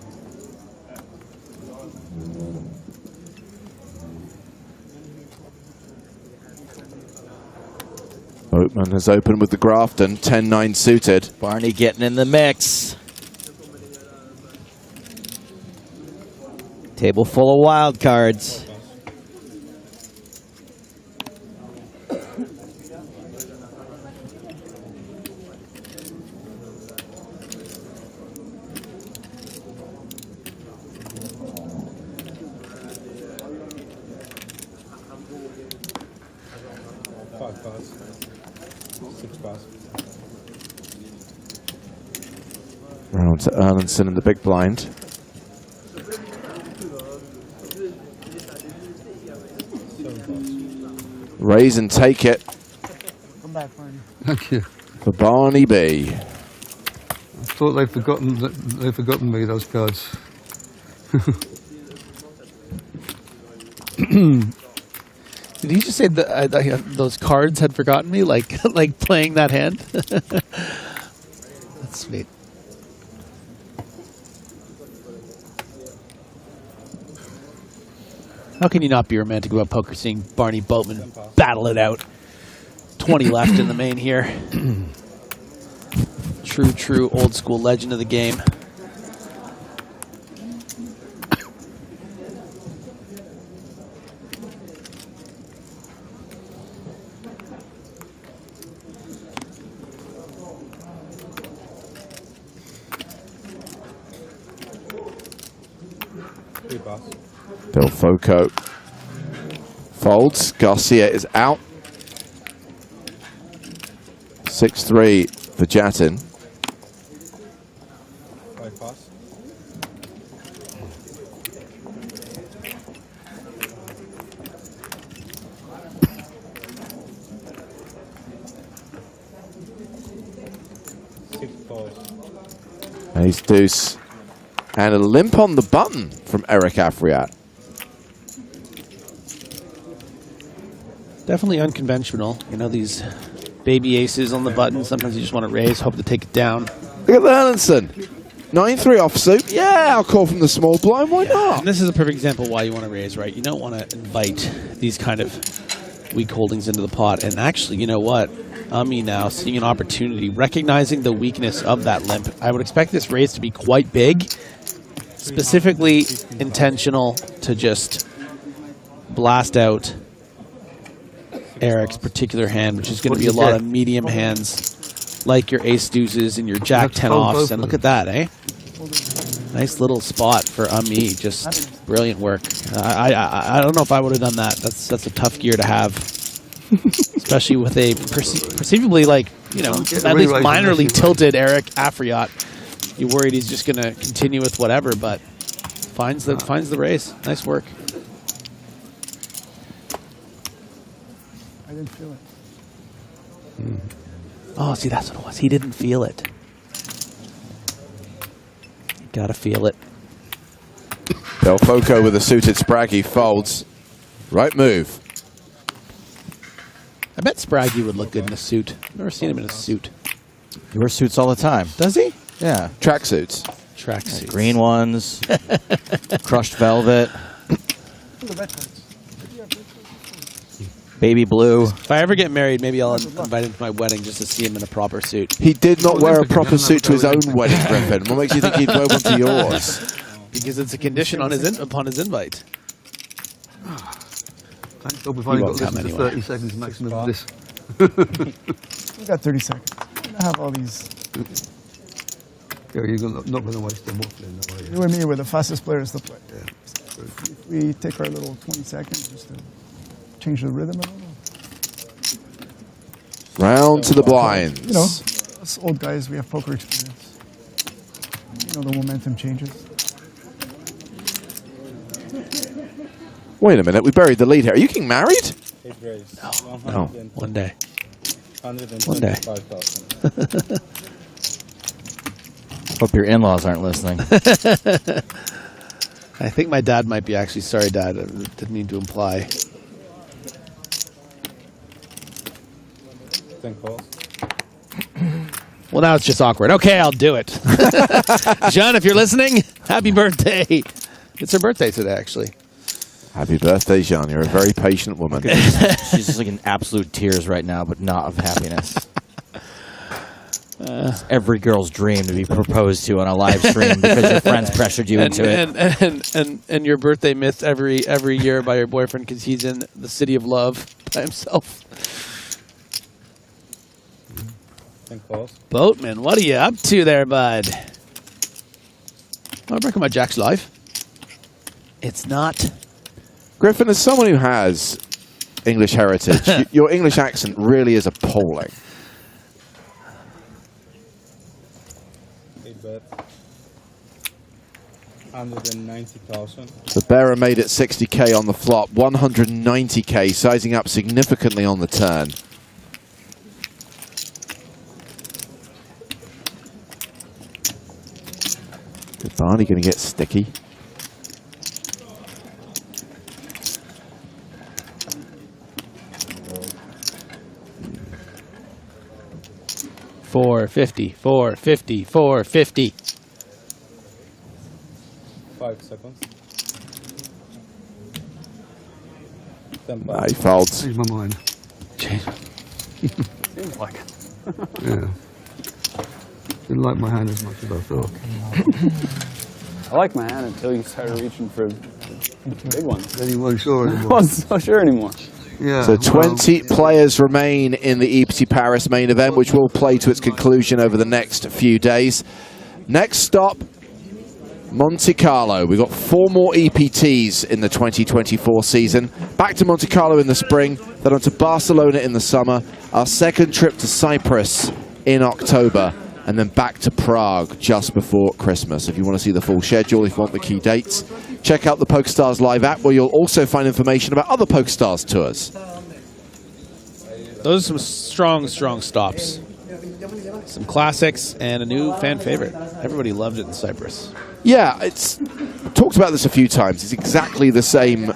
Boatman has opened with the Grafton, 10-9 suited. Barney getting in the mix. Table full of wild cards. 5 pass. 6 pass. Round to Erlandson in the big blind. Raise and take it. Come back, Barney. Thank you. For Barney B. I thought they'd forgotten me, those cards. Did he just say that those cards had forgotten me, like like playing that hand? That's sweet. How can you not be romantic about poker seeing Barney Boatman battle it out? 20 left in the main here. True old school legend of the game. Del Foco folds. Garcia is out. 6-3 for Jatin. 5 pass. Ace deuce. And a limp on the button from Eric Afriat. Definitely unconventional. You know, these baby aces on the button. Sometimes you just want to raise, hope to take it down. Look at Erlandson. 9-3 offsuit. Yeah, I'll call from the small blind. Why not? And this is a perfect example why you want to raise, right? You don't want to invite these kind of weak holdings into the pot. And actually, you know what? Ami now seeing an opportunity, recognizing the weakness of that limp. I would expect this raise to be quite big. Specifically intentional to just blast out Eric's particular hand, which is going to be a lot of medium hands, like your ace deuces and your jack 10 offs. And look at that, eh? Nice little spot for Ami. Just brilliant work. I don't know if I would have done that. That's a tough gear to have, especially with a perceivably, like, you know, at least minorly tilted Eric Afriat. You worried he's just going to continue with whatever, but finds the race. Nice work. I didn't feel it. Oh, see, that's what it was. He didn't feel it. You gotta feel it. Del Foco with a suited Spraggy folds. Right move. I bet Spraggy would look good in a suit. I've never seen him in a suit. He wears suits all the time. Does he? Yeah. Tracksuits. Tracksuits. Green ones. Crushed velvet. Baby blue. If I ever get married, maybe I'll invite him to my wedding just to see him in a proper suit. He did not wear a proper suit to his own wedding, Griffin. What makes you think he'd wear one to yours? Because it's a condition on upon his invite. Thanks, hope we've only got less than 30 seconds maximum of this. We got 30 seconds. I have all these. Yeah, you're not going to waste them off then, are you? You and me were the fastest players to play. Yeah. If we take our little 20 seconds just to change the rhythm a little. Round to the blinds. You know, us old guys, we have poker experience. You know, the momentum changes. Wait a minute, we buried the lead here. Are you getting married? No. One day. 125,000. Hope your in-laws aren't listening. I think my dad might be actually. Sorry, Dad. I didn't mean to imply. 10 calls. Well, now it's just awkward. Okay, I'll do it. John, if you're listening, happy birthday. It's her birthday today, actually. Happy birthday, Jean. You're a very patient woman. She's just like in absolute tears right now, but not of happiness. It's every girl's dream to be proposed to on a live stream because your friends pressured you into it. And your birthday missed every year by your boyfriend because he's in the city of love by himself. 10 calls. Boatman, what are you up to there, bud? Want to break my Jack's live? It's not. Griffin, as someone who has English heritage. Your English accent really is appalling. 8-bet. 190,000. The bearer made it 60k on the flop, 190k, sizing up significantly on the turn. Is Barney going to get sticky? $450, $450, $450. 5 seconds. He folds. Change my mind. Seems like it. Yeah. Didn't like my hand as much as I thought. I like my hand until you started reaching for the big ones. Then you weren't sure I anymore. wasn't so sure anymore. Yeah. So 20 players remain in the EPT Paris main event, which will play to its conclusion over the next few days. Next stop, Monte Carlo. We've got 4 more EPTs in the 2024 season. Back to Monte Carlo in the spring, then on to Barcelona in the summer, our second trip to Cyprus in October, and then back to Prague just before Christmas. If you want to see the full schedule, if you want the key dates, check out the PokerStars Live app, where you'll also find information about other PokerStars tours. Those are some strong stops. Some classics and a new fan favorite. Everybody loved it in Cyprus. Yeah, it's talked about this a few times. It's exactly the same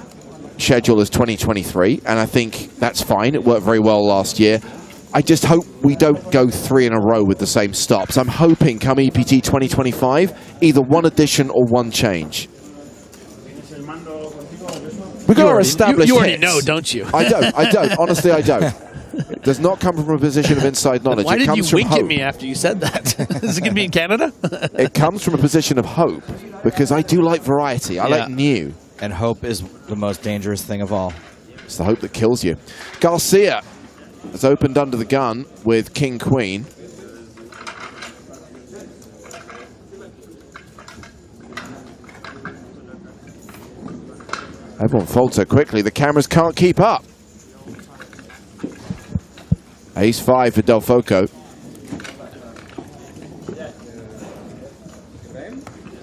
schedule as 2023, and I think that's fine. It worked very well last year. I just hope we don't go 3 in a row with the same stops. I'm hoping come EPT 2025, either one addition or one change. We've got our established You already hits. know, don't you? I don't. Honestly, I don't. It does not come from a position of inside knowledge. Why it did you comes from wink hope. at me after you said that? Is it going to be in Canada? It comes from a position of hope, because I do like variety. I like new. And hope is the most dangerous thing of all. It's the hope that kills you. Garcia has opened under the gun with King Queen. Everyone folds so quickly, the cameras can't keep up. Ace-5 for Del Foco.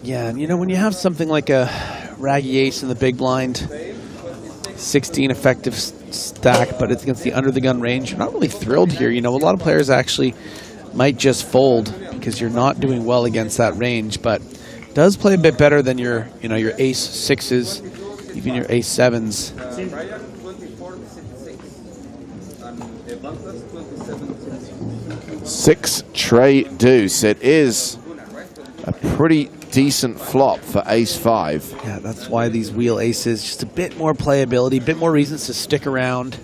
Yeah, and you know, when you have something like a raggy ace in the big blind, 16 effective stack, but it's against the under the gun range, you're not really thrilled here. You know, a lot of players actually might just fold because you're not doing well against that range, but it does play a bit better than your, you know, your ace 6s, even your ace 7s. 6 tray deuce. It is a pretty decent flop for ace-5. Yeah, that's why these wheel aces, just a bit more playability, a bit more reasons to stick around.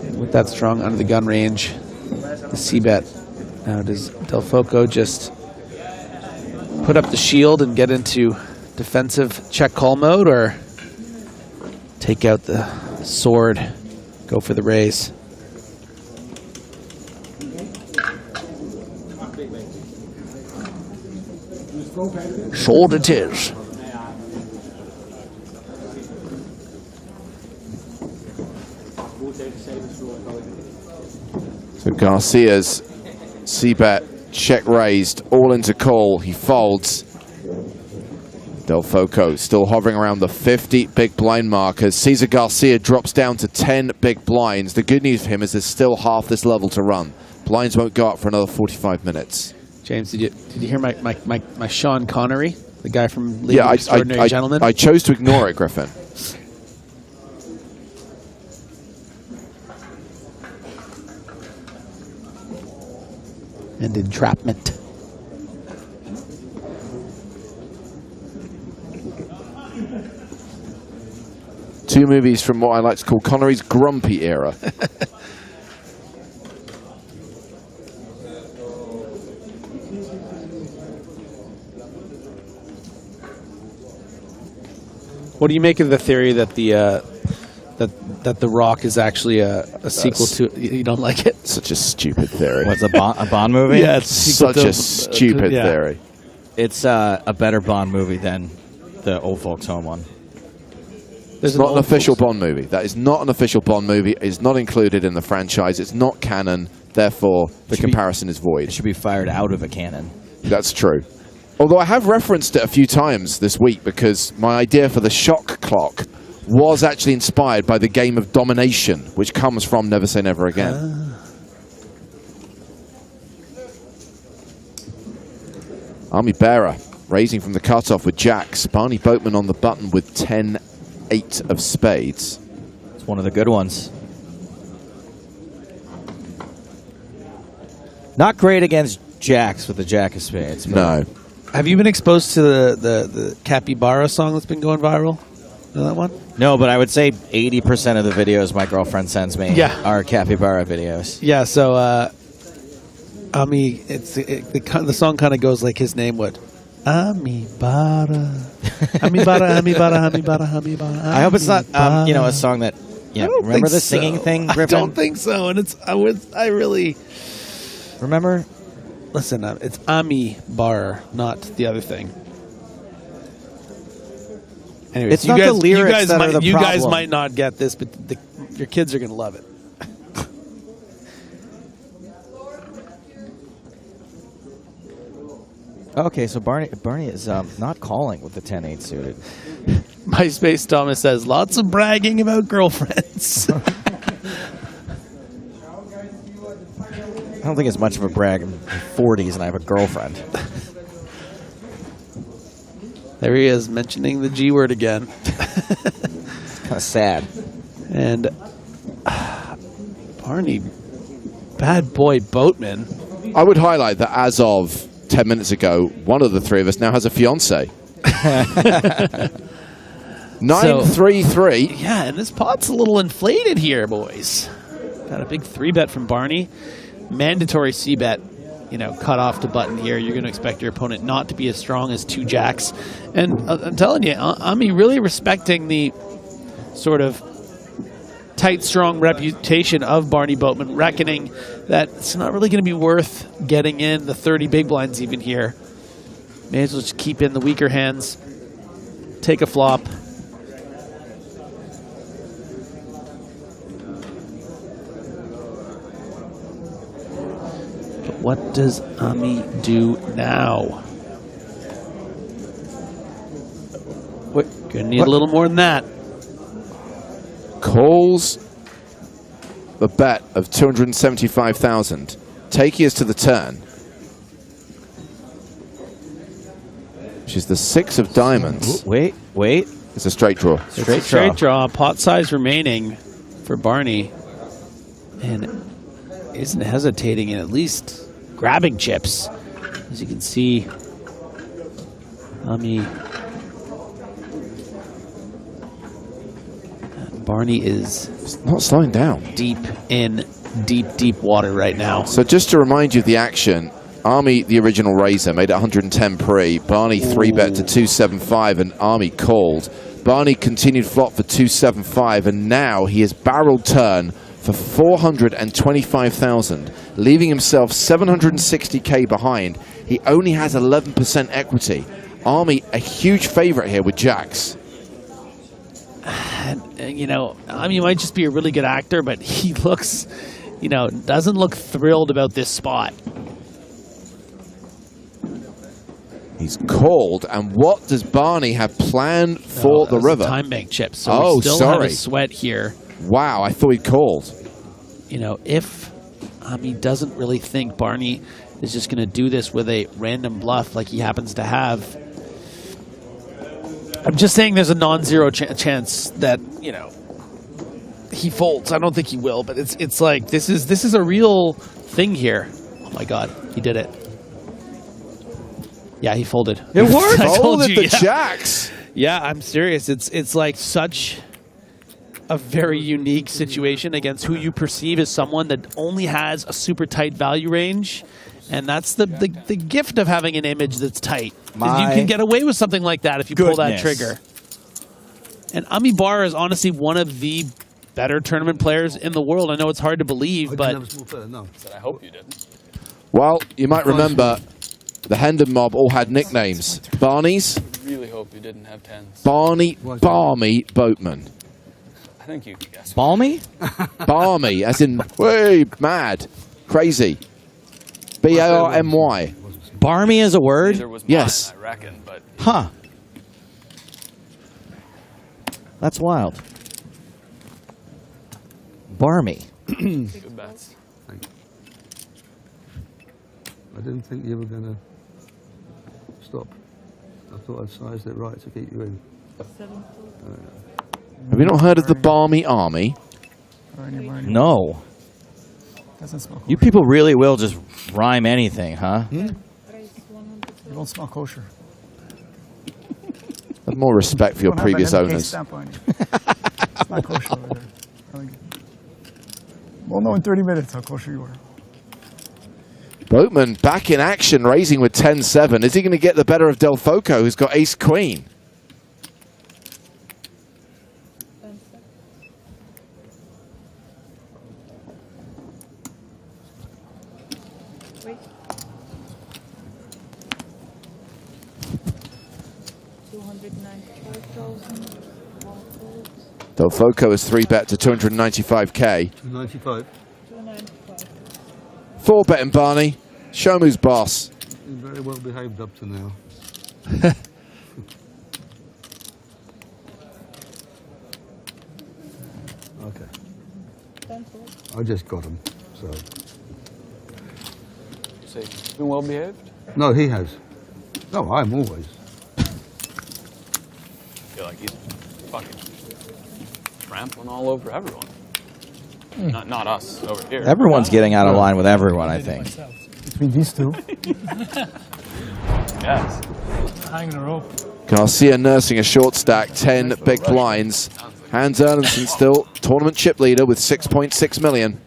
And with that strong under the gun range, the c-bet. Now does Del Foco just put up the shield and get into defensive check call mode, or take out the sword, go for the raise? Sword it is. So Garcia's c-bet check raised, all into call. He folds. Del Foco still hovering around the 50 big blind markers. Cesar Garcia drops down to 10 big blinds. The good news for him is there's still half this level to run. Blinds won't go up for another 45 minutes. James, did you hear my Sean Connery, the guy from League of Extraordinary Gentlemen? I chose to ignore it, Griffin. And entrapment. Two movies from what I like to call Connery's grumpy era. What do you make of the theory that the that The Rock is actually a sequel to. You don't like it? Such a stupid theory. What's a Bond movie? Yeah, it's such a stupid theory. It's a better Bond movie than the Old Folks Home one. It's not an official Bond movie. That is not an official Bond movie. It's not included in the franchise. It's not canon. Therefore, the comparison is void. It should be fired out of a canon. That's true. Although I have referenced it a few times this week because my idea for the shock clock was actually inspired by the game of domination, which comes from Never Say Never Again. Army Bearer raising from the cutoff with jacks. Barney Boatman on the button with 10-8 of spades. It's one of the good ones. Not great against jacks with the jack of spades. No. Have you been exposed to the Capybara song that's been going viral? Know that one? No, but I would say 80% of the videos my girlfriend sends me are capybara videos. Yeah, so the song kind of goes like his name would. Amibara. Amibara, Amibara, Amibara, Amibara. I hope it's not a song that remember the singing thing, Griffin? I don't think so. And I really remember. Listen, it's Bar, not the other thing. Anyways, it's not the lyrics that are the you problem. guys might not get this, but your kids are going to love it. Okay, so Barney is not calling with the 10-8 suited. MySpace Thomas says, lots of bragging about girlfriends. I don't think it's much of a brag. I'm 40s and I have a girlfriend. There he is, mentioning the G word again. It's kind of sad. And Barney, bad boy Boatman. I would highlight that as of 10 minutes ago, one of the three of us now has a fiance. 9-3-3. Yeah, and this pot's a little inflated here, boys. Got a big 3-bet from Barney. Mandatory C-bet. Cut off the button here. You're going to expect your opponent not to be as strong as 2 jacks. And I'm telling you, Ami really respecting the sort of tight, strong reputation of Barney Boatman, reckoning that it's not really going to be worth getting in the 30 big blinds even here. May as well just keep in the weaker hands. Take a flop. What does Ami do now? Gonna need a little more than that. Calls the bet of 275,000. Takey is to the turn, which is the 6 of diamonds. Wait. It's a straight draw. Straight draw. Pot size remaining for Barney. And isn't hesitating in at least grabbing chips. As you can see, Barney is not slowing down. Deep water right now. So just to remind you of the action, Army, the original raiser, made it 110 pre. Barney 3-bet to 275 and Army called. Barney continued flop for 275 and now he has barreled turn for 425,000, leaving himself 760k behind. He only has 11% equity. Army, a huge favorite here with jacks. He might just be a really good actor, but he looks, doesn't look thrilled about this spot. He's called, and what does Barney have planned for the river? Time bank chips. So we still have a sweat here. Wow, I thought he called. If Ami doesn't really think Barney is just going to do this with a random bluff like he happens to have, I'm just saying there's a non-zero chance that, he folds. I don't think he will, but it's like this is a real thing here. Oh my God, he did it. Yeah, he folded. It worked. I told you, the jacks. Yeah, I'm serious. It's like such a very unique situation against who you perceive as someone that only has a super tight value range. And that's the gift of having an image that's tight. You can get away with something like that if you pull that trigger. And Ami Bar is honestly one of the better tournament players in the world. I know it's hard to believe, but I hope you didn't. Well, you might remember the Hendon mob all had nicknames. Barney's. I really hope you didn't have 10s. Barney, Barmy Boatman. I think you can guess. Balmy? Barmy, as in, way mad, crazy. B-A-R-M-Y. Barmy is a word? Yes. I reckon, but Huh. That's wild. Barmy. good bets. I didn't think you were going to stop. I thought I'd sized it right to keep you in. Have you not heard of the Barmy Army? No. Doesn't smell You people really will just rhyme anything, huh? You don't smell kosher. Have more respect for your You don't have previous an MK owners. stamp on you. It's not kosher over there. Telling you. We'll know in 30 minutes how kosher you are. Boatman back in action, raising with 10-7. Is he going to get the better of Del Foco, who's got ace-queen? Del Foco is 3-bet to 295k. 295. 4-betting Barney. Show him who's boss. Been very well behaved up to now. Okay. I just got him, so. Say, you've been well behaved? No, he has. No, I'm always. I feel like he's fucking trampling all over everyone. Not us over here. Everyone's getting out of line with everyone, I think. Between these two. Yes. Hanging a rope. Garcia nursing a short stack, 10 big blinds. Hans Erlandson still tournament chip leader with 6.6 million.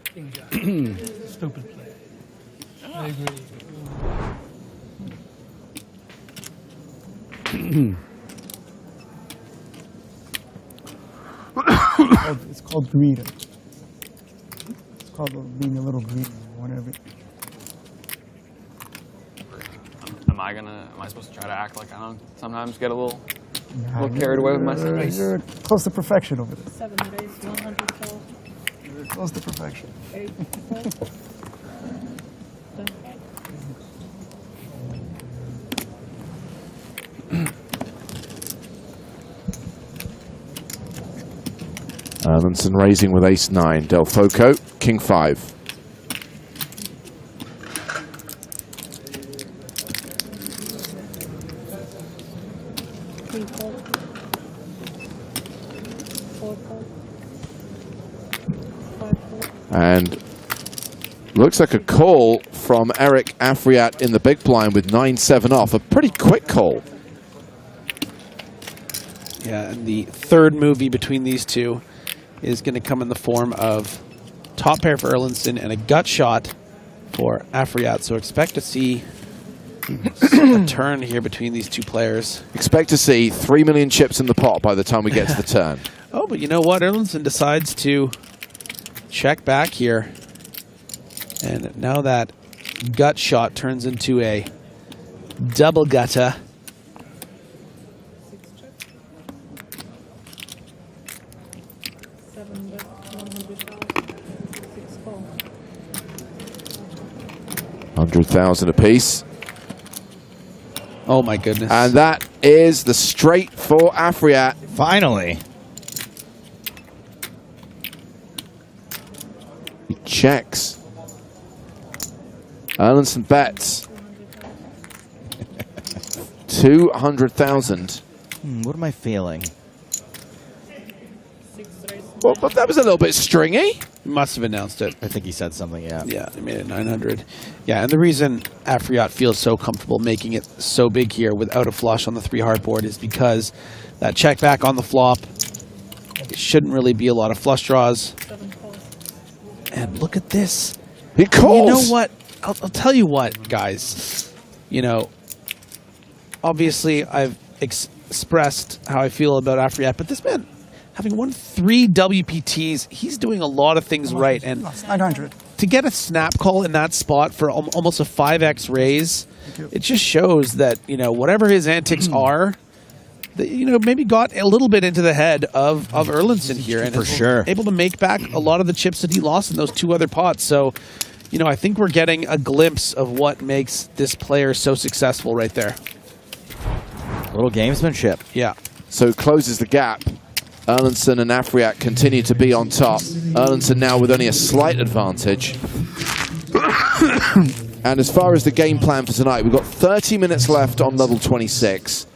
Stupid play. I agree. It's called greed. It's called being a little greedy or whatever. Am I supposed to try to act like I don't sometimes get a little carried away with myself? You're close to perfection over there. 7 days, 100,000. You're close to perfection. 8, 4, Erlandson raising with ace-9. Del Foco, king-5. And looks like a call from Eric Afriat in the big blind with 9-7 off. A pretty quick call. Yeah, and the third movie between these two is going to come in the form of top pair for Erlandson and a gut shot for Afriat. So expect to see a turn here between these two players. Expect to see 3 million chips in the pot by the time we get to the turn. Oh, but you know what? Erlandson decides to check back here. And now that gut shot turns into a double gutter. $100,000 apiece. Oh my goodness. And that is the straight for Afriat. Finally. He checks. Erlandson bets. 200,000. What am I feeling? Well, but that was a little bit stringy. Must have announced it. I think he said something, yeah. Yeah, they made it 900. Yeah, and the reason Afriat feels so comfortable making it so big here without a flush on the 3-heart board is because that check back on the flop, it shouldn't really be a lot of flush draws. And look at this. He calls. You know what? I'll tell you what, guys. You know, obviously I've expressed how I feel about Afriat, but this man having won 3 WPTs, he's doing a lot of things right. And 900. To get a snap call in that spot for almost a 5x raise, it just shows that, you know, whatever his antics are, that, you know, maybe got a little bit into the head of Erlandson here. And for sure able to make back a lot of the chips that he lost in those 2 other pots. So, you know, I think we're getting a glimpse of what makes this player so successful right there. A little gamesmanship. Yeah. So closes the gap. Erlandson and Afriat continue to be on top. Erlandson now with only a slight advantage. And as far as the game plan for tonight, we've got 30 minutes left on level 26.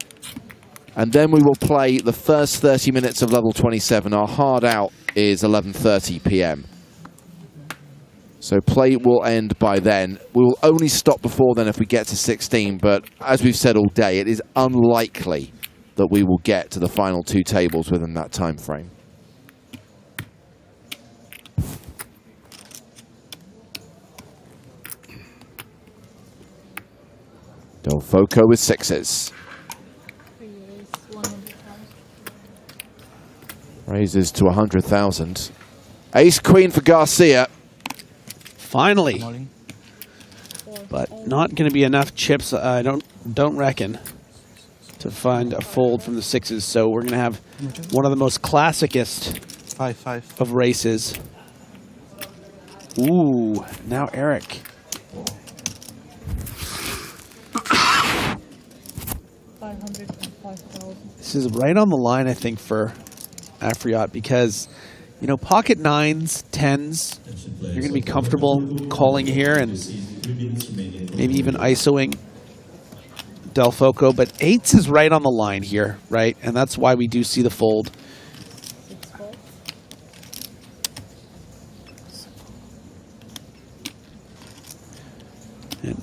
And then we will play the first 30 minutes of level 27. Our hard out is 11:30 p.m. So play will end by then. We will only stop before then if we get to 16, but as we've said all day, it is unlikely that we will get to the final 2 tables within that time frame. Delfoco with 6s. Raises to 100,000. Ace Queen for Garcia. Finally. But not going to be enough chips, I don't reckon, to find a fold from the 6s. So we're going to have one of the most classicest of races. Ooh, now Eric. This is right on the line, I think, for Afriat because, you know, pocket 9s, 10s, you're going to be comfortable calling here and maybe even ISOing Delfoco, but 8s is right on the line here, right? And that's why we do see the fold. And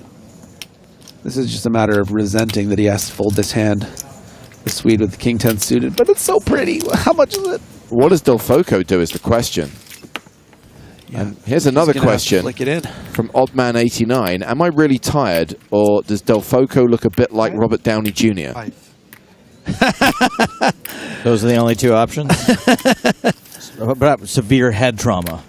this is just a matter of resenting that he has to fold this hand, the Swede with the King 10 suited, but it's so pretty. How much is it? What does Delfoco do is the question. Yeah. And here's another question flick it in. From Oddman89. Am I really tired, or does Delfoco look a bit like Robert Downey Jr.? Those are the only 2 options? Severe head trauma.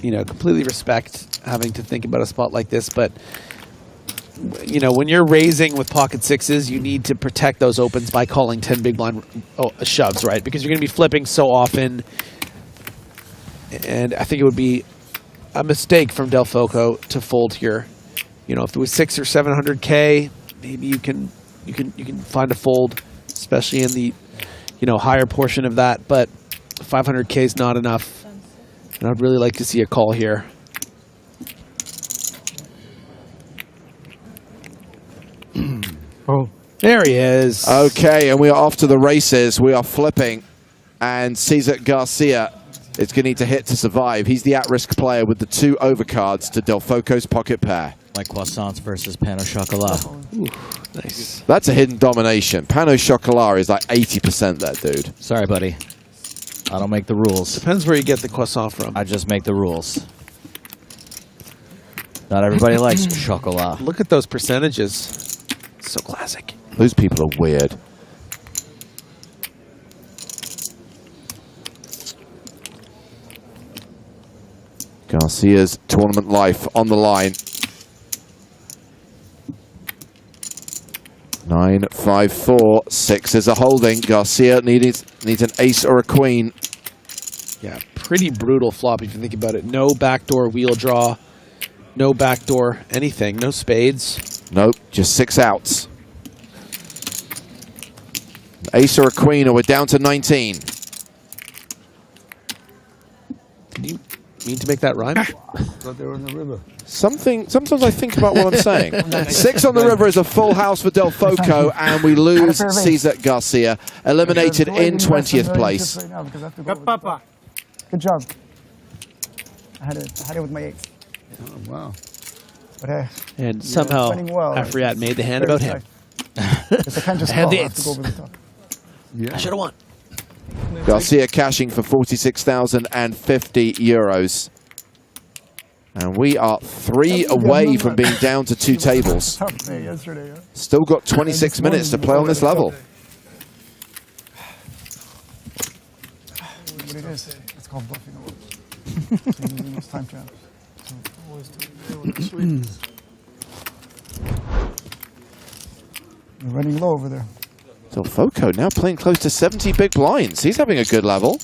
You know, completely respect having to think about a spot like this, but you know, when you're raising with pocket 6s, you need to protect those opens by calling 10 big blind shoves, right? Because you're going to be flipping so often, and I think it would be a mistake from Delfoco to fold here. You know, if it was 600 or 700K, maybe you can find a fold, especially in the, you know, higher portion of that. But 500K is not enough, and I'd really like to see a call here. Oh, there he is. Okay, and we are off to the races. We are flipping, and Cesar Garcia is going to need to hit to survive. He's the at-risk player with the 2 overcards to Delfoco's pocket pair. Like croissants versus pain au chocolat. Ooh, nice. That's a hidden domination. Pain au chocolat is like 80% there, dude. Sorry, buddy. I don't make the rules. Depends where you get the croissant from. I just make the rules. Not everybody likes chocolat. Look at those percentages. So classic. Those people are weird. Garcia's tournament life on the line. 9, 5, 4, 6 is a holding. Garcia needs an ace or a queen. Yeah, pretty brutal flop if you think about it. No backdoor wheel draw. No backdoor anything. No spades. Nope, just 6 outs. Ace or a queen, or we're down to 19. Did you mean to make that rhyme? Thought they were on the river. Sometimes I think about what I'm saying. 6 on the river is a full house for Delfoco, and we lose Cesar Garcia, eliminated in 20th place. Good job. I had it with my 8. Oh, wow. But, and somehow Afriat made the hand about him. I can't just had the have to go over the top. Yeah. I should have won. Garcia cashing for 46,050 euros. And we are 3 away from being down to 2 tables. Tough day yesterday. Huh? Still got 26 minutes to play on this level. What it is? It's called bluffing. It's time champs. You're running low over there. Delfoco now playing close to 70 big blinds. He's having a good level.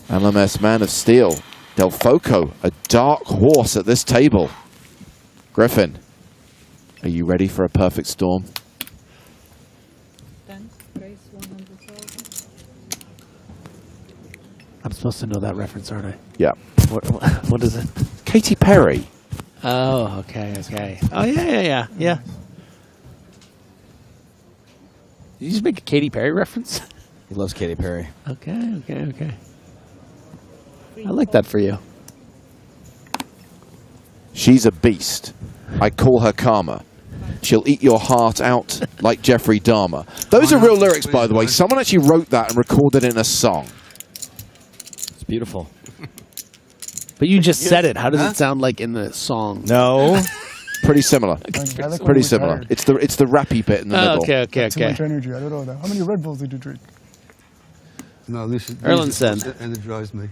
LMS Man of Steel. Delfoco, a dark horse at this table. Griffin, are you ready for a perfect storm? I'm supposed to know that reference, aren't I? Yeah. What is it? Katy Perry. Oh, okay. Oh, yeah. Did you just make a Katy Perry reference? He loves Katy Perry. Okay. I like that for you. She's a beast. I call her Karma. She'll eat your heart out like Jeffrey Dahmer. Those are real lyrics, by the way. Someone actually wrote that and recorded it in a song. It's beautiful. But you just said it. How does it sound like in the song? No. Pretty similar. Pretty similar. It's the rappy bit in the middle. Okay. Too much energy. I don't know that. How many Red Bulls did you drink? No, this is Erlandson. energized me.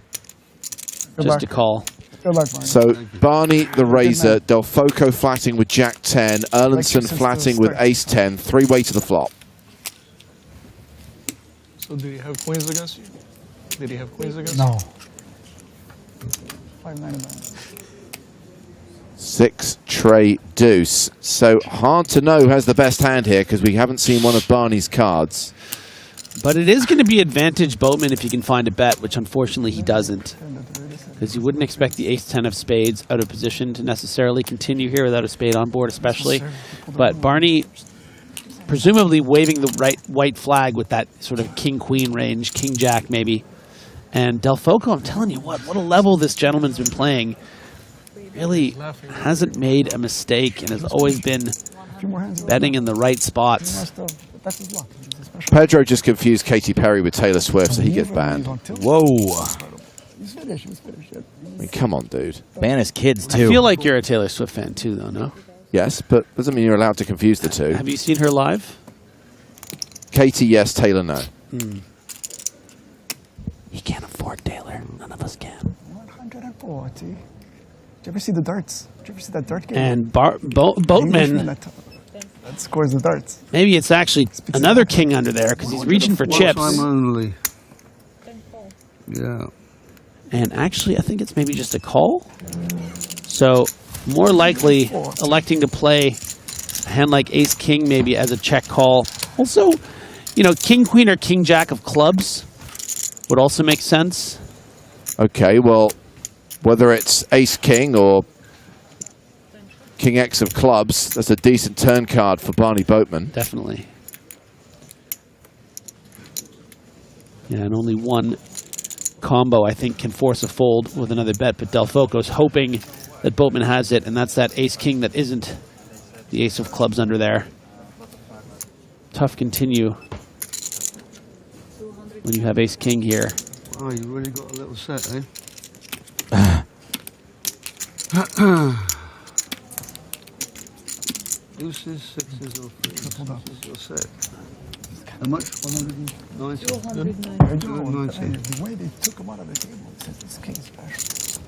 Just a call. Good luck, Barney. So Barney the Razor, Delfoco flatting with Jack 10, Erlandson flatting with Ace 10, 3-way to the flop. So did he have queens against you? No. 5-9. 6 tray deuce. So hard to know who has the best hand here because we haven't seen one of Barney's cards. But it is going to be advantage Boatman if you can find a bet, which unfortunately he doesn't. Because you wouldn't expect the ace-10 of spades out of position to necessarily continue here without a spade on board especially. But Barney presumably waving the white flag with that sort of king-queen range, king-jack maybe. And Delfoco, I'm telling you what a level this gentleman's been playing. Really hasn't made a mistake and has always been betting in the right spots. Pedro just confused Katy Perry with Taylor Swift, so he gets banned. Whoa. He's finished. I mean, come on, dude. Ban his kids, too. I feel like you're a Taylor Swift fan, too, though, no? Yes, but doesn't mean you're allowed to confuse the two. Have you seen her live? Katy, yes. Taylor, no. He can't afford Taylor. None of us can. 140. Did you ever see the darts? Did you ever see that dart game? And Boatman, that scores the darts. maybe it's actually another king under there because he's reaching for chips. I'm only. Yeah. And actually, I think it's maybe just a call. So, more likely electing to play a hand like ace-king maybe as a check call. Also, king-queen or king-jack of clubs would also make sense. Okay, well, whether it's ace-king or king-x of clubs, that's a decent turn card for Barney Boatman. Definitely. Yeah, and only one combo, I think, can force a fold with another bet, but Delfoco's hoping that Boatman has it, and that's that ace-king that isn't the ace of clubs under there. Tough continue when you have ace-king here. Oh, you really got a little set, eh? Deuces, sixes, or threes or set. How much? 190? 290. The way they took him out of the table, said this king special.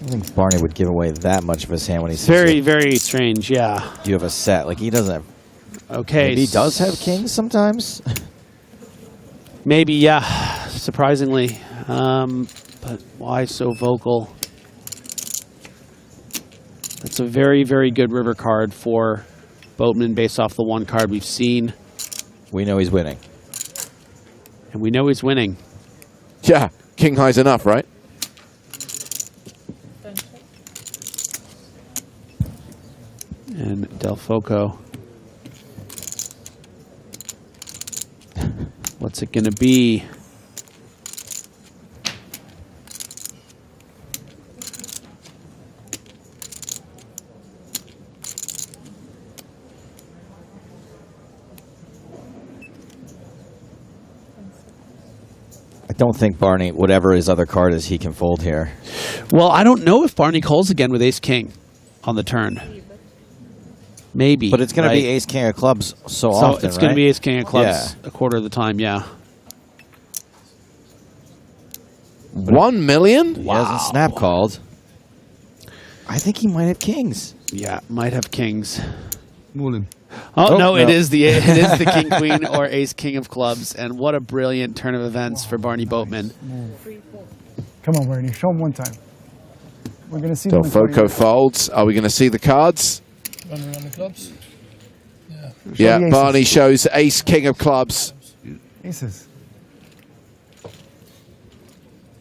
I think Barney would give away that much of his hand when he's very, very strange, yeah. You have a set. Like, he doesn't have... Okay. Maybe he does have kings sometimes? Maybe, yeah, surprisingly. But why so vocal? That's a very, very good river card for Boatman based off the one card we've seen. We know he's winning. And we know he's winning. Yeah, king high's enough, right? And Delfoco. What's it going to be? I don't think Barney, whatever his other card is, he can fold here. Well, I don't know if Barney calls again with ace-king on the turn. Maybe. But it's going to be ace-king of clubs so often, it's going to be ace-king of clubs a quarter of the time, yeah. 1 million? He hasn't snap called. I think he might have kings. Yeah, might have kings. Morning. Oh, no, it is the king queen or ace king of clubs, and what a brilliant turn of events for Barney Boatman. Come on, Barney, show him one time. We're gonna see. Delfoco folds. Are we going to see the cards? Run around the clubs. Yeah, Barney shows ace king of clubs. Aces.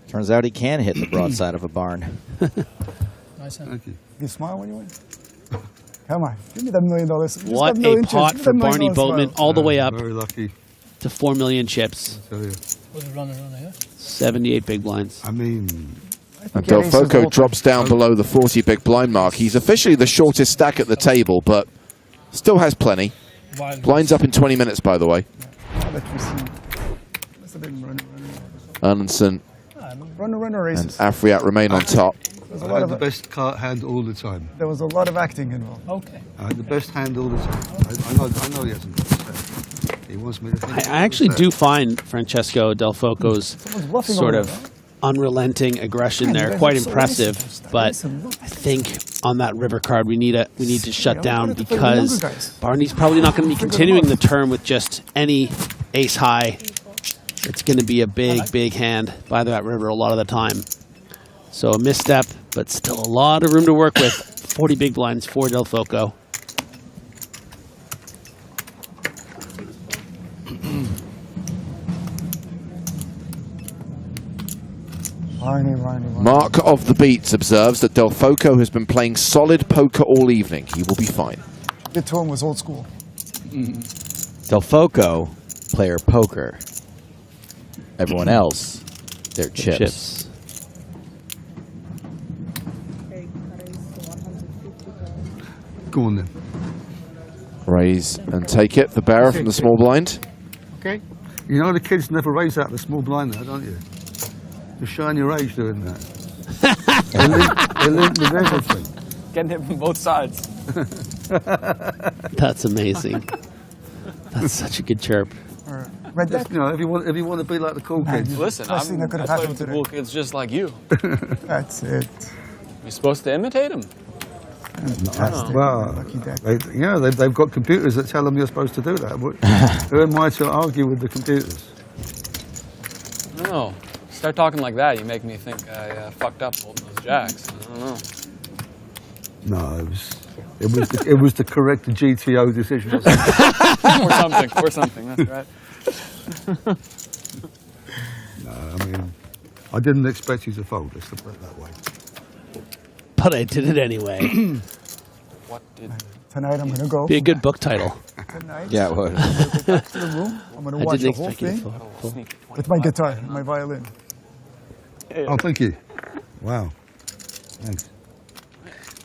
Turns out he can hit the broadside of a barn. Nice hand. Thank you. You smile when you win. Come on, give me that $1 million. Just What that million a pot chips. for Give me that $1 Barney million Boatman, smile. all the way up Very lucky. to 4 million chips. Tell you. Was it runner, yeah? 78 big blinds. I mean, And Delfoco drops down below the 40 big blind mark. He's officially the shortest stack at the table, but still has plenty. Blinds up in 20 minutes, by the way. Erlandson Runner and aces. Afriat remain on top. There's a I lot had of the best hand all the time. There was a lot of acting involved. Okay. I had the best hand all the time. I know he hasn't got the best. He wants me to think. I actually do find Francesco Delfoco's bluffing sort over of unrelenting aggression there quite impressive, but I think on that river card we need to shut down because Barney's probably not going to be continuing the turn with just any ace high. It's going to be a big hand by that river a lot of the time. So a misstep, but still a lot of room to work with. 40 big blinds for Delfoco. Mark of the Beats observes that Delfoco has been playing solid poker all evening. He will be fine. The tone was old school. Delfoco, player poker. Everyone else, their chips. Go on then. Raise and take it. The bearer from the small blind. Okay. You know the kids never raise out the small blind now, don't you? You're showing your age doing that. they link with everything. Getting hit from both sides. That's amazing. That's such a good chirp. Red deck. You know, if you want to be like the cool kids. Listen, I play with the cool kids just like you. That's it. You're supposed to imitate them. Well, they've got computers that tell them you're supposed to do that. Who am I to argue with the computers? No. Start talking like that, you make me think I fucked up holding those jacks. I don't know. No, it was the correct GTO decision. or something. That's right. No, I mean, I didn't expect you to fold. Let's put it that way. But I did it anyway. Tonight I'm gonna go. Be a good book title. Tonight. Yeah, it would. I'm gonna go back to the room. I'm gonna watch the whole thing with my guitar and my violin. Oh, thank you. Wow. Thanks.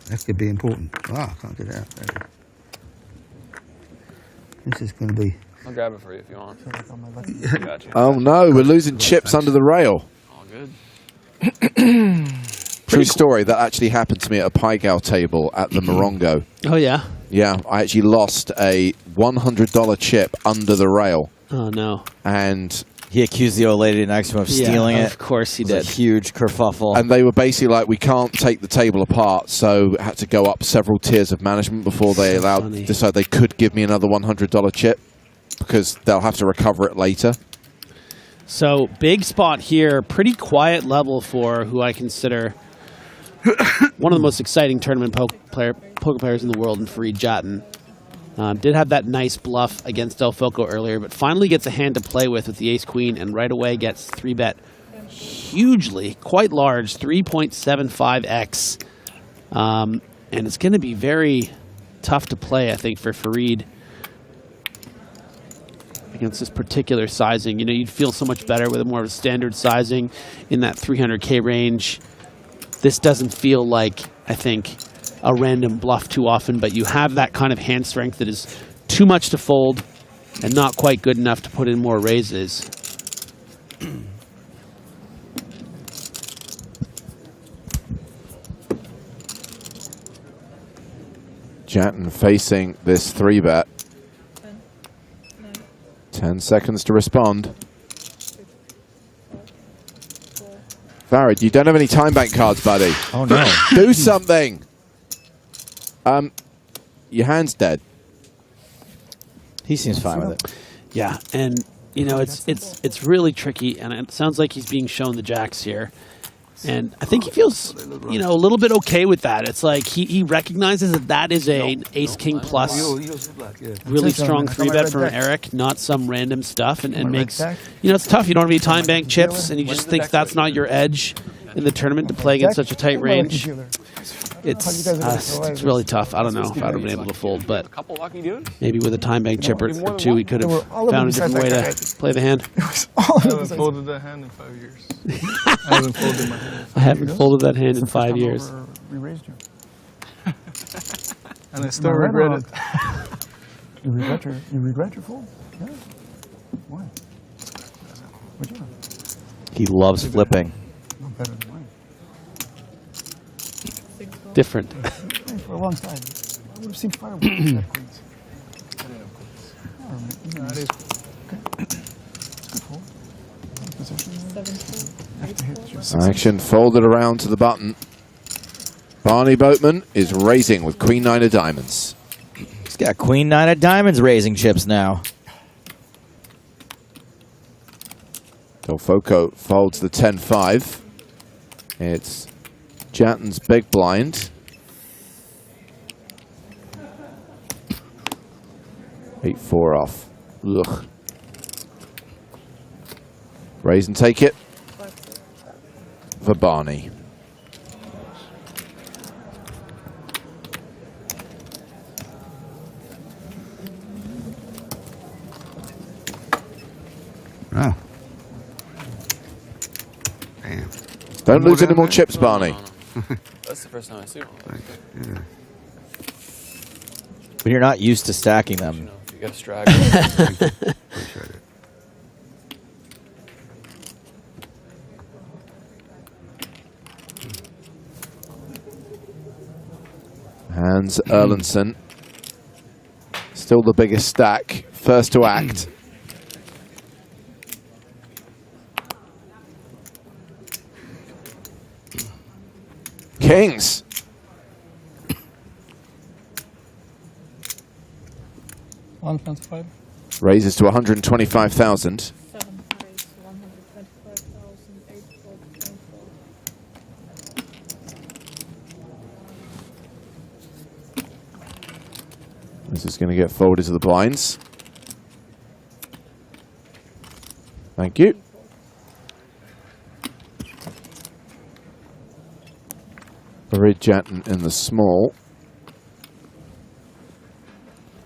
That could be important. Wow, I can't get it out. There. This is going to be... I'll grab it for you if you want. Gotcha. Oh no, we're losing chips under the rail. All good. True story, that actually happened to me at a Paigal table at the Morongo. Oh, yeah? Yeah, I actually lost a $100 chip under the rail. Oh, no. And he accused the old lady next to him of stealing it. Of course he did. A huge kerfuffle. And they were basically like, we can't take the table apart, so had to go up several tiers of management before they decided they could give me another $100 chip, because they'll have to recover it later. So, big spot here, pretty quiet level for who I consider one of the most exciting tournament poker players in the world, in Farid Jatin. Did have that nice bluff against Delfoco earlier, but finally gets a hand to play with the ace-queen, and right away gets 3-bet hugely, quite large, 3.75x. And it's going to be very tough to play, I think, for Farid against this particular sizing. You know, you'd feel so much better with a more of a standard sizing in that 300K range. This doesn't feel like, I think, a random bluff too often, but you have that kind of hand strength that is too much to fold and not quite good enough to put in more raises. Jatton facing this 3-bet. 10 seconds to respond. Farid, you don't have any time bank cards, buddy. Oh, no. Do something. Your hand's dead. He seems fine with it. Yeah, and you know it's really tricky, and it sounds like he's being shown the jacks here, and I think he feels a little bit okay with that. It's like he recognizes that is an ace king plus really strong 3-bet from Eric, not some random stuff, and makes it's tough. You don't have any time bank chips, and he just thinks that's not your edge in the tournament to play against such a tight range. It's really tough. I don't know if I would have been able to fold, but maybe with a time bank chip or two, we could have found a different way to play the hand. I haven't folded that hand in 5 years. I haven't folded that hand in 5 years. We raised you. And I still regret it. You regret your fold? Yeah. Why? What'd you have? He loves flipping. No better than mine. Different. For a long time. I would have seen fireworks instead of queens. That is good fold. Action folded around to the button. Barney Boatman is raising with Queen 9 of diamonds. He's got Queen 9 of diamonds raising chips now. Delfoco folds the 10-5. It's Jatton's big blind. 8-4 off. Ugh. Raise and take it for Barney. Oh. Damn. Don't lose any more chips, Barney. That's the first time I see one. Yeah. But you're not used to stacking them. You got a straggler. Appreciate it. Hans Erlandson. Still the biggest stack. First to act. Kings. $1.5. Raises to 125,000. This is going to get folded to the blinds. Thank you. Farid Jatton in the small.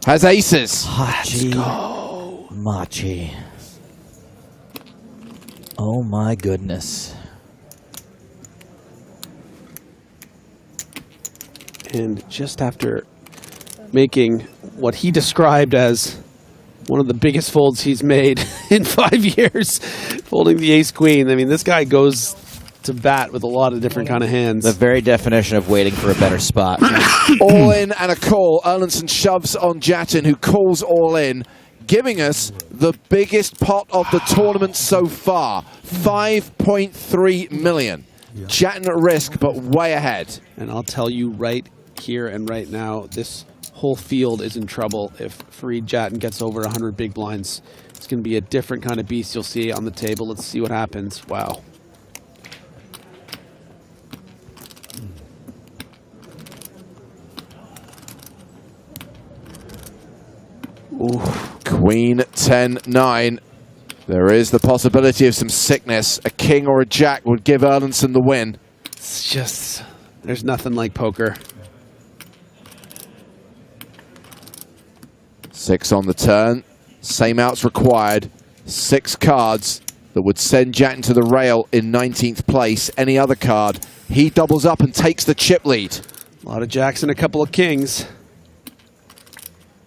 Has aces. Let's go. Machi. Oh my goodness. And just after making what he described as one of the biggest folds he's made in 5 years, folding the ace-queen. I mean, this guy goes to bat with a lot of different kind of hands. The very definition of waiting for a better spot. All in and a call. Erlandson shoves on Jatton, who calls all in, giving us the biggest pot of the tournament so far. 5.3 million. Yeah. Jatton at risk, but way ahead. And I'll tell you right here and right now, this whole field is in trouble if Farid Jatton gets over 100 big blinds. It's going to be a different kind of beast you'll see on the table. Let's see what happens. Wow. Ooh. Queen 10-9. There is the possibility of some sickness. A king or a jack would give Erlandson the win. It's just, there's nothing like poker. 6 on the turn. Same outs required. 6 cards that would send Jatton to the rail in 19th place. Any other card, he doubles up and takes the chip lead. A lot of jacks and a couple of kings.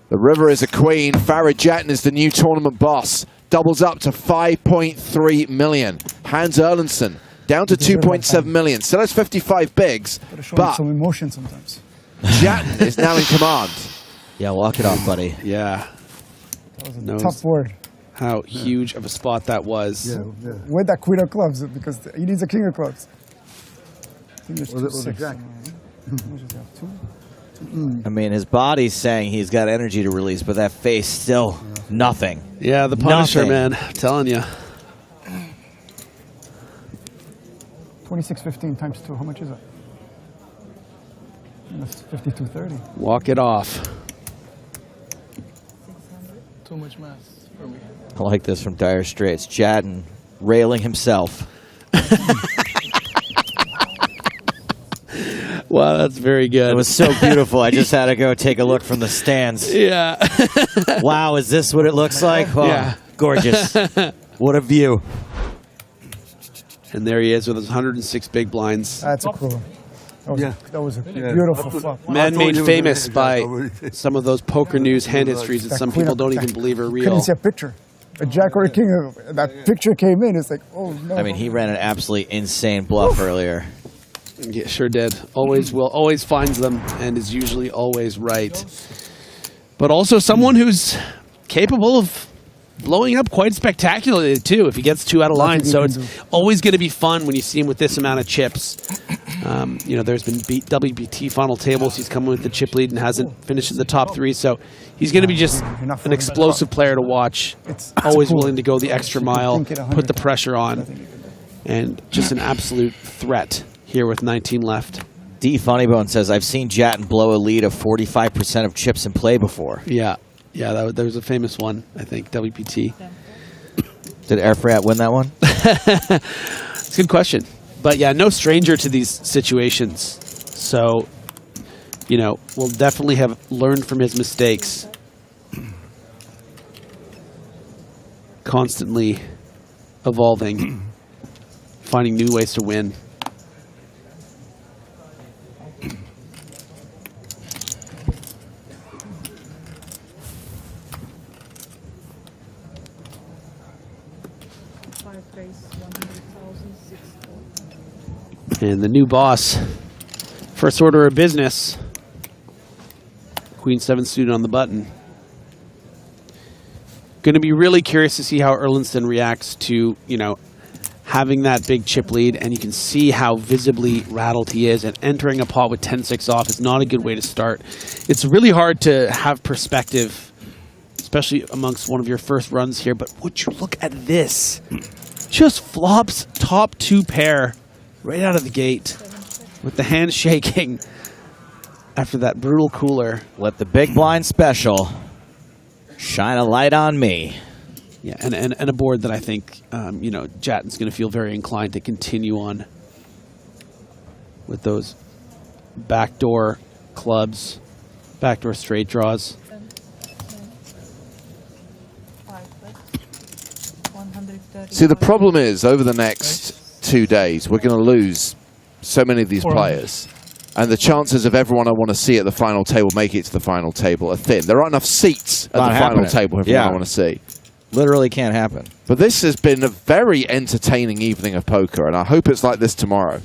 The river is a queen. Farid Jatton is the new tournament boss. Doubles up to 5.3 million. Hans Erlandson down to 2.7 million. Still has 55 bigs, Show but some emotion sometimes. Jatten is now in command. Yeah, walk it off, buddy. Yeah. Knows Tough board. how huge of a spot that was. With that queen of clubs, because he needs a king of clubs. I think there's Was it jack? I mean, his body's saying he's got energy to release, but that face still nothing. Yeah, the Punisher, Nothing. man. I'm telling you. 26.15 times 2. How much is that? That's 52.30. Walk it off. Too much math for me. I like this from Dire Straits. Jatten railing himself. Wow, that's very good. It was so beautiful. I just had to go take a look from the stands. Yeah. Wow, is this what it looks like? Oh, Yeah. Gorgeous. What a view. And there he is with his 106 big blinds. That's a cool. That was a beautiful flop. Man made famous by some of those poker news hand histories that That some queen people of- don't even believe are Couldn't real. see a picture. A jack or a king. That picture came in. It's like, oh no. I mean, he ran an absolutely insane bluff earlier. Yeah, sure did. Always finds them and is usually always right. But also someone who's capable of blowing up quite spectacularly too if he gets 2 out of line. So it's always going to be fun when you see him with this amount of chips. There's been WPT final tables. He's come with the chip lead and hasn't finished in the top 3. So he's going to be just an explosive player to watch. Always willing to go the extra mile, put the pressure on, and just an absolute threat here with 19 left. D. Funnybone says, I've seen Jatten blow a lead of 45% of chips in play before. Yeah, there was a famous one, I think, WPT. Did Airfrat win that one? It's a good question. But yeah, no stranger to these situations. So, we'll definitely have learned from his mistakes. Constantly evolving, finding new ways to win. And the new boss, first order of business, Queen 7 suited on the button. Going to be really curious to see how Erlinston reacts to, having that big chip lead, and you can see how visibly rattled he is, and entering a pot with 10-6 off is not a good way to start. It's really hard to have perspective, especially amongst one of your first runs here, but would you look at this? Just flops top 2 pair right out of the gate with the hand shaking after that brutal cooler. Let the big blind special shine a light on me. Yeah, and a board that I think, Jatten's going to feel very inclined to continue on with those backdoor clubs, backdoor straight draws. See, the problem is, over the next 2 days, we're going to lose so many of these players. And the chances of everyone I want to see at the final table make it to the final table are thin. There aren't enough seats at the final table for everyone I want to see. Literally can't happen. But this has been a very entertaining evening of poker, and I hope it's like this tomorrow.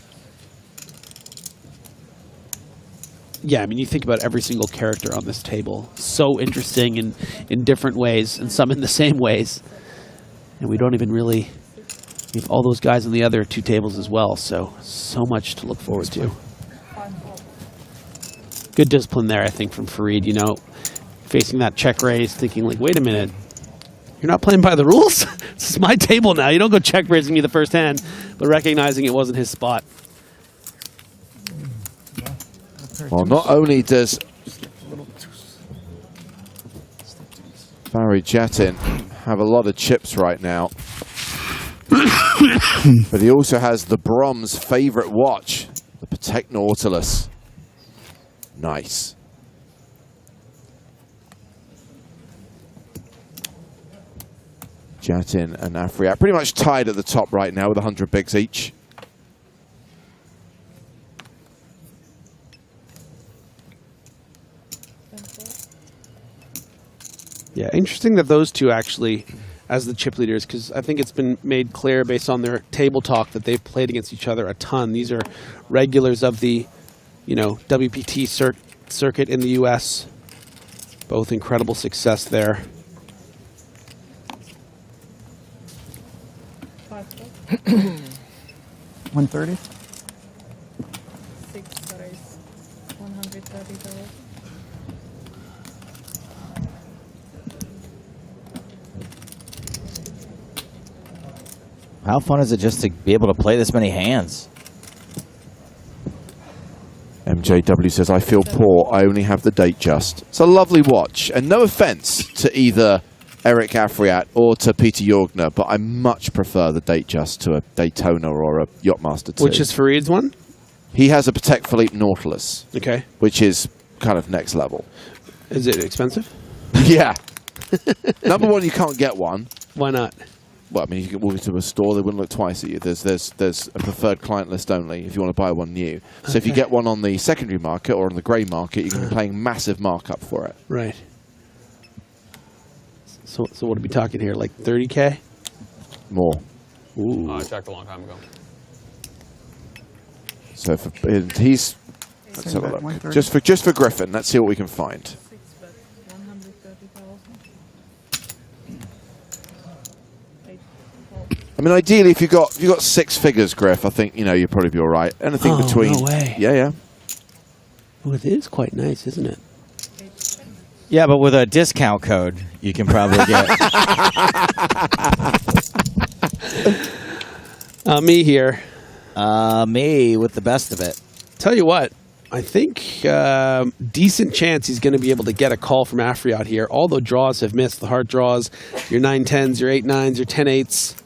Yeah, I mean, you think about every single character on this table. So interesting in different ways, and some in the same ways. And we don't even really... We have all those guys on the other 2 tables as well, so much to look forward to. Good discipline there, I think, from Farid, facing that check raise, thinking like, wait a minute, you're not playing by the rules? This is my table now. You don't go check raising me the first hand, but recognizing it wasn't his spot. Well, not only does Barry Jatten have a lot of chips right now, but he also has the Brom's favorite watch, the Patek Nautilus. Nice. Jatten and Afriat pretty much tied at the top right now with 100 bigs each. Yeah, interesting that those two actually, as the chip leaders, because I think it's been made clear based on their table talk that they've played against each other a ton. These are regulars of the, WPT circuit in the U.S. Both incredible success there. 130. 6 raise, 130. How fun is it just to be able to play this many hands? MJW says, I feel poor. I only have the date just. It's a lovely watch. And no offense to either Eric Afriat or to Peter Jorgner, but I much prefer the date just to a Daytona or a Yachtmaster 2. Which is Farid's one? He has a Patek Philippe Nautilus. Okay. Which is kind of next level. Is it expensive? Yeah. Number one, you can't get one. Why not? Well, I mean, you can walk into a store, they wouldn't look twice at you. There's a preferred client list only if you want to buy one new. So if you get one on the secondary market or on the grey market, you're going to be paying massive markup for it. Right. So what are we talking here? Like 30K? More. Ooh. I checked a long time ago. So he's let's have a look. Just for Griffin. Let's see what we can find. I mean, ideally, if you got 6 figures, Griff, I think you'd probably be all right. Anything between. No way. Yeah. Well, it is quite nice, isn't it? Yeah, but with a discount code, you can probably get. Me here. Me with the best of it. Tell you what, I think decent chance he's going to be able to get a call from Afriat here. All the draws have missed. The hard draws, your 9-10s, your 8-9s, your 10-8s.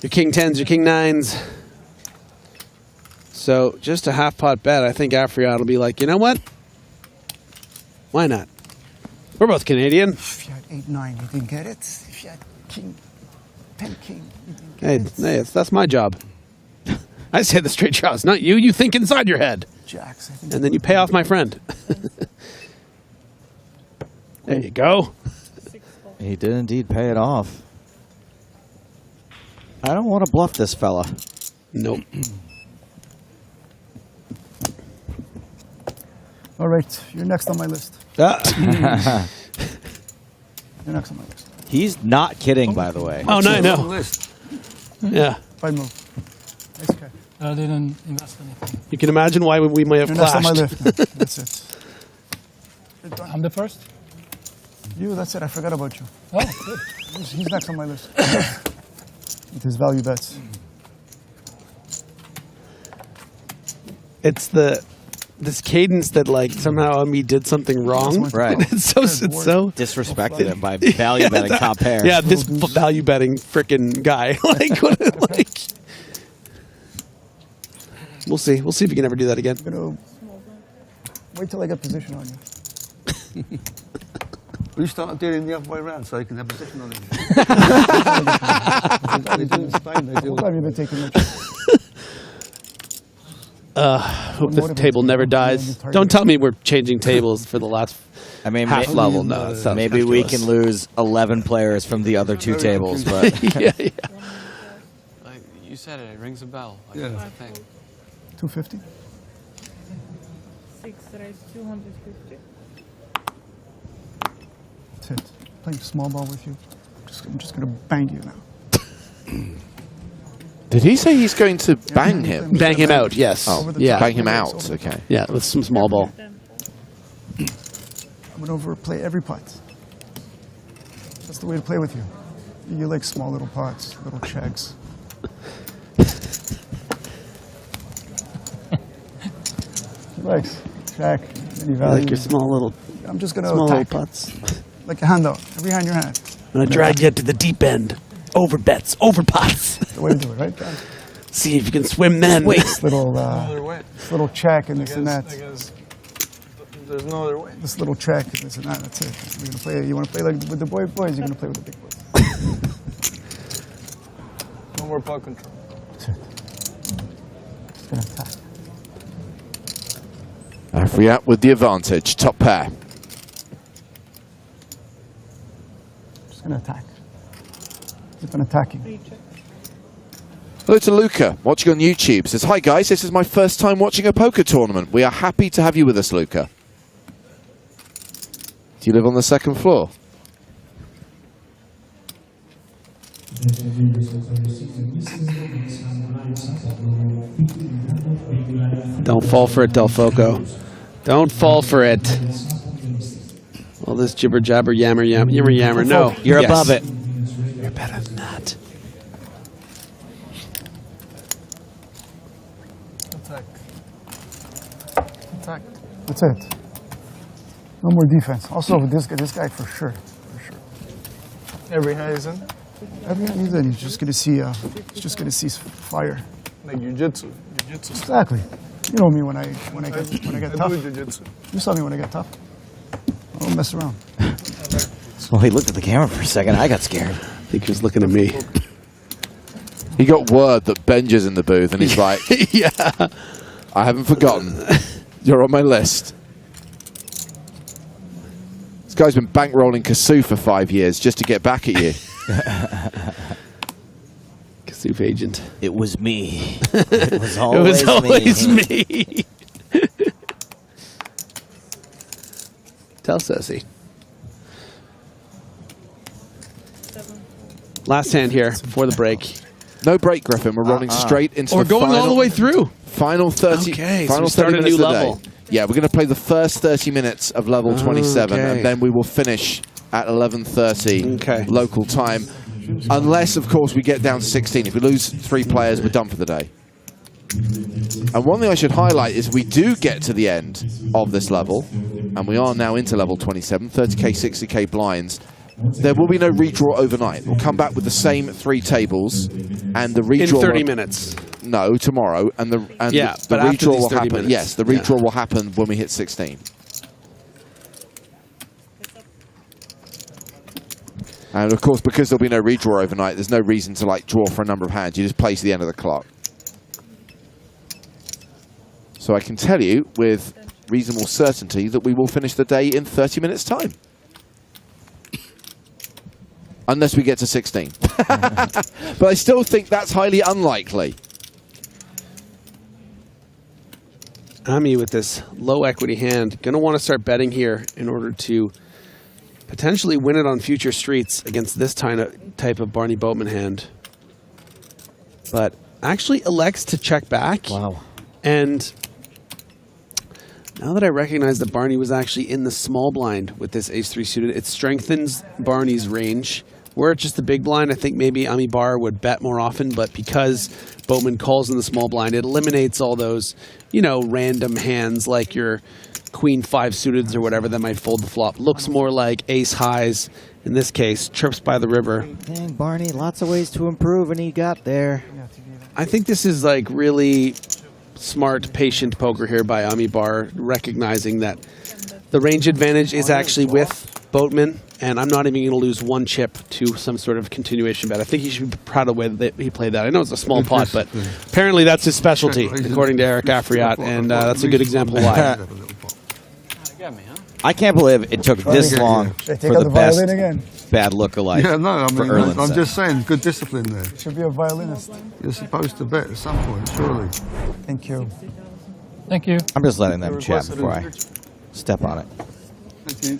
Your king 10s, your king 9s. So just a half pot bet. I think Afriat will be like, you know what? Why not? We're both Canadian. If you had 8-9, you didn't get it. If you had king, 10 king, you didn't get it. Hey, that's my job. I say the straight shots, not you. You think inside your head. Jacks, I think and then you pay off my friend. There you go. He did indeed pay it off. I don't want to bluff this fella. Nope. All right, you're next on my list. You're next on my list. He's not kidding, by the way. Oh, no, no. Yeah. 5 move. Nice, okay. I didn't invest anything. You can imagine why we might have You're next on my clashed. list. That's it. I'm the first? You, that's it. I forgot about you. Oh, good. He's next on my list. With his value bets. It's this cadence that somehow Ami did something wrong. Right. It's so disrespected him by value betting top pair. Yeah, this value betting frickin' guy. We'll see. We'll see if we can ever do that again. I'm gonna wait till I get position on you. We start doing the other way around so you can have position on him. They do in Spain. They do. What time have you been taking that? Hope this table never dies. Don't tell me we're changing tables for the last half level. No, that sounds maybe we ridiculous. can lose 11 players from the other 2 tables. But yeah. You said it rings a bell. Yeah. I think. 250. 6 raise, 250. That's it. Playing small ball with you. I'm just gonna bang you now. Did he say he's going to bang him? Bang him out, yes. Oh, yeah. Bang him out, okay. Yeah, with some small ball. I'm gonna overplay every pot. That's the way to play with you. You like small little pots, little checks. He likes check, any I value. like your small little. I'm just gonna small attack. little pots. Like a hand out. Every hand your hand. I'm gonna drag you to the deep end. Over bets, over pots. That's the way to do it, right, guys? See if you can swim then. This little check and this and that. There's no other way. This little check and this and that. That's it. You're gonna play. You want to play like with the boys. You're gonna play with the big boys. No more pot control. That's it. Just gonna attack. Afriat with the advantage. Top pair. Just gonna attack. Keep on attacking. Hello to Luca, watching on YouTube. Says, hi guys, this is my first time watching a poker tournament. We are happy to have you with us, Luca. Do you live on the second floor? Don't fall for it, Del Foco. Don't fall for it. All this jibber jabber yammer yammer. No, you're above it. You're better than that. Attack. That's it. No more defense. Also with this guy for sure. Every hand is in. Every hand he's in, he's just gonna see fire. Like jiu-jitsu. Exactly. You know me when I get tough. I do jiu-jitsu. You saw me when I get tough. I don't mess around. Well, he looked at the camera for a second. I got scared. I think he was looking at me. He got word that Benja's in the booth, and he's like, "Yeah, I haven't forgotten. You're on my list." This guy's been bankrolling Kasuf for 5 years just to get back at you. Kasuf agent. It was me. It was always, it was always me. Tell Ceci. Last hand here before the break. No break, Griffin. We're running straight into We're the going final, all the way through. Final 30. Okay, final so we 30 start a minutes new of the level. day. Yeah, we're going to play the first 30 minutes of level 27, Okay. and then we will finish at 11:30 local time. Unless, of course, we get down to 16. If we lose 3 players, we're done for the day. And one thing I should highlight is we do get to the end of this level, and we are now into level 27, 30k, 60k blinds. There will be no redraw overnight. We'll come back with the same 3 tables, and the redraw In 30 minutes. No, tomorrow, and the but after redraw these will 30 happen. minutes. Yes, the redraw will happen when we hit 16. And of course, because there'll be no redraw overnight, there's no reason to like draw for a number of hands. You just play to the end of the clock. So I can tell you with reasonable certainty that we will finish the day in 30 minutes' time. Unless we get to 16. But I still think that's highly unlikely. Ami with this low equity hand. Going to want to start betting here in order to potentially win it on future streets against this type of Barney Boatman hand. But actually elects to check back. Wow. And now that I recognize that Barney was actually in the small blind with this ace-3 suited, it strengthens Barney's range. Were it just the big blind, I think maybe Ami Bar would bet more often, but because Boatman calls in the small blind, it eliminates all those, random hands like your queen 5 suiteds or whatever that might fold the flop. Looks more like ace highs, in this case, trips by the river. Dang, Barney, lots of ways to improve, and he got there. I think this is like really smart, patient poker here by Ami Bar, recognizing that the range advantage is actually with Boatman, and I'm not even going to lose 1 chip to some sort of continuation bet. I think he should be proud of the way that he played that. I know it's a small pot, but apparently that's his specialty, according to Eric Afriat, and that's a good example why. I can't believe it took this long for the best bad look-alike. Yeah, no, I for mean, Erlandson. I'm just saying, good discipline there. Should be a violinist. You're supposed to bet at some point, surely. Thank you. Thank you. I'm just letting them chat before I step on it. That's it.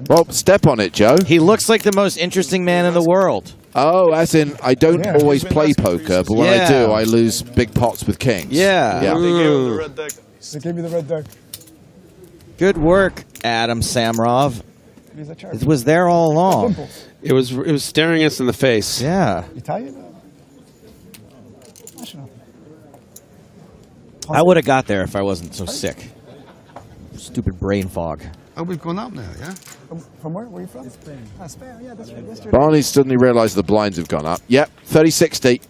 Well, step on it, Joe. He looks like the most interesting man in the world. Oh, as in, I don't always play poker, but when I do, I lose big pots with kings. Yeah. They gave him the red deck. They gave me the red deck. Good work, Adam Samrov. It was there all along. It was staring us in the face. Yeah. Italian? I would have got there if I wasn't so sick. Stupid brain fog. Oh, we've gone up now, yeah? From where? Where are you from? Spain. Spain. Yeah, that's right. Barney suddenly realised the blinds have gone up. Yep, 30-60.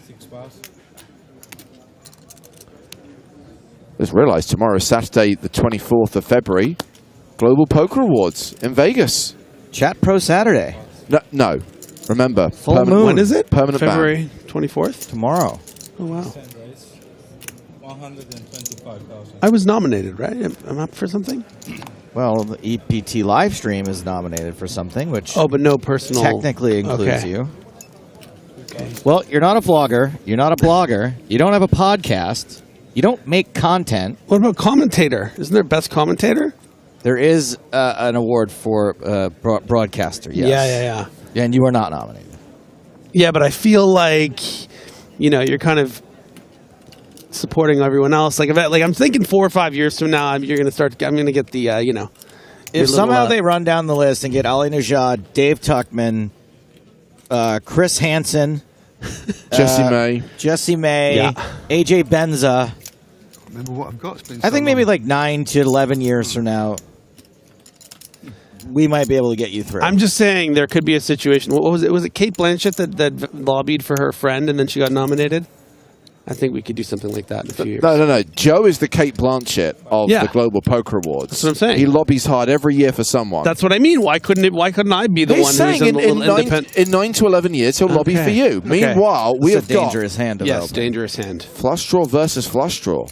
6 bars. Just realised tomorrow is Saturday, the 24th of February, Global Poker Awards in Vegas. Chat Pro Saturday. No. Remember, Full moon. When is it? Permanent February 24th? Tomorrow. Oh, wow. 125,000. I was nominated, right? I'm up for something? Well, the EPT live stream is nominated for something, which but no personal. technically includes you. Okay. Well, you're not a vlogger. You're not a blogger. You don't have a podcast. You don't make content. What about commentator? Isn't there best commentator? There is an award for broadcaster, yes. Yeah. And you are not nominated. Yeah, but I feel like, you're kind of supporting everyone else. Like I'm thinking 4 or 5 years from now, I'm going to get the, If somehow they run down the list and get Ali Najad, Dave Tuckman, Chris Hansen, Jesse May, AJ Benza. Remember what I've got? I think maybe like 9 to 11 years from now, we might be able to get you through. I'm just saying there could be a situation. What was it? Was it Kate Blanchett that lobbied for her friend and then she got nominated? I think we could do something like that in a few years. No. Joe is the Kate Blanchett of the Global Poker Awards. That's what I'm saying. He lobbies hard every year for someone. That's what I mean. Why couldn't I be the one who's independent? In 9 to 11 years, he'll lobby for you. Okay. Meanwhile, we have got dangerous hand. Yes, dangerous hand. Flush draw versus flush draw.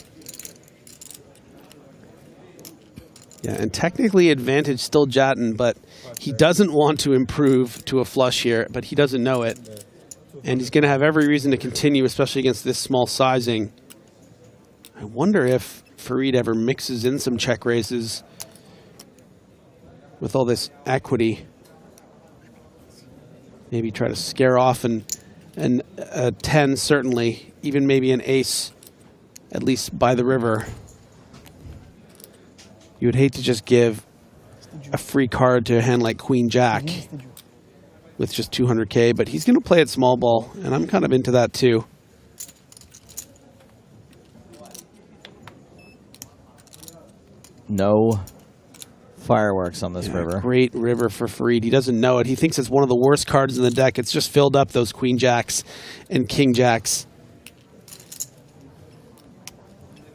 Yeah, and technically advantage still Jatton, but he doesn't want to improve to a flush here, but he doesn't know it. And he's going to have every reason to continue, especially against this small sizing. I wonder if Farid ever mixes in some check raises with all this equity. Maybe try to scare off a 10, certainly, even maybe an ace, at least by the river. You would hate to just give a free card to a hand like Queen Jack with just 200K, but he's going to play it small ball, and I'm kind of into that too. No fireworks on this river. Great river for Farid. He doesn't know it. He thinks it's one of the worst cards in the deck. It's just filled up those Queen Jacks and King Jacks.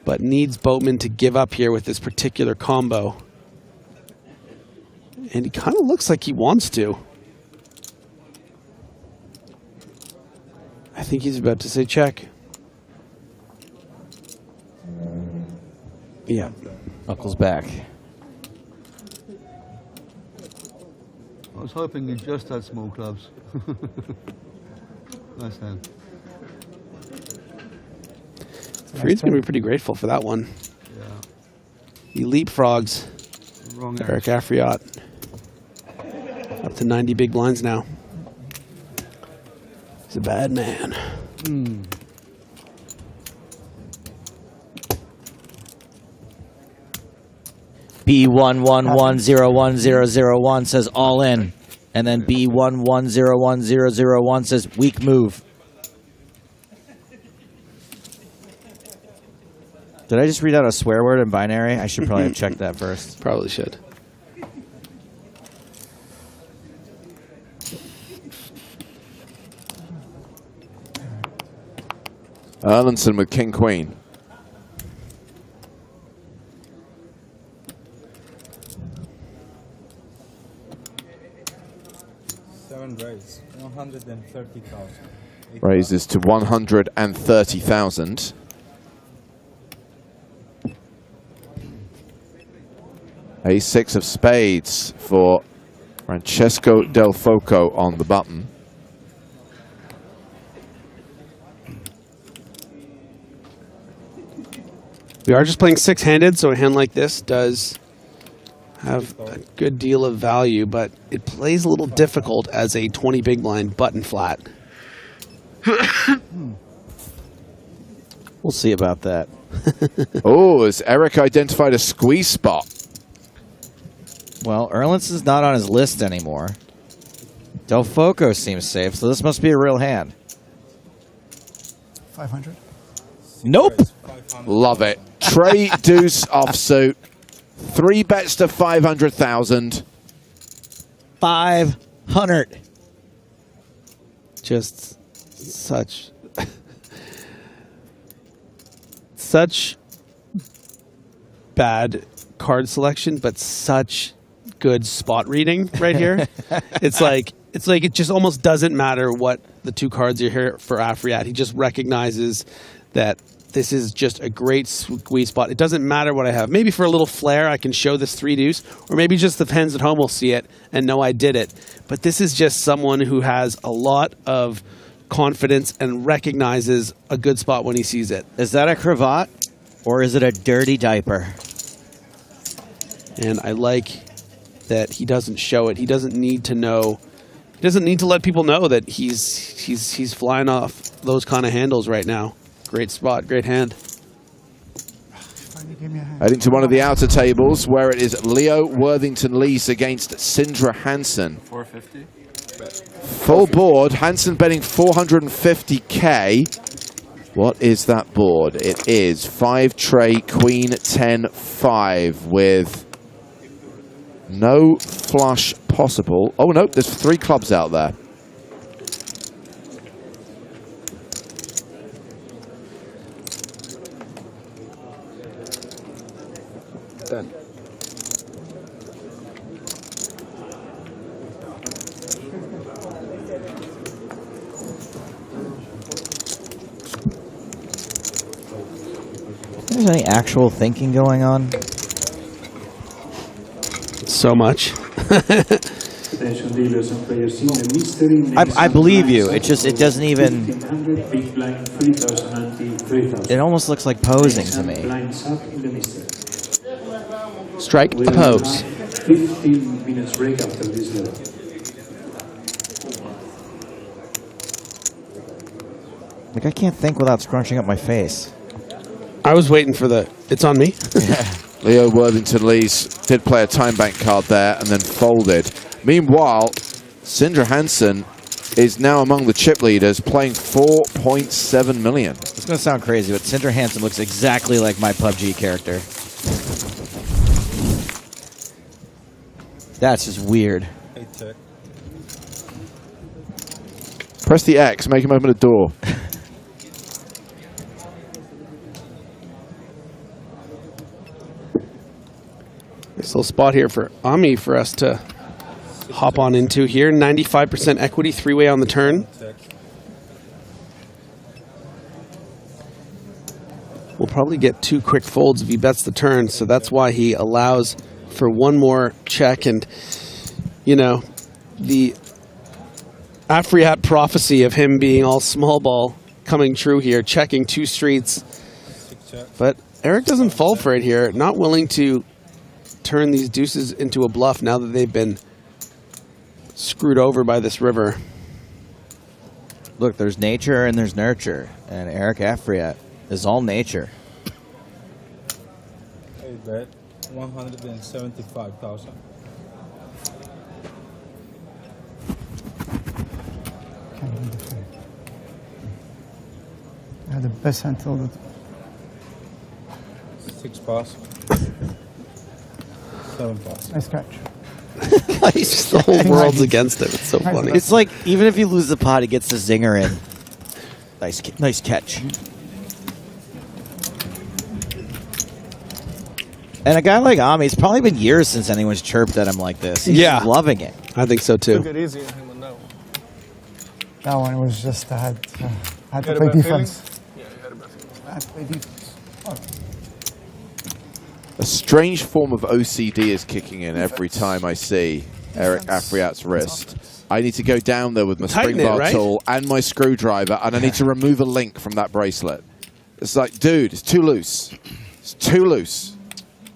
But needs Boatman to give up here with this particular combo. And he kind of looks like he wants to. I think he's about to say check. Yeah. Knuckles back. I was hoping you just had small clubs. Nice hand. Farid's going to be pretty grateful for that one. Yeah. He leapfrogs Wrong Eric Afriat. Up to 90 big blinds now. He's a bad man. B11101001 says all in. And then B11010001 says weak move. Did I just read out a swear word in binary? I should probably have checked that first. Probably should. Erlandson with King Queen. Raise 130,000. Raises to 130,000. A6 of spades for Francesco Del Foco on the button. We are just playing six-handed, so a hand like this does have a good deal of value, but it plays a little difficult as a 20 big blind button flat. We'll see about that. Oh, has Eric identified a squeeze spot? Well, Erlandson's not on his list anymore. Del Foco seems safe, so this must be a real hand. 500? Nope. Love it. Trey deuce offsuit. 3 bets to 500,000. 500. Just such bad card selection, but such good spot reading right here. It's like it just almost doesn't matter what the two cards are here for Afriat. He just recognizes that this is just a great squeeze spot. It doesn't matter what I have. Maybe for a little flair, I can show this 3 deuce, or maybe just the fans at home will see it and know I did it. But this is just someone who has a lot of confidence and recognizes a good spot when he sees it. Is that a cravat? Or is it a dirty diaper? And I like that he doesn't show it. He doesn't need to know. He doesn't need to let people know that he's flying off those kind of handles right now. Great spot, great hand. Heading to one of the outer tables where it is Leo Worthington-Lees against Sindra Hansen. 450. Full board. Hansen betting 450k. What is that board? It is 5 tray queen 10-5 with no flush possible. Oh no, there's 3 clubs out there. Done. There's any actual thinking going on? So much. I believe you. It just, it doesn't even... It almost looks like posing to me. Strike the pose. 15 minutes break after this level. Like, I can't think without scrunching up my face. I was waiting for the... It's on me. Leo Worthington-Lees did play a time bank card there and then folded. Meanwhile, Sindra Hansen is now among the chip leaders, playing 4.7 million. It's going to sound crazy, but Sindra Hansen looks exactly like my PUBG character. That's just weird. Press the X, make him open a door. Nice little spot here for Ami for us to hop on into here. 95% equity, 3-way on the turn. We'll probably get 2 quick folds if he bets the turn, so that's why he allows for 1 more check. And, you know, the Afriat prophecy of him being all small ball coming true here, checking 2 streets. But Eric doesn't fall for it here, not willing to turn these deuces into a bluff now that they've been screwed over by this river. Look, there's nature and there's nurture, and Eric Afriat is all nature. Hey, bet 175,000. I had the best hand till the 6 pass. 7 pass. nice catch. The whole world's against him. It's so funny. It's like, even if you lose the pot, he gets the zinger in. Nice catch. And a guy like Ami, it's probably been years since anyone's chirped at him like this. He's just loving it. I think so too. Took it easy on him on that one. That one was just, I had to play defense. Yeah, you had a bad feeling. I had to play defense. A strange form of OCD is kicking in every time I see Eric Afriat's wrist. I need to go down there with my spring bar tool and my screwdriver, and I need to remove a link from that bracelet. It's like, dude, it's too loose. It's too loose.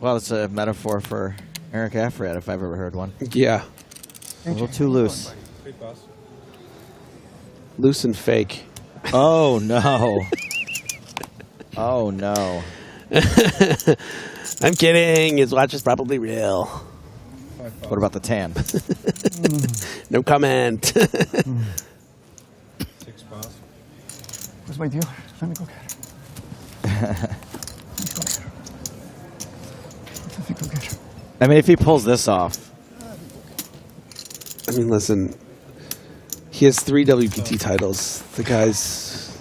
Well, it's a metaphor for Eric Afriat, if I've ever heard one. Yeah. A little too loose. Loose and fake. Oh, no. Oh, no. I'm kidding. His watch is probably real. What about the tan? No comment. 6 pass. Where's my deal? Let me go get it. Let me go get it. I mean, if he pulls this off. I mean, listen. He has 3 WPT titles. The guy's...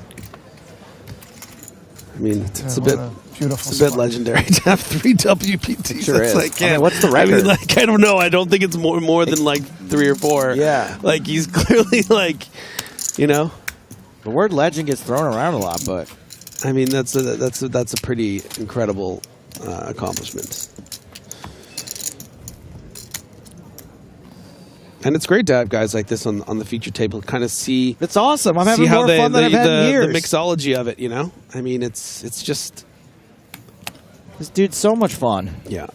I mean, it's a bit... It's a bit legendary to have 3 WPTs. Sure is. Like, I mean, what's the record? I mean, like, I don't know. I don't think it's more than like 3 or 4. Yeah. Like, he's clearly like, you know. The word legend gets thrown around a lot, but I mean, that's a pretty incredible accomplishment. And it's great to have guys like this on the feature table, kind of see. It's awesome. I'm having more fun than I've had in years. The mixology of it, you know. I mean, it's just This dude's so much fun. Yeah.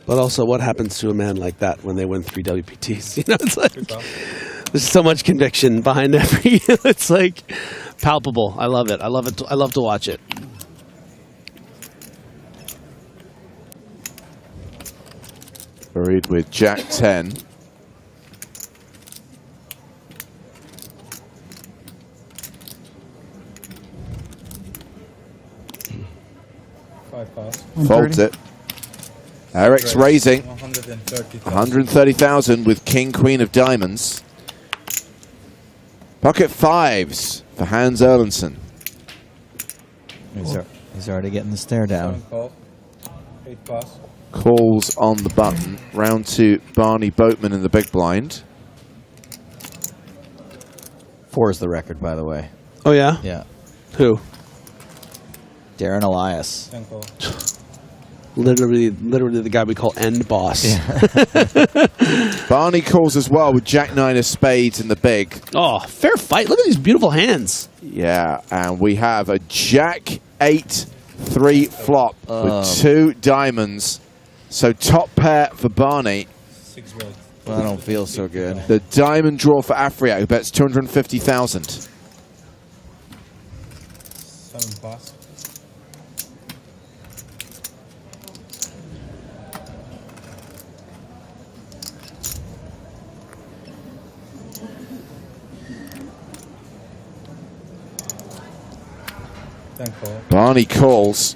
But also, what happens to a man like that when they win 3 WPTs? You know, it's like there's so much conviction behind every. It's like palpable. I love it. I love it. I love to watch it. Buried with Jack 10. Folds it. Eric's raising 130,000 with King Queen of Diamonds. Pocket fives for Hans Erlandson. He's already getting the stare down. Calls on the button. Round 2, Barney Boatman in the big blind. 4 is the record, by the way. Oh, yeah? Yeah. Who? Darren Elias. Literally the guy we call end boss. Yeah. Barney calls as well with Jack 9 of spades in the big. Oh, fair fight. Look at these beautiful hands. Yeah, and we have a Jack 8-3 flop with 2 diamonds. So top pair for Barney. Well, I don't feel so good. The diamond draw for Afriat, who bets 250,000. 7 pass. Barney calls.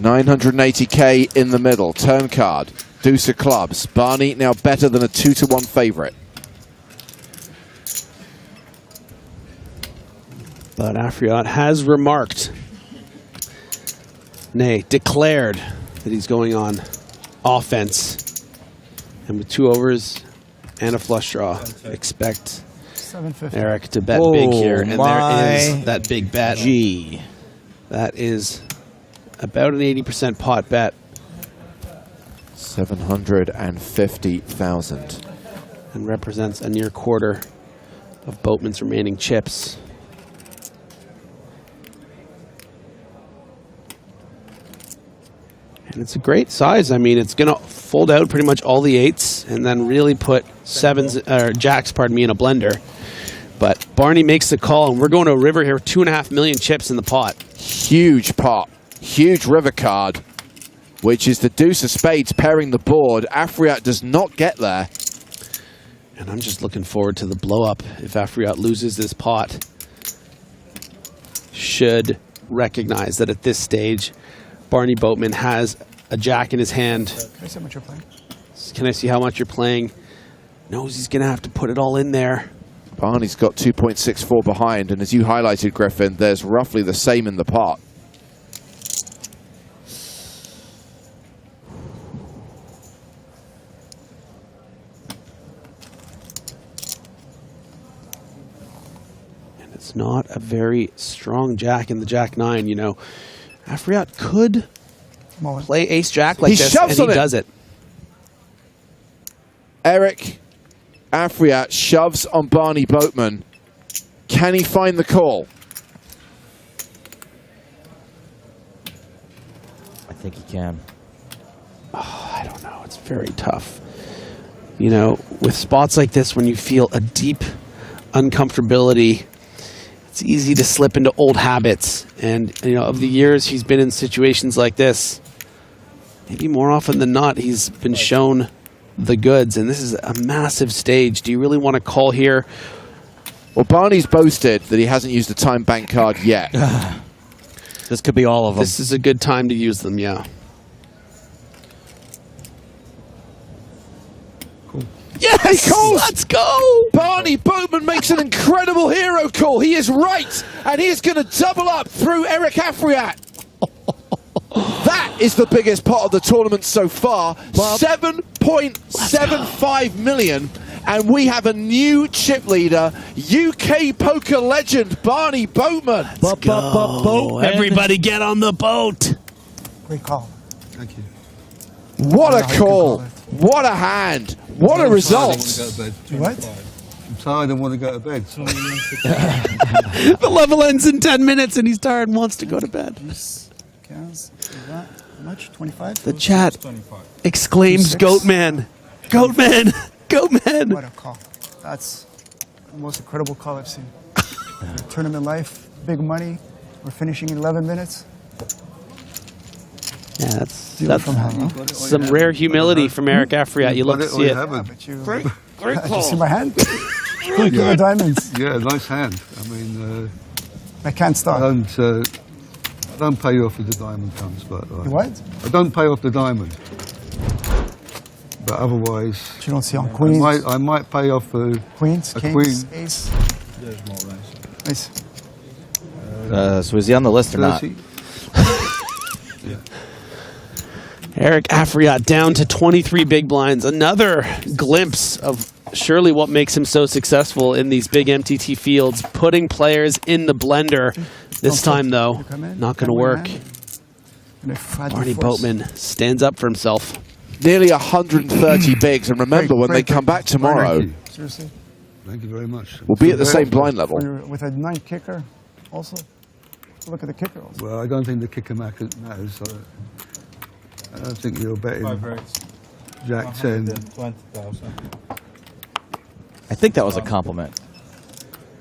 980k in the middle. Turn card. Deuce of clubs. Barney now better than a 2-1 favourite. But Afriat has remarked, nay, declared that he's going on offense. And with 2 overs and a flush draw, expect Eric to bet big here. And there is that big bet. Gee. That is about an 80% pot bet. 750,000. And represents a near quarter of Boatman's remaining chips. And it's a great size. I mean, it's going to fold out pretty much all the 8s and then really put jacks, pardon me, in a blender. But Barney makes the call, and we're going to a river here with 2.5 million chips in the pot. Huge pot. Huge river card, which is the deuce of spades pairing the board. Afriat does not get there. And I'm just looking forward to the blow-up if Afriat loses this pot. Should recognize that at this stage, Barney Boatman has a jack in his hand. Can I see how much you're playing? Can I see how much you're playing? Knows he's going to have to put it all in there. Barney's got 2.64 behind, and as you highlighted, Griffin, there's roughly the same in the pot. And it's not a very strong jack in the jack 9, you know. Afriat could play ace-jack like this, and he does it. Eric Afriat shoves on Barney Boatman. Can he find the call? I think he can. Oh, I don't know. It's very tough. You know, with spots like this, when you feel a deep uncomfortability, it's easy to slip into old habits. And, you know, of the years he's been in situations like this, maybe more often than not, he's been shown the goods. And this is a massive stage. Do you really want to call here? Well, Barney's boasted that he hasn't used a time bank card yet. This could be all of them. This is a good time to use them, yeah. Cool. Yes! He calls! Let's go! Barney Boatman makes an incredible hero call. He is right, and he is going to double up through Eric Afriat. That is the biggest pot of the tournament so far. 7.75 million. And we have a new chip leader, UK poker legend, Barney Boatman. Let's go. Everybody get on the boat. Great call. Thank you. What a call. What a hand. What a result. What? I'm tired and want to go to bed. The level ends in 10 minutes and he's tired and wants to go to bed. How much? 25? The chat exclaims, Goatman. Goatman. Goatman. What a call. That's the most incredible call I've seen. Tournament life, big money. We're finishing in 11 minutes. Yeah, that's some rare humility from Eric Afriat. You love to see it. Great Great Did call. you see my hand? King of diamonds. Yeah, nice hand. I mean, I can't stop. I don't pay you off if the diamond comes, but You what? I don't pay off the diamond. But otherwise, You don't see on queens. I might pay off Queens, a kings, queen. ace. There's more rice. Nice. So is he on the list or not? 30. Eric Afriat down to 23 big blinds. Another glimpse of surely what makes him so successful in these big MTT fields, putting players in the blender. This time, though, not going to work. Barney Boatman stands up for himself. Nearly 130 bigs, and remember, when they come back tomorrow, Seriously. Thank you very much. we'll be at the same blind level. When you're with a 9 kicker, also. Look at the kicker also. Well, I don't think the kicker matters. So I don't think you're betting Jack 10. 120,000. I think that was a compliment.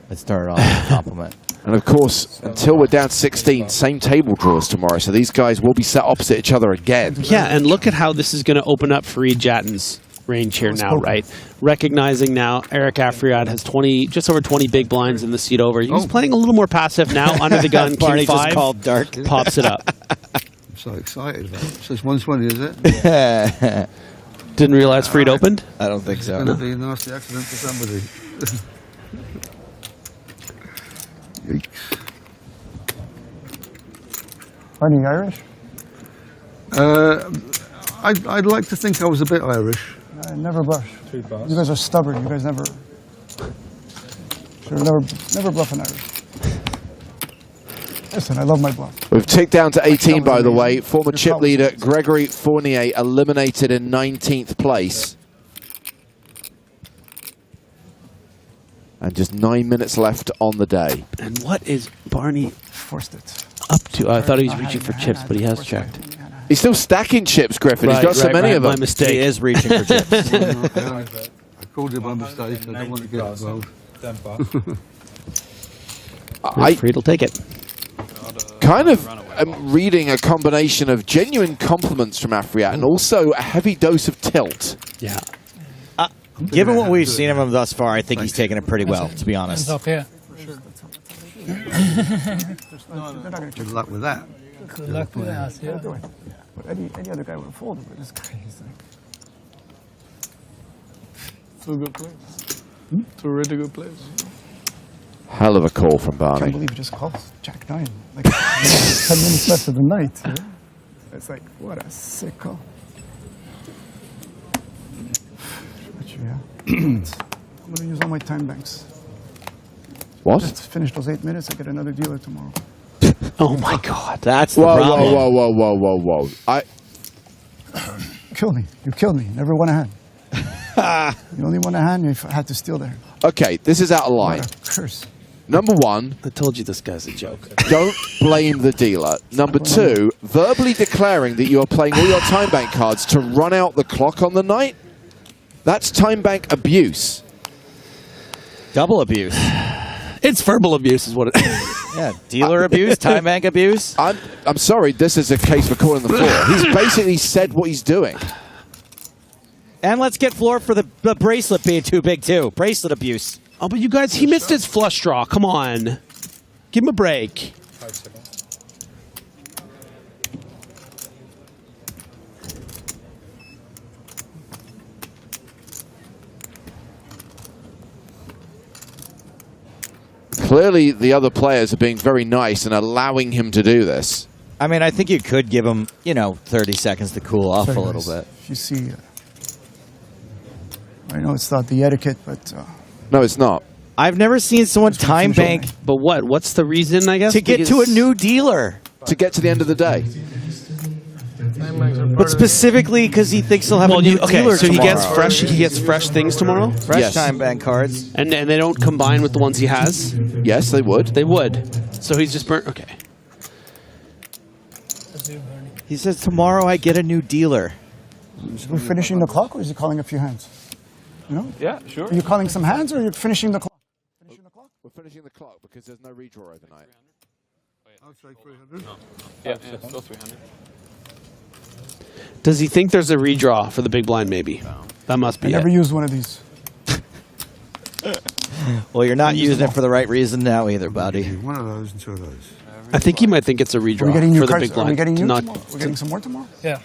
It started off with a compliment. And of course, until we're down 16, same table draws tomorrow. So these guys will be set opposite each other again. Yeah, and look at how this is going to open up for Reed Jatton's range here now, right? Recognizing now Eric Afriat has just over 20 big blinds in the seat over. He's playing a little more passive now, under the gun. Barney King just 5 called dark. pops it up. I'm so excited about it. So it's 120, is it? Didn't realize Freed opened? I don't think so. It's going to be a nasty accident for somebody. Yikes. Barney, Irish? I'd like to think I was a bit Irish. Never bluff. You guys are stubborn. You guys never bluff an Irish. Listen, I love my bluff. We've ticked down to 18, by the way. Former chip leader Gregory Fournier eliminated in 19th place. And just 9 minutes left on the day. And what is Barney forced it up to? I thought he was reaching for chips, but he has checked. He's still stacking chips, Griffin. He's got so many of them. My mistake. He is reaching for chips. I called it by mistake. I don't want to get involved. Freed will take it. Kind of reading a combination of genuine compliments from Afriat and also a heavy dose of tilt. Yeah. Given what we've seen of him thus far, I think he's taken it pretty well, to be honest. Hands up here. Good luck with that. Good luck with that, yeah. But any other guy would have folded, but this guy is like... Two good plays. Two really good plays. Hell of a call from I Barney. can't believe he just calls Jack 9. Like 10 minutes left of the night. Yeah? It's like, what a sick call. Yeah. I'm going to use all my time banks. What? Just finish those 8 minutes, I get another dealer tomorrow. Oh my God. That's the Whoa, problem. whoa. Killed me. You killed me. Never won a hand. You only won a hand, you had to steal there. Okay, this is out of line. What a curse. Number one, I told you this guy's a joke. don't blame the dealer. Number two, verbally declaring that you are playing all your time bank cards to run out the clock on the night. That's time bank abuse. Double abuse. It's verbal abuse is what it is. Yeah, dealer abuse, time bank abuse. I'm sorry, this is a case for calling the floor. He's basically said what he's doing. And let's get floor for the bracelet being too big, too. Bracelet abuse. Oh, but you guys, he missed his flush draw. Come on. Give him a break. 5 seconds. Clearly, the other players are being very nice and allowing him to do this. I mean, I think you could give him, 30 seconds to cool off a little bit. If you see, I know it's not the etiquette, but... No, it's not. I've never seen someone time bank... But what? What's the reason, I guess? To get to a new dealer. To get to the end of the day. But specifically because he thinks he'll have a new dealer so tomorrow. he gets fresh things tomorrow? Fresh time bank cards. And they don't combine with the ones he has? Yes, they would. They would. So he's just burnt. Okay. He says tomorrow I get a new dealer. We're finishing the clock, or is he calling a few hands? You know? Yeah, sure. Are you calling some hands, or are you finishing the clock? We're finishing the clock because there's no redraw overnight. I'll say 300. Yeah, still 300. Does he think there's a redraw for the big blind, maybe? That must be I never used one of these. Well, you're not using it for the right reason now either, buddy. One of those and two of those. I think he might think it's a redraw Are we getting new for the cards? big blind. Are we getting new Not- tomorrow? We're getting some more tomorrow? Yeah.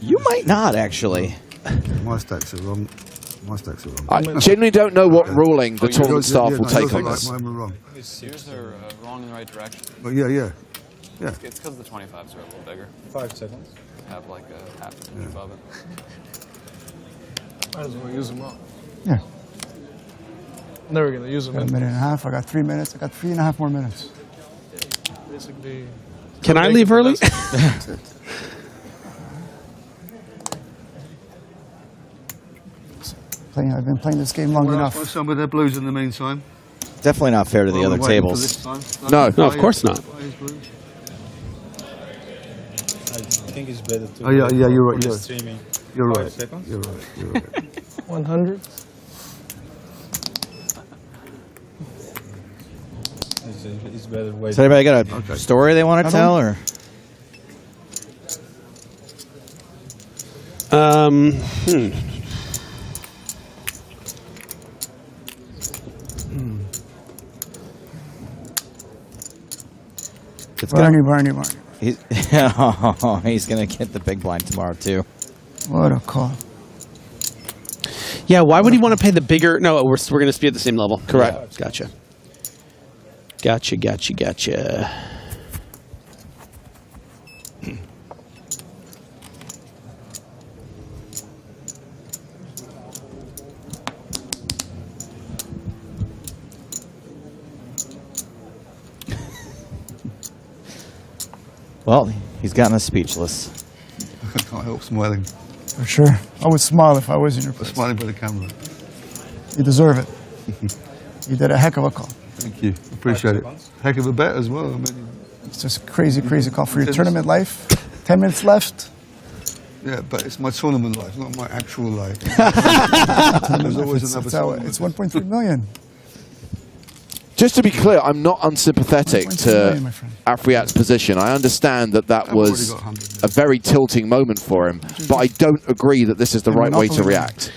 You might not, actually. My stacks are wrong. My stacks are wrong. I genuinely don't know what ruling the tournament staff will take on like this. mine were wrong. Yours are wrong in the right direction. But yeah. It's because the 25s are a little bigger. 5 seconds. Have like a half an inch above it. Might as well use them up. Yeah. Never gonna use them. Got a minute and a half. I got 3 minutes. I got 3.5 more minutes. Basically. Can I leave early? I've been playing this game long enough. Want some of their blues in the meantime? Definitely not fair to the other tables. No, of course not. I think it's better to. Oh yeah, you're right. for the streaming. You're 5 right. seconds. You're right. 100. It's better way. Does anybody got a story they want to tell, or? Barney. He's going to get the big blind tomorrow, too. What a call. Yeah, why would he want to pay the bigger? No, we're going to be at the same level. Correct. Gotcha. Gotcha. Well, he's gotten us speechless. I can't help smiling. For sure. I would smile if I was in your place. Smiling for the camera. You deserve it. You did a heck of a call. Thank you. Appreciate it. Heck of a bet as well. I mean, It's just a crazy call for your tournament life. 10 minutes left. yeah, but it's my tournament life, not my actual life. There's always another tournament. It's 1.3 million. Just to be clear, I'm not unsympathetic to Afriat's position. I understand that was a very tilting moment for him, but I don't agree that this is the right way to react.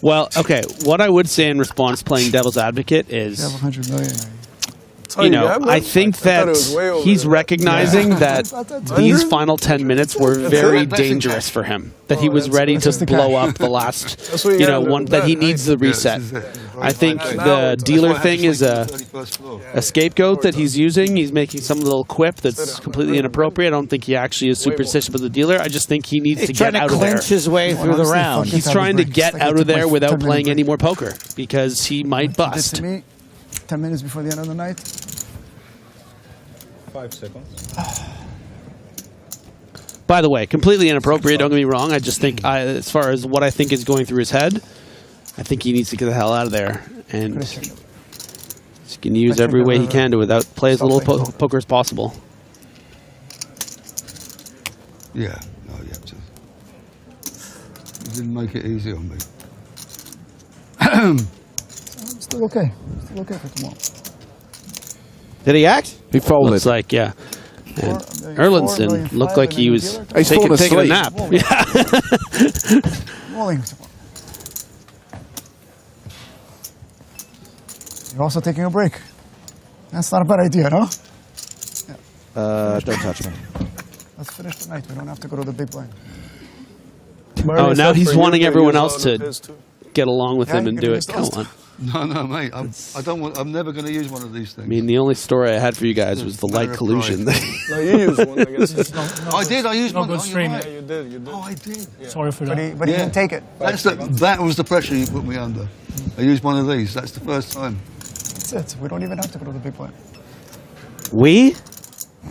Well, okay, what I would say in response, playing devil's advocate, is, You have 100 million. I think that he's recognizing that these final 10 minutes were very dangerous for him. That he was ready to blow up the last, one that he needs the reset. I think the dealer thing is a scapegoat that he's using. He's making some little quip that's completely inappropriate. I don't think he actually is superstitious with the dealer. I just think he needs to get out of there. He's trying to clinch his way through the round. He's trying to get out of there without playing any more poker because he might bust. To me, 10 minutes before the end of the night. 5 seconds. By the way, completely inappropriate, don't get me wrong. I just think, as far as what I think is going through his head, I think he needs to get the hell out of there. And he can use every way he can to play as little poker as possible. Yeah, no, you have to. You didn't make it easy on me. Still okay. Still okay for tomorrow. Did he act? He folded. Looks like, yeah. And Erlinson looked like he was taking a nap. Yeah. Rolling tomorrow. You're also taking a break. That's not a bad idea, no? Don't touch me. Let's finish the night. We don't have to go to the big blind. Oh, now he's wanting everyone else to get along with him and do it. Come on. No, mate. I'm never going to use one of these things. I mean, the only story I had for you guys was the light collusion. No, you used one, I guess. I did. I used one. Good stream. Right. Yeah, you did. Oh, I did. Yeah. Sorry for that. But he didn't take it. That was the pressure you put me under. I used one of these. That's the first time. That's it. We don't even have to go to the big blind. We?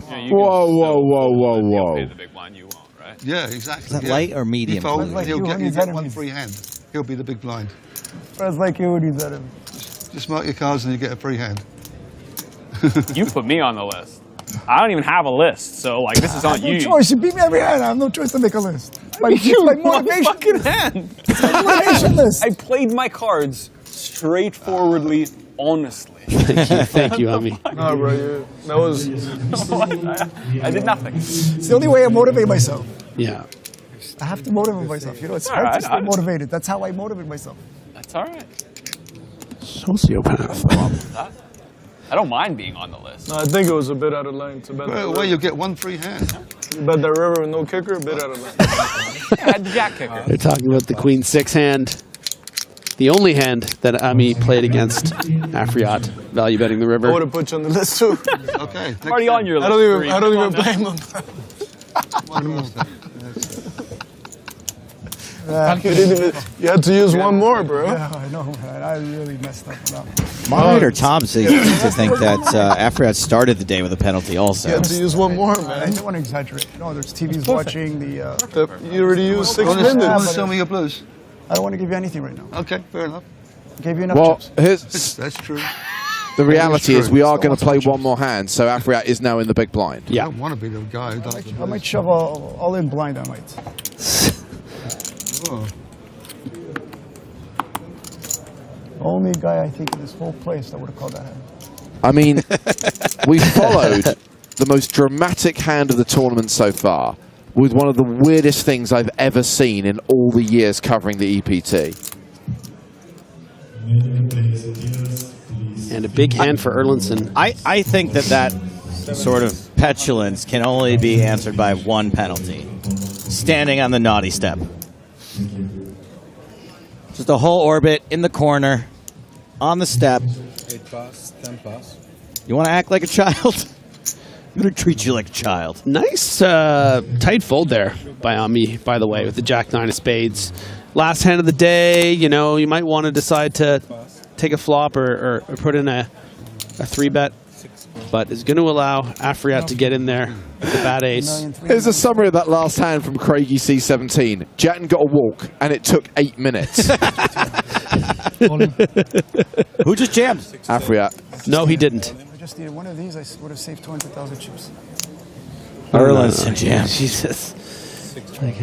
Yeah, Whoa. pay the big blind, you won't, right? Yeah, exactly. Is that yeah. light or medium? He folds, Like he'll you get, when you he's get at one him. free hand. He'll be the big blind. Friends like you when he's at him. Just mark your cards and you get a free hand. You put me on the list. I don't even have a list, so like this is on you. No choice. You beat me every hand. I have no choice to make a list. You my my motivation. fucking hand. It's my motivation list. I played my cards straightforwardly, honestly. Thank you, Ami. No, bro, that was. I did nothing. It's the only way I motivate myself. Yeah. I have to motivate myself. You know, it's All hard right, to stay motivated. That's how I motivate myself. That's all right. Sociopath. I don't mind being on the list. No, I think it was a bit out of line to bet that Well, river. you get one free hand. You bet that river with no kicker, a bit out of line. I had the jack kicker. They're talking about the Queen 6 hand. The only hand that Ami played against Afriat, value betting the I would river. have put you on the list too. Okay. I'm already on your list. I don't even blame him. You had to use one more, bro. Yeah, I know, man. I really messed up on that. Moderator Tom seems to think that Afriat started the day with a penalty also. You had to use one more, I man. don't want to exaggerate. No, there's TVs watching the. You already used 6 Want minutes. to show me your blues? I don't want to give you anything right now. Okay, fair enough. I gave you enough Well, chips. here's, That's true. the reality is true. we are going to play one more hand, so Afriat is now in the big blind. I don't want to be the guy who does the I might shove all in blind. I might. Oh. Only guy I think in this whole place that would have called that hand. I mean, we followed the most dramatic hand of the tournament so far with one of the weirdest things I've ever seen in all the years covering the EPT. And a big hand for Erlinson. I think that sort of petulance can only be answered by one penalty. Standing on the naughty step. Just a whole orbit in the corner, on the step. 8 pass, 10 pass. You want to act like a child? I'm going to treat you like a child. Nice tight fold there by Ami, by the way, with the Jack-9 of spades. Last hand of the day, you know, you might want to decide to take a flop or put in a 3-bet. But is going to allow Afriat to get in there with the bad ace. Here's a summary of that last hand from Craigie C17. Jatin got a walk, and it took 8 minutes. Who just jammed? Afriat. No, he didn't. I just needed one of these. I would have saved 200,000 chips. Erlinson jam. Jesus. Okay.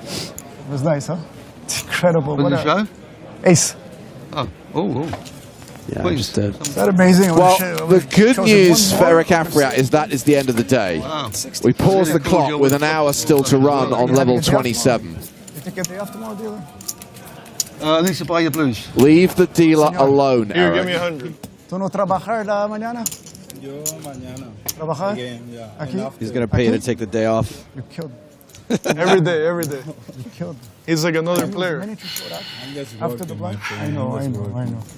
It was nice, huh? It's incredible. What did you show? Ace. Oh. Yeah, Please. just Is that amazing? Well, the good news for Eric Afriat is that is the end of the day. Wow. We pause the clock with an hour still to run on level 27. You think you'll be off tomorrow, dealer? I need to buy your blues. Leave the dealer alone, Here, give Eric. me 100. ¿Tú no trabajar la mañana? Yo mañana. ¿Trabajar? Again, yeah. Aquí? Enough He's day. going to pay you to take the day off. You killed me. Every day, every day. You killed me. He's like another player. I'm just After the working, blind? my friend. I know. I'm just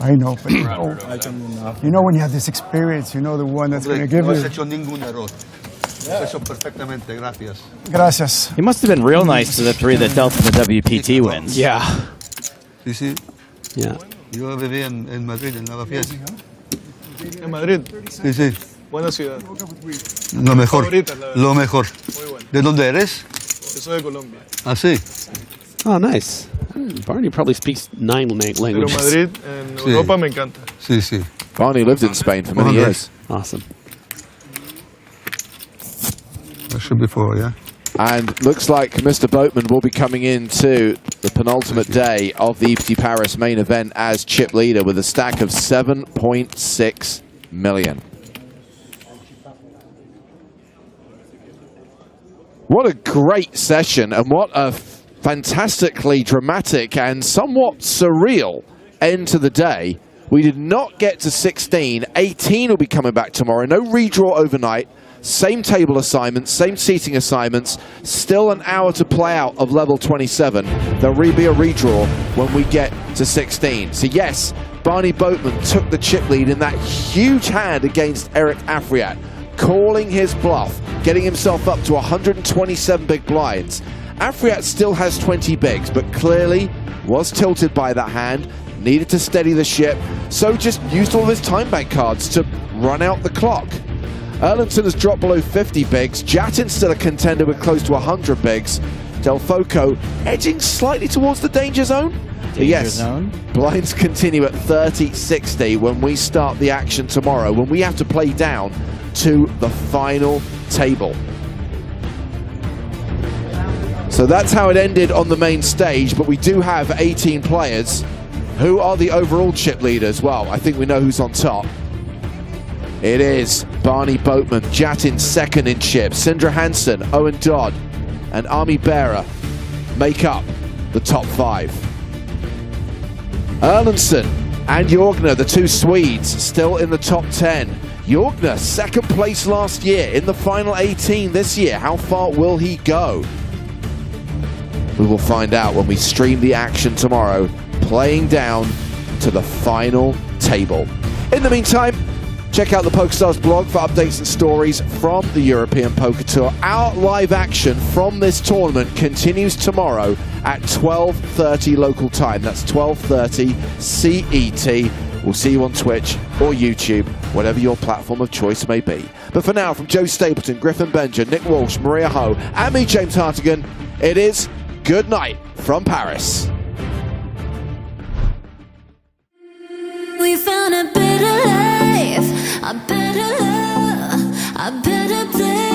I know, but I can do nothing. you know when you have this experience, you know the one that's going to give No has you. hecho ningún error. Lo has hecho perfectamente, gracias. Gracias. He must have been real nice to the three that dealt in the WPT wins. Yeah. Sí. Yeah. Yo viví en Madrid, en Lavapiés. En Madrid. Sí. Buena ciudad. Lo mejor. Favorita, la verdad. Lo mejor. Muy buena. ¿De dónde eres? Yo soy de Colombia. Ah, sí. Oh, nice. Barney probably speaks 9 Pero languages. Madrid, en Europa me encanta. Sí. Barney lived in Spain for many years. Awesome. That should be 4, yeah. And looks like Mr. Boatman will be coming into the penultimate day of the EPT Paris main event as chip leader with a stack of 7.6 million. What a great session, and what a fantastically dramatic and somewhat surreal end to the day. We did not get to 16. 18 will be coming back tomorrow. No redraw overnight. Same table assignments, same seating assignments. Still an hour to play out of level 27. There'll be a redraw when we get to 16. So yes, Barney Boatman took the chip lead in that huge hand against Eric Afriat, calling his bluff, getting himself up to 127 big blinds. Afriat still has 20 bigs, but clearly was tilted by that hand, needed to steady the ship, so just used all of his time bank cards to run out the clock. Erlington has dropped below 50 bigs. Jatin's still a contender with close to 100 bigs. Del Foco edging slightly towards the danger zone. Danger zone. Blinds continue at 30-60 when we start the action tomorrow, when we have to play down to the final table. So that's how it ended on the main stage, but we do have 18 players. Who are the overall chip leaders? Well, I think we know who's on top. It is Barney Boatman, Jatin second in chips. Sindra Hansen, Owen Dodd, and Army Bearer make up the top 5. Erlandson and Jorgner, the two Swedes, still in the top 10. Jorgner, second place last year, in the final 18 this year. How far will he go? We will find out when we stream the action tomorrow, playing down to the final table. In the meantime, check out the PokerStars blog for updates and stories from the European Poker Tour. Our live action from this tournament continues tomorrow at 12:30 local time. That's 12:30 CET. We'll see you on Twitch or YouTube, whatever your platform of choice may be. But for now, from Joe Stapleton, Griffin Benger, Nick Walsh, Maria Ho, and me, James Hartigan, it is good night from Paris. We found a better life, a better love, a better place.